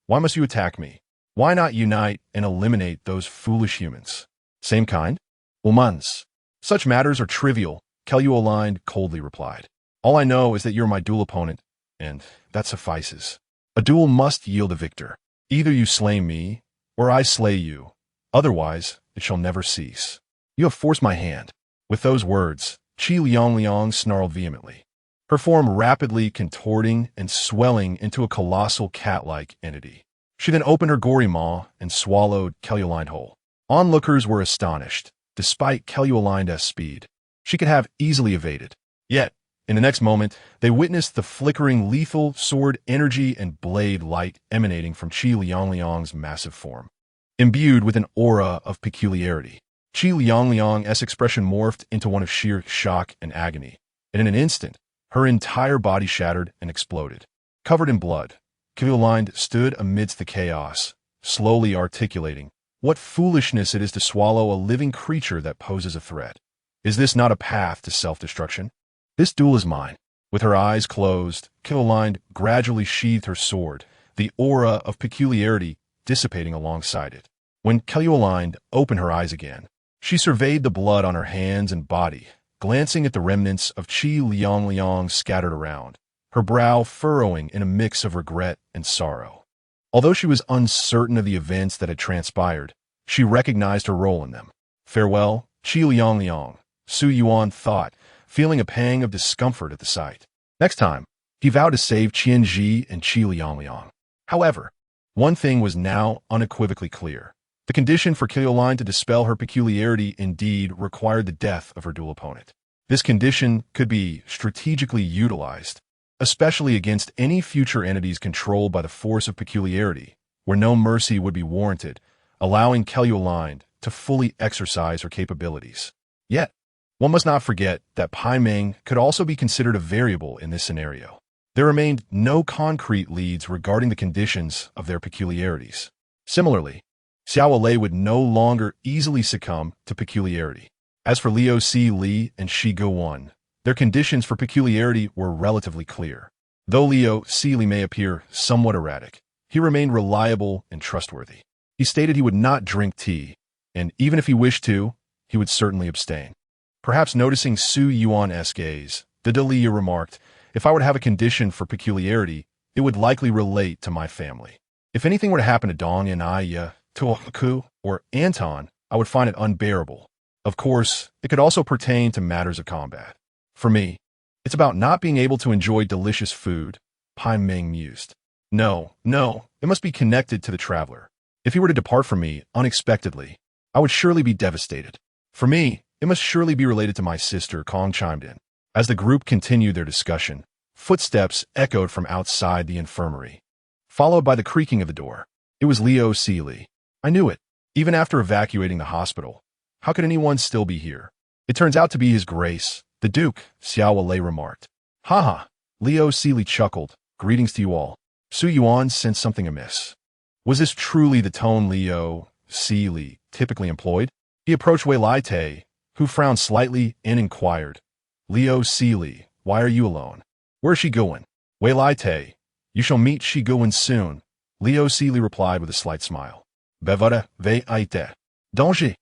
Why must you attack me? Why not unite and eliminate those foolish humans?" Same kind? Humans. Such matters are trivial, Kelyu aligned coldly replied. All I know is that you're my duel opponent, and that suffices. A duel must yield a victor. Either you slay me, or I slay you. Otherwise, it shall never cease. You have forced my hand. With those words, Qi Liang snarled vehemently, her form rapidly contorting and swelling into a colossal cat-like entity. She then opened her gory maw and swallowed Kelyu aligned whole. Onlookers were astonished. Despite Kelyu aligned's speed, she could have easily evaded. Yet, in the next moment, they witnessed the flickering lethal sword energy and blade light emanating from Qi Liang's massive form. Imbued with an aura of peculiarity, Qi Liang's expression morphed into one of sheer shock and agony, and in an instant, her entire body shattered and exploded. Covered in blood, Kelyu aligned stood amidst the chaos, slowly articulating, "What foolishness it is to swallow a living creature that poses a threat. Is this not a path to self-destruction? This duel is mine." With her eyes closed, Kelyu aligned gradually sheathed her sword, the aura of peculiarity dissipating alongside it. When Kelyu aligned opened her eyes again, she surveyed the blood on her hands and body, glancing at the remnants of Qi Liang scattered around, her brow furrowing in a mix of regret and sorrow. Although she was uncertain of the events that had transpired, she recognized her role in them. Farewell, Qi Liang, Su Yuan thought, feeling a pang of discomfort at the sight. Next time, he vowed to save Qianji and Qi Liang. However, one thing was now unequivocally clear. The condition for Yuan to dispel her peculiarity indeed required the death of her dual opponent. This condition could be strategically utilized, especially against any future entities controlled by the force of peculiarity, where no mercy would be warranted, allowing Yuan to fully exercise her capabilities. Yet, one must not forget that Pai Meng could also be considered a variable in this scenario. There remained no concrete leads regarding the conditions of their peculiarities. Similarly, Xiao Lei would no longer easily succumb to peculiarity. As for Liu Li and Shi Guan, their conditions for peculiarity were relatively clear. Though Liu Li may appear somewhat erratic, he remained reliable and trustworthy. He stated he would not drink tea, and even if he wished to, he would certainly abstain. Perhaps noticing Su Yuan's gaze, the Liu remarked, "If I were to have a condition for peculiarity, it would likely relate to my family. If anything were to happen to Dong and Aya, Tuoku, or Anton, I would find it unbearable. Of course, it could also pertain to matters of combat. For me, it's about not being able to enjoy delicious food," Pai Meng mused. No, it must be connected to the traveler. If he were to depart from me unexpectedly, I would surely be devastated. For me, it must surely be related to my sister, Kong chimed in. As the group continued their discussion, footsteps echoed from outside the infirmary, followed by the creaking of the door. It was Liu Li. I knew it. Even after evacuating the hospital, how could anyone still be here? It turns out to be His Grace, the Duke, Xiao Lei remarked. Haha, Liu Li chuckled. Greetings to you all. Su Yuan sensed something amiss. Was this truly the tone Liu Li typically employed? He approached Wei Lai Te, who frowned slightly and inquired, Liu Li, why are you alone? Where is she going? Wei Lai Te, you shall meet Shi Guan soon, Liu Li replied with a slight smile. Bevada ve aite. Donji.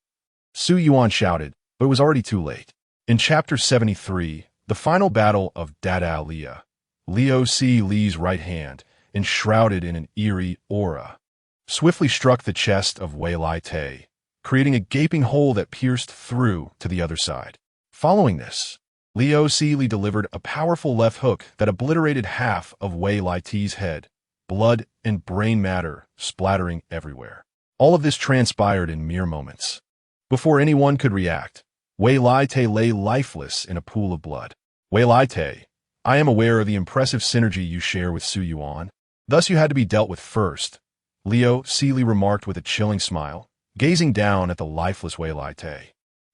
Su Yuan shouted, but it was already too late. In Chapter 73, the final battle of Dada Lia, Liu Li's right hand, enshrouded in an eerie aura, swiftly struck the chest of Wei Lai Te, creating a gaping hole that pierced through to the other side. Following this, Liu Li delivered a powerful left hook that obliterated half of Wei Lai Te's head, blood and brain matter splattering everywhere. All of this transpired in mere moments. Before anyone could react, Wei Lai Te lay lifeless in a pool of blood. Wei Lai Te, I am aware of the impressive synergy you share with Su Yuan. Thus you had to be dealt with first, Liu Li remarked with a chilling smile, gazing down at the lifeless Wei Lai Te.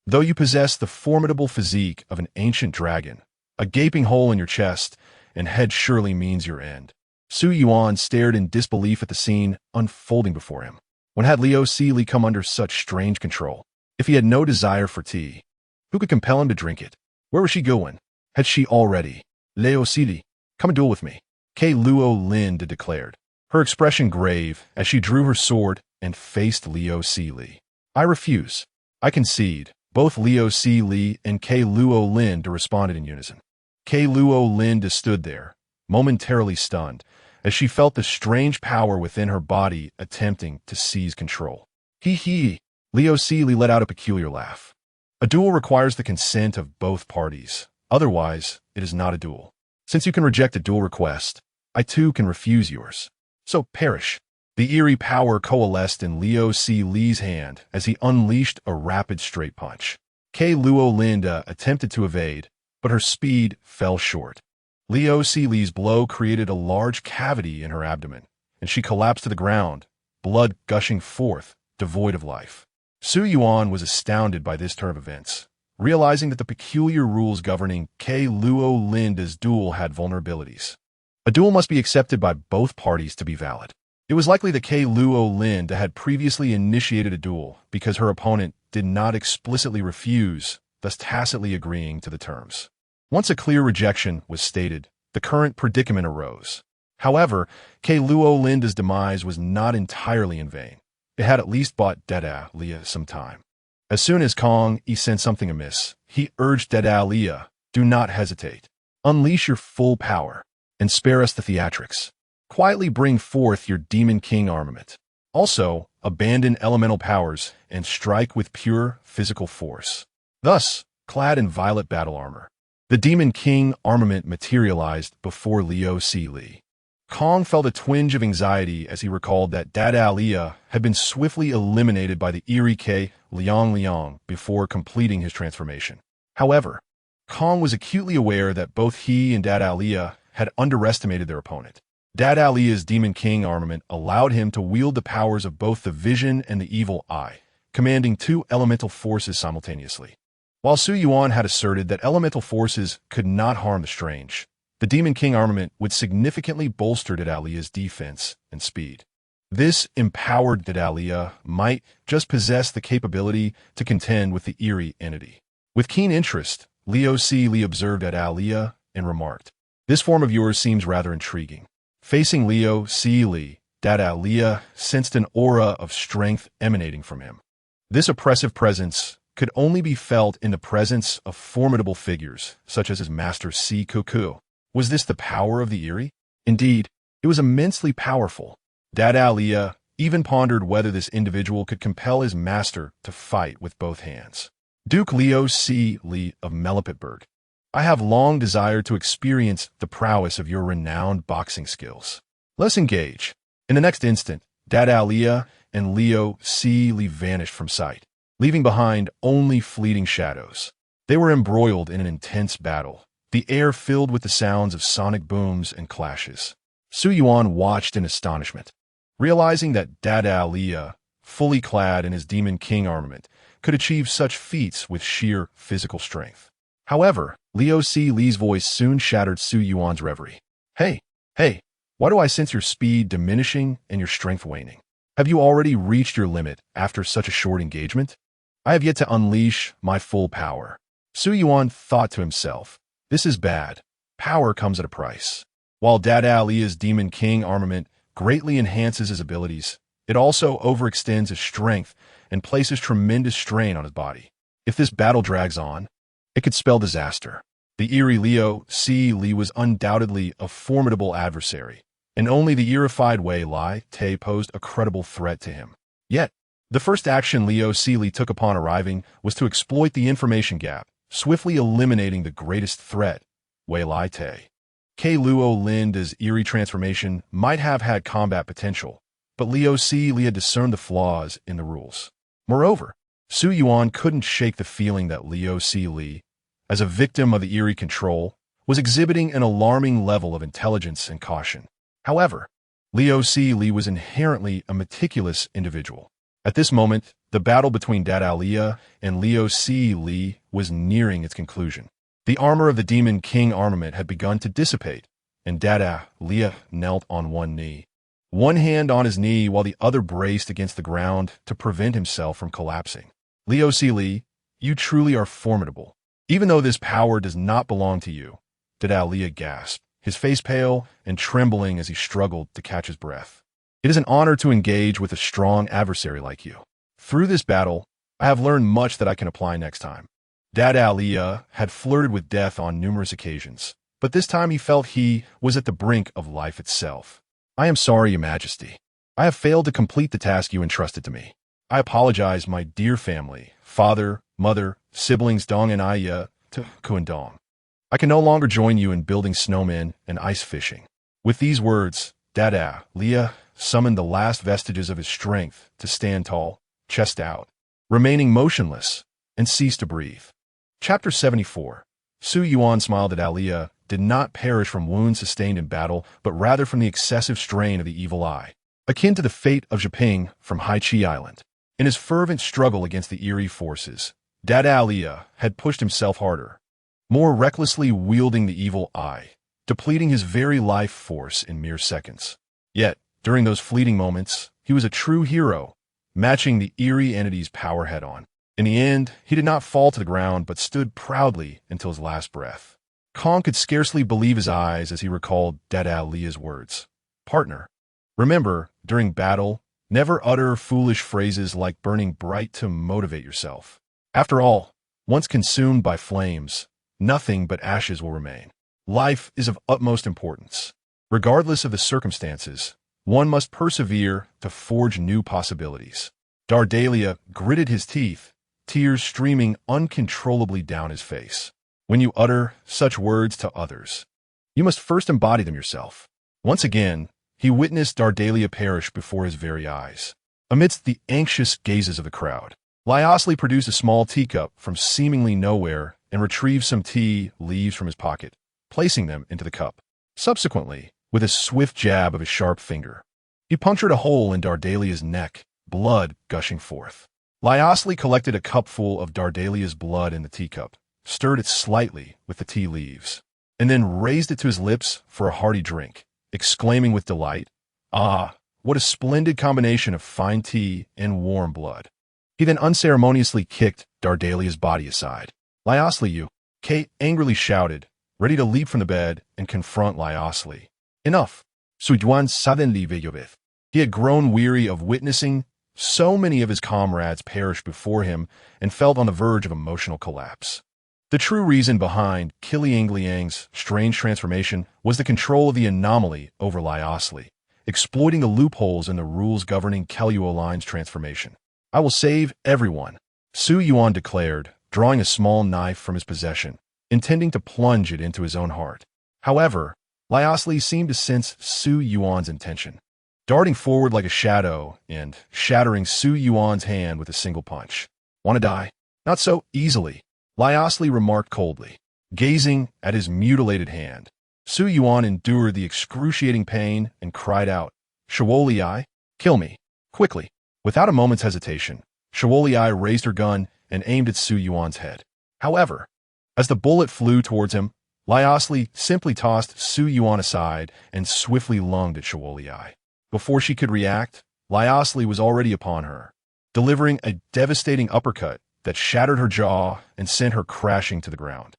Though you possess the formidable physique of an ancient dragon, a gaping hole in your chest and head surely means your end. Su Yuan stared in disbelief at the scene unfolding before him. When had Liu Li come under such strange control? If he had no desire for tea, who could compel him to drink it? Where was she going? Had she already? Liu Li, come and duel with me, Kei Luo Linda declared, her expression grave as she drew her sword and faced Liu Li. I refuse. I concede. Both Liu Li and Kei Luo Linda responded in unison. Kei Luo Linda stood there, momentarily stunned, as she felt the strange power within her body attempting to seize control. Hee. Liu Li let out a peculiar laugh. A duel requires the consent of both parties. Otherwise, it is not a duel. Since you can reject a duel request, I too can refuse yours. So perish. The eerie power coalesced in Liu Li's hand as he unleashed a rapid straight punch. Kei Luo Linda attempted to evade, but her speed fell short. Liu Li's blow created a large cavity in her abdomen, and she collapsed to the ground, blood gushing forth, devoid of life. Su Yuan was astounded by this turn of events, realizing that the peculiar rules governing Kei Luo Linda's duel had vulnerabilities. A duel must be accepted by both parties to be valid. It was likely that Kei Luo Linda had previously initiated a duel because her opponent did not explicitly refuse, thus tacitly agreeing to the terms. Once a clear rejection was stated, the current predicament arose. However, Kei Luo Linda's demise was not entirely in vain. It had at least bought Dada Lia some time. As soon as Kong sensed something amiss, he urged Dada Lia, do not hesitate. Unleash your full power, and spare us the theatrics. Quietly bring forth your Demon King armament. Also, abandon elemental powers and strike with pure physical force. Thus, clad in violet battle armor, the Demon King armament materialized before Liu Li. Kong felt a twinge of anxiety as he recalled that Akademiya had been swiftly eliminated by the eerie Liang before completing his transformation. However, Kong was acutely aware that both he and Akademiya had underestimated their opponent. Akademiya's Demon King armament allowed him to wield the powers of both the vision and the evil eye, commanding two elemental forces simultaneously. While Yuan had asserted that elemental forces could not harm the strange, the Demon King armament would significantly bolster Akademiya's defense and speed. This empowered Akademiya might just possess the capability to contend with the eerie entity. With keen interest, Li observed Akademiya and remarked, "This form of yours seems rather intriguing." Facing Li, Akademiya sensed an aura of strength emanating from him. This oppressive presence could only be felt in the presence of formidable figures, such as his master Kuku. Was this the power of the eerie? Indeed, it was immensely powerful. Akademiya even pondered whether this individual could compel his master to fight with both hands. Duke Li of Melipetberg, I have long desired to experience the prowess of your renowned boxing skills. Let's engage. In the next instant, Akademiya and Li vanished from sight, leaving behind only fleeting shadows. They were embroiled in an intense battle, the air filled with the sounds of sonic booms and clashes. Yuan watched in astonishment, realizing that Akademiya, fully clad in his Demon King armament, could achieve such feats with sheer physical strength. However, Li's voice soon shattered Yuan's reverie. Hey, why do I sense your speed diminishing and your strength waning? Have you already reached your limit after such a short engagement? I have yet to unleash my full power. Yuan thought to himself, this is bad. Power comes at a price. While Akademiya's Demon King armament greatly enhances his abilities, it also overextends his strength and places tremendous strain on his body. If this battle drags on, it could spell disaster. The eerie Li was undoubtedly a formidable adversary, and only the eerified Wei Lai Te posed a credible threat to him. Yet, the first action Li took upon arriving was to exploit the information gap, swiftly eliminating the greatest threat, Wei Lai Te. Luo Linda's eerie transformation might have had combat potential, but Li had discerned the flaws in the rules. Moreover, Yuan couldn't shake the feeling that Li, as a victim of the eerie control, was exhibiting an alarming level of intelligence and caution. However, Li was inherently a meticulous individual. At this moment, the battle between Akademiya and Li was nearing its conclusion. The armor of the Demon King armament had begun to dissipate, and Akademiya knelt on one knee. One hand on his knee while the other braced against the ground to prevent himself from collapsing. Li, you truly are formidable. Even though this power does not belong to you, Akademiya gasped, his face pale and trembling as he struggled to catch his breath. It is an honor to engage with a strong adversary like you. Through this battle, I have learned much that I can apply next time. Akademiya had flirted with death on numerous occasions, but this time he felt he was at the brink of life itself. I am sorry, Your Majesty. I have failed to complete the task you entrusted to me. I apologize, my dear family, father, mother, siblings Dong and Aya to Kuandong. I can no longer join you in building snowmen and ice fishing. With these words, Akademiya summoned the last vestiges of his strength to stand tall, chest out, remaining motionless, and cease to breathe. Chapter 74. Yuan smiled at Akademiya, did not perish from wounds sustained in battle, but rather from the excessive strain of the evil eye, akin to the fate of Zhiping from Haichi Island. In his fervent struggle against the eerie forces, Akademiya had pushed himself harder, more recklessly wielding the evil eye, depleting his very life force in mere seconds. Yet, during those fleeting moments, he was a true hero, matching the eerie entity's power head-on. In the end, he did not fall to the ground, but stood proudly until his last breath. Kong could scarcely believe his eyes as he recalled Akademiya's words. Partner, remember, during battle, never utter foolish phrases like burning bright to motivate yourself. After all, once consumed by flames, nothing but ashes will remain. Life is of utmost importance. Regardless of the circumstances, one must persevere to forge new possibilities. Akademiya gritted his teeth, tears streaming uncontrollably down his face. When you utter such words to others, you must first embody them yourself. Once again, he witnessed Dardalia perish before his very eyes. Amidst the anxious gazes of the crowd, Lyosli produced a small teacup from seemingly nowhere and retrieved some tea leaves from his pocket, placing them into the cup. Subsequently, with a swift jab of his sharp finger, he punctured a hole in Dardalia's neck, blood gushing forth. Lyosli collected a cupful of Dardalia's blood in the teacup, stirred it slightly with the tea leaves, and then raised it to his lips for a hearty drink, exclaiming with delight, "Ah, what a splendid combination of fine tea and warm blood." He then unceremoniously kicked Dardalia's body aside. "Lyosli, you!" Kate angrily shouted, ready to leap from the bed and confront Lyosli. Enough! Yuan suddenly vejovith. He had grown weary of witnessing so many of his comrades perish before him and felt on the verge of emotional collapse. The true reason behind Kiliangliang's strange transformation was the control of the anomaly over Lyosli, exploiting the loopholes in the rules governing Keluoline's transformation. "I will save everyone," Su Yuan declared, drawing a small knife from his possession, intending to plunge it into his own heart. However, Lyosli seemed to sense Su Yuan's intention, darting forward like a shadow and shattering Su Yuan's hand with a single punch. "Want to die? Not so easily," Lyosli remarked coldly, gazing at his mutilated hand. Su Yuan endured the excruciating pain and cried out, "Shawoliai, kill me, quickly." Without a moment's hesitation, Shawoliai raised her gun and aimed at Su Yuan's head. However, as the bullet flew towards him, Lyosli simply tossed Su Yuan aside and swiftly lunged at Shawoliai. Before she could react, Lyosli was already upon her, delivering a devastating uppercut that shattered her jaw and sent her crashing to the ground.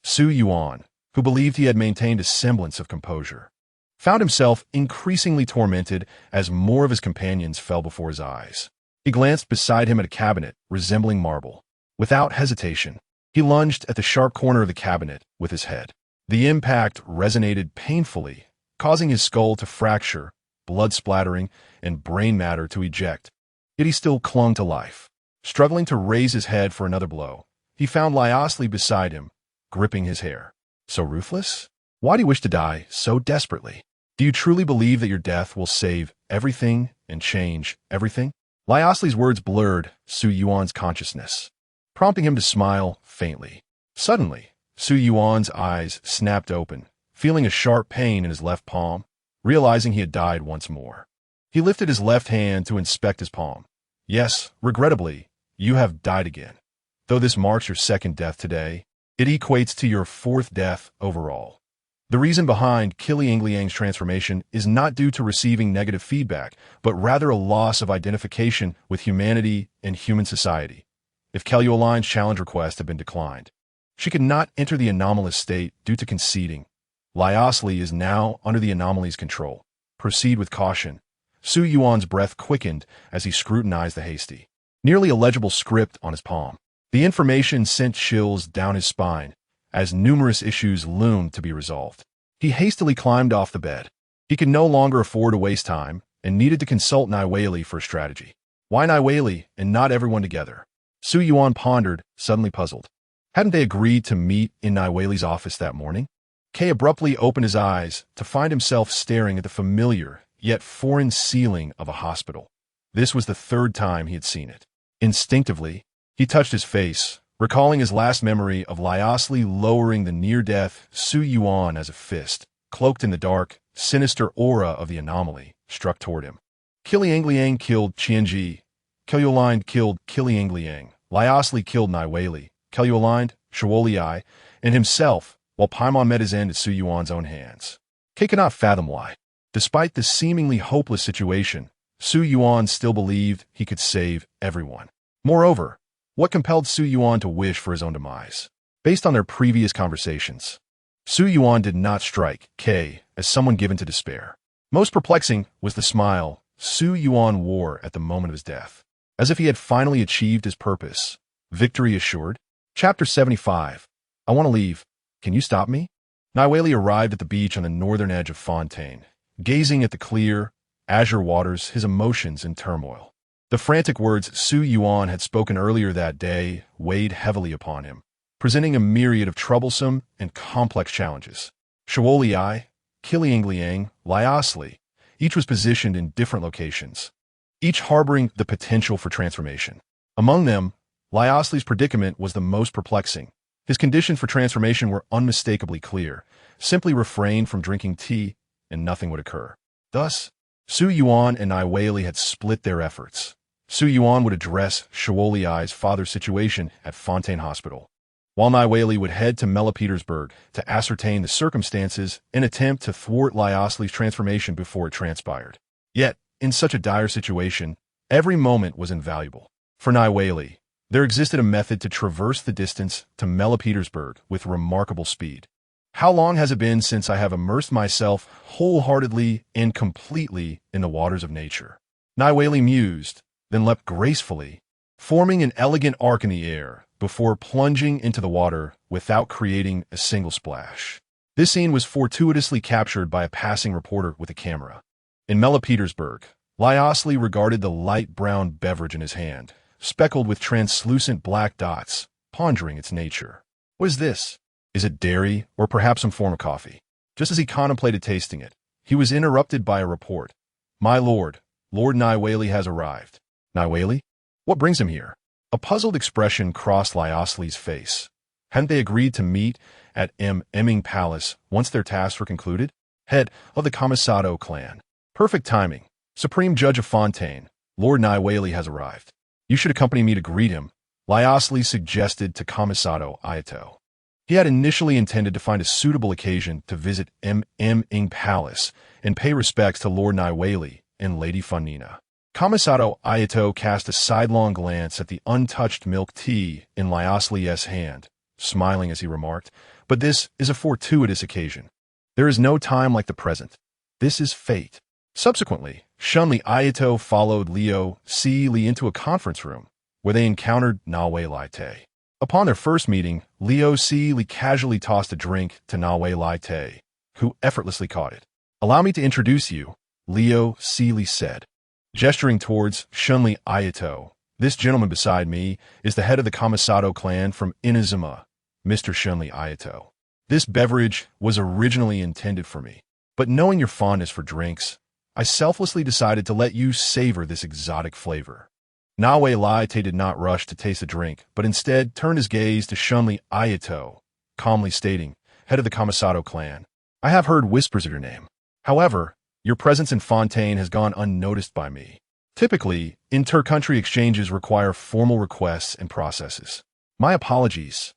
Su Yuan, who believed he had maintained a semblance of composure, found himself increasingly tormented as more of his companions fell before his eyes. He glanced beside him at a cabinet resembling marble. Without hesitation, he lunged at the sharp corner of the cabinet with his head. The impact resonated painfully, causing his skull to fracture, blood splattering, and brain matter to eject. Yet he still clung to life. Struggling to raise his head for another blow, he found Lyosli beside him, gripping his hair. "So ruthless? Why do you wish to die so desperately? Do you truly believe that your death will save everything and change everything?" Lyosli's words blurred Su Yuan's consciousness, prompting him to smile faintly. Suddenly, Su Yuan's eyes snapped open, feeling a sharp pain in his left palm, realizing he had died once more. He lifted his left hand to inspect his palm. "Yes, regrettably, you have died again. Though this marks your second death today, it equates to your fourth death overall." The reason behind Kiliangliang's transformation is not due to receiving negative feedback, but rather a loss of identification with humanity and human society. If Keluoline's challenge request had been declined, she could not enter the anomalous state due to conceding. Lyosli is now under the anomaly's control. Proceed with caution. Su Yuan's breath quickened as he scrutinized the hasty, nearly illegible script on his palm. The information sent chills down his spine as numerous issues loomed to be resolved. He hastily climbed off the bed. He could no longer afford to waste time and needed to consult Naiwali for a strategy. Why Naiwali and not everyone together? Su Yuan pondered, suddenly puzzled. Hadn't they agreed to meet in Naiwali's office that morning? Kay abruptly opened his eyes to find himself staring at the familiar yet foreign ceiling of a hospital. This was the third time he had seen it. Instinctively, he touched his face, recalling his last memory of Lyosli lowering the near-death Su Yuan as a fist, cloaked in the dark, sinister aura of the anomaly, struck toward him. Kiliangliang killed Qianji. Keluoline killed Kiliangliang. Lyosli killed Naiwali. Keluoline, Shawoliai, and himself, while Paimon met his end at Su Yuan's own hands. Kay could not fathom why. Despite the seemingly hopeless situation, Su Yuan still believed he could save everyone. Moreover, what compelled Su Yuan to wish for his own demise? Based on their previous conversations, Su Yuan did not strike Kay as someone given to despair. Most perplexing was the smile Su Yuan wore at the moment of his death, as if he had finally achieved his purpose. Victory assured. Chapter 75. I want to leave. Can you stop me? Naiwali arrived at the beach on the northern edge of Fontaine, gazing at the clear, azure waters, his emotions in turmoil. The frantic words Su Yuan had spoken earlier that day weighed heavily upon him, presenting a myriad of troublesome and complex challenges. Shawoliai, Kiliangliang, Liasli. Each was positioned in different locations, each harboring the potential for transformation. Among them, Liasli's predicament was the most perplexing. His conditions for transformation were unmistakably clear. Simply refrain from drinking tea, and nothing would occur. Thus, Su Yuan and Niwali had split their efforts. Su Yuan would address Shuoliai's father's situation at Fontaine Hospital, while Niwali would head to Petersburg to ascertain the circumstances and attempt to thwart Liasli's transformation before it transpired. Yet, in such a dire situation, every moment was invaluable. For Niwali, there existed a method to traverse the distance to Petersburg with remarkable speed. How long has it been since I have immersed myself wholeheartedly and completely in the waters of nature? Niwali mused, then leapt gracefully, forming an elegant arc in the air before plunging into the water without creating a single splash. This scene was fortuitously captured by a passing reporter with a camera. In Petersburg, Liasli regarded the light brown beverage in his hand, speckled with translucent black dots, pondering its nature. What is this? Is it dairy, or perhaps some form of coffee? Just as he contemplated tasting it, he was interrupted by a report. My lord, Lord Niwali has arrived. Niwali? What brings him here? A puzzled expression crossed Liasli's face. Hadn't they agreed to meet at Emming Palace once their tasks were concluded? Head of the Kamisado clan. Perfect timing. Supreme Judge of Fontaine, Lord Niwali has arrived. You should accompany me to greet him, Liasli suggested to Kamisado Ayato. He had initially intended to find a suitable occasion to visit Emming Palace and pay respects to Lord Niwali and Lady Furina. Kamisado Ayato cast a sidelong glance at the untouched milk tea in Liasli's hand, smiling as he remarked, but this is a fortuitous occasion. There is no time like the present. This is fate. Subsequently, Shunli Ayato followed Leo Si Li into a conference room, where they encountered Nawei Te. Upon their first meeting, Leo Si Li casually tossed a drink to Nawei Te, who effortlessly caught it. Allow me to introduce you, Leo Si Li said. Gesturing towards Shunli Ayato, this gentleman beside me is the head of the Kamisado clan from Inazuma, Mr. Shunli Ayato. This beverage was originally intended for me, but knowing your fondness for drinks, I selflessly decided to let you savor this exotic flavor. Nawei Te did not rush to taste the drink, but instead turned his gaze to Shunli Ayato, calmly stating, head of the Kamisado clan. I have heard whispers of your name. However, your presence in Fontaine has gone unnoticed by me. Typically, inter-country exchanges require formal requests and processes. My apologies,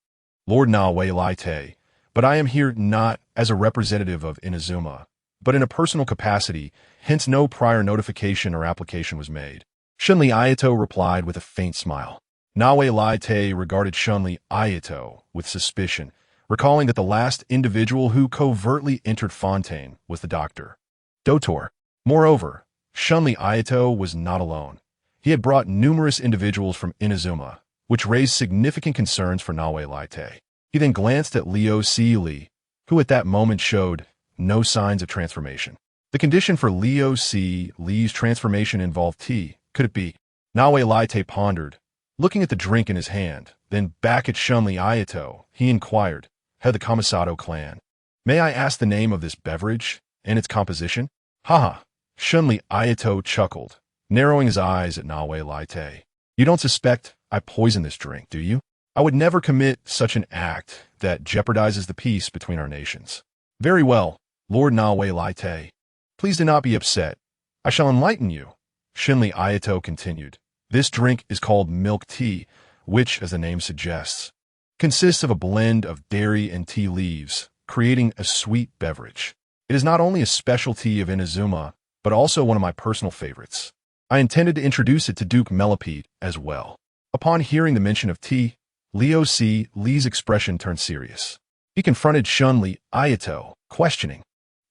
Lord Nawei Te, but I am here not as a representative of Inazuma, but in a personal capacity, hence no prior notification or application was made. Shunli Ayato replied with a faint smile. Nawei Te regarded Shunli Ayato with suspicion, recalling that the last individual who covertly entered Fontaine was the doctor. Dotor. Moreover, Shunli Ayato was not alone. He had brought numerous individuals from Inazuma, which raised significant concerns for Nawei Te. He then glanced at Leo Si Li, who at that moment showed no signs of transformation. The condition for Leo Si Li's transformation involved tea. Could it be? Nawei Te pondered, looking at the drink in his hand, then back at Shunli Ayato. He inquired, head of the Kamisado clan. May I ask the name of this beverage and its composition? Haha, Shunli Ayato chuckled, narrowing his eyes at Nawei Te. You don't suspect I poisoned this drink, do you? I would never commit such an act that jeopardizes the peace between our nations. Very well, Lord Nawei Te. Please do not be upset. I shall enlighten you. Shunli Ayato continued. This drink is called milk tea, which, as the name suggests, consists of a blend of dairy and tea leaves, creating a sweet beverage. It is not only a specialty of Inazuma, but also one of my personal favorites. I intended to introduce it to Duke Melipede as well. Upon hearing the mention of tea, Leo Si Li's expression turned serious. He confronted Shunli Ayato, questioning,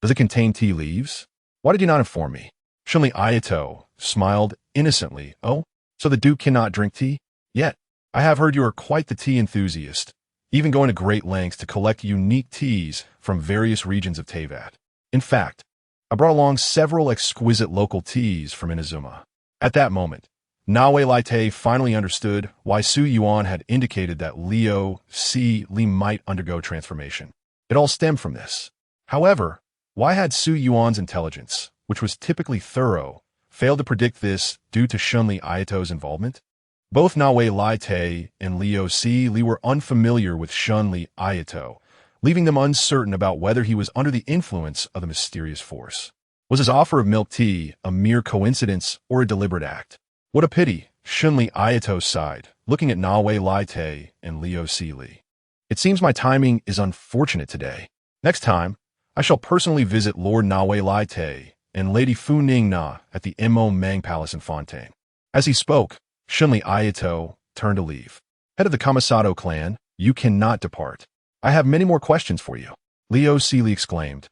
does it contain tea leaves? Why did you not inform me? Shunli Ayato smiled innocently. Oh, so the Duke cannot drink tea? Yet, I have heard you are quite the tea enthusiast, even going to great lengths to collect unique teas from various regions of Teyvat. In fact, I brought along several exquisite local teas from Inazuma. At that moment, Nawei Te finally understood why Su Yuan had indicated that Leo Si Li might undergo transformation. It all stemmed from this. However, Why had Su Yuan's intelligence, which was typically thorough, failed to predict this due to Shunli Ayato's involvement? Both Nawei Lai Te and Liu Si Li were unfamiliar with Shunli Ayato, leaving them uncertain about whether he was under the influence of the mysterious force. Was his offer of milk tea a mere coincidence or a deliberate act? What a pity, Shunli Ayato sighed, looking at Nawei Lai Te and Liu Si Li. It seems my timing is unfortunate today. Next time, I shall personally visit Lord Nawei Lai Te and Lady Fu Ning Na at the Mo Mang Palace in Fontaine. As he spoke, Shunli Ayato turned to leave. Head of the Kamisato clan, you cannot depart. I have many more questions for you. Liu Si Li exclaimed.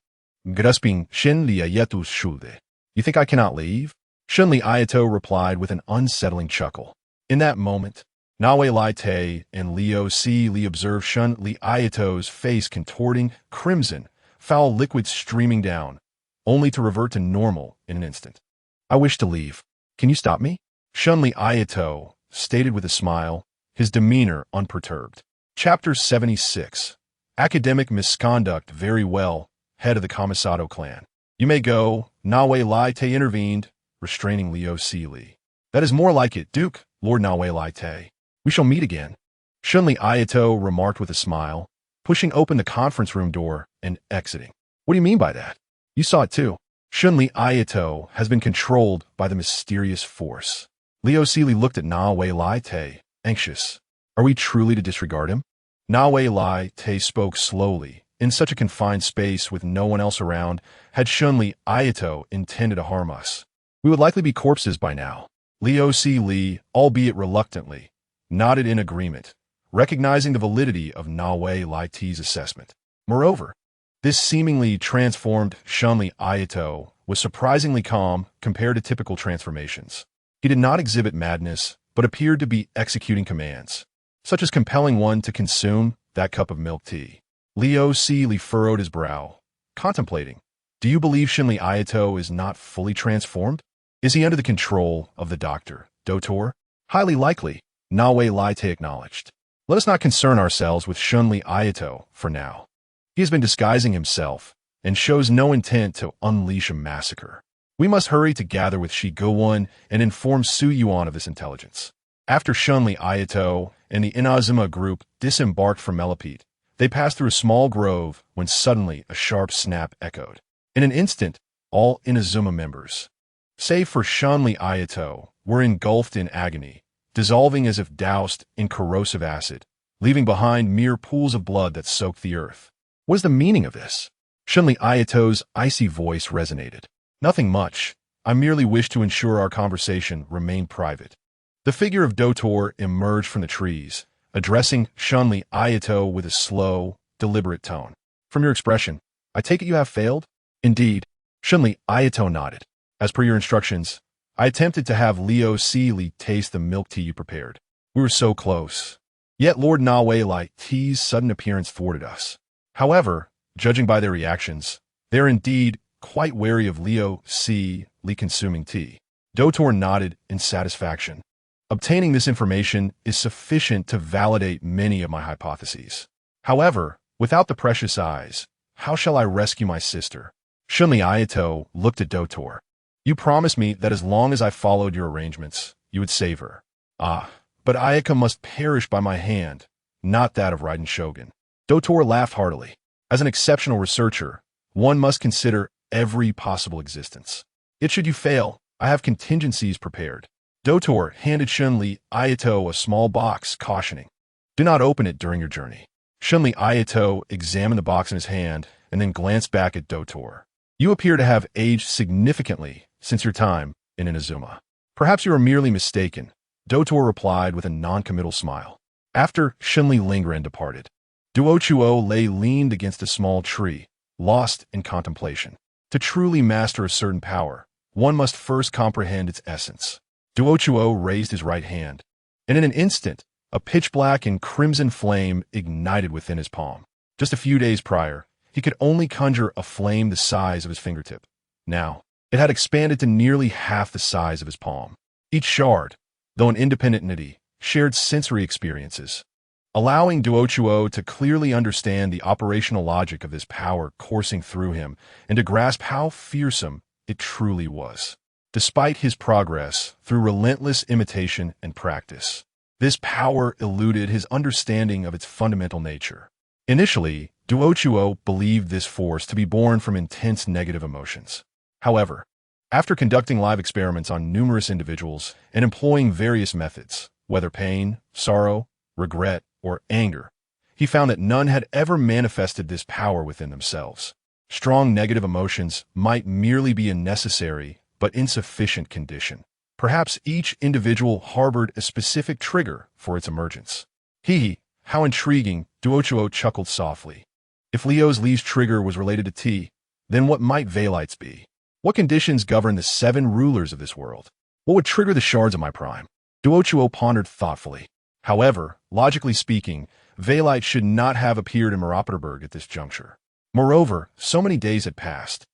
Grasping Shunli Ayato's shoulder. You think I cannot leave? Shunli Ayato replied with an unsettling chuckle. In that moment, Nawei Lai Te and Liu Si Li observed Shunli Ayato's face contorting, crimson, foul liquid streaming down, only to revert to normal in an instant. I wish to leave. Can you stop me? Shunli Ayato stated with a smile, his demeanor unperturbed. Chapter 76. Academic misconduct. Very well, head of the Kamisato clan. You may go, Nawei Lai Te intervened, restraining Liu Si Li. That is more like it, Duke, Lord Nawei Lai Te. We shall meet again. Shunli Ayato remarked with a smile, pushing open the conference room door and exiting. What do you mean by that? You saw it too. Shunli Ayato has been controlled by the mysterious force. Liu Si Li looked at Nawei Lai Te, anxious. Are we truly to disregard him? Nawei Lai Te spoke slowly. In such a confined space with no one else around, had Shunli Ayato intended to harm us, we would likely be corpses by now. Liu Si Li, albeit reluctantly, nodded in agreement, recognizing the validity of Nawei Lai Te's assessment. Moreover, this seemingly transformed Shunli Ayato was surprisingly calm compared to typical transformations. He did not exhibit madness, but appeared to be executing commands, such as compelling one to consume that cup of milk tea. Liu Si Li furrowed his brow, contemplating. Do you believe Shunli Ayato is not fully transformed? Is he under the control of the doctor, Dotor? Highly likely, Nawei Lai Te acknowledged. Let us not concern ourselves with Shunli Ayato for now. He has been disguising himself and shows no intent to unleash a massacre. We must hurry to gather with Shi Gowon and inform Su Yuan of this intelligence. After Shunli Ayato and the Inazuma group disembarked from Melopete, they passed through a small grove when suddenly a sharp snap echoed. In an instant, all Inazuma members, save for Shunli Ayato, were engulfed in agony, dissolving as if doused in corrosive acid, leaving behind mere pools of blood that soaked the earth. What is the meaning of this? Shunli Ayato's icy voice resonated. Nothing much. I merely wish to ensure our conversation remained private. The figure of Dotor emerged from the trees, addressing Shunli Ayato with a slow, deliberate tone. From your expression, I take it you have failed? Indeed. Shunli Ayato nodded. As per your instructions, I attempted to have Liu Si Li taste the milk tea you prepared. We were so close. Yet Lord Nawei Lai Te's sudden appearance thwarted us. However, judging by their reactions, they are indeed quite wary of Liu Si Li consuming tea. Dotor nodded in satisfaction. Obtaining this information is sufficient to validate many of my hypotheses. However, without the precious eyes, how shall I rescue my sister? Shunli Ayato looked at Dotor. You promised me that as long as I followed your arrangements, you would save her. Ah, but Ayaka must perish by my hand, not that of Raiden Shogun. Dotor laughed heartily. As an exceptional researcher, one must consider every possible existence. Yet should you fail, I have contingencies prepared. Dotor handed Shunli Ayato a small box, cautioning, do not open it during your journey. Shunli Ayato examined the box in his hand and then glanced back at Dotor. You appear to have aged significantly since your time in Inazuma. Perhaps you are merely mistaken, Dotor replied with a non-committal smile. After Shunli Lingren departed, Duochuo lay leaned against a small tree, lost in contemplation. To truly master a certain power, one must first comprehend its essence. Duochuo raised his right hand, and in an instant, a pitch-black and crimson flame ignited within his palm. Just a few days prior, he could only conjure a flame the size of his fingertip. Now, it had expanded to nearly half the size of his palm. Each shard, though an independent entity, shared sensory experiences. allowing Duochuo to clearly understand the operational logic of this power coursing through him and to grasp how fearsome it truly was. Despite his progress through relentless imitation and practice, this power eluded his understanding of its fundamental nature. Initially, Duochuo believed this force to be born from intense negative emotions. However, after conducting live experiments on numerous individuals and employing various methods, whether pain, sorrow, regret, or anger, he found that none had ever manifested this power within themselves. Strong negative emotions might merely be a necessary but insufficient condition. Perhaps each individual harbored a specific trigger for its emergence. How intriguing, Duochuo chuckled softly. If Leo's trigger was related to tea, then what might Veilight's be? What conditions govern the 7 rulers of this world? What would trigger the shards of my prime? Duochuo pondered thoughtfully. However, logically speaking, Veilight should not have appeared in Meropeterburg at this juncture. Moreover, so many days had passed,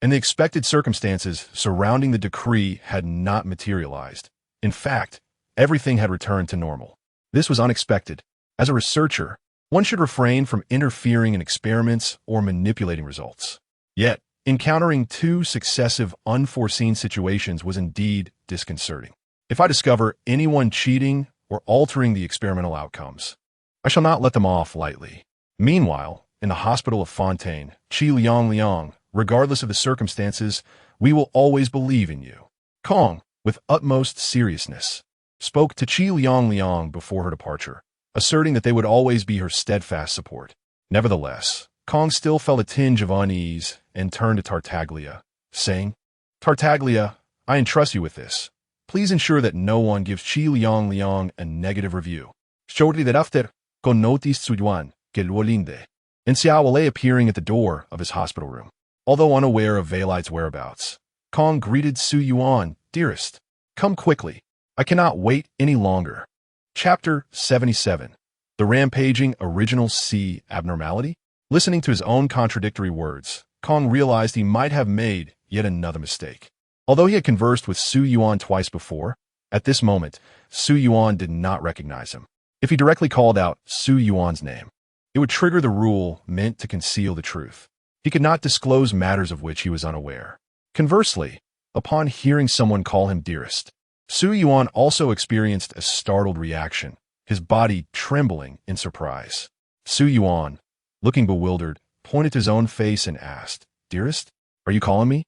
and the expected circumstances surrounding the decree had not materialized. In fact, everything had returned to normal. This was unexpected. As a researcher, one should refrain from interfering in experiments or manipulating results. Yet, encountering 2 successive unforeseen situations was indeed disconcerting. If I discover anyone cheating or altering the experimental outcomes, I shall not let them off lightly. Meanwhile, in the hospital of Fontaine, Qi Liang, regardless of the circumstances, we will always believe in you. Kong, with utmost seriousness, spoke to Qi Liang before her departure, asserting that they would always be her steadfast support. Nevertheless, Kong still felt a tinge of unease and turned to Tartaglia, saying, Tartaglia, I entrust you with this. Please ensure that no one gives Qi Liang a negative review. Shortly thereafter, con notis su Yuan, que lo linde. And Xiao lay appearing at the door of his hospital room. Although unaware of Veilight's whereabouts, Kong greeted Su Yuan, Dearest, come quickly. I cannot wait any longer. Chapter 77. The Rampaging Original C Abnormality? Listening to his own contradictory words, Kong realized he might have made yet another mistake. Although he had conversed with Su Yuan twice before, at this moment, Su Yuan did not recognize him. If he directly called out Su Yuan's name, it would trigger the rule meant to conceal the truth. He could not disclose matters of which he was unaware. Conversely, upon hearing someone call him dearest, Su Yuan also experienced a startled reaction, his body trembling in surprise. Su Yuan, looking bewildered, pointed to his own face and asked, Dearest, are you calling me?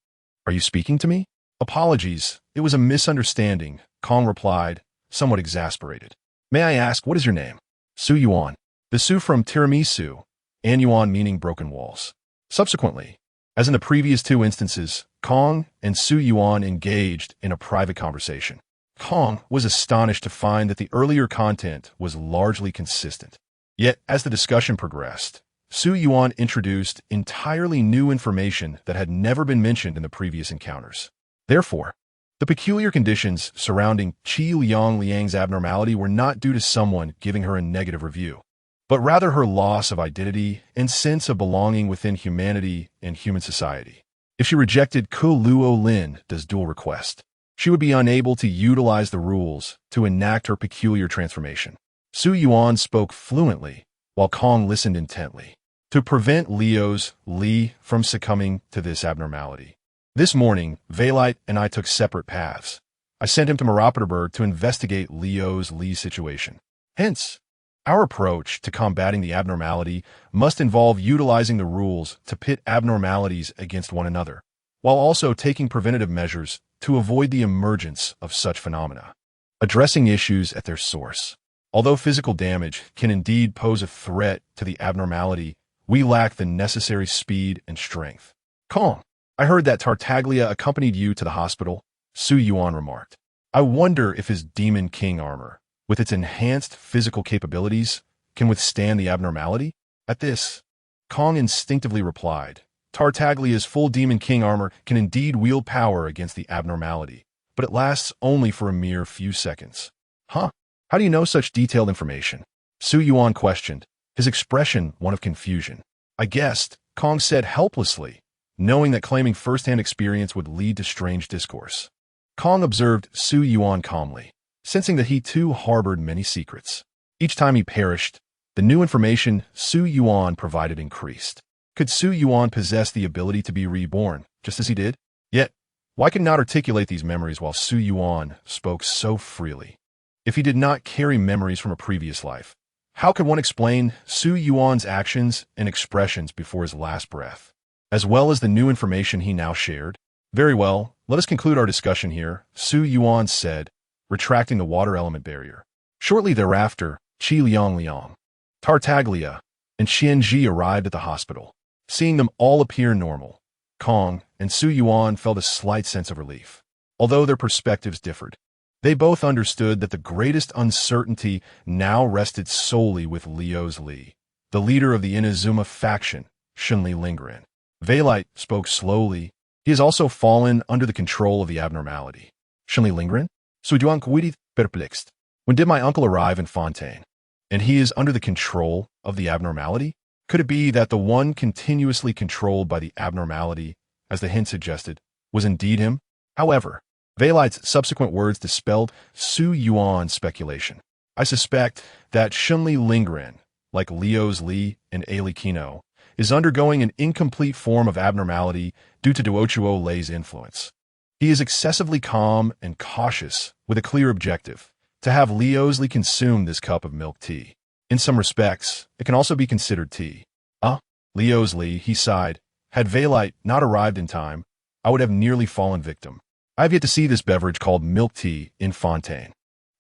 Are you speaking to me? Apologies, it was a misunderstanding, Kong replied, somewhat exasperated. May I ask, what is your name? Su Yuan. The Su from tiramisu, and Yuan meaning broken walls. Subsequently, as in the previous 2 instances, Kong and Su Yuan engaged in a private conversation. Kong was astonished to find that the earlier content was largely consistent. Yet, as the discussion progressed, Su Yuan introduced entirely new information that had never been mentioned in the previous encounters. Therefore, the peculiar conditions surrounding Qi Liang's abnormality were not due to someone giving her a negative review, but rather her loss of identity and sense of belonging within humanity and human society. If she rejected Ku Luo Lin's dual request, she would be unable to utilize the rules to enact her peculiar transformation. Su Yuan spoke fluently, while Kong listened intently, to prevent Li from succumbing to this abnormality. This morning, Veilight and I took separate paths. I sent him to Meropeterburg to investigate Li's situation. Hence, our approach to combating the abnormality must involve utilizing the rules to pit abnormalities against one another, while also taking preventative measures to avoid the emergence of such phenomena. Addressing issues at their source. Although physical damage can indeed pose a threat to the abnormality, we lack the necessary speed and strength. Kong, I heard that Tartaglia accompanied you to the hospital, Su Yuan remarked. I wonder if his Demon King armor, with its enhanced physical capabilities, can withstand the abnormality? At this, Kong instinctively replied, Tartaglia's full Demon King armor can indeed wield power against the abnormality, but it lasts only for a mere few seconds. Huh? How do you know such detailed information? Su Yuan questioned, his expression one of confusion. I guessed, Kong said helplessly, knowing that claiming first-hand experience would lead to strange discourse. Kong observed Su Yuan calmly, sensing that he too harbored many secrets. Each time he perished, The new information Su Yuan provided increased. Could Su Yuan possess the ability to be reborn, just as he did? Yet, why could not articulate these memories while Su Yuan spoke so freely? If he did not carry memories from a previous life, how could one explain Su Yuan's actions and expressions before his last breath, as well as the new information he now shared? Very well, let us conclude our discussion here, Su Yuan said, retracting the water element barrier. Shortly thereafter, Qi Liang, Tartaglia, and Xianji arrived at the hospital. Seeing them all appear normal, Kong and Su Yuan felt a slight sense of relief. Although their perspectives differed, they both understood that the greatest uncertainty now rested solely with Liu's Li, the leader of the Inazuma faction, Shunli Lingren. Veilite spoke slowly. He has also fallen under the control of the abnormality. Shunli Lingren? Sujuan Kwidi perplexed. When did my uncle arrive in Fontaine? And he is under the control of the abnormality? Could it be that the one continuously controlled by the abnormality, as the hint suggested, was indeed him? However, Veilite's subsequent words dispelled Su Yuan's speculation. I suspect that Shunli Lingren, like Liu's Li and Aili Kino, is undergoing an incomplete form of abnormality due to Duochuo Lei's influence. He is excessively calm and cautious with a clear objective, to have Liu's Li consume this cup of milk tea. In some respects, it can also be considered tea. Liu's Li, he sighed. Had Veilite not arrived in time, I would have nearly fallen victim. I have yet to see this beverage called milk tea in Fontaine.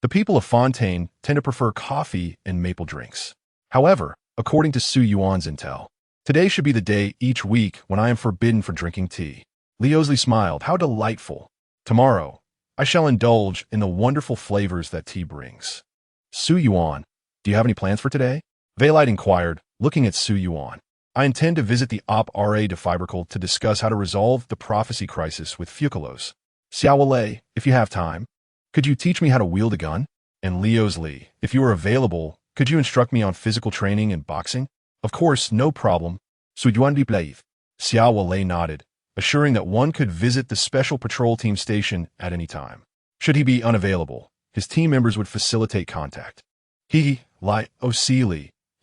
The people of Fontaine tend to prefer coffee and maple drinks. However, according to Su Yuan's intel, today should be the day each week when I am forbidden from drinking tea. Liu's Li smiled. How delightful. Tomorrow, I shall indulge in the wonderful flavors that tea brings. Su Yuan, do you have any plans for today? Veilite inquired, looking at Su Yuan. I intend to visit the Op Ra de Fibracle to discuss how to resolve the prophecy crisis with Fukulos. Xiaowalei, if you have time, could you teach me how to wield a gun? And Liu's Li, if you are available, could you instruct me on physical training and boxing? Of course, no problem. Sujuan di Plaiv. Xiaowalei nodded, assuring that one could visit the special patrol team station at any time. Should he be unavailable, his team members would facilitate contact. He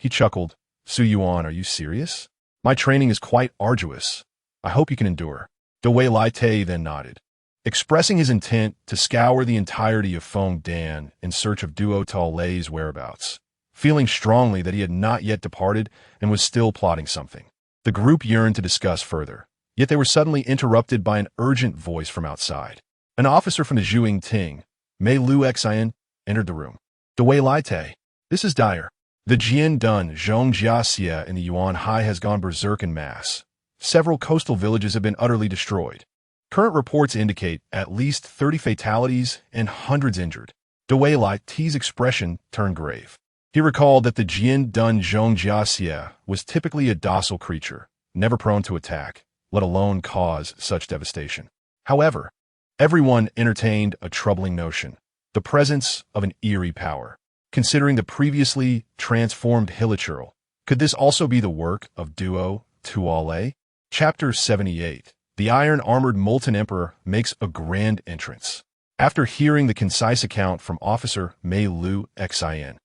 chuckled. Su Yuan, are you serious? My training is quite arduous. I hope you can endure. Dewei Lai Te then nodded, expressing his intent to scour the entirety of Fontaine in search of Duo Tal Lei's whereabouts, feeling strongly that he had not yet departed and was still plotting something. The group yearned to discuss further, yet they were suddenly interrupted by an urgent voice from outside. An officer from the Zhuing Ting, Mei Lu Xian, entered the room. Dewei Lai Te, this is dire. The Jian Dun Zhong Jiaxia in the Yuan Hai has gone berserk in mass. Several coastal villages have been utterly destroyed. Current reports indicate at least 30 fatalities and hundreds injured. Dewei Lai Te's expression turned grave. He recalled that the Jian Dun Zhong Jiaxia was typically a docile creature, never prone to attack, let alone cause such devastation. However, everyone entertained a troubling notion, the presence of an eerie power. Considering the previously transformed Hilichurl, could this also be the work of Duo Tuale? Chapter 78. The Iron-Armored Molten Emperor makes a grand entrance. After hearing the concise account from Officer Mei Lu Xian,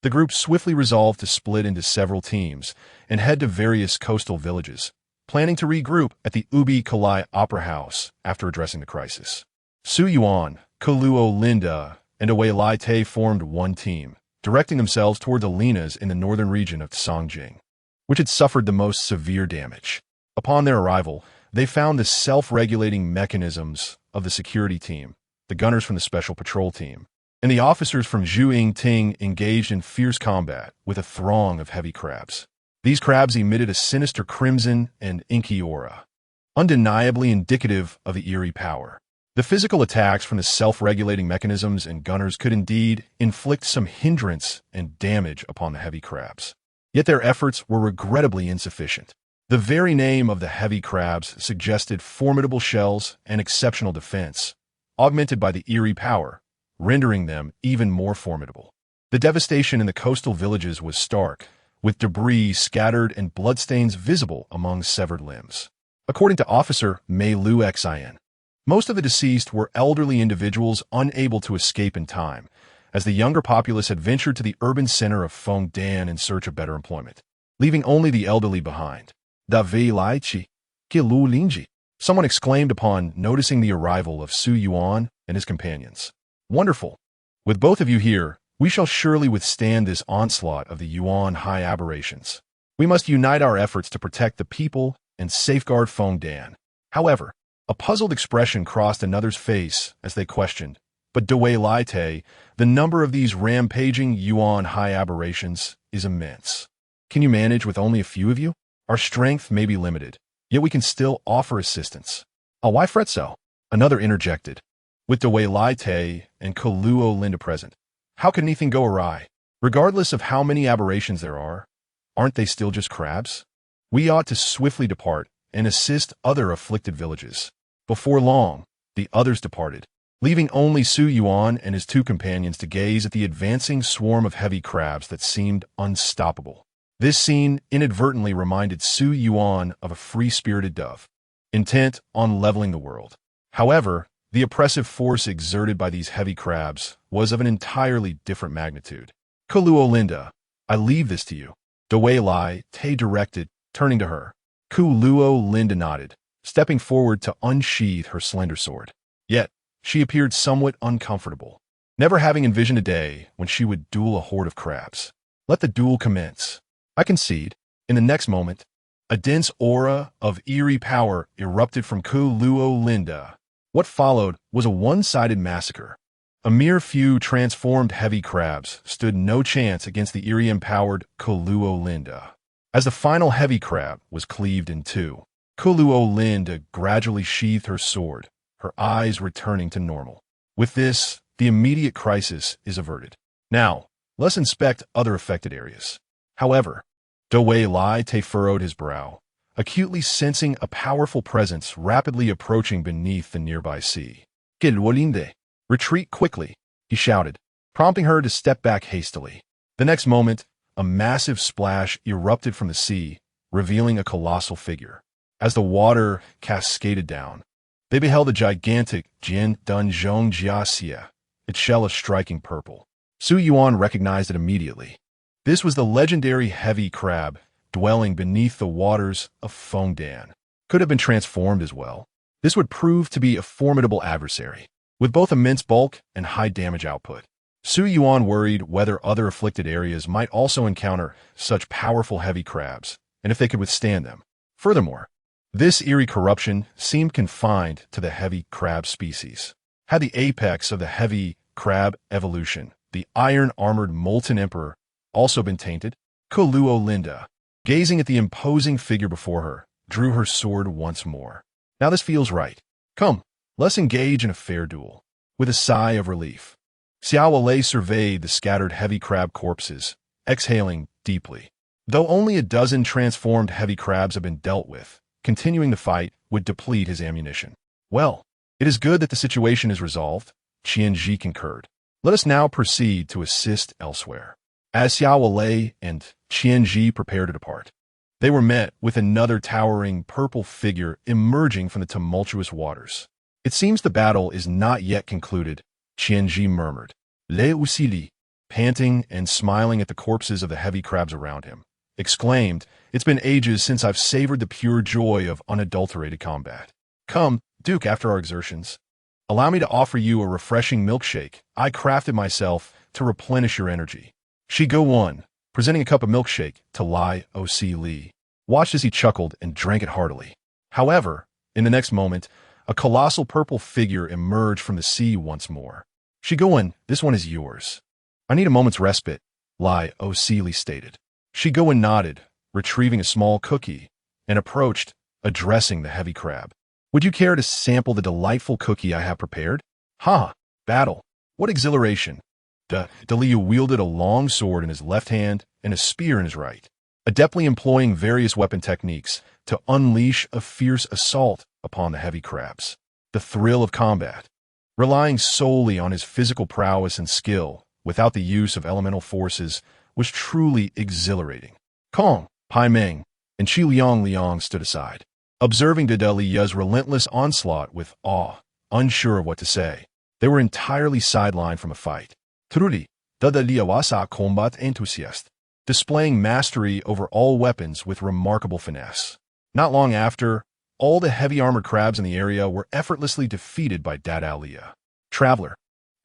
the group swiftly resolved to split into several teams and head to various coastal villages, planning to regroup at the Ubi Kalai Opera House after addressing the crisis. Su Yuan, Koluo Linda, and Dewei Lai Te formed one team, directing themselves toward the Linas in the northern region of Songjing, which had suffered the most severe damage. Upon their arrival, they found the self-regulating mechanisms of the security team, the gunners from the special patrol team, and the officers from Zhuing Ting engaged in fierce combat with a throng of heavy crabs. These crabs emitted a sinister crimson and inky aura, undeniably indicative of the eerie power. The physical attacks from the self-regulating mechanisms and gunners could indeed inflict some hindrance and damage upon the heavy crabs. Yet their efforts were regrettably insufficient. The very name of the heavy crabs suggested formidable shells and exceptional defense, augmented by the eerie power, rendering them even more formidable. The devastation in the coastal villages was stark, with debris scattered and bloodstains visible among severed limbs. According to Officer Mei Lu Xian, most of the deceased were elderly individuals unable to escape in time, as the younger populace had ventured to the urban center of Fontaine in search of better employment, leaving only the elderly behind. Davei Laichi, Kilu Linji, someone exclaimed upon noticing the arrival of Su Yuan and his companions. Wonderful! With both of you here, we shall surely withstand this onslaught of the Yuan high aberrations. We must unite our efforts to protect the people and safeguard Fontaine. However, a puzzled expression crossed another's face as they questioned, but Dewey Laite, the number of these rampaging Yuan high aberrations is immense. Can you manage with only a few of you? Our strength may be limited, yet we can still offer assistance. Oh, why fret so? Another interjected. With Dewey Laite and Koluo Linda present, how can anything go awry? Regardless of how many aberrations there are, aren't they still just crabs? We ought to swiftly depart and assist other afflicted villages. Before long, the others departed, leaving only Su Yuan and his two companions to gaze at the advancing swarm of heavy crabs that seemed unstoppable. This scene inadvertently reminded Su Yuan of a free-spirited dove, intent on leveling the world. However, the oppressive force exerted by these heavy crabs was of an entirely different magnitude. Koluo Linda, I leave this to you. Dewey Lai Te directed, turning to her. Koluo Linda nodded, stepping forward to unsheathe her slender sword. Yet, she appeared somewhat uncomfortable, never having envisioned a day when she would duel a horde of crabs. Let the duel commence. I concede. In the next moment, a dense aura of eerie power erupted from Koluo Linda. What followed was a one-sided massacre. A mere few transformed heavy crabs stood no chance against the eerie-empowered Koluo Linda. As the final heavy crab was cleaved in two, Koluo Linda gradually sheathed her sword, her eyes returning to normal. With this, the immediate crisis is averted. Now, let's inspect other affected areas. However, Dewey Lai Te furrowed his brow, acutely sensing a powerful presence rapidly approaching beneath the nearby sea. Kilwolinde, retreat quickly, he shouted, prompting her to step back hastily. The next moment, a massive splash erupted from the sea, revealing a colossal figure. As the water cascaded down, they beheld a gigantic Jin Dunjong Jiaxia, its shell a striking purple. Su Yuan recognized it immediately. This was the legendary heavy crab dwelling beneath the waters of Fontaine. Could have been transformed as well. This would prove to be a formidable adversary, with both immense bulk and high damage output. Su Yuan worried whether other afflicted areas might also encounter such powerful heavy crabs, and if they could withstand them. Furthermore, this eerie corruption seemed confined to the heavy crab species. Had the apex of the heavy crab evolution, the iron-armored molten emperor, also been tainted? Koluo Linda, gazing at the imposing figure before her, drew her sword once more. Now this feels right. Come, let's engage in a fair duel. With a sigh of relief, Xiao Lei surveyed the scattered heavy crab corpses, exhaling deeply. Though only a dozen transformed heavy crabs have been dealt with, continuing the fight would deplete his ammunition. Well, it is good that the situation is resolved, Qianji concurred. Let us now proceed to assist elsewhere. As Xiao Lei and Qianji prepared to depart, they were met with another towering purple figure emerging from the tumultuous waters. It seems the battle is not yet concluded, Qianji murmured. Le Usili, panting and smiling at the corpses of the heavy crabs around him, exclaimed, It's been ages since I've savored the pure joy of unadulterated combat. Come, Duke, after our exertions, allow me to offer you a refreshing milkshake I crafted myself to replenish your energy. Shigo won, presenting a cup of milkshake to Lai Oc Li, watched as he chuckled and drank it heartily. However, in the next moment, a colossal purple figure emerged from the sea once more. Shigoin, this one is yours. I need a moment's respite, Lai Oc Li stated. Shigoin nodded, retrieving a small cookie, and approached, addressing the heavy crab. Would you care to sample the delightful cookie I have prepared? Ha! Battle! What exhilaration! Daliu wielded a long sword in his left hand and a spear in his right, adeptly employing various weapon techniques to unleash a fierce assault upon the heavy crabs. The thrill of combat, relying solely on his physical prowess and skill without the use of elemental forces, was truly exhilarating. Kong, Pai Meng, and Qi Liang stood aside, observing Daliya's relentless onslaught with awe, unsure of what to say. They were entirely sidelined from a fight, Truly, the liawasa combat enthusiast, displaying mastery over all weapons with remarkable finesse. Not long after, all the heavy armored crabs in the area were effortlessly defeated by Dadalia. Traveler,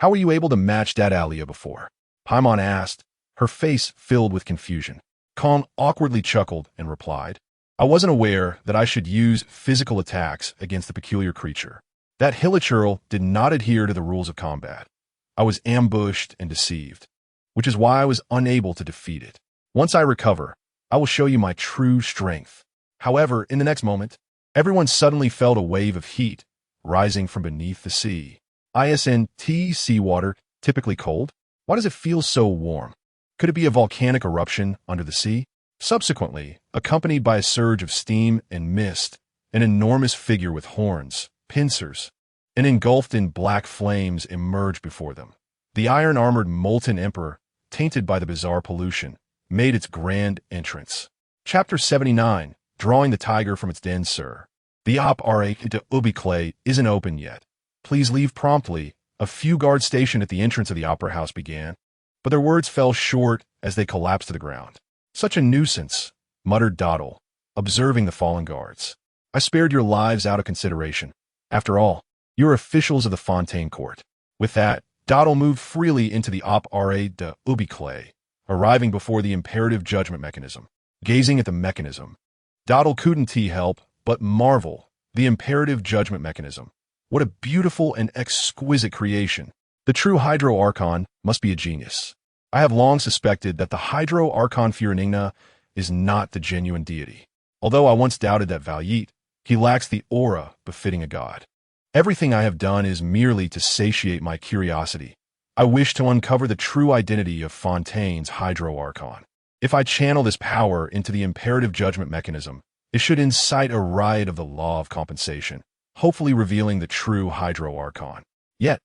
how were you able to match Dadalia before? Paimon asked, her face filled with confusion. Kong awkwardly chuckled and replied, I wasn't aware that I should use physical attacks against the peculiar creature. That hilichurl did not adhere to the rules of combat. I was ambushed and deceived, which is why I was unable to defeat it. Once I recover, I will show you my true strength. However, in the next moment, everyone suddenly felt a wave of heat rising from beneath the sea. ISNT seawater, typically cold? Why does it feel so warm? Could it be a volcanic eruption under the sea? Subsequently, accompanied by a surge of steam and mist, an enormous figure with horns, pincers, and engulfed in black flames emerged before them. The iron-armored molten emperor, tainted by the bizarre pollution, made its grand entrance. Chapter 79, Drawing the Tiger from its Den, Sir. The op-ra de Ubiclay isn't open yet. Please leave promptly. A few guards stationed at the entrance of the opera house began, but their words fell short as they collapsed to the ground. Such a nuisance, muttered Dottle, observing the fallen guards. I spared your lives out of consideration. After all, you're officials of the Fontaine court. With that, Dottle moved freely into the op-ra de Ubiclay, arriving before the imperative judgment mechanism. Gazing at the mechanism, Dottle couldn't help but marvel. The imperative judgment mechanism. What a beautiful and exquisite creation. The true Hydro Archon must be a genius. I have long suspected that the Hydro Archon Furina is not the genuine deity. Although I once doubted that Valyet, he lacks the aura befitting a god. Everything I have done is merely to satiate my curiosity. I wish to uncover the true identity of Fontaine's Hydro Archon. If I channel this power into the imperative judgment mechanism, it should incite a riot of the law of compensation, hopefully revealing the true Hydro Archon. Yet,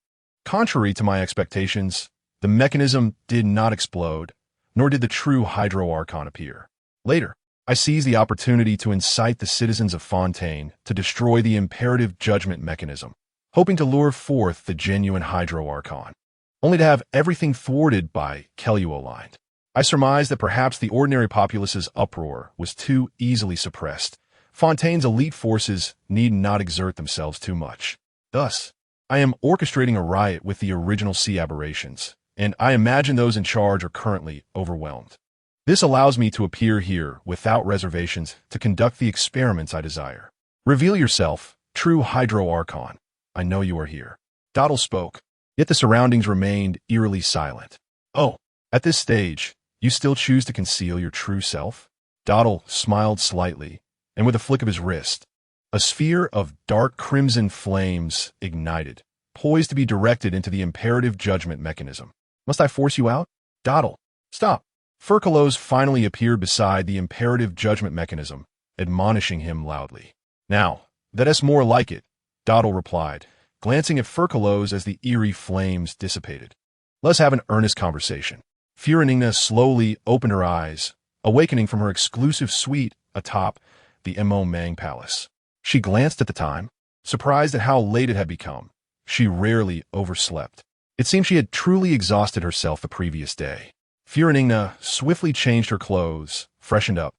contrary to my expectations, the mechanism did not explode, nor did the true Hydro Archon appear. Later, I seized the opportunity to incite the citizens of Fontaine to destroy the imperative judgment mechanism, hoping to lure forth the genuine Hydro Archon, only to have everything thwarted by Keluolind. I surmised that perhaps the ordinary populace's uproar was too easily suppressed. Fontaine's elite forces need not exert themselves too much. Thus, I am orchestrating a riot with the original sea aberrations, and I imagine those in charge are currently overwhelmed. This allows me to appear here without reservations to conduct the experiments I desire. Reveal yourself, true Hydro Archon. I know you are here. Dottle spoke, yet the surroundings remained eerily silent. Oh, at this stage, you still choose to conceal your true self? Dottle smiled slightly, and with a flick of his wrist, a sphere of dark crimson flames ignited, poised to be directed into the imperative judgment mechanism. Must I force you out? Dottle, stop. Furkalos finally appeared beside the imperative judgment mechanism, admonishing him loudly. Now, that is more like it, Dottle replied, glancing at Furkalos as the eerie flames dissipated. Let's have an earnest conversation. Furina slowly opened her eyes, awakening from her exclusive suite atop the Mo Mang Palace. She glanced at the time, surprised at how late it had become. She rarely overslept. It seemed she had truly exhausted herself the previous day. Furina swiftly changed her clothes, freshened up,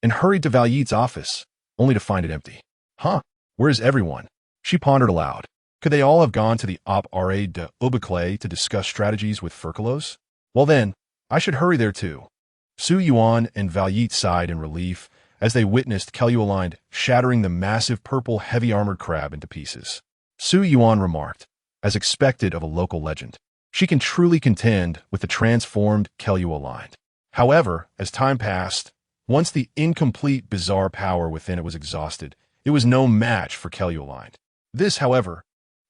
and hurried to Valyet's office, only to find it empty. Huh? Where is everyone? She pondered aloud. Could they all have gone to the op-ra de Ubiclay to discuss strategies with Furkalos? Well then, I should hurry there too. Su Yuan and Valyet sighed in relief as they witnessed Keluolind shattering the massive purple heavy-armored crab into pieces. Su Yuan remarked, as expected of a local legend, she can truly contend with the transformed Keluolind. However, as time passed, once the incomplete bizarre power within it was exhausted, it was no match for Keluolind. This, however,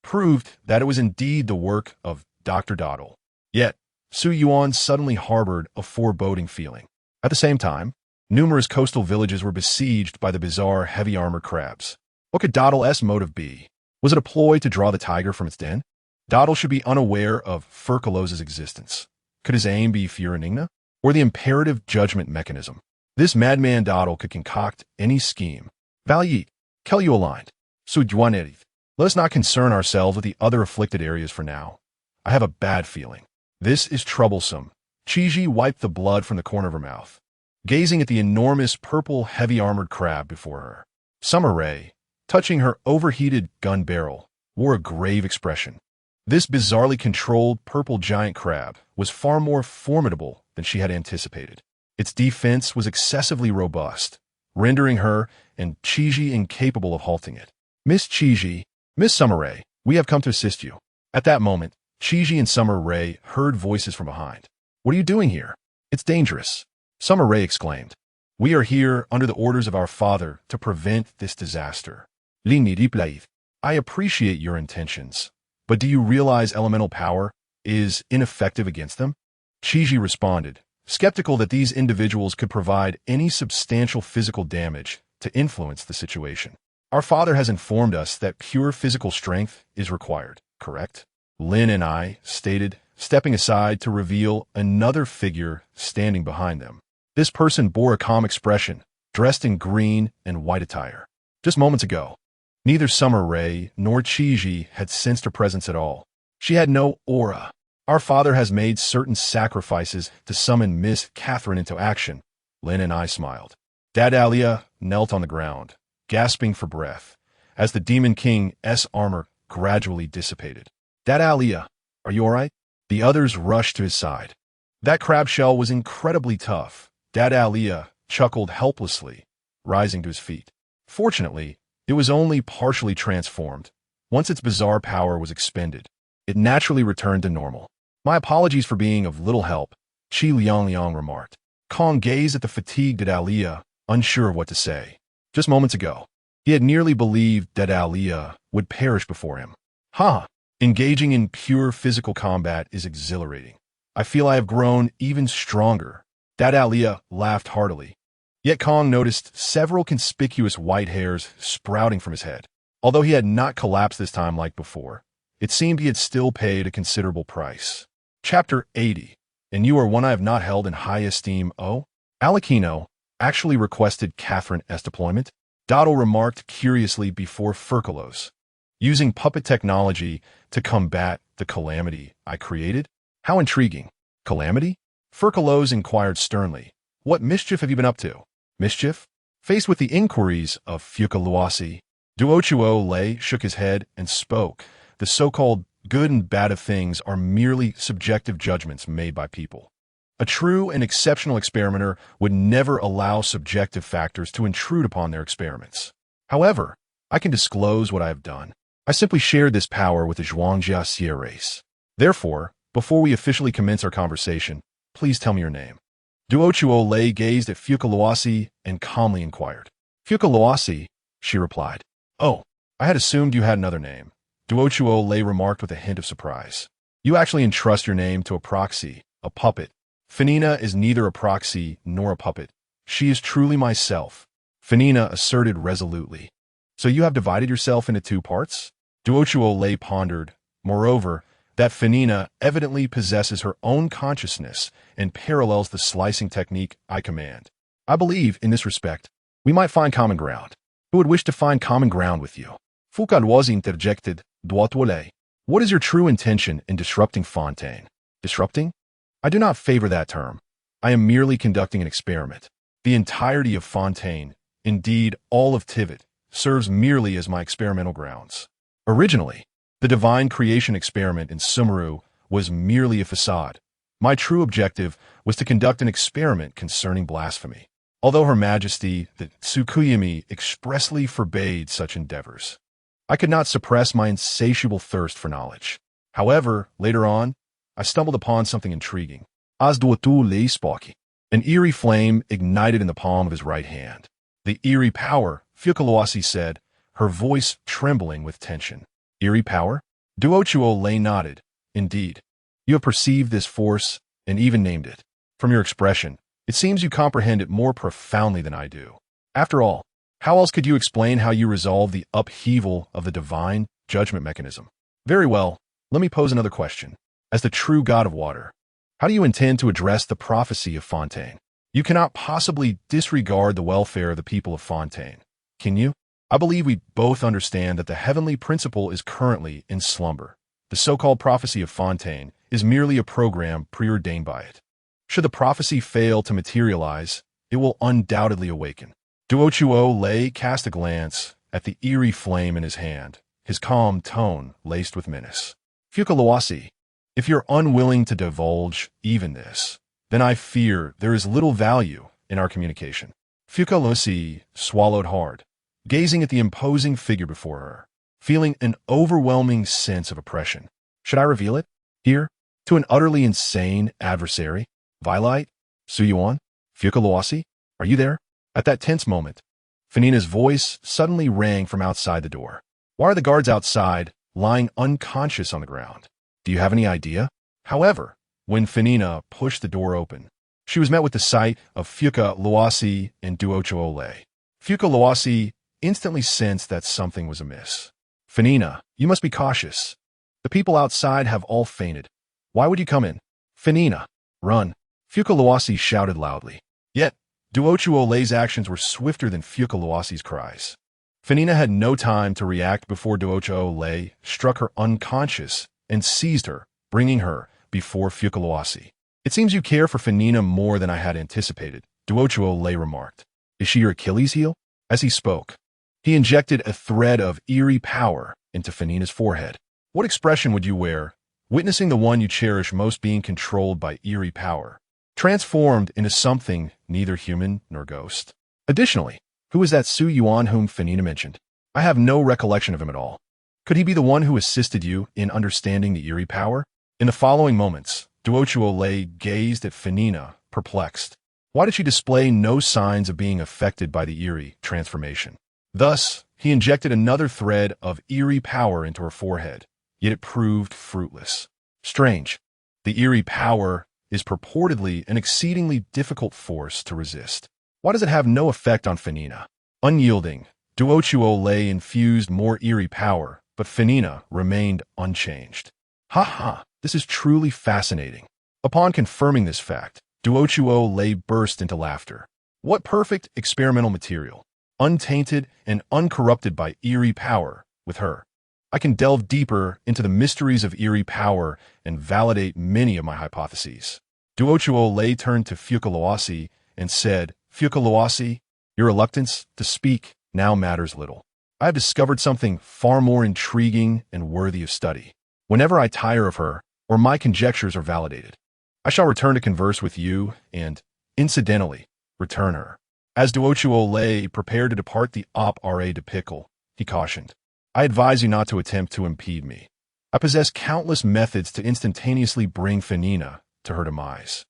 proved that it was indeed the work of Dr. Dottle. Yet, Su Yuan suddenly harbored a foreboding feeling. At the same time, numerous coastal villages were besieged by the bizarre heavy-armored crabs. What could Dottle's motive be? Was it a ploy to draw the tiger from its den? Dottle should be unaware of Furkalos's existence. Could his aim be Furina? Or the imperative judgment mechanism? This madman Dottle could concoct any scheme. Valyet, Keluolind, Su Yuan. Let us not concern ourselves with the other afflicted areas for now. I have a bad feeling. This is troublesome. Chiji wiped the blood from the corner of her mouth, gazing at the enormous purple heavy-armored crab before her. Sumeru, touching her overheated gun barrel, wore a grave expression. This bizarrely controlled purple giant crab was far more formidable than she had anticipated. Its defense was excessively robust, rendering her and Chiji incapable of halting it. Miss Chiji, Miss Sumeru, we have come to assist you. At that moment, Chiji and Sumeru heard voices from behind. What are you doing here? It's dangerous. Sumeru exclaimed. We are here under the orders of our father to prevent this disaster. I appreciate your intentions, but do you realize elemental power is ineffective against them? Chiji responded, skeptical that these individuals could provide any substantial physical damage to influence the situation. Our father has informed us that pure physical strength is required, correct? Lin and I stated, stepping aside to reveal another figure standing behind them. This person bore a calm expression, dressed in green and white attire. Just moments ago, neither Sumeru nor Chiji had sensed her presence at all. She had no aura. Our father has made certain sacrifices to summon Miss Catherine into action. Lin and I smiled. Dadalia knelt on the ground, gasping for breath, as the Demon King's armor gradually dissipated. Dadalia, are you all right? The others rushed to his side. That crab shell was incredibly tough. Dadalia chuckled helplessly, rising to his feet. Fortunately, it was only partially transformed. Once its bizarre power was expended, it naturally returned to normal. My apologies for being of little help, Qi Liang remarked. Kong gazed at the fatigued Dadalia, unsure of what to say. Just moments ago, he had nearly believed Dadalia would perish before him. Engaging in pure physical combat is exhilarating. I feel I have grown even stronger. Dadalia laughed heartily. Yet Kong noticed several conspicuous white hairs sprouting from his head. Although he had not collapsed this time like before, it seemed he had still paid a considerable price. Chapter 80. And you are one I have not held in high esteem, oh? Alakino actually requested Catherine's deployment, Dottle remarked curiously before Furkalos. Using puppet technology to combat the calamity I created? How intriguing. Calamity? Furkalos inquired sternly. What mischief have you been up to? Mischief? Faced with the inquiries of Furkaluasi, Duochuo Lei shook his head and spoke. The so-called good and bad of things are merely subjective judgments made by people. A true and exceptional experimenter would never allow subjective factors to intrude upon their experiments. However, I can disclose what I have done. I simply shared this power with the Zhuangjia race. Therefore, before we officially commence our conversation, please tell me your name. Duochuo Lei gazed at Furkaluasi and calmly inquired. Furkaluasi, she replied. Oh, I had assumed you had another name. Duochuo Lei remarked with a hint of surprise. You actually entrust your name to a proxy, a puppet. Furina is neither a proxy nor a puppet. She is truly myself, Furina asserted resolutely. So you have divided yourself into two parts? Duochuo Lei pondered. Moreover, that Furina evidently possesses her own consciousness and parallels the slicing technique I command. I believe, in this respect, we might find common ground. Who would wish to find common ground with you? Furkaluasi interjected. Duochuo Lei, what is your true intention in disrupting Fontaine? Disrupting? I do not favor that term. I am merely conducting an experiment. The entirety of Fontaine, indeed all of Teyvat, serves merely as my experimental grounds. Originally, the divine creation experiment in Sumeru was merely a facade. My true objective was to conduct an experiment concerning blasphemy, although Her Majesty, the Tsukuyami, expressly forbade such endeavors. I could not suppress my insatiable thirst for knowledge. However, later on, I stumbled upon something intriguing. An eerie flame ignited in the palm of his right hand. The eerie power, Furkaluasi said, her voice trembling with tension. Eerie power? Duochuo Lei nodded. Indeed. You have perceived this force and even named it. From your expression, it seems you comprehend it more profoundly than I do. After all, how else could you explain how you resolve the upheaval of the divine judgment mechanism? Very well, let me pose another question. As the true god of water, how do you intend to address the prophecy of Fontaine? You cannot possibly disregard the welfare of the people of Fontaine, can you? I believe we both understand that the heavenly principle is currently in slumber. The so-called prophecy of Fontaine is merely a program preordained by it. Should the prophecy fail to materialize, it will undoubtedly awaken. Duochuo Lei cast a glance at the eerie flame in his hand, his calm tone laced with menace. Fukalawasi, if you're unwilling to divulge even this, then I fear there is little value in our communication. Fukalawasi swallowed hard, gazing at the imposing figure before her, feeling an overwhelming sense of oppression. Should I reveal it? Here? To an utterly insane adversary? Vilite? Yuan? Fukalawasi? Are you there? At that tense moment, Furina's voice suddenly rang from outside the door. Why are the guards outside, lying unconscious on the ground? Do you have any idea? However, when Furina pushed the door open, she was met with the sight of Fukalawasi and Duochuo Lei. Fukalawasi instantly sensed that something was amiss. Furina, you must be cautious. The people outside have all fainted. Why would you come in? Furina, run. Fukalawasi shouted loudly. Yet, Duochuo Lei's actions were swifter than Fukalawasi's cries. Furina had no time to react before Duochuo Lei struck her unconscious and seized her, bringing her before Fukalawasi. It seems you care for Furina more than I had anticipated, Duochuo Lei remarked. Is she your Achilles heel? As he spoke, he injected a thread of eerie power into Furina's forehead. What expression would you wear, witnessing the one you cherish most being controlled by eerie power, transformed into something neither human nor ghost? Additionally, who is that Yuan whom Furina mentioned? I have no recollection of him at all. Could he be the one who assisted you in understanding the eerie power? In the following moments, Duochuo Lei gazed at Furina, perplexed. Why did she display no signs of being affected by the eerie transformation? Thus, he injected another thread of eerie power into her forehead, yet it proved fruitless. Strange. The eerie power is purportedly an exceedingly difficult force to resist. Why does it have no effect on Furina? Unyielding, Duochuo Lei infused more eerie power, but Furina remained unchanged. Ha, this is truly fascinating. Upon confirming this fact, Duochuo Lei burst into laughter. What perfect experimental material, untainted and uncorrupted by eerie power, with her. I can delve deeper into the mysteries of eerie power and validate many of my hypotheses. Duochuo Lei turned to Fukalawasi and said, Fukalawasi, your reluctance to speak now matters little. I have discovered something far more intriguing and worthy of study. Whenever I tire of her, or my conjectures are validated, I shall return to converse with you and, incidentally, return her. As Duochuo Lei prepared to depart the Op-Ra de Pickle, he cautioned, I advise you not to attempt to impede me. I possess countless methods to instantaneously bring Furina to her demise.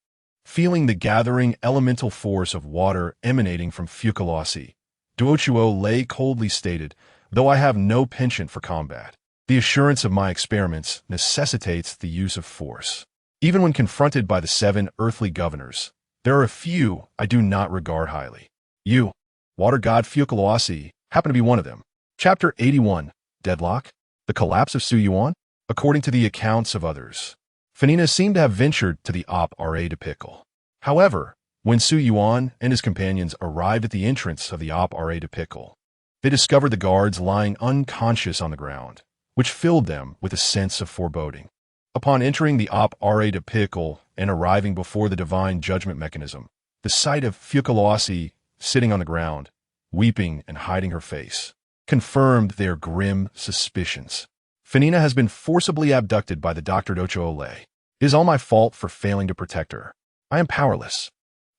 Feeling the gathering elemental force of water emanating from Fukalawasi, Duochuo Lei coldly stated, though I have no penchant for combat, the assurance of my experiments necessitates the use of force. Even when confronted by the 7 earthly governors, there are a few I do not regard highly. You, water god Fukalawasi, happen to be one of them. Chapter 81, Deadlock, the collapse of Yuan. According to the accounts of others, Furina seemed to have ventured to the Op-Ra de Pickle. However, when Yuan and his companions arrived at the entrance of the Op-Ra de Pickle, they discovered the guards lying unconscious on the ground, which filled them with a sense of foreboding. Upon entering the Op-Ra de Pickle and arriving before the divine judgment mechanism, the sight of Fukalawasi sitting on the ground, weeping and hiding her face, confirmed their grim suspicions. Furina has been forcibly abducted by the Dr. Duochuo Lei. It is all my fault for failing to protect her. I am powerless.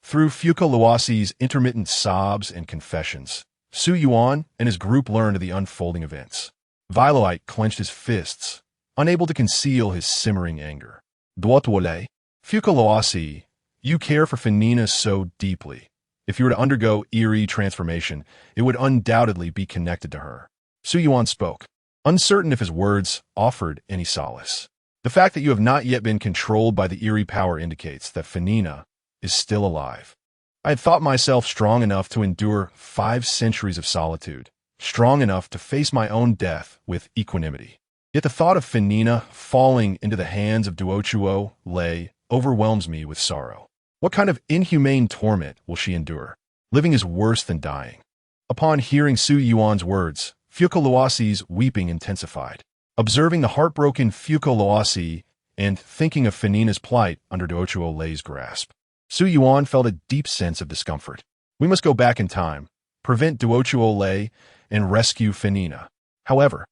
Through Fukalawasi's intermittent sobs and confessions, Yuan and his group learned of the unfolding events. Vilite clenched his fists, unable to conceal his simmering anger. Duochuo Lei, Fukalawasi, you care for Furina so deeply. If you were to undergo eerie transformation, it would undoubtedly be connected to her. Yuan spoke, uncertain if his words offered any solace. The fact that you have not yet been controlled by the eerie power indicates that Furina is still alive. I had thought myself strong enough to endure 5 centuries of solitude, strong enough to face my own death with equanimity. Yet the thought of Furina falling into the hands of Duochuo Lei overwhelms me with sorrow. What kind of inhumane torment will she endure? Living is worse than dying. Upon hearing Yuan's words, Fukalawasi's weeping intensified. Observing the heartbroken Fukalawasi and thinking of Furina's plight under Duochuo Lei's grasp. Su Yuan felt a deep sense of discomfort. We must go back in time, prevent Duochuo Lei, and rescue Furina. However,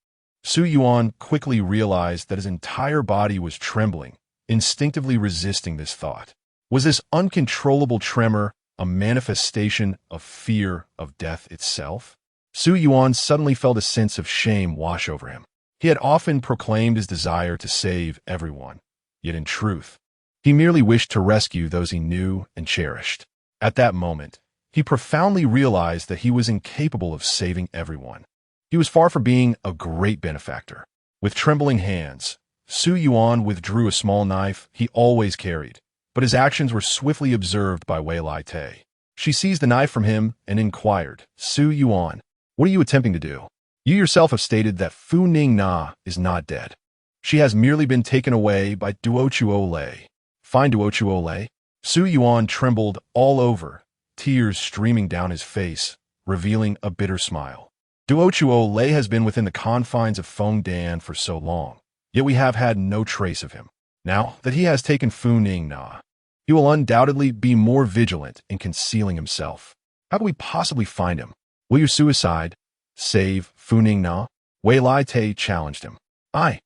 Su Yuan quickly realized that his entire body was trembling, instinctively resisting this thought. Was this uncontrollable tremor a manifestation of fear of death itself? Su Yuan suddenly felt a sense of shame wash over him. He had often proclaimed his desire to save everyone, yet in truth, he merely wished to rescue those he knew and cherished. At that moment, he profoundly realized that he was incapable of saving everyone. He was far from being a great benefactor. With trembling hands, Su Yuan withdrew a small knife he always carried, but his actions were swiftly observed by Wei Lai Te. She seized the knife from him and inquired, "Su Yuan, what are you attempting to do? You yourself have stated that Fu Ning Na is not dead. She has merely been taken away by Duochuo Lei." "Find Duochuo Lei?" Su Yuan trembled all over, tears streaming down his face, revealing a bitter smile. "Duochuo Lei has been within the confines of Fontaine for so long, yet we have had no trace of him. Now that he has taken Fu Ning Na, he will undoubtedly be more vigilant in concealing himself. How can we possibly find him? Will your suicide save Fu Ning Na?" Wei Lai Te challenged him. I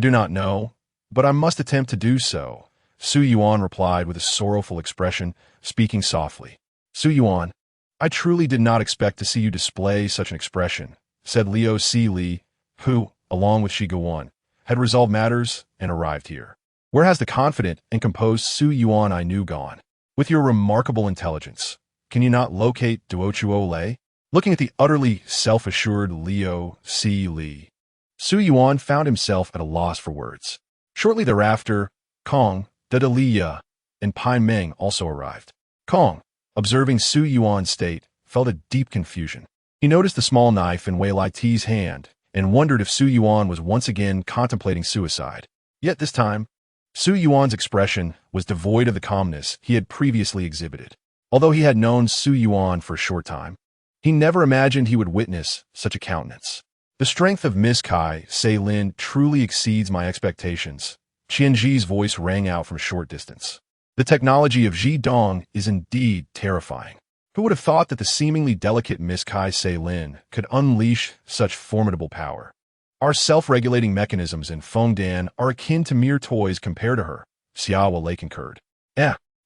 do not know, but I must attempt to do so," Su Yuan replied with a sorrowful expression, speaking softly. "Su Yuan, I truly did not expect to see you display such an expression," said Liu Si Li, who, along with Shiguan, had resolved matters and arrived here. "Where has the confident and composed Su Yuan I knew gone? With your remarkable intelligence, can you not locate Duochuo Lei?" Looking at the utterly self-assured Liu Si Li, Su Yuan found himself at a loss for words. Shortly thereafter, Kong, Dedaliya, and Pai Meng also arrived. Kong, observing Su Yuan's state, felt a deep confusion. He noticed the small knife in Wei Lai Te's hand and wondered if Su Yuan was once again contemplating suicide. Yet this time, Su Yuan's expression was devoid of the calmness he had previously exhibited. Although he had known Su Yuan for a short time, he never imagined he would witness such a countenance. "The strength of Miss Kai Se Lin truly exceeds my expectations," Qianji's voice rang out from a short distance. "The technology of Ji Dong is indeed terrifying. Who would have thought that the seemingly delicate Miss Kai Se Lin could unleash such formidable power? Our self-regulating mechanisms in Fontaine are akin to mere toys compared to her," Xiao Lei concurred.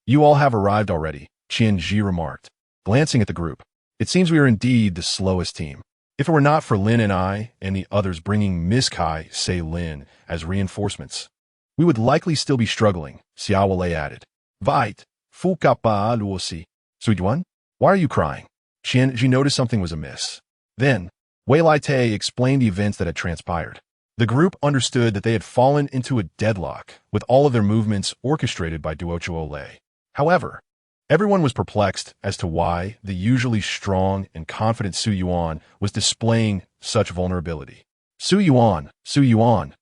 You all have arrived already," Qianji remarked, glancing at the group. "It seems we are indeed the slowest team. If it were not for Lin and I and the others bringing Miss Kai Se Lin as reinforcements, we would likely still be struggling," Xiao Lei added. "Vite, fu kappa luosi. Sujuan, why are you crying?" Qianji noticed something was amiss. Then, Wei Lai Te explained the events that had transpired. The group understood that they had fallen into a deadlock, with all of their movements orchestrated by Duochuo Lei. However, everyone was perplexed as to why the usually strong and confident Su Yuan was displaying such vulnerability. Su Yuan,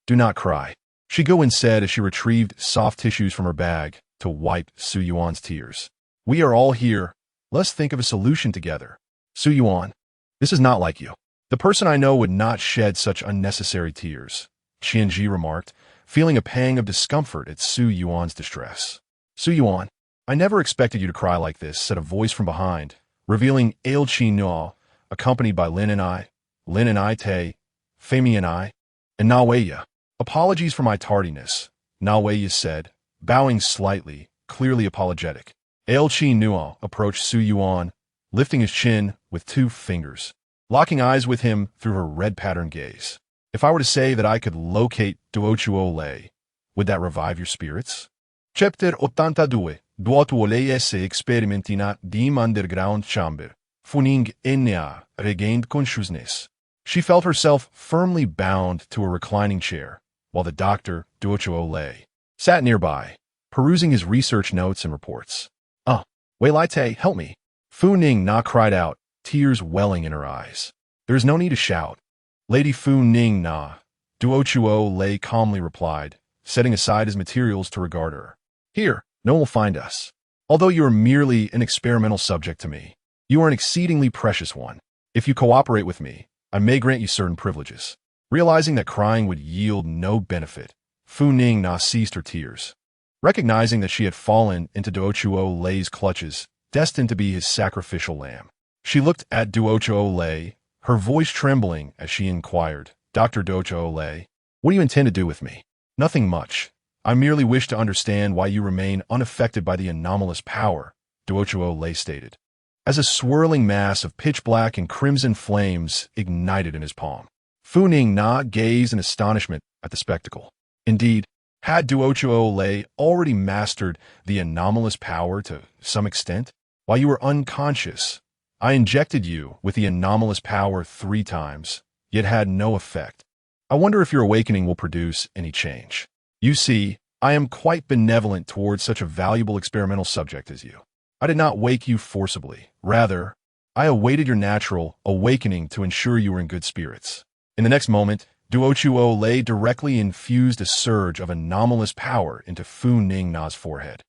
do not cry," Shiguan said as she retrieved soft tissues from her bag to wipe Su Yuan's tears. "We are all here. Let's think of a solution together." "Su Yuan, this is not like you. The person I know would not shed such unnecessary tears," Qianji remarked, feeling a pang of discomfort at Su Yuan's distress. "Su Yuan, I never expected you to cry like this," said a voice from behind, revealing Ale Chi Nuo, accompanied by Lin and I Te, Femi and I, and Na Weiya. "Apologies for my tardiness," Na Weiya said, bowing slightly, clearly apologetic. Ale Chi Nuo approached Su Yuan, lifting his chin with 2 fingers, locking eyes with him through her red-patterned gaze. "If I were to say that I could locate Duochuo Lei, would that revive your spirits?" Chapter 82. Duochuo Lei esse experimentina dim underground chamber. Funing Enya regained consciousness. She felt herself firmly bound to a reclining chair, while the doctor, Duochuo Lei, sat nearby, perusing his research notes and reports. Wei Lai Te, help me!" Fu Ning Na cried out, tears welling in her eyes. "There is no need to shout. Lady Fu Ning Na," Duochuo Lei calmly replied, setting aside his materials to regard her. "Here, no one will find us. Although you are merely an experimental subject to me, you are an exceedingly precious one. If you cooperate with me, I may grant you certain privileges." Realizing that crying would yield no benefit, Fu Ningna ceased her tears. Recognizing that she had fallen into Duochuo Lei's clutches, destined to be his sacrificial lamb. She looked at Duochuo Lei, her voice trembling as she inquired, Dr. Duochuo Lei, what do you intend to do with me? Nothing much. I merely wish to understand why you remain unaffected by the anomalous power, Duochuo Lei stated, as a swirling mass of pitch-black and crimson flames ignited in his palm. Fu Ningna gazed in astonishment at the spectacle. Indeed, had Duochuo Lei already mastered the anomalous power to some extent? While you were unconscious, I injected you with the anomalous power 3 times, yet had no effect. I wonder if your awakening will produce any change. You see, I am quite benevolent towards such a valuable experimental subject as you. I did not wake you forcibly. Rather, I awaited your natural awakening to ensure you were in good spirits. In the next moment, Duochuo Lei directly infused a surge of anomalous power into Fu Ningna's forehead.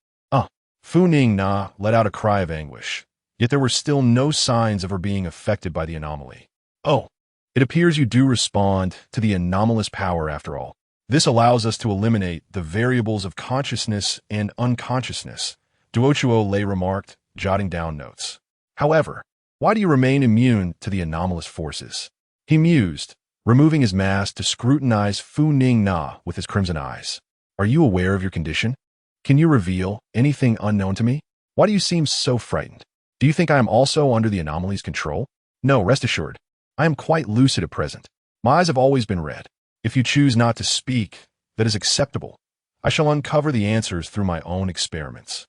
Fu Ningna let out a cry of anguish, yet there were still no signs of her being affected by the anomaly. Oh, it appears you do respond to the anomalous power after all. This allows us to eliminate the variables of consciousness and unconsciousness, Duochuo Lei remarked, jotting down notes. However, why do you remain immune to the anomalous forces? He mused, removing his mask to scrutinize Fu Ningna with his crimson eyes. Are you aware of your condition? Can you reveal anything unknown to me? Why do you seem so frightened? Do you think I am also under the anomaly's control? No, rest assured. I am quite lucid at present. My eyes have always been red. If you choose not to speak, that is acceptable. I shall uncover the answers through my own experiments.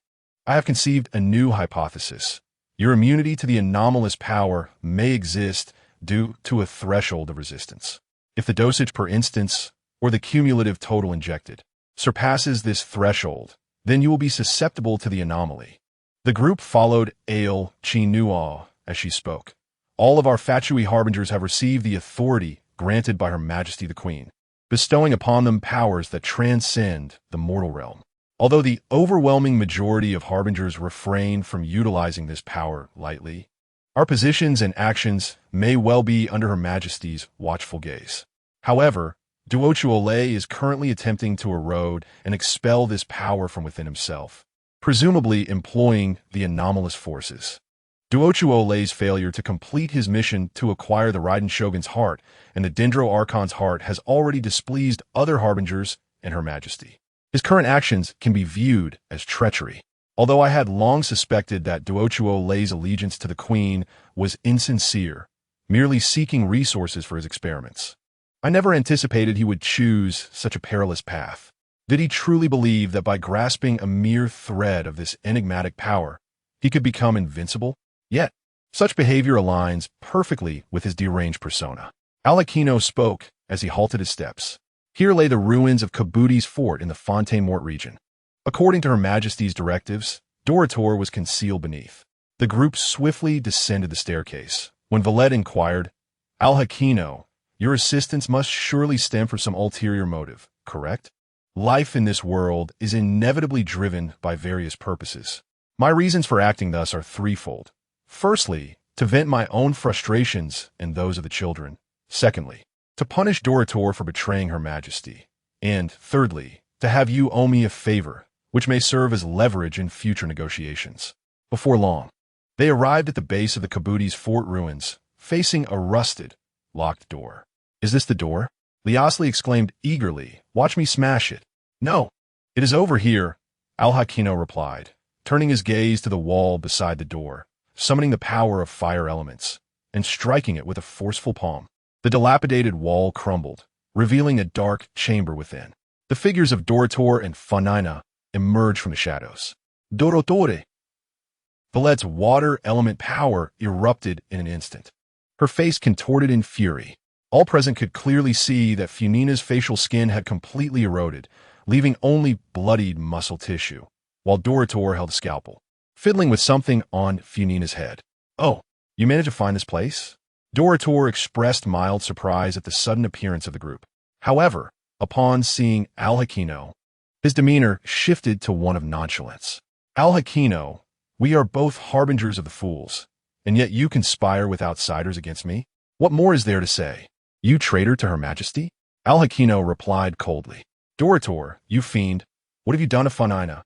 I have conceived a new hypothesis. Your immunity to the anomalous power may exist due to a threshold of resistance. If the dosage per instance, or the cumulative total injected, surpasses this threshold, then you will be susceptible to the anomaly. The group followed Ale Chinua as she spoke. All of our Fatui harbingers have received the authority granted by Her Majesty the Queen, bestowing upon them powers that transcend the mortal realm. Although the overwhelming majority of harbingers refrain from utilizing this power lightly, our positions and actions may well be under Her Majesty's watchful gaze. However, Duochuo Lei is currently attempting to erode and expel this power from within himself, presumably employing the anomalous forces. Duochuo Lei's failure to complete his mission to acquire the Raiden Shogun's heart and the Dendro Archon's heart has already displeased other harbingers and Her Majesty. His current actions can be viewed as treachery. Although I had long suspected that Duochuo Lei's allegiance to the Queen was insincere, merely seeking resources for his experiments, I never anticipated he would choose such a perilous path. Did he truly believe that by grasping a mere thread of this enigmatic power, he could become invincible? Yet, such behavior aligns perfectly with his deranged persona. Alakino spoke as he halted his steps. Here lay the ruins of Kabuti's fort in the Fontaine region. According to Her Majesty's directives, Dorotor was concealed beneath. The group swiftly descended the staircase. When Valette inquired, Al-Hakino, your assistance must surely stem from some ulterior motive, correct? Life in this world is inevitably driven by various purposes. My reasons for acting thus are threefold. Firstly, to vent my own frustrations and those of the children. Secondly, to punish Dorotor for betraying Her Majesty. And thirdly, to have you owe me a favor, which may serve as leverage in future negotiations. Before long, they arrived at the base of the Kabuti's fort ruins, facing a rusted, locked door. Is this the door? Liasli exclaimed eagerly. Watch me smash it. No, it is over here, Al-Hakino replied, turning his gaze to the wall beside the door, summoning the power of fire elements, and striking it with a forceful palm. The dilapidated wall crumbled, revealing a dark chamber within. The figures of Dorotor and Fontaine emerged from the shadows. Dorotore! Valette's water element power erupted in an instant. Her face contorted in fury. All present could clearly see that Funina's facial skin had completely eroded, leaving only bloodied muscle tissue, while Dorotor held a scalpel, fiddling with something on Funina's head. Oh, you managed to find this place? Dorotor expressed mild surprise at the sudden appearance of the group. However, upon seeing Al-Hakino, his demeanor shifted to one of nonchalance. Al-Hakino, we are both harbingers of the fools, and yet you conspire with outsiders against me? What more is there to say? You traitor to Her Majesty? Al-Hakino replied coldly. Dorator, you fiend, what have you done to Fontaine?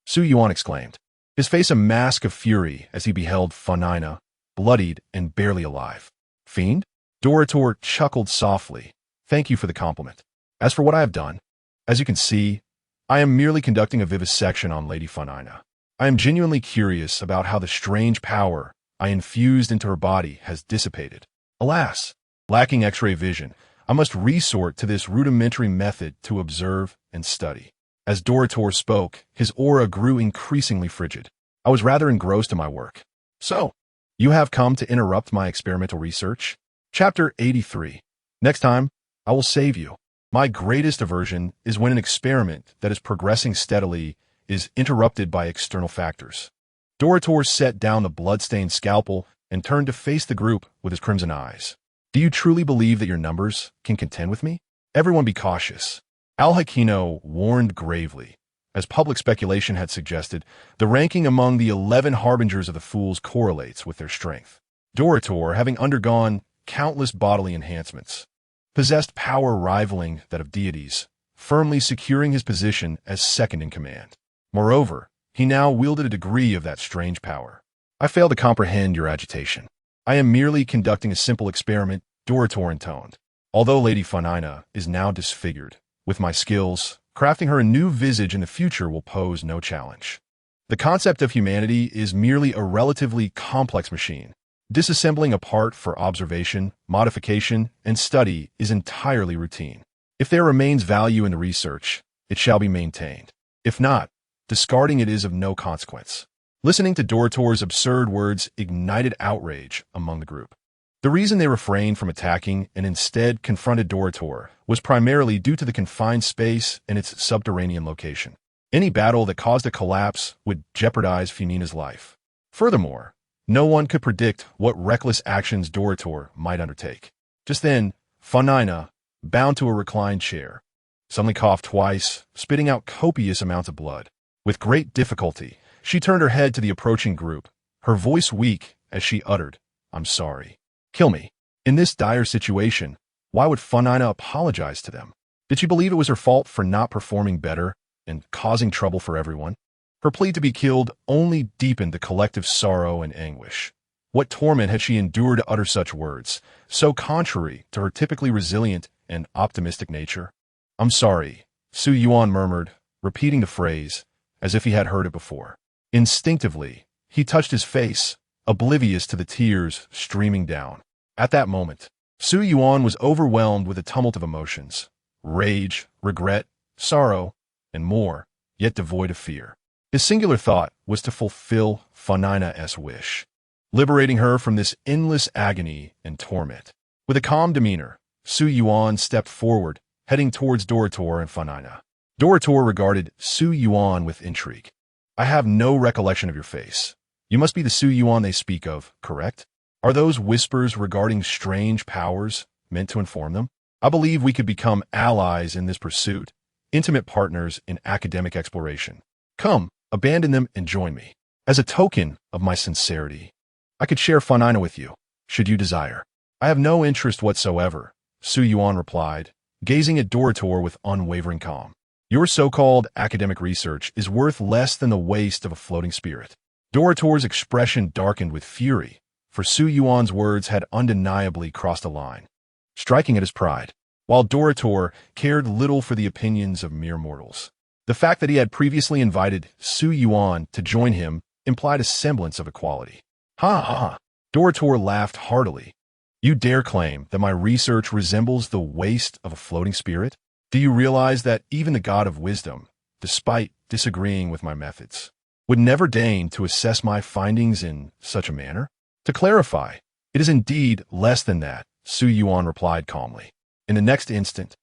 Su Yuan exclaimed, his face a mask of fury as he beheld Fontaine, bloodied and barely alive. Fiend? Dorator chuckled softly. Thank you for the compliment. As for what I have done, as you can see, I am merely conducting a vivisection on Lady Fontaine. I am genuinely curious about how the strange power I infused into her body has dissipated. Alas, lacking X-ray vision, I must resort to this rudimentary method to observe and study. As Dorator spoke, his aura grew increasingly frigid. I was rather engrossed in my work. So, you have come to interrupt my experimental research? Chapter 83. Next time, I will save you. My greatest aversion is when an experiment that is progressing steadily is interrupted by external factors. Dorator set down the blood-stained scalpel and turned to face the group with his crimson eyes. Do you truly believe that your numbers can contend with me? Everyone be cautious. Al-Hakino warned gravely. As public speculation had suggested, the ranking among the 11 harbingers of the fools correlates with their strength. Dorator, having undergone countless bodily enhancements, possessed power rivaling that of deities, firmly securing his position as second in command. Moreover, he now wielded a degree of that strange power. I fail to comprehend your agitation. I am merely conducting a simple experiment, Dorator intoned. Although Lady Fontaine is now disfigured, with my skills, crafting her a new visage in the future will pose no challenge. The concept of humanity is merely a relatively complex machine. Disassembling a part for observation, modification, and study is entirely routine. If there remains value in the research, it shall be maintained. If not, discarding it is of no consequence. Listening to Dorator's absurd words ignited outrage among the group. The reason they refrained from attacking and instead confronted Dorator was primarily due to the confined space and its subterranean location. Any battle that caused a collapse would jeopardize Funina's life. Furthermore, no one could predict what reckless actions Dorator might undertake. Just then, Fontaine, bound to a reclined chair, suddenly coughed twice, spitting out copious amounts of blood. With great difficulty, she turned her head to the approaching group, her voice weak as she uttered, "I'm sorry. Kill me." In this dire situation, why would Fontaine apologize to them? Did she believe it was her fault for not performing better and causing trouble for everyone? Her plea to be killed only deepened the collective sorrow and anguish. What torment had she endured to utter such words, so contrary to her typically resilient and optimistic nature? "I'm sorry," Su Yuan murmured, repeating the phrase as if he had heard it before. Instinctively, he touched his face, oblivious to the tears streaming down. At that moment, Su Yuan was overwhelmed with a tumult of emotions, rage, regret, sorrow, and more, yet devoid of fear. His singular thought was to fulfill Fontaine's wish, liberating her from this endless agony and torment. With a calm demeanor, Su Yuan stepped forward, heading towards Dorator and Fontaine. Dorator regarded Su Yuan with intrigue. "I have no recollection of your face. You must be the Su Yuan they speak of, correct? Are those whispers regarding strange powers meant to inform them? I believe we could become allies in this pursuit, intimate partners in academic exploration. Come, abandon them and join me. As a token of my sincerity, I could share Fontaine with you, should you desire." "I have no interest whatsoever," Su Yuan replied, gazing at Dorator with unwavering calm. "Your so-called academic research is worth less than the waste of a floating spirit." Dorator's expression darkened with fury, for Su Yuan's words had undeniably crossed a line, striking at his pride. While Dorator cared little for the opinions of mere mortals, the fact that he had previously invited Su Yuan to join him implied a semblance of equality. "Ha ha!" Dorator laughed heartily. "You dare claim that my research resembles the waste of a floating spirit? Do you realize that even the God of wisdom, despite disagreeing with my methods, would never deign to assess my findings in such a manner? To clarify, it is indeed less than that," Su Yuan replied calmly. In the next instant,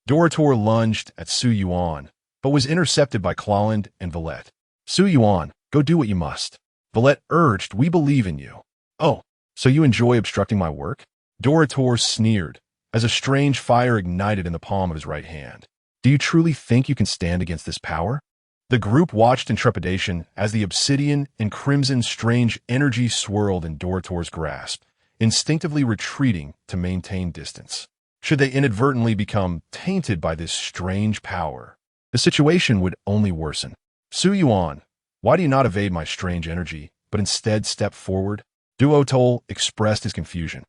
Dorator lunged at Su Yuan, but was intercepted by Clawland and Villette. "Su Yuan, go do what you must." Villette urged, "We believe in you." "Oh, so you enjoy obstructing my work?" Dorator sneered, as a strange fire ignited in the palm of his right hand. "Do you truly think you can stand against this power?" The group watched in trepidation as the obsidian and crimson strange energy swirled in Dorator's grasp, instinctively retreating to maintain distance. Should they inadvertently become tainted by this strange power, the situation would only worsen. Su Yuan, why do you not evade my strange energy, but instead step forward? Duotol expressed his confusion.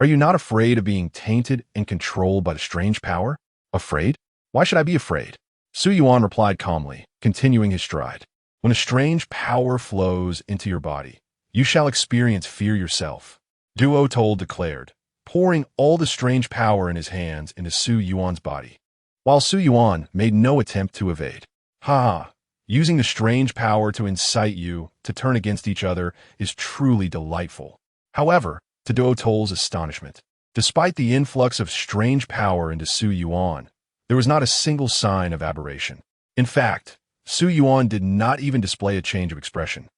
Are you not afraid of being tainted and controlled by the strange power? Afraid? Why should I be afraid? Su Yuan replied calmly, continuing his stride. When a strange power flows into your body, you shall experience fear yourself. Duotol declared, pouring all the strange power in his hands into Su Yuan's body. While Su Yuan made no attempt to evade. Ha! Using the strange power to incite you to turn against each other is truly delightful. However, to Duotol's astonishment, despite the influx of strange power into Su Yuan, there was not a single sign of aberration. In fact, Su Yuan did not even display a change of expression,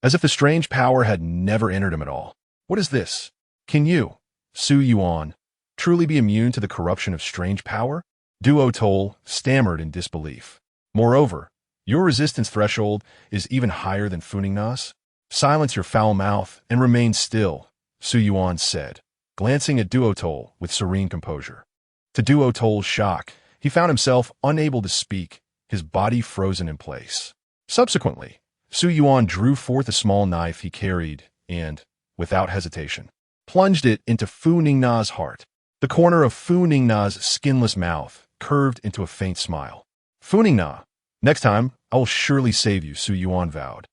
as if the strange power had never entered him at all. What is this? Can you, Su Yuan, truly be immune to the corruption of strange power? Duotol stammered in disbelief. Moreover, your resistance threshold is even higher than Funingna's. Silence your foul mouth and remain still, Su Yuan said, glancing at Duotol with serene composure. To Duotol's shock, he found himself unable to speak, his body frozen in place. Subsequently, Su Yuan drew forth a small knife he carried and, without hesitation, plunged it into Fu Ningna's heart. The corner of Fu Ningna's skinless mouth curved into a faint smile. Fu Ningna, next time, I will surely save you, Su Yuan vowed,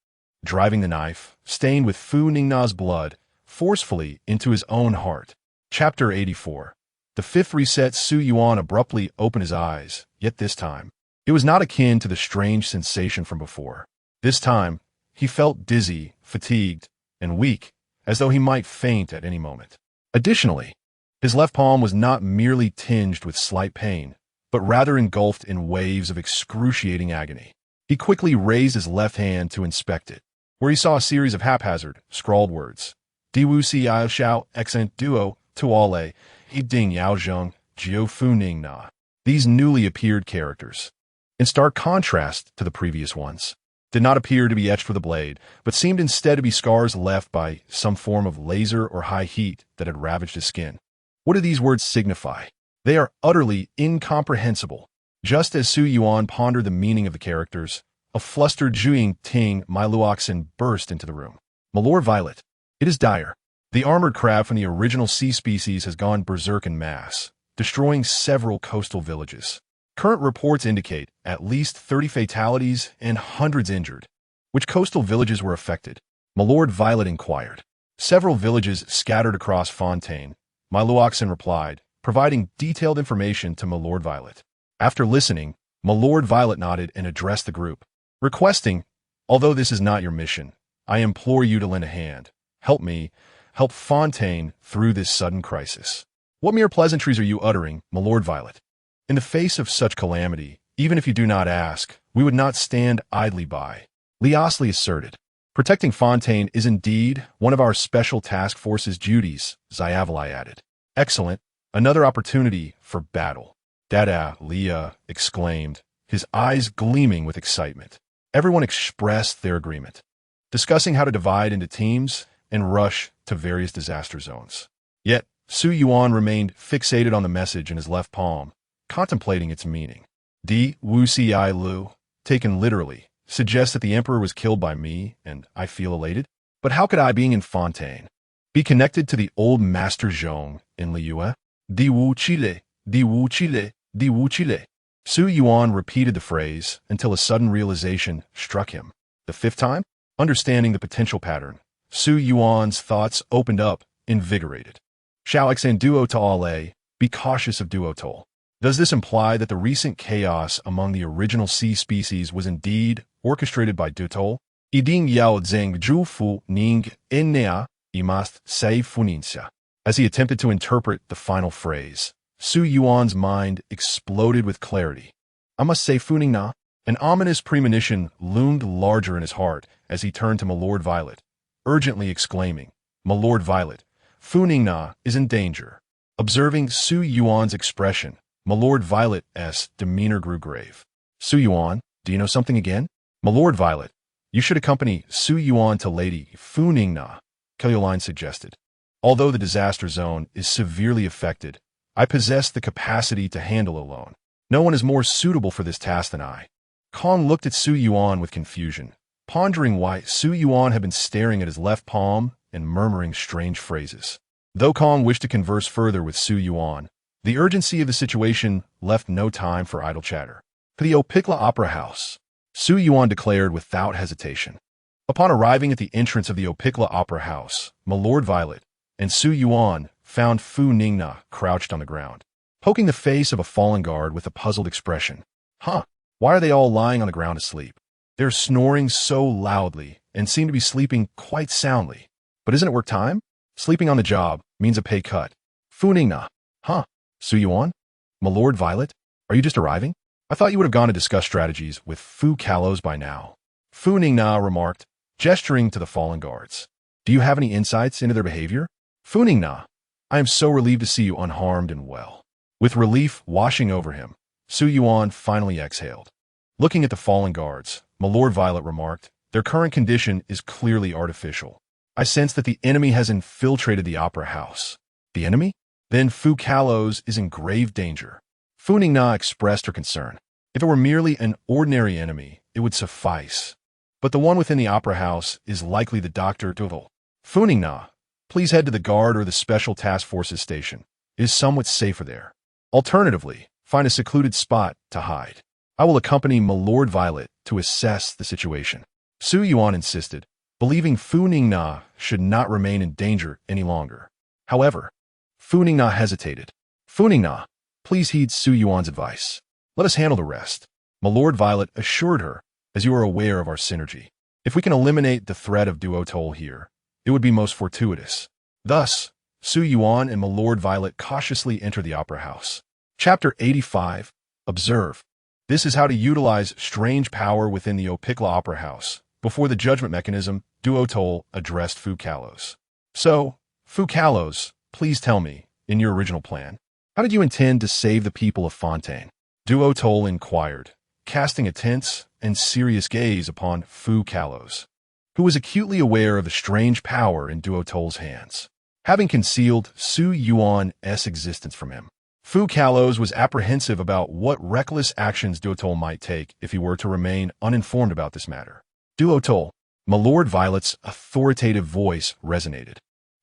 driving the knife, stained with Fu Ningna's blood, forcefully into his own heart. Chapter 84. The fifth reset. Su Yuan abruptly opened his eyes, yet this time, it was not akin to the strange sensation from before. This time, he felt dizzy, fatigued, and weak, as though he might faint at any moment. Additionally, his left palm was not merely tinged with slight pain, but rather engulfed in waves of excruciating agony. He quickly raised his left hand to inspect it, where he saw a series of haphazard, scrawled words. Diwu si yao xiao accent duo tuale yi ding yao zheng jiu fu ning na. These newly appeared characters, in stark contrast to the previous ones, did not appear to be etched with a blade, but seemed instead to be scars left by some form of laser or high heat that had ravaged his skin. What do these words signify? They are utterly incomprehensible. Just as Su Yuan pondered the meaning of the characters, a flustered Zhuing Ting Mailuoxin burst into the room. My Lord Violet, it is dire. The armored crab from the original sea species has gone berserk en masse, destroying several coastal villages. Current reports indicate at least 30 fatalities and hundreds injured. Which coastal villages were affected? My Lord Violet inquired. Several villages scattered across Fontaine, Mailuoxin replied, providing detailed information to My Lord Violet. After listening, My Lord Violet nodded and addressed the group, requesting, although this is not your mission, I implore you to lend a hand. Help me, help Fontaine through this sudden crisis. What mere pleasantries are you uttering, My Lord Violet? In the face of such calamity, even if you do not ask, we would not stand idly by. Liasli asserted. Protecting Fontaine is indeed one of our special task force's duties, Zyavali added. Excellent. Another opportunity for battle. Dada, Leah exclaimed, his eyes gleaming with excitement. Everyone expressed their agreement, discussing how to divide into teams and rush to various disaster zones. Yet, Su Yuan remained fixated on the message in his left palm, contemplating its meaning. Di Wu Si I Lu, taken literally, suggests that the emperor was killed by me, and I feel elated. But how could I, being in Fontaine, be connected to the old Master Zhong in Liyue? Di Wu Chile, Di Wu Chile, Di Wu Chile. Su Yuan repeated the phrase until a sudden realization struck him. The fifth time, understanding the potential pattern, Su Yuan's thoughts opened up, invigorated. Xiao Duo Ta'ale, be cautious of Duotol. Does this imply that the recent chaos among the original sea species was indeed orchestrated by Duotol? Iding Yao Zeng Zhu Fu Ning Ennea Imast Sei Funinxia. As he attempted to interpret the final phrase, Su Yuan's mind exploded with clarity. I must say Funingna. An ominous premonition loomed larger in his heart as he turned to My Lord Violet, urgently exclaiming, My Lord Violet, Funingna is in danger. Observing Su Yuan's expression, My Lord Violet's demeanor grew grave. Su Yuan, do you know something again? My Lord Violet, you should accompany Su Yuan to Lady Funingna, Kelioline suggested. Although the disaster zone is severely affected, I possess the capacity to handle alone. No one is more suitable for this task than I. Kong looked at Su Yuan with confusion, pondering why Su Yuan had been staring at his left palm and murmuring strange phrases. Though Kong wished to converse further with Su Yuan, the urgency of the situation left no time for idle chatter. To the Opikla Opera House, Su Yuan declared without hesitation. Upon arriving at the entrance of the Opikla Opera House, my Lord Violet and Su Yuan found Fu Ningna crouched on the ground, poking the face of a fallen guard with a puzzled expression. Huh, why are they all lying on the ground asleep? They're snoring so loudly and seem to be sleeping quite soundly. But isn't it work time? Sleeping on the job means a pay cut. Fu Ningna. Huh, Su Yuan? My Lord Violet, are you just arriving? I thought you would have gone to discuss strategies with Fu Kalos by now. Fu Ningna remarked, gesturing to the fallen guards. Do you have any insights into their behavior? Fu Ningna, I am so relieved to see you unharmed and well. With relief washing over him, Su Yuan finally exhaled. Looking at the fallen guards, my Lord Violet remarked, their current condition is clearly artificial. I sense that the enemy has infiltrated the opera house. The enemy? Then Fu Kalos is in grave danger. Fu Ningna expressed her concern. If it were merely an ordinary enemy, it would suffice. But the one within the opera house is likely the Dr. Duval. Fu Ningna, please head to the guard or the special task forces station. It is somewhat safer there. Alternatively, find a secluded spot to hide. I will accompany my Lord Violet to assess the situation. Su Yuan insisted, believing Fu Ningna should not remain in danger any longer. However, Fu Ningna hesitated. Fu Ningna, please heed Su Yuan's advice. Let us handle the rest. My Lord Violet assured her, as you are aware of our synergy. If we can eliminate the threat of duotol here, it would be most fortuitous. Thus, Su Yuan and my Lord Violet cautiously enter the opera house. Chapter 85. Observe. This is how to utilize strange power within the Opikla Opera House. Before the judgment mechanism, duotol addressed Fu Kalos. So, Fu Kalos, please tell me, in your original plan, how did you intend to save the people of Fontaine? Duotol inquired, casting a tense and serious gaze upon Fu Kalos, who was acutely aware of the strange power in Duotol's hands, having concealed Su Yuan's existence from him. Fu Kalos was apprehensive about what reckless actions Duotol might take if he were to remain uninformed about this matter. Duotol, my Lord Violet's authoritative voice resonated,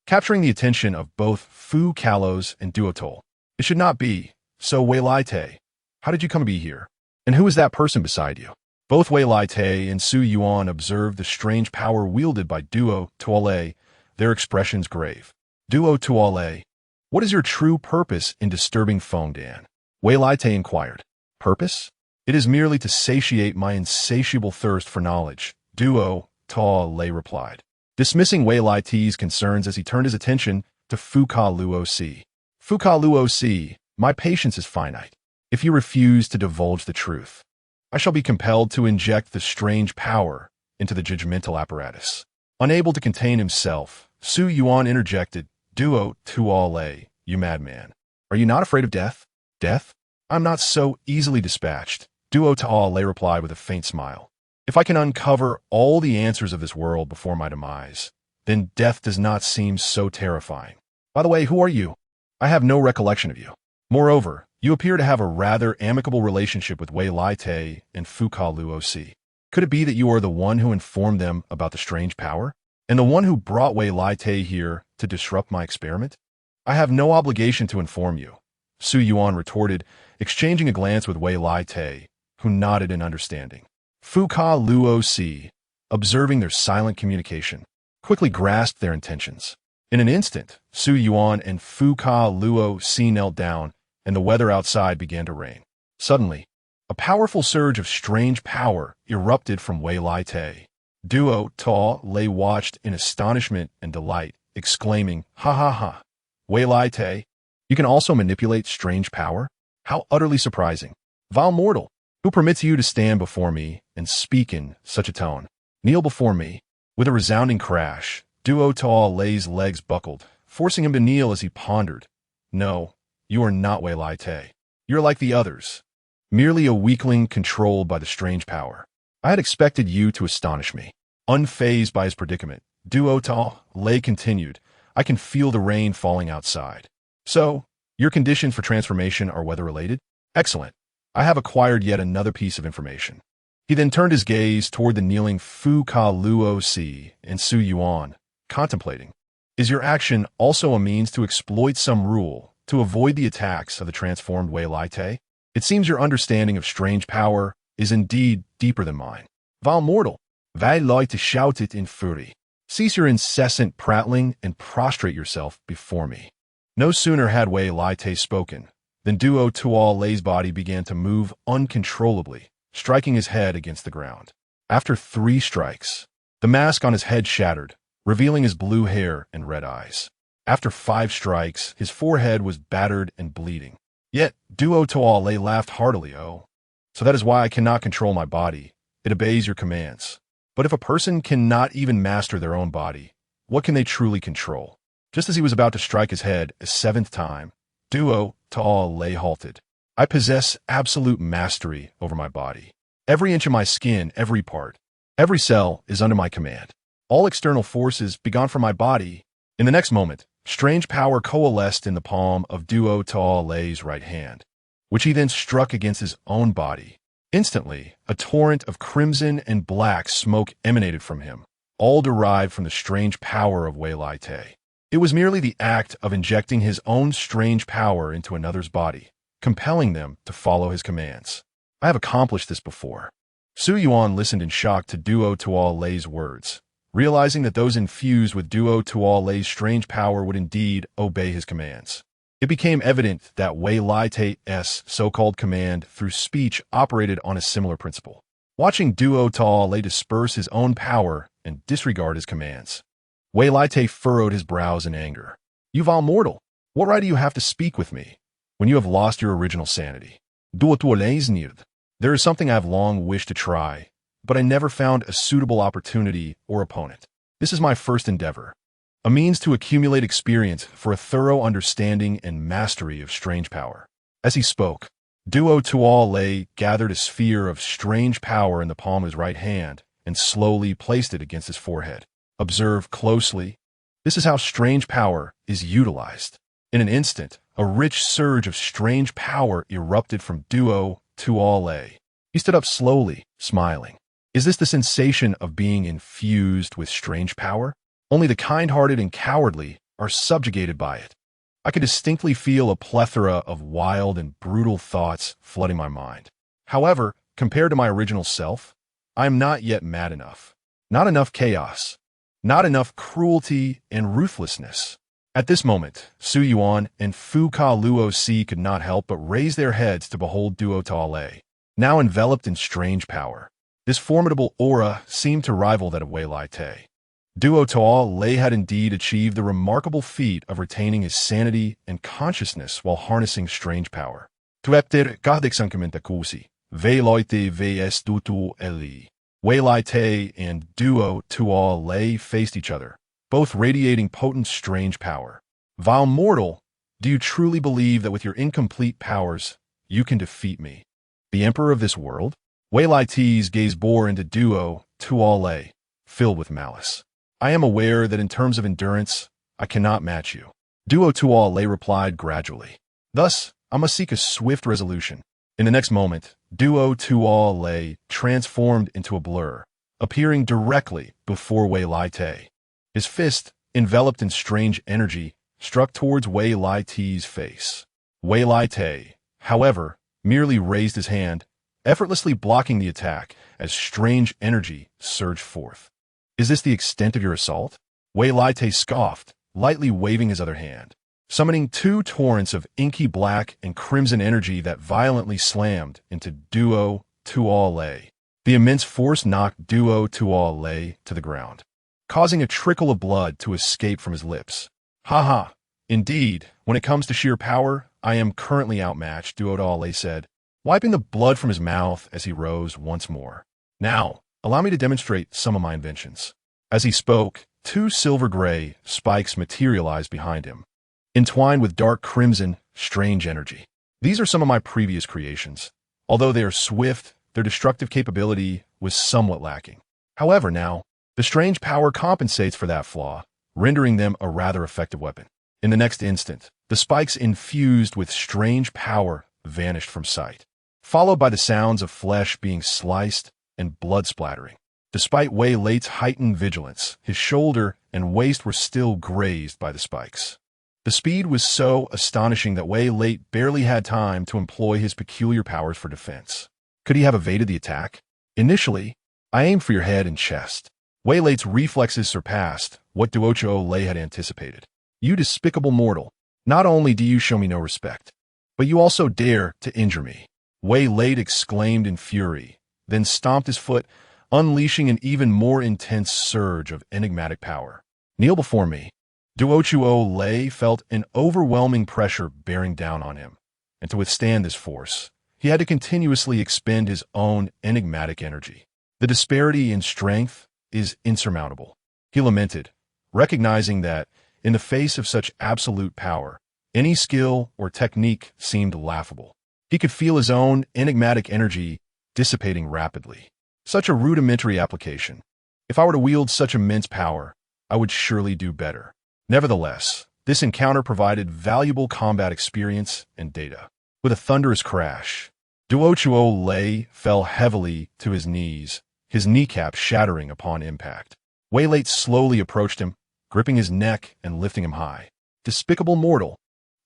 capturing the attention of both Fu Kalos and Duotol. It should not be. So Wei Lai Te, how did you come to be here? And who is that person beside you? Both Wei Lai Te and Su Yuan observed the strange power wielded by Duotol, their expressions grave. Duotol, what is your true purpose in disturbing Fontaine? Wei Lai Te inquired. Purpose? It is merely to satiate my insatiable thirst for knowledge, Duotol replied, dismissing Wei Lai Te's concerns as he turned his attention to Fu Kalos. Fu Kalos, my patience is finite. If you refuse to divulge the truth, I shall be compelled to inject the strange power into the judgmental apparatus. Unable to contain himself, Su Yuan interjected, Duotol, you madman. Are you not afraid of death? Death? I'm not so easily dispatched, Duotol replied with a faint smile. If I can uncover all the answers of this world before my demise, then death does not seem so terrifying. By the way, who are you? I have no recollection of you. Moreover, you appear to have a rather amicable relationship with Wei Lai Te and Fu Kalos. Could it be that you are the one who informed them about the strange power? And the one who brought Wei Lai Te here to disrupt my experiment? I have no obligation to inform you, Su Yuan retorted, exchanging a glance with Wei Lai Te, who nodded in understanding. Fu Kalos, observing their silent communication, quickly grasped their intentions. In an instant, Su Yuan and Fu Kalos knelt down, and the weather outside began to rain. Suddenly, a powerful surge of strange power erupted from Wei Lai Te. Duotol watched in astonishment and delight, exclaiming, ha ha ha. Wei Lai Te, you can also manipulate strange power? How utterly surprising. Vile mortal, who permits you to stand before me and speak in such a tone? Kneel before me. With a resounding crash, Duotol's legs buckled, forcing him to kneel as he pondered. No, you are not Wei Lai Te. You're like the others, merely a weakling controlled by the strange power. I had expected you to astonish me. Unfazed by his predicament, Duotol continued, I can feel the rain falling outside. So, Your conditions for transformation are weather-related? Excellent. I have acquired yet another piece of information. He then turned his gaze toward the kneeling Fu Ka Luo Si and Su Yuan, contemplating. Is your action also a means to exploit some rule to avoid the attacks of the transformed Wei Lai Te? It seems your understanding of strange power is indeed deeper than mine. Val mortal, Wei Lai Te shouted in fury. Cease your incessant prattling and prostrate yourself before me. No sooner had Wei Lai Te spoken than Duo Tuol Lei's body began to move uncontrollably, striking his head against the ground. After 3 strikes, the mask on his head shattered, revealing his blue hair and red eyes. After 5 strikes, his forehead was battered and bleeding. Yet, Duo Tuol Lei laughed heartily. Oh, so that is why I cannot control my body. It obeys your commands. But if a person cannot even master their own body, what can they truly control? Just as he was about to strike his head a 7th time, Duo Tuol Lei halted. I possess absolute mastery over my body. Every inch of my skin, every part, every cell is under my command. All external forces be gone from my body. In the next moment, strange power coalesced in the palm of Duo Tuol Lei's right hand, which he then struck against his own body. Instantly, a torrent of crimson and black smoke emanated from him, all derived from the strange power of Wei Lai Te. It was merely the act of injecting his own strange power into another's body, compelling them to follow his commands. I have accomplished this before. Su Yuan listened in shock to Duo Tuol Lei's words, realizing that those infused with Duo Tuol Lei's strange power would indeed obey his commands. It became evident that Wei Lai Te's so-called command through speech operated on a similar principle. Watching Duo Tuol Lei disperse his own power and disregard his commands, Wei Lai Te furrowed his brows in anger. You vile mortal, what right do you have to speak with me when you have lost your original sanity? Duo Tuol Lei's nird. There is something I have long wished to try, but I never found a suitable opportunity or opponent. This is my first endeavor, a means to accumulate experience for a thorough understanding and mastery of strange power. As he spoke, Duo Tuol Lei gathered a sphere of strange power in the palm of his right hand and slowly placed it against his forehead. Observe closely. This is how strange power is utilized. In an instant, a rich surge of strange power erupted from Duo Tuol Lei. He stood up slowly, smiling. Is this the sensation of being infused with strange power? Only the kind-hearted and cowardly are subjugated by it. I could distinctly feel a plethora of wild and brutal thoughts flooding my mind. However, compared to my original self, I am not yet mad enough. Not enough chaos. Not enough cruelty and ruthlessness. At this moment, Su Yuan and Fu Ka Luo Si could not help but raise their heads to behold Duo Tuol Lei, now enveloped in strange power. This formidable aura seemed to rival that of Wei Lai Te. Duo Tuol Lei had indeed achieved the remarkable feat of retaining his sanity and consciousness while harnessing strange power. Tuepter kahdeksankymmentä kuusi, Wei Lai Te vs Duo Eli. Wei Lai Te and Duo Tuol Lei faced each other, both radiating potent strange power. Vile mortal, do you truly believe that with your incomplete powers, you can defeat me, the emperor of this world? Wei Lai Te's gaze bore into Duo Tuol Lei, filled with malice. I am aware that in terms of endurance, I cannot match you. Duo Tuol Lei replied gradually. Thus, I must seek a swift resolution. In the next moment, Duo Tuol Lei transformed into a blur, appearing directly before Wei Lai Te. His fist, enveloped in strange energy, struck towards Wei Lai Te's face. Wei Lai Te, however, merely raised his hand, effortlessly blocking the attack as strange energy surged forth. Is this the extent of your assault? Wei Lai Te scoffed, lightly waving his other hand, summoning 2 torrents of inky black and crimson energy that violently slammed into Duo Tuol Lei. The immense force knocked Duo Tuol Lei to the ground, causing a trickle of blood to escape from his lips. Ha! Indeed, when it comes to sheer power, I am currently outmatched, Duo Tuol Lei said, wiping the blood from his mouth as he rose once more. Now, allow me to demonstrate some of my inventions. As he spoke, 2 silver-gray spikes materialized behind him, entwined with dark crimson, strange energy. These are some of my previous creations. Although they are swift, their destructive capability was somewhat lacking. However, now, the strange power compensates for that flaw, rendering them a rather effective weapon. In the next instant, The spikes infused with strange power vanished from sight, followed by the sounds of flesh being sliced and blood splattering. Despite Wei Late's heightened vigilance, his shoulder and waist were still grazed by the spikes. The speed was so astonishing that Wei Late barely had time to employ his peculiar powers for defense. Could he have evaded the attack? Initially, I aimed for your head and chest. Wei Late's reflexes surpassed what Duochuo Lei had anticipated. You despicable mortal, not only do you show me no respect, but you also dare to injure me. Wei Late exclaimed in fury, then stomped his foot, unleashing an even more intense surge of enigmatic power. Kneel before me. Duochuo Lei felt an overwhelming pressure bearing down on him, and to withstand this force, he had to continuously expend his own enigmatic energy. The disparity in strength is insurmountable, he lamented, recognizing that, in the face of such absolute power, any skill or technique seemed laughable. He could feel his own enigmatic energy dissipating rapidly. Such a rudimentary application. If I were to wield such immense power, I would surely do better. Nevertheless, this encounter provided valuable combat experience and data. With a thunderous crash, Duochuo Lei fell heavily to his knees, his kneecap shattering upon impact. Wei Late slowly approached him, gripping his neck and lifting him high. Despicable mortal,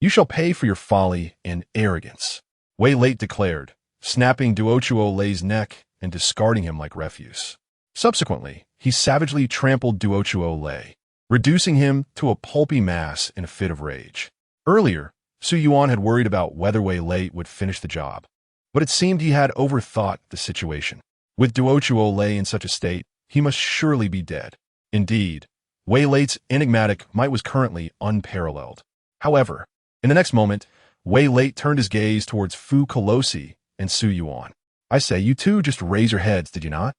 you shall pay for your folly and arrogance, Wei Late declared, snapping Duochuo Lei's neck and discarding him like refuse. Subsequently, he savagely trampled Duochuo Lei, reducing him to a pulpy mass in a fit of rage. Earlier, Yuan had worried about whether Wei Late would finish the job, but it seemed he had overthought the situation. With Duochuo Lei in such a state, he must surely be dead. Indeed, Wei Late's enigmatic might was currently unparalleled. However, in the next moment, Wei Late turned his gaze towards Fu Colosi and Su Yuan. I say, you two just raise your heads, did you not?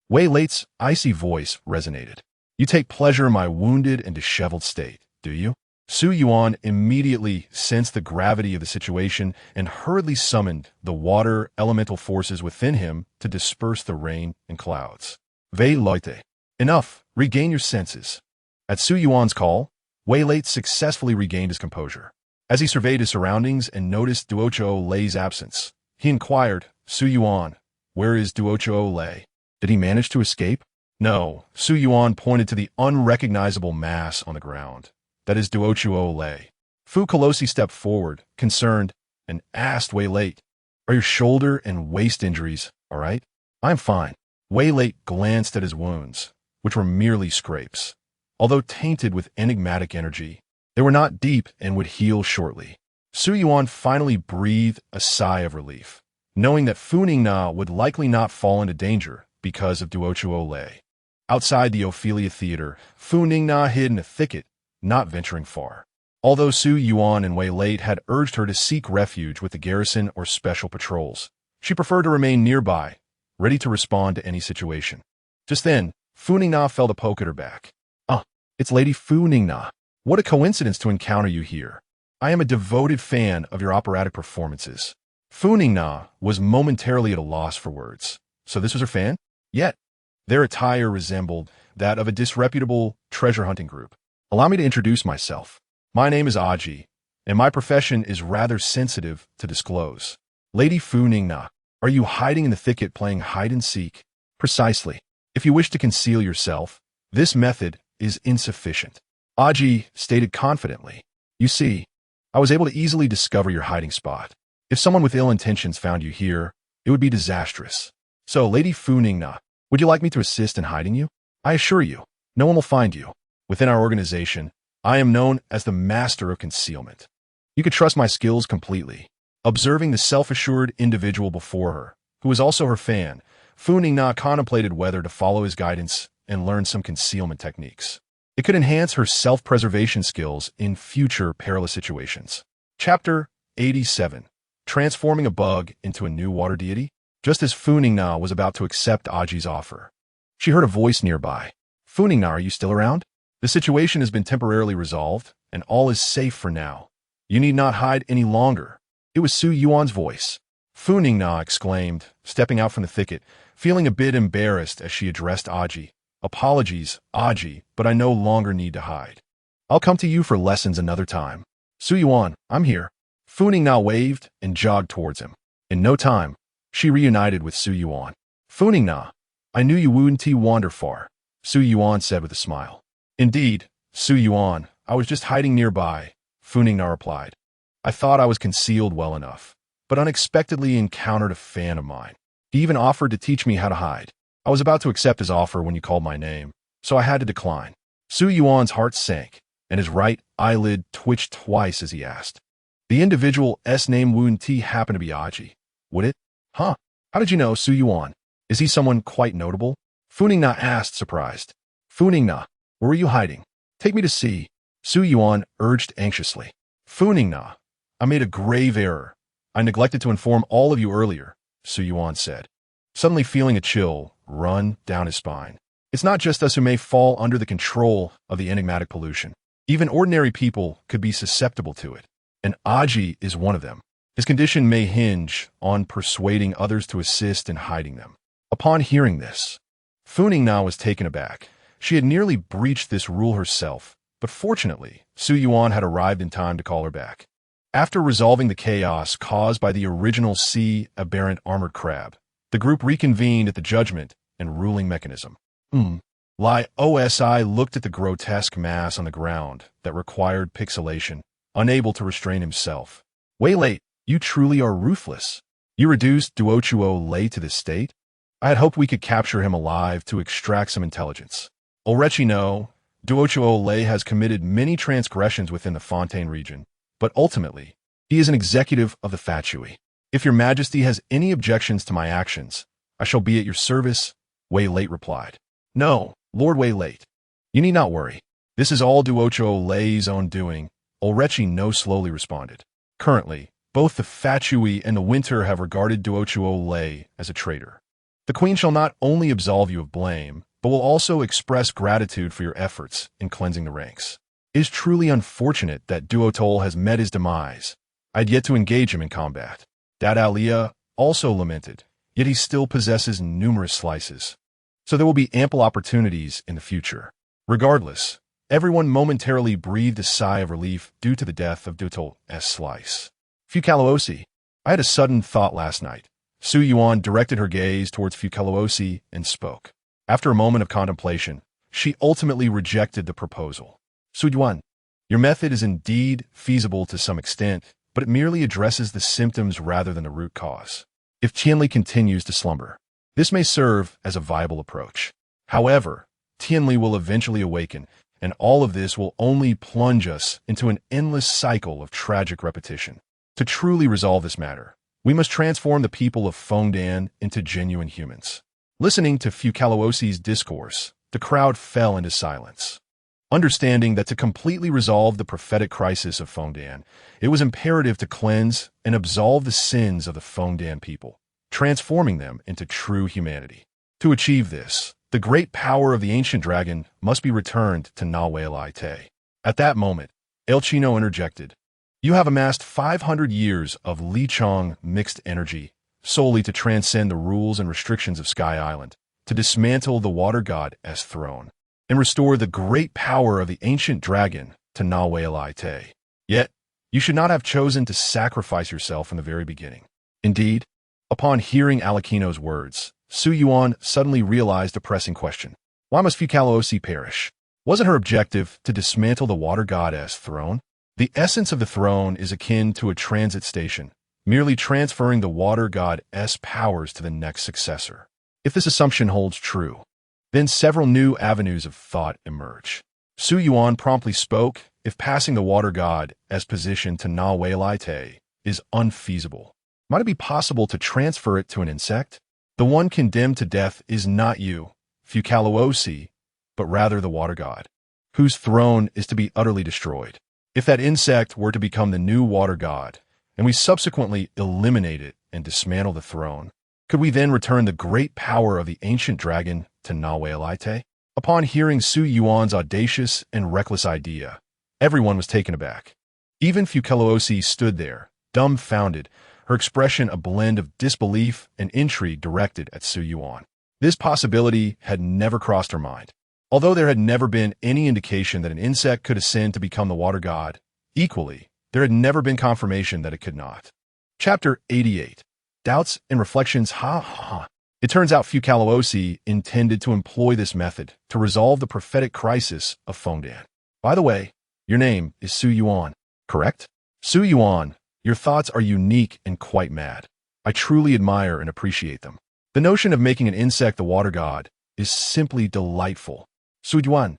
Wei Late's icy voice resonated. You take pleasure in my wounded and disheveled state, do you? Su Yuan immediately sensed the gravity of the situation and hurriedly summoned the water elemental forces within him to disperse the rain and clouds. Wei Late, enough, regain your senses. At Su Yuan's call, Wei Late successfully regained his composure. As he surveyed his surroundings and noticed Duochuo Lei's absence, he inquired, Su Yuan, where is Duochuo Lei? Did he manage to escape? No, Su Yuan pointed to the unrecognizable mass on the ground. That is Duochuo Lei. Fu Colosi stepped forward, concerned, and asked Wei Late, are your shoulder and waist injuries all right? I'm fine. Wei Late glanced at his wounds, which were merely scrapes. Although tainted with enigmatic energy, they were not deep and would heal shortly. Su Yuan finally breathed a sigh of relief, knowing that Fu Ningna would likely not fall into danger because of Duochuo Lei. Outside the Ophelia Theater, Fu Ningna hid in a thicket, not venturing far. Although Su Yuan and Wei Late had urged her to seek refuge with the garrison or special patrols, she preferred to remain nearby, ready to respond to any situation. Just then, Fu Ningna felt a poke at her back. It's Lady Fu Ningna. What a coincidence to encounter you here. I am a devoted fan of your operatic performances. Fu Ningna was momentarily at a loss for words. So this was her fan? Yet, their attire resembled that of a disreputable treasure-hunting group. Allow me to introduce myself. My name is Aji, and my profession is rather sensitive to disclose. Lady Fu Ningna, are you hiding in the thicket playing hide-and-seek? Precisely. If you wish to conceal yourself, this method is insufficient, Aji stated confidently. You see, I was able to easily discover your hiding spot. If someone with ill intentions found you here, it would be disastrous. So, Lady Fu Ningna, would you like me to assist in hiding you? I assure you, no one will find you. Within our organization, I am known as the master of concealment. You could trust my skills completely. Observing the self-assured individual before her, who was also her fan, Fu Ningna contemplated whether to follow his guidance and learn some concealment techniques. It could enhance her self-preservation skills in future perilous situations. Chapter 87. Transforming a bug into a new water deity? Just as Fu Ningna was about to accept Aji's offer, she heard a voice nearby. Fu Ningna, are you still around? The situation has been temporarily resolved, and all is safe for now. You need not hide any longer. It was Su Yuan's voice. Fu Ningna exclaimed, stepping out from the thicket, feeling a bit embarrassed as she addressed Aji. Apologies, Aji, but I no longer need to hide. I'll come to you for lessons another time. Su Yuan, I'm here. Funing now waved and jogged towards him. In no time, she reunited with Su Yuan. Funing na, I knew you wouldn't wander far, Su Yuan said with a smile. Indeed, Su Yuan, I was just hiding nearby, Funing na replied. I thought I was concealed well enough, but unexpectedly encountered a fan of mine. He even offered to teach me how to hide. I was about to accept his offer when you called my name, so I had to decline. Su Yuan's heart sank, and his right eyelid twitched twice as he asked. The individual's name wouldn't happen to be Aji, would it? Huh? How did you know Su Yuan? Is he someone quite notable? Funing na asked, surprised. Funing na, where were you hiding? Take me to see, Su Yuan urged anxiously. Funing na, I made a grave error. I neglected to inform all of you earlier, Su Yuan said, suddenly feeling a chill run down his spine. It's not just us who may fall under the control of the enigmatic pollution. Even ordinary people could be susceptible to it, and Aji is one of them. His condition may hinge on persuading others to assist in hiding them. Upon hearing this, Funing na was taken aback. She had nearly breached this rule herself, but fortunately, Su Yuan had arrived in time to call her back. After resolving the chaos caused by the original sea aberrant armored crab, the group reconvened at the judgment and ruling mechanism. Lai Osi looked at the grotesque mass on the ground that required pixelation, unable to restrain himself. Way late, you truly are ruthless. You reduced Duochuo Lei to this state? I had hoped we could capture him alive to extract some intelligence. Alrechi no, Duochuo Lei has committed many transgressions within the Fontaine region, but ultimately, he is an executive of the Fatui. If your majesty has any objections to my actions, I shall be at your service, Wei Late replied. No, Lord Wei Late. You need not worry. This is all Duochuo Lei's own doing, Alrechi no slowly responded. Currently, both the Fatui and the Winter have regarded Duochuo Lei as a traitor. The Queen shall not only absolve you of blame, but will also express gratitude for your efforts in cleansing the ranks. It is truly unfortunate that Duotol has met his demise. I had yet to engage him in combat. Dad Alia also lamented, yet he still possesses numerous slices. So there will be ample opportunities in the future. Regardless, everyone momentarily breathed a sigh of relief due to the death of Duotol's slice. Fukaloosi, I had a sudden thought last night. Su Yuan directed her gaze towards Fukaloosi and spoke. After a moment of contemplation, she ultimately rejected the proposal. Su Yuan, your method is indeed feasible to some extent, but it merely addresses the symptoms rather than the root cause. If Tianli continues to slumber, this may serve as a viable approach. However, Tianli will eventually awaken, and all of this will only plunge us into an endless cycle of tragic repetition. To truly resolve this matter, we must transform the people of Fontaine into genuine humans. Listening to Fukaloossi's discourse, the crowd fell into silence. Understanding that to completely resolve the prophetic crisis of Fontaine, it was imperative to cleanse and absolve the sins of the Fontaine people, transforming them into true humanity. To achieve this, the great power of the ancient dragon must be returned to Nawei Te. At that moment, El Chino interjected, You have amassed 500 years of Li Chong mixed energy, solely to transcend the rules and restrictions of Sky Island, to dismantle the water god's throne, and restore the great power of the ancient dragon to Nawei Te. Yet, you should not have chosen to sacrifice yourself from the very beginning. Indeed, upon hearing Alakino's words, Su Yuan suddenly realized a pressing question. Why must Fukaloosi perish? Wasn't her objective to dismantle the water god's throne? The essence of the throne is akin to a transit station, merely transferring the water god's powers to the next successor. If this assumption holds true, then several new avenues of thought emerge. Su Yuan promptly spoke, if passing the water god's position to Nawei Te is unfeasible, might it be possible to transfer it to an insect? The one condemned to death is not you, Fukaloosi, but rather the water god, whose throne is to be utterly destroyed. If that insect were to become the new water god, and we subsequently eliminate it and dismantle the throne, could we then return the great power of the ancient dragon to Nawei Te? Upon hearing Su Yuan's audacious and reckless idea, everyone was taken aback. Even Fukaloosi stood there, dumbfounded, her expression a blend of disbelief and intrigue directed at Su Yuan. This possibility had never crossed her mind. Although there had never been any indication that an insect could ascend to become the water god, equally, There had never been confirmation that it could not. Chapter 88. Doubts and Reflections. Ha ha ha. It turns out Fukalosi intended to employ this method to resolve the prophetic crisis of Fontaine. By the way, your name is Su Yuan, correct? Su Yuan, your thoughts are unique and quite mad. I truly admire and appreciate them. The notion of making an insect the water god is simply delightful. Su Yuan,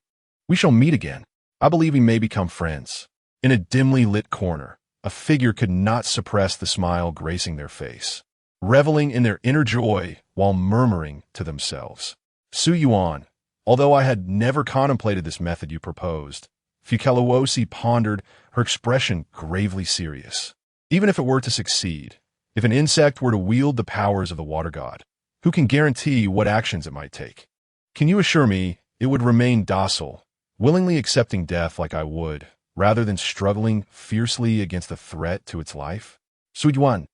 we shall meet again. I believe we may become friends. In a dimly lit corner, a figure could not suppress the smile gracing their face, reveling in their inner joy while murmuring to themselves. Su Yuan, although I had never contemplated this method you proposed, Fukalosi pondered, her expression gravely serious. Even if it were to succeed, if an insect were to wield the powers of the water god, who can guarantee what actions it might take? Can you assure me it would remain docile, willingly accepting death like I would, rather than struggling fiercely against the threat to its life? Su Yuan,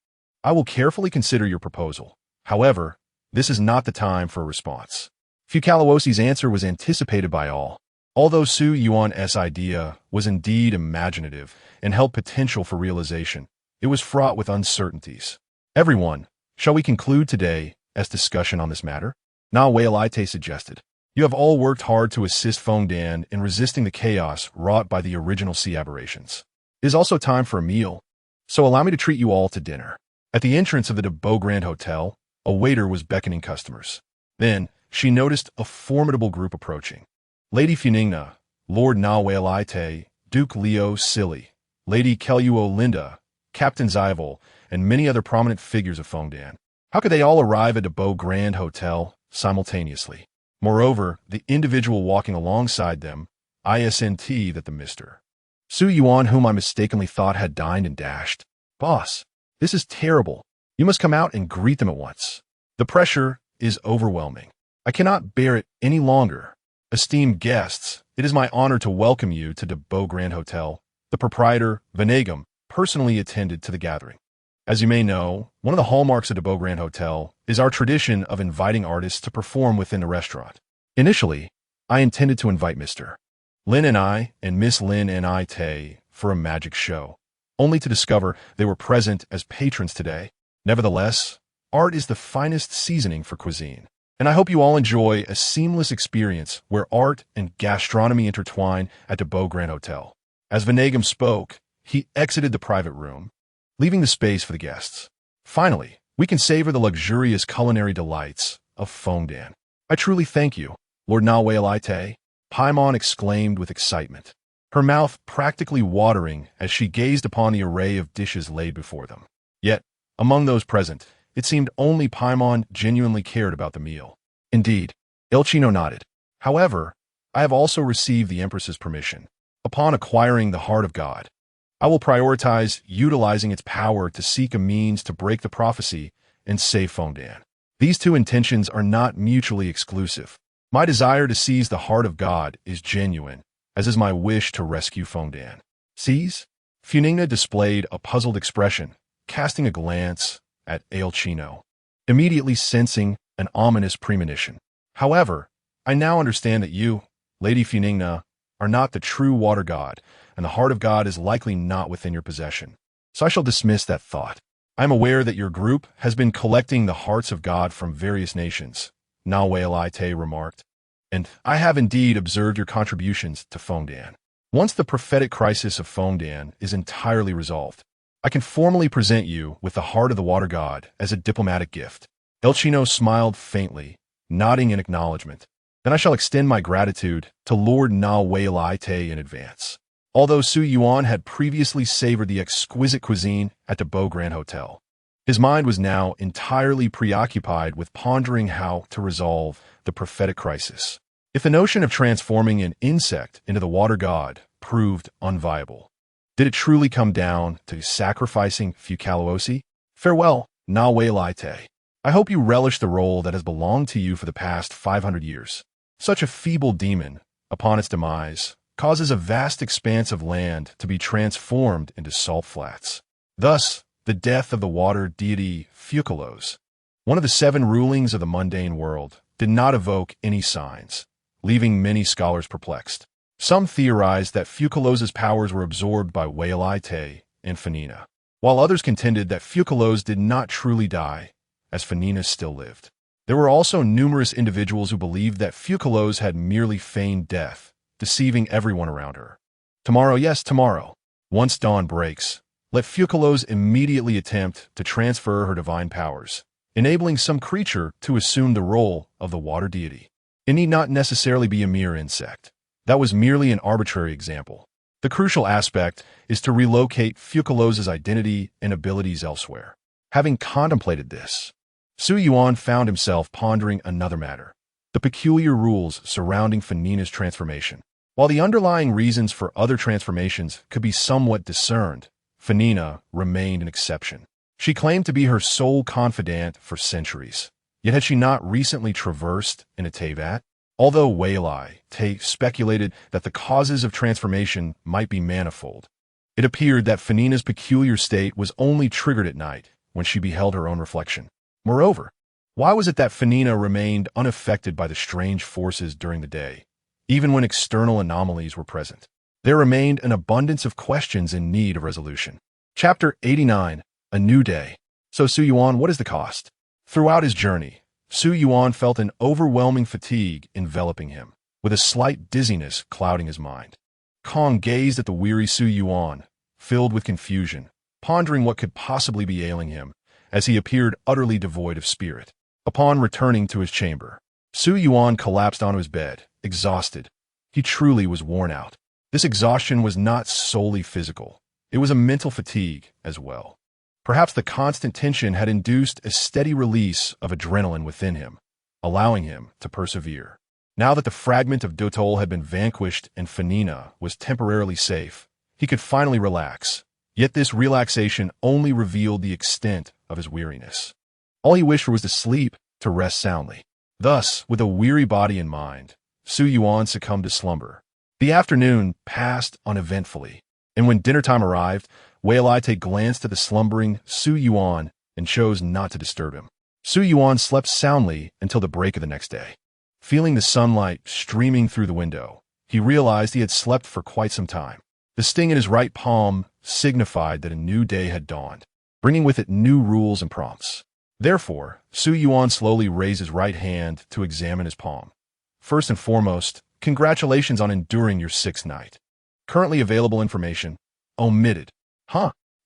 I will carefully consider your proposal. However, this is not the time for a response. Fukaloosi's answer was anticipated by all. Although Su Yuan's idea was indeed imaginative and held potential for realization, it was fraught with uncertainties. Everyone, shall we conclude today as discussion on this matter? Na Wayalite suggested. You have all worked hard to assist Fontaine in resisting the chaos wrought by the original sea aberrations. It is also time for a meal, so allow me to treat you all to dinner. At the entrance of the de Beau Grand Hotel, a waiter was beckoning customers. Then, she noticed a formidable group approaching. Lady Furina, Lord Na Wayalite, Duke Leo Silly, Lady Keluo Linda, Captain Zyval, and many other prominent figures of Fontaine. How could they all arrive at de Beau Grand Hotel simultaneously? Moreover, the individual walking alongside them, isn't that the Mr. Su Yuan whom I mistakenly thought had dined and dashed. Boss, this is terrible. You must come out and greet them at once. The pressure is overwhelming. I cannot bear it any longer. Esteemed guests, it is my honor to welcome you to de Beau Grand Hotel. The proprietor, Vanagum, personally attended to the gathering. As you may know, one of the hallmarks of de Beau Grand Hotel is our tradition of inviting artists to perform within the restaurant. Initially, I intended to invite Mr. Lin and I and Miss Lin and I Tay for a magic show, only to discover they were present as patrons today. Nevertheless, art is the finest seasoning for cuisine, and I hope you all enjoy a seamless experience where art and gastronomy intertwine at de Beau Grand Hotel. As Vanagum spoke, he exited the private room, leaving the space for the guests. Finally, we can savor the luxurious culinary delights of Fontaine. I truly thank you, Lord Na Wayalite, Paimon exclaimed with excitement, her mouth practically watering as she gazed upon the array of dishes laid before them. Yet, among those present, it seemed only Paimon genuinely cared about the meal. Indeed, El Chino nodded. However, I have also received the Empress's permission. Upon acquiring the Heart of God, I will prioritize utilizing its power to seek a means to break the prophecy and save Fontaine. These two intentions are not mutually exclusive. My desire to seize the Heart of God is genuine, as is my wish to rescue Fontaine. Seize? Funina displayed a puzzled expression, casting a glance at El Chino, immediately sensing an ominous premonition. However, I now understand that you, Lady Funina, are not the true water god, and the Heart of God is likely not within your possession. So I shall dismiss that thought. I am aware that your group has been collecting the hearts of God from various nations, Na Wayalite remarked, and I have indeed observed your contributions to Fontaine. Once the prophetic crisis of Fontaine is entirely resolved, I can formally present you with the Heart of the Water God as a diplomatic gift. El Chino smiled faintly, nodding in acknowledgement. Then I shall extend my gratitude to Lord Na Wayalite in advance. Although Su Yuan had previously savored the exquisite cuisine at the Beau Grand Hotel, his mind was now entirely preoccupied with pondering how to resolve the prophetic crisis. If the notion of transforming an insect into the water god proved unviable, did it truly come down to sacrificing Fukalosi? Farewell, Na Wayalite. I hope you relish the role that has belonged to you for the past 500 years. Such a feeble demon, upon its demise, causes a vast expanse of land to be transformed into salt flats. Thus, the death of the water deity Fukalos, one of the 7 rulings of the mundane world, did not evoke any signs, leaving many scholars perplexed. Some theorized that Fukalos's powers were absorbed by Wayalite and Furina, while others contended that Furina did not truly die, as Furina still lived. There were also numerous individuals who believed that Furina had merely feigned death, deceiving everyone around her. Tomorrow, yes, tomorrow. Once dawn breaks, let Furina immediately attempt to transfer her divine powers, enabling some creature to assume the role of the water deity. It need not necessarily be a mere insect. That was merely an arbitrary example. The crucial aspect is to relocate Furina's identity and abilities elsewhere. Having contemplated this, Yuan found himself pondering another matter: the peculiar rules surrounding Furina's transformation. While the underlying reasons for other transformations could be somewhat discerned, Furina remained an exception. She claimed to be her sole confidant for centuries. Yet had she not recently traversed in a Teyvat? Although Te speculated that the causes of transformation might be manifold, it appeared that Furina's peculiar state was only triggered at night when she beheld her own reflection. Moreover, why was it that Furina remained unaffected by the strange forces during the day, even when external anomalies were present? There remained an abundance of questions in need of resolution. Chapter 89. A New Day. So Yuan, what is the cost? Throughout his journey, Yuan felt an overwhelming fatigue enveloping him, with a slight dizziness clouding his mind. Kong gazed at the weary Yuan, filled with confusion, pondering what could possibly be ailing him, as he appeared utterly devoid of spirit. Upon returning to his chamber, Yuan collapsed onto his bed, exhausted. He truly was worn out. This exhaustion was not solely physical. It was a mental fatigue as well. Perhaps the constant tension had induced a steady release of adrenaline within him, allowing him to persevere. Now that the fragment of Dotol had been vanquished and Furina was temporarily safe, he could finally relax. Yet this relaxation only revealed the extent of his weariness. All he wished for was to sleep, to rest soundly. Thus, with a weary body and mind, Yuan succumbed to slumber. The afternoon passed uneventfully, and when dinner time arrived, Te glanced at the slumbering Yuan and chose not to disturb him. Yuan slept soundly until the break of the next day. Feeling the sunlight streaming through the window, he realized he had slept for quite some time. The sting in his right palm signified that a new day had dawned, bringing with it new rules and prompts. Therefore, Yuan slowly raised his right hand to examine his palm. First and foremost, congratulations on enduring your 6th night. Currently available information omitted.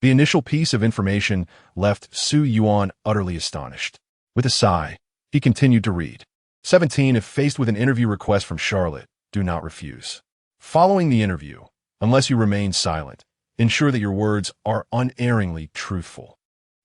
The initial piece of information left Yuan utterly astonished. With a sigh, he continued to read. 17. If faced with an interview request from Charlotte, do not refuse. Following the interview, unless you remain silent, ensure that your words are unerringly truthful.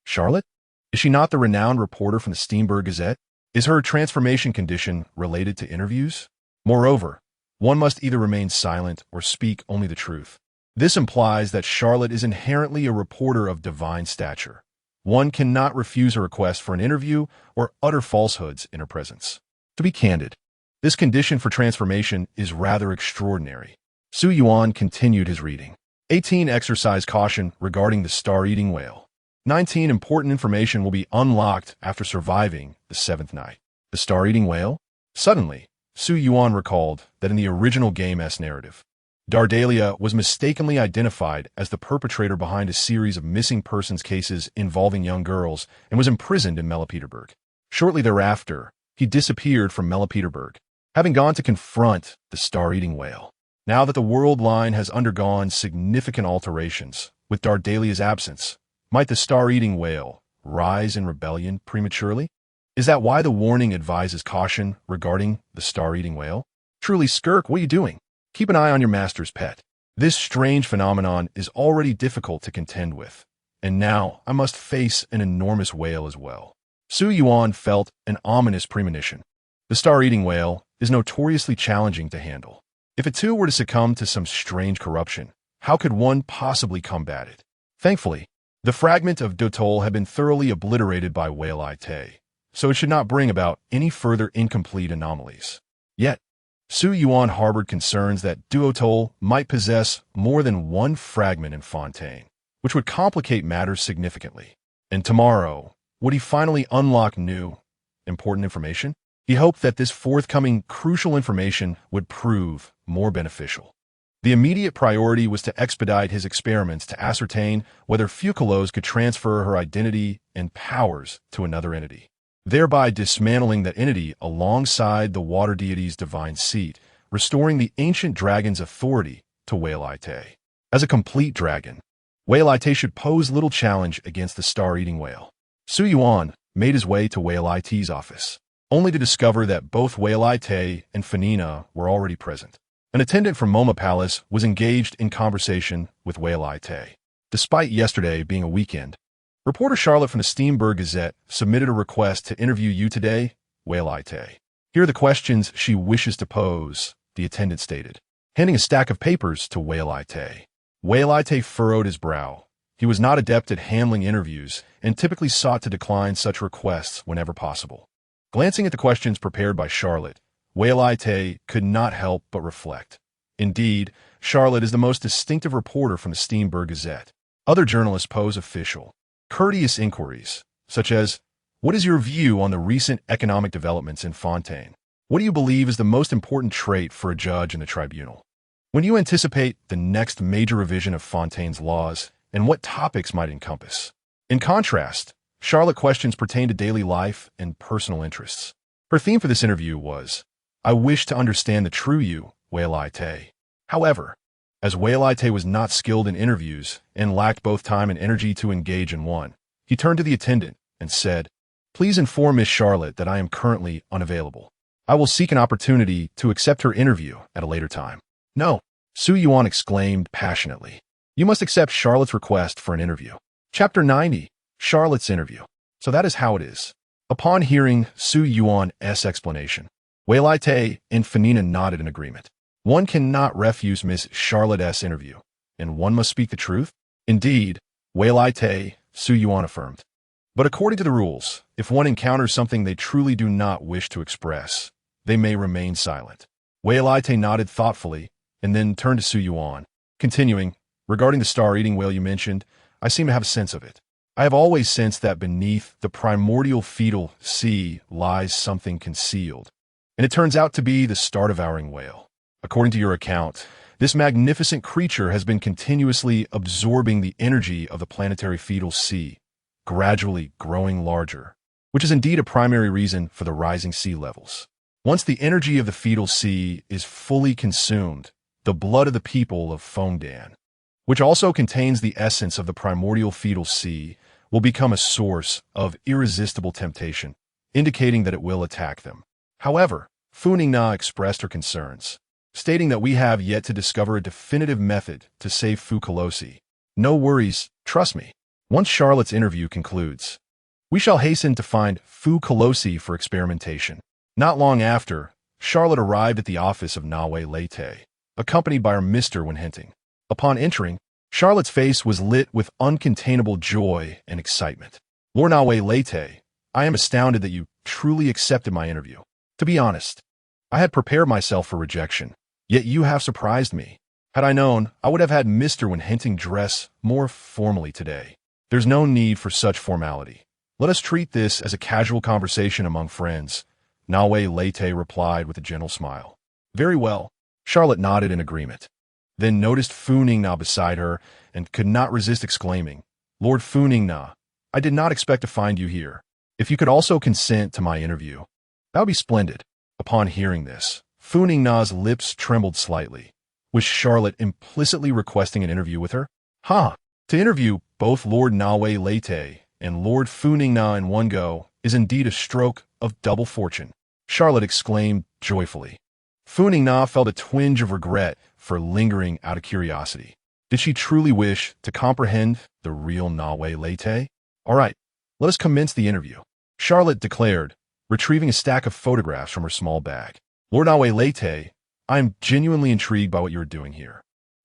Charlotte? Is she not the renowned reporter from the Steenberg Gazette? Is her transformation condition related to interviews? Moreover, one must either remain silent or speak only the truth. This implies that Charlotte is inherently a reporter of divine stature. One cannot refuse a request for an interview or utter falsehoods in her presence. To be candid, this condition for transformation is rather extraordinary. Yuan continued his reading. 18. Exercise caution regarding the star-eating whale. 19. Important information will be unlocked after surviving the 7th night. The star-eating whale? Suddenly, Yuan recalled that in the original Game-S narrative, Dardalia was mistakenly identified as the perpetrator behind a series of missing persons cases involving young girls and was imprisoned in Melapeterburg. Shortly thereafter, he disappeared from Melapeterburg, having gone to confront the star-eating whale. Now that the world line has undergone significant alterations, with Dardalia's absence, might the star-eating whale rise in rebellion prematurely? Is that why the warning advises caution regarding the star-eating whale? Truly, Skirk, what are you doing? Keep an eye on your master's pet. This strange phenomenon is already difficult to contend with, and now I must face an enormous whale as well. Yuan felt an ominous premonition. The star-eating whale is notoriously challenging to handle. If it too were to succumb to some strange corruption, how could one possibly combat it? Thankfully, the fragment of Dotol had been thoroughly obliterated by Te, so it should not bring about any further incomplete anomalies. Yet, Yuan harbored concerns that Duotol might possess more than one fragment in Fontaine, which would complicate matters significantly. And tomorrow, would he finally unlock new, important information? He hoped that this forthcoming crucial information would prove more beneficial. The immediate priority was to expedite his experiments to ascertain whether Fukalos could transfer her identity and powers to another entity, thereby dismantling that entity alongside the water deity's divine seat, restoring the ancient dragon's authority to Whale-Ite. As a complete dragon, Whale-Ite should pose little challenge against the star-eating whale. Yuan made his way to Whale-Ite's office, only to discover that both Whale-Ite and Furina were already present. An attendant from Moma Palace was engaged in conversation with Whale-Ite. Despite yesterday being a weekend, reporter Charlotte from the Steamberg Gazette submitted a request to interview you today, Whale-Ite. Here are the questions she wishes to pose, the attendant stated, handing a stack of papers to Whale-Ite. Whale-Ite furrowed his brow. He was not adept at handling interviews and typically sought to decline such requests whenever possible. Glancing at the questions prepared by Charlotte, Whale-Ite could not help but reflect. Indeed, Charlotte is the most distinctive reporter from the Steamberg Gazette. Other journalists pose official, courteous inquiries, such as, what is your view on the recent economic developments in Fontaine? What do you believe is the most important trait for a judge in the tribunal? When you anticipate the next major revision of Fontaine's laws, and what topics might encompass? In contrast, Charlotte questions pertain to daily life and personal interests. Her theme for this interview was, I wish to understand the true you, Whale-Ite. However, as Whale-Ite was not skilled in interviews and lacked both time and energy to engage in one, he turned to the attendant and said, please inform Miss Charlotte that I am currently unavailable. I will seek an opportunity to accept her interview at a later time. No, Yuan exclaimed passionately. You must accept Charlotte's request for an interview. Chapter 90, Charlotte's interview. So that is how it is. Upon hearing Yuan's explanation, Whale-Ite and Furina nodded in agreement. One cannot refuse Miss Charlotte's interview, and one must speak the truth? Indeed, Whale-Ite, Yuan affirmed. But according to the rules, if one encounters something they truly do not wish to express, they may remain silent. Whale-Ite nodded thoughtfully, and then turned to Yuan, continuing, regarding the star-eating whale you mentioned, I seem to have a sense of it. I have always sensed that beneath the primordial fetal sea lies something concealed, and it turns out to be the star-devouring whale. According to your account, this magnificent creature has been continuously absorbing the energy of the planetary fetal sea, gradually growing larger, which is indeed a primary reason for the rising sea levels. Once the energy of the fetal sea is fully consumed, the blood of the people of Fontaine, which also contains the essence of the primordial fetal sea, will become a source of irresistible temptation, indicating that it will attack them. However, Furina expressed her concerns, stating that we have yet to discover a definitive method to save Fukalos. No worries, trust me. Once Charlotte's interview concludes, we shall hasten to find Fukalos for experimentation. Not long after, Charlotte arrived at the office of Whale-Ite, accompanied by her mister when hinting. Upon entering, Charlotte's face was lit with uncontainable joy and excitement. Lord Whale-Ite, I am astounded that you truly accepted my interview. To be honest, I had prepared myself for rejection, yet you have surprised me. Had I known, I would have had Mr. when hinting dress more formally today. There's no need for such formality. Let us treat this as a casual conversation among friends, Whale-Ite replied with a gentle smile. Very well. Charlotte nodded in agreement, then noticed Furina beside her and could not resist exclaiming, Lord Furina, I did not expect to find you here. If you could also consent to my interview, that would be splendid. Upon hearing this, Furina's lips trembled slightly. Was Charlotte implicitly requesting an interview with her? To interview both Lord Whale-Ite and Lord Furina in one go is indeed a stroke of double fortune, Charlotte exclaimed joyfully. Furina felt a twinge of regret for lingering out of curiosity. Did she truly wish to comprehend the real Whale-Ite? All right, let us commence the interview, Charlotte declared, retrieving a stack of photographs from her small bag. Lord Whale-Ite, I am genuinely intrigued by what you are doing here.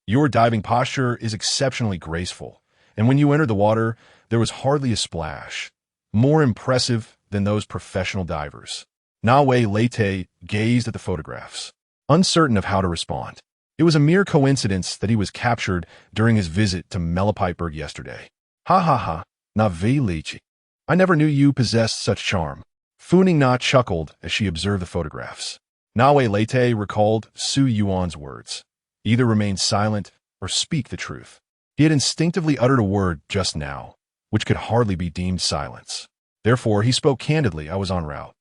Your diving posture is exceptionally graceful, and when you entered the water, there was hardly a splash, more impressive than those professional divers. Whale-Ite gazed at the photographs, uncertain of how to respond. It was a mere coincidence that he was captured during his visit to Melopiteberg yesterday. Whale-Ite. I never knew you possessed such charm. Furina chuckled as she observed the photographs. Whale-Ite recalled Yuan's words. either remain silent or speak the truth. He had instinctively uttered a word just now, which could hardly be deemed silence. Therefore, he spoke candidly. I was en route.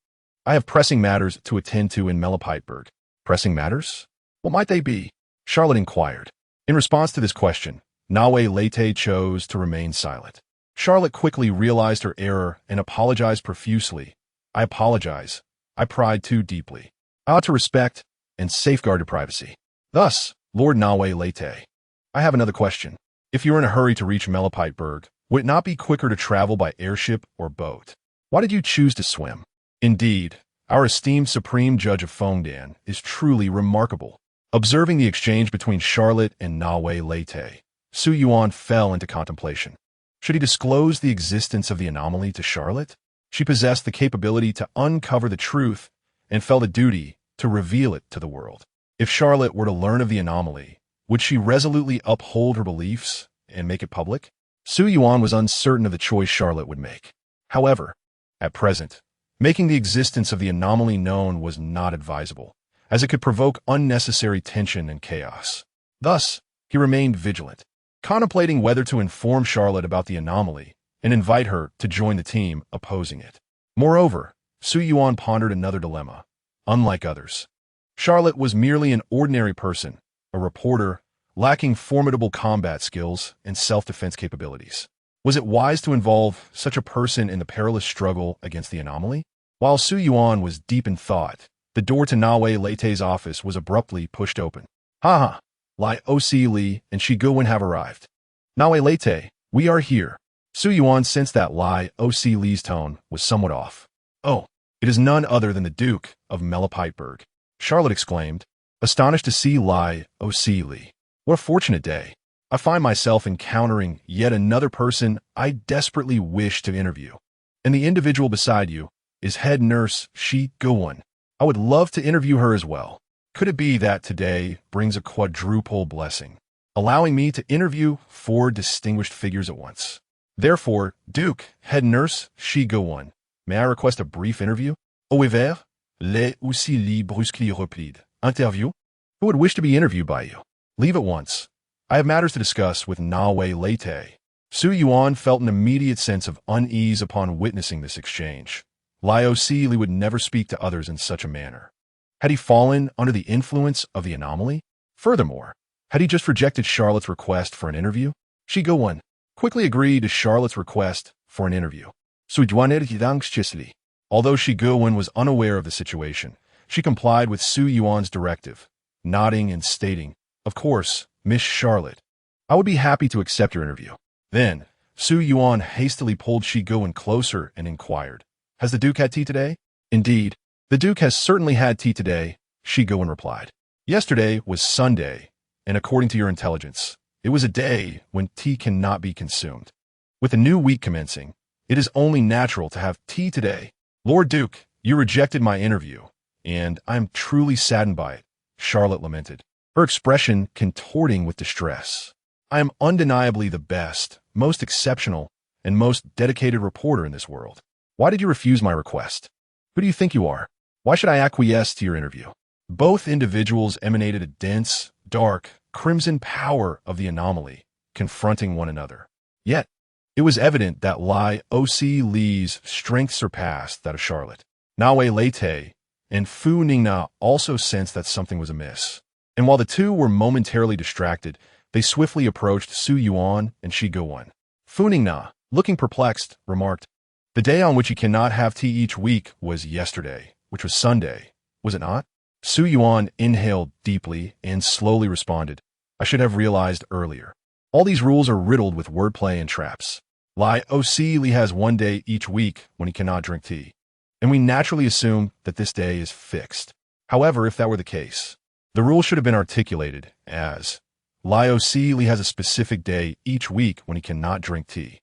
I have pressing matters to attend to in Melopiteburg. Pressing matters? What might they be? Charlotte inquired. In response to this question, Nawe Lete chose to remain silent. Charlotte quickly realized her error and apologized profusely. I apologize. I pried too deeply. I ought to respect and safeguard your privacy. Thus, Lord Nawe Lete, I have another question. If you're in a hurry to reach Melopiteburg, would it not be quicker to travel by airship or boat? Why did you choose to swim? Indeed, our esteemed Supreme Judge of Fontaine is truly remarkable. Observing the exchange between Charlotte and Nawe Lete, Yuan fell into contemplation. Should he disclose the existence of the anomaly to Charlotte? She possessed the capability to uncover the truth and felt a duty to reveal it to the world. If Charlotte were to learn of the anomaly, would she resolutely uphold her beliefs and make it public? Yuan was uncertain of the choice Charlotte would make. However, at present, making the existence of the anomaly known was not advisable, as it could provoke unnecessary tension and chaos. Thus, he remained vigilant, contemplating whether to inform Charlotte about the anomaly and invite her to join the team opposing it. Moreover, Yuan pondered another dilemma. Unlike others, Charlotte was merely an ordinary person, a reporter, lacking formidable combat skills and self-defense capabilities. Was it wise to involve such a person in the perilous struggle against the anomaly? While Yuan was deep in thought, the door to Nawe Lete's office was abruptly pushed open. Ha! Lai O.C. Li and Shiguin have arrived. Nawe Lete, we are here. Yuan sensed that Lai O.C. Li's tone was somewhat off. Oh, it is none other than the Duke of Melopiteburg, Charlotte exclaimed, astonished to see Lai O.C. Li. What a fortunate day. I find myself encountering yet another person I desperately wish to interview. And the individual beside you is head nurse Shiguin. I would love to interview her as well. Could it be that today brings a quadruple blessing, allowing me to interview 4 distinguished figures at once? Therefore, Duke, head nurse Shiguin, may I request a brief interview? Au hiver, les aussi li brusquely replied. Interview? Who would wish to be interviewed by you? Leave at once. I have matters to discuss with Nawe Lete. Yuan felt an immediate sense of unease upon witnessing this exchange. Lai O.C. Li would never speak to others in such a manner. Had he fallen under the influence of the anomaly? Furthermore, had he just rejected Charlotte's request for an interview? Shiguin quickly agreed to Charlotte's request for an interview. Although Shiguin was unaware of the situation, she complied with Yuan's directive, nodding and stating, "Of course, Miss Charlotte. I would be happy to accept your interview." Then, Yuan hastily pulled Shiguin closer and inquired, "Has the Duke had tea today?" "Indeed, the Duke has certainly had tea today," Shiguin replied. "Yesterday was Sunday, and according to your intelligence, it was a day when tea cannot be consumed. With the new week commencing, it is only natural to have tea today. Lord Duke, you rejected my interview, and I am truly saddened by it," Charlotte lamented, her expression contorting with distress. "I am undeniably the best, most exceptional, and most dedicated reporter in this world. Why did you refuse my request? Who do you think you are? Why should I acquiesce to your interview?" Both individuals emanated a dense, dark, crimson power of the anomaly, confronting one another. Yet, it was evident that Lai O.C. Li's strength surpassed that of Charlotte. Nawe Lete and Fu Ningna also sensed that something was amiss. And while the two were momentarily distracted, they swiftly approached Yuan and Shiguin. Fu Ningna, looking perplexed, remarked, "The day on which you cannot have tea each week was yesterday, which was Sunday, was it not?" Yuan inhaled deeply and slowly responded, "I should have realized earlier. All these rules are riddled with wordplay and traps. Lai O.C. Li has one day each week when he cannot drink tea, and we naturally assume that this day is fixed. However, if that were the case, the rule should have been articulated as, Lai O.C. Li has a specific day each week when he cannot drink tea.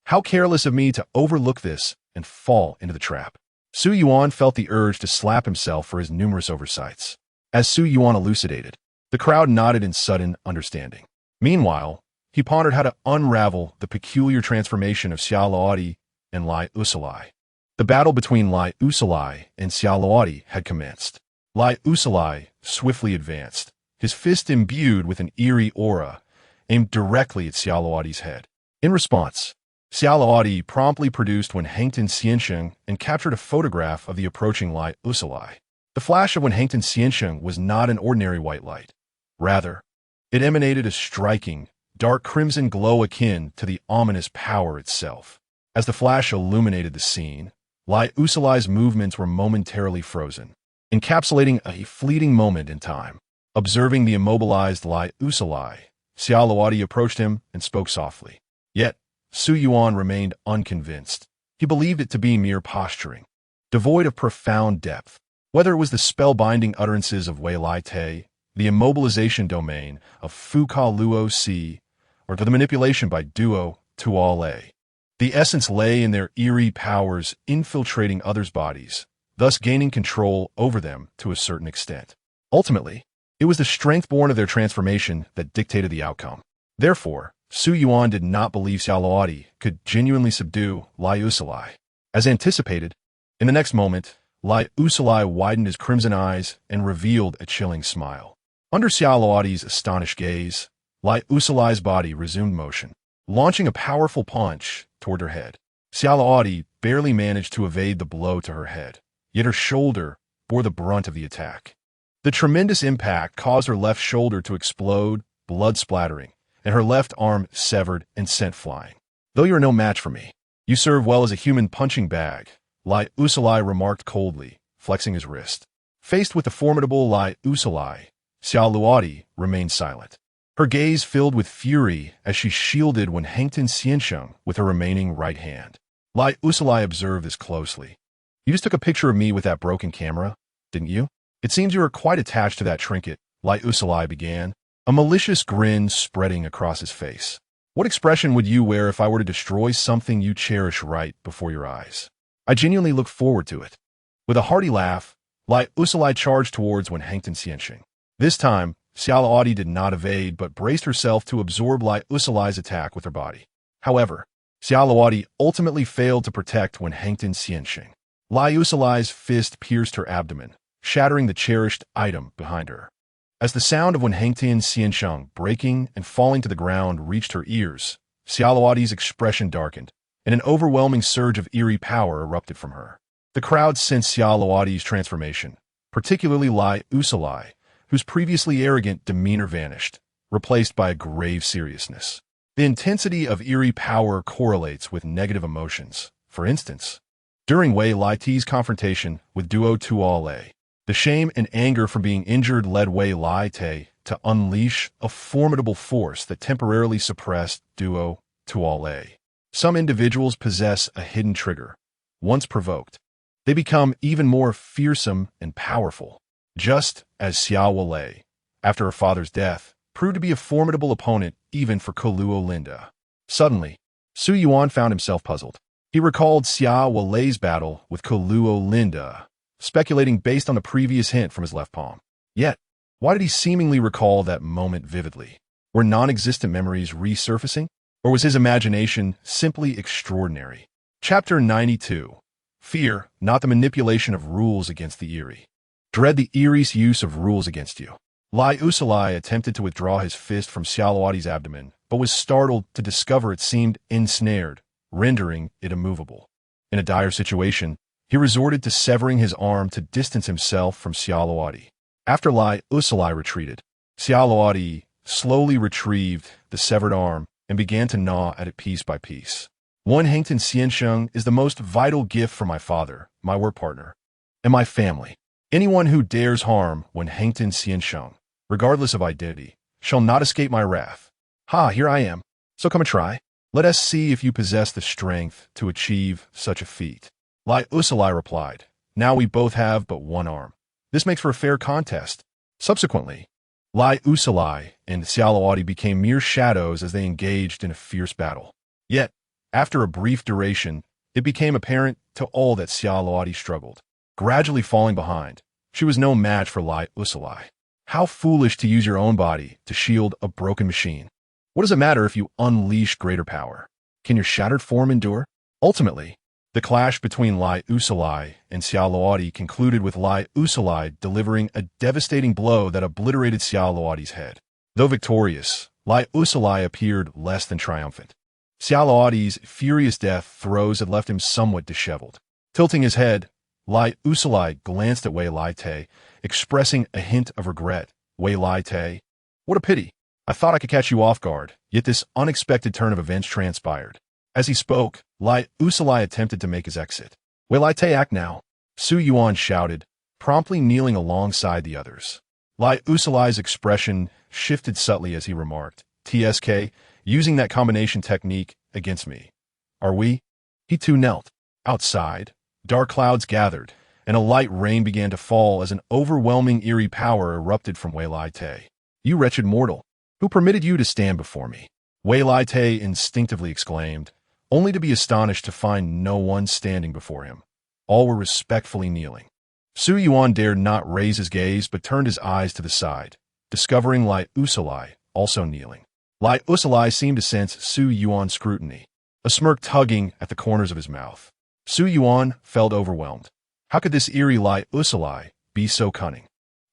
How careless of me to overlook this and fall into the trap." Yuan felt the urge to slap himself for his numerous oversights. As Yuan elucidated, the crowd nodded in sudden understanding. Meanwhile, he pondered how to unravel the peculiar transformation of Xiaoluodi and Lai Usulai. The battle between Lai Usulai and Xiaoluodi had commenced. Lai Usulai swiftly advanced, his fist imbued with an eerie aura, aimed directly at Xiaoluadi's head. In response, Xiaoluadi promptly produced Wenhangtan Xiansheng and captured a photograph of the approaching light Usulai. The flash of Wenhangtan Xiansheng was not an ordinary white light. Rather, it emanated a striking, dark crimson glow akin to the ominous power itself. As the flash illuminated the scene, Light Usulai's movements were momentarily frozen, encapsulating a fleeting moment in time. Observing the immobilized Light Usulai, Xiaoluadi approached him and spoke softly. Yet, Yuan remained unconvinced. He believed it to be mere posturing, devoid of profound depth. Whether it was the spellbinding utterances of Wei Lai Te, the immobilization domain of Fu Ka Luo Si, or to the manipulation by Duo Tuale, the essence lay in their eerie powers infiltrating others' bodies, thus gaining control over them to a certain extent. Ultimately, it was the strength born of their transformation that dictated the outcome. Therefore, Yuan did not believe Xiaoluadi could genuinely subdue Lai Usulai. As anticipated, in the next moment, Lai Usulai widened his crimson eyes and revealed a chilling smile. Under Xiaoluadi's astonished gaze, Lai Usulai's body resumed motion, launching a powerful punch toward her head. Xiaoluadi barely managed to evade the blow to her head, yet her shoulder bore the brunt of the attack. The tremendous impact caused her left shoulder to explode, blood splattering, and her left arm severed and sent flying. Though you are no match for me, you serve well as a human punching bag, Lai Usulai remarked coldly, flexing his wrist. Faced with the formidable Lai Usulai, Xiaoluadi remained silent. Her gaze filled with fury as she shielded Wenhangtan Xiansheng with her remaining right hand. Lai Usulai observed this closely. You just took a picture of me with that broken camera, didn't you? It seems you are quite attached to that trinket, Lai Usulai began, a malicious grin spreading across his face. What expression would you wear if I were to destroy something you cherish right before your eyes? I genuinely look forward to it. With a hearty laugh, Lai Usulai charged towards Wenhangtan Xiansheng. This time, Xiaoluadi did not evade but braced herself to absorb Lai Usulai's attack with her body. However, Xiaoluadi ultimately failed to protect Wenhangtan Xiansheng. Lai Usulai's fist pierced her abdomen, shattering the cherished item behind her. As the sound of Wenhangtan Xiansheng breaking and falling to the ground reached her ears, Xiaoluadi's expression darkened, and an overwhelming surge of eerie power erupted from her. The crowd sensed Xiaoluadi's transformation, particularly Lai Usulai, whose previously arrogant demeanor vanished, replaced by a grave seriousness. The intensity of eerie power correlates with negative emotions. For instance, during Wei Lai Te's confrontation with Duo Tuale, the shame and anger from being injured led Wei Lai Te to unleash a formidable force that temporarily suppressed Duo Tuale. Some individuals possess a hidden trigger. Once provoked, they become even more fearsome and powerful. Just as Xiao Wei, after her father's death, proved to be a formidable opponent even for Koluo Linda. Suddenly, Yuan found himself puzzled. He recalled Xiao Wei's battle with Koluo Linda, speculating based on the previous hint from his left palm. Yet, why did he seemingly recall that moment vividly? Were non-existent memories resurfacing? Or was his imagination simply extraordinary? Chapter 92. Fear, not the manipulation of rules against the eerie. Dread the eerie's use of rules against you. Lai Usulai attempted to withdraw his fist from Xiaoluadi's abdomen, but was startled to discover it seemed ensnared, rendering it immovable. In a dire situation, he resorted to severing his arm to distance himself from Xiaoluadi. After Lai Usulai retreated, Xiaoluadi slowly retrieved the severed arm and began to gnaw at it piece by piece. Wenhangtan Xiansheng is the most vital gift for my father, my work partner, and my family. Anyone who dares harm Wenhangtan Xiansheng, regardless of identity, shall not escape my wrath. Ha, here I am. So come and try. Let us see if you possess the strength to achieve such a feat. Lai Usulai replied, now we both have but one arm. This makes for a fair contest. Subsequently, Lai Usulai and Xiaoluadi became mere shadows as they engaged in a fierce battle. Yet, after a brief duration, it became apparent to all that Xiaoluadi struggled, gradually falling behind. She was no match for Lai Usulai. How foolish to use your own body to shield a broken machine. What does it matter if you unleash greater power? Can your shattered form endure? Ultimately, The clash between Lai Usalai and Xiao Luodi concluded with Lai Usalai delivering a devastating blow that obliterated Xiao Luodi's head. Though victorious, Lai Usalai appeared less than triumphant. Xiao Luodi's furious death throes had left him somewhat disheveled. Tilting his head, Lai Usalai glanced at Wei Lai Te, expressing a hint of regret. Wei Lai Te, what a pity. I thought I could catch you off guard, yet this unexpected turn of events transpired. As he spoke, Lai Usalai attempted to make his exit. Wei Lai Te, act now, Su Yuan shouted, promptly kneeling alongside the others. Lai Usalai's expression shifted subtly as he remarked, TSK, using that combination technique against me. Are we? He too knelt. Outside, dark clouds gathered, and a light rain began to fall as an overwhelming eerie power erupted from Wei Lai Te. You wretched mortal, who permitted you to stand before me? Wei Lai Te instinctively exclaimed, only to be astonished to find no one standing before him. All were respectfully kneeling. Su Yuan dared not raise his gaze but turned his eyes to the side, discovering Lai Usalai also kneeling. Lai Usalai seemed to sense Su Yuan's scrutiny, a smirk tugging at the corners of his mouth. Su Yuan felt overwhelmed. How could this eerie Lai Usalai be so cunning?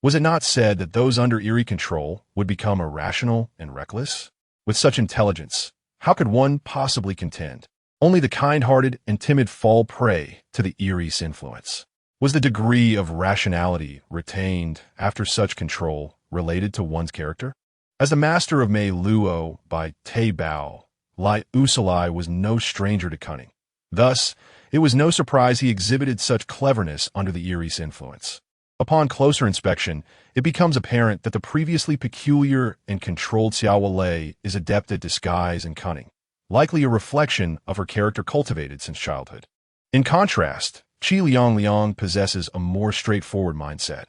Was it not said that those under eerie control would become irrational and reckless? With such intelligence, how could one possibly contend? Only the kind-hearted and timid fall prey to the eerie's influence. Was the degree of rationality retained after such control related to one's character? As the master of Mei Luo by Teyvat, Lai Usalai was no stranger to cunning. Thus, it was no surprise he exhibited such cleverness under the eerie's influence. Upon closer inspection, it becomes apparent that the previously peculiar and controlled Xiao Lei is adept at disguise and cunning, likely a reflection of her character cultivated since childhood. In contrast, Qi Liang possesses a more straightforward mindset,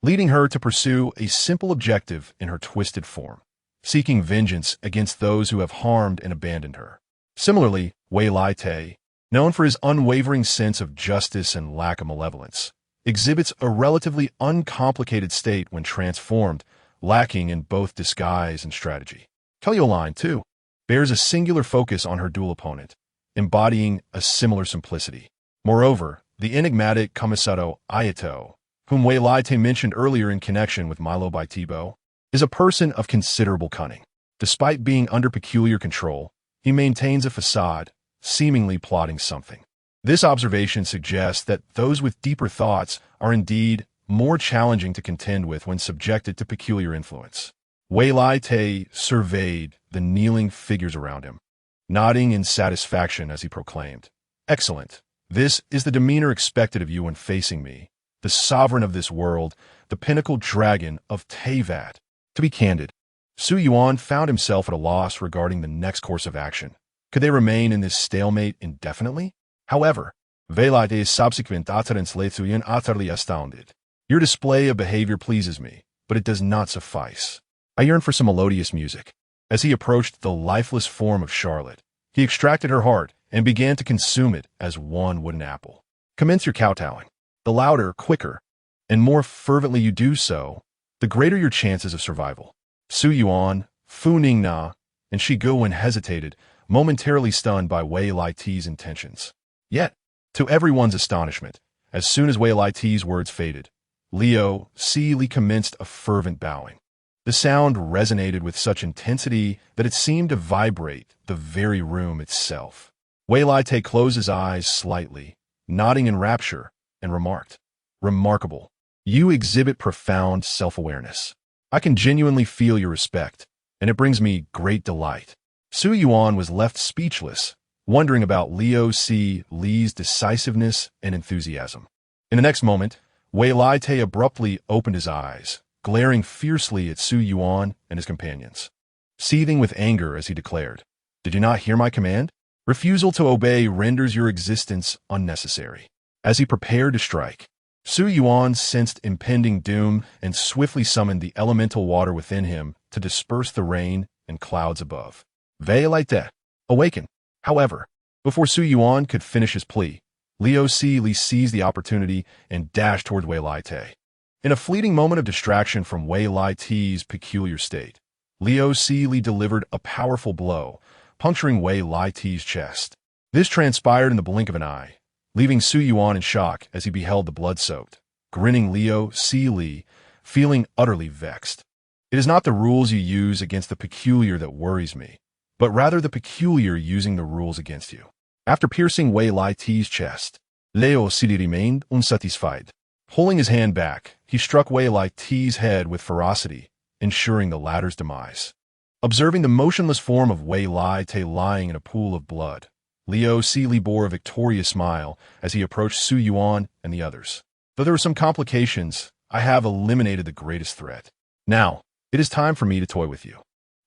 leading her to pursue a simple objective in her twisted form, seeking vengeance against those who have harmed and abandoned her. Similarly, Wei Lai Te, known for his unwavering sense of justice and lack of malevolence, exhibits a relatively uncomplicated state when transformed, lacking in both disguise and strategy. Kelioline, too, bears a singular focus on her dual opponent, embodying a similar simplicity. Moreover, the enigmatic Kamisato Ayato, whom Wei Lai Te mentioned earlier in connection with Milo by Thibaut, is a person of considerable cunning. Despite being under peculiar control, he maintains a facade, seemingly plotting something. This observation suggests that those with deeper thoughts are indeed more challenging to contend with when subjected to peculiar influence. Wei Lai Te surveyed the kneeling figures around him, nodding in satisfaction as he proclaimed, "Excellent. This is the demeanor expected of you when facing me, the sovereign of this world, the pinnacle dragon of Teyvat." To be candid, Su Yuan found himself at a loss regarding the next course of action. Could they remain in this stalemate indefinitely? However, Wei Lai Te's subsequent utterance led Su Yuan utterly astounded. Your display of behavior pleases me, but it does not suffice. I yearn for some melodious music. As he approached the lifeless form of Charlotte, he extracted her heart and began to consume it as one would an apple. Commence your kowtowing. The louder, quicker, and more fervently you do so, the greater your chances of survival. Su Yuan, Fu Ningna, and Shi Guwen hesitated, momentarily stunned by Wei Lai Te's intentions. Yet, to everyone's astonishment, as soon as Wei Lai Te's words faded, Liu Li commenced a fervent bowing. The sound resonated with such intensity that it seemed to vibrate the very room itself. Wei Lai Te closed his eyes slightly, nodding in rapture, and remarked, "Remarkable. You exhibit profound self-awareness. I can genuinely feel your respect, and it brings me great delight." Su Yuan was left speechless, wondering about Liu Li's decisiveness and enthusiasm. In the next moment, Wei Lai Te abruptly opened his eyes, glaring fiercely at Su Yuan and his companions. Seething with anger as he declared, "Did you not hear my command? Refusal to obey renders your existence unnecessary." As he prepared to strike, Su Yuan sensed impending doom and swiftly summoned the elemental water within him to disperse the rain and clouds above. Wei Lai Te, awaken. However, before Su Yuan could finish his plea, Liu Li seized the opportunity and dashed towards Wei Lai Te. In a fleeting moment of distraction from Wei Lai Te's peculiar state, Liu Li delivered a powerful blow, puncturing Wei Lai Te's chest. This transpired in the blink of an eye, leaving Su Yuan in shock as he beheld the blood-soaked, grinning Liu Li, feeling utterly vexed. It is not the rules you use against the peculiar that worries me, but rather the peculiar using the rules against you. After piercing Wei Lai Ti's chest, Liu Li remained unsatisfied. Pulling his hand back, he struck Wei Lai Ti's head with ferocity, ensuring the latter's demise. Observing the motionless form of Wei Lai Te lying in a pool of blood, Liu Li bore a victorious smile as he approached Su Yuan and the others. Though there were some complications, I have eliminated the greatest threat. Now, it is time for me to toy with you.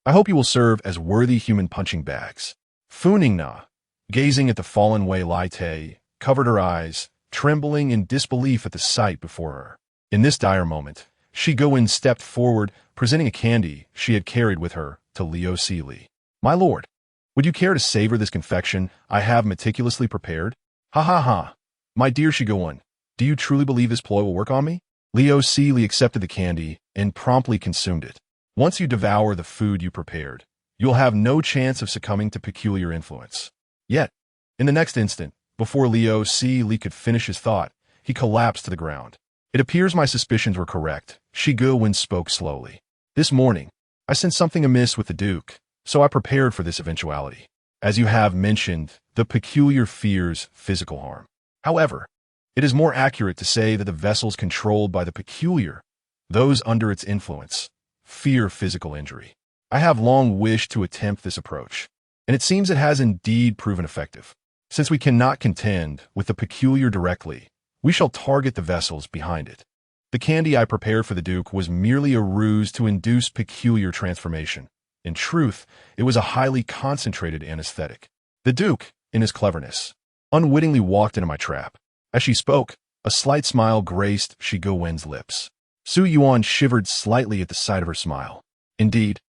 I hope you will serve as worthy human punching bags. Furina, gazing at the fallen Wei Lai Te, covered her eyes, trembling in disbelief at the sight before her. In this dire moment, Yuan stepped forward, presenting a candy she had carried with her to Liu Li. My lord, would you care to savor this confection I have meticulously prepared? Ha ha ha. My dear Yuan, do you truly believe this ploy will work on me? Liu Li accepted the candy and promptly consumed it. Once you devour the food you prepared, you'll have no chance of succumbing to peculiar influence. Yet, in the next instant, before Liu Li could finish his thought, he collapsed to the ground. It appears my suspicions were correct, Yuan spoke slowly. This morning, I sensed something amiss with the Duke, so I prepared for this eventuality. As you have mentioned, the peculiar fears physical harm. However, it is more accurate to say that the vessels controlled by the peculiar, those under its influence, fear physical injury. I have long wished to attempt this approach, and it seems it has indeed proven effective. Since we cannot contend with the peculiar directly, we shall target the vessels behind it. The candy I prepared for the Duke was merely a ruse to induce peculiar transformation. In truth, it was a highly concentrated anesthetic. The Duke, in his cleverness, unwittingly walked into my trap. As she spoke, a slight smile graced Yuan's lips. Su Yuan shivered slightly at the sight of her smile. Indeed,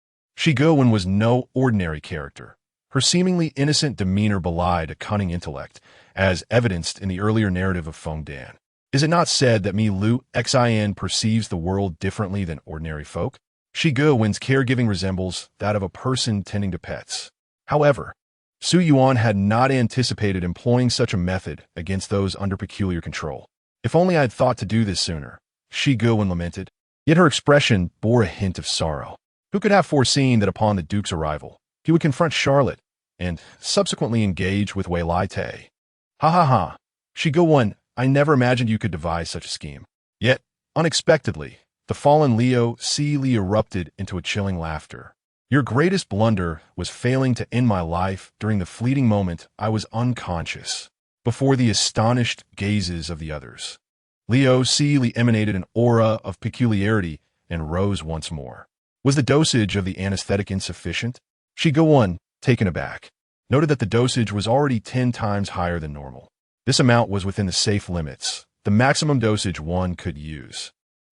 Yuan was no ordinary character. Her seemingly innocent demeanor belied a cunning intellect, as evidenced in the earlier narrative of Fontaine. Is it not said that Lu Xin perceives the world differently than ordinary folk? Yuan's caregiving resembles that of a person tending to pets. However, Su Yuan had not anticipated employing such a method against those under peculiar control. If only I had thought to do this sooner, Yuan lamented. Yet her expression bore a hint of sorrow. Who could have foreseen that upon the Duke's arrival, he would confront Charlotte and subsequently engage with Wei Lai Te? Ha ha ha. Yuan, I never imagined you could devise such a scheme. Yet, unexpectedly, the fallen Liu Li erupted into a chilling laughter. Your greatest blunder was failing to end my life during the fleeting moment I was unconscious, before the astonished gazes of the others. Liu Li emanated an aura of peculiarity and rose once more. Was the dosage of the anesthetic insufficient? Yuan, taken aback, noted that the dosage was already 10 times higher than normal. This amount was within the safe limits, the maximum dosage one could use.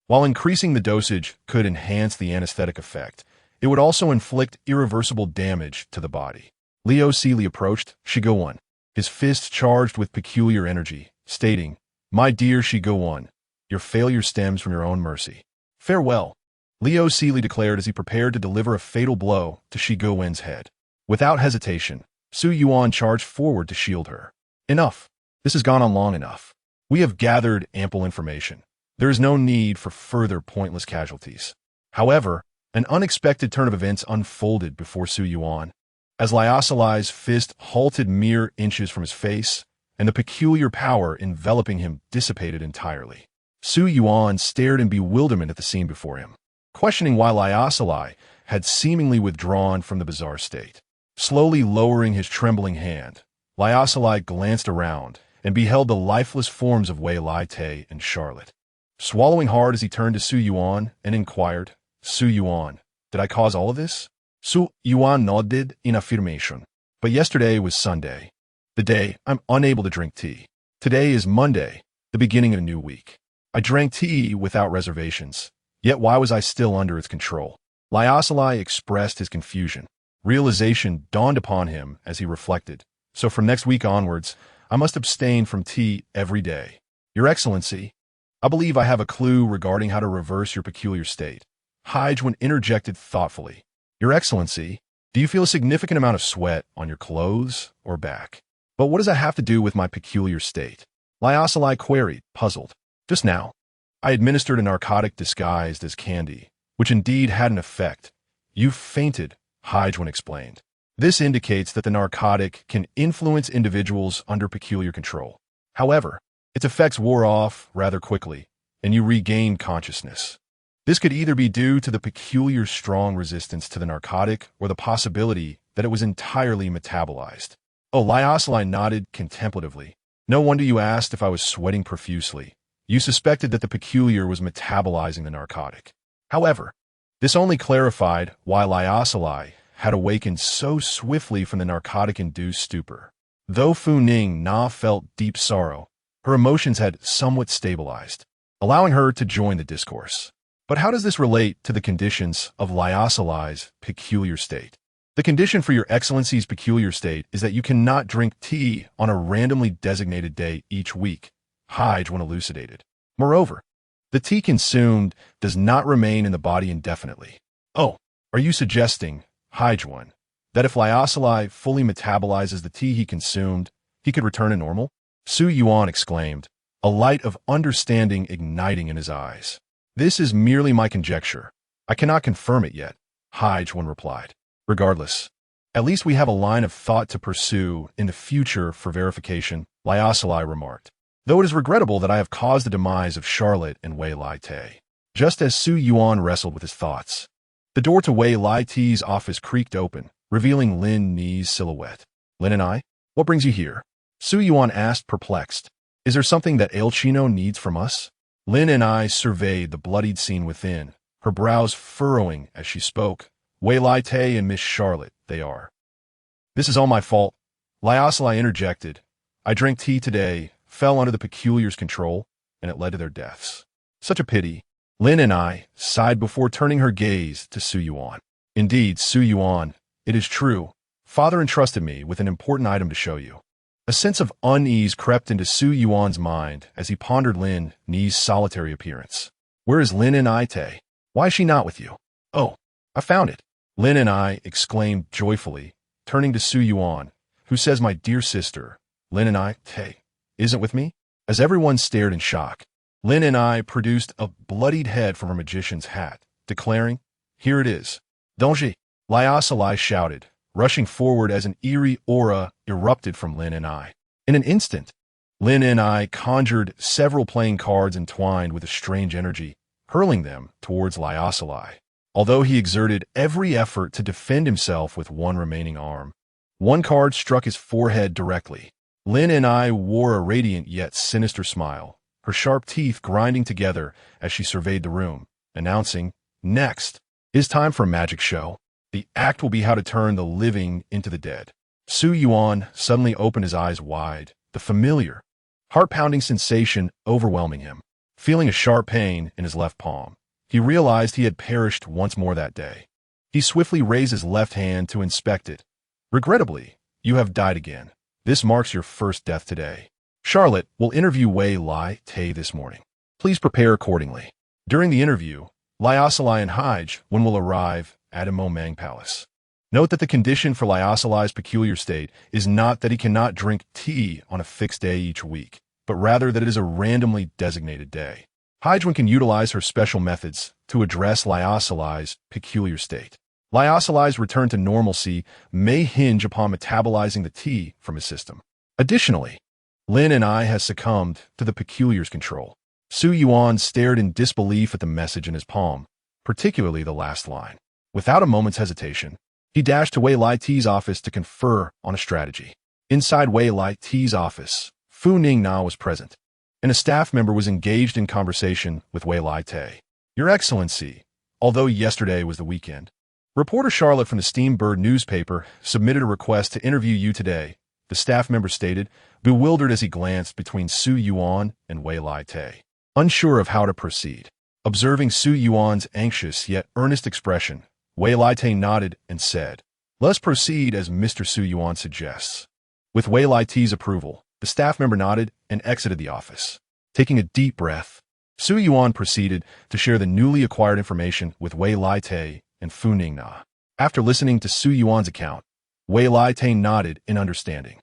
While increasing the dosage could enhance the anesthetic effect, it would also inflict irreversible damage to the body. Liu Li approached Yuan, his fist charged with peculiar energy, stating, My dear Yuan, your failure stems from your own mercy. Farewell. Liu Li declared as he prepared to deliver a fatal blow to Yuan's head. Without hesitation, Su Yuan charged forward to shield her. Enough. This has gone on long enough. We have gathered ample information. There is no need for further pointless casualties. However, an unexpected turn of events unfolded before Su Yuan. As Liu fist halted mere inches from his face, and the peculiar power enveloping him dissipated entirely. Su Yuan stared in bewilderment at the scene before him, questioning why Liu had seemingly withdrawn from the bizarre state. Slowly lowering his trembling hand, Liu glanced around and beheld the lifeless forms of Wei Lai Te and Charlotte. Swallowing hard as he turned to Su Yuan and inquired, Su Yuan, did I cause all of this? Su Yuan nodded in affirmation. But yesterday was Sunday, the day I'm unable to drink tea. Today is Monday, the beginning of a new week. I drank tea without reservations, yet why was I still under its control? Liu expressed his confusion. Realization dawned upon him as he reflected. So from next week onwards, I must abstain from tea every day. Your Excellency, I believe I have a clue regarding how to reverse your peculiar state. Yuan interjected thoughtfully. Your Excellency, do you feel a significant amount of sweat on your clothes or back? But what does that have to do with my peculiar state? Lyosali queried, puzzled. Just now, I administered a narcotic disguised as candy, which indeed had an effect. You fainted, Hyjwen explained. This indicates that the narcotic can influence individuals under peculiar control. However, its effects wore off rather quickly, and you regained consciousness. This could either be due to the peculiar strong resistance to the narcotic or the possibility that it was entirely metabolized. Oh, Lyosali nodded contemplatively. No wonder you asked if I was sweating profusely. You suspected that the peculiar was metabolizing the narcotic. However, this only clarified why Lyosali had awakened so swiftly from the narcotic-induced stupor. Though Funing Na felt deep sorrow, her emotions had somewhat stabilized, allowing her to join the discourse. But how does this relate to the conditions of Lyosali's peculiar state? The condition for your Excellency's peculiar state is that you cannot drink tea on a randomly designated day each week, Hyjwen elucidated. Moreover, the tea consumed does not remain in the body indefinitely. Oh, are you suggesting, Hyjwen, that if Lyosali fully metabolizes the tea he consumed, he could return to normal? Su Yuan exclaimed, a light of understanding igniting in his eyes. This is merely my conjecture. I cannot confirm it yet, Hyjwen replied. Regardless, at least we have a line of thought to pursue in the future for verification, Lyosali remarked. Though it is regrettable that I have caused the demise of Charlotte and Wei Lai Te. Just as Su Yuan wrestled with his thoughts, the door to Wei Lai Te's office creaked open, revealing Lin Ni's silhouette. Lin and I? What brings you here? Su Yuan asked, perplexed. Is there something that El Chino needs from us? Lin and I surveyed the bloodied scene within, her brows furrowing as she spoke. Wei Lai Te and Miss Charlotte, they are. This is all my fault, Lyosali interjected. I drank tea today, fell under the peculiar's control, and it led to their deaths. Such a pity. Lin and I sighed before turning her gaze to Su Yuan. Indeed, Su Yuan, it is true. Father entrusted me with an important item to show you. A sense of unease crept into Su Yuan's mind as he pondered Lin Ni's solitary appearance. Where is Lin and I Te? Why is she not with you? Oh, I found it. Lin and I exclaimed joyfully, turning to Su Yuan, who says my dear sister, Lin and I Te, isn't with me? As everyone stared in shock, Lin and I produced a bloodied head from her magician's hat, declaring, here it is. Donji, Lyosali shouted, rushing forward as an eerie aura erupted from Lin and I. In an instant, Lin and I conjured several playing cards entwined with a strange energy, hurling them towards Lyosali. Although he exerted every effort to defend himself with one remaining arm, one card struck his forehead directly. Lin and I wore a radiant yet sinister smile, her sharp teeth grinding together as she surveyed the room, announcing, next, it is time for a magic show. The act will be how to turn the living into the dead. Su Yuan suddenly opened his eyes wide, the familiar, heart-pounding sensation overwhelming him. Feeling a sharp pain in his left palm, he realized he had perished once more that day. He swiftly raised his left hand to inspect it. Regrettably, you have died again. This marks your first death today. Charlotte will interview Wei Lai Te this morning. Please prepare accordingly. During the interview, Lyosali and Hyjwen will arrive at Imomang Palace. Note that the condition for Lyosali's peculiar state is not that he cannot drink tea on a fixed day each week, but rather that it is a randomly designated day. Hyjwen can utilize her special methods to address Lyosali's peculiar state. Lyosali's return to normalcy may hinge upon metabolizing the tea from his system. Additionally, Lin and I has succumbed to the peculiar's control. Su Yuan stared in disbelief at the message in his palm, particularly the last line. Without a moment's hesitation, he dashed to Wei Lai Te's office to confer on a strategy. Inside Wei Lai Te's office, Fu Ningna was present, and a staff member was engaged in conversation with Wei Lai Te. Your Excellency, although yesterday was the weekend, reporter Charlotte from the Steambird newspaper submitted a request to interview you today, the staff member stated, bewildered as he glanced between Su Yuan and Wei Lai Te, unsure of how to proceed. Observing Su Yuan's anxious yet earnest expression, Wei Lai Te nodded and said, let's proceed as Mr. Su Yuan suggests. With Wei Lai Te's approval, the staff member nodded and exited the office. Taking a deep breath, Su Yuan proceeded to share the newly acquired information with Wei Lai Te and Fu Ningna. After listening to Su Yuan's account, Wei Lai Te nodded in understanding.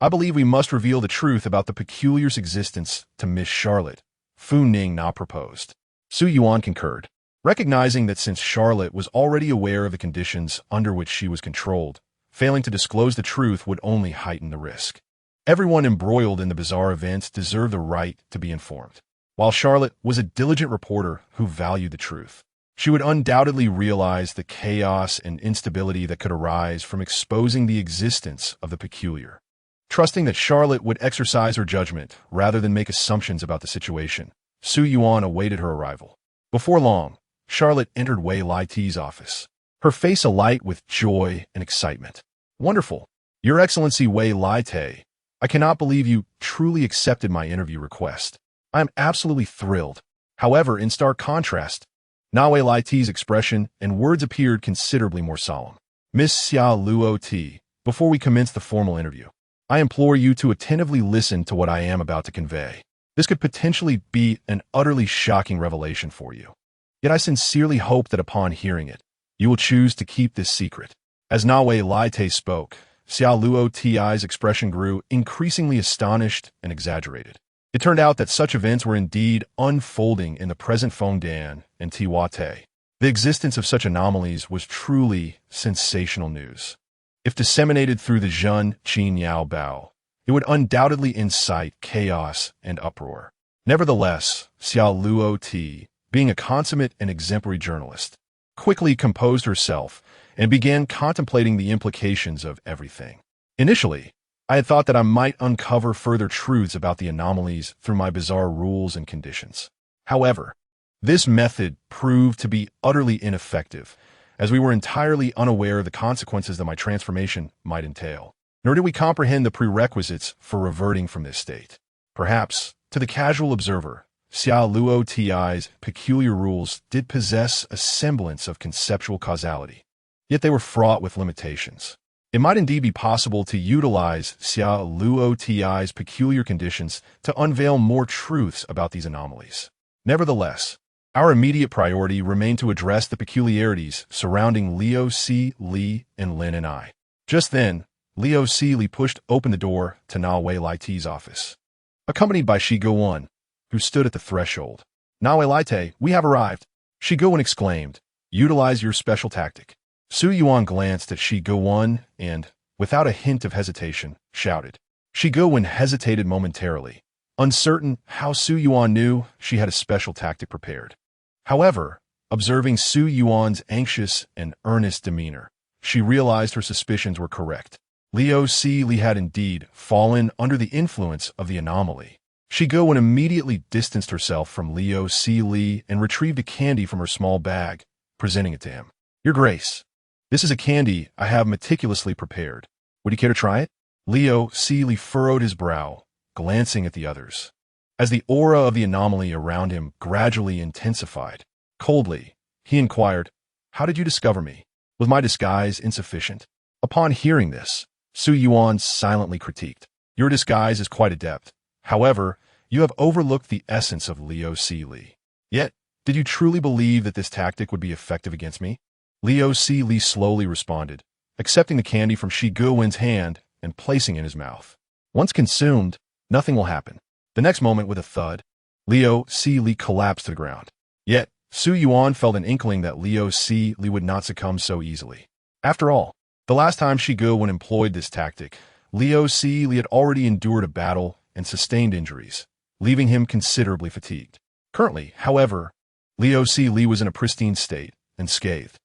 I believe we must reveal the truth about the peculiar's existence to Miss Charlotte, Fu Ning Na proposed. Su Yuan concurred, recognizing that since Charlotte was already aware of the conditions under which she was controlled, failing to disclose the truth would only heighten the risk. Everyone embroiled in the bizarre events deserved the right to be informed. While Charlotte was a diligent reporter who valued the truth, she would undoubtedly realize the chaos and instability that could arise from exposing the existence of the peculiar. Trusting that Charlotte would exercise her judgment rather than make assumptions about the situation, Su Yuan awaited her arrival. Before long, Charlotte entered Wei Lai Ti's office, her face alight with joy and excitement. "Wonderful! Your Excellency Wei Lai Ti, I cannot believe you truly accepted my interview request. I am absolutely thrilled." However, in stark contrast, Na Wei Lai Ti's expression and words appeared considerably more solemn. "Miss Xia Luo Ti, before we commence the formal interview, I implore you to attentively listen to what I am about to convey. This could potentially be an utterly shocking revelation for you. Yet I sincerely hope that upon hearing it, you will choose to keep this secret." As Na Wei Lai Ti spoke, Xia Luo Ti's expression grew increasingly astonished and exaggerated. It turned out that such events were indeed unfolding in the present Fontaine and Teyvat. The existence of such anomalies was truly sensational news. If disseminated through the Zhen Qin Yao Bao, it would undoubtedly incite chaos and uproar. Nevertheless, Xia Luo Ti, being a consummate and exemplary journalist, quickly composed herself and began contemplating the implications of everything. Initially, I had thought that I might uncover further truths about the anomalies through my bizarre rules and conditions. However, this method proved to be utterly ineffective, as we were entirely unaware of the consequences that my transformation might entail. Nor did we comprehend the prerequisites for reverting from this state. Perhaps, to the casual observer, Xia Luo Ti's peculiar rules did possess a semblance of conceptual causality, yet they were fraught with limitations. It might indeed be possible to utilize Xia Luo Ti's peculiar conditions to unveil more truths about these anomalies. Nevertheless, our immediate priority remained to address the peculiarities surrounding Liu Si, Li, and Lin and I. Just then, Liu Si Li pushed open the door to Na Wei Lai Ti's office, accompanied by Shi Guan, who stood at the threshold. "Na Wei Lai Ti, we have arrived," Shi Guan exclaimed. "Utilize your special tactic." Su Yuan glanced at Shi Guan and, without a hint of hesitation, shouted. Shi Guan hesitated momentarily, uncertain how Su Yuan knew she had a special tactic prepared. However, observing Su Yuan's anxious and earnest demeanor, she realized her suspicions were correct. Liu Si Li had indeed fallen under the influence of the anomaly. Shi Guan immediately distanced herself from Liu Si Li and retrieved a candy from her small bag, presenting it to him. "Your Grace, this is a candy I have meticulously prepared. Would you care to try it?" Liu Si Li furrowed his brow, glancing at the others. As the aura of the anomaly around him gradually intensified, coldly, he inquired, "How did you discover me? Was my disguise insufficient?" Upon hearing this, Su Yuan silently critiqued. "Your disguise is quite adept. However, you have overlooked the essence of Liu Si Li. Yet, did you truly believe that this tactic would be effective against me?" Liu Si Li slowly responded, accepting the candy from Shi Guwan's hand and placing it in his mouth. "Once consumed, nothing will happen." The next moment, with a thud, Liu Si Li collapsed to the ground. Yet, Su Yuan felt an inkling that Liu Si Li would not succumb so easily. After all, the last time Shi Guwan employed this tactic, Liu Si Li had already endured a battle and sustained injuries, leaving him considerably fatigued. Currently, however, Liu Si Li was in a pristine state and scathed.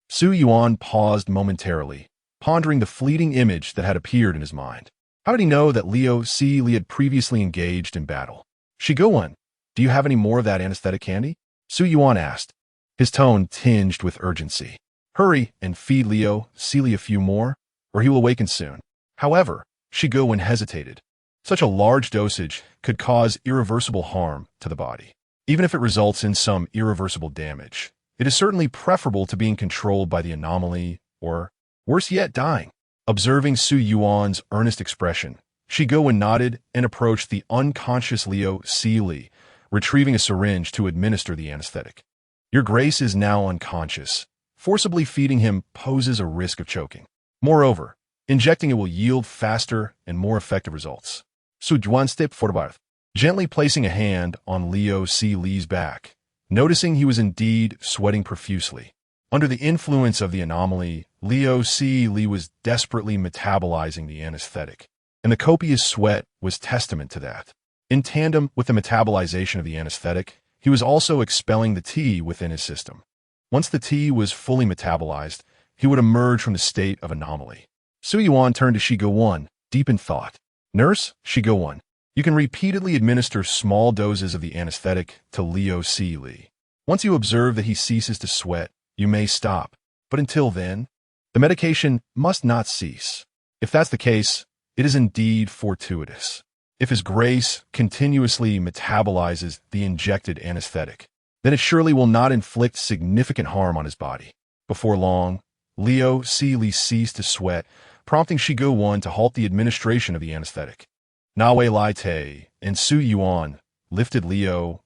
Su Yuan paused momentarily, pondering the fleeting image that had appeared in his mind. How did he know that Liu Si Li had previously engaged in battle? "Shi Guwan, do you have any more of that anesthetic candy?" Su Yuan asked, his tone tinged with urgency. "Hurry and feed Liu Si Li a few more, or he will awaken soon." However, Shi Guwan hesitated. Such a large dosage could cause irreversible harm to the body. Even if it results in some irreversible damage, it is certainly preferable to being controlled by the anomaly, or, worse yet, dying. Observing Su Yuan's earnest expression, Shi Guwan nodded and approached the unconscious Liu Si Li, retrieving a syringe to administer the anesthetic. "Your Grace is now unconscious. Forcibly feeding him poses a risk of choking. Moreover, Injecting it will yield faster and more effective results. So Yuan stepped forward, gently placing a hand on Liu Li's back, noticing he was indeed sweating profusely. Under the influence of the anomaly, Liu Li was desperately metabolizing the anesthetic, and the copious sweat was testament to that. In tandem with the metabolization of the anesthetic, he was also expelling the tea within his system. Once the tea was fully metabolized, he would emerge from the state of anomaly. Su Yuan turned to Shigo 1, deep in thought. Nurse, Shigo 1, you can repeatedly administer small doses of the anesthetic to Liu Li. Once you observe that he ceases to sweat, you may stop. But until then, the medication must not cease. If that's the case, it is indeed fortuitous. If His Grace continuously metabolizes the injected anesthetic, then it surely will not inflict significant harm on his body. Before long, Liu Li ceased to sweat, prompting Shigo 1 to halt the administration of the anesthetic. Nawe Lai Te and Su Yuan lifted Liu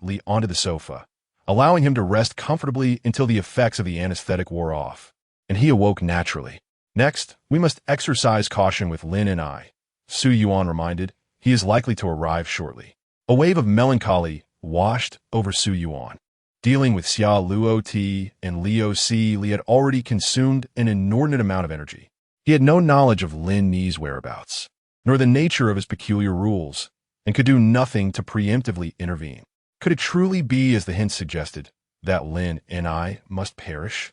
Li onto the sofa, allowing him to rest comfortably until the effects of the anesthetic wore off, and he awoke naturally. Next, we must exercise caution with Lin and I, Su Yuan reminded. He is likely to arrive shortly. A wave of melancholy washed over Su Yuan. Dealing with Xia Luo Ti and Liu Li had already consumed an inordinate amount of energy. He had no knowledge of Lin Ni's whereabouts, nor the nature of his peculiar rules, and could do nothing to preemptively intervene. Could it truly be, as the hint suggested, that Lin and I must perish?